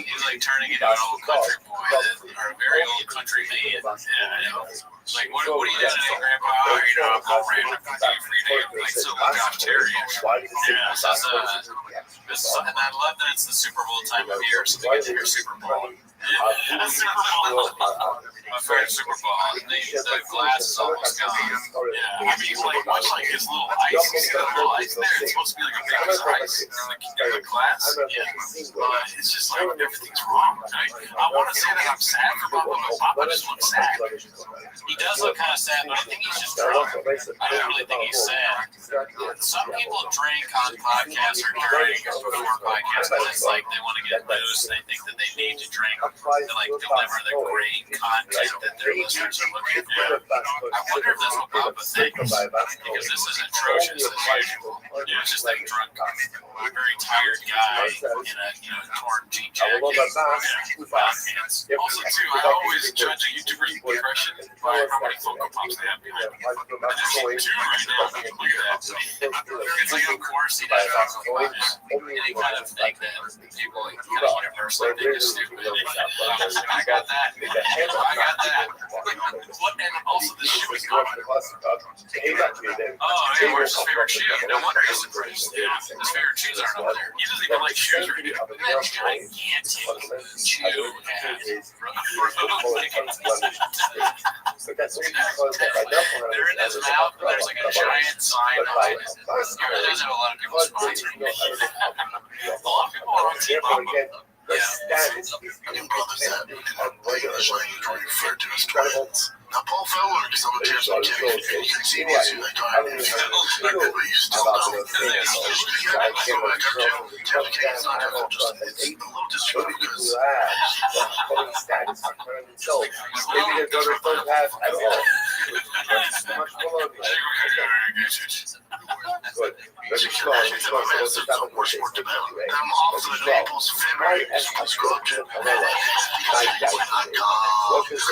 he's turning into an old country boy, or a very old country man. What are you doing today, Grandpa? I'm home random free day. So Josh Terry. And I love that it's the Super Bowl time of year, so they get to hear Super Bowl. Super Bowl. My favorite Super Bowl. The glass is almost gone. Yeah, much like his little ice. He's got a little ice there. It's supposed to be like a big piece of ice. The glass. Yeah. It's just everything's wrong. I want to say that I'm sad for Papa, but Papa just looks sad. He does look kind of sad, but I think he's just drunk. I don't really think he's sad. Some people drink on podcasts or drink before podcasts because it's they want to get news and they think that they need to drink to deliver the great content that their listeners are looking for. I wonder if that's what Papa thinks, because this is atrocious as usual. It's just drunk, very tired guy in a torn jean jacket. Also, too, I always judge a YouTuber's impression by how many Funko Pops they have behind me. I just see 2 right now. Look at that. It's of course, he does Funko Pops. Any kind of thing that people kind of universally think is stupid. I got that. What, and also the shoe is gone. Oh, hey, where's his favorite shoe? No wonder he's surprised. Yeah, his favorite shoes aren't over there. He doesn't even like shoes right now. That gigantic shoe they're in his mouth, but there's like a giant sign on it. It does have a lot of people sponsoring it. A lot of people are on Team Mamba. New brothers that English language are referred to as twins. Now, Paul Feller is on the tears of Jake, and you can see these two that die. But you still know. You gotta go back up to Taylor King is not difficult, just it's a little disrespectful because Maybe their daughters don't have at all. Good. Let's go. I'm off to the Naples family club trip.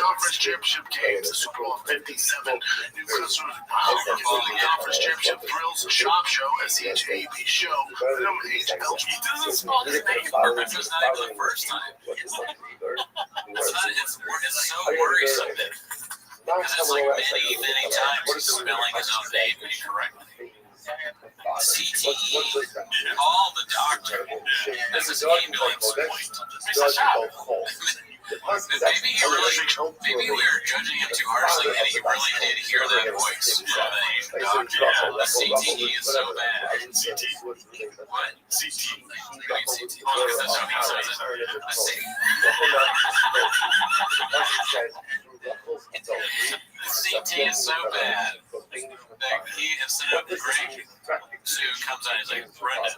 Conference championship game, the Super Bowl 57. Newcastle Conference championship thrills shop show, SHAP show. Minimum age eligible. He doesn't spell his name correct, just not even the first time. It's so worrisome because it's like many times he's spelling his own name incorrectly. CTE, call the doctor. This is ambulance point. Mr. Shop. Maybe we were judging him too harshly, and he really did hear that voice. The CTE is so bad. What? CTE. CTE. Oh, that's how he says it. Let's see. The CT is so bad that he, instead of Greg, Sue comes out and he's like, Brenda,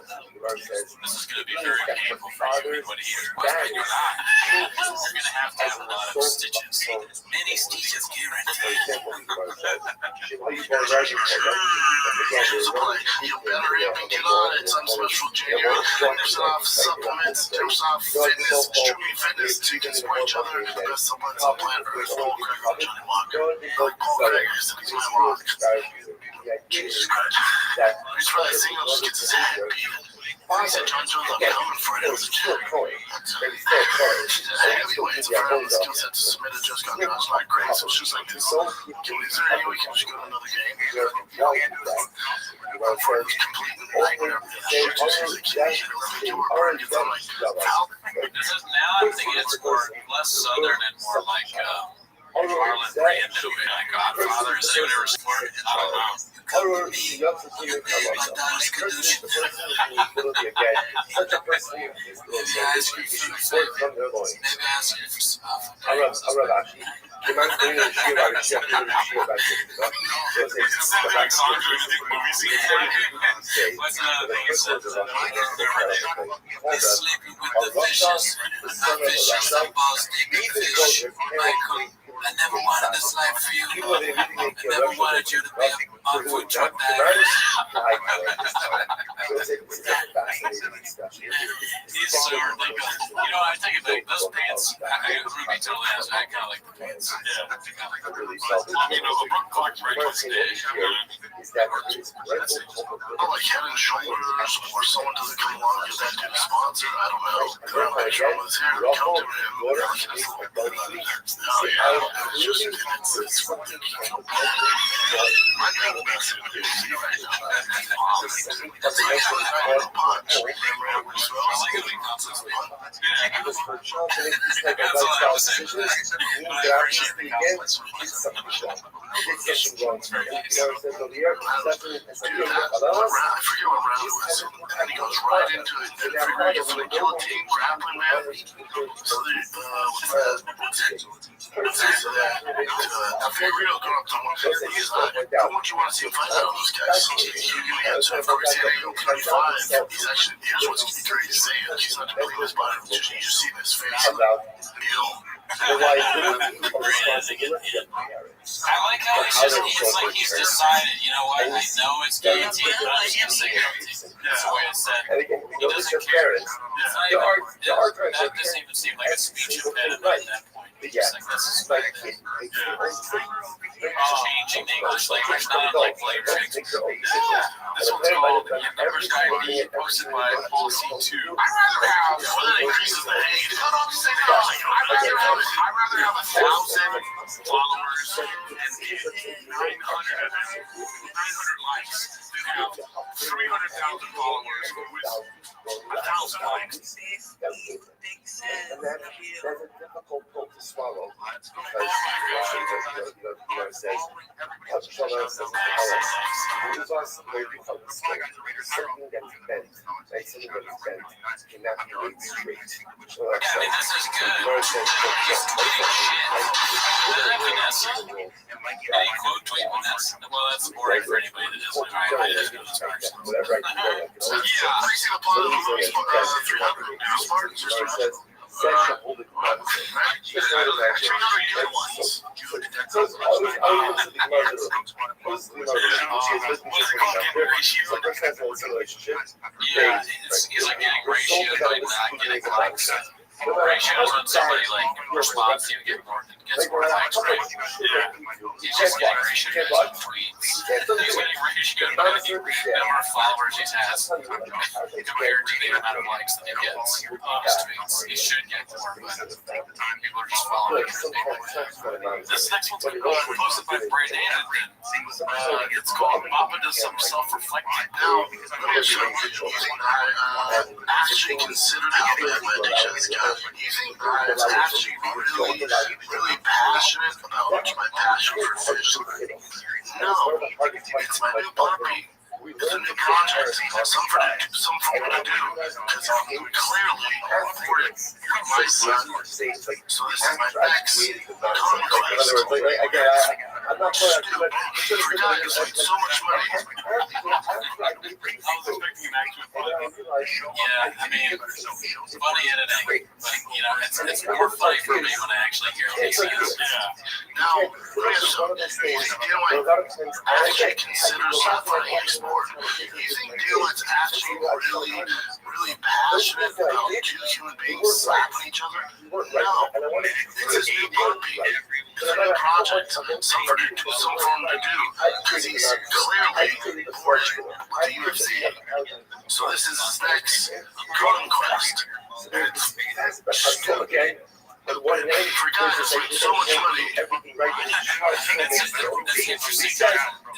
this is going to be very painful for you. What he was in your eye. You're going to have a lot of stitches. Many stitches guaranteed. You better even get on it. Some special junior. There's off supplements, there's off fitness, streaming fitness, so you can support each other. The best supplements on planet Earth. Paul Craig on Johnny Walker. Paul Craig is my rock. Jesus Christ. He's probably single, just gets his head beat. He said, John Jones, I'm coming for it. It was a kid. Heavyweight, it's a friend with the skill set to submit it. Just got Josh like crazy. So she's like, is there any way we can just go to another game? My friend was completely like, whatever. She's like, you were already like, now I'm thinking it's more less southern and more like Marlon Brando and Godfather. Has anyone ever seen it? I don't know. I never wanted this life for you. I never wanted you to be a food truck bag. He's so like, I think about those pants. Ruby totally has that kind of like the pants. Yeah. The Clark's right on stage. Like Head and Shoulders, or someone doesn't come along and give that dude a sponsor. I don't know. They're like, Jones here, come to him. Oh, yeah. It's just, it's fucking my God, the best in the UFC right now. That's the next one. Punch. And he goes right into it. Then figuring it's the guillotine grappling match. So I feel real good up to one. I want you want to see him fight out of those guys. He's actually, here's what's going to be crazy to say. He's not depleting his body. You just see in his face. I like how it's like he's decided, you know what, I know it's guaranteed, but I'm just going to say guaranteed. That's the way it's said. He doesn't care. It's not even, that doesn't even seem like a speech impediment at that point. Just like this is back. Changing the English language, not like flavor. This one's called Your Numbers Guide B, posted by Policy 2. I'd rather have one that increases the hate. No, I'm just saying, I'd rather have 1,000 followers and 900 likes than have 300,000 followers with 1,000 likes. And that's a difficult pill to swallow because says, help each other says, lose us, we become scared. Something that's bent, right? Something that's bent cannot be laid straight. Yeah, I mean, this is good. He's tweeting shit. Any quote tweet Vanessa? Well, that's boring for anybody that doesn't know. I just know this person. Whatever I can do, Yeah, I see the plot of those 300 Spartans or something. Sexual holding on. Just not as actually. So I was listening to yeah, he's like getting ratioed by not getting likes. Ratios when somebody like responds to you gets more likes, right? Yeah. He's just getting ratioed by some tweets. He's getting ratioed by the number of followers he has compared to the amount of likes that he gets on his tweets. He should get more, but people are just following him. This next one's posted by Brandon. It's called Papa Does Some Self-Reflecting. Now, let me show you. I actually considered how bad my addiction has gotten. You think I was actually really passionate about my passion for fish? No, it's my new puppy. It's a new project. Something to do. Because I'm clearly important for my son. So this is my next conquest. I'm not stupid. For a guy who's made so much money. I was expecting an actual funny. Yeah, I mean, it's funny editing, but you know, it's more funny for me when I actually hear what he says. Now, I actually consider sci-fi sport. You think Dylan's actually really passionate about two human beings slapping each other? No, it's his new puppy. It's a new project, something to do, because he's clearly bored with the UFC. So this is his next conquest. It's stupid. For a guy that's made so much money, I think that's interesting. It's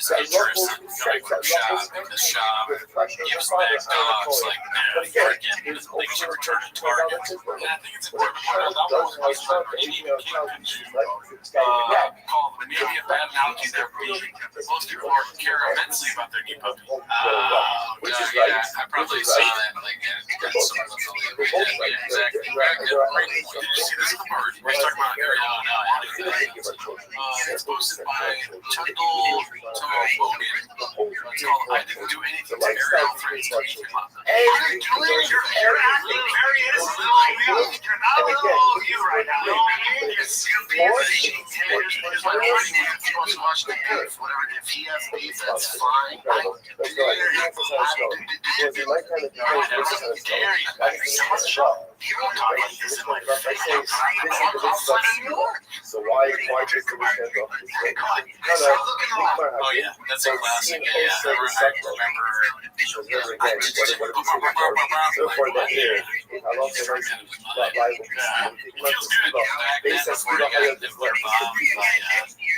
interesting coming from shop, and the shop gives back dogs like freaking things you return to Target. And I think it's important to point out that one was maybe even King could do called maybe a bad analogy there would be most people care immensely about their new puppy. Yeah, I probably saw that like some of the yeah, exactly. Did you see this bird? We're talking about it's posted by Tundle Tobonian. It's called I Didn't Do Anything to Ariel Threats to Eat Your Mom. hey, you're acting very innocent. You're not a little you right now. Here's my warning. If he wants to watch the beef, whatever, if he has beef, that's fine. I dare you. You don't talk like this in my face. So why just the weekend off this way? Oh yeah, that's a classic. Yeah, I remember.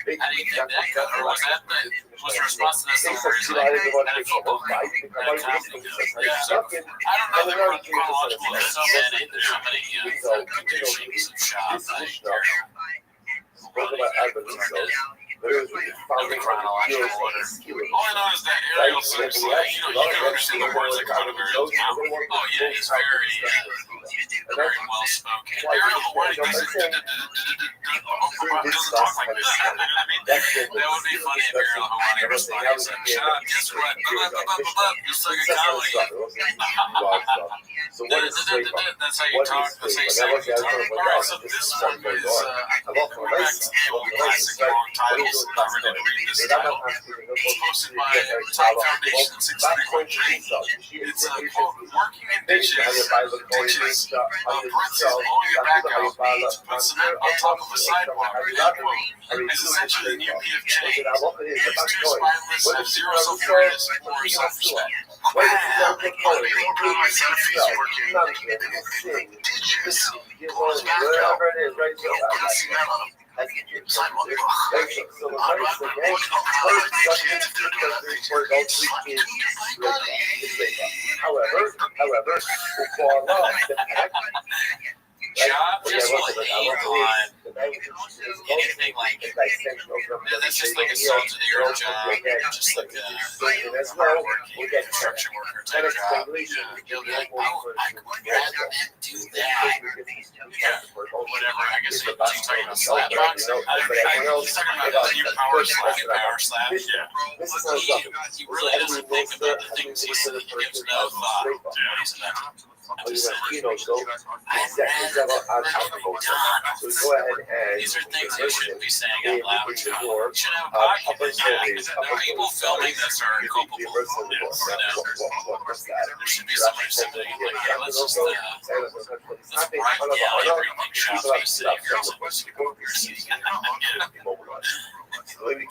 How do you think that got? Or was that was your response to this? I don't know that we're chronological. There's so many conditions and shops. All I know is that Ariel seems like, you can understand the words that come out of Ariel's mouth. Oh yeah, he's very well spoken. Ariel Hawaiian doesn't talk like this. You know what I mean? That would be funny if Ariel Hawaiian responded and said, "Shut up, guess what? You suck at comedy." So what is sleep? That's how you talk. That's how you say it. Alright, so this one is, going back to the old classic long titles. Not ready to read this title. It's posted by Type Foundation 631J. It's quote, working in ditches, parentheses, blowing your back out, to put cement on top of a sidewalk, end quote, is essentially the new PFJ. Gives two spineless of zero self-awareness or self-respect. However, for love, Job just like anything like that's just like a salt to the earth job, just like a hardworking construction worker type job. You'll be like, oh, I would rather do that. Yeah, whatever. I guess he's talking about slap box. He's talking about the new power slap and power slap. Yeah. He really doesn't think about the things he gives no thought. He's these are things you shouldn't be saying out loud. You should have a podcast. People filming this are culpable. There should be somebody simply like, hey, let's just write down everything shots we say.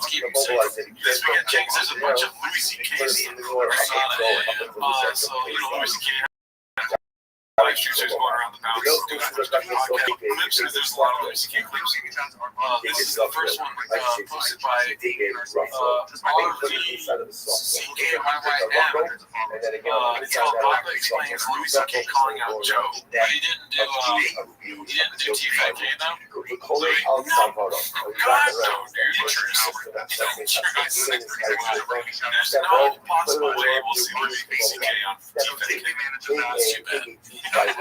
Keep them safe. There's a bunch of Louis C.K.'s in the so, Louis C.K. live streams going around the bounce. There's a lot of Louis C.K. clips. This is the first one posted by all of the C.K. YYM. It's called Papa Explains Louis C.K. Calling Out Joe. But he didn't do T5K though. God, no, dude. There's no possible way we'll see Louis C.K. on T5K. That's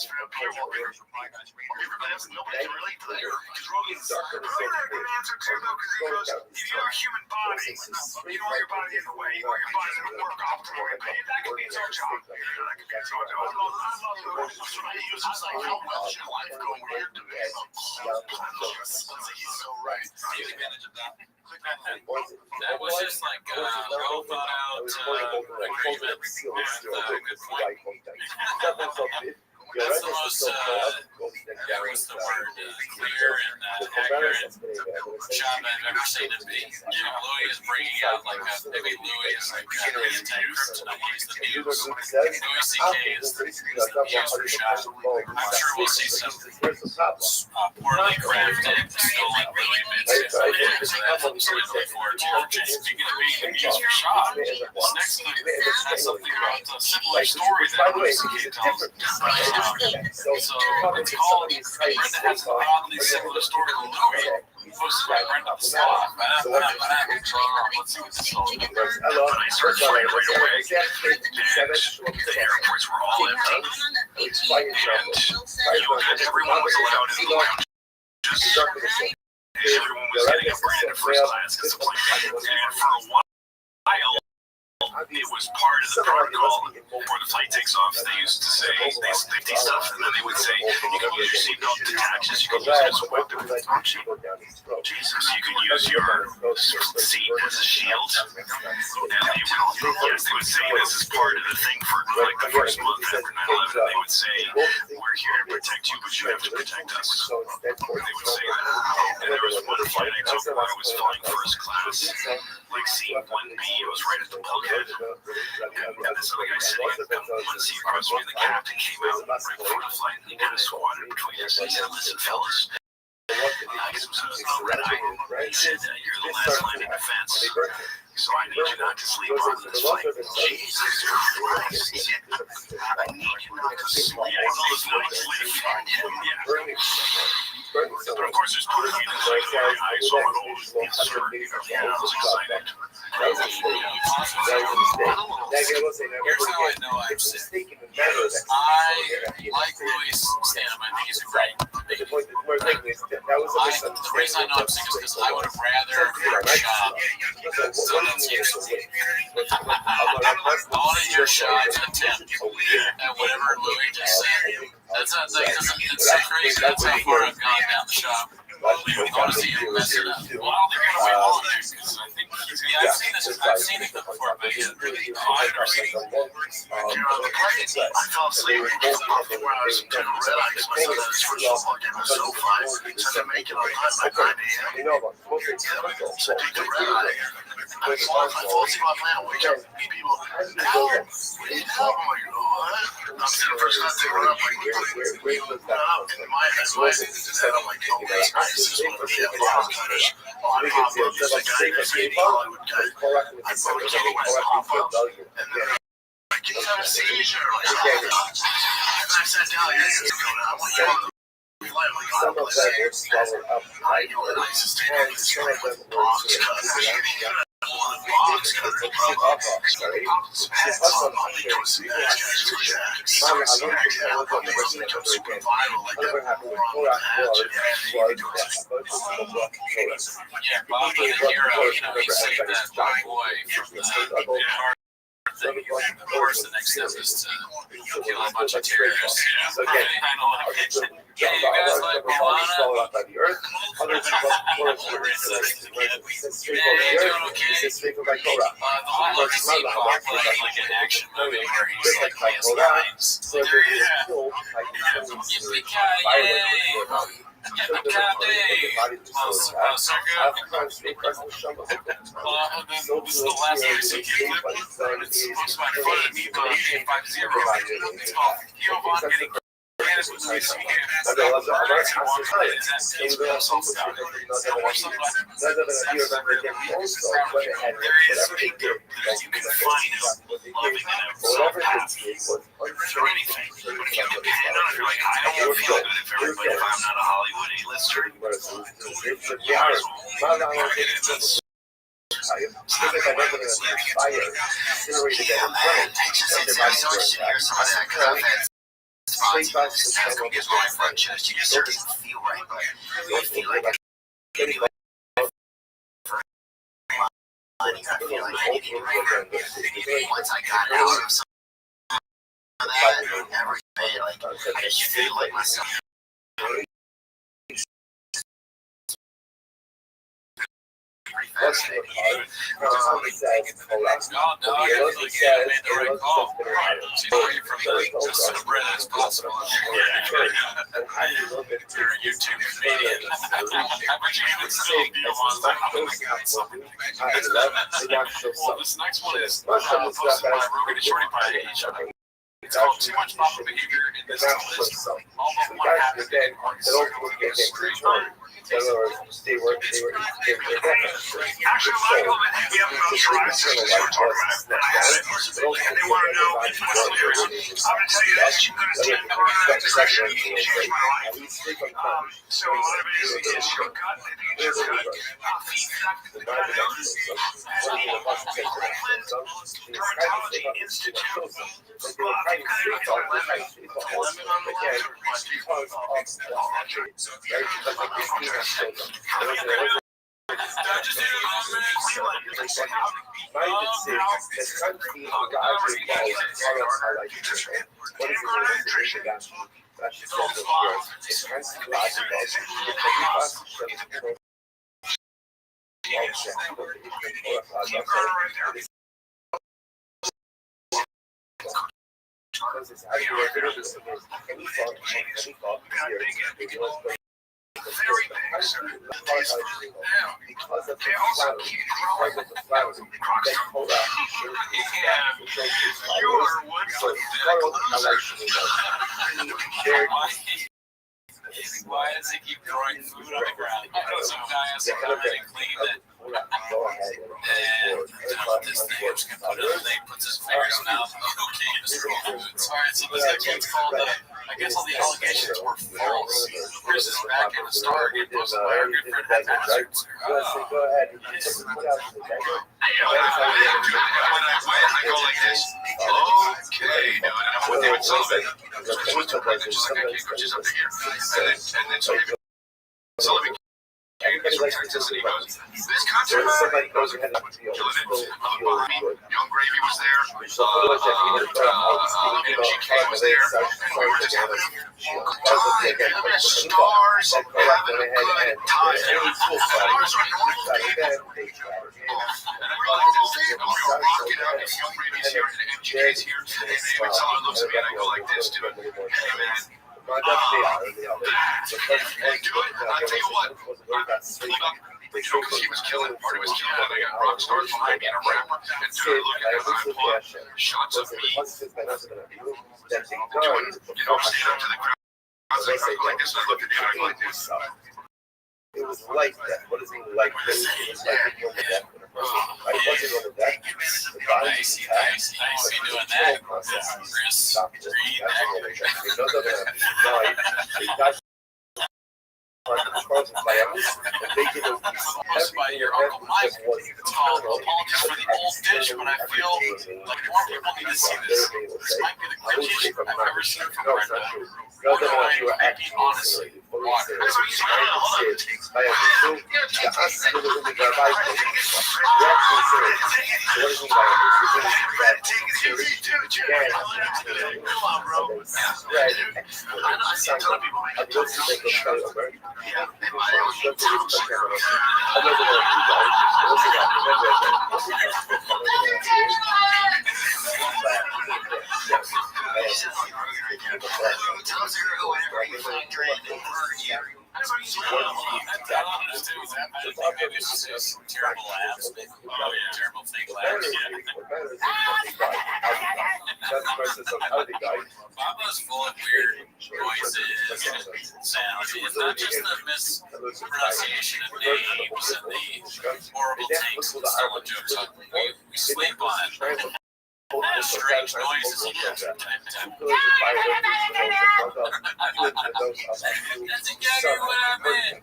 too bad. Nobody can relate to that because Rogan's darker than an answer too though, because he goes, if you have a human body, you don't want your body in the way, you want your body to work optimally. That could be our job. That could be our job. I love the Rogan. He was just like, how well is your life going here today? He's so right. Take advantage of that. That was just like well thought out agreement and good point. That's the most, what's the word, clear and accurate shot I've ever seen him be. Louis is bringing out maybe Louis is like the anti-kryptonite, he's the muse. Louis C.K. is the muse for shot. I'm sure we'll see some poorly crafted, stolen Louis bits. I'm so looking forward to speaking of being the muse for shot. This next thing has something about a similar story that Louis C.K. tells. So it's called Brenda has an oddly similar story to Louis. Posted by Brenda Sloth. Let's see what this song is. I started flying right away, and the airports were all empty, and everyone was allowed in the lounge. Everyone was getting upgraded to first class because the plane, and for a while, it was part of the protocol before the flight takes off. They used to say safety stuff, and then they would say you can use your seatbelt detaches, you can use it as a weapon. Jesus, you can use your seat as a shield. And they would say this is part of the thing for like the first month after 9/11. They would say we're here to protect you, but you have to protect us. They would say that. And there was one flight I took where I was flying first class, like seat 1B. It was right at the bulkhead. And this other guy sitting at one seat across from me, the captain came out right before the flight and he kind of squatted between us. He said, listen, fellas, this was a red eye. He said, you're the last line of defense. So I need you not to sleep on this flight. Jesus Christ. I need you not to sleep on those nights defend him. But of course, there's part of me that's like, I saw it all as absurd. I was excited. Here's how I know I'm sick. I like Louis stand-up. I think he's a great comedian. The reason I know I'm sick is because I would have rather heard Shab than see I wanted your Shab's attempt at whatever Louis just said. That's not like, it's so crazy. That's how far I've gone down the Shab. I want to see him mess it up. Well, I don't think I'm going to wait long because I think I've seen it before, but he's really I've never seen it. I fell asleep because I was 4 hours and took a red eye because my son had his first football game at SoFi. So I didn't make it on time by 9 a.m. So I took the red eye. I fall asleep on my plan. I wake up, meet people. Help! We need help. I'm like, what? I'm sitting first class, they run up like, in my head, so I said, I'm like, oh, that's nice. This is one of the box cutters. I pop up, there's a guy that's a Hollywood guy. I broke it over with pop up, and then I get a seizure. And I sat down, I want you on the some of them were swallowed up. I know it. I sustained this box cutter. Box cutter. Sorry. Yeah, Bob the hero, he saved that boy from the car thing. Of course, the next step is to kill a bunch of terrorists. I know. Yeah, you guys like Moana? By the earth, others I love to see Bob like an action movie where he's like playing lines. There he is. Yippee-ki-yay! Yippee-ki-yay! So good. And then this is the last recent clip. It's supposed to be in front of me, but 850. It's called Giovanni getting That's gonna get my front chest. You just start to feel right, but you feel like I feel like I need to get once I got out of some of that, every day, like I just feel like myself. This next one is posted by Rogan and Shorty page. It's called Too Much Papa Behavior in This List. All but one happened in straight time. They were Actually, a lot of people that hit me up about psoriasis because we're talking about that. And they want to know my solution. I'm going to tell you this. I'm going to take the correct direction. It changed my life. So a lot of it is shortcut. I think it's shortcut. Dermatology Institute. Very big, sir. Because of they also keep growing. You're one for the Why does he keep throwing food on the ground? Some guy has to come in and clean it. And this thing, I'm just gonna put it on the thing, puts his finger in his mouth. Okay, just roll the boots. Alright, so this gets called I guess all the allegations were false. Here's his back in the star again, posted by our good friend Hat Bastards. Go ahead. I go like this. Okay, I'm with David Sullivan. Just like I can't go something here. And then Sullivan Texas, and he goes, this concert, killing it. Young Gravy was there, MGK was there, and we were just having a good time. The best stars having a good time. Stars are going and I'm like, I'm rocking out, and Young Gravy's here, and MGK's here, and David Sullivan looks at me, and I go like this, dude. Hey, man. Hey, do it. I'll tell you what. Because he was killing, Marty was killing, and I got rock stars behind me and a rapper, and dude, look at that, I pull up shots of me doing, stand up to the crowd, I was like this, and I look at him, I go like this. It was like that. What does it mean like this? It was like being on the deck when a person I wasn't on the deck. The body was Nice doing that. Chris, Almost by your Uncle Mike. It's called Apologies for the Old Dish, but I feel like more people need to see this. This might be the cringiest I've ever seen from Brenda. Creepy, honestly. Water. Terrible abs, terrible fake labs. Baba's full of weird noises and sounds. It's not just the mispronunciation of names and the horrible takes and stolen jokes. We sleep on it. Strange noises he does from time to time. That's exactly what I meant.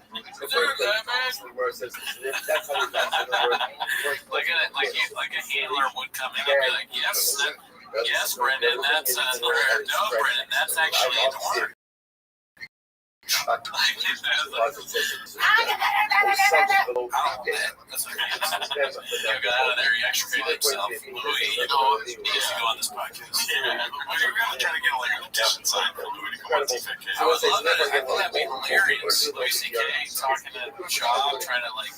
Like a handler would come in and be like, yes, Brendan, that's no, Brendan, that's actually an order. Go out of there, he extricated himself. Louis, you know, he needs to go on this podcast. Yeah, we're going to try to get like a petition signed for Louis to come on TFK. I would love that. I think that'd be hilarious. Louis C.K. talking to Shaw, trying to like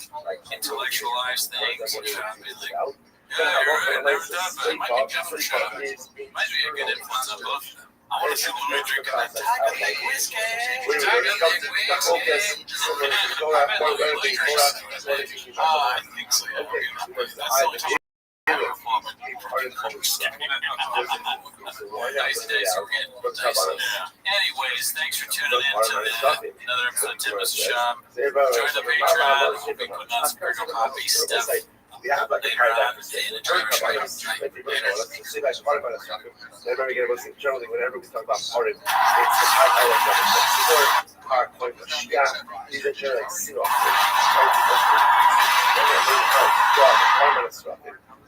intellectualize things, and Shaw be like, yeah, you're right, never done, but it might be good for Shaw. Might be a good influence on both of them. I want to see Louis drinking that Tiger Lake whiskey. Tiger Lake whiskey. I think so, yeah. That's so nice day, so we're getting nice. Anyways, thanks for tuning in to another episode of Tim Mr. Shop. Join the Patreon. We'll be putting on some Virgo Coffee stuff. We have like a paradigm generally whenever we talk about art, it's the part point of these are generally like single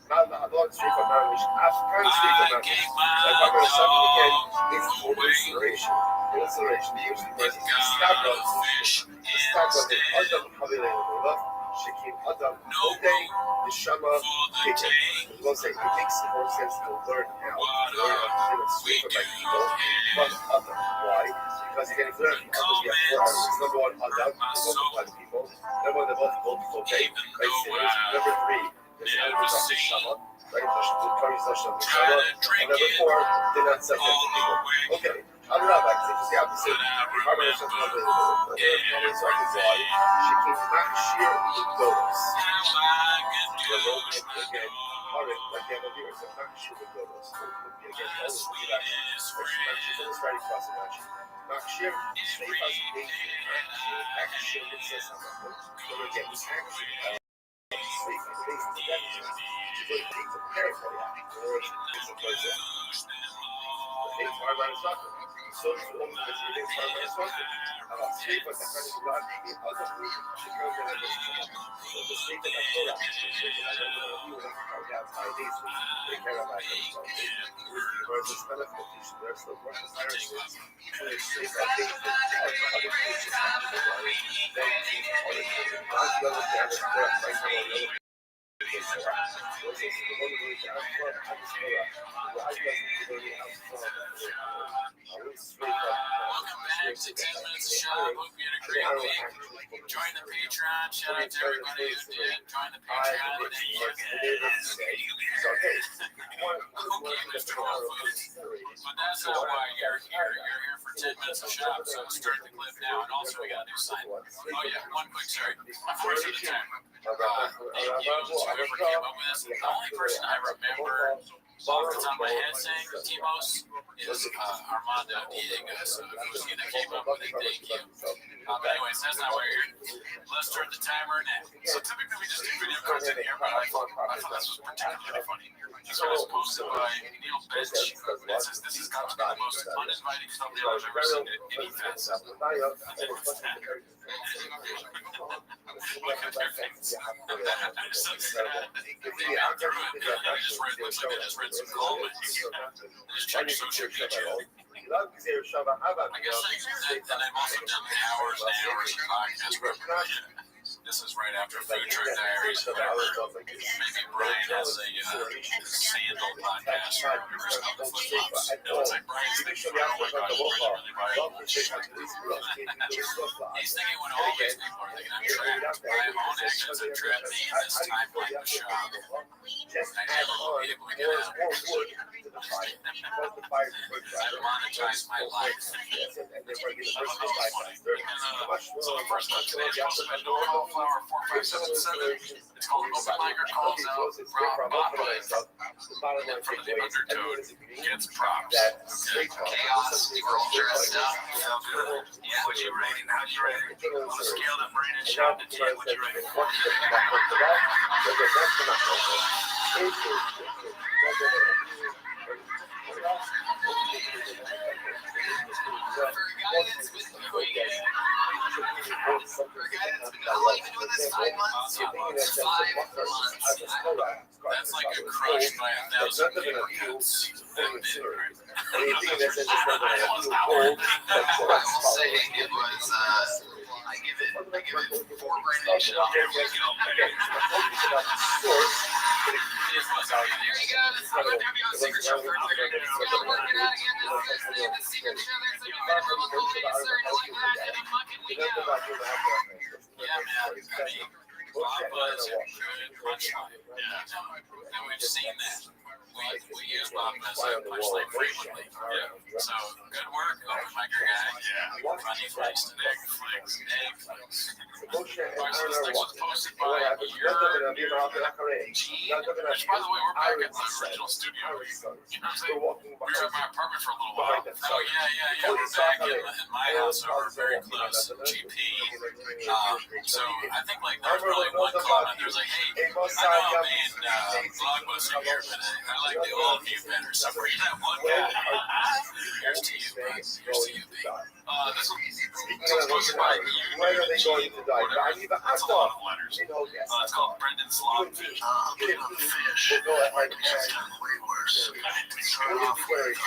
not long street from Maryland. After street from Maryland, like I'm going to something again. It's total inspiration. Shakim Adam, Day, Neshama, Pikin. We'll say it makes more sense to learn how to learn super by people, but Adam. Why? Because you can learn others. You have 4 hours. Number 1, Adam, multiply the people. Number 1, they're both multiple day. Number 3, there's another Shama, right? And number 4, they're not subject to people. Okay. I'm not like this. The opposite. I'm going to say something about it. So I can say, she came back sheer dodos. Again, all right, like that, here. So back sheer dodos. Again, always be that. She's right across the match. Action, stay fast, action, it says something. So we're getting action. Sleep, please, she's going to take some care for you. Or it's a person. Okay, it's hard on soccer. So it's the only person who thinks hard on soccer. Sleep with the kind of blood, the other group, she goes in and doesn't. So the sleep in the Torah, I don't know if you want to come down 5 days, so they care about themselves. Whereas it's benefit, there's the work of viruses. So they sleep, I think, other places, Welcome back to 10 Minutes of Shop. Hope you had a great week. Join the Patreon. Shout out to everybody who did. Join the Patreon. Thank you guys. Okay, Mr. Whole Foods. But that's not why you're here. You're here for 10 Minutes of Shop. So start the clip now. And also, we got a new sign. Oh, yeah. One quick, sorry. Before the timer. Thank you to whoever came up with this. The only person I remember off the top of my head saying Timos is Armando Diego. So who's going to came up with it? Thank you. But anyways, that's not where you're. Let's start the timer now. So typically we just do video content here, but I thought this was particularly funny. This one was posted by Neil Bench. It says this has got to be the most uninviting thumbnail I've ever seen at any fest. Look at their face. I'm so sad. I just read some comments. Just checked social media. I guess then I've also done hours and hours of podcast preparation. This is right after Food Truck Diaries. Maybe Brian has a sandal podcast or whatever. It's like Brian's thinking when oh my god, he's thinking when all these people are thinking I'm trapped. My own actions have trapped me in this timeline of shop. I never will be able to get out. I've monetized my life. So the first one today is also by Normal Flower 4577. It's called Open Micer Calls Out Rob Botway. And then from the Undertoad gets props. Chaos, you were all dressed up. You felt good. Yeah, what'd you rate it? How'd you rate it? On a scale of Brandon Shop to 10, what'd you rate it? For a guy that's been doing it, I've been doing this 5 months. 5 months. That's like a crush by 1,000 paper cuts. I will say it was. I give it 4 Brandon Shop. There we go. There you go. This is how I'm having on Secret Show. We're going to work it out again. This is the Secret Show. There's a new member of the sir. Like that. And a fucking we go. Yeah, man. I mean, Bob Buzz and good punchline. Yeah. And we've seen that. We use Bob Buzz and punchline frequently. Yeah. So good work, open micer guy. Yeah. Funny face today. Egg flicks. This thing was posted by your G, which by the way, we're back at the original studio. You know what I'm saying? We were at my apartment for a little while. Oh yeah. We're back in my house, so we're very close. GP. So I think like there was probably one comment. There was like, hey, I know I'm being Blockbuster here, but I like the old view better. So for that one guy, here's to you, Here's to you, this was posted by you. That's a lot of letters. It's called Brendan Slogfish. I'm getting on the fish. It's gotten way worse. We started off with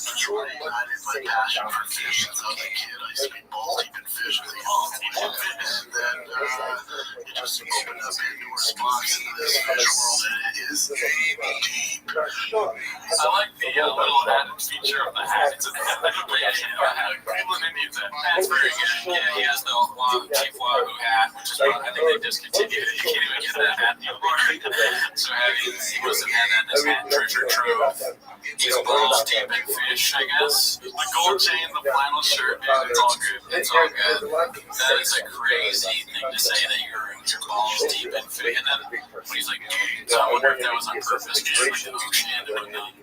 Detroit ignited my passion for fish since I was a kid. I used to be balls deep in fish with the and then it just opened up into a spot in this fish world, and it is deep. I like the little added feature of the hat. It's a Cleveland Indians hat. That's very good. Yeah, he has the Chief Wahoo hat, which is I think they discontinued it. You can't even get that hat anymore. So he must have had that in his hat treasure trove. He's balls deep in fish, I guess. The gold chain, the flannel shirt, man, it's all good. It's all good. That is a crazy thing to say that you're balls deep in food. And then when he's like, so I wonder if that was on purpose. Just like, oh shit, and whatnot.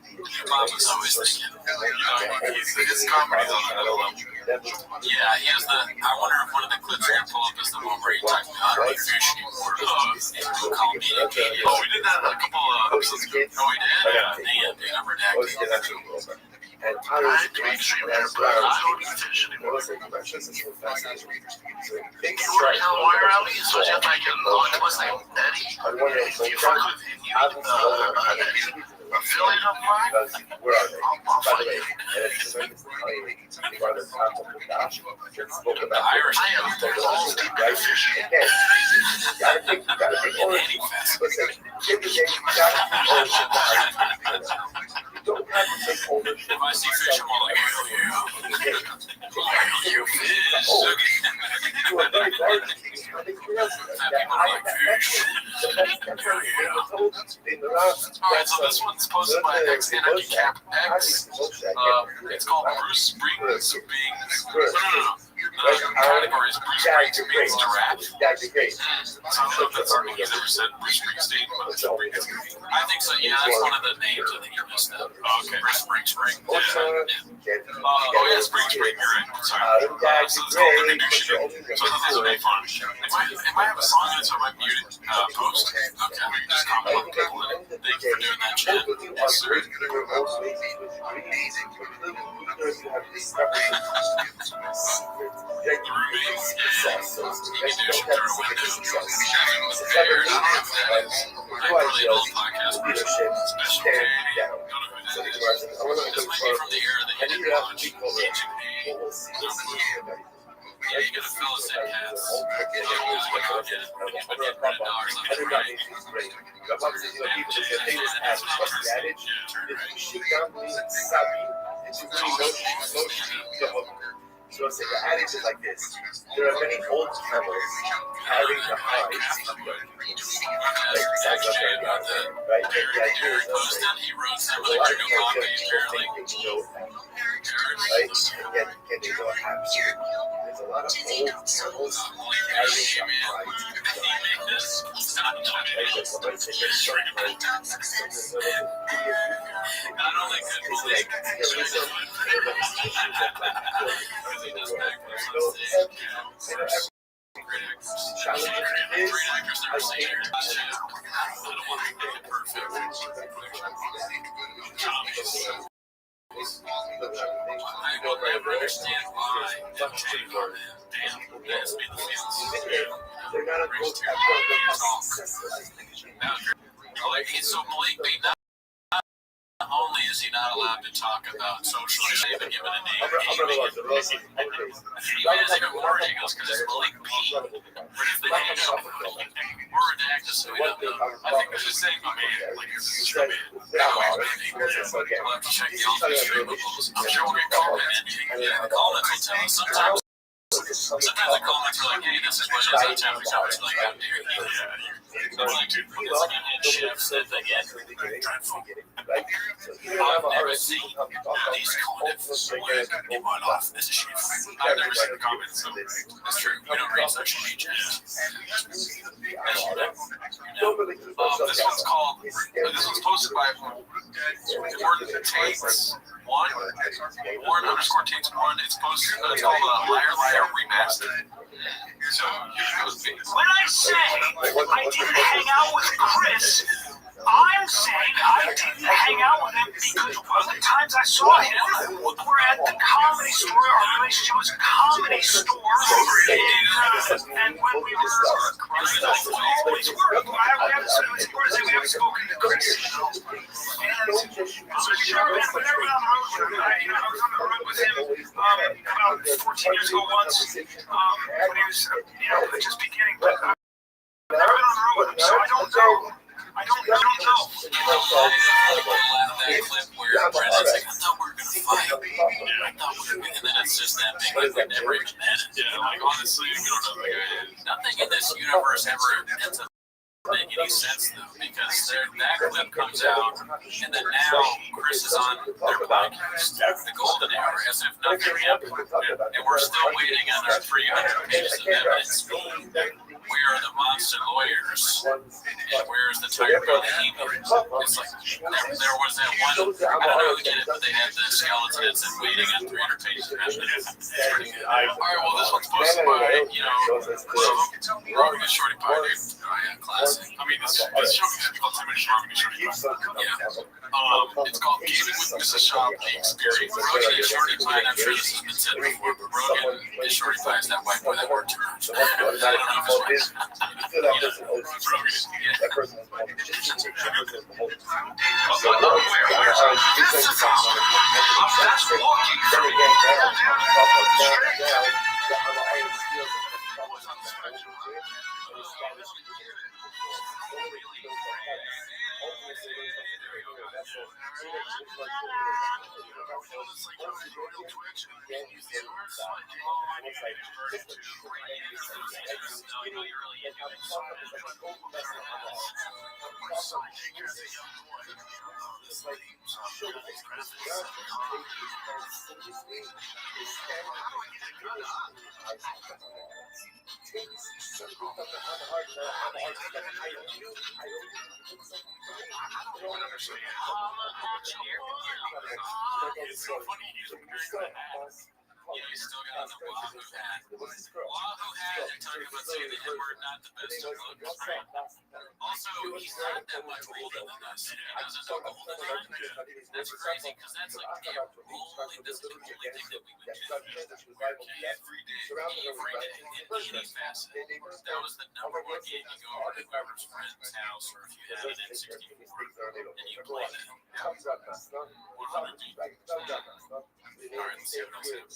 Bob was always thinking, his comedy's on another level. yeah, he has the. I wonder if one of the clips we're gonna pull up is the one where he talks about how to be fishing or call me and Katie. Oh, we did that a couple episodes ago. Oh, we did? Yeah. Damn, dude, I'm redacting. I had to make sure that I don't eat fish anymore. You want to tell why around me? So just like an octopus named Eddie. You fuck with him, you eat affiliate of mine? I'll fight you. The Irish I am balls deep in fishing. If I see fish, I'm all like, hell yeah. You fish. People are like, fish. Alright, so this one's posted by X Energy Cap X. It's called Bruce Springs being. No. The category is Bruce Springs being giraffe. So I don't know if that's something he's ever said, Bruce Springsteen, but I think so, yeah, that's one of the names I think you missed out. Okay. Spring. Oh yeah, Spring, you're right. Sorry. So it's called The Reduction. So this will be fun. It might have a song in it, so I might mute it post. Okay, just comment on people in it. Thank you for doing that, chat. Yes, sir. The roommates, yeah. You can do shit through a window. Prepared. I don't know if that is. I really old podcast person. Special K. Don't know who that is. This might be from the era that you didn't watch. YouTube. No clue. Yeah, you gotta fill us in, cats. You don't lose what you get. But get rid of dogs left and right. So say the adage is like this: there are many old camels carrying the hides. Right? He wrote something like Trigger Poppy, apparently. Right? And they don't have there's a lot of old camels carrying the hides. Not only good believe I will never understand why. Damn, that's been the feels. So Malik B, not only is he not allowed to talk about social, he's not even given a name. He has even more ridiculous because it's Malik B. What if they name something? We're redacted, so we don't know. I think they're just saying, my man, like, this is your man. We'll have to check the office streamables. I'm sure we'll get called in. Yeah, the comments will tell us. Sometimes the comments are like, hey, this is what it is. Sometimes the comments are like, how dare you? I'm like, dude, because like a head chef said that, yeah, dreadful. I've never seen these comments in my life as a chef. I've never seen the comments, so that's true. You don't read social media. This one's called, this one's posted by Warren Tates 1, Warren _ Tates 1. It's posted, it's called Liar Remastered. So, when I say I didn't hang out with Chris, I'm saying I didn't hang out with him because one of the times I saw him, we're at the Comedy Store. Our relationship was a Comedy Store. And when we were always work, we haven't spoken to Chris. And so sure, man, whenever I'm on the road, I was on the road with him about 14 years ago once, when he was, just beginning. But I've never been on the road with him, so I don't know. I don't know. That clip where Brendan's like, I thought we were going to fight. I thought we were going to, and then it's just that thing like we never even met it. Yeah, like honestly, we don't know the guy. Nothing in this universe ever ends up making any sense though, because that clip comes out, and then now Chris is on their podcast, The Golden Hour, as if nothing happened, and we're still waiting on our 300 pages of evidence. we are the monster lawyers, and where's the tiger behind the It's like, there was that one, I don't know who did it, but they had the skeleton that said waiting on 300 pages. All right, well, this one's posted by, Rogan and Shorty Pie, dude. Oh, yeah, classic. I mean, this show is called 10 Minutes Rogan and Shorty Pie. Yeah. It's called Gaming with Mrs. Shop, the experience. Rogan and Shorty Pie, and I'm sure this has been said before, but Rogan and Shorty Pie is that white boy that wore turns. I don't know if it's That person is This is That's walking from Yeah, he's still got the Wahoo hat. Wahoo hat, they're talking about saying the N-word, not the best of looks, right? Also, he's not that much older than us. He doesn't know golden time. That's crazy, because that's like the only, this is the only thing that we would do every day, in any facet. That was the number one game. You go over to whoever's friend's house, or if you had an N64, and you play that. 100 deep. All right, let's see what else happens.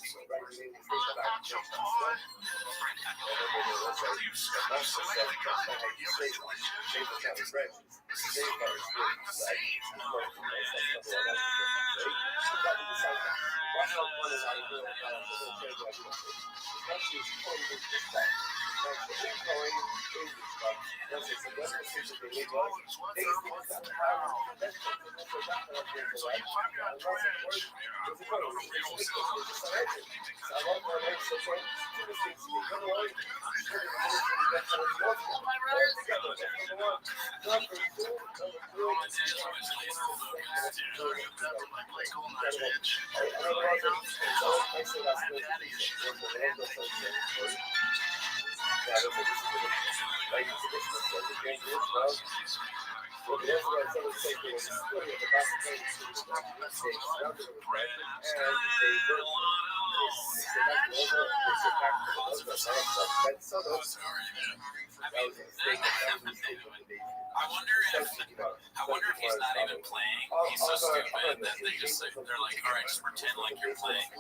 I wonder if he's not even playing. He's so stupid that they just like, they're like, all right, just pretend like you're playing.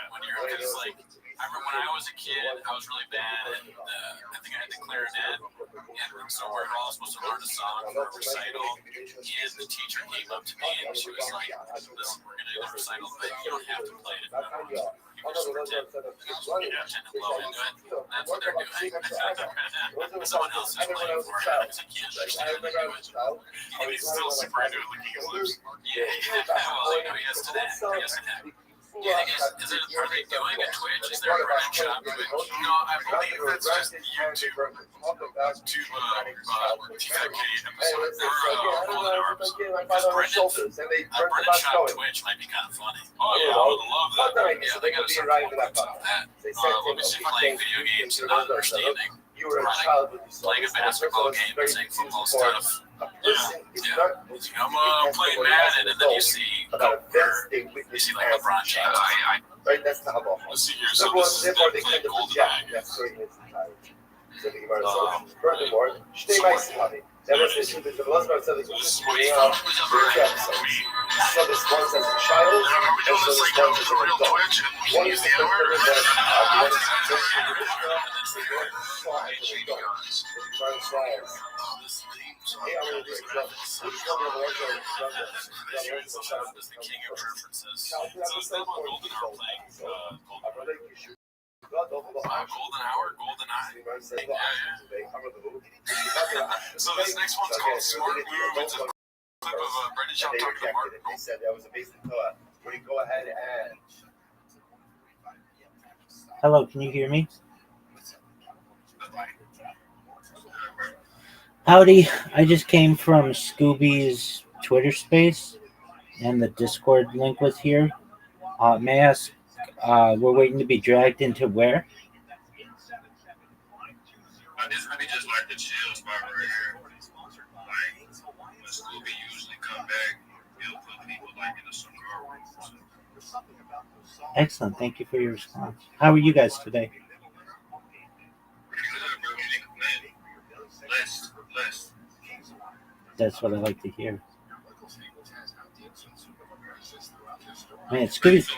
When you're, because like, I remember when I was a kid, I was really bad at, I think I had the clarinet, and so we're all supposed to learn a song for a recital, and the teacher came up to me and she was like, listen, we're going to do the recital, but you don't have to play it. You can just pretend to blow into it. That's what they're doing. Someone else is playing for it. I was a kid, and he's still super into it, licking his lips. Yeah, well, you know, he has to that. He has to that. Yeah, are they doing a Twitch? Is there a Reddit shop Twitch? No, I believe that's just YouTube to dedicate episodes or Golden Arms. Because Brendan shop Twitch might be kind of funny. Oh yeah, I would love that. Yeah, they got to start pulling clips off that. Let me see, playing video games and not understanding. Playing a basketball game and saying football stuff. Yeah. I'm playing Madden, and then you see like LeBron James. Let's see here. So this is them playing GoldenEye. Golden Hour, Golden Eye. So this next one's called Smart Move. It's a clip of Brendan Schaub talking to Martin. They said that was a basic thought. We go ahead and. Hello, can you hear me? Howdy, I just came from Scooby's Twitter space, and the Discord link was here. May I ask, we're waiting to be dragged into where? It's really just like the chill spot right here. Like when Scooby usually come back, he'll put people like in a cigar room. Excellent, thank you for your response. How are you guys today? Blessed. That's what I like to hear. Man, Scooby.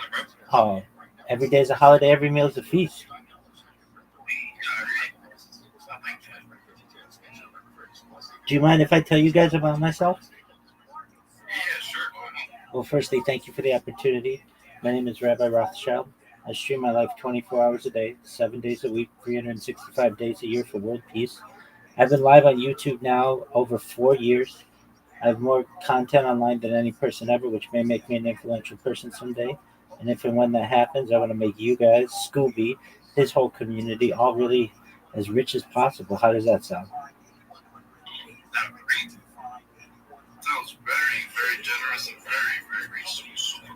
Oh, every day is a holiday, every meal is a feast. Do you mind if I tell you guys about myself? Yeah, sure. Well, firstly, thank you for the opportunity. My name is Rabbi Rothschild. I stream my life 24 hours a day, 7 days a week, 365 days a year for world peace. I've been live on YouTube now over 4 years. I have more content online than any person ever, which may make me an influential person someday. And if and when that happens, I want to make you guys, Scooby, his whole community, all really as rich as possible. How does that sound? Sounds very, very generous and very, very super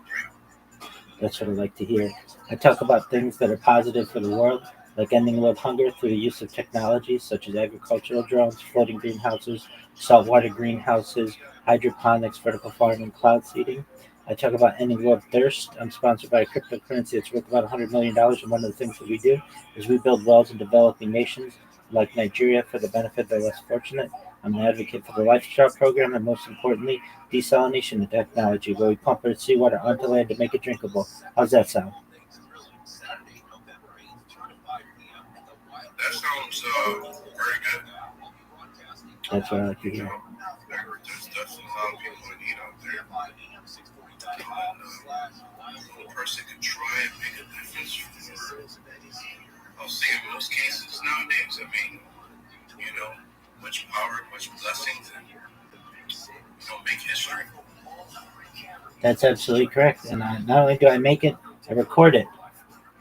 great. That's what I like to hear. I talk about things that are positive for the world, like ending world hunger through the use of technologies such as agricultural drones, floating greenhouses, saltwater greenhouses, hydroponics, vertical farming, cloud seeding. I talk about ending world thirst. I'm sponsored by a cryptocurrency that's worth about $100 million, and one of the things that we do is we build wells in developing nations like Nigeria for the benefit of the less fortunate. I'm an advocate for the lifestyle program, and most importantly, desalination technology, where we pump our seawater onto land to make it drinkable. How's that sound? That sounds very good. That's what I like to hear. There's definitely a lot of people in need out there. A person can try and make a difference for, I'll say in most cases nowadays, I mean, much power, much blessings, and, make history. That's absolutely correct. And not only do I make it, I record it.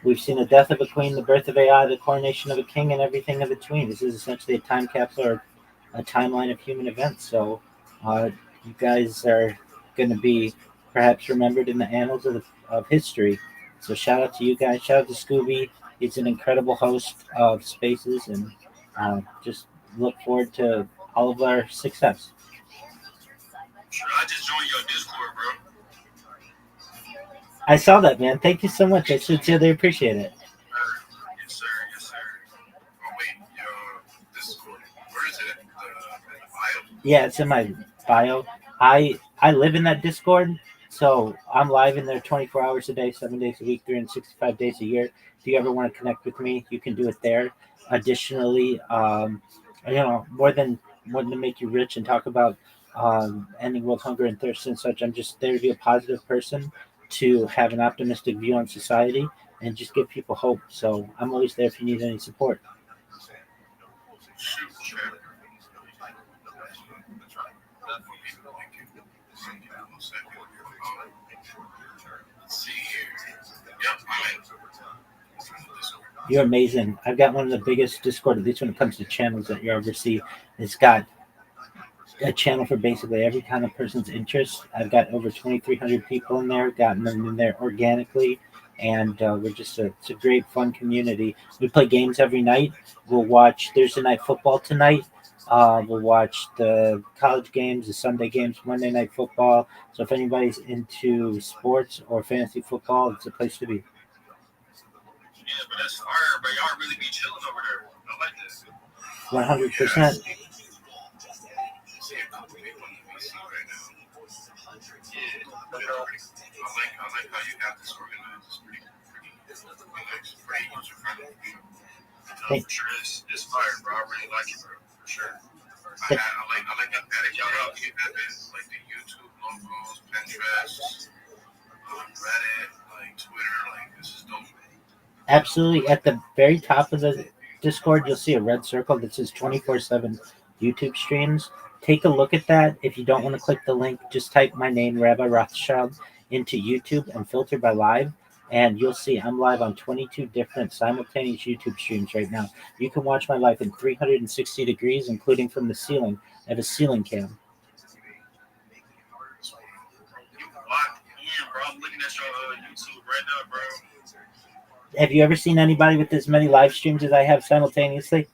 We've seen the death of a queen, the birth of AI, the coronation of a king, and everything in between. This is essentially a time capsule or a timeline of human events. So you guys are going to be perhaps remembered in the annals of history. So shout out to you guys. Shout out to Scooby. He's an incredible host of spaces, and just look forward to all of our success. Sure, I just joined your Discord, bro. I saw that, man. Thank you so much. I sincerely appreciate it. Yes, sir. Oh, wait, your Discord. Where is it? In the bio? Yeah, it's in my bio. I live in that Discord, so I'm live in there 24 hours a day, 7 days a week, 365 days a year. If you ever want to connect with me, you can do it there. Additionally, more than wanting to make you rich and talk about ending world hunger and thirst and such, I'm just there to be a positive person, to have an optimistic view on society, and just give people hope. So I'm always there if you need any support. You're amazing. I've got one of the biggest Discord, at least when it comes to channels that you ever see. It's got a channel for basically every kind of person's interest. I've got over 2,300 people in there, gotten them in there organically, and it's a great, fun community. We play games every night. We'll watch Thursday night football tonight. We'll watch the college games, the Sunday games, Monday night football. So if anybody's into sports or fantasy football, it's a place to be. Yeah, but that's fire, but y'all really be chilling over there. I like this. 100%. I like how you have this organized. It's pretty user friendly. For sure, it's fire, bro. I really like it, bro. For sure. I like that y'all out. You have it like the YouTube logos, Pinterest, Reddit, like Twitter. Like this is dope. Absolutely. At the very top of the Discord, you'll see a red circle that says 24/7 YouTube streams. Take a look at that. If you don't want to click the link, just type my name, Rabbi Rothschild, into YouTube and filter by live. and you'll see I'm live on 22 different simultaneous YouTube streams right now. You can watch my life in 360 degrees, including from the ceiling. I have a ceiling cam. Bro, I'm looking at your YouTube right now, bro. Have you ever seen anybody with as many live streams as I have simultaneously?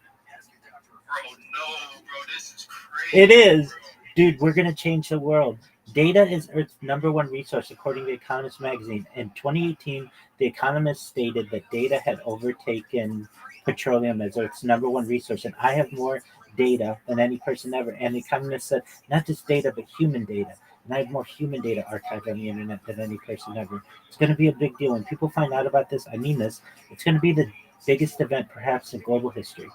Bro, no, bro, this is crazy. It is. Bro. Dude, we're going to change the world. Data is Earth's #1 resource, according to Economist magazine. In 2018, The Economist stated that data had overtaken petroleum as Earth's #1 resource, and I have more data than any person ever. And The Economist said, not just data, but human data. And I have more human data archived on the internet than any person ever. It's going to be a big deal. When people find out about this, I mean this, it's going to be the biggest event perhaps in global history.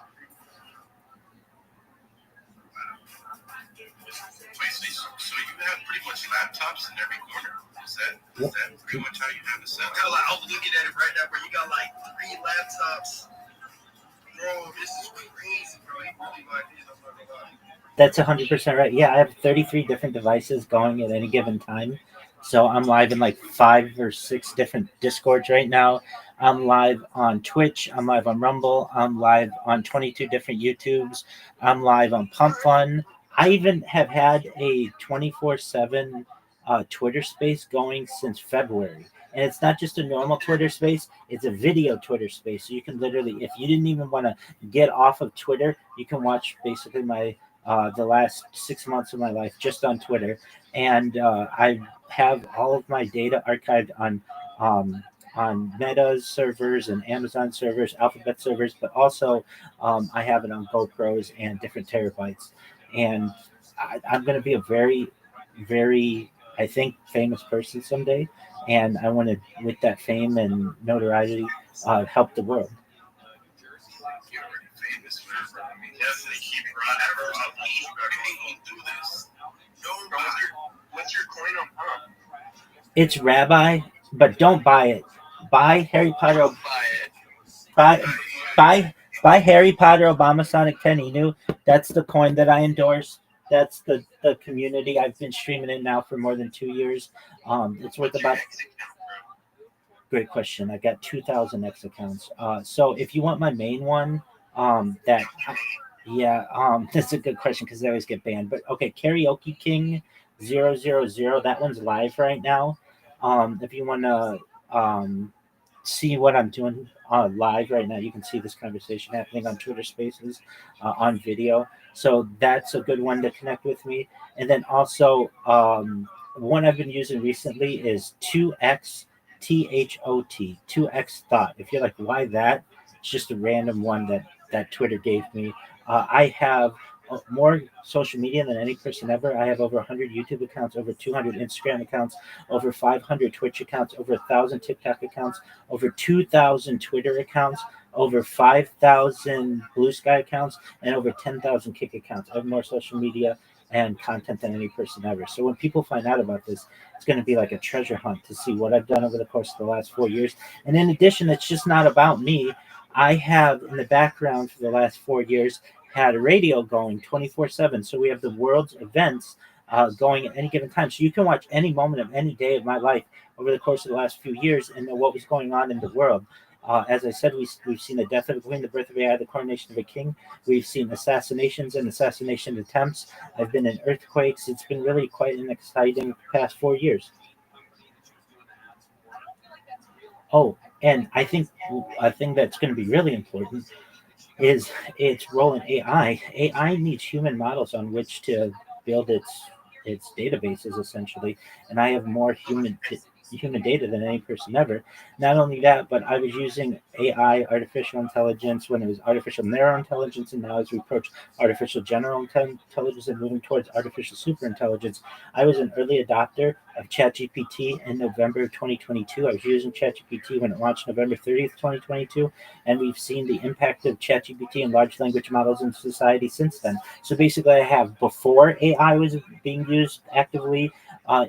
So you have pretty much laptops in every corner? Is that pretty much how you have it set up? Like, I was looking at it right now, bro. You got like 3 laptops. Bro, this is crazy, bro. You really like this. I'm not gonna lie. That's 100% right. Yeah, I have 33 different devices going at any given time. So I'm live in like 5 or 6 different Discords right now. I'm live on Twitch. I'm live on Rumble. I'm live on 22 different YouTubes. I'm live on Pump Fun. I even have had a 24/7 Twitter space going since February. And it's not just a normal Twitter space, it's a video Twitter space. So you can literally, if you didn't even want to get off of Twitter, you can watch basically my the last 6 months of my life just on Twitter, and I have all of my data archived on Meta's servers and Amazon servers, Alphabet servers, but also I have it on GoPros and different terabytes. And I'm going to be a very, very, I think, famous person someday, and I want to, with that fame and notoriety, help the world. You're already famous, man. I mean, definitely keep it right. I believe you guys are going to do this. No, bro, what's your coin on pump? It's Rabbi, but don't buy it. Buy Harry Potter. Buy Harry Potter Obama Sonic 10 Inu. That's the coin that I endorse. That's the community. I've been streaming it now for more than 2 years. It's worth about. Great question. I got 2,000 X accounts. So if you want my main one, that's a good question because they always get banned. But okay, Karaoke King 000. That one's live right now. If you want to see what I'm doing live right now, you can see this conversation happening on Twitter Spaces on video. So that's a good one to connect with me. And then also one I've been using recently is 2x THOT, 2x thought. If you're like, why that? It's just a random one that Twitter gave me. I have more social media than any person ever. I have over 100 YouTube accounts, over 200 Instagram accounts, over 500 Twitch accounts, over 1,000 TikTok accounts, over 2,000 Twitter accounts, over 5,000 Blue Sky accounts, and over 10,000 Kick accounts. I have more social media and content than any person ever. So when people find out about this, it's going to be like a treasure hunt to see what I've done over the course of the last 4 years. And in addition, it's just not about me. I have in the background for the last 4 years had a radio going 24/7. So we have the world's events going at any given time. So you can watch any moment of any day of my life over the course of the last few years and know what was going on in the world. As I said, we've seen the death of a queen, the birth of AI, the coronation of a king. We've seen assassinations and assassination attempts. I've been in earthquakes. It's been really quite an exciting past 4 years. Oh, and I think a thing that's going to be really important is its role in AI. AI needs human models on which to build its databases essentially, and I have more human data than any person ever. Not only that, but I was using AI, artificial intelligence, when it was artificial narrow intelligence, and now as we approach artificial general intelligence and moving towards artificial super intelligence. I was an early adopter of ChatGPT in November of 2022. I was using ChatGPT when it launched November 30th, 2022, and we've seen the impact of ChatGPT and large language models in society since then. So basically, I have before AI was being used actively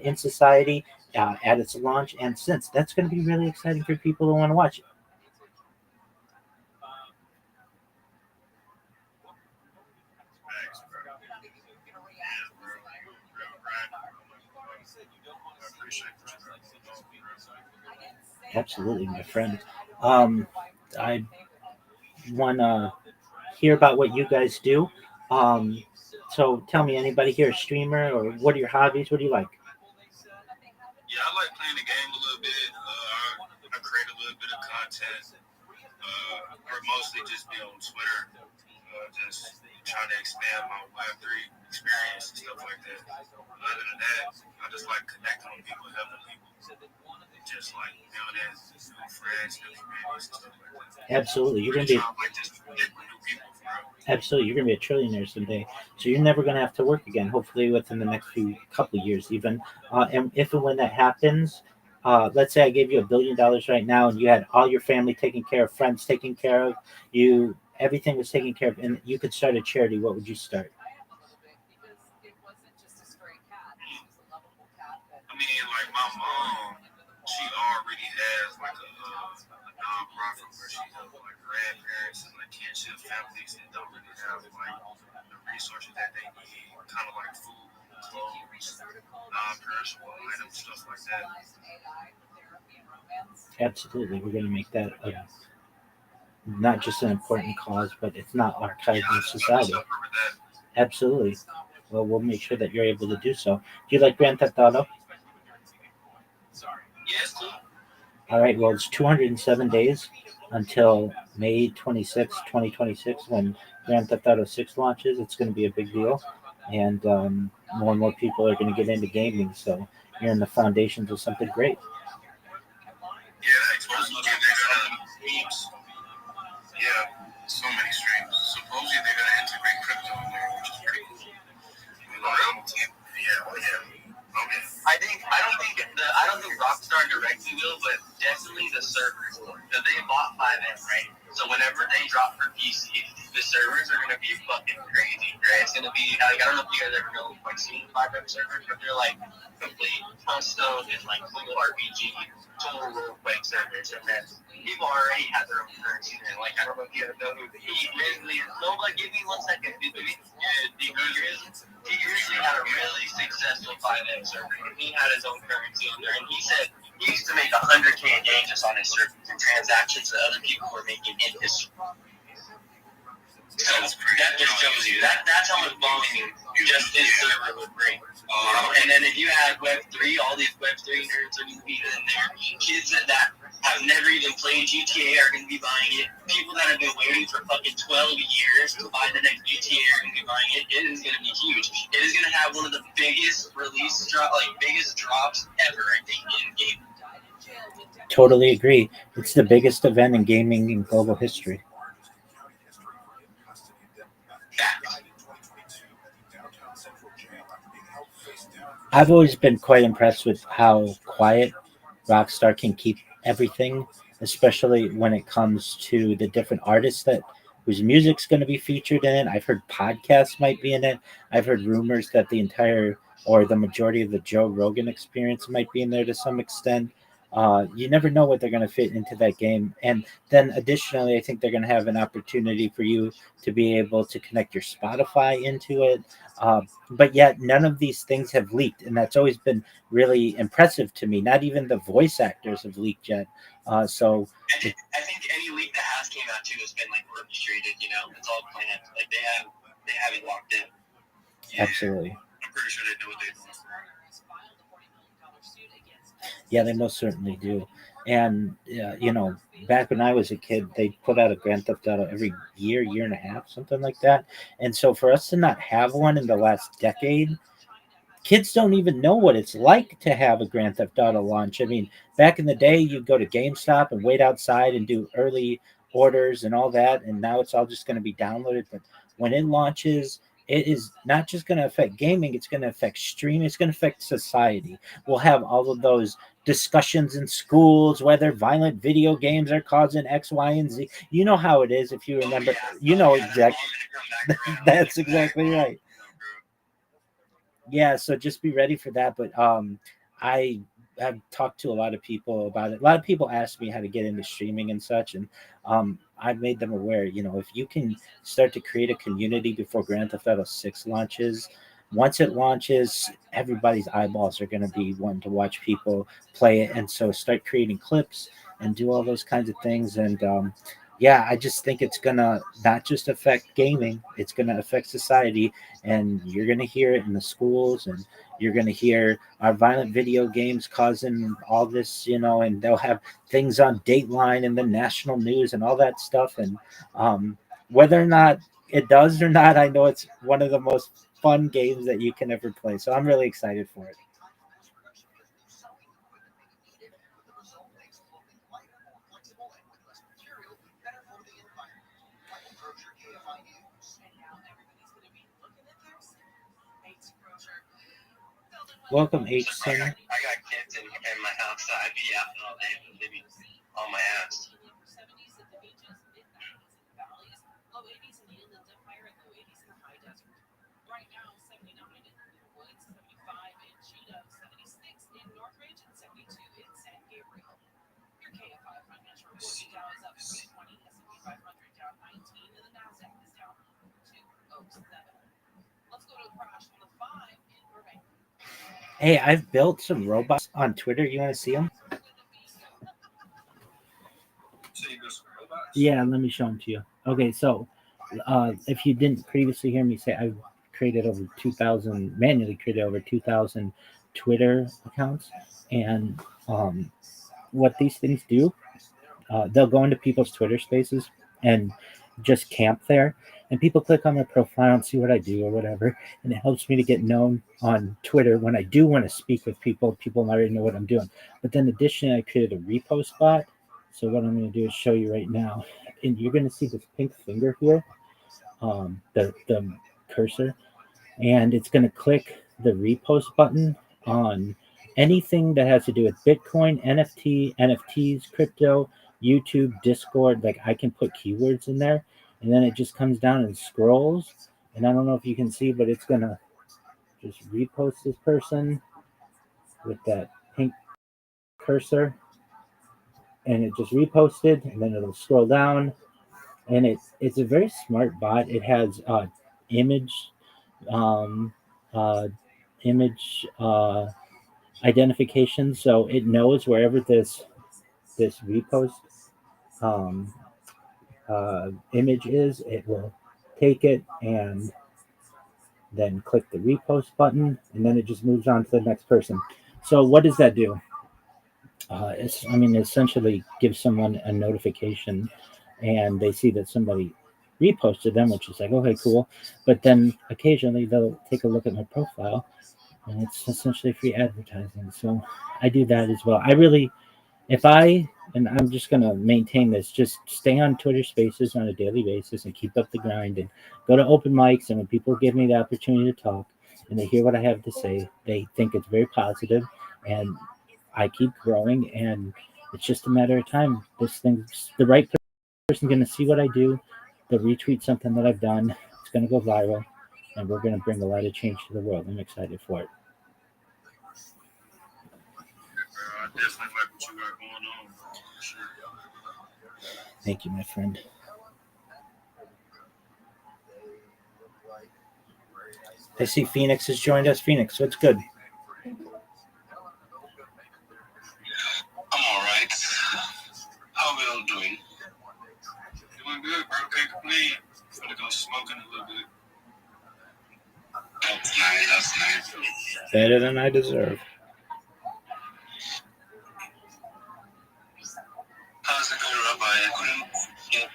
in society, at its launch, and since. That's going to be really exciting for people who want to watch it. Absolutely, my friend. I want to hear about what you guys do. So tell me, anybody here a streamer, or what are your hobbies? What do you like? Yeah, I like playing the game a little bit. I create a little bit of content. Or mostly just be on Twitter. Just trying to expand my Web3 experience and stuff like that. Other than that, I just like connecting with people, helping people. Just like building new friends, new communities, and stuff like that. Absolutely, you're gonna be Like just connect with new people for real. absolutely you're gonna be a trillionaire someday. So you're never gonna have to work again. Hopefully, within the next few couple of years, even. And if and when that happens, let's say I gave you $1 billion right now, and you had all your family taken care of, friends taken care of, you everything was taken care of, and you could start a charity. What would you start? I mean, like my mom, she already has like a nonprofit where she helps like grandparents and like kinship families that don't really have like the resources that they need, kind of like food, clothes, non-perishable items, stuff like that. Absolutely, we're gonna make that not just an important cause, but it's not archived in society. Absolutely. Well, we'll make sure that you're able to do so. Do you like Grand Theft Auto? Yeah, it's cool. All right. Well, it's 207 days until May 26, 2026, when Grand Theft Auto 6 launches. It's going to be a big deal. And more and more people are going to get into gaming. So you're in the foundations of something great. Yeah, supposedly they're gonna memes. Yeah, so many streams. Supposedly they're gonna integrate crypto in there, which is pretty cool. Okay. I don't think Rockstar directly will, but definitely the servers will. Because they bought 5M, right? So whenever they drop for PC, the servers are gonna be fucking crazy, right? It's gonna be like, I don't know if you guys ever know like seen 5M servers, but they're like complete custom and like full RPG, total roleplay servers, and then people already have their own currency there. Like I don't know if you ever know who he Grizzly is. No, like give me 1 second. He Grizzly had a really successful 5M server, and he had his own currency on there, and he said he used to make 100K a day just on his server through transactions that other people were making in his. So that just shows you that's how much volume just this server would bring. And then if you add Web3, all these Web3 nerds are going to be in there. Kids that have never even played GTA are going to be buying it. People that have been waiting for fucking 12 years to buy the next GTA are going to be buying it. It is going to be huge. It is going to have one of the biggest biggest drops ever, I think, in gaming. Totally agree. It's the biggest event in gaming in global history. I've always been quite impressed with how quiet Rockstar can keep everything, especially when it comes to the different artists that whose music's going to be featured in it. I've heard podcasts might be in it. I've heard rumors that the entire or the majority of the Joe Rogan Experience might be in there to some extent. You never know what they're going to fit into that game. And then additionally, I think they're going to have an opportunity for you to be able to connect your Spotify into it. But yet none of these things have leaked. And that's always been really impressive to me. Not even the voice actors have leaked yet. I think any leak that has came out too has been like orchestrated, it's all planned. Like they have it locked in. Absolutely. I'm pretty sure they know what they're doing. Yeah, they most certainly do. And back when I was a kid, they put out a Grand Theft Auto every year and a half, something like that. And so for us to not have one in the last decade, kids don't even know what it's like to have a Grand Theft Auto launch. I mean, back in the day, you'd go to GameStop and wait outside and do early orders and all that, and now it's all just going to be downloaded. But when it launches, it is not just going to affect gaming, it's going to affect streaming, it's going to affect society. We'll have all of those discussions in schools, whether violent video games are causing X, Y, and Z. You know how it is if you remember. Exactly. That's exactly right. Yeah, so just be ready for that. But I have talked to a lot of people about it. A lot of people ask me how to get into streaming and such, and I've made them aware. If you can start to create a community before Grand Theft Auto 6 launches, once it launches, everybody's eyeballs are going to be wanting to watch people play it, and so start creating clips and do all those kinds of things. And yeah, I just think it's gonna not just affect gaming; it's gonna affect society, and you're gonna hear it in the schools, and you're gonna hear our violent video games causing all this, and they'll have things on Dateline and the national news and all that stuff. And whether or not it does or not, I know it's one of the most fun games that you can ever play. So I'm really excited for it. Welcome, H-Son. I got kids in my house, so I'd be out all day, but they'd be on my ass. Hey, I've built some robots on Twitter. You want to see them? Yeah, let me show them to you. Okay, so if you didn't previously hear me say, I've manually created over 2,000 Twitter accounts. And what these things do, they'll go into people's Twitter spaces and just camp there. And people click on my profile and see what I do or whatever. And it helps me to get known on Twitter when I do want to speak with people. People already know what I'm doing. But then additionally, I created a repost bot. So what I'm going to do is show you right now. And you're going to see this pink finger here, the cursor. And it's going to click the repost button on anything that has to do with Bitcoin, NFTs, crypto, YouTube, Discord. Like I can put keywords in there, and then it just comes down and scrolls. And I don't know if you can see, but it's going to just repost this person with that pink cursor. And it just reposted, and then it'll scroll down. And it's a very smart bot. It has image identification, so it knows wherever this repost image is, it will take it and then click the repost button, and then it just moves on to the next person. So what does that do? Essentially gives someone a notification, and they see that somebody reposted them, which is like, okay, cool. But then occasionally they'll take a look at my profile, and it's essentially free advertising. So I do that as well. And I'm just going to maintain this, just stay on Twitter Spaces on a daily basis and keep up the grind and go to open mics. And when people give me the opportunity to talk and they hear what I have to say, they think it's very positive, and I keep growing, and it's just a matter of time. The right person's going to see what I do. They'll retweet something that I've done. It's going to go viral, and we're going to bring a lot of change to the world. I'm excited for it. I definitely like what you got going on. Sure. Thank you, my friend. I see Phoenix has joined us. Phoenix, what's good? I'm all right. How are we all doing? Doing good, bro. Can't complain. Gonna go smoking a little bit. That's nice. Better than I deserve. How's it going, Rabbi? I couldn't get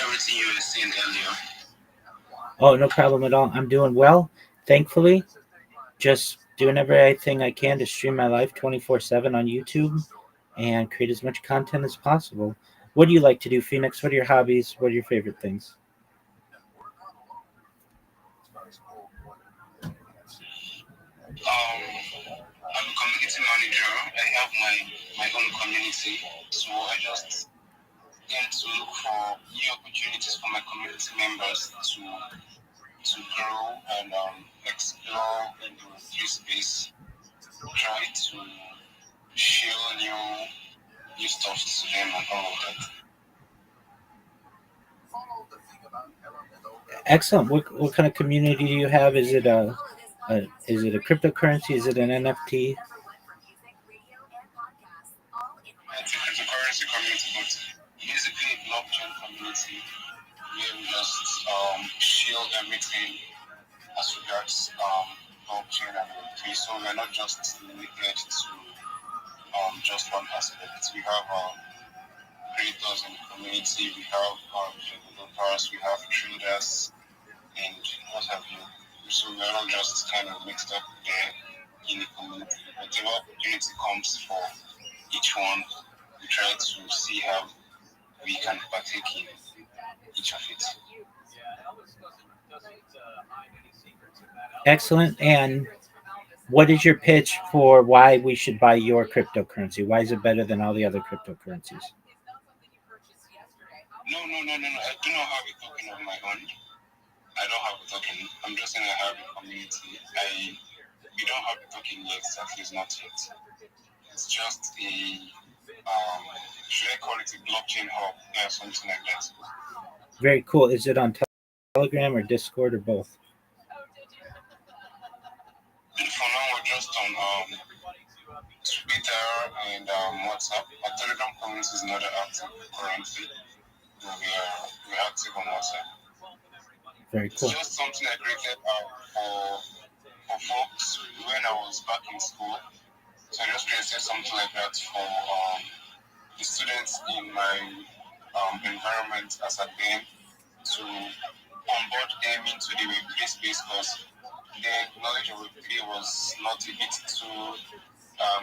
everything you were saying earlier. Oh, no problem at all. I'm doing well, thankfully. Just doing everything I can to stream my life 24/7 on YouTube and create as much content as possible. What do you like to do, Phoenix? What are your hobbies? What are your favorite things? I'm a community manager. I have my own community, so I just tend to look for new opportunities for my community members to grow and explore in the free space. Try to share new stuff to them and all of that. Excellent. What kind of community do you have? Is it a cryptocurrency? Is it an NFT? It's a cryptocurrency community, but basically a blockchain community where we just shield everything as regards blockchain and everything. So we're not just limited to just one aspect. We have creators in the community, we have developers, we have traders, and what have you. So we're not just kind of mixed up there in the community. Whatever opportunity comes for each one, we try to see how we can partake in each of it. Excellent. And what is your pitch for why we should buy your cryptocurrency? Why is it better than all the other cryptocurrencies? No. I do not have a token of my own. I don't have a token. I'm just saying I have a community. We don't have a token yet, at least not yet. It's just a should I call it a blockchain hub? Yeah, something like that. Very cool. Is it on Telegram or Discord or both? And for now, we're just on Twitter and WhatsApp. Our Telegram community is not active currently. We're active on WhatsApp. Very cool. It's just something I created for folks when I was back in school. So I just created something like that for the students in my environment as a them to onboard them into the Web3 space because the knowledge of Web3 was not a bit too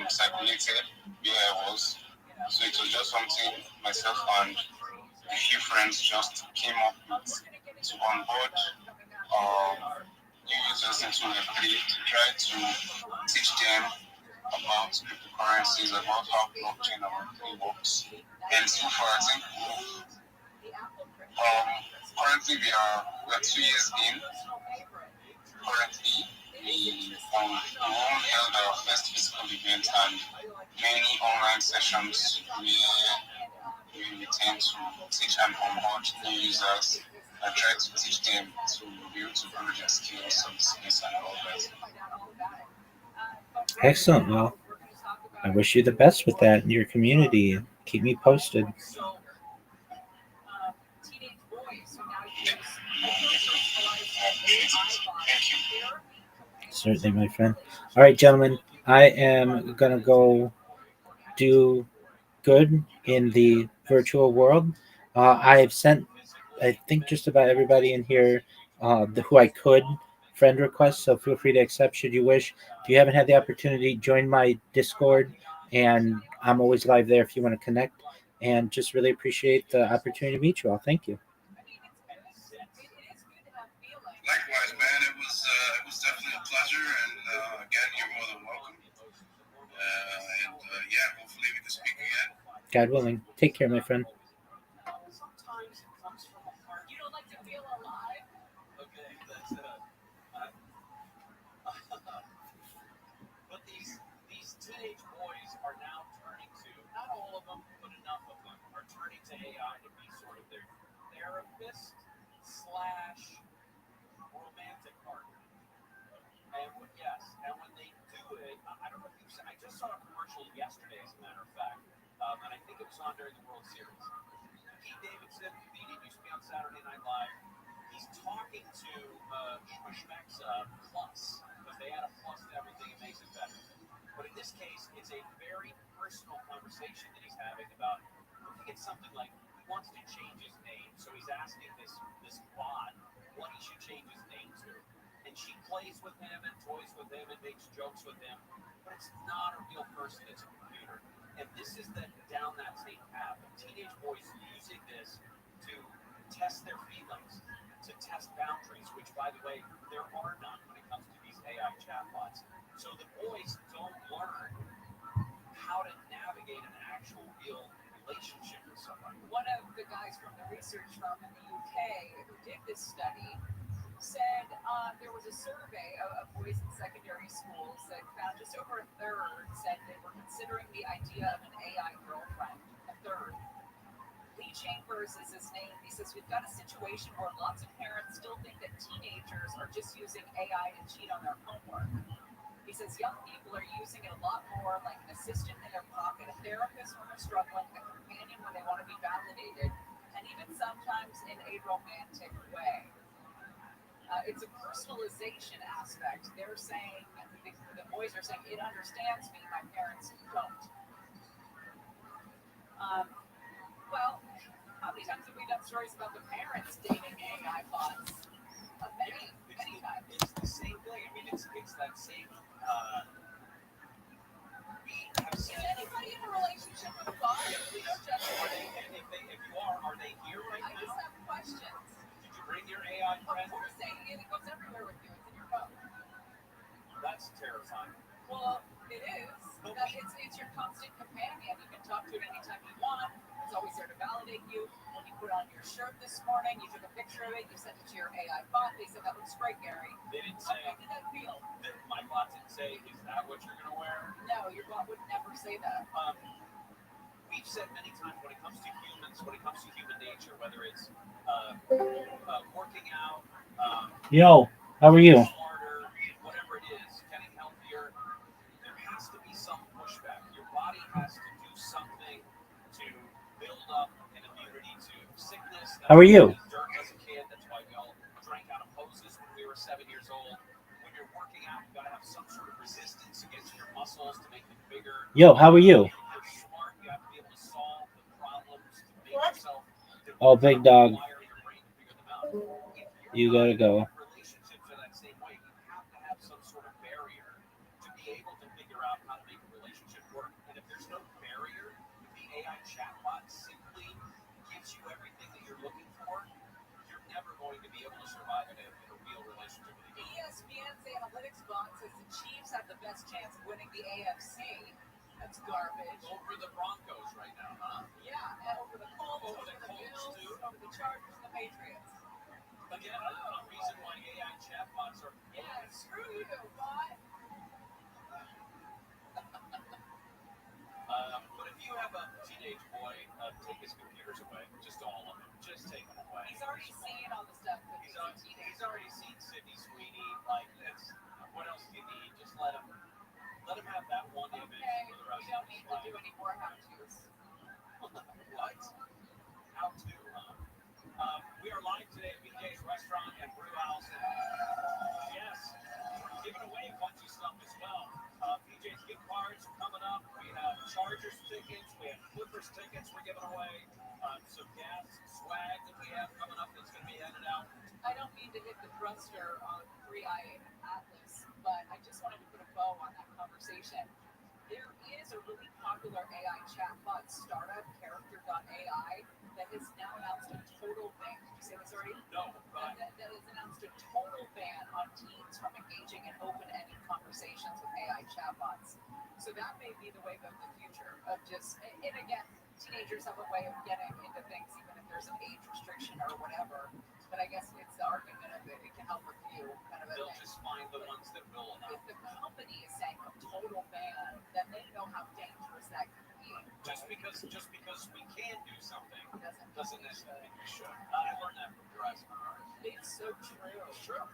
circulated where I was. So it was just something myself and a few friends just came up with to onboard new users into Web3 to try to teach them about cryptocurrencies, about how blockchain and Web3 works. And so far, I think currently we are 2 years in. Currently, we held our first physical event and many online sessions where we tend to teach and onboard new users and try to teach them to be able to grow their skills on the space and all that. Excellent. Well, I wish you the best with that in your community. Keep me posted. Certainly, my friend. All right, gentlemen, I am going to go do good in the virtual world. I've sent, I think, just about everybody in here who I could friend requests, so feel free to accept should you wish. If you haven't had the opportunity, join my Discord, and I'm always live there if you want to connect. And just really appreciate the opportunity to meet you all. Thank you. Likewise, man. It was definitely a pleasure, and again, you're more than welcome. Yeah, hopefully we can speak again. God willing. Take care, my friend. You don't like to feel alive? Okay, that's but these teenage boys are now turning to, not all of them, but enough of them are turning to AI to be sort of their therapist / romantic partner. And when they do it, I don't know if you've seen, I just saw a commercial yesterday, as a matter of fact, and I think it was on during the World Series. Pete Davidson, comedian, used to be on Saturday Night Live. He's talking to Schmeck's Plus, because they add a plus to everything, it makes it better. But in this case, it's a very personal conversation that he's having about looking at something like he wants to change his name. So he's asking this bot what he should change his name to. And she plays with him and toys with him and makes jokes with him. But it's not a real person, it's a computer. And this is down that same path of teenage boys using this to test their feelings, to test boundaries, which, by the way, there are none when it comes to these AI chatbots. So the boys don't learn how to navigate an actual real relationship with somebody. One of the guys from the research firm in the UK who did this study said there was a survey of boys in secondary schools that found just over a third said they were considering the idea of an AI girlfriend. A third. Lee Chambers is his name. He says, we've got a situation where lots of parents still think that teenagers are just using AI to cheat on their homework. He says young people are using it a lot more like an assistant in their pocket, a therapist when they're struggling, a companion when they want to be validated, and even sometimes in a romantic way. It's a personalization aspect. They're saying, the boys are saying, it understands me, my parents don't. Well, how many times have we done stories about the parents dating AI bots? Many times. It's the same thing. I mean, it's that same. We have Is anybody in a relationship with a bot? Please don't judge me. If you are they here right now? I just have questions. Did you bring your AI friend? Of course, it goes everywhere with you. It's in your phone. That's terrifying. Well, it is. It's your constant companion. You can talk to it anytime you want. It's always there to validate you. When you put on your shirt this morning, you took a picture of it, you sent it to your AI bot. They said, that looks great, Gary. They didn't say. How did that feel? My bot didn't say, is that what you're going to wear? No, your bot would never say that. We've said many times when it comes to humans, when it comes to human nature, whether it's working out, Yo, how are you? smarter, whatever it is, getting healthier, there has to be some pushback. Your body has to do something to build up an immunity to sickness. How are you? Dirt as a kid, that's why we all drank out of hoses when we were 7 years old. When you're working out, you gotta have some sort of resistance against your muscles to make them bigger. Yo, how are you? If you're smart, you have to be able to solve the problems to make yourself. Oh, big dog. Wire your brain to figure them out. If You gotta go. relationships are that same way. You have to have some sort of barrier to be able to figure out how to make a relationship work. And if there's no barrier, if the AI chatbot simply gives you everything that you're looking for, you're never going to be able to survive in a real relationship with you. ESPN's analytics bot says the Chiefs have the best chance of winning the AFC. That's garbage. Over the Broncos right now, huh? Yeah, and over the Colts, over the Bills, too. over the Chargers, and the Patriots. Again, another reason why AI chatbots are. Yeah, screw you, bot. But if you have a teenage boy, take his computers away. Just all of them. Just take them away. He's already seen all the stuff that He's already seen Sydney Sweeney. Like, what else do you need? Just let him have that one image for the rest you don't of his need to life. do any more how-tos. What? How to, huh? We are live today at BJ's Restaurant and Brew House. And yes, we're giving away a bunch of stuff as well. BJ's gift cards are coming up. We have Chargers tickets. We have Clippers tickets we're giving away. Some gas swag that we have coming up that's going to be handed out. I don't mean to hit the thruster on 3i Atlas, but I just wanted to put a bow on that conversation. There is a really popular AI chatbot startup, Character.ai, that has now announced a total ban. Did you say this already? No, but that has announced a total ban on teens from engaging in open-ended conversations with AI chatbots. So that may be the wave of the future of just, and again, teenagers have a way of getting into things, even if there's an age restriction or whatever. But I guess it's the argument of it can help with you, kind of a they'll thing. just find the ones that will. If the company is saying a total ban, then they know how dangerous that could be. Just because we can do something doesn't necessarily mean we should. I learned that from Jurassic Park. It's so true. True.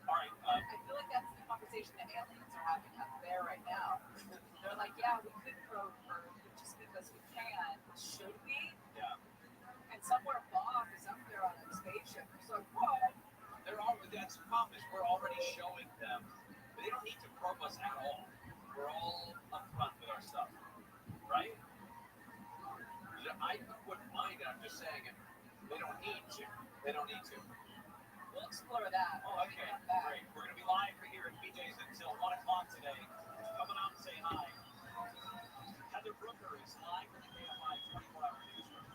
All right. I feel like that's the conversation that aliens are having up there right now. They're like, yeah, we could probe Earth, but just because we can, should we? Yeah. And somewhere Bob is up there on a spaceship. So what? That's the problem is we're already showing them. They don't need to probe us at all. We're all upfront with our stuff, right? I wouldn't mind it. I'm just saying it. They don't need to. They don't need to. We'll explore that. Oh, okay. Great. We're going to be live here at BJ's until 1 o'clock today. Coming out and say hi. Heather Brooker is live with the KFI 24-hour newsroom.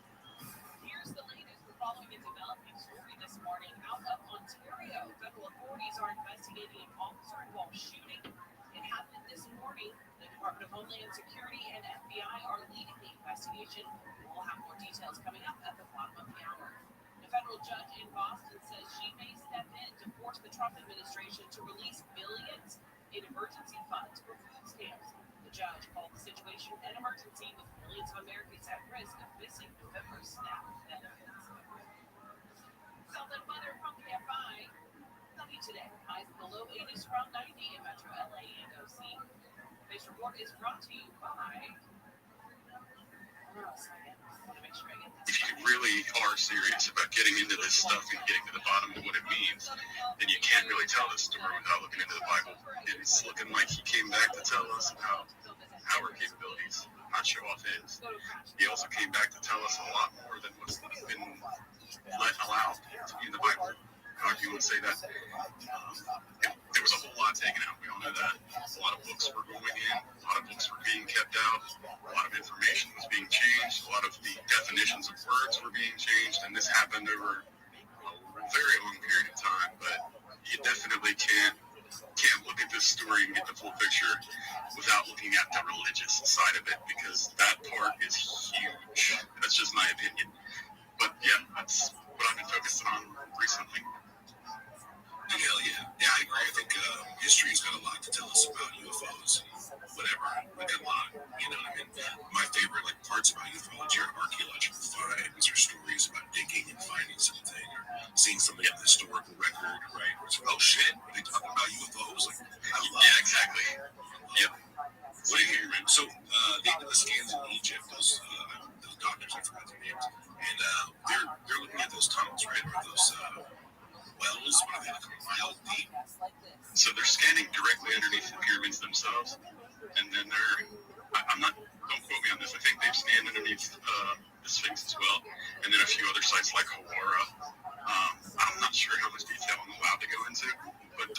Here's the latest. We're following a developing story this morning out of Ontario. Federal authorities are investigating an officer-involved shooting. It happened this morning. The Department of Homeland Security and FBI are leading the investigation. We'll have more details coming up at the bottom of the hour. A federal judge in Boston says she may step in to force the Trump administration to release billions in emergency funds for food stamps. The judge called the situation an emergency with millions of Americans at risk of missing November SNAP benefits. Southern weather from KFI. Sunny today. Highs in the low 80s, around 90 in Metro LA and This report is brought to you by. If you really are serious about getting into this stuff and getting to the bottom of what it means, then you can't really tell this story without looking into the Bible. It's looking like he came back to tell us about our capabilities, not show off his. He also came back to tell us a lot more than what's been allowed to be in the Bible. However you want to say that. There was a whole lot taken out. We all know that. A lot of books were going in. A lot of books were being kept out. A lot of information was being changed. A lot of the definitions of words were being changed. And this happened over a very long period of time. But you definitely can't look at this story and get the full picture without looking at the religious side of it, because that part is huge. That's just my opinion. But yeah, that's what I've been focusing on recently. Hell yeah. Yeah, I agree. I think history's got a lot to tell us about UFOs and whatever. We got a lot, you know what I mean? My favorite parts about ufology are archaeological finds or stories about digging and finding something or seeing something on the historical record, right? Where it's, oh shit, are they talking about UFOs? Yeah, exactly. Yep. What do you hear, man? So they did the scans in Egypt, those doctors, I forgot their names, and they're looking at those tunnels, right? Or those wells, what are they, like a mile deep? So they're scanning directly underneath the pyramids themselves, and then don't quote me on this, I think they've scanned underneath the Sphinx as well, and then a few other sites like Hawara. I'm not sure how much detail I'm allowed to go into, but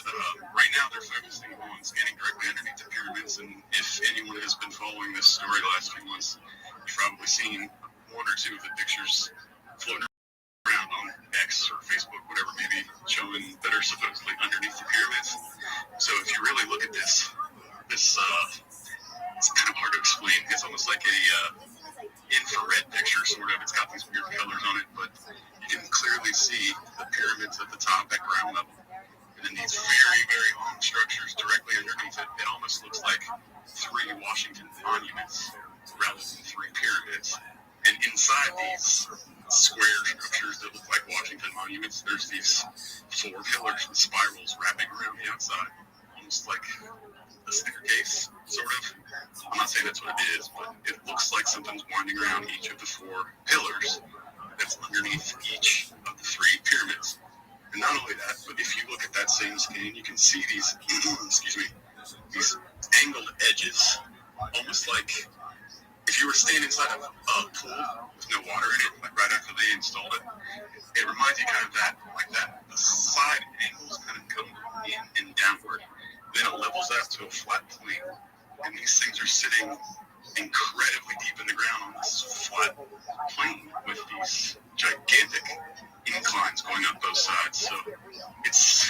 right now they're focusing on scanning directly underneath the pyramids, and if anyone has been following this story the last few months, you've probably seen one or two of the pictures floating around on X or Facebook, whatever, maybe showing that are supposedly underneath the pyramids. So if you really look at this it's kind of hard to explain. It's almost like a infrared picture, sort of. It's got these weird colors on it, but you can clearly see the pyramids at the top at ground level, and then these very, very long structures directly underneath it. It almost looks like 3 Washington monuments rather than 3 pyramids. And inside these square structures that look like Washington monuments, there's these 4 pillars with spirals wrapping around the outside, almost like a staircase, sort of. I'm not saying that's what it is, but it looks like something's winding around each of the 4 pillars that's underneath each of the 3 pyramids. And not only that, but if you look at that same scan, you can see these, these angled edges, almost like if you were standing inside of a pool with no water in it, like right after they installed it. It reminds you kind of that, like that. The side angles kind of come in and downward. Then it levels out to a flat plane. And these things are sitting incredibly deep in the ground on this flat plane with these gigantic inclines going up both sides. So it's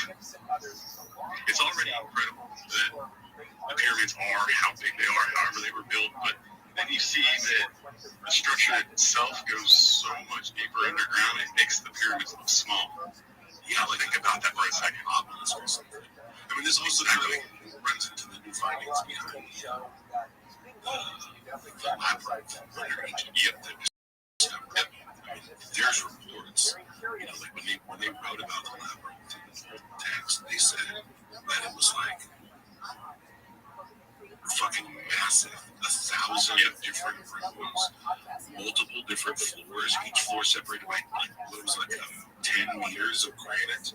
already incredible that the pyramids are how big they are, however they were built. But then you see that the structure itself goes so much deeper underground, it makes the pyramids look small. You gotta think about that for a second. I mean, this also runs into the new findings behind the labyrinth under Egypt. There's reports, like when they wrote about the labyrinth in the text, they said that it was like fucking massive, 1,000 different rooms, multiple different floors, each floor separated by what was like 10 meters of granite.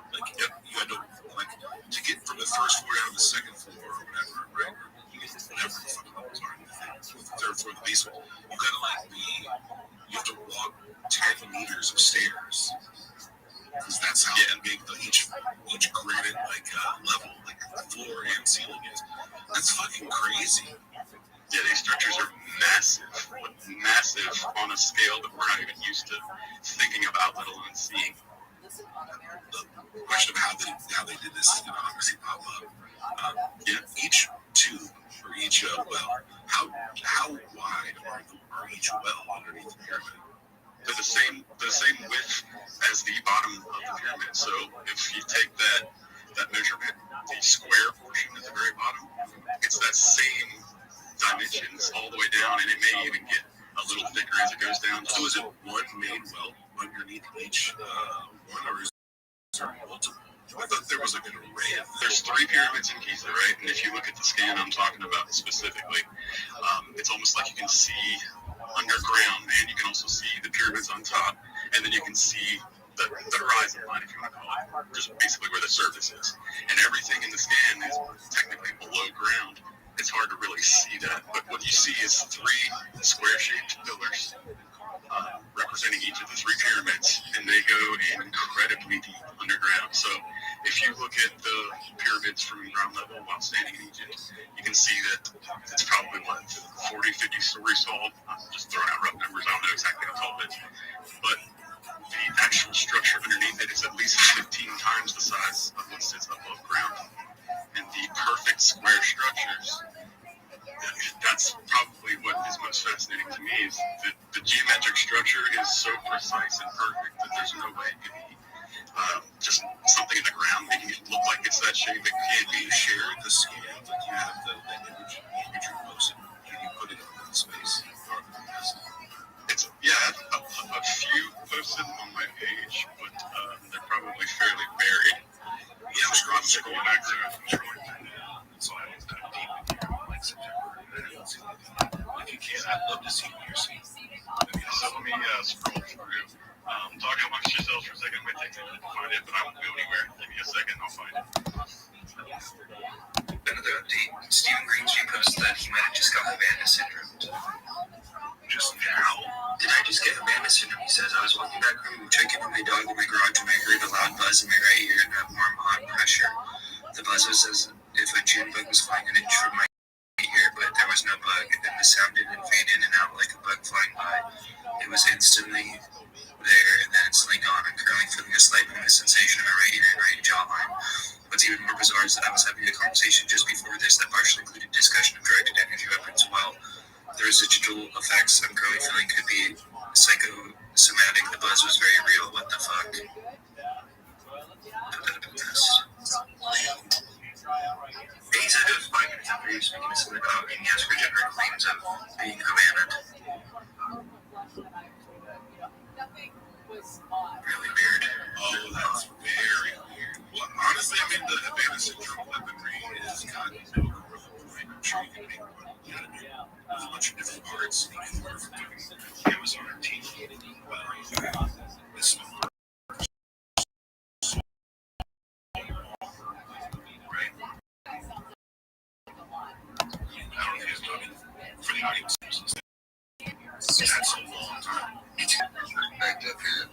Like you had to get from the first floor down to the second floor or whatever, right? Whatever the fucking levels are, the third floor of the basement, you have to walk 10 meters of stairs. Because that's how big each granite level, like floor and ceiling is. That's fucking crazy. Yeah, these structures are massive on a scale that we're not even used to thinking about, let alone seeing. The question of how they did this is going to obviously pop up. Each tube or each well, how wide are each well underneath the pyramid? They're the same width as the bottom of the pyramid. So if you take that measurement, the square portion at the very bottom, it's that same dimensions all the way down, and it may even get a little thicker as it goes down. So is it one main well underneath each one, or is there multiple? I thought there was like an array of. There's 3 pyramids in Giza, right? And if you look at the scan I'm talking about specifically, it's almost like you can see underground, and you can also see the pyramids on top, and then you can see the horizon line, if you want to call it, just basically where the surface is. And everything in the scan is technically below ground. It's hard to really see that, but what you see is 3 square-shaped pillars representing each of the 3 pyramids, and they go incredibly deep underground. So if you look at the pyramids from ground level while standing in Egypt, you can see that it's probably, 40, 50 stories tall. I'm just throwing out rough numbers. I don't know exactly how tall it is. But the actual structure underneath it is at least 15 times the size of what sits above ground. And the perfect square structures, that's probably what is most fascinating to me, is that the geometric structure is so precise and perfect that there's no way it could be just something in the ground making it look like it's that shape. It can't be. Share the scan, like you have the image you posted. Can you put it in that space? It's a few posted on my page, but they're probably fairly buried. Yeah, I'm scrolling back through. So I was kind of deep in here, like September, and I didn't see anything. If you can, I'd love to see what you're seeing. So let me scroll through. Talk amongst yourselves for a second. It might take a minute to find it, but I won't go anywhere. Give me a second, I'll find it. Another update. Stephen Greenstreet posted that he might have just got Havana syndrome. Just now? Did I just get Havana syndrome? He says, I was walking back home, checking on my dog in my garage, and I heard a loud buzz in my right ear and a warm, hot pressure. The buzz was as if a June bug was flying an inch from my ear, but there was no bug, and the sound didn't fade in and out like a bug flying by. It was instantly there and then instantly gone. I'm currently feeling a slight numbness sensation in my right ear and right jawline. What's even more bizarre is that I was having a conversation just before this that partially included discussion of directed energy weapons. While the residual effects I'm currently feeling could be psychosomatic, the buzz was very real. What the fuck? Put that up in this. He's at 5 minutes after you speaking to someone about and he has regenerate claims of being Havana. Really weird. Oh, that's very weird. Well, honestly, I mean, the Havana syndrome weaponry is kind of no right? I'm sure you can make one. You know what I mean? There's a bunch of different parts. You can learn from doing Amazon or TV. This right? I don't know if he's talking for the audience. That's a long time. Backed up here.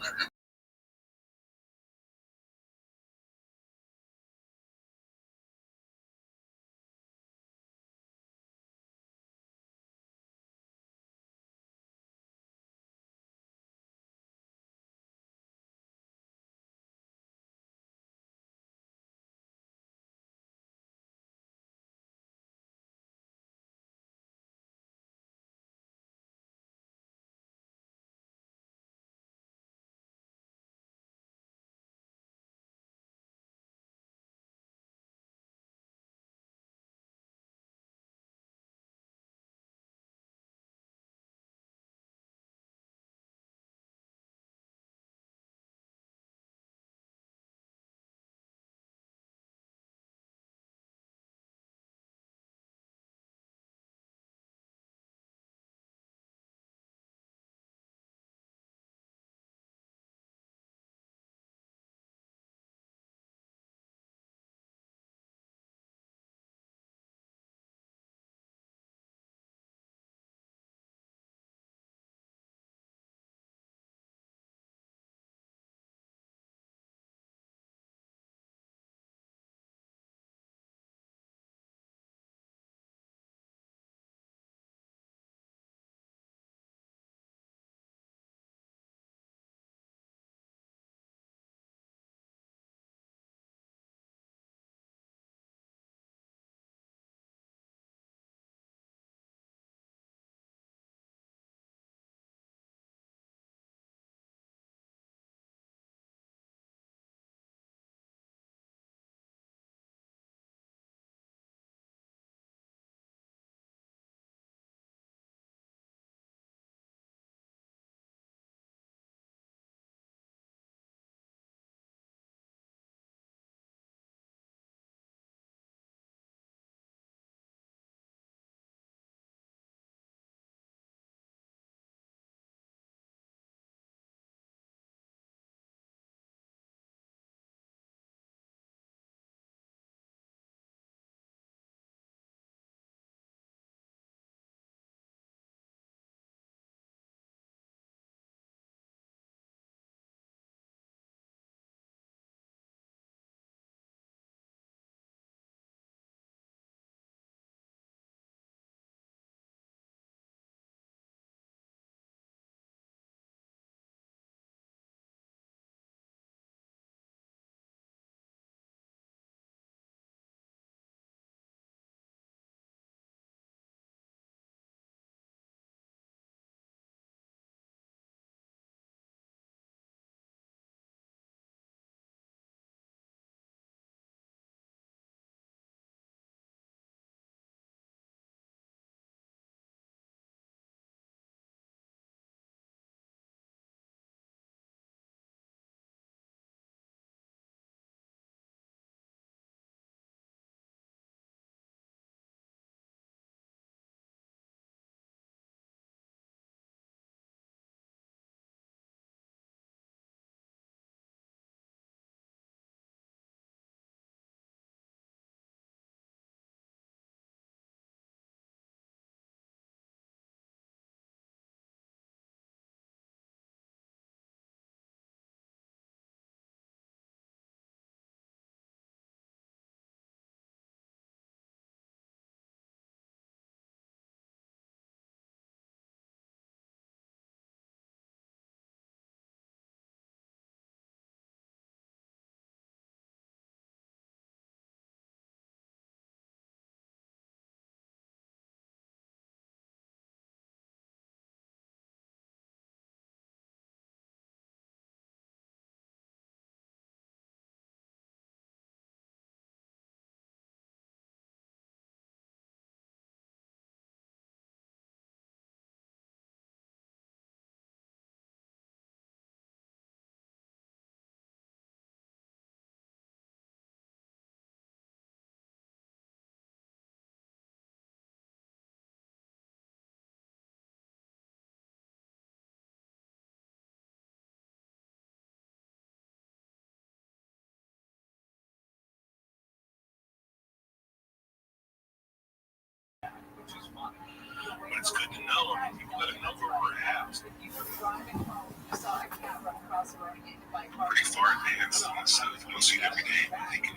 pretty far advanced on this stuff. You don't see it every day, but they can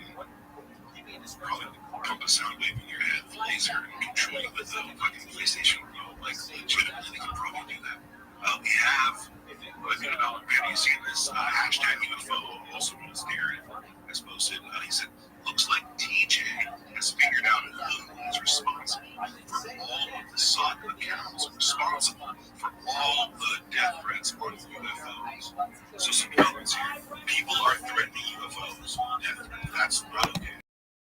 probably pump a sound wave in your head, laser, and control it with a fucking PlayStation remote. Like, legitimately, they can probably do that. We have, maybe you've seen this, hashtag UFO, also known as Darren, has posted, he said, looks like TJ has figured out who is responsible for all of the SOC accounts, responsible for all the death threats on UFOs. So some comments here. People are threatening UFOs. Death threat. That's not okay.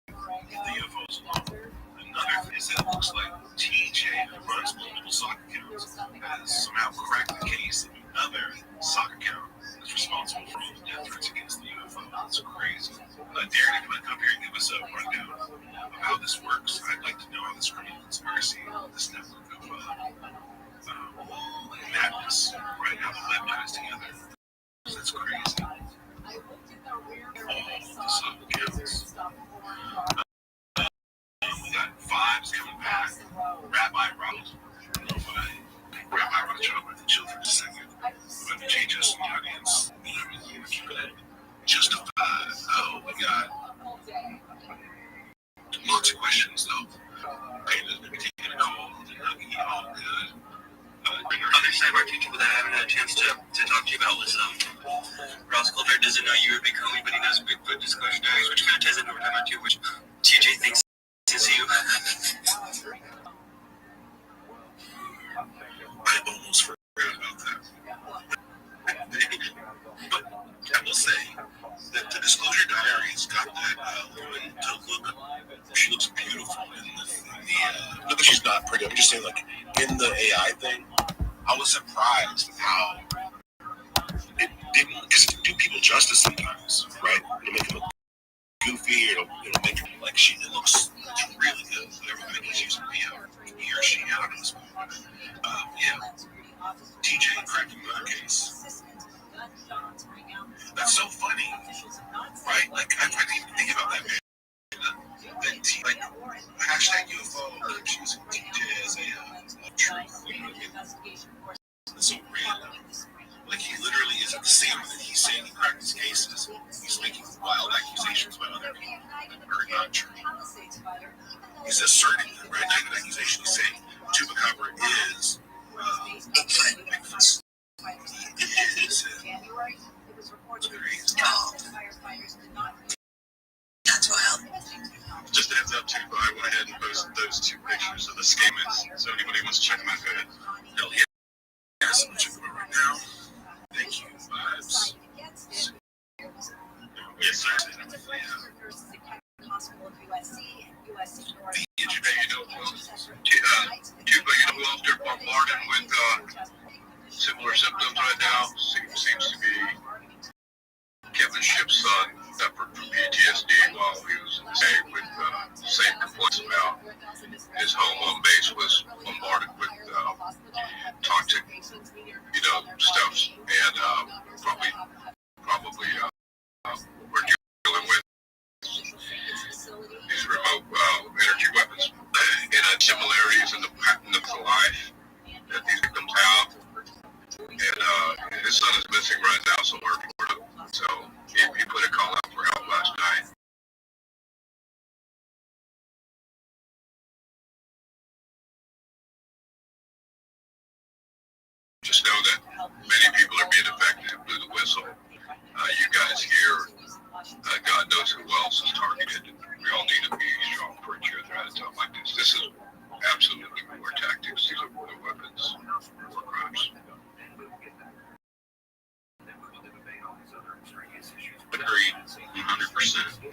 The UFOs alone. Another is that it looks like TJ, who runs multiple SOC accounts, has somehow cracked the case of another SOC account that's responsible for all the death threats against the UFO. That's crazy. Darren, if you want to come here and give us a rundown of how this works, I'd like to know how this criminal conspiracy, this network of madness, right, how the web ties together. That's crazy. All the SOC accounts. We got vibes coming back. Rabbi Rothschild, with the children a second. We're going to change us in the audience. Keep it justified. Oh, we got lots of questions, though. Painted to be taking a call. All good. Other cyber people that I haven't had a chance to talk to you about was Rothschild doesn't know you were becoming, but he knows Bigfoot disclosure diaries, which kind of ties into what we're talking about too, which TJ thinks is you. I almost forgot about that. But I will say that the disclosure diaries got that woman to look. She looks beautiful in the not that she's not pretty. I'm just saying, like, in the AI thing, I was surprised how it didn't, because it can do people justice sometimes, right? It'll make them look goofy, it'll make them, like, it looks really good. Everybody keeps using he or she, I don't know. Yeah. TJ cracking the case. That's so funny, right? Like, I didn't even think about that, man. Like, hashtag UFO, she's using TJ as a truth. It's so random. Like, he literally isn't the same that he's saying he cracked his cases. He's making wild accusations by other people that are not true. He's asserting the right accusation. He's saying Chupacabra is Bigfoot. It is him. It's crazy. Just a heads up too, but I went ahead and posted those two pictures of the scammers. So anybody wants to check them out, go ahead. Hell yeah. Yes, I'm check them out right now. Thank you, vibes. Yes, sir. Cuba, you know who else they're bombarding with similar symptoms right now? Seems to be Kevin Ship's son suffered from PTSD while he was in the same with same complaints about his home on base was bombarded with toxic, stuff, and probably we're dealing with these remote energy weapons and similarities in the pattern of the life that these victims have. And his son is missing right now somewhere in Florida. So he put a call out for help last night. Just know that many people are being affected. Blew the whistle. You guys here, God knows who else is targeted. We all need to be strong for each other at a time like this. This is absolutely war tactics. These are war weapons, war crimes. Agreed, 100%.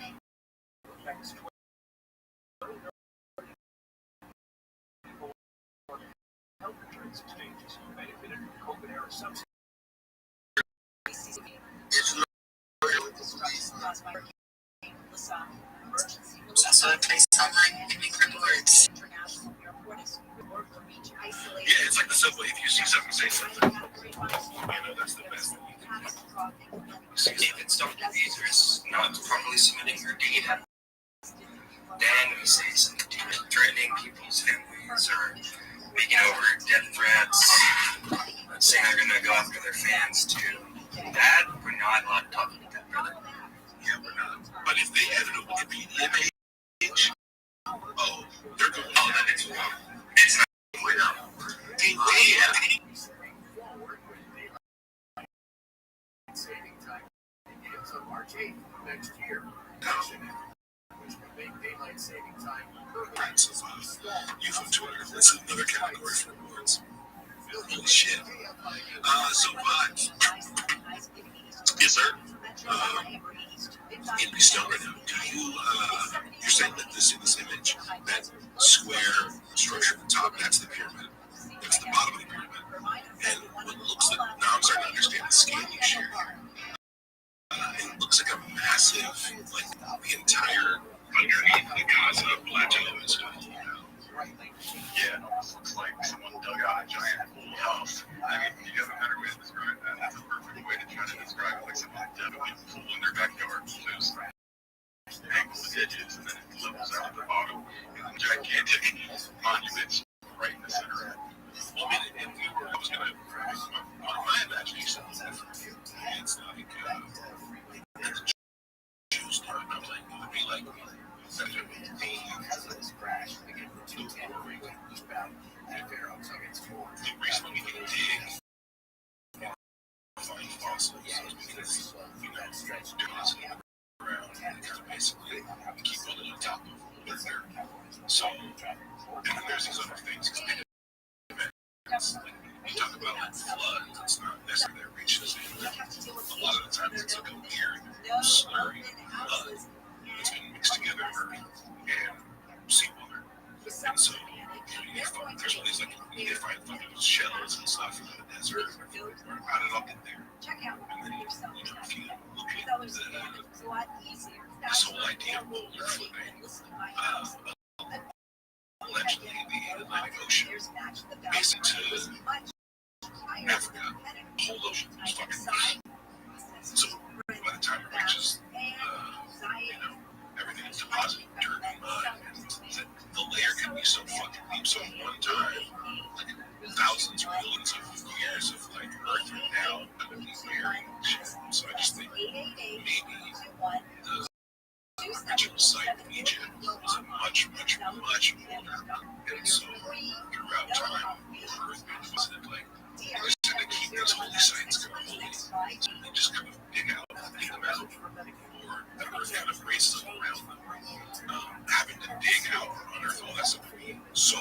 There's also a place online you can make reports. Yeah, it's like the subway. If you see something, say something. That's the best thing you can do. If it's Dr. Beazer is not properly submitting her data, then we say something threatening people's families or making over death threats. saying they're going to go after their fans too. That we're not allowed to talk about that, brother. Yeah, we're not. But if they had a Wikipedia page, they're going. Oh, then it's not right now. Saving time begins on March 8th next year. Which would make daylight saving time permanent. You from Twitter. That's another category for awards. Holy shit. Yes, sir. In Stone right now, do you, you're saying that this image, that square structure at the top, that's the pyramid. That's the bottom of the pyramid. And what looks like, now I'm starting to understand the scale you share here. It looks like a massive, like the entire underneath the Gaza plateau and stuff. Yeah, it almost looks like someone dug out a giant house. I mean, you have a better way to describe that. That's a perfect way to try to describe it. Like someone definitely pulled in their backyard. There's angles and edges, and then it levels out at the bottom. And gigantic monuments right in the center. Well, I mean, if we were, I was going to, my imagination is different. It's like, the Jews part, I'm like, it would be like, the reason we can dig find fossils is because we know deposits around and kind of basically keep building on top of their dirt. So, and then there's these other things. Like, we talk about like floods, it's not necessarily that reaches in. A lot of the times it's like a weird, slurry mud that's been mixed together and seawater. And so, there's all these like, they find fucking shells and stuff in the desert. How did it all get there? And then, if you look at this whole idea of boulder flipping, allegedly the Atlantic Ocean, basically to Africa, the whole ocean is fucking deep. So by the time it reaches, everything is deposited dirt and mud, and the layer can be so fucking deep. So at one time, like thousands or millions of years of like earth and now that would be burying shit. So I just think maybe the original site of Egypt was a much older. And so throughout time, earth was like, they just had to keep those holy sites kind of holy. So they just kind of dig them out, or the earth kind of raises up around them. Having to dig out or unearth all that stuff would be so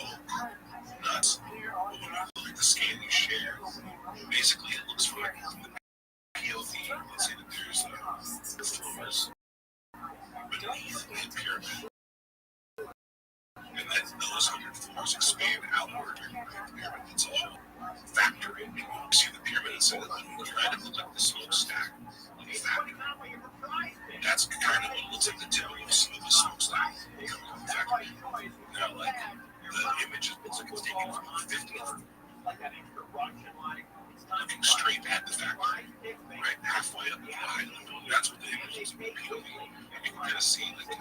nuts. But when you look at the scan you share, basically it looks like from the PLD, let's say that there's the floors beneath the pyramid. And then those 100 floors expand outward and the pyramid. It's a whole factory. You see the pyramid and say that it kind of looks like the smokestack of a factory. That's kind of what looks like the tip of the smokestack coming from the factory. Now, like, the image looks like it's taken from the 50th, looking straight at the factory, right halfway up the line. That's what the image is POV. And you can kind of see like the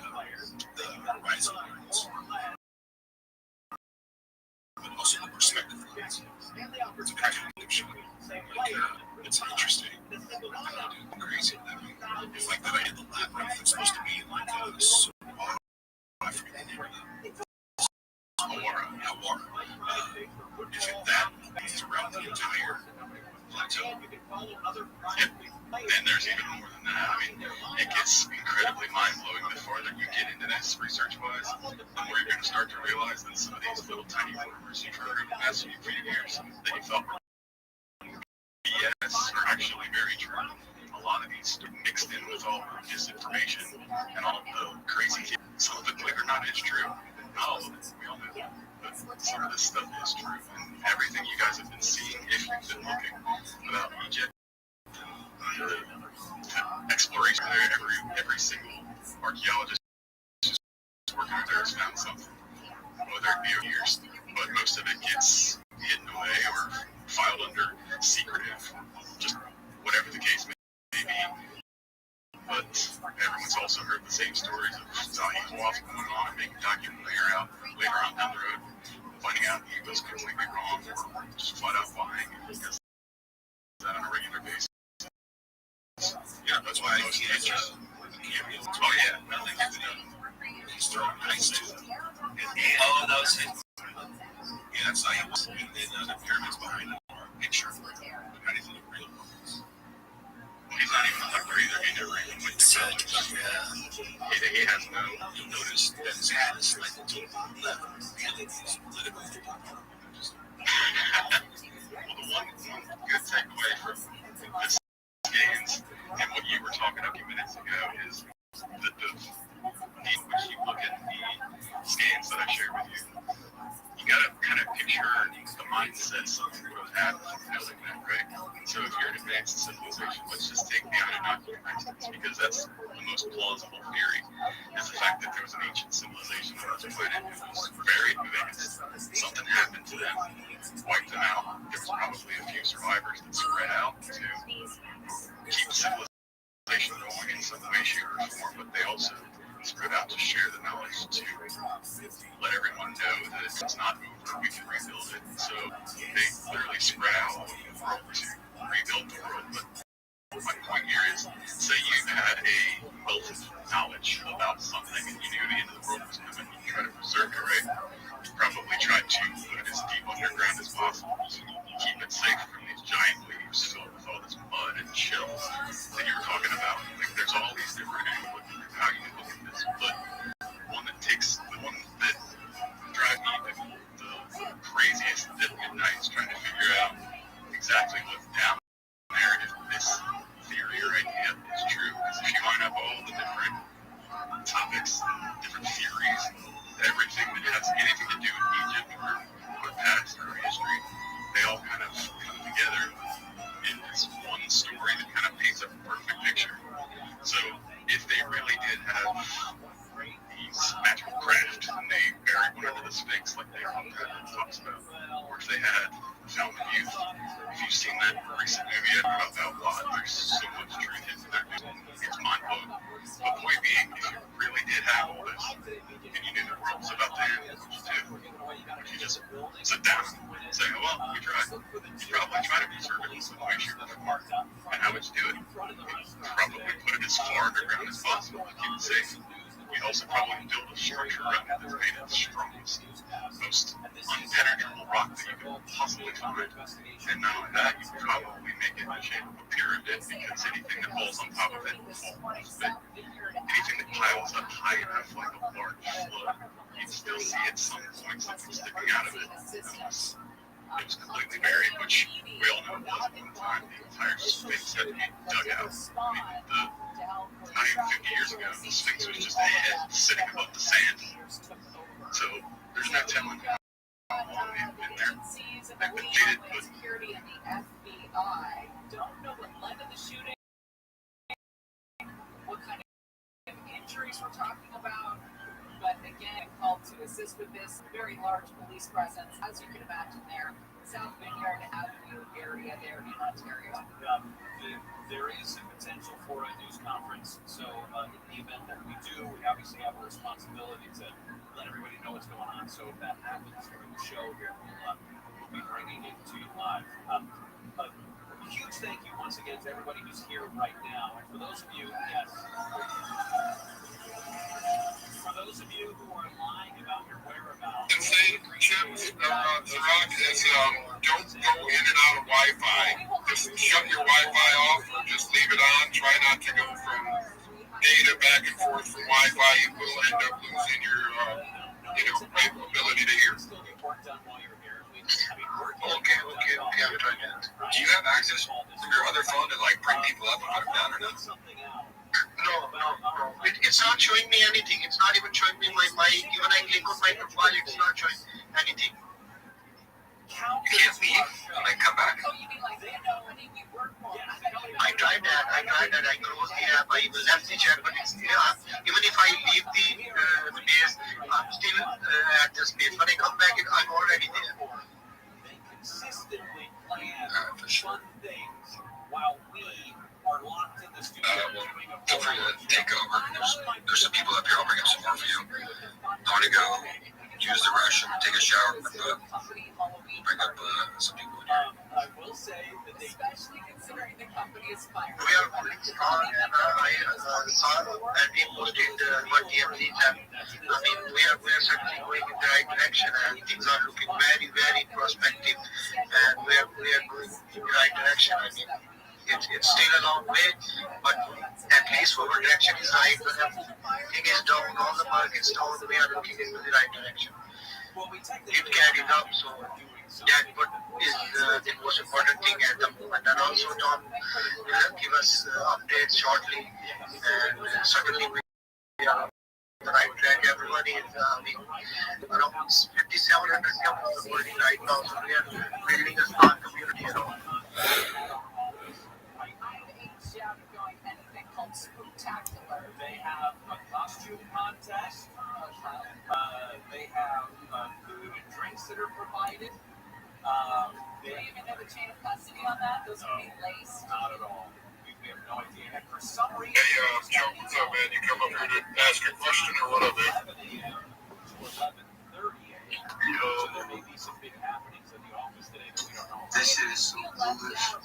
horizon lines, but also the perspective lines. It's a kind of shot. Like, it's interesting. I don't do crazy with that. It's like that I did the labyrinth that's supposed to be like I forget the name of it. Awara. If that throughout the entire plateau. And there's even more than that. I mean, it gets incredibly mind-blowing the farther you get into this research-wise. The more you're going to start to realize that some of these little tiny rumors you've heard over the past few years that you thought were BS are actually very true. A lot of these mixed in with all the disinformation and all of the crazy shit. Some of it, believe it or not, is true. Not all of it, we all know. But some of this stuff is true. And everything you guys have been seeing, if you've been looking about Egypt, the exploration there, every single archaeologist who's working there has found something. Whether it be over years, but most of it gets hidden away or filed under secretive, just whatever the case may be. But everyone's also heard the same stories of Zahid Waf going on and making documents later on down the road, finding out he was completely wrong or just flat out lying because That's why I can't just. Oh yeah, nothing to do. He's throwing ice to them. Oh, that was it. Yeah, that's how he was. And then the pyramids behind him are a picture of not even the real ones. He's not even a hunter either. He never even went to college. Yeah. He has no. You'll notice that his hat is slightly to the left. Really, he's politically. Well, the one good takeaway from this scans and what you were talking a few minutes ago is the in which you look at the scans that I shared with you. You gotta kind of picture the mindset something would have happened like that, right? So if you're an advanced civilization, let's just take the Anunnaki, for instance, because that's the most plausible theory, is the fact that there was an ancient civilization on this planet who was very advanced. Something happened to them, wiped them out. There was probably a few survivors that spread out to keep civilization going in some way, shape, or form, but they also spread out to share the knowledge, to let everyone know that it's not over, we can rebuild it. So they literally spread out all over the world to rebuild the world. But my point here is, say you had a wealth of knowledge about something and you knew the end of the world was coming, you try to preserve it, right? You probably try to put it as deep underground as possible so you keep it safe from these giant waves filled with all this mud and shells that you were talking about. Like, there's all these different angles of how you look at this, but the one that drive me the craziest at midnight is trying to figure out exactly what's down there if this theory or idea is true. Because if you line up all the different topics, different theories, everything that has anything to do with Egypt or past or history, they all kind of come together in this one story that kind of paints a perfect picture. So if they really did have these magical craft and they buried one under the Sphinx like they talks about, or if they had Fountain of Youth, if you've seen that recent movie about Outlaw, there's so much truth in there. It's mind-blowing. But point being, if you really did have all this and you knew the world was about to end, what would you do? Would you just sit down and say, well, we tried? You'd probably try to preserve it in way, shape, or form. And how would you do it? You'd probably put it as far underground as possible to keep it safe. You'd also probably build a structure around it that's made of the strongest, most impenetrable rock that you could possibly find. And not only that, you'd probably make it in the shape of a pyramid, because anything that falls on top of it falls. But anything that piles up high enough, like a large flood, you'd still see at some point something sticking out of it. It was completely buried, which we all know it was at one time. The entire Sphinx had to be dug out. I mean, not even 50 years ago, the Sphinx was just a head sitting above the sand. So there's no telling how long they've been there. They've been dated, but security and the FBI don't know what led to the shooting, what kind of injuries we're talking about. But again, called to assist with this very large police presence, as you can imagine there, South Vineyard Avenue area there in Ontario. There is a potential for a news conference, so in the event that we do, we obviously have a responsibility to let everybody know what's going on. So if that happens during the show here, we'll be bringing it to you live. A huge thank you once again to everybody who's here right now. And for those of you, for those of you who are lying about your whereabouts. The thing, Chip, Zarok, is don't go in and out of Wi-Fi. Just shut your Wi-Fi off or just leave it on. Try not to go from data back and forth from Wi-Fi. You will end up losing your ability to hear. Okay, I'm trying to. Do you have access from your other phone to bring people up and put them down or not? No. It's not showing me anything. It's not even showing me my mic. Even I click on my profile, it's not showing anything. You can't leave and then come back. I tried that. I closed the app. I left the chat, but it's even if I leave the space, I'm still at the space. When I come back, I'm already there. They consistently plan fun things while we are locked in the studio. Feel free to take over. There's some people up here. I'll bring up some more for you. I want to go use the restroom and take a shower. Bring up some people in here. I will say that especially considering the company is firing. We are moving strong, and I saw and we posted what TMZ that we are certainly going in the right direction, and things are looking very, very prospective, and we are going in the right direction. It's still a long way, but at least our direction is right. When everything is down, all the markets down, we are looking into the right direction. It carried up, so that what is the most important thing at the moment. And also Tom will give us updates shortly, and certainly we are on the right track. Everybody is around 5,700 companies working right now, so we are building a strong community around. Spectacular. They have a costume contest. They have food and drinks that are provided. Do you even have a chain of custody on that? Those would be laced? Not at all. We have no idea. And for some reason, Hey, Joe, what's up, man? You come up here to ask a question or what up, man? 11 a.m. to 11:30 a.m. So there may be some big happenings in the office today that we don't know. This is some foolish.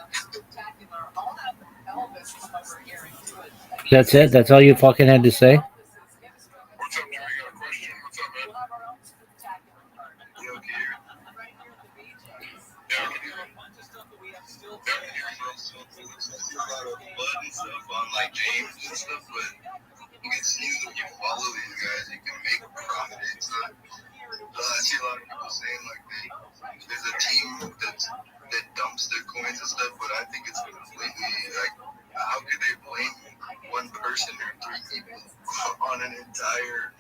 Spectacular. All that Elvis is over here in good. That's it? That's all you fucking had to say? What's up, Joe? You got a question? What's up, man? You okay here? Yeah, I can hear you. There's a lot of blood and stuff on like James and stuff, but you can see that if you follow these guys, you can make profit. It's not. I see a lot of people saying like there's a team that dumps their coins and stuff, but I think it's completely like, how could they blame one person or three people on an entire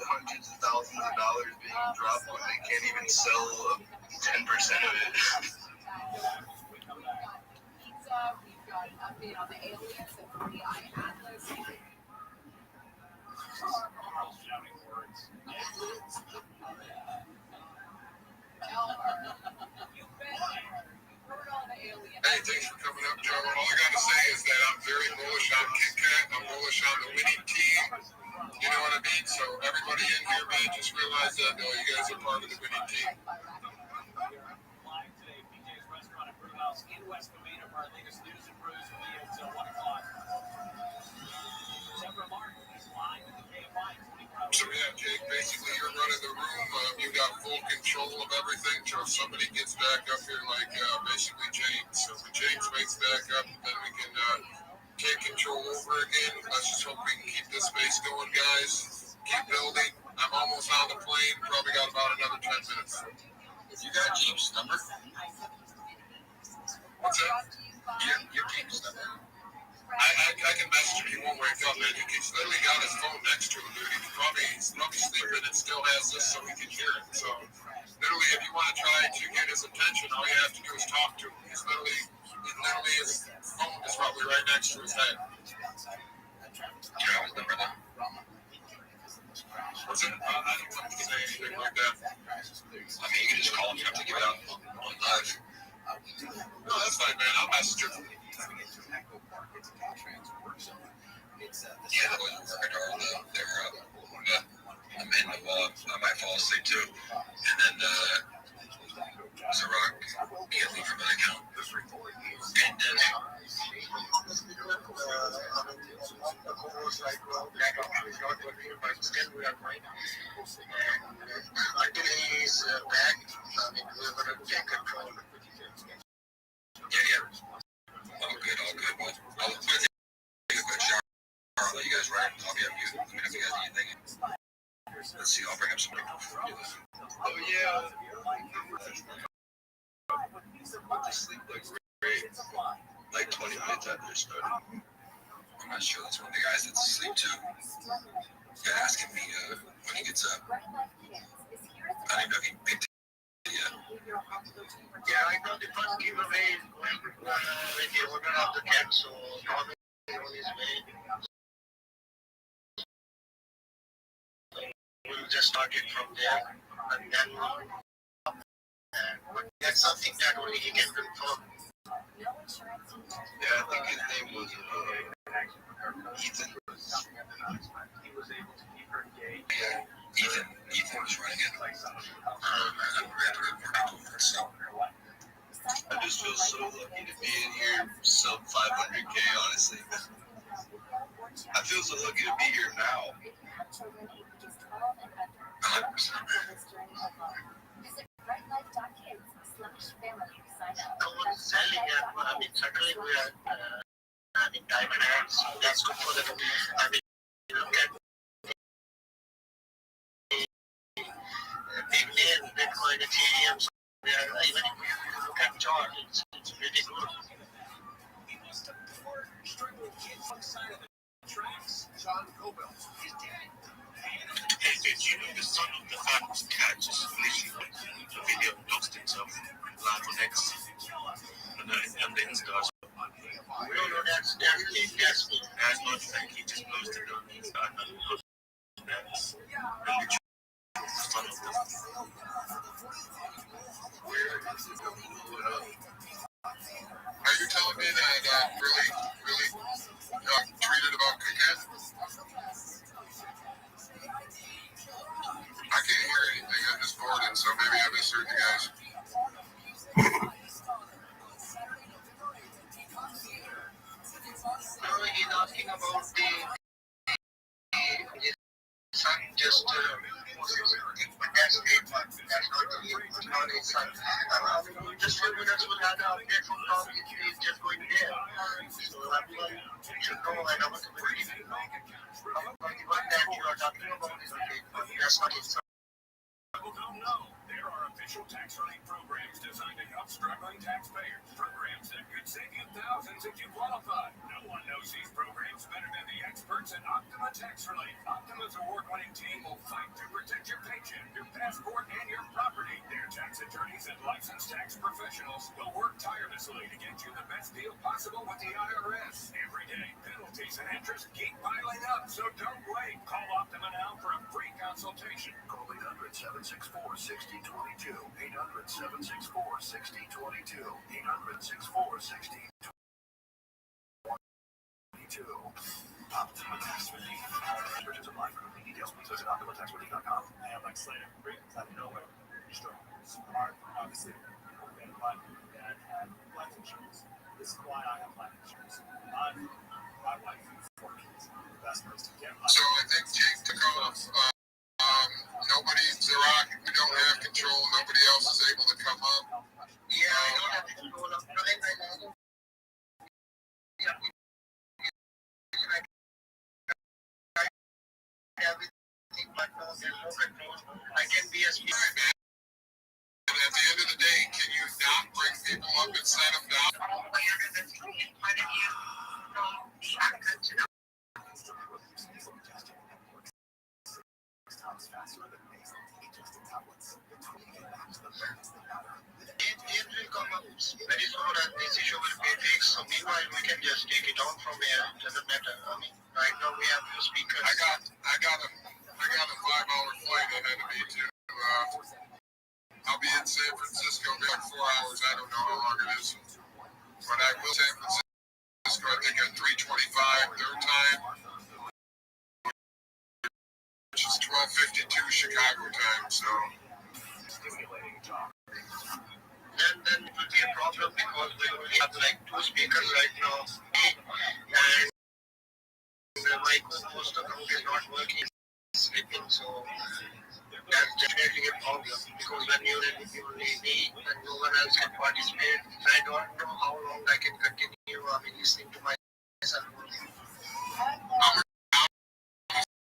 hundreds of thousands of dollars being dropped when they can't even sell 10% of it? We've got an update on the aliens and 3i Atlas. Shouting words. Hey, thanks for coming up, Joe. All I got to say is that I'm very bullish on Kit Kat. I'm bullish on the winning team. You know what I mean? So everybody in here, man, just realize that you guys are part of the winning team. Live today, PJ's Restaurant and Brew House in West Covina for our latest news and brews will be until 1 o'clock. Deborah Martin is live in the KFI 24 hours. So yeah, Jake, basically you're running the room. You got full control of everything. So if somebody gets back up here, like basically James. So when James makes back up, then we can take control over again. Let's just hope we can keep this space going, guys. Keep building. I'm almost on the plane. Probably got about another 10 minutes. You got James' number? What's that? Your James' number. I can message him. He won't wake up, man. He's literally got his phone next to him, dude. He's probably sleeping and still has this so he can hear it. So literally, if you want to try to get his attention, all you have to do is talk to him. His phone is probably right next to his head. Do you have his number now? What's it? I don't want to say anything like that. I mean, you can just call him. You have to give it out on live. No, that's fine, man. I'll message him. Yeah, the boys working hard. I'm in I might fall asleep too. And then Zarok can't leave from an account. And then until he's back, we're going to take control. Yeah. All good. Well, I'll take a quick shower. I'll let you guys run. I'll be up mute. Let me know if you guys need anything. Let's see. I'll bring up somebody. Oh, yeah. Went to sleep like great. Like 20 minutes after it started. I'm not sure. That's one of the guys that's asleep too. He's asking me when he gets up. I don't even know if he picked it yet. Yeah, I know the first giveaway is when the owner of the camp, so Tom is on his way. We'll just start it from there, and then that's something that only he can confirm. Yeah, I think his name was Ethan. Yeah, Ethan was running it. I don't remember working over it, so. feel so lucky to be in here sub 500K, honestly. I feel so lucky to be here now. 100%. Selling it, I mean, certainly we are, diamond hands, that's good for them. I mean, look at big name, Bitcoin, Ethereum, even if you look at chart, it's pretty good. Did you know the son of the famous cat just literally went into the video and lost himself live on X and the Insta? No, that's me. That's not fake, he just posted on Insta and lost X. The literal son of the. Are you telling me that really treated about cricket? I can't hear anything. I'm just bored, and so maybe I misheard you guys. No, he's asking about the son just that's not his son. Just 2 minutes we'll have an update from Tom. He's just going there. So everyone should know and I'm going to believe you. The one that you are talking about is okay, but that's not his son. People don't know there are official tax relief programs designed to help struggling taxpayers. Programs that could save you thousands if you qualify. No one knows these programs better than the experts at Optima Tax Relief. Optima's award-winning team will fight to protect your paycheck, your passport, and your property. Their tax attorneys and licensed tax professionals will work tirelessly to get you the best deal possible with the IRS. Every day, penalties and interest keep piling up, so don't wait. Call Optima now for a free consultation. Call 800-764-6022. 800-764-6022. 800-646-6022. Optima Tax Relief. Searches apply for complete details. Please visit OptimaTaxRelief.com. I am like Slater, great out of nowhere, strong, smart, obviously. And my dad had life insurance. This is why I have life insurance. My wife and 4 kids. The best place to get life. So I think Jake took off. Nobody, Zerach, we don't have control. Nobody else is able to come up. Yeah, I don't have control of nothing. Everything, but no, there's no control. I can be a speaker. And at the end of the day, can you not bring people up and set them down? It will come up very soon and this issue will be fixed. So meanwhile, we can just take it on from here. It doesn't matter. I mean, right now we have few speakers. I got a 5-hour flight ahead of me to. I'll be in San Francisco in like 4 hours. I don't know how long it is, but I will San Francisco. I think at 3:25 their time, which is 12:52 Chicago time. So. Then it will be a problem because we only have like 2 speakers right now, and my co-host account is not working, sleeping, so that's definitely a problem because when you're in only me and no one else can participate, I don't know how long I can continue. I mean, listening to myself.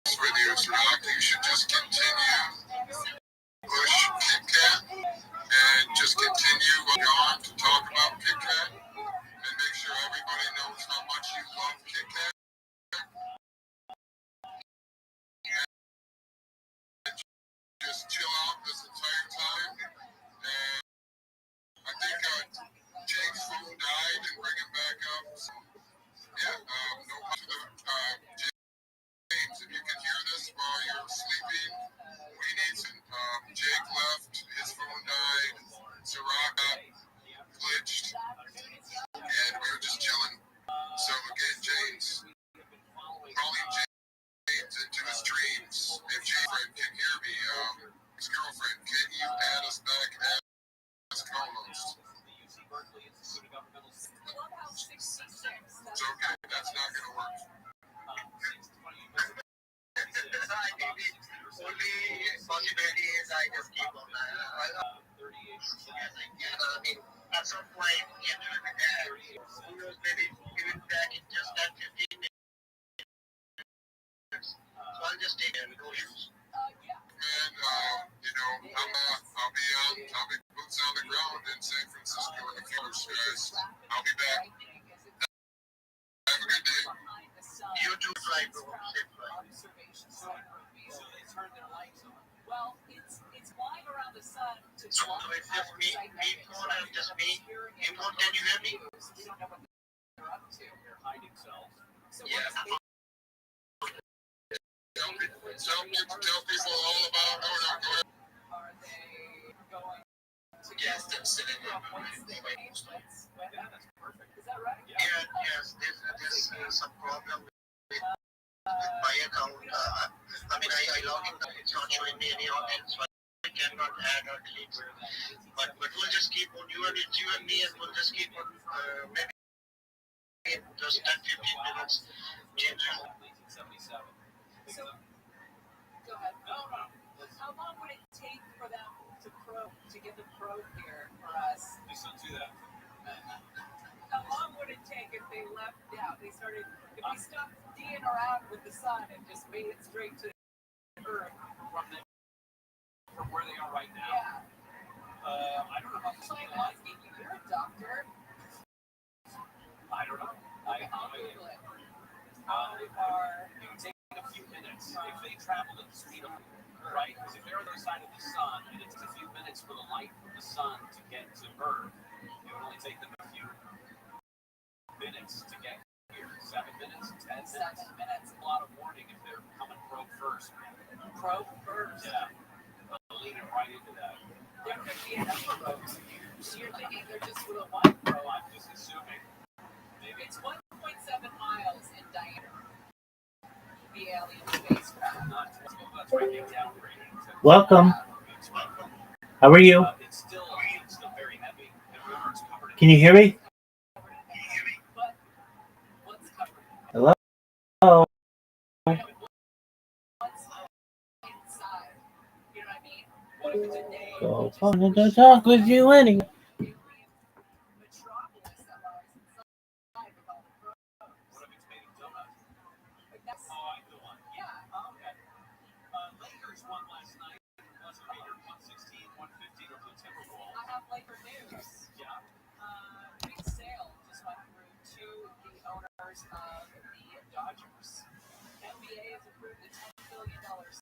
With you, Zerach, you should just continue push KitKat and just continue on to talk about KitKat and make sure everybody knows how much you love KitKat. And just chill out this entire time. And I think Jake's phone died and bring him back up. So fly, bro. Safe fly. Observation site rugby. So they turn their lights on. Well, it's flying around the sun to So it's just me, phone, and just me. Hey, phone, can you hear me? We don't know what they're up to. They're hiding cells. So Yeah. Tell people all about are they going to Yes, that's it. what's the name? Yeah, that's perfect. Is that right? Yeah, yes, there's some problem with my account. I mean, I log in, it's not showing me any login, so I cannot add or delete. But we'll just keep on, it's you and me, and we'll just keep on, maybe in just 10-15 minutes, change it. 1977. So, go ahead. No. How long would it take for them to get the probe here for us? They still do that. How long would it take if they left out? If we stopped D'ing around with the sun and just made it straight to Earth From where they are right now. Yeah. I don't know how much I'm asking you. You're a doctor. I don't know. I'll Google it. It would take a few minutes if they traveled at the speed of light, right? Because if they're on the other side of the sun and it's a few minutes for the light from the sun to get to Earth, it would only take them a few minutes to get here. 7 minutes, 10 minutes. 7 minutes. A lot of warning if they're coming probe first. Probe first. Yeah. They'll lead it right into that. There could be another probes here. So you're thinking they're just with a one probe. I'm just assuming. Maybe it's 1.7 miles in diameter. The alien spacecraft. That's right. They downgraded to Welcome. How are you? It's still very heavy. And remember, it's covered in Can you hear me? But what's covered? Hello? What's inside? You know what I mean? What if it's a name? Go phone to talk with you anyway. Metropolis that lies inside with all the probes. What if it's made of donuts? That's, I know one. yeah. Okay. Lakers won last night. Was it 116, 115 over the Timberwolves? I have Laker news. Yeah. Big sale just went through to the owners of